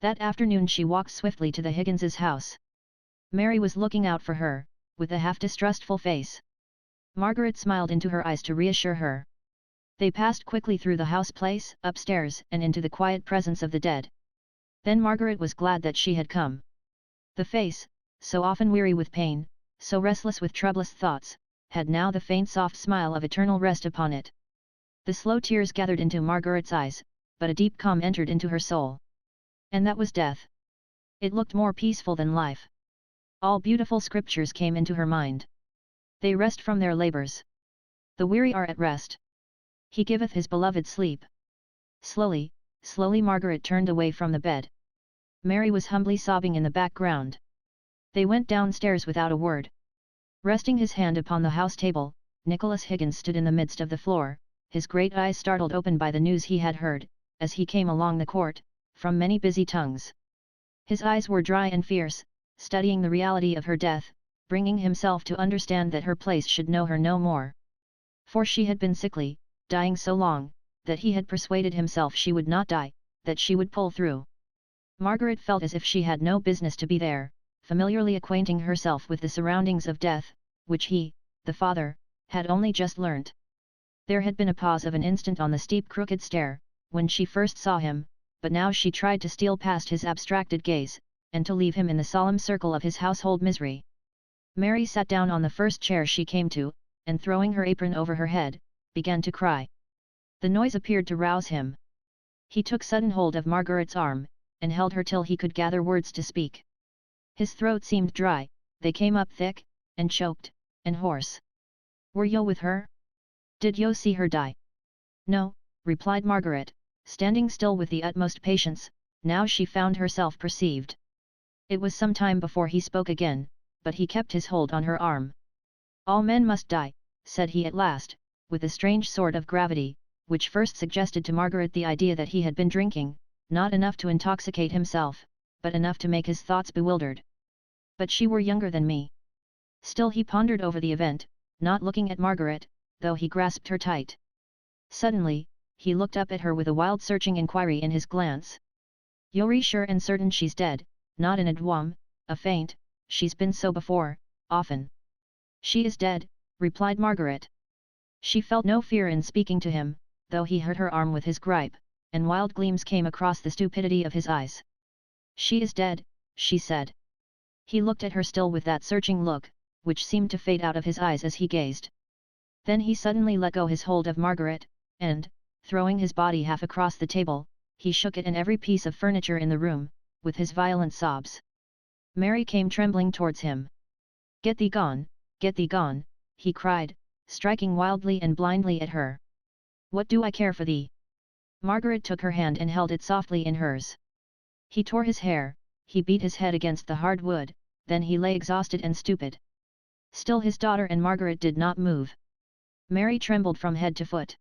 [SPEAKER 1] That afternoon she walked swiftly to the Higgins's house. Mary was looking out for her, with a half-distrustful face. Margaret smiled into her eyes to reassure her. They passed quickly through the house-place, upstairs and into the quiet presence of the dead. Then Margaret was glad that she had come. The face, so often weary with pain, so restless with troublous thoughts, had now the faint soft smile of eternal rest upon it. The slow tears gathered into Margaret's eyes, but a deep calm entered into her soul. And that was death. It looked more peaceful than life. All beautiful scriptures came into her mind. They rest from their labours. The weary are at rest. He giveth his beloved sleep. Slowly, slowly Margaret turned away from the bed. Mary was humbly sobbing in the background. They went downstairs without a word. Resting his hand upon the house table, Nicholas Higgins stood in the midst of the floor, his great eyes startled open by the news he had heard, as he came along the court, from many busy tongues. His eyes were dry and fierce, studying the reality of her death, bringing himself to understand that her place should know her no more. For she had been sickly, dying so long, that he had persuaded himself she would not die, that she would pull through. Margaret felt as if she had no business to be there, familiarly acquainting herself with the surroundings of death, which he, the father, had only just learnt. There had been a pause of an instant on the steep crooked stair, when she first saw him, but now she tried to steal past his abstracted gaze, and to leave him in the solemn circle of his household misery. Mary sat down on the first chair she came to, and throwing her apron over her head, began to cry. The noise appeared to rouse him. He took sudden hold of Margaret's arm, and held her till he could gather words to speak. His throat seemed dry, they came up thick, and choked, and hoarse. "Were you with her? Did you see her die?" "No," replied Margaret, standing still with the utmost patience. Now she found herself perceived. It was some time before he spoke again, but he kept his hold on her arm. "All men must die," said he at last, with a strange sort of gravity, which first suggested to Margaret the idea that he had been drinking, not enough to intoxicate himself, but enough to make his thoughts bewildered. "But she were younger than me." Still he pondered over the event, not looking at Margaret, though he grasped her tight. Suddenly, he looked up at her with a wild searching inquiry in his glance. "You're sure and certain she's dead, not in a dwam, a faint? She's been so before, often." "She is dead," replied Margaret. She felt no fear in speaking to him, though he hurt her arm with his gripe, and wild gleams came across the stupidity of his eyes. "She is dead," she said. He looked at her still with that searching look, which seemed to fade out of his eyes as he gazed. Then he suddenly let go his hold of Margaret, and, throwing his body half across the table, he shook it and every piece of furniture in the room, with his violent sobs. Mary came trembling towards him. Get thee gone," he cried, striking wildly and blindly at her. "What do I care for thee?" Margaret took her hand and held it softly in hers. He tore his hair, he beat his head against the hard wood, then he lay exhausted and stupid. Still his daughter and Margaret did not move. Mary trembled from head to foot.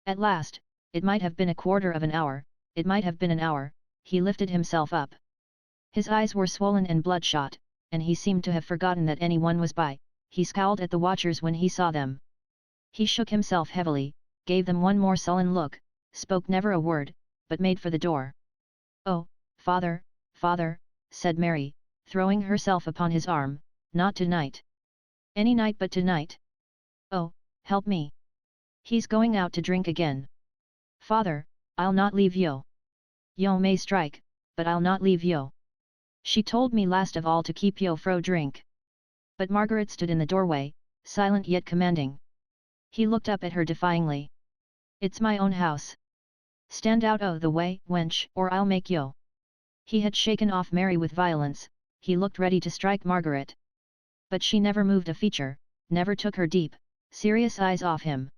[SPEAKER 1] At last, it might have been a quarter of an hour, it might have been an hour, he lifted himself up. His eyes were swollen and bloodshot, and he seemed to have forgotten that anyone was by. He scowled at the watchers when he saw them. He shook himself heavily, gave them one more sullen look, spoke never a word, but made for the door. "Oh, father, father," said Mary, throwing herself upon his arm, "not tonight. Any night but tonight. Oh, help me. He's going out to drink again. Father, I'll not leave you. You may strike, but I'll not leave you. She told me last of all to keep yo fro drink." But Margaret stood in the doorway, silent yet commanding. He looked up at her defyingly. "It's my own house. Stand out o' the way, wench, or I'll make yo." He had shaken off Mary with violence, he looked ready to strike Margaret. But she never moved a feature, never took her deep, serious eyes off him.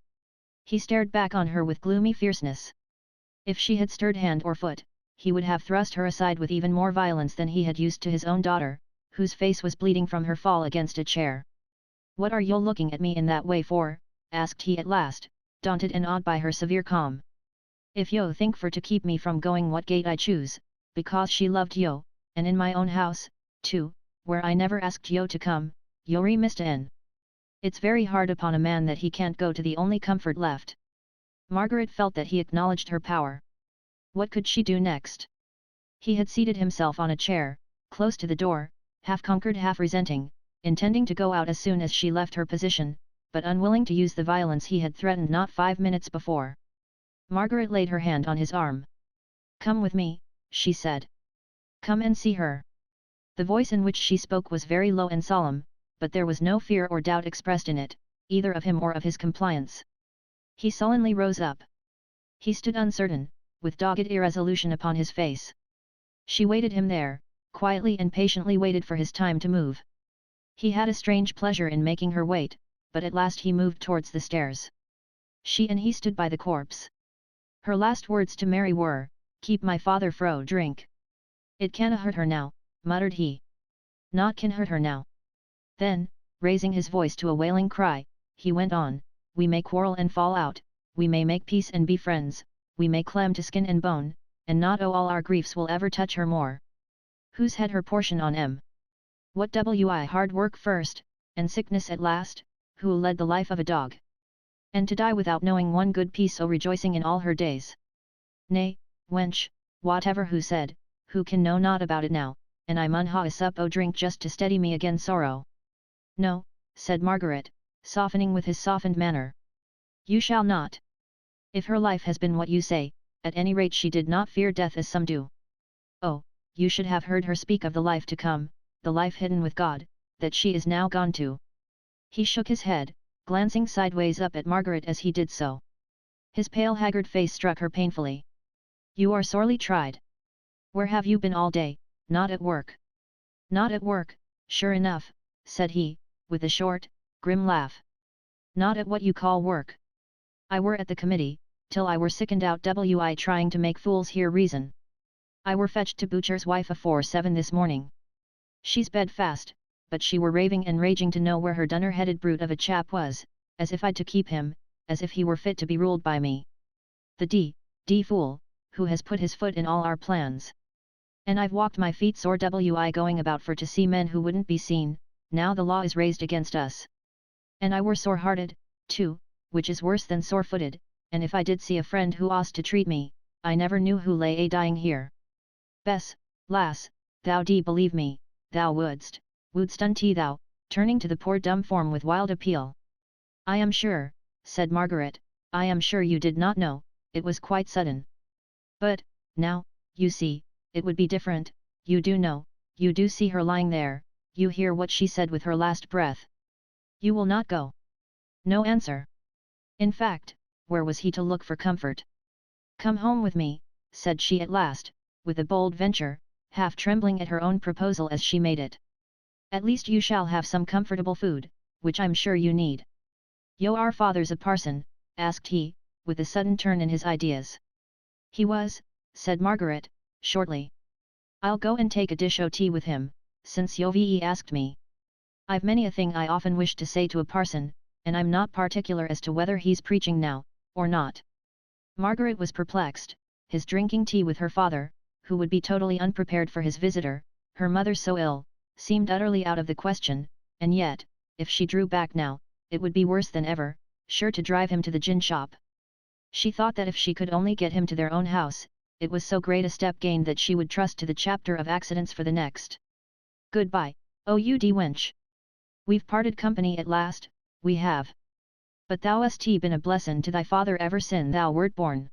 [SPEAKER 1] He stared back on her with gloomy fierceness. If she had stirred hand or foot, he would have thrust her aside with even more violence than he had used to his own daughter, whose face was bleeding from her fall against a chair. "What are you looking at me in that way for?" asked he at last, daunted and awed by her severe calm. "If yo think for to keep me from going what gate I choose, because she loved yo, and in my own house, too, where I never asked yo to come, you're mistaken. It's very hard upon a man that he can't go to the only comfort left." Margaret felt that he acknowledged her power. What could she do next? He had seated himself on a chair, close to the door, half conquered half resenting, intending to go out as soon as she left her position, but unwilling to use the violence he had threatened not 5 minutes before. Margaret laid her hand on his arm. "Come with me," she said. "Come and see her." The voice in which she spoke was very low and solemn, but there was no fear or doubt expressed in it, either of him or of his compliance. He sullenly rose up. He stood uncertain, with dogged irresolution upon his face. She waited him there, quietly and patiently waited for his time to move. He had a strange pleasure in making her wait, but at last he moved towards the stairs. She and he stood by the corpse. Her last words to Mary were, "Keep my father fro drink." "It canna hurt her now," muttered he. "Not can hurt her now." Then, raising his voice to a wailing cry, he went on, "We may quarrel and fall out, we may make peace and be friends, we may clem to skin and bone, and not all our griefs will ever touch her more. Who's had her portion on what wi hard work first, and sickness at last, who led the life of a dog. And to die without knowing one good piece o rejoicing in all her days. Nay, wench, whatever who said, who can know not about it now, and I mun ha a sup o' drink just to steady me again sorrow. No, said Margaret, softening with his softened manner. You shall not. If her life has been what you say, at any rate she did not fear death as some do. Oh, you should have heard her speak of the life to come, the life hidden with God, that she is now gone to. He shook his head, glancing sideways up at Margaret as he did so. His pale haggard face struck her painfully. You are sorely tried. Where have you been all day? Not at work. Not at work, sure enough, said he, with a short, grim laugh. Not at what you call work. I were at the committee, till I were sickened out wi trying to make fools hear reason. I were fetched to butcher's wife afore 7 this morning. She's bed fast, but she were raving and raging to know where her dunner-headed brute of a chap was, as if I'd to keep him, as if he were fit to be ruled by me. The d fool, who has put his foot in all our plans. And I've walked my feet sore wi going about for to see men who wouldn't be seen, now the law is raised against us. And I were sore-hearted, too, which is worse than sore-footed, and if I did see a friend who ost to treat me, I never knew who lay a-dying here. Bess, lass, thou believe me, thou wouldst unto thou, turning to the poor dumb form with wild appeal. I am sure, said Margaret, I am sure you did not know, it was quite sudden. But, now, you see, it would be different, you do know, you do see her lying there, you hear what she said with her last breath. You will not go. No answer. In fact, where was he to look for comfort? Come home with me, said she at last, with a bold venture, half trembling at her own proposal as she made it. At least you shall have some comfortable food, which I'm sure you need. Yo our father's a parson, asked he, with a sudden turn in his ideas. He was, said Margaret, shortly. I'll go and take a dish o' tea with him, since yo asked me. I've many a thing I often wished to say to a parson, and I'm not particular as to whether he's preaching now, or not. Margaret was perplexed, his drinking tea with her father, who would be totally unprepared for his visitor, her mother so ill, seemed utterly out of the question, and yet, if she drew back now, it would be worse than ever, sure to drive him to the gin shop. She thought that if she could only get him to their own house, it was so great a step gained that she would trust to the chapter of accidents for the next. Goodbye, oh you wench! We've parted company at last, we have. But thou hast been a blessin' to thy father ever sin thou wert born.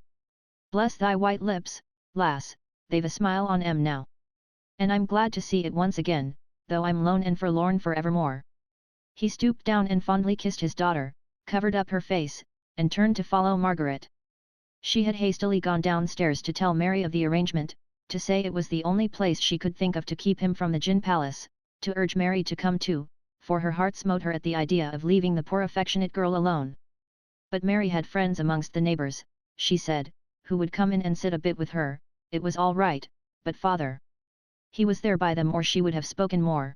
[SPEAKER 1] Bless thy white lips, lass, they've a smile on 'em now. And I'm glad to see it once again, though I'm lone and forlorn for evermore. He stooped down and fondly kissed his daughter, covered up her face, and turned to follow Margaret. She had hastily gone downstairs to tell Mary of the arrangement, to say it was the only place she could think of to keep him from the gin palace, to urge Mary to come too, for her heart smote her at the idea of leaving the poor affectionate girl alone. But Mary had friends amongst the neighbours, she said, who would come in and sit a bit with her. It was all right, but father. He was there by them or she would have spoken more.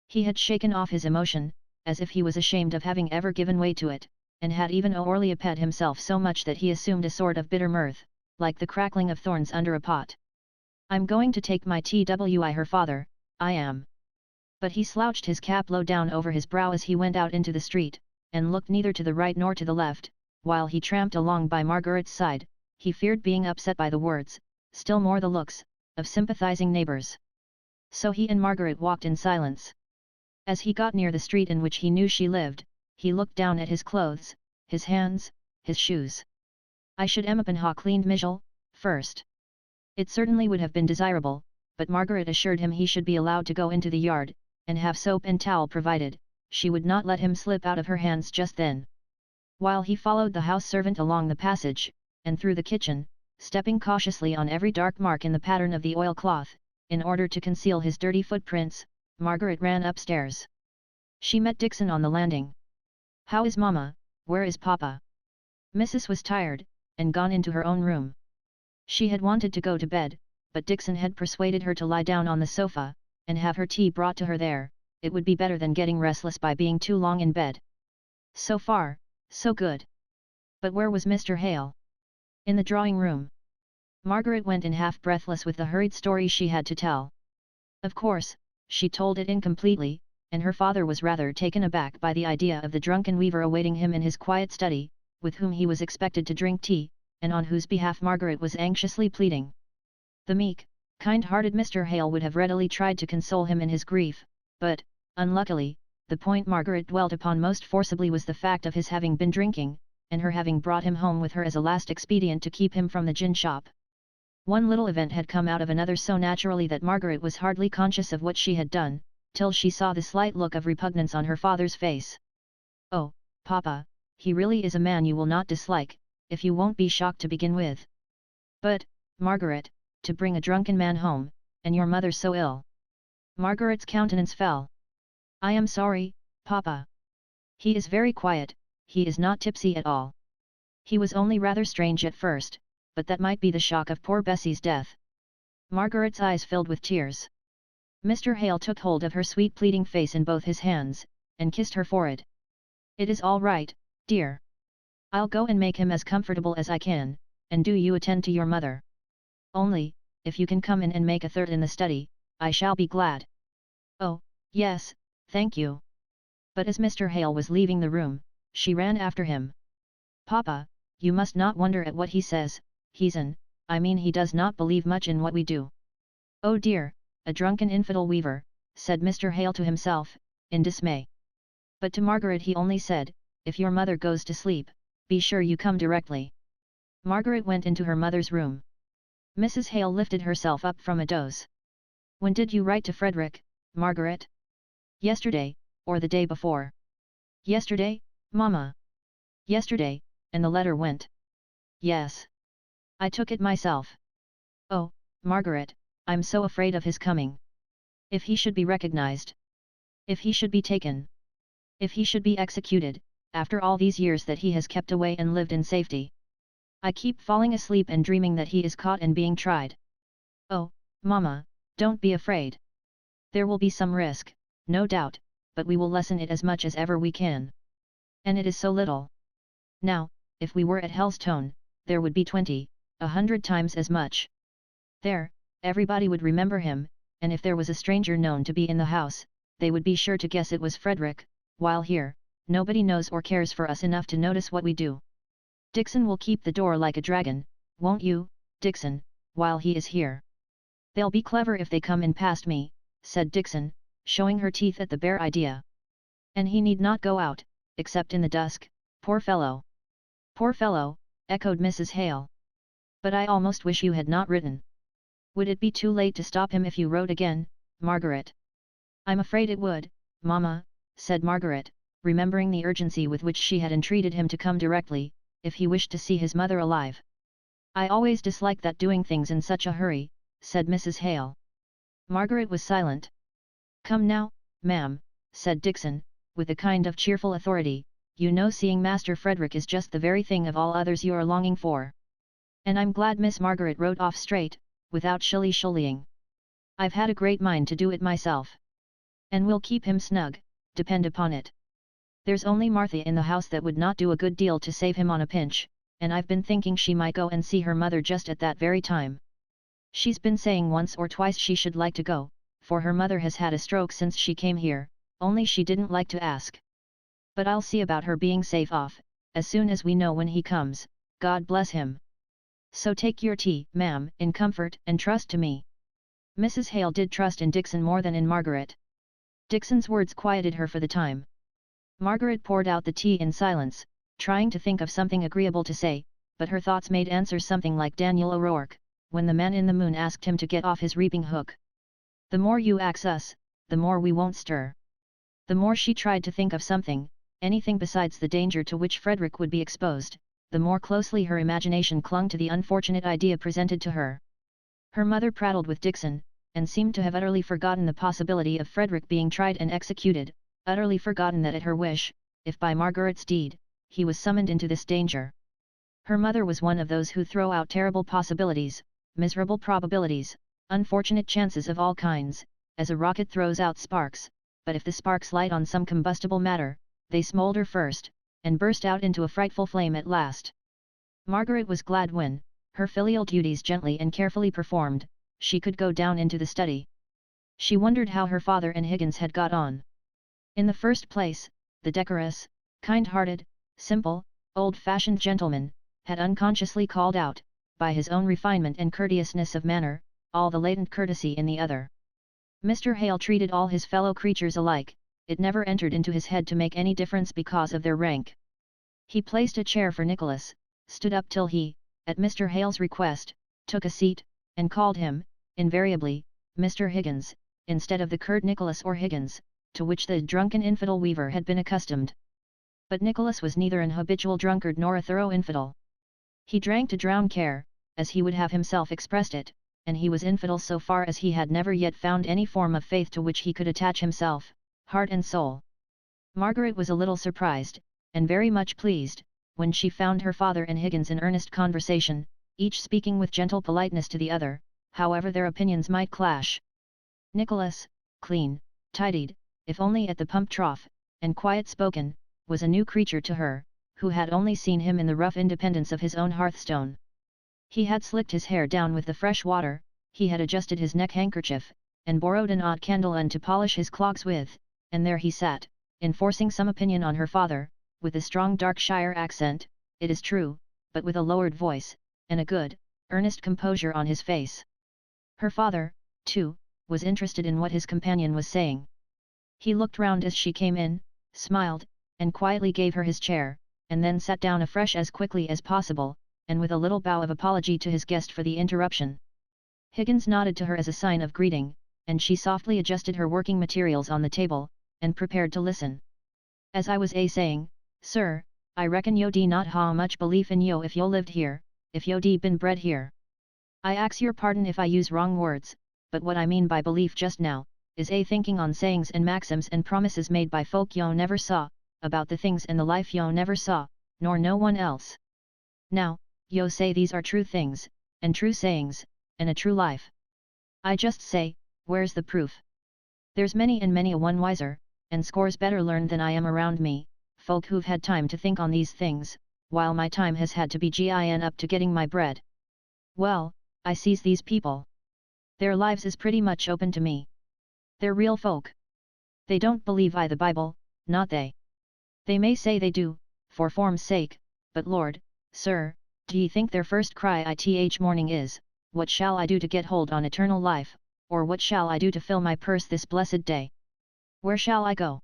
[SPEAKER 1] He had shaken off his emotion, as if he was ashamed of having ever given way to it, and had even o'erleaped himself so much that he assumed a sort of bitter mirth, like the crackling of thorns under a pot. I'm going to take my TWI her father, I am. But he slouched his cap low down over his brow as he went out into the street, and looked neither to the right nor to the left, while he tramped along by Margaret's side. He feared being upset by the words, still more the looks, of sympathizing neighbours. So he and Margaret walked in silence. As he got near the street in which he knew she lived, he looked down at his clothes, his hands, his shoes. I should ha cleaned mijel, first. It certainly would have been desirable, but Margaret assured him he should be allowed to go into the yard, and have soap and towel provided. She would not let him slip out of her hands just then. While he followed the house servant along the passage, and through the kitchen, stepping cautiously on every dark mark in the pattern of the oilcloth, in order to conceal his dirty footprints, Margaret ran upstairs. She met Dixon on the landing. How is Mama, where is Papa? Mrs. was tired, and gone into her own room. She had wanted to go to bed, but Dixon had persuaded her to lie down on the sofa, and have her tea brought to her there. It would be better than getting restless by being too long in bed. So far, so good. But where was Mr. Hale? In the drawing room. Margaret went in half breathless with the hurried story she had to tell. Of course, she told it incompletely, and her father was rather taken aback by the idea of the drunken weaver awaiting him in his quiet study, with whom he was expected to drink tea, and on whose behalf Margaret was anxiously pleading. The meek, kind-hearted Mr. Hale would have readily tried to console him in his grief, but, unluckily, the point Margaret dwelt upon most forcibly was the fact of his having been drinking, and her having brought him home with her as a last expedient to keep him from the gin shop. One little event had come out of another so naturally that Margaret was hardly conscious of what she had done, till she saw the slight look of repugnance on her father's face. "Oh, Papa, he really is a man you will not dislike, if you won't be shocked to begin with." "But, Margaret, to bring a drunken man home, and your mother so ill." Margaret's countenance fell. "I am sorry, Papa. He is very quiet, he is not tipsy at all. He was only rather strange at first, but that might be the shock of poor Bessie's death." Margaret's eyes filled with tears. Mr. Hale took hold of her sweet pleading face in both his hands, and kissed her forehead. "It is all right, dear. I'll go and make him as comfortable as I can, and do you attend to your mother. Only, if you can come in and make a third in the study, I shall be glad." "Oh, yes, thank you." But as Mr. Hale was leaving the room, she ran after him. "Papa, you must not wonder at what he says, I mean he does not believe much in what we do." "Oh dear, a drunken infidel weaver," said Mr. Hale to himself, in dismay. But to Margaret he only said, "If your mother goes to sleep, be sure you come directly." Margaret went into her mother's room. Mrs. Hale lifted herself up from a doze. "When did you write to Frederick, Margaret?" "Yesterday, or the day before." "Yesterday, Mamma?" "Yesterday, and the letter went?" "Yes. I took it myself." "Oh, Margaret, I'm so afraid of his coming. If he should be recognized. If he should be taken. If he should be executed, after all these years that he has kept away and lived in safety. I keep falling asleep and dreaming that he is caught and being tried." "Oh, Mamma, don't be afraid. There will be some risk, no doubt, but we will lessen it as much as ever we can. And it is so little. Now, if we were at Helstone, there would be 20, 100 times as much. There, everybody would remember him, and if there was a stranger known to be in the house, they would be sure to guess it was Frederick, while here, nobody knows or cares for us enough to notice what we do. Dixon will keep the door like a dragon, won't you, Dixon, while he is here?" "They'll be clever if they come in past me," said Dixon, showing her teeth at the bare idea. "And he need not go out, except in the dusk, poor fellow." "Poor fellow," echoed Mrs. Hale. "But I almost wish you had not written." "Would it be too late to stop him if you wrote again, Margaret?" "I'm afraid it would, Mamma," said Margaret, remembering the urgency with which she had entreated him to come directly, if he wished to see his mother alive. "I always dislike that doing things in such a hurry," said Mrs. Hale. Margaret was silent. "Come now, ma'am," said Dixon, with a kind of cheerful authority, "you know seeing Master Frederick is just the very thing of all others you are longing for. And I'm glad Miss Margaret wrote off straight, without shilly-shallying. I've had a great mind to do it myself. And we'll keep him snug, depend upon it. There's only Martha in the house that would not do a good deal to save him on a pinch, and I've been thinking she might go and see her mother just at that very time. She's been saying once or twice she should like to go, for her mother has had a stroke since she came here, only she didn't like to ask. But I'll see about her being safe off, as soon as we know when he comes, God bless him. So take your tea, ma'am, in comfort and trust to me." Mrs. Hale did trust in Dixon more than in Margaret. Dixon's words quieted her for the time. Margaret poured out the tea in silence, trying to think of something agreeable to say, but her thoughts made answer something like Daniel O'Rourke, when the man in the moon asked him to get off his reaping hook. "The more you ax us, the more we won't stir." The more she tried to think of something, anything besides the danger to which Frederick would be exposed, the more closely her imagination clung to the unfortunate idea presented to her. Her mother prattled with Dixon, and seemed to have utterly forgotten the possibility of Frederick being tried and executed, utterly forgotten that at her wish, if by Margaret's deed, he was summoned into this danger. Her mother was one of those who throw out terrible possibilities, miserable probabilities, unfortunate chances of all kinds, as a rocket throws out sparks, but if the sparks light on some combustible matter, they smoulder first, and burst out into a frightful flame at last. Margaret was glad when, her filial duties gently and carefully performed, she could go down into the study. She wondered how her father and Higgins had got on. In the first place, the decorous, kind-hearted, simple, old-fashioned gentleman, had unconsciously called out, by his own refinement and courteousness of manner, all the latent courtesy in the other. Mr. Hale treated all his fellow creatures alike, it never entered into his head to make any difference because of their rank. He placed a chair for Nicholas, stood up till he, at Mr. Hale's request, took a seat, and called him, invariably, Mr. Higgins, instead of the curt Nicholas or Higgins, to which the drunken infidel weaver had been accustomed. But Nicholas was neither an habitual drunkard nor a thorough infidel. He drank to drown care, as he would have himself expressed it, and he was infidel so far as he had never yet found any form of faith to which he could attach himself, heart and soul. Margaret was a little surprised, and very much pleased, when she found her father and Higgins in earnest conversation, each speaking with gentle politeness to the other, however their opinions might clash. Nicholas, clean, tidied, if only at the pump trough, and quiet-spoken, was a new creature to her, who had only seen him in the rough independence of his own hearthstone. He had slicked his hair down with the fresh water, he had adjusted his neck-handkerchief, and borrowed an odd candle end to polish his clogs with, and there he sat, enforcing some opinion on her father, with a strong Darkshire accent, it is true, but with a lowered voice, and a good, earnest composure on his face. Her father, too, was interested in what his companion was saying. He looked round as she came in, smiled, and quietly gave her his chair, and then sat down afresh as quickly as possible, and with a little bow of apology to his guest for the interruption. Higgins nodded to her as a sign of greeting, and she softly adjusted her working materials on the table, and prepared to listen. As I was saying, sir, I reckon yo d not ha much belief in yo if yo lived here, if yo d been bred here. I ax your pardon if I use wrong words, but what I mean by belief just now, is thinking on sayings and maxims and promises made by folk yo never saw, about the things and the life yo never saw, nor no one else. Now, yo say these are true things, and true sayings, and a true life. I just say, where's the proof? There's many and many a one wiser, and scores better learned than I am around me, folk who've had time to think on these things, while my time has had to be gin up to getting my bread. Well, I sees these people. Their lives is pretty much open to me. They're real folk. They don't believe the Bible, not they. They may say they do, for form's sake, but Lord, sir, do ye think their first cry ith morning is, what shall I do to get hold on eternal life, or what shall I do to fill my purse this blessed day? Where shall I go?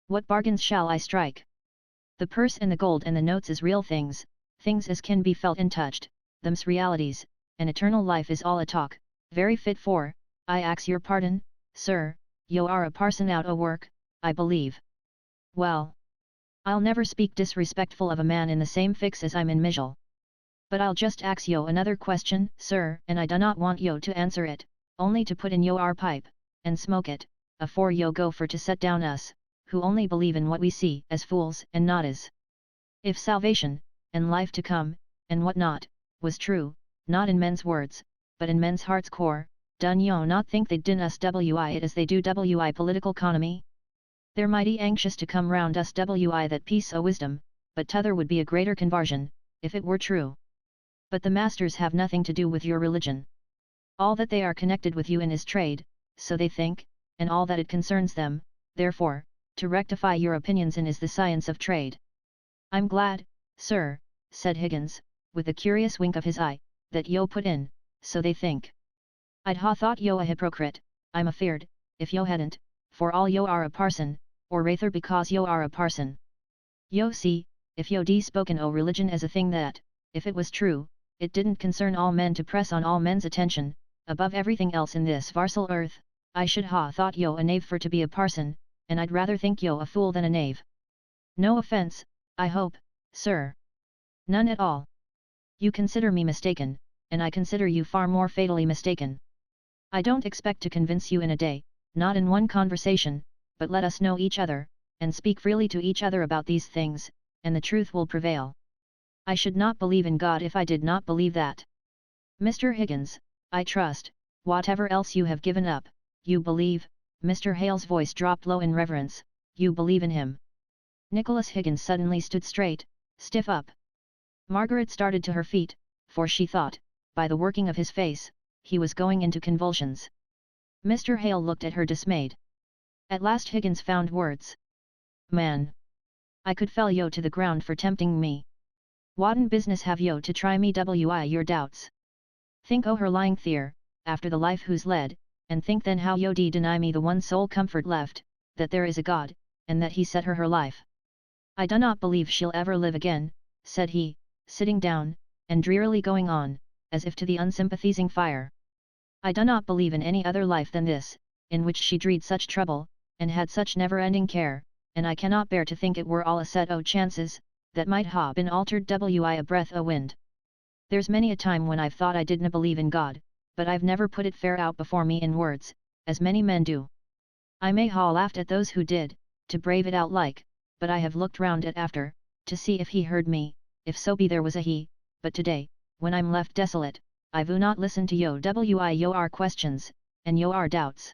[SPEAKER 1] What bargains shall I strike? The purse and the gold and the notes is real things, things as can be felt and touched, them's realities, and eternal life is all a talk, very fit for, I ax your pardon, sir, yo are a parson out o' work, I believe. Well, I'll never speak disrespectful of a man in the same fix as I'm in Mijel. But I'll just ax yo another question, sir, and I do not want yo to answer it, only to put in yo our pipe, and smoke it, afore yo go for to set down us, who only believe in what we see, as fools and not as. If salvation, and life to come, and what not, was true, not in men's words, but in men's heart's core, done yo not think they'd din us wi it as they do wi political economy? They're mighty anxious to come round us wi that piece o' wisdom, but t'other would be a greater convarsion, if it were true. But the masters have nothing to do with your religion. All that they are connected with you in is trade, so they think, and all that it concerns them, therefore, to rectify your opinions in is the science of trade. I'm glad, sir, said Higgins, with a curious wink of his eye, that yo put in, so they think. I'd ha thought yo a hypocrite, I'm afeard, if yo hadn't, for all yo are a parson, or rather because yo are a parson. Yo see, if yo d spoken o' religion as a thing that, if it was true, it didn't concern all men to press on all men's attention, above everything else in this varsal earth, I should ha thought yo a knave for to be a parson, and I'd rather think yo a fool than a knave. No offence, I hope, sir. None at all. You consider me mistaken, and I consider you far more fatally mistaken. I don't expect to convince you in a day, not in one conversation, but let us know each other, and speak freely to each other about these things, and the truth will prevail. I should not believe in God if I did not believe that. Mr. Higgins, I trust, whatever else you have given up, you believe, Mr. Hale's voice dropped low in reverence, you believe in him. Nicholas Higgins suddenly stood straight, stiff up. Margaret started to her feet, for she thought, by the working of his face, he was going into convulsions. Mr. Hale looked at her dismayed. At last Higgins found words. Man! I could fell yo to the ground for tempting me. Whatten business have yo to try me wi your doubts? Think o' her lying theer, after the life who's led, and think then how yo deny me the one sole comfort left, that there is a God, and that he set her life. I do not believe she'll ever live again, said he, sitting down, and drearily going on, as if to the unsympathizing fire. I do not believe in any other life than this, in which she dreed such trouble, and had such never-ending care, and I cannot bear to think it were all a set o' chances, that might ha' been altered wi a breath o' wind. There's many a time when I've thought I didna believe in God, but I've never put it fair out before me in words, as many men do. I may ha' laughed at those who did, to brave it out like, but I have looked round at after, to see if he heard me, if so be there was a he, but today, when I'm left desolate, I vo not listen to your questions, and your doubts.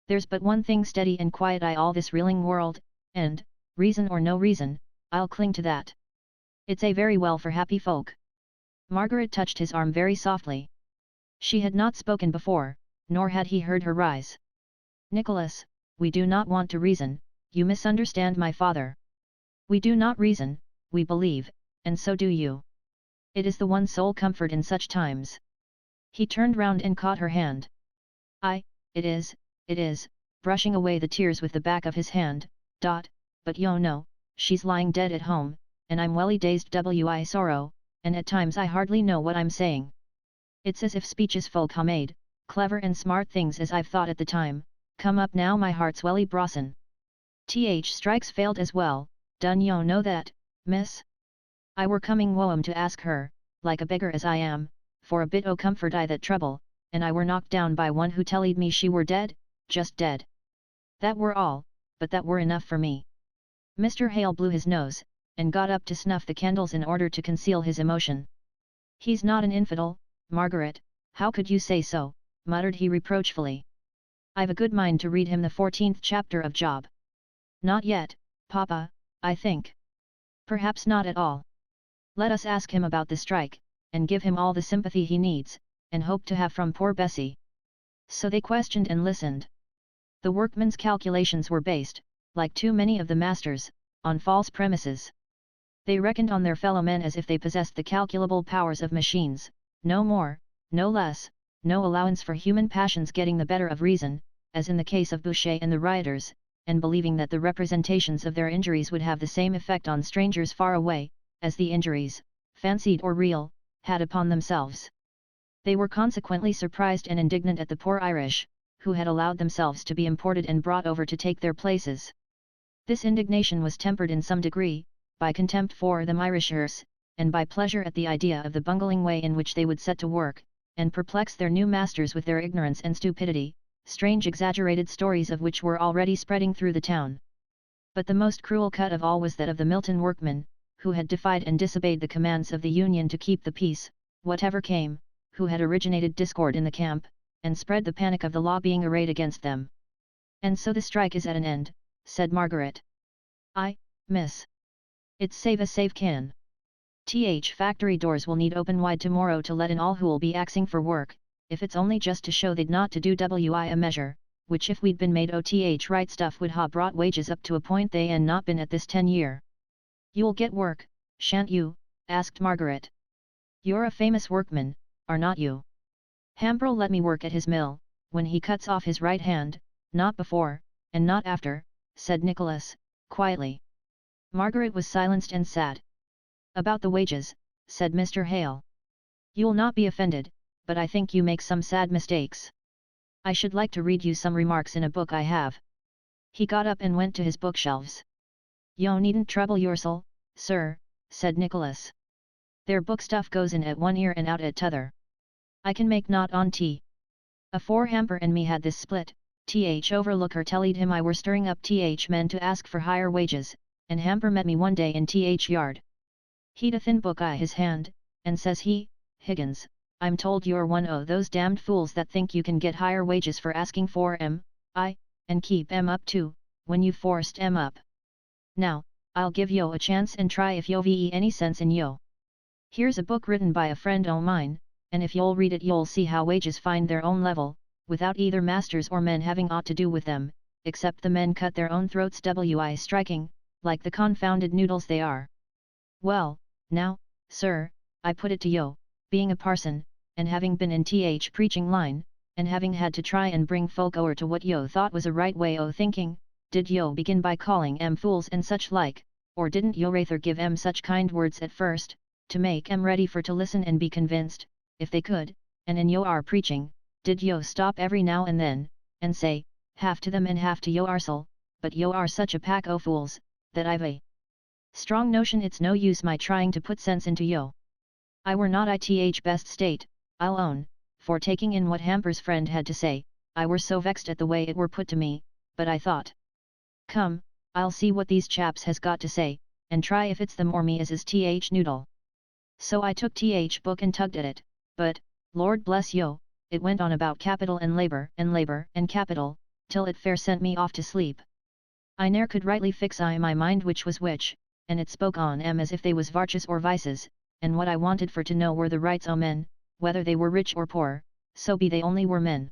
[SPEAKER 1] There's but one thing steady and quiet I all this reeling world, and, reason or no reason, I'll cling to that. It's a very well for happy folk. Margaret touched his arm very softly. She had not spoken before, nor had he heard her rise. Nicholas, we do not want to reason, you misunderstand my father. We do not reason, we believe, and so do you. It is the one sole comfort in such times. He turned round and caught her hand. It is, brushing away the tears with the back of his hand, but yo know, she's lying dead at home, and I'm welly dazed wi sorrow, and at times I hardly know what I'm saying. It's as if speeches folk ha' made, clever and smart things as I've thought at the time, come up now my heart's welly brossin'. Strikes failed as well, done yo know that, miss? I were coming woam to ask her, like a beggar as I am, for a bit o' comfort I that trouble, and I were knocked down by one who tellied me she were dead, just dead. That were all, but that were enough for me. Mr. Hale blew his nose, and got up to snuff the candles in order to conceal his emotion. He's not an infidel, Margaret, how could you say so, muttered he reproachfully. I've a good mind to read him the 14th chapter of Job. Not yet, Papa, I think. Perhaps not at all. Let us ask him about the strike, and give him all the sympathy he needs, and hope to have from poor Bessie. So they questioned and listened. The workmen's calculations were based, like too many of the masters, on false premises. They reckoned on their fellow men as if they possessed the calculable powers of machines, no more, no less, no allowance for human passions getting the better of reason, as in the case of Boucher and the rioters, and believing that the representations of their injuries would have the same effect on strangers far away, as the injuries, fancied or real, had upon themselves. They were consequently surprised and indignant at the poor Irish, who had allowed themselves to be imported and brought over to take their places. This indignation was tempered in some degree, by contempt for them Irishers, and by pleasure at the idea of the bungling way in which they would set to work, and perplex their new masters with their ignorance and stupidity, strange exaggerated stories of which were already spreading through the town. But the most cruel cut of all was that of the Milton workmen, who had defied and disobeyed the commands of the Union to keep the peace, whatever came, who had originated discord in the camp, and spread the panic of the law being arrayed against them. And so the strike is at an end, said Margaret. Miss. It's save as save can. Factory doors will need open wide tomorrow to let in all who'll be axing for work, if it's only just to show they'd not to do a measure, which if we'd been made right stuff would ha brought wages up to a point they and not been at this 10 year. You'll get work, shan't you? Asked Margaret. You're a famous workman, are not you? Hamper'll let me work at his mill, when he cuts off his right hand, not before, and not after, said Nicholas, quietly. Margaret was silenced and sad. About the wages, said Mr. Hale. You'll not be offended, but I think you make some sad mistakes. I should like to read you some remarks in a book I have. He got up and went to his bookshelves. Yo needn't trouble yoursel, sir, said Nicholas. Their book stuff goes in at one ear and out at t'other. I can make knot on tea. Afore Hamper and me had this split, overlooker tellied him I were stirring up men to ask for higher wages, and Hamper met me one day in yard. He'd a thin book I his hand, and says he, Higgins, I'm told you're one o' those damned fools that think you can get higher wages for asking for 'em, and keep 'em up too, when you've forced 'em up. Now, I'll give yo a chance and try if yo ve any sense in yo. Here's a book written by a friend o' mine, and if you'll read it you'll see how wages find their own level, without either masters or men having aught to do with them, except the men cut their own throats striking, like the confounded noodles they are. Well, now, sir, I put it to yo, being a parson, and having been in preaching line, and having had to try and bring folk o'er to what yo thought was a right way o' thinking, did yo begin by calling em fools and such like, or didn't yo rather give em such kind words at first, to make em ready for to listen and be convinced, if they could, and in yo are preaching, did yo stop every now and then, and say, half to them and half to yo arsel, but yo are such a pack o' fools, that I've a strong notion it's no use my trying to put sense into yo. I were not ith best state, I'll own, for taking in what Hamper's friend had to say, I were so vexed at the way it were put to me, but I thought, come, I'll see what these chaps has got to say, and try if it's them or me as is noodle. So I took book and tugged at it, but, Lord bless yo, it went on about capital and labour and capital, till it fair sent me off to sleep. I ne'er could rightly fix my mind which was which, and it spoke on em as if they was vartues or vices, and what I wanted for to know were the rights o' men, whether they were rich or poor, so be they only were men.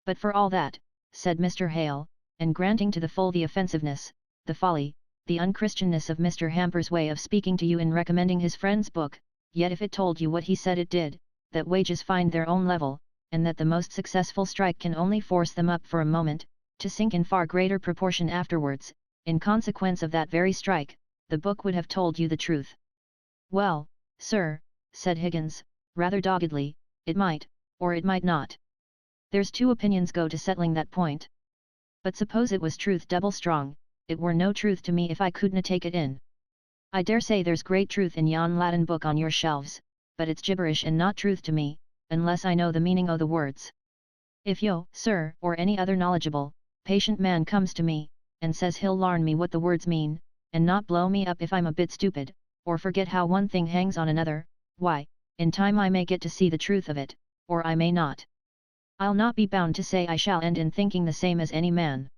[SPEAKER 1] But for all that, said Mr. Hale, and granting to the full the offensiveness, the folly, the unchristianness of Mr. Hamper's way of speaking to you in recommending his friend's book, yet if it told you what he said it did, that wages find their own level, and that the most successful strike can only force them up for a moment, to sink in far greater proportion afterwards, in consequence of that very strike, the book would have told you the truth. Well, sir, said Higgins, rather doggedly, it might, or it might not. There's two opinions go to settling that point. But suppose it was truth double strong, it were no truth to me if I couldna take it in. I dare say there's great truth in yon Latin book on your shelves, but it's gibberish and not truth to me, unless I know the meaning o' the words. If yo, sir, or any other knowledgeable, patient man comes to me, and says he'll larn me what the words mean, and not blow me up if I'm a bit stupid, or forget how one thing hangs on another, why, in time I may get to see the truth of it, or I may not. I'll not be bound to say I shall end in thinking the same as any man.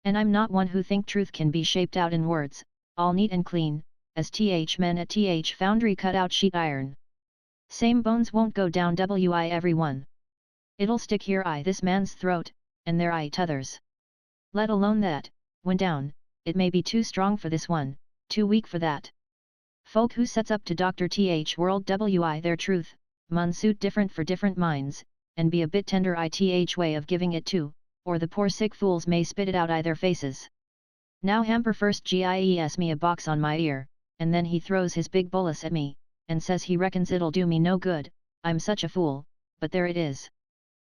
[SPEAKER 1] And I'm not one who think truth can be shaped out in words, all neat and clean, as men at foundry cut out sheet iron. Same bones won't go down every one. It'll stick here this man's throat, and there t'other's. Let alone that, when down, it may be too strong for this one, too weak for that. Folk who sets up to Dr. World their truth, mun suit different for different minds, and be a bit tender way of giving it to, or the poor sick fools may spit it out their faces. Now Hamper first gies me a box on my ear, and then he throws his big bolus at me, and says he reckons it'll do me no good, I'm such a fool, but there it is.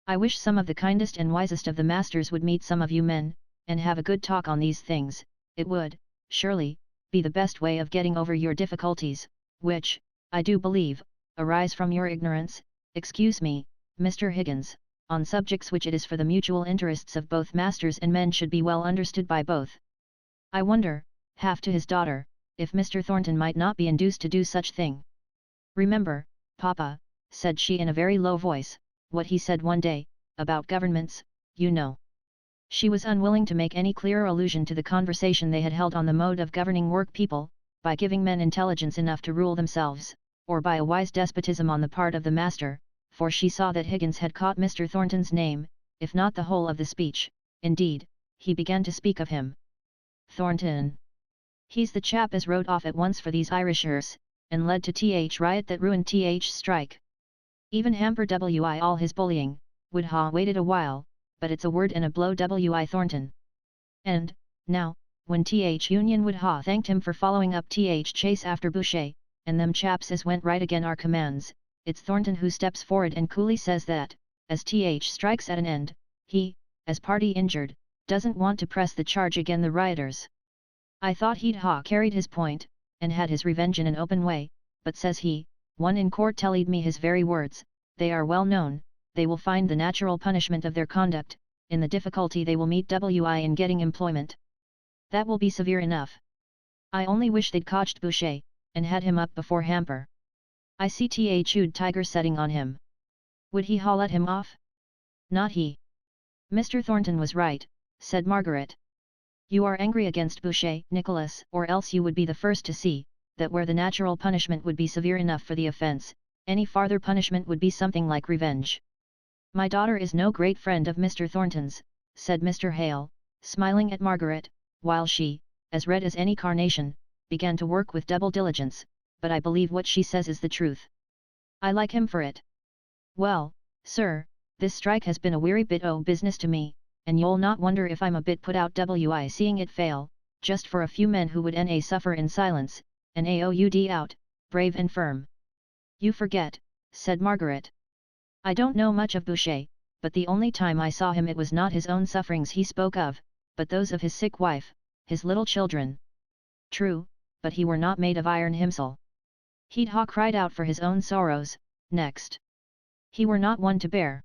[SPEAKER 1] I wish some of the kindest and wisest of the masters would meet some of you men, and have a good talk on these things, it would, surely, be the best way of getting over your difficulties, which, I do believe, arise from your ignorance, excuse me, Mr. Higgins, on subjects which it is for the mutual interests of both masters and men should be well understood by both. I wonder, half to his daughter, if Mr. Thornton might not be induced to do such thing. Remember, Papa, said she in a very low voice, what he said one day, about governments, you know. She was unwilling to make any clearer allusion to the conversation they had held on the mode of governing work people, by giving men intelligence enough to rule themselves, or by a wise despotism on the part of the master, for she saw that Higgins had caught Mr. Thornton's name, if not the whole of the speech. Indeed, he began to speak of him. Thornton. He's the chap as rode off at once for these Irishers, and led to riot that ruined strike. Even Hamper all his bullying, would ha waited a while, but it's a word and a blow Thornton. And, now, when Union would ha thanked him for following up chase after Boucher, and them chaps as went right again our commands, it's Thornton who steps forward and coolly says that, as strikes at an end, he, as party injured, doesn't want to press the charge again the rioters. I thought he'd ha carried his point, and had his revenge in an open way, but says he, one in court tellied me his very words, they are well known, they will find the natural punishment of their conduct, in the difficulty they will meet in getting employment. That will be severe enough. I only wish they'd cotched Boucher, and had him up before Hamper. I see Tiger setting on him. Would he ha let him off? Not he. Mr. Thornton was right, said Margaret. You are angry against Boucher, Nicholas, or else you would be the first to see, that where the natural punishment would be severe enough for the offence, any farther punishment would be something like revenge. My daughter is no great friend of Mr. Thornton's, said Mr. Hale, smiling at Margaret, while she, as red as any carnation, began to work with double diligence, but I believe what she says is the truth. I like him for it. Well, sir, this strike has been a weary bit o' business to me, and you'll not wonder if I'm a bit put out wi seeing it fail, just for a few men who would na suffer in silence, and aoud out, brave and firm. You forget, said Margaret. I don't know much of Boucher, but the only time I saw him it was not his own sufferings he spoke of, but those of his sick wife, his little children. True, but he were not made of iron himself. He'd ha cried out for his own sorrows, next. He were not one to bear.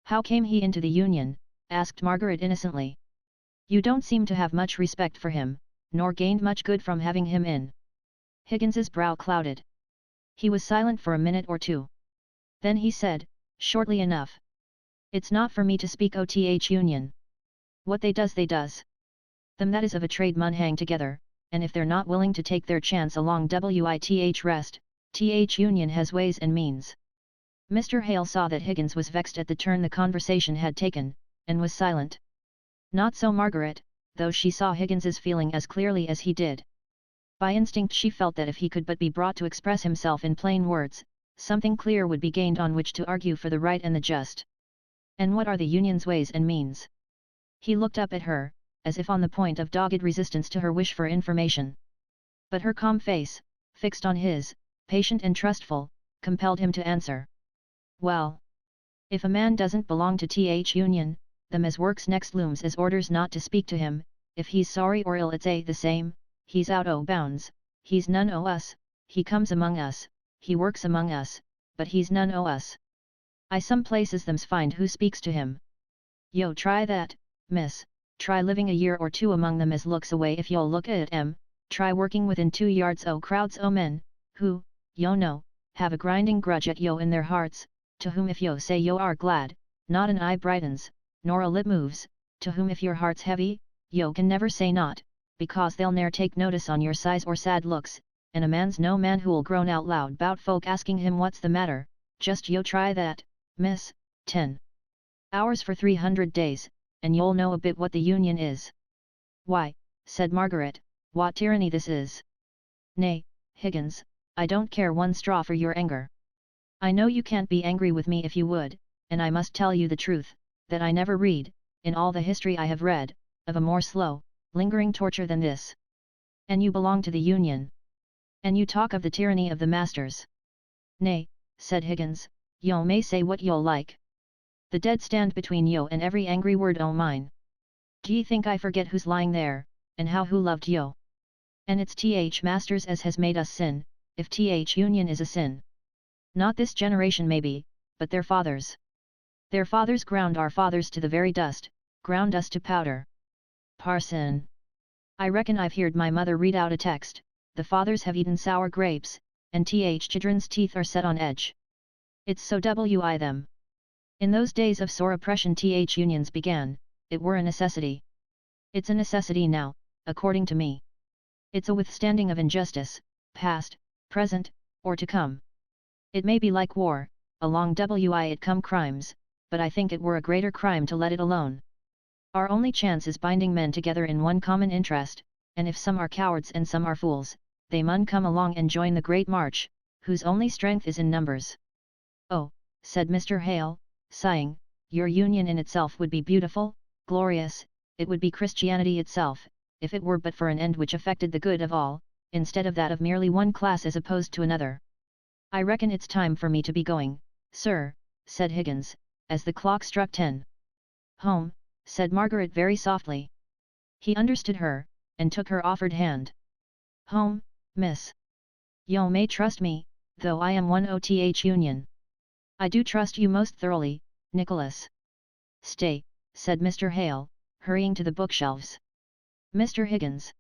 [SPEAKER 1] How came he into the Union? Asked Margaret innocently. You don't seem to have much respect for him, nor gained much good from having him in. Higgins's brow clouded. He was silent for a minute or two. Then he said, shortly enough. It's not for me to speak o' th Union. What they does. Them that is of a trade mun hang together, and if they're not willing to take their chance along with rest, th Union has ways and means. Mr. Hale saw that Higgins was vexed at the turn the conversation had taken, and was silent. Not so Margaret, though she saw Higgins's feeling as clearly as he did. By instinct she felt that if he could but be brought to express himself in plain words, something clear would be gained on which to argue for the right and the just. And what are the Union's ways and means? He looked up at her, as if on the point of dogged resistance to her wish for information. But her calm face, fixed on his, patient and trustful, compelled him to answer. Well, if a man doesn't belong to th Union, them as works next looms as orders not to speak to him, if he's sorry or ill it's the same, he's out o' bounds, he's none o' us, he comes among us, he works among us, but he's none o' us. I some places them's find who speaks to him. Yo try that, miss, try living a year or two among them as looks away if you'll look at 'em, try working within 2 yards o' crowds o' men, who, yo know, have a grinding grudge at yo in their hearts, to whom if yo say yo are glad, not an eye brightens, nor a lip moves, to whom if your heart's heavy, yo can never say not, because they'll ne'er take notice on your sighs or sad looks, and a man's no man who'll groan out loud 'bout folk asking him what's the matter, just yo try that, miss, 10 hours for 300 days, and you'll know a bit what the Union is. Why, said Margaret, what tyranny this is. Nay, Higgins, I don't care one straw for your anger. I know you can't be angry with me if you would, and I must tell you the truth, that I never read, in all the history I have read, of a more slow, lingering torture than this. And you belong to the Union. And you talk of the tyranny of the masters. Nay, said Higgins, yo may say what you'll like. The dead stand between yo and every angry word o' mine. D'ye think I forget who's lying there, and how who loved yo? And it's th masters as has made us sin, if th Union is a sin. Not this generation maybe, but their fathers. Their fathers ground our fathers to the very dust, ground us to powder. Parson! I reckon I've heard my mother read out a text, the fathers have eaten sour grapes, and th children's teeth are set on edge. It's so wi them. In those days of sore oppression th Unions began, it were a necessity. It's a necessity now, according to me. It's a withstanding of injustice, past, present, or to come. It may be like war, along wi it come crimes, but I think it were a greater crime to let it alone. Our only chance is binding men together in one common interest, and if some are cowards and some are fools, they mun come along and join the great march, whose only strength is in numbers. Oh, said Mr. Hale, sighing, your Union in itself would be beautiful, glorious, it would be Christianity itself, if it were but for an end which affected the good of all, instead of that of merely one class as opposed to another. I reckon it's time for me to be going, sir, said Higgins, as the clock struck 10. Home, said Margaret very softly. He understood her, and took her offered hand. Home, miss. Yo may trust me, though I am one o' th Union. I do trust you most thoroughly, Nicholas. Stay, said Mr. Hale, hurrying to the bookshelves. Mr. Higgins.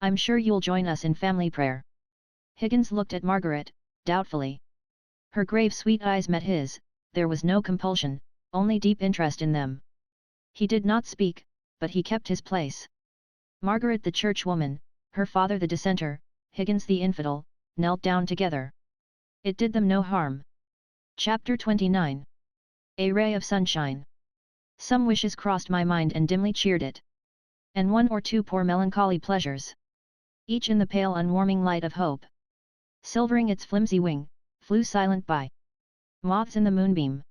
[SPEAKER 1] I'm sure you'll join us in family prayer. Higgins looked at Margaret, doubtfully. Her grave sweet eyes met his, there was no compulsion, only deep interest in them. He did not speak, but he kept his place. Margaret the churchwoman, her father the dissenter, Higgins the infidel, knelt down together. It did them no harm. Chapter 29. A ray of sunshine. Some wishes crossed my mind and dimly cheered it. And one or two poor melancholy pleasures. Each in the pale unwarming light of hope. Silvering its flimsy wing, flew silent by. Moths in the moonbeam.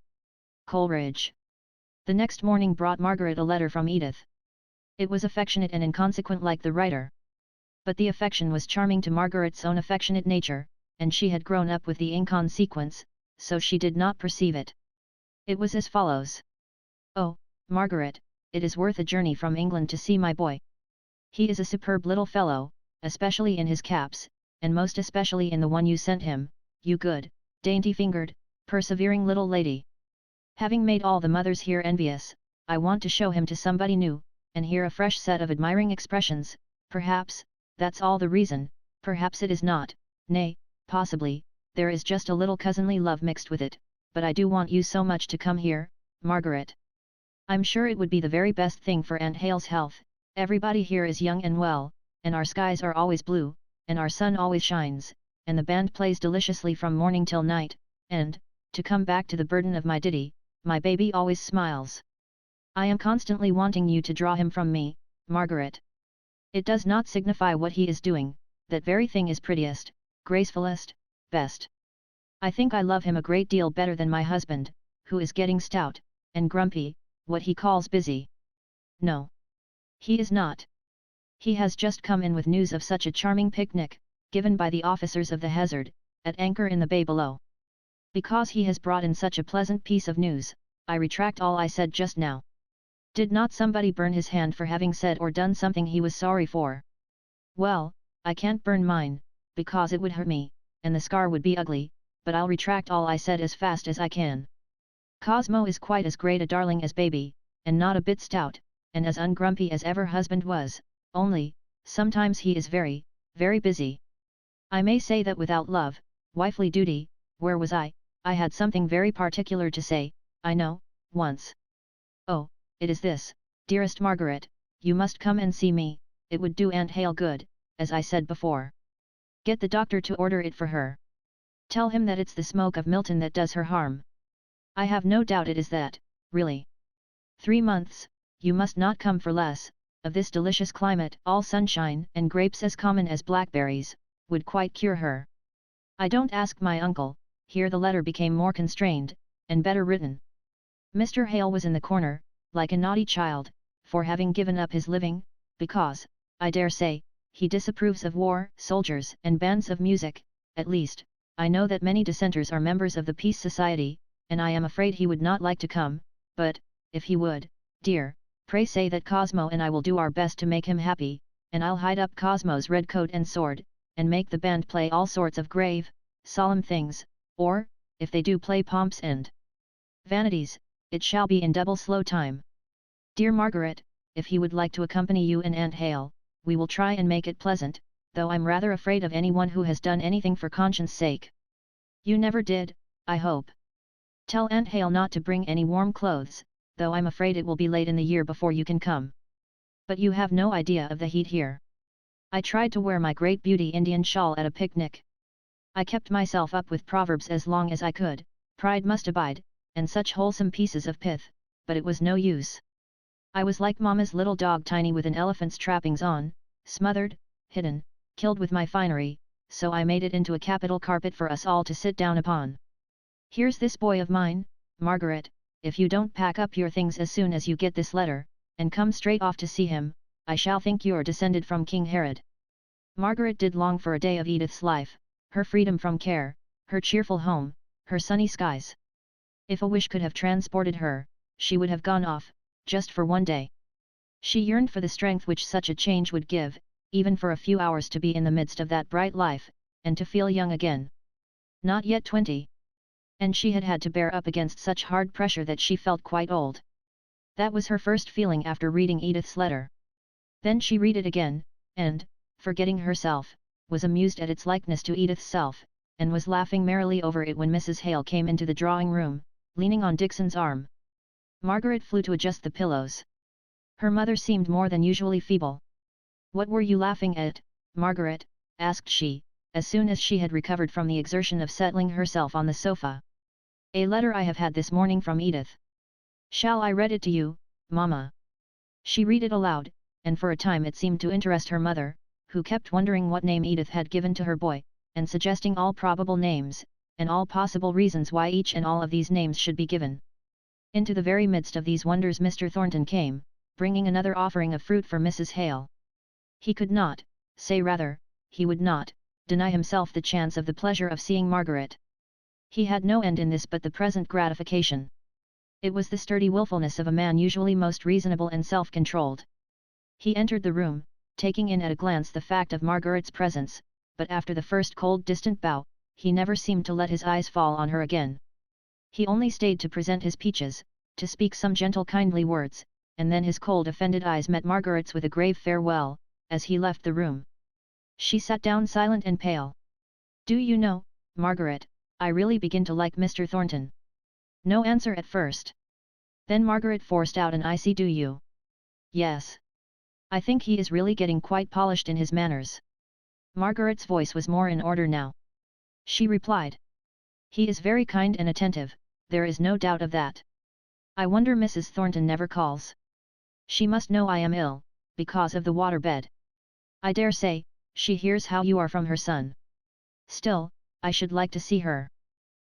[SPEAKER 1] Coleridge. The next morning brought Margaret a letter from Edith. It was affectionate and inconsequent like the writer. But the affection was charming to Margaret's own affectionate nature, and she had grown up with the inconsequence, so she did not perceive it. It was as follows. Oh, Margaret, it is worth a journey from England to see my boy. He is a superb little fellow, especially in his caps, and most especially in the one you sent him, you good, dainty-fingered, persevering little lady. Having made all the mothers here envious, I want to show him to somebody new, and hear a fresh set of admiring expressions. Perhaps, that's all the reason, perhaps it is not, nay, possibly, there is just a little cousinly love mixed with it, but I do want you so much to come here, Margaret. I'm sure it would be the very best thing for Aunt Hale's health. Everybody here is young and well, and our skies are always blue, and our sun always shines, and the band plays deliciously from morning till night, and, to come back to the burden of my ditty, my baby always smiles. I am constantly wanting you to draw him from me, Margaret. It does not signify what he is doing, that very thing is prettiest, gracefulest, best. I think I love him a great deal better than my husband, who is getting stout, and grumpy, what he calls busy. No. He is not. He has just come in with news of such a charming picnic, given by the officers of the Hazard, at anchor in the bay below. Because he has brought in such a pleasant piece of news, I retract all I said just now. Did not somebody burn his hand for having said or done something he was sorry for? Well, I can't burn mine, because it would hurt me, and the scar would be ugly, but I'll retract all I said as fast as I can. Cosmo is quite as great a darling as baby, and not a bit stout, and as ungrumpy as ever husband was, only, sometimes he is very, very busy. I may say that without love, wifely duty, where was I had something very particular to say, I know, once. Oh, it is this, dearest Margaret, you must come and see me, it would do Aunt Hale good, as I said before. Get the doctor to order it for her. Tell him that it's the smoke of Milton that does her harm. I have no doubt it is that, really. 3 months, you must not come for less, of this delicious climate, all sunshine and grapes as common as blackberries, would quite cure her. I don't ask my uncle. Here the letter became more constrained, and better written. Mr. Hale was in the corner, like a naughty child, for having given up his living, because, I dare say, he disapproves of war, soldiers, and bands of music. At least, I know that many dissenters are members of the Peace Society, and I am afraid he would not like to come, but, if he would, dear, pray say that Cosmo and I will do our best to make him happy, and I'll hide up Cosmo's red coat and sword, and make the band play all sorts of grave, solemn things, or, if they do play pomps and vanities, it shall be in double slow time. Dear Margaret, if he would like to accompany you and Aunt Hale, we will try and make it pleasant, though I'm rather afraid of anyone who has done anything for conscience sake. You never did, I hope. Tell Aunt Hale not to bring any warm clothes, though I'm afraid it will be late in the year before you can come. But you have no idea of the heat here. I tried to wear my great beauty Indian shawl at a picnic. I kept myself up with proverbs as long as I could, pride must abide, and such wholesome pieces of pith, but it was no use. I was like Mamma's little dog, tiny with an elephant's trappings on, smothered, hidden, killed with my finery, so I made it into a capital carpet for us all to sit down upon. Here's this boy of mine, Margaret, if you don't pack up your things as soon as you get this letter, and come straight off to see him, I shall think you're descended from King Herod. Margaret did long for a day of Edith's life, her freedom from care, her cheerful home, her sunny skies. If a wish could have transported her, she would have gone off, just for one day. She yearned for the strength which such a change would give, even for a few hours to be in the midst of that bright life, and to feel young again. Not yet 20. And she had had to bear up against such hard pressure that she felt quite old. That was her first feeling after reading Edith's letter. Then she read it again, and, forgetting herself, was amused at its likeness to Edith's self, and was laughing merrily over it when Mrs. Hale came into the drawing room, leaning on Dixon's arm. Margaret flew to adjust the pillows. Her mother seemed more than usually feeble. "What were you laughing at, Margaret?" asked she, as soon as she had recovered from the exertion of settling herself on the sofa. "A letter I have had this morning from Edith." "Shall I read it to you, Mamma?" She read it aloud, and for a time it seemed to interest her mother, who kept wondering what name Edith had given to her boy, and suggesting all probable names, and all possible reasons why each and all of these names should be given. Into the very midst of these wonders Mr. Thornton came, bringing another offering of fruit for Mrs. Hale. He could not, say rather, he would not, deny himself the chance of the pleasure of seeing Margaret. He had no end in this but the present gratification. It was the sturdy willfulness of a man usually most reasonable and self-controlled. He entered the room, taking in at a glance the fact of Margaret's presence, but after the first cold distant bow, he never seemed to let his eyes fall on her again. He only stayed to present his peaches, to speak some gentle kindly words, and then his cold offended eyes met Margaret's with a grave farewell, as he left the room. She sat down silent and pale. "Do you know, Margaret, I really begin to like Mr. Thornton." No answer at first. Then Margaret forced out an icy "Do you?" "Yes. I think he is really getting quite polished in his manners." Margaret's voice was more in order now. She replied. "He is very kind and attentive, there is no doubt of that. I wonder Mrs. Thornton never calls. She must know I am ill, because of the waterbed. I dare say, she hears how you are from her son. Still, I should like to see her.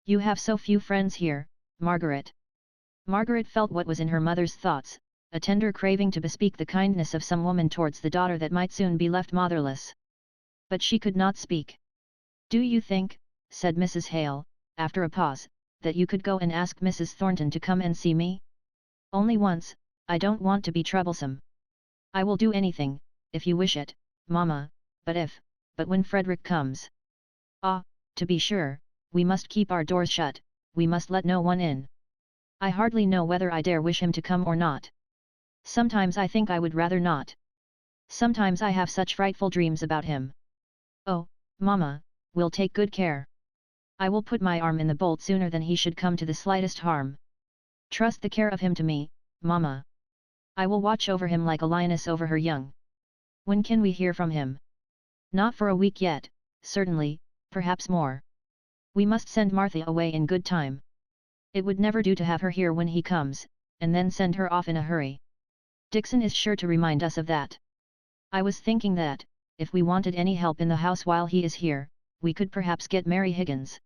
[SPEAKER 1] You have so few friends here, Margaret." Margaret felt what was in her mother's thoughts, a tender craving to bespeak the kindness of some woman towards the daughter that might soon be left motherless. But she could not speak. "Do you think," said Mrs. Hale, after a pause, "that you could go and ask Mrs. Thornton to come and see me? Only once, I don't want to be troublesome." "I will do anything, if you wish it, Mamma, but when Frederick comes." "Ah, to be sure, we must keep our doors shut, we must let no one in. I hardly know whether I dare wish him to come or not. Sometimes I think I would rather not. Sometimes I have such frightful dreams about him." "Oh, Mamma, we'll take good care. I will put my arm in the bolt sooner than he should come to the slightest harm. Trust the care of him to me, Mamma. I will watch over him like a lioness over her young." "When can we hear from him?" "Not for a week yet, certainly, perhaps more. We must send Martha away in good time. It would never do to have her here when he comes, and then send her off in a hurry. Dixon is sure to remind us of that. I was thinking that, if we wanted any help in the house while he is here, we could perhaps get Mary Higgins.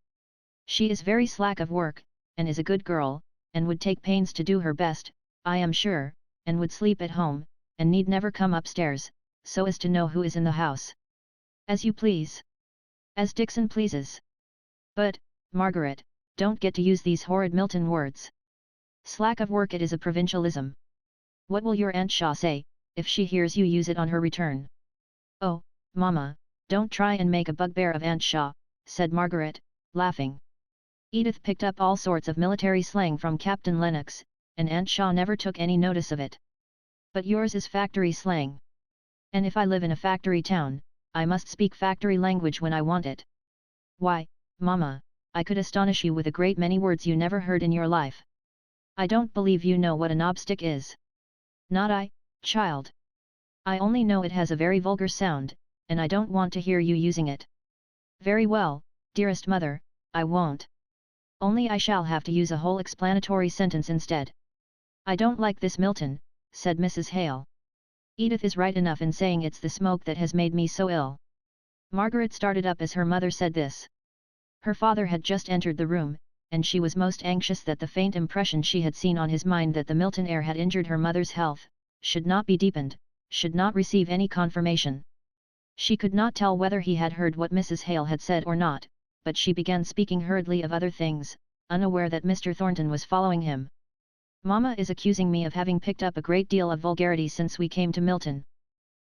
[SPEAKER 1] She is very slack of work, and is a good girl, and would take pains to do her best, I am sure, and would sleep at home, and need never come upstairs, so as to know who is in the house." "As you please. As Dixon pleases. But, Margaret, don't get to use these horrid Milton words. Slack of work, it is a provincialism. What will your Aunt Shaw say, if she hears you use it on her return?" "Oh, Mamma, don't try and make a bugbear of Aunt Shaw," said Margaret, laughing. Edith picked up all sorts of military slang from Captain Lennox, and Aunt Shaw never took any notice of it. "But yours is factory slang. And if I live in a factory town, I must speak factory language when I want it. Why, Mamma, I could astonish you with a great many words you never heard in your life. I don't believe you know what a knobstick is." "Not I, child. I only know it has a very vulgar sound, and I don't want to hear you using it." "Very well, dearest mother, I won't. Only I shall have to use a whole explanatory sentence instead." "I don't like this Milton," said Mrs. Hale. "Edith is right enough in saying it's the smoke that has made me so ill." Margaret started up as her mother said this. Her father had just entered the room, and she was most anxious that the faint impression she had seen on his mind that the Milton air had injured her mother's health, should not be deepened, should not receive any confirmation. She could not tell whether he had heard what Mrs. Hale had said or not, but she began speaking hurriedly of other things, unaware that Mr. Thornton was following him. "Mamma is accusing me of having picked up a great deal of vulgarity since we came to Milton."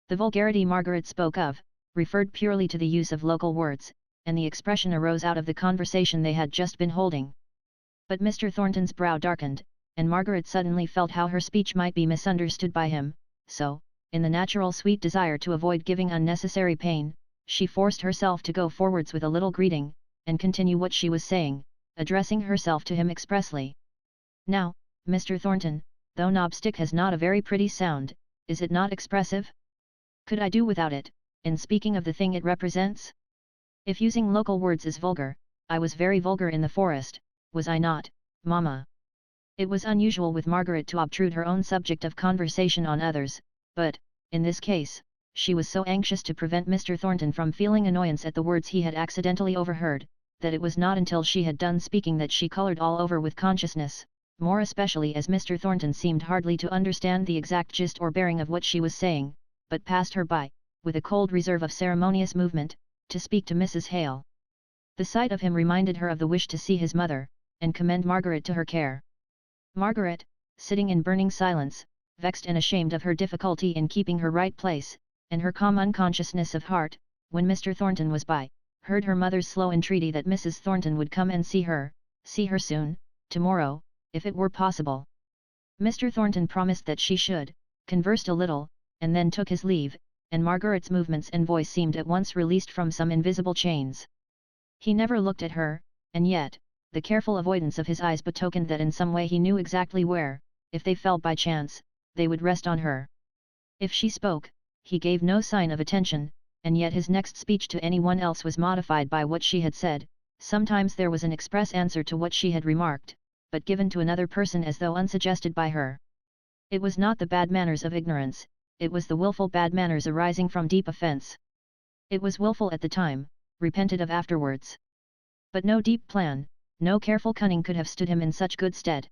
[SPEAKER 1] The vulgarity Margaret spoke of, referred purely to the use of local words, and the expression arose out of the conversation they had just been holding. But Mr. Thornton's brow darkened, and Margaret suddenly felt how her speech might be misunderstood by him, so, in the natural sweet desire to avoid giving unnecessary pain, she forced herself to go forwards with a little greeting, and continue what she was saying, addressing herself to him expressly. "Now, Mr. Thornton, though knobstick has not a very pretty sound, is it not expressive? Could I do without it, in speaking of the thing it represents? If using local words is vulgar, I was very vulgar in the forest, was I not, Mamma?" It was unusual with Margaret to obtrude her own subject of conversation on others, but, in this case, she was so anxious to prevent Mr. Thornton from feeling annoyance at the words he had accidentally overheard, that it was not until she had done speaking that she coloured all over with consciousness, more especially as Mr. Thornton seemed hardly to understand the exact gist or bearing of what she was saying, but passed her by, with a cold reserve of ceremonious movement, to speak to Mrs. Hale. The sight of him reminded her of the wish to see his mother, and commend Margaret to her care. Margaret, sitting in burning silence, vexed and ashamed of her difficulty in keeping her right place, and her calm unconsciousness of heart, when Mr. Thornton was by, heard her mother's slow entreaty that Mrs. Thornton would come and see her soon, tomorrow, if it were possible. Mr. Thornton promised that she should, conversed a little, and then took his leave, and Margaret's movements and voice seemed at once released from some invisible chains. He never looked at her, and yet, the careful avoidance of his eyes betokened that in some way he knew exactly where, if they fell by chance, they would rest on her. If she spoke, he gave no sign of attention, and yet his next speech to anyone else was modified by what she had said. Sometimes there was an express answer to what she had remarked, but given to another person as though unsuggested by her. It was not the bad manners of ignorance, it was the wilful bad manners arising from deep offence. It was wilful at the time, repented of afterwards. But no deep plan, no careful cunning could have stood him in such good stead.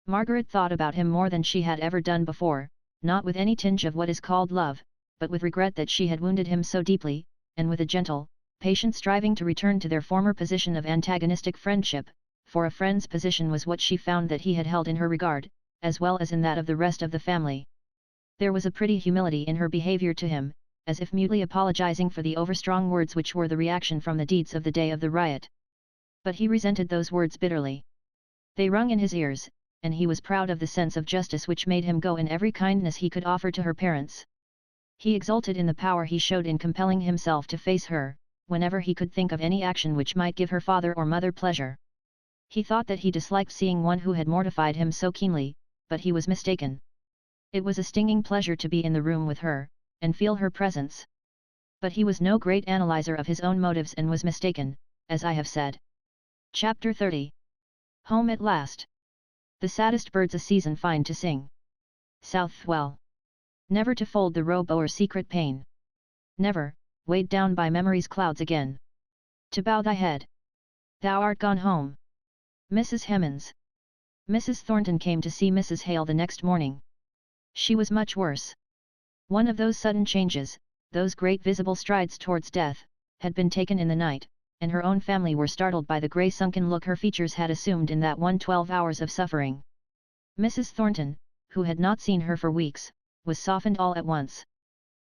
[SPEAKER 1] Margaret thought about him more than she had ever done before, not with any tinge of what is called love, but with regret that she had wounded him so deeply, and with a gentle, patient striving to return to their former position of antagonistic friendship, for a friend's position was what she found that he had held in her regard, as well as in that of the rest of the family. There was a pretty humility in her behaviour to him, as if mutely apologizing for the overstrong words which were the reaction from the deeds of the day of the riot. But he resented those words bitterly. They rung in his ears, and he was proud of the sense of justice which made him go in every kindness he could offer to her parents. He exulted in the power he showed in compelling himself to face her, whenever he could think of any action which might give her father or mother pleasure. He thought that he disliked seeing one who had mortified him so keenly, but he was mistaken. It was a stinging pleasure to be in the room with her, and feel her presence. But he was no great analyzer of his own motives and was mistaken, as I have said. Chapter 30. Home at last. The saddest birds a season find to sing. Southwell. Never to fold the robe o'er secret pain. Never, weighed down by memory's clouds again, to bow thy head. Thou art gone home. Mrs. Hemans. Mrs. Thornton came to see Mrs. Hale the next morning. She was much worse. One of those sudden changes, those great visible strides towards death, had been taken in the night, and her own family were startled by the grey sunken look her features had assumed in that 12 hours of suffering. Mrs. Thornton, who had not seen her for weeks, was softened all at once.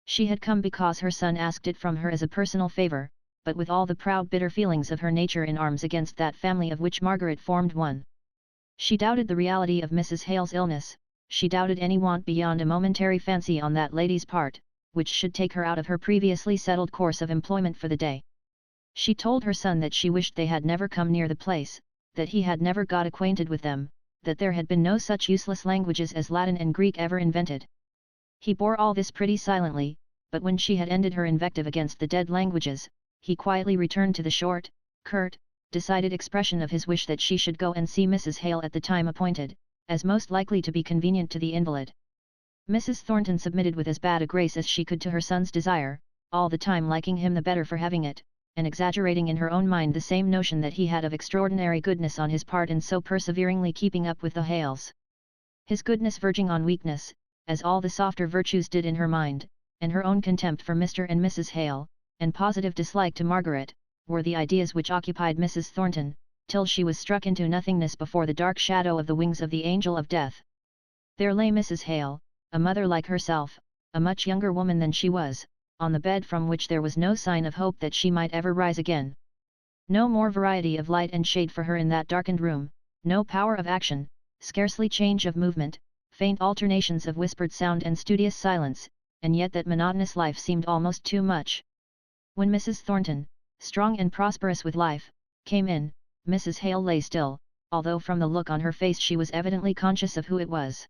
[SPEAKER 1] She had come because her son asked it from her as a personal favour, but with all the proud bitter feelings of her nature in arms against that family of which Margaret formed one. She doubted the reality of Mrs. Hale's illness, she doubted any want beyond a momentary fancy on that lady's part, which should take her out of her previously settled course of employment for the day. She told her son that she wished they had never come near the place, that he had never got acquainted with them, that there had been no such useless languages as Latin and Greek ever invented. He bore all this pretty silently, but when she had ended her invective against the dead languages, he quietly returned to the short, curt, decided expression of his wish that she should go and see Mrs. Hale at the time appointed, as most likely to be convenient to the invalid. Mrs. Thornton submitted with as bad a grace as she could to her son's desire, all the time liking him the better for having it, and exaggerating in her own mind the same notion that he had of extraordinary goodness on his part in so perseveringly keeping up with the Hales. His goodness verging on weakness, as all the softer virtues did in her mind, and her own contempt for Mr. and Mrs. Hale, and positive dislike to Margaret, were the ideas which occupied Mrs. Thornton, till she was struck into nothingness before the dark shadow of the wings of the angel of death. There lay Mrs. Hale, a mother like herself, a much younger woman than she was, on the bed from which there was no sign of hope that she might ever rise again. No more variety of light and shade for her in that darkened room, no power of action, scarcely change of movement, faint alternations of whispered sound and studious silence, and yet that monotonous life seemed almost too much. When Mrs. Thornton, strong and prosperous with life, came in, Mrs. Hale lay still, although from the look on her face she was evidently conscious of who it was.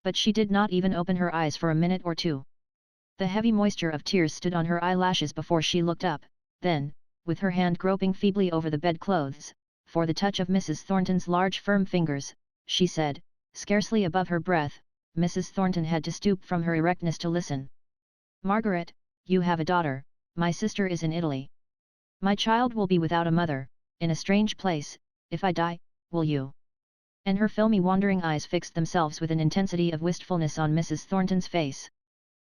[SPEAKER 1] But she did not even open her eyes for a minute or two. The heavy moisture of tears stood on her eyelashes before she looked up, then, with her hand groping feebly over the bedclothes, for the touch of Mrs. Thornton's large firm fingers, she said, scarcely above her breath. Mrs. Thornton had to stoop from her erectness to listen. "Margaret, you have a daughter, my sister is in Italy. My child will be without a mother, in a strange place. If I die, will you and her filmy wandering eyes fixed themselves with an intensity of wistfulness on Mrs. Thornton's face.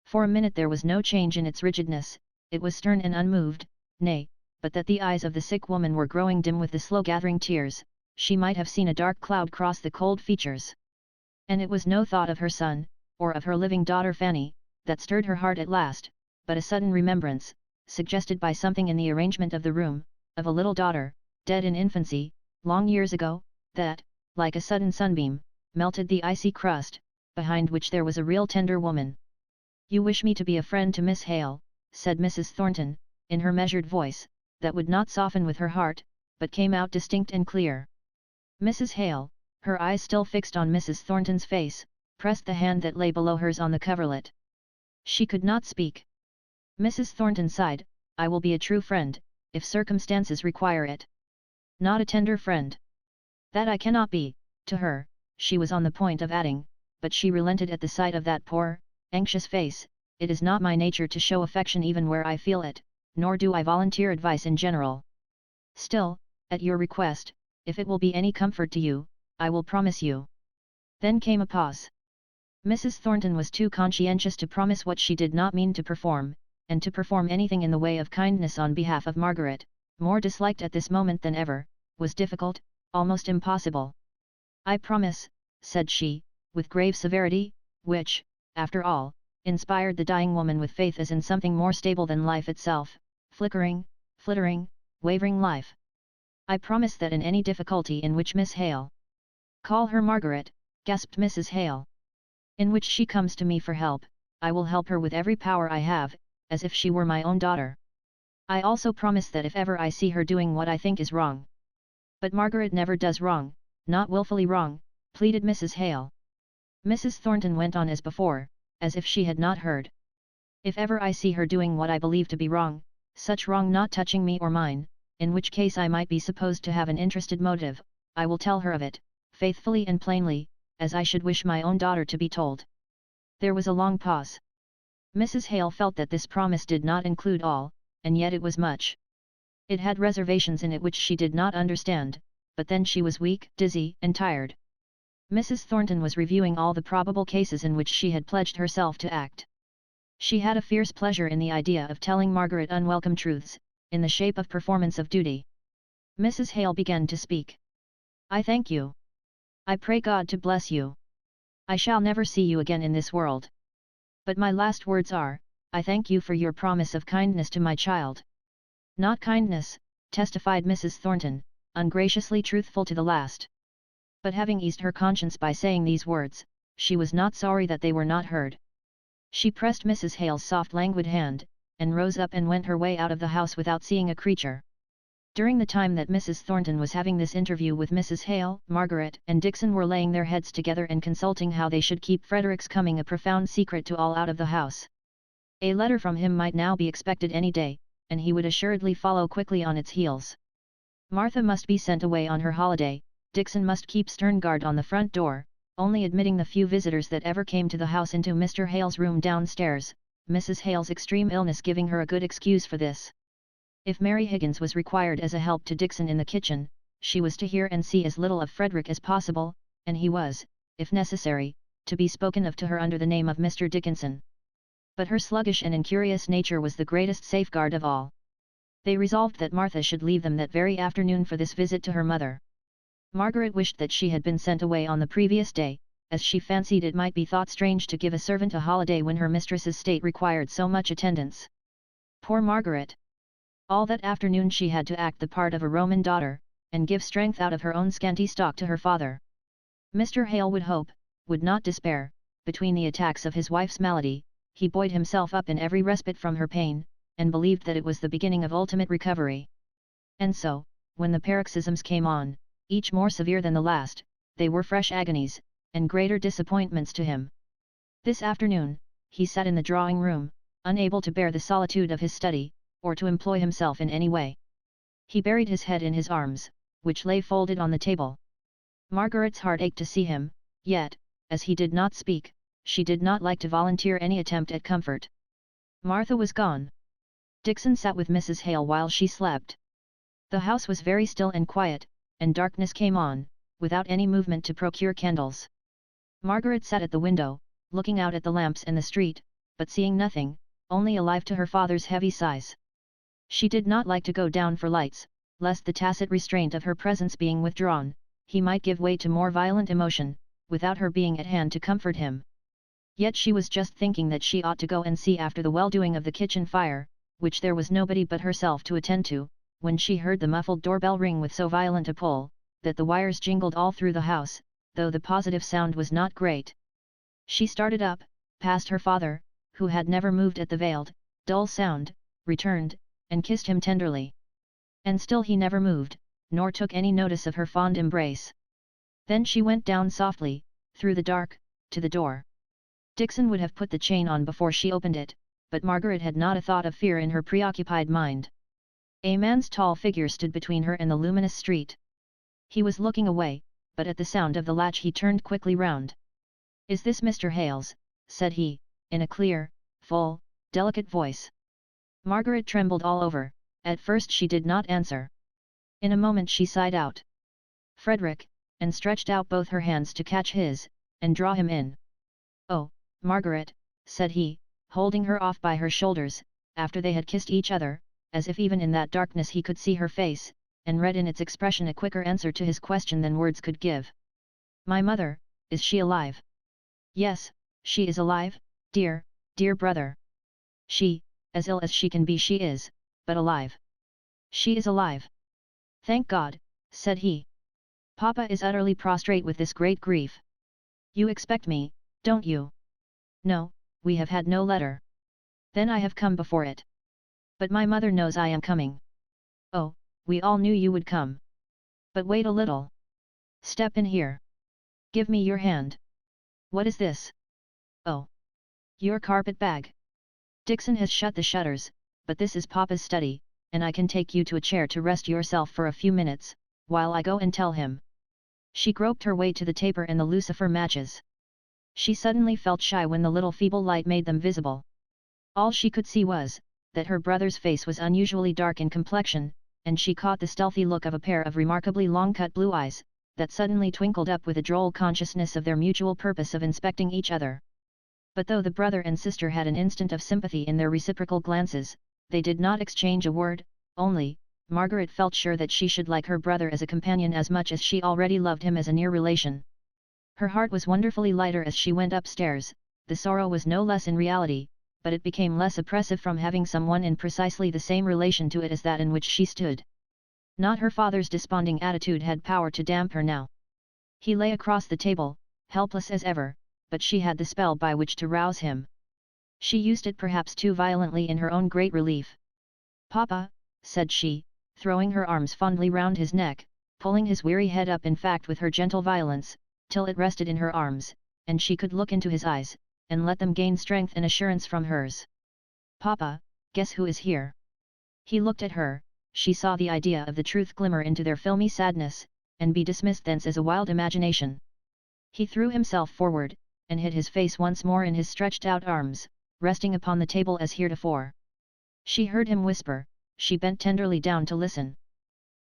[SPEAKER 1] For a minute there was no change in its rigidness, it was stern and unmoved, nay, but that the eyes of the sick woman were growing dim with the slow gathering tears, she might have seen a dark cloud cross the cold features. And it was no thought of her son, or of her living daughter Fanny, that stirred her heart at last, but a sudden remembrance, suggested by something in the arrangement of the room, of a little daughter, dead in infancy, long years ago, that, like a sudden sunbeam, melted the icy crust, behind which there was a real tender woman. "You wish me to be a friend to Miss Hale," said Mrs. Thornton, in her measured voice, that would not soften with her heart, but came out distinct and clear. Mrs. Hale, her eyes still fixed on Mrs. Thornton's face, pressed the hand that lay below hers on the coverlet. She could not speak. Mrs. Thornton sighed, "I will be a true friend, if circumstances require it. Not a tender friend. That I cannot be," to her, she was on the point of adding, but she relented at the sight of that poor, anxious face. "It is not my nature to show affection even where I feel it, nor do I volunteer advice in general. Still, at your request, if it will be any comfort to you, I will promise you." Then came a pause. Mrs. Thornton was too conscientious to promise what she did not mean to perform, and to perform anything in the way of kindness on behalf of Margaret, more disliked at this moment than ever, was difficult, almost impossible. "I promise," said she, with grave severity, which, after all, inspired the dying woman with faith as in something more stable than life itself, flickering, flittering, wavering life. "I promise that in any difficulty in which Miss Hale—" "Call her Margaret," gasped Mrs. Hale. "In which she comes to me for help, I will help her with every power I have, as if she were my own daughter. I also promise that if ever I see her doing what I think is wrong—" "But Margaret never does wrong, not wilfully wrong," pleaded Mrs. Hale. Mrs. Thornton went on as before, as if she had not heard. "If ever I see her doing what I believe to be wrong, such wrong not touching me or mine, in which case I might be supposed to have an interested motive, I will tell her of it, faithfully and plainly, as I should wish my own daughter to be told." There was a long pause. Mrs. Hale felt that this promise did not include all, and yet it was much. It had reservations in it which she did not understand, but then she was weak, dizzy, and tired. Mrs. Thornton was reviewing all the probable cases in which she had pledged herself to act. She had a fierce pleasure in the idea of telling Margaret unwelcome truths, in the shape of performance of duty. Mrs. Hale began to speak. "I thank you. I pray God to bless you. I shall never see you again in this world. But my last words are, I thank you for your promise of kindness to my child." "Not kindness," testified Mrs. Thornton, ungraciously truthful to the last. But having eased her conscience by saying these words, she was not sorry that they were not heard. She pressed Mrs. Hale's soft languid hand, and rose up and went her way out of the house without seeing a creature. During the time that Mrs. Thornton was having this interview with Mrs. Hale, Margaret and Dixon were laying their heads together and consulting how they should keep Frederick's coming a profound secret to all out of the house. A letter from him might now be expected any day, and he would assuredly follow quickly on its heels. Martha must be sent away on her holiday, Dixon must keep stern guard on the front door, only admitting the few visitors that ever came to the house into Mr. Hale's room downstairs, Mrs. Hale's extreme illness giving her a good excuse for this. If Mary Higgins was required as a help to Dixon in the kitchen, she was to hear and see as little of Frederick as possible, and he was, if necessary, to be spoken of to her under the name of Mr. Dickinson. But her sluggish and incurious nature was the greatest safeguard of all. They resolved that Martha should leave them that very afternoon for this visit to her mother. Margaret wished that she had been sent away on the previous day, as she fancied it might be thought strange to give a servant a holiday when her mistress's state required so much attendance. Poor Margaret! All that afternoon she had to act the part of a Roman daughter, and give strength out of her own scanty stock to her father. Mr. Hale would hope, would not despair. Between the attacks of his wife's malady, he buoyed himself up in every respite from her pain, and believed that it was the beginning of ultimate recovery. And so, when the paroxysms came on, each more severe than the last, they were fresh agonies, and greater disappointments to him. This afternoon, he sat in the drawing-room, unable to bear the solitude of his study, or to employ himself in any way. He buried his head in his arms, which lay folded on the table. Margaret's heart ached to see him, yet, as he did not speak, she did not like to volunteer any attempt at comfort. Martha was gone. Dixon sat with Mrs. Hale while she slept. The house was very still and quiet, and darkness came on, without any movement to procure candles. Margaret sat at the window, looking out at the lamps and the street, but seeing nothing, only alive to her father's heavy sighs. She did not like to go down for lights, lest the tacit restraint of her presence being withdrawn, he might give way to more violent emotion, without her being at hand to comfort him. Yet she was just thinking that she ought to go and see after the well-doing of the kitchen fire, which there was nobody but herself to attend to, when she heard the muffled doorbell ring with so violent a pull, that the wires jingled all through the house, though the positive sound was not great. She started up, passed her father, who had never moved at the veiled, dull sound, returned, and kissed him tenderly. And still he never moved, nor took any notice of her fond embrace. Then she went down softly, through the dark, to the door. Dixon would have put the chain on before she opened it, but Margaret had not a thought of fear in her preoccupied mind. A man's tall figure stood between her and the luminous street. He was looking away, but at the sound of the latch he turned quickly round. "Is this Mr. Hales?" said he, in a clear, full, delicate voice. Margaret trembled all over. At first she did not answer. In a moment she sighed out, "Frederick," and stretched out both her hands to catch his, and draw him in. "Oh, Margaret," said he, holding her off by her shoulders, after they had kissed each other, as if even in that darkness he could see her face, and read in its expression a quicker answer to his question than words could give. "My mother, is she alive?" "Yes, she is alive, dear, dear brother. She, as ill as she can be she is, but alive. She is alive. Thank God," said he. "Papa is utterly prostrate with this great grief. You expect me, don't you?" "No, we have had no letter." "Then I have come before it. But my mother knows I am coming." "Oh, we all knew you would come. But wait a little. Step in here. Give me your hand. What is this? Oh, your carpet bag. Dixon has shut the shutters, but this is Papa's study, and I can take you to a chair to rest yourself for a few minutes, while I go and tell him." She groped her way to the taper and the lucifer matches. She suddenly felt shy when the little feeble light made them visible. All she could see was, that her brother's face was unusually dark in complexion, and she caught the stealthy look of a pair of remarkably long-cut blue eyes, that suddenly twinkled up with a droll consciousness of their mutual purpose of inspecting each other. But though the brother and sister had an instant of sympathy in their reciprocal glances, they did not exchange a word, only, Margaret felt sure that she should like her brother as a companion as much as she already loved him as a near relation. Her heart was wonderfully lighter as she went upstairs. The sorrow was no less in reality, but it became less oppressive from having someone in precisely the same relation to it as that in which she stood. Not her father's desponding attitude had power to damp her now. He lay across the table, helpless as ever, but she had the spell by which to rouse him. She used it perhaps too violently in her own great relief. "Papa," said she, throwing her arms fondly round his neck, pulling his weary head up in fact with her gentle violence, till it rested in her arms, and she could look into his eyes, and let them gain strength and assurance from hers. "Papa, guess who is here?" He looked at her. She saw the idea of the truth glimmer into their filmy sadness, and be dismissed thence as a wild imagination. He threw himself forward, and hid his face once more in his stretched out arms, resting upon the table as heretofore. She heard him whisper. She bent tenderly down to listen.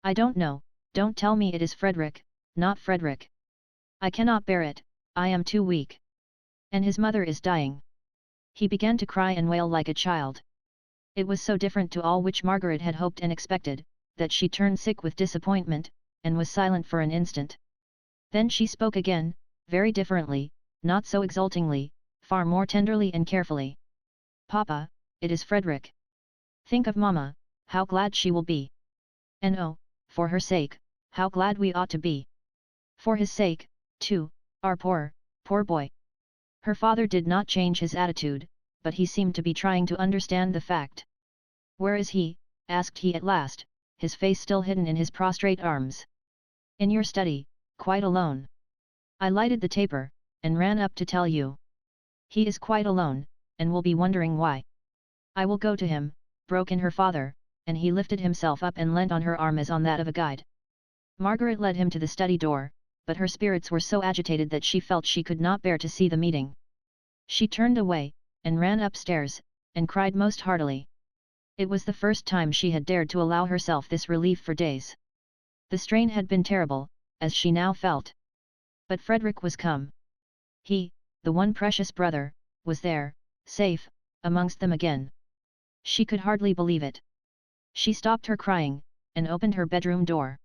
[SPEAKER 1] "I don't know, don't tell me it is Frederick, not Frederick. I cannot bear it, I am too weak. And his mother is dying." He began to cry and wail like a child. It was so different to all which Margaret had hoped and expected, that she turned sick with disappointment, and was silent for an instant. Then she spoke again, very differently, not so exultingly, far more tenderly and carefully. "Papa, it is Frederick. Think of Mama, how glad she will be. And oh, for her sake, how glad we ought to be. For his sake, too, our poor, poor boy." Her father did not change his attitude, but he seemed to be trying to understand the fact. "Where is he?" asked he at last, his face still hidden in his prostrate arms. "In your study, quite alone. I lighted the taper, and ran up to tell you. He is quite alone, and will be wondering why." "I will go to him," broke in her father, and he lifted himself up and leant on her arm as on that of a guide. Margaret led him to the study door, but her spirits were so agitated that she felt she could not bear to see the meeting. She turned away, and ran upstairs, and cried most heartily. It was the first time she had dared to allow herself this relief for days. The strain had been terrible, as she now felt. But Frederick was come. He, the one precious brother, was there, safe, amongst them again. She could hardly believe it. She stopped her crying, and opened her bedroom door.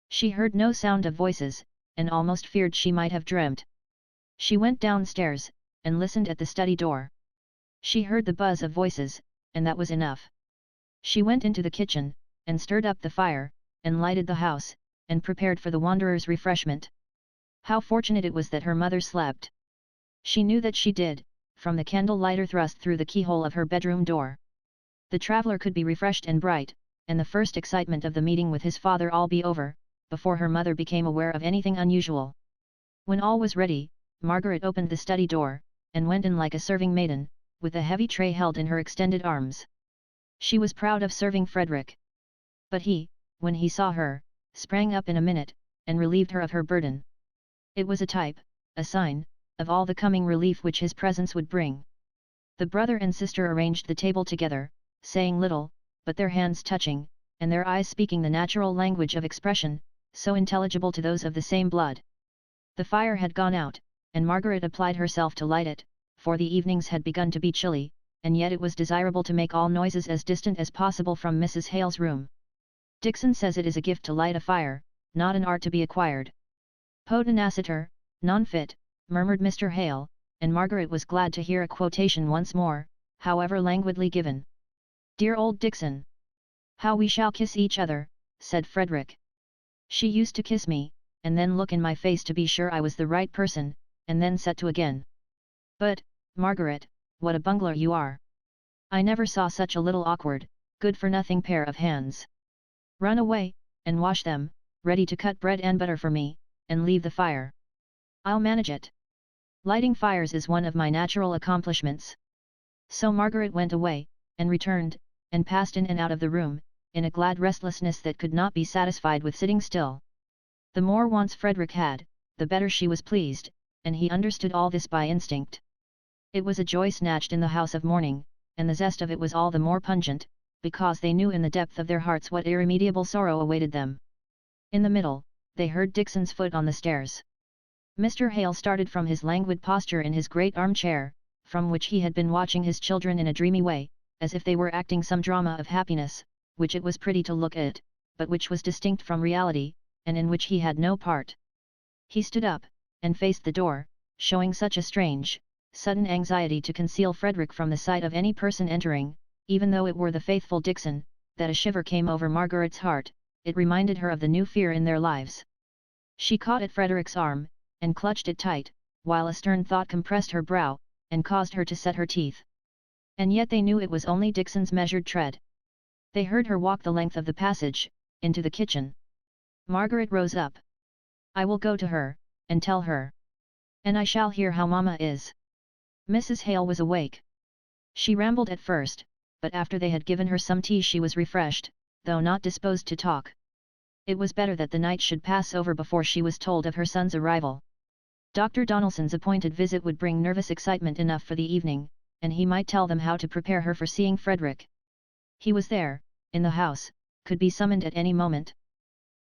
[SPEAKER 1] She heard no sound of voices, and almost feared she might have dreamt. She went downstairs, and listened at the study door. She heard the buzz of voices, and that was enough. She went into the kitchen, and stirred up the fire, and lighted the house, and prepared for the wanderer's refreshment. How fortunate it was that her mother slept! She knew that she did, from the candle lighter thrust through the keyhole of her bedroom door. The traveller could be refreshed and bright, and the first excitement of the meeting with his father all be over, before her mother became aware of anything unusual. When all was ready, Margaret opened the study door, and went in like a serving maiden, with a heavy tray held in her extended arms. She was proud of serving Frederick. But he, when he saw her, sprang up in a minute, and relieved her of her burden. It was a type, a sign, of all the coming relief which his presence would bring. The brother and sister arranged the table together, saying little, but their hands touching, and their eyes speaking the natural language of expression, so intelligible to those of the same blood. The fire had gone out, and Margaret applied herself to light it, for the evenings had begun to be chilly, and yet it was desirable to make all noises as distant as possible from Mrs. Hale's room. Dixon says it is a gift to light a fire, not an art to be acquired. Pugnaciter, non fit, murmured Mr. Hale, and Margaret was glad to hear a quotation once more, however languidly given. Dear old Dixon! How we shall kiss each other, said Frederick. She used to kiss me, and then look in my face to be sure I was the right person, and then set to again. But, Margaret, what a bungler you are! I never saw such a little awkward, good-for-nothing pair of hands. Run away, and wash them, ready to cut bread and butter for me, and leave the fire. I'll manage it. Lighting fires is one of my natural accomplishments. So Margaret went away, and returned, and passed in and out of the room, in a glad restlessness that could not be satisfied with sitting still. The more wants Frederick had, the better she was pleased, and he understood all this by instinct. It was a joy snatched in the house of mourning, and the zest of it was all the more pungent, because they knew in the depth of their hearts what irremediable sorrow awaited them. In the middle, they heard Dixon's foot on the stairs. Mr. Hale started from his languid posture in his great armchair, from which he had been watching his children in a dreamy way, as if they were acting some drama of happiness, which it was pretty to look at, but which was distinct from reality, and in which he had no part. He stood up, and faced the door, showing such a strange, sudden anxiety to conceal Frederick from the sight of any person entering, even though it were the faithful Dixon, that a shiver came over Margaret's heart. It reminded her of the new fear in their lives. She caught at Frederick's arm, and clutched it tight, while a stern thought compressed her brow, and caused her to set her teeth. And yet they knew it was only Dixon's measured tread. They heard her walk the length of the passage, into the kitchen. Margaret rose up. I will go to her, and tell her. And I shall hear how Mamma is. Mrs. Hale was awake. She rambled at first, but after they had given her some tea she was refreshed, though not disposed to talk. It was better that the night should pass over before she was told of her son's arrival. Dr. Donaldson's appointed visit would bring nervous excitement enough for the evening, and he might tell them how to prepare her for seeing Frederick. He was there, in the house, could be summoned at any moment.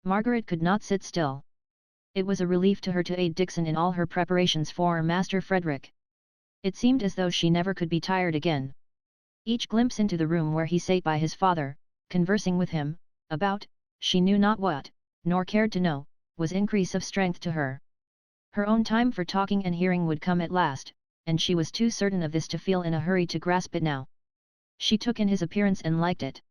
[SPEAKER 1] Margaret could not sit still. It was a relief to her to aid Dixon in all her preparations for Master Frederick. It seemed as though she never could be tired again. Each glimpse into the room where he sate by his father, conversing with him, about, she knew not what, nor cared to know, was increase of strength to her. Her own time for talking and hearing would come at last, and she was too certain of this to feel in a hurry to grasp it now. She took in his appearance and liked it.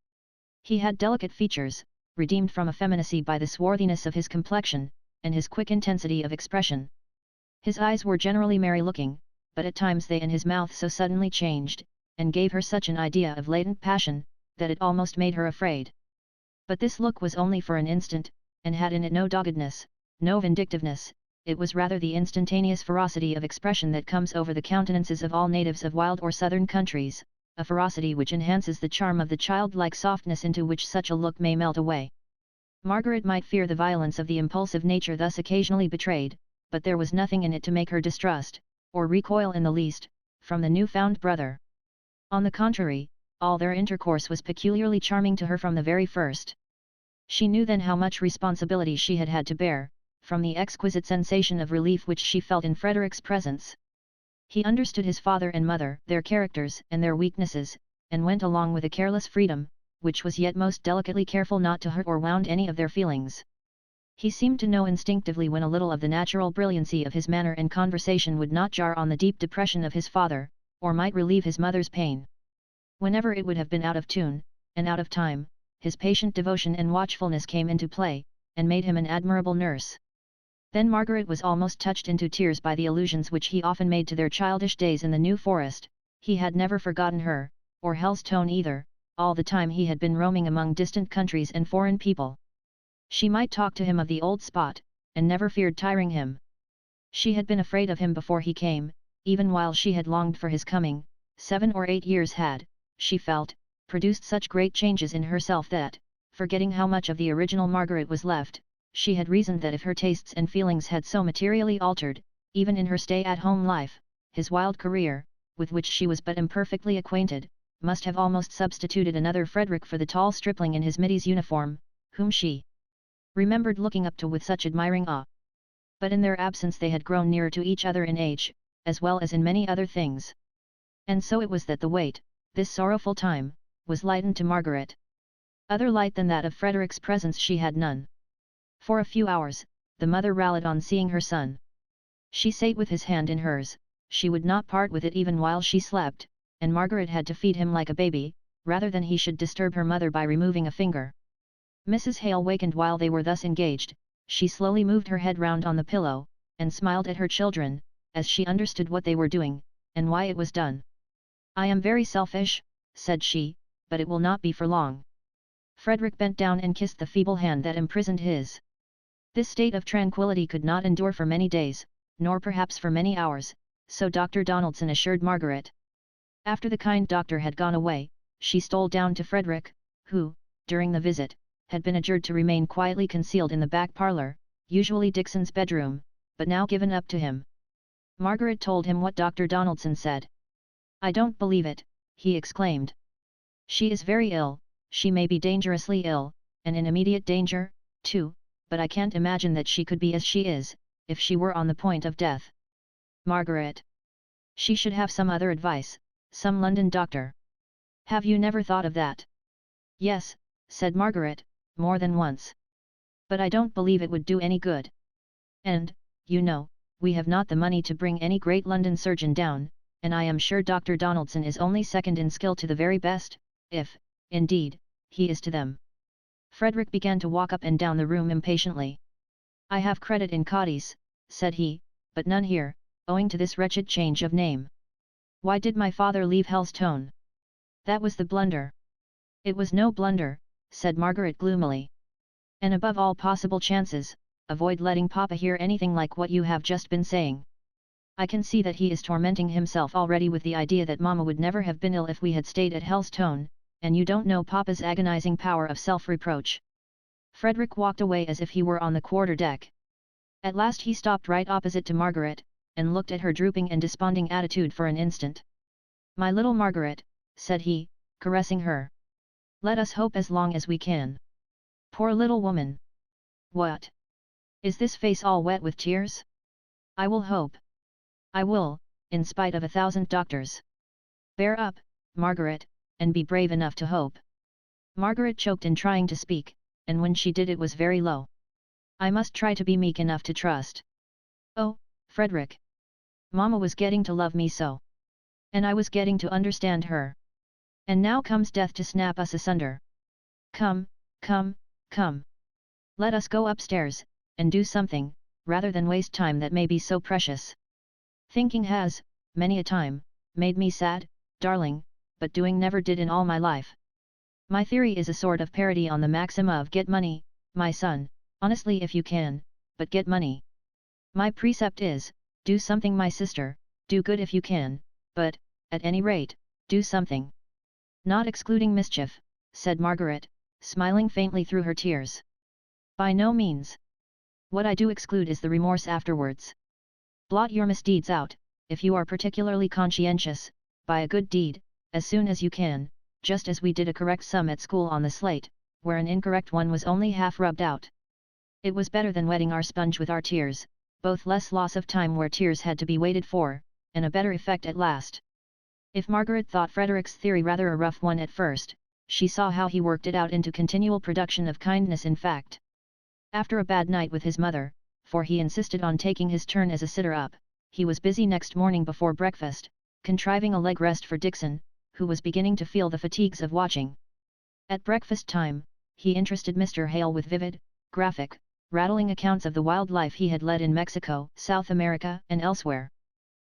[SPEAKER 1] He had delicate features, redeemed from effeminacy by the swarthiness of his complexion, and his quick intensity of expression. His eyes were generally merry-looking, but at times they and his mouth so suddenly changed, and gave her such an idea of latent passion, that it almost made her afraid. But this look was only for an instant, and had in it no doggedness, no vindictiveness. It was rather the instantaneous ferocity of expression that comes over the countenances of all natives of wild or southern countries, a ferocity which enhances the charm of the childlike softness into which such a look may melt away. Margaret might fear the violence of the impulsive nature thus occasionally betrayed, but there was nothing in it to make her distrust, or recoil in the least, from the new-found brother. On the contrary, all their intercourse was peculiarly charming to her from the very first. She knew then how much responsibility she had had to bear, from the exquisite sensation of relief which she felt in Frederick's presence. He understood his father and mother, their characters and their weaknesses, and went along with a careless freedom, which was yet most delicately careful not to hurt or wound any of their feelings. He seemed to know instinctively when a little of the natural brilliancy of his manner and conversation would not jar on the deep depression of his father, or might relieve his mother's pain. Whenever it would have been out of tune, and out of time, his patient devotion and watchfulness came into play, and made him an admirable nurse. Then Margaret was almost touched into tears by the allusions which he often made to their childish days in the New Forest. He had never forgotten her, or Helstone either, all the time he had been roaming among distant countries and foreign people. She might talk to him of the old spot, and never feared tiring him. She had been afraid of him before he came, even while she had longed for his coming. 7 or 8 years had, she felt, produced such great changes in herself that, forgetting how much of the original Margaret was left, she had reasoned that if her tastes and feelings had so materially altered, even in her stay-at-home life, his wild career, with which she was but imperfectly acquainted, must have almost substituted another Frederick for the tall stripling in his middy's uniform, whom she remembered looking up to with such admiring awe. But in their absence they had grown nearer to each other in age, as well as in many other things. And so it was that the weight, this sorrowful time, was lightened to Margaret. Other light than that of Frederick's presence she had none. For a few hours, the mother rallied on seeing her son. She sate with his hand in hers, she would not part with it even while she slept, and Margaret had to feed him like a baby, rather than he should disturb her mother by removing a finger. Mrs. Hale wakened while they were thus engaged. She slowly moved her head round on the pillow, and smiled at her children, as she understood what they were doing, and why it was done. "I am very selfish," said she, "but it will not be for long." Frederick bent down and kissed the feeble hand that imprisoned his. This state of tranquillity could not endure for many days, nor perhaps for many hours, so Dr. Donaldson assured Margaret. After the kind doctor had gone away, she stole down to Frederick, who, during the visit, had been adjured to remain quietly concealed in the back parlour, usually Dixon's bedroom, but now given up to him. Margaret told him what Dr. Donaldson said. "I don't believe it," he exclaimed. "She is very ill, she may be dangerously ill, and in immediate danger, too, but I can't imagine that she could be as she is, if she were on the point of death. Margaret! She should have some other advice, some London doctor. Have you never thought of that?" "Yes," said Margaret, "more than once. But I don't believe it would do any good. And, you know, we have not the money to bring any great London surgeon down, and I am sure Dr. Donaldson is only second in skill to the very best, if, indeed, he is to them." Frederick began to walk up and down the room impatiently. "I have credit in Cadiz," said he, "but none here, owing to this wretched change of name. Why did my father leave Helstone? That was the blunder." "It was no blunder," said Margaret gloomily. "And above all possible chances, avoid letting Papa hear anything like what you have just been saying. I can see that he is tormenting himself already with the idea that Mamma would never have been ill if we had stayed at Helstone, and you don't know Papa's agonizing power of self-reproach." Frederick walked away as if he were on the quarter-deck. At last he stopped right opposite to Margaret, and looked at her drooping and desponding attitude for an instant. "My little Margaret," said he, caressing her. "Let us hope as long as we can. Poor little woman! What? Is this face all wet with tears? I will hope. I will, in spite of 1,000 doctors. Bear up, Margaret, and be brave enough to hope." Margaret choked in trying to speak, and when she did it was very low. "I must try to be meek enough to trust. Oh, Frederick! Mamma was getting to love me so. And I was getting to understand her. And now comes death to snap us asunder. Come, come, come. Let us go upstairs, and do something, rather than waste time that may be so precious. Thinking has, many a time, made me sad, darling, but doing never did in all my life. My theory is a sort of parody on the maxima of get money, my son, honestly if you can, but get money. My precept is, do something my sister, do good if you can, but, at any rate, do something. Not excluding mischief," said Margaret, smiling faintly through her tears. "By no means. What I do exclude is the remorse afterwards. Blot your misdeeds out, if you are particularly conscientious, by a good deed, as soon as you can, just as we did a correct sum at school on the slate, where an incorrect one was only half rubbed out. It was better than wetting our sponge with our tears, both less loss of time where tears had to be waited for, and a better effect at last. If Margaret thought Frederick's theory rather a rough one at first, she saw how he worked it out into continual production of kindness in fact. After a bad night with his mother, for he insisted on taking his turn as a sitter-up, he was busy next morning before breakfast, contriving a leg rest for Dixon, who was beginning to feel the fatigues of watching. At breakfast time, he interested Mr. Hale with vivid, graphic, rattling accounts of the wild life he had led in Mexico, South America, and elsewhere.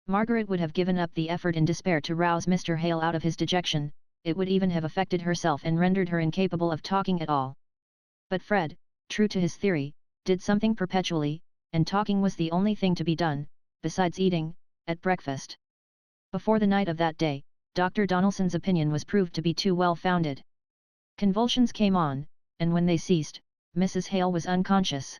[SPEAKER 1] Margaret would have given up the effort in despair to rouse Mr. Hale out of his dejection, it would even have affected herself and rendered her incapable of talking at all. But Fred, true to his theory, did something perpetually, and talking was the only thing to be done, besides eating, at breakfast. Before the night of that day, Dr. Donaldson's opinion was proved to be too well founded. Convulsions came on, and when they ceased, Mrs. Hale was unconscious.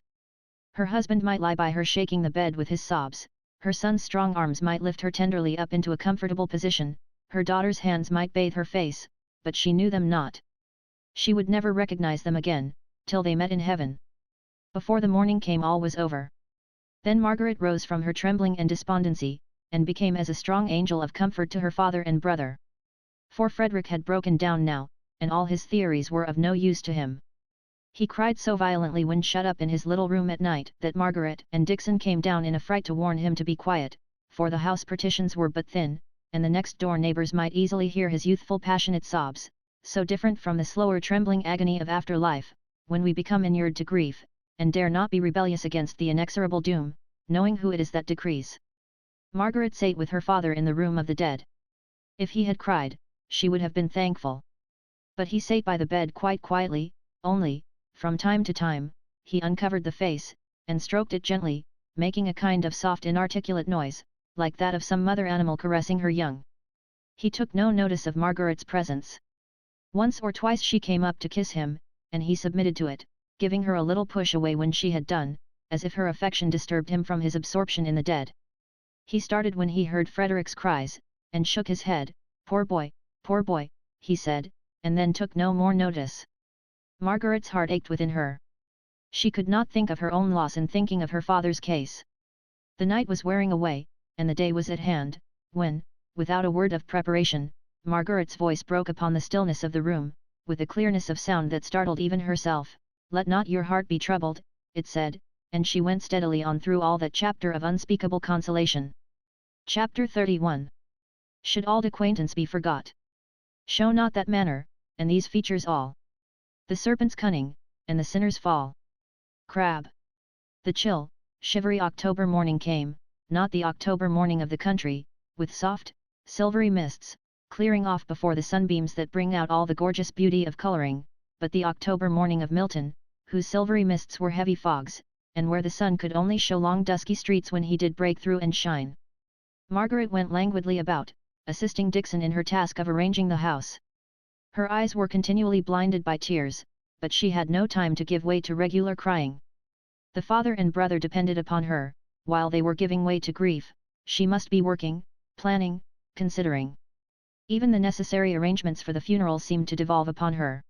[SPEAKER 1] Her husband might lie by her shaking the bed with his sobs, her son's strong arms might lift her tenderly up into a comfortable position, her daughter's hands might bathe her face, but she knew them not. She would never recognize them again, till they met in heaven. Before the morning came all was over. Then Margaret rose from her trembling and despondency, and became as a strong angel of comfort to her father and brother. For Frederick had broken down now, and all his theories were of no use to him. He cried so violently when shut up in his little room at night that Margaret and Dixon came down in a fright to warn him to be quiet, for the house partitions were but thin, and the next-door neighbours might easily hear his youthful passionate sobs, so different from the slower trembling agony of after-life, when we become inured to grief, and dare not be rebellious against the inexorable doom, knowing who it is that decrees. Margaret sate with her father in the room of the dead. If he had cried, she would have been thankful. But he sate by the bed quite quietly, only, from time to time, he uncovered the face, and stroked it gently, making a kind of soft inarticulate noise, like that of some mother animal caressing her young. He took no notice of Margaret's presence. Once or twice she came up to kiss him, and he submitted to it, giving her a little push away when she had done, as if her affection disturbed him from his absorption in the dead. He started when he heard Frederick's cries, and shook his head. Poor boy, he said, and then took no more notice. Margaret's heart ached within her. She could not think of her own loss in thinking of her father's case. The night was wearing away, and the day was at hand, when, without a word of preparation, Margaret's voice broke upon the stillness of the room, with a clearness of sound that startled even herself. "Let not your heart be troubled," it said, and she went steadily on through all that chapter of unspeakable consolation. Chapter 31. Should old acquaintance be forgot? Show not that manner, and these features all. The serpent's cunning, and the sinner's fall. Crab. The chill, shivery October morning came, not the October morning of the country, with soft, silvery mists, clearing off before the sunbeams that bring out all the gorgeous beauty of colouring, but the October morning of Milton, whose silvery mists were heavy fogs, and where the sun could only show long dusky streets when he did break through and shine. Margaret went languidly about, assisting Dixon in her task of arranging the house. Her eyes were continually blinded by tears, but she had no time to give way to regular crying. The father and brother depended upon her, while they were giving way to grief. She must be working, planning, considering. Even the necessary arrangements for the funeral seemed to devolve upon her.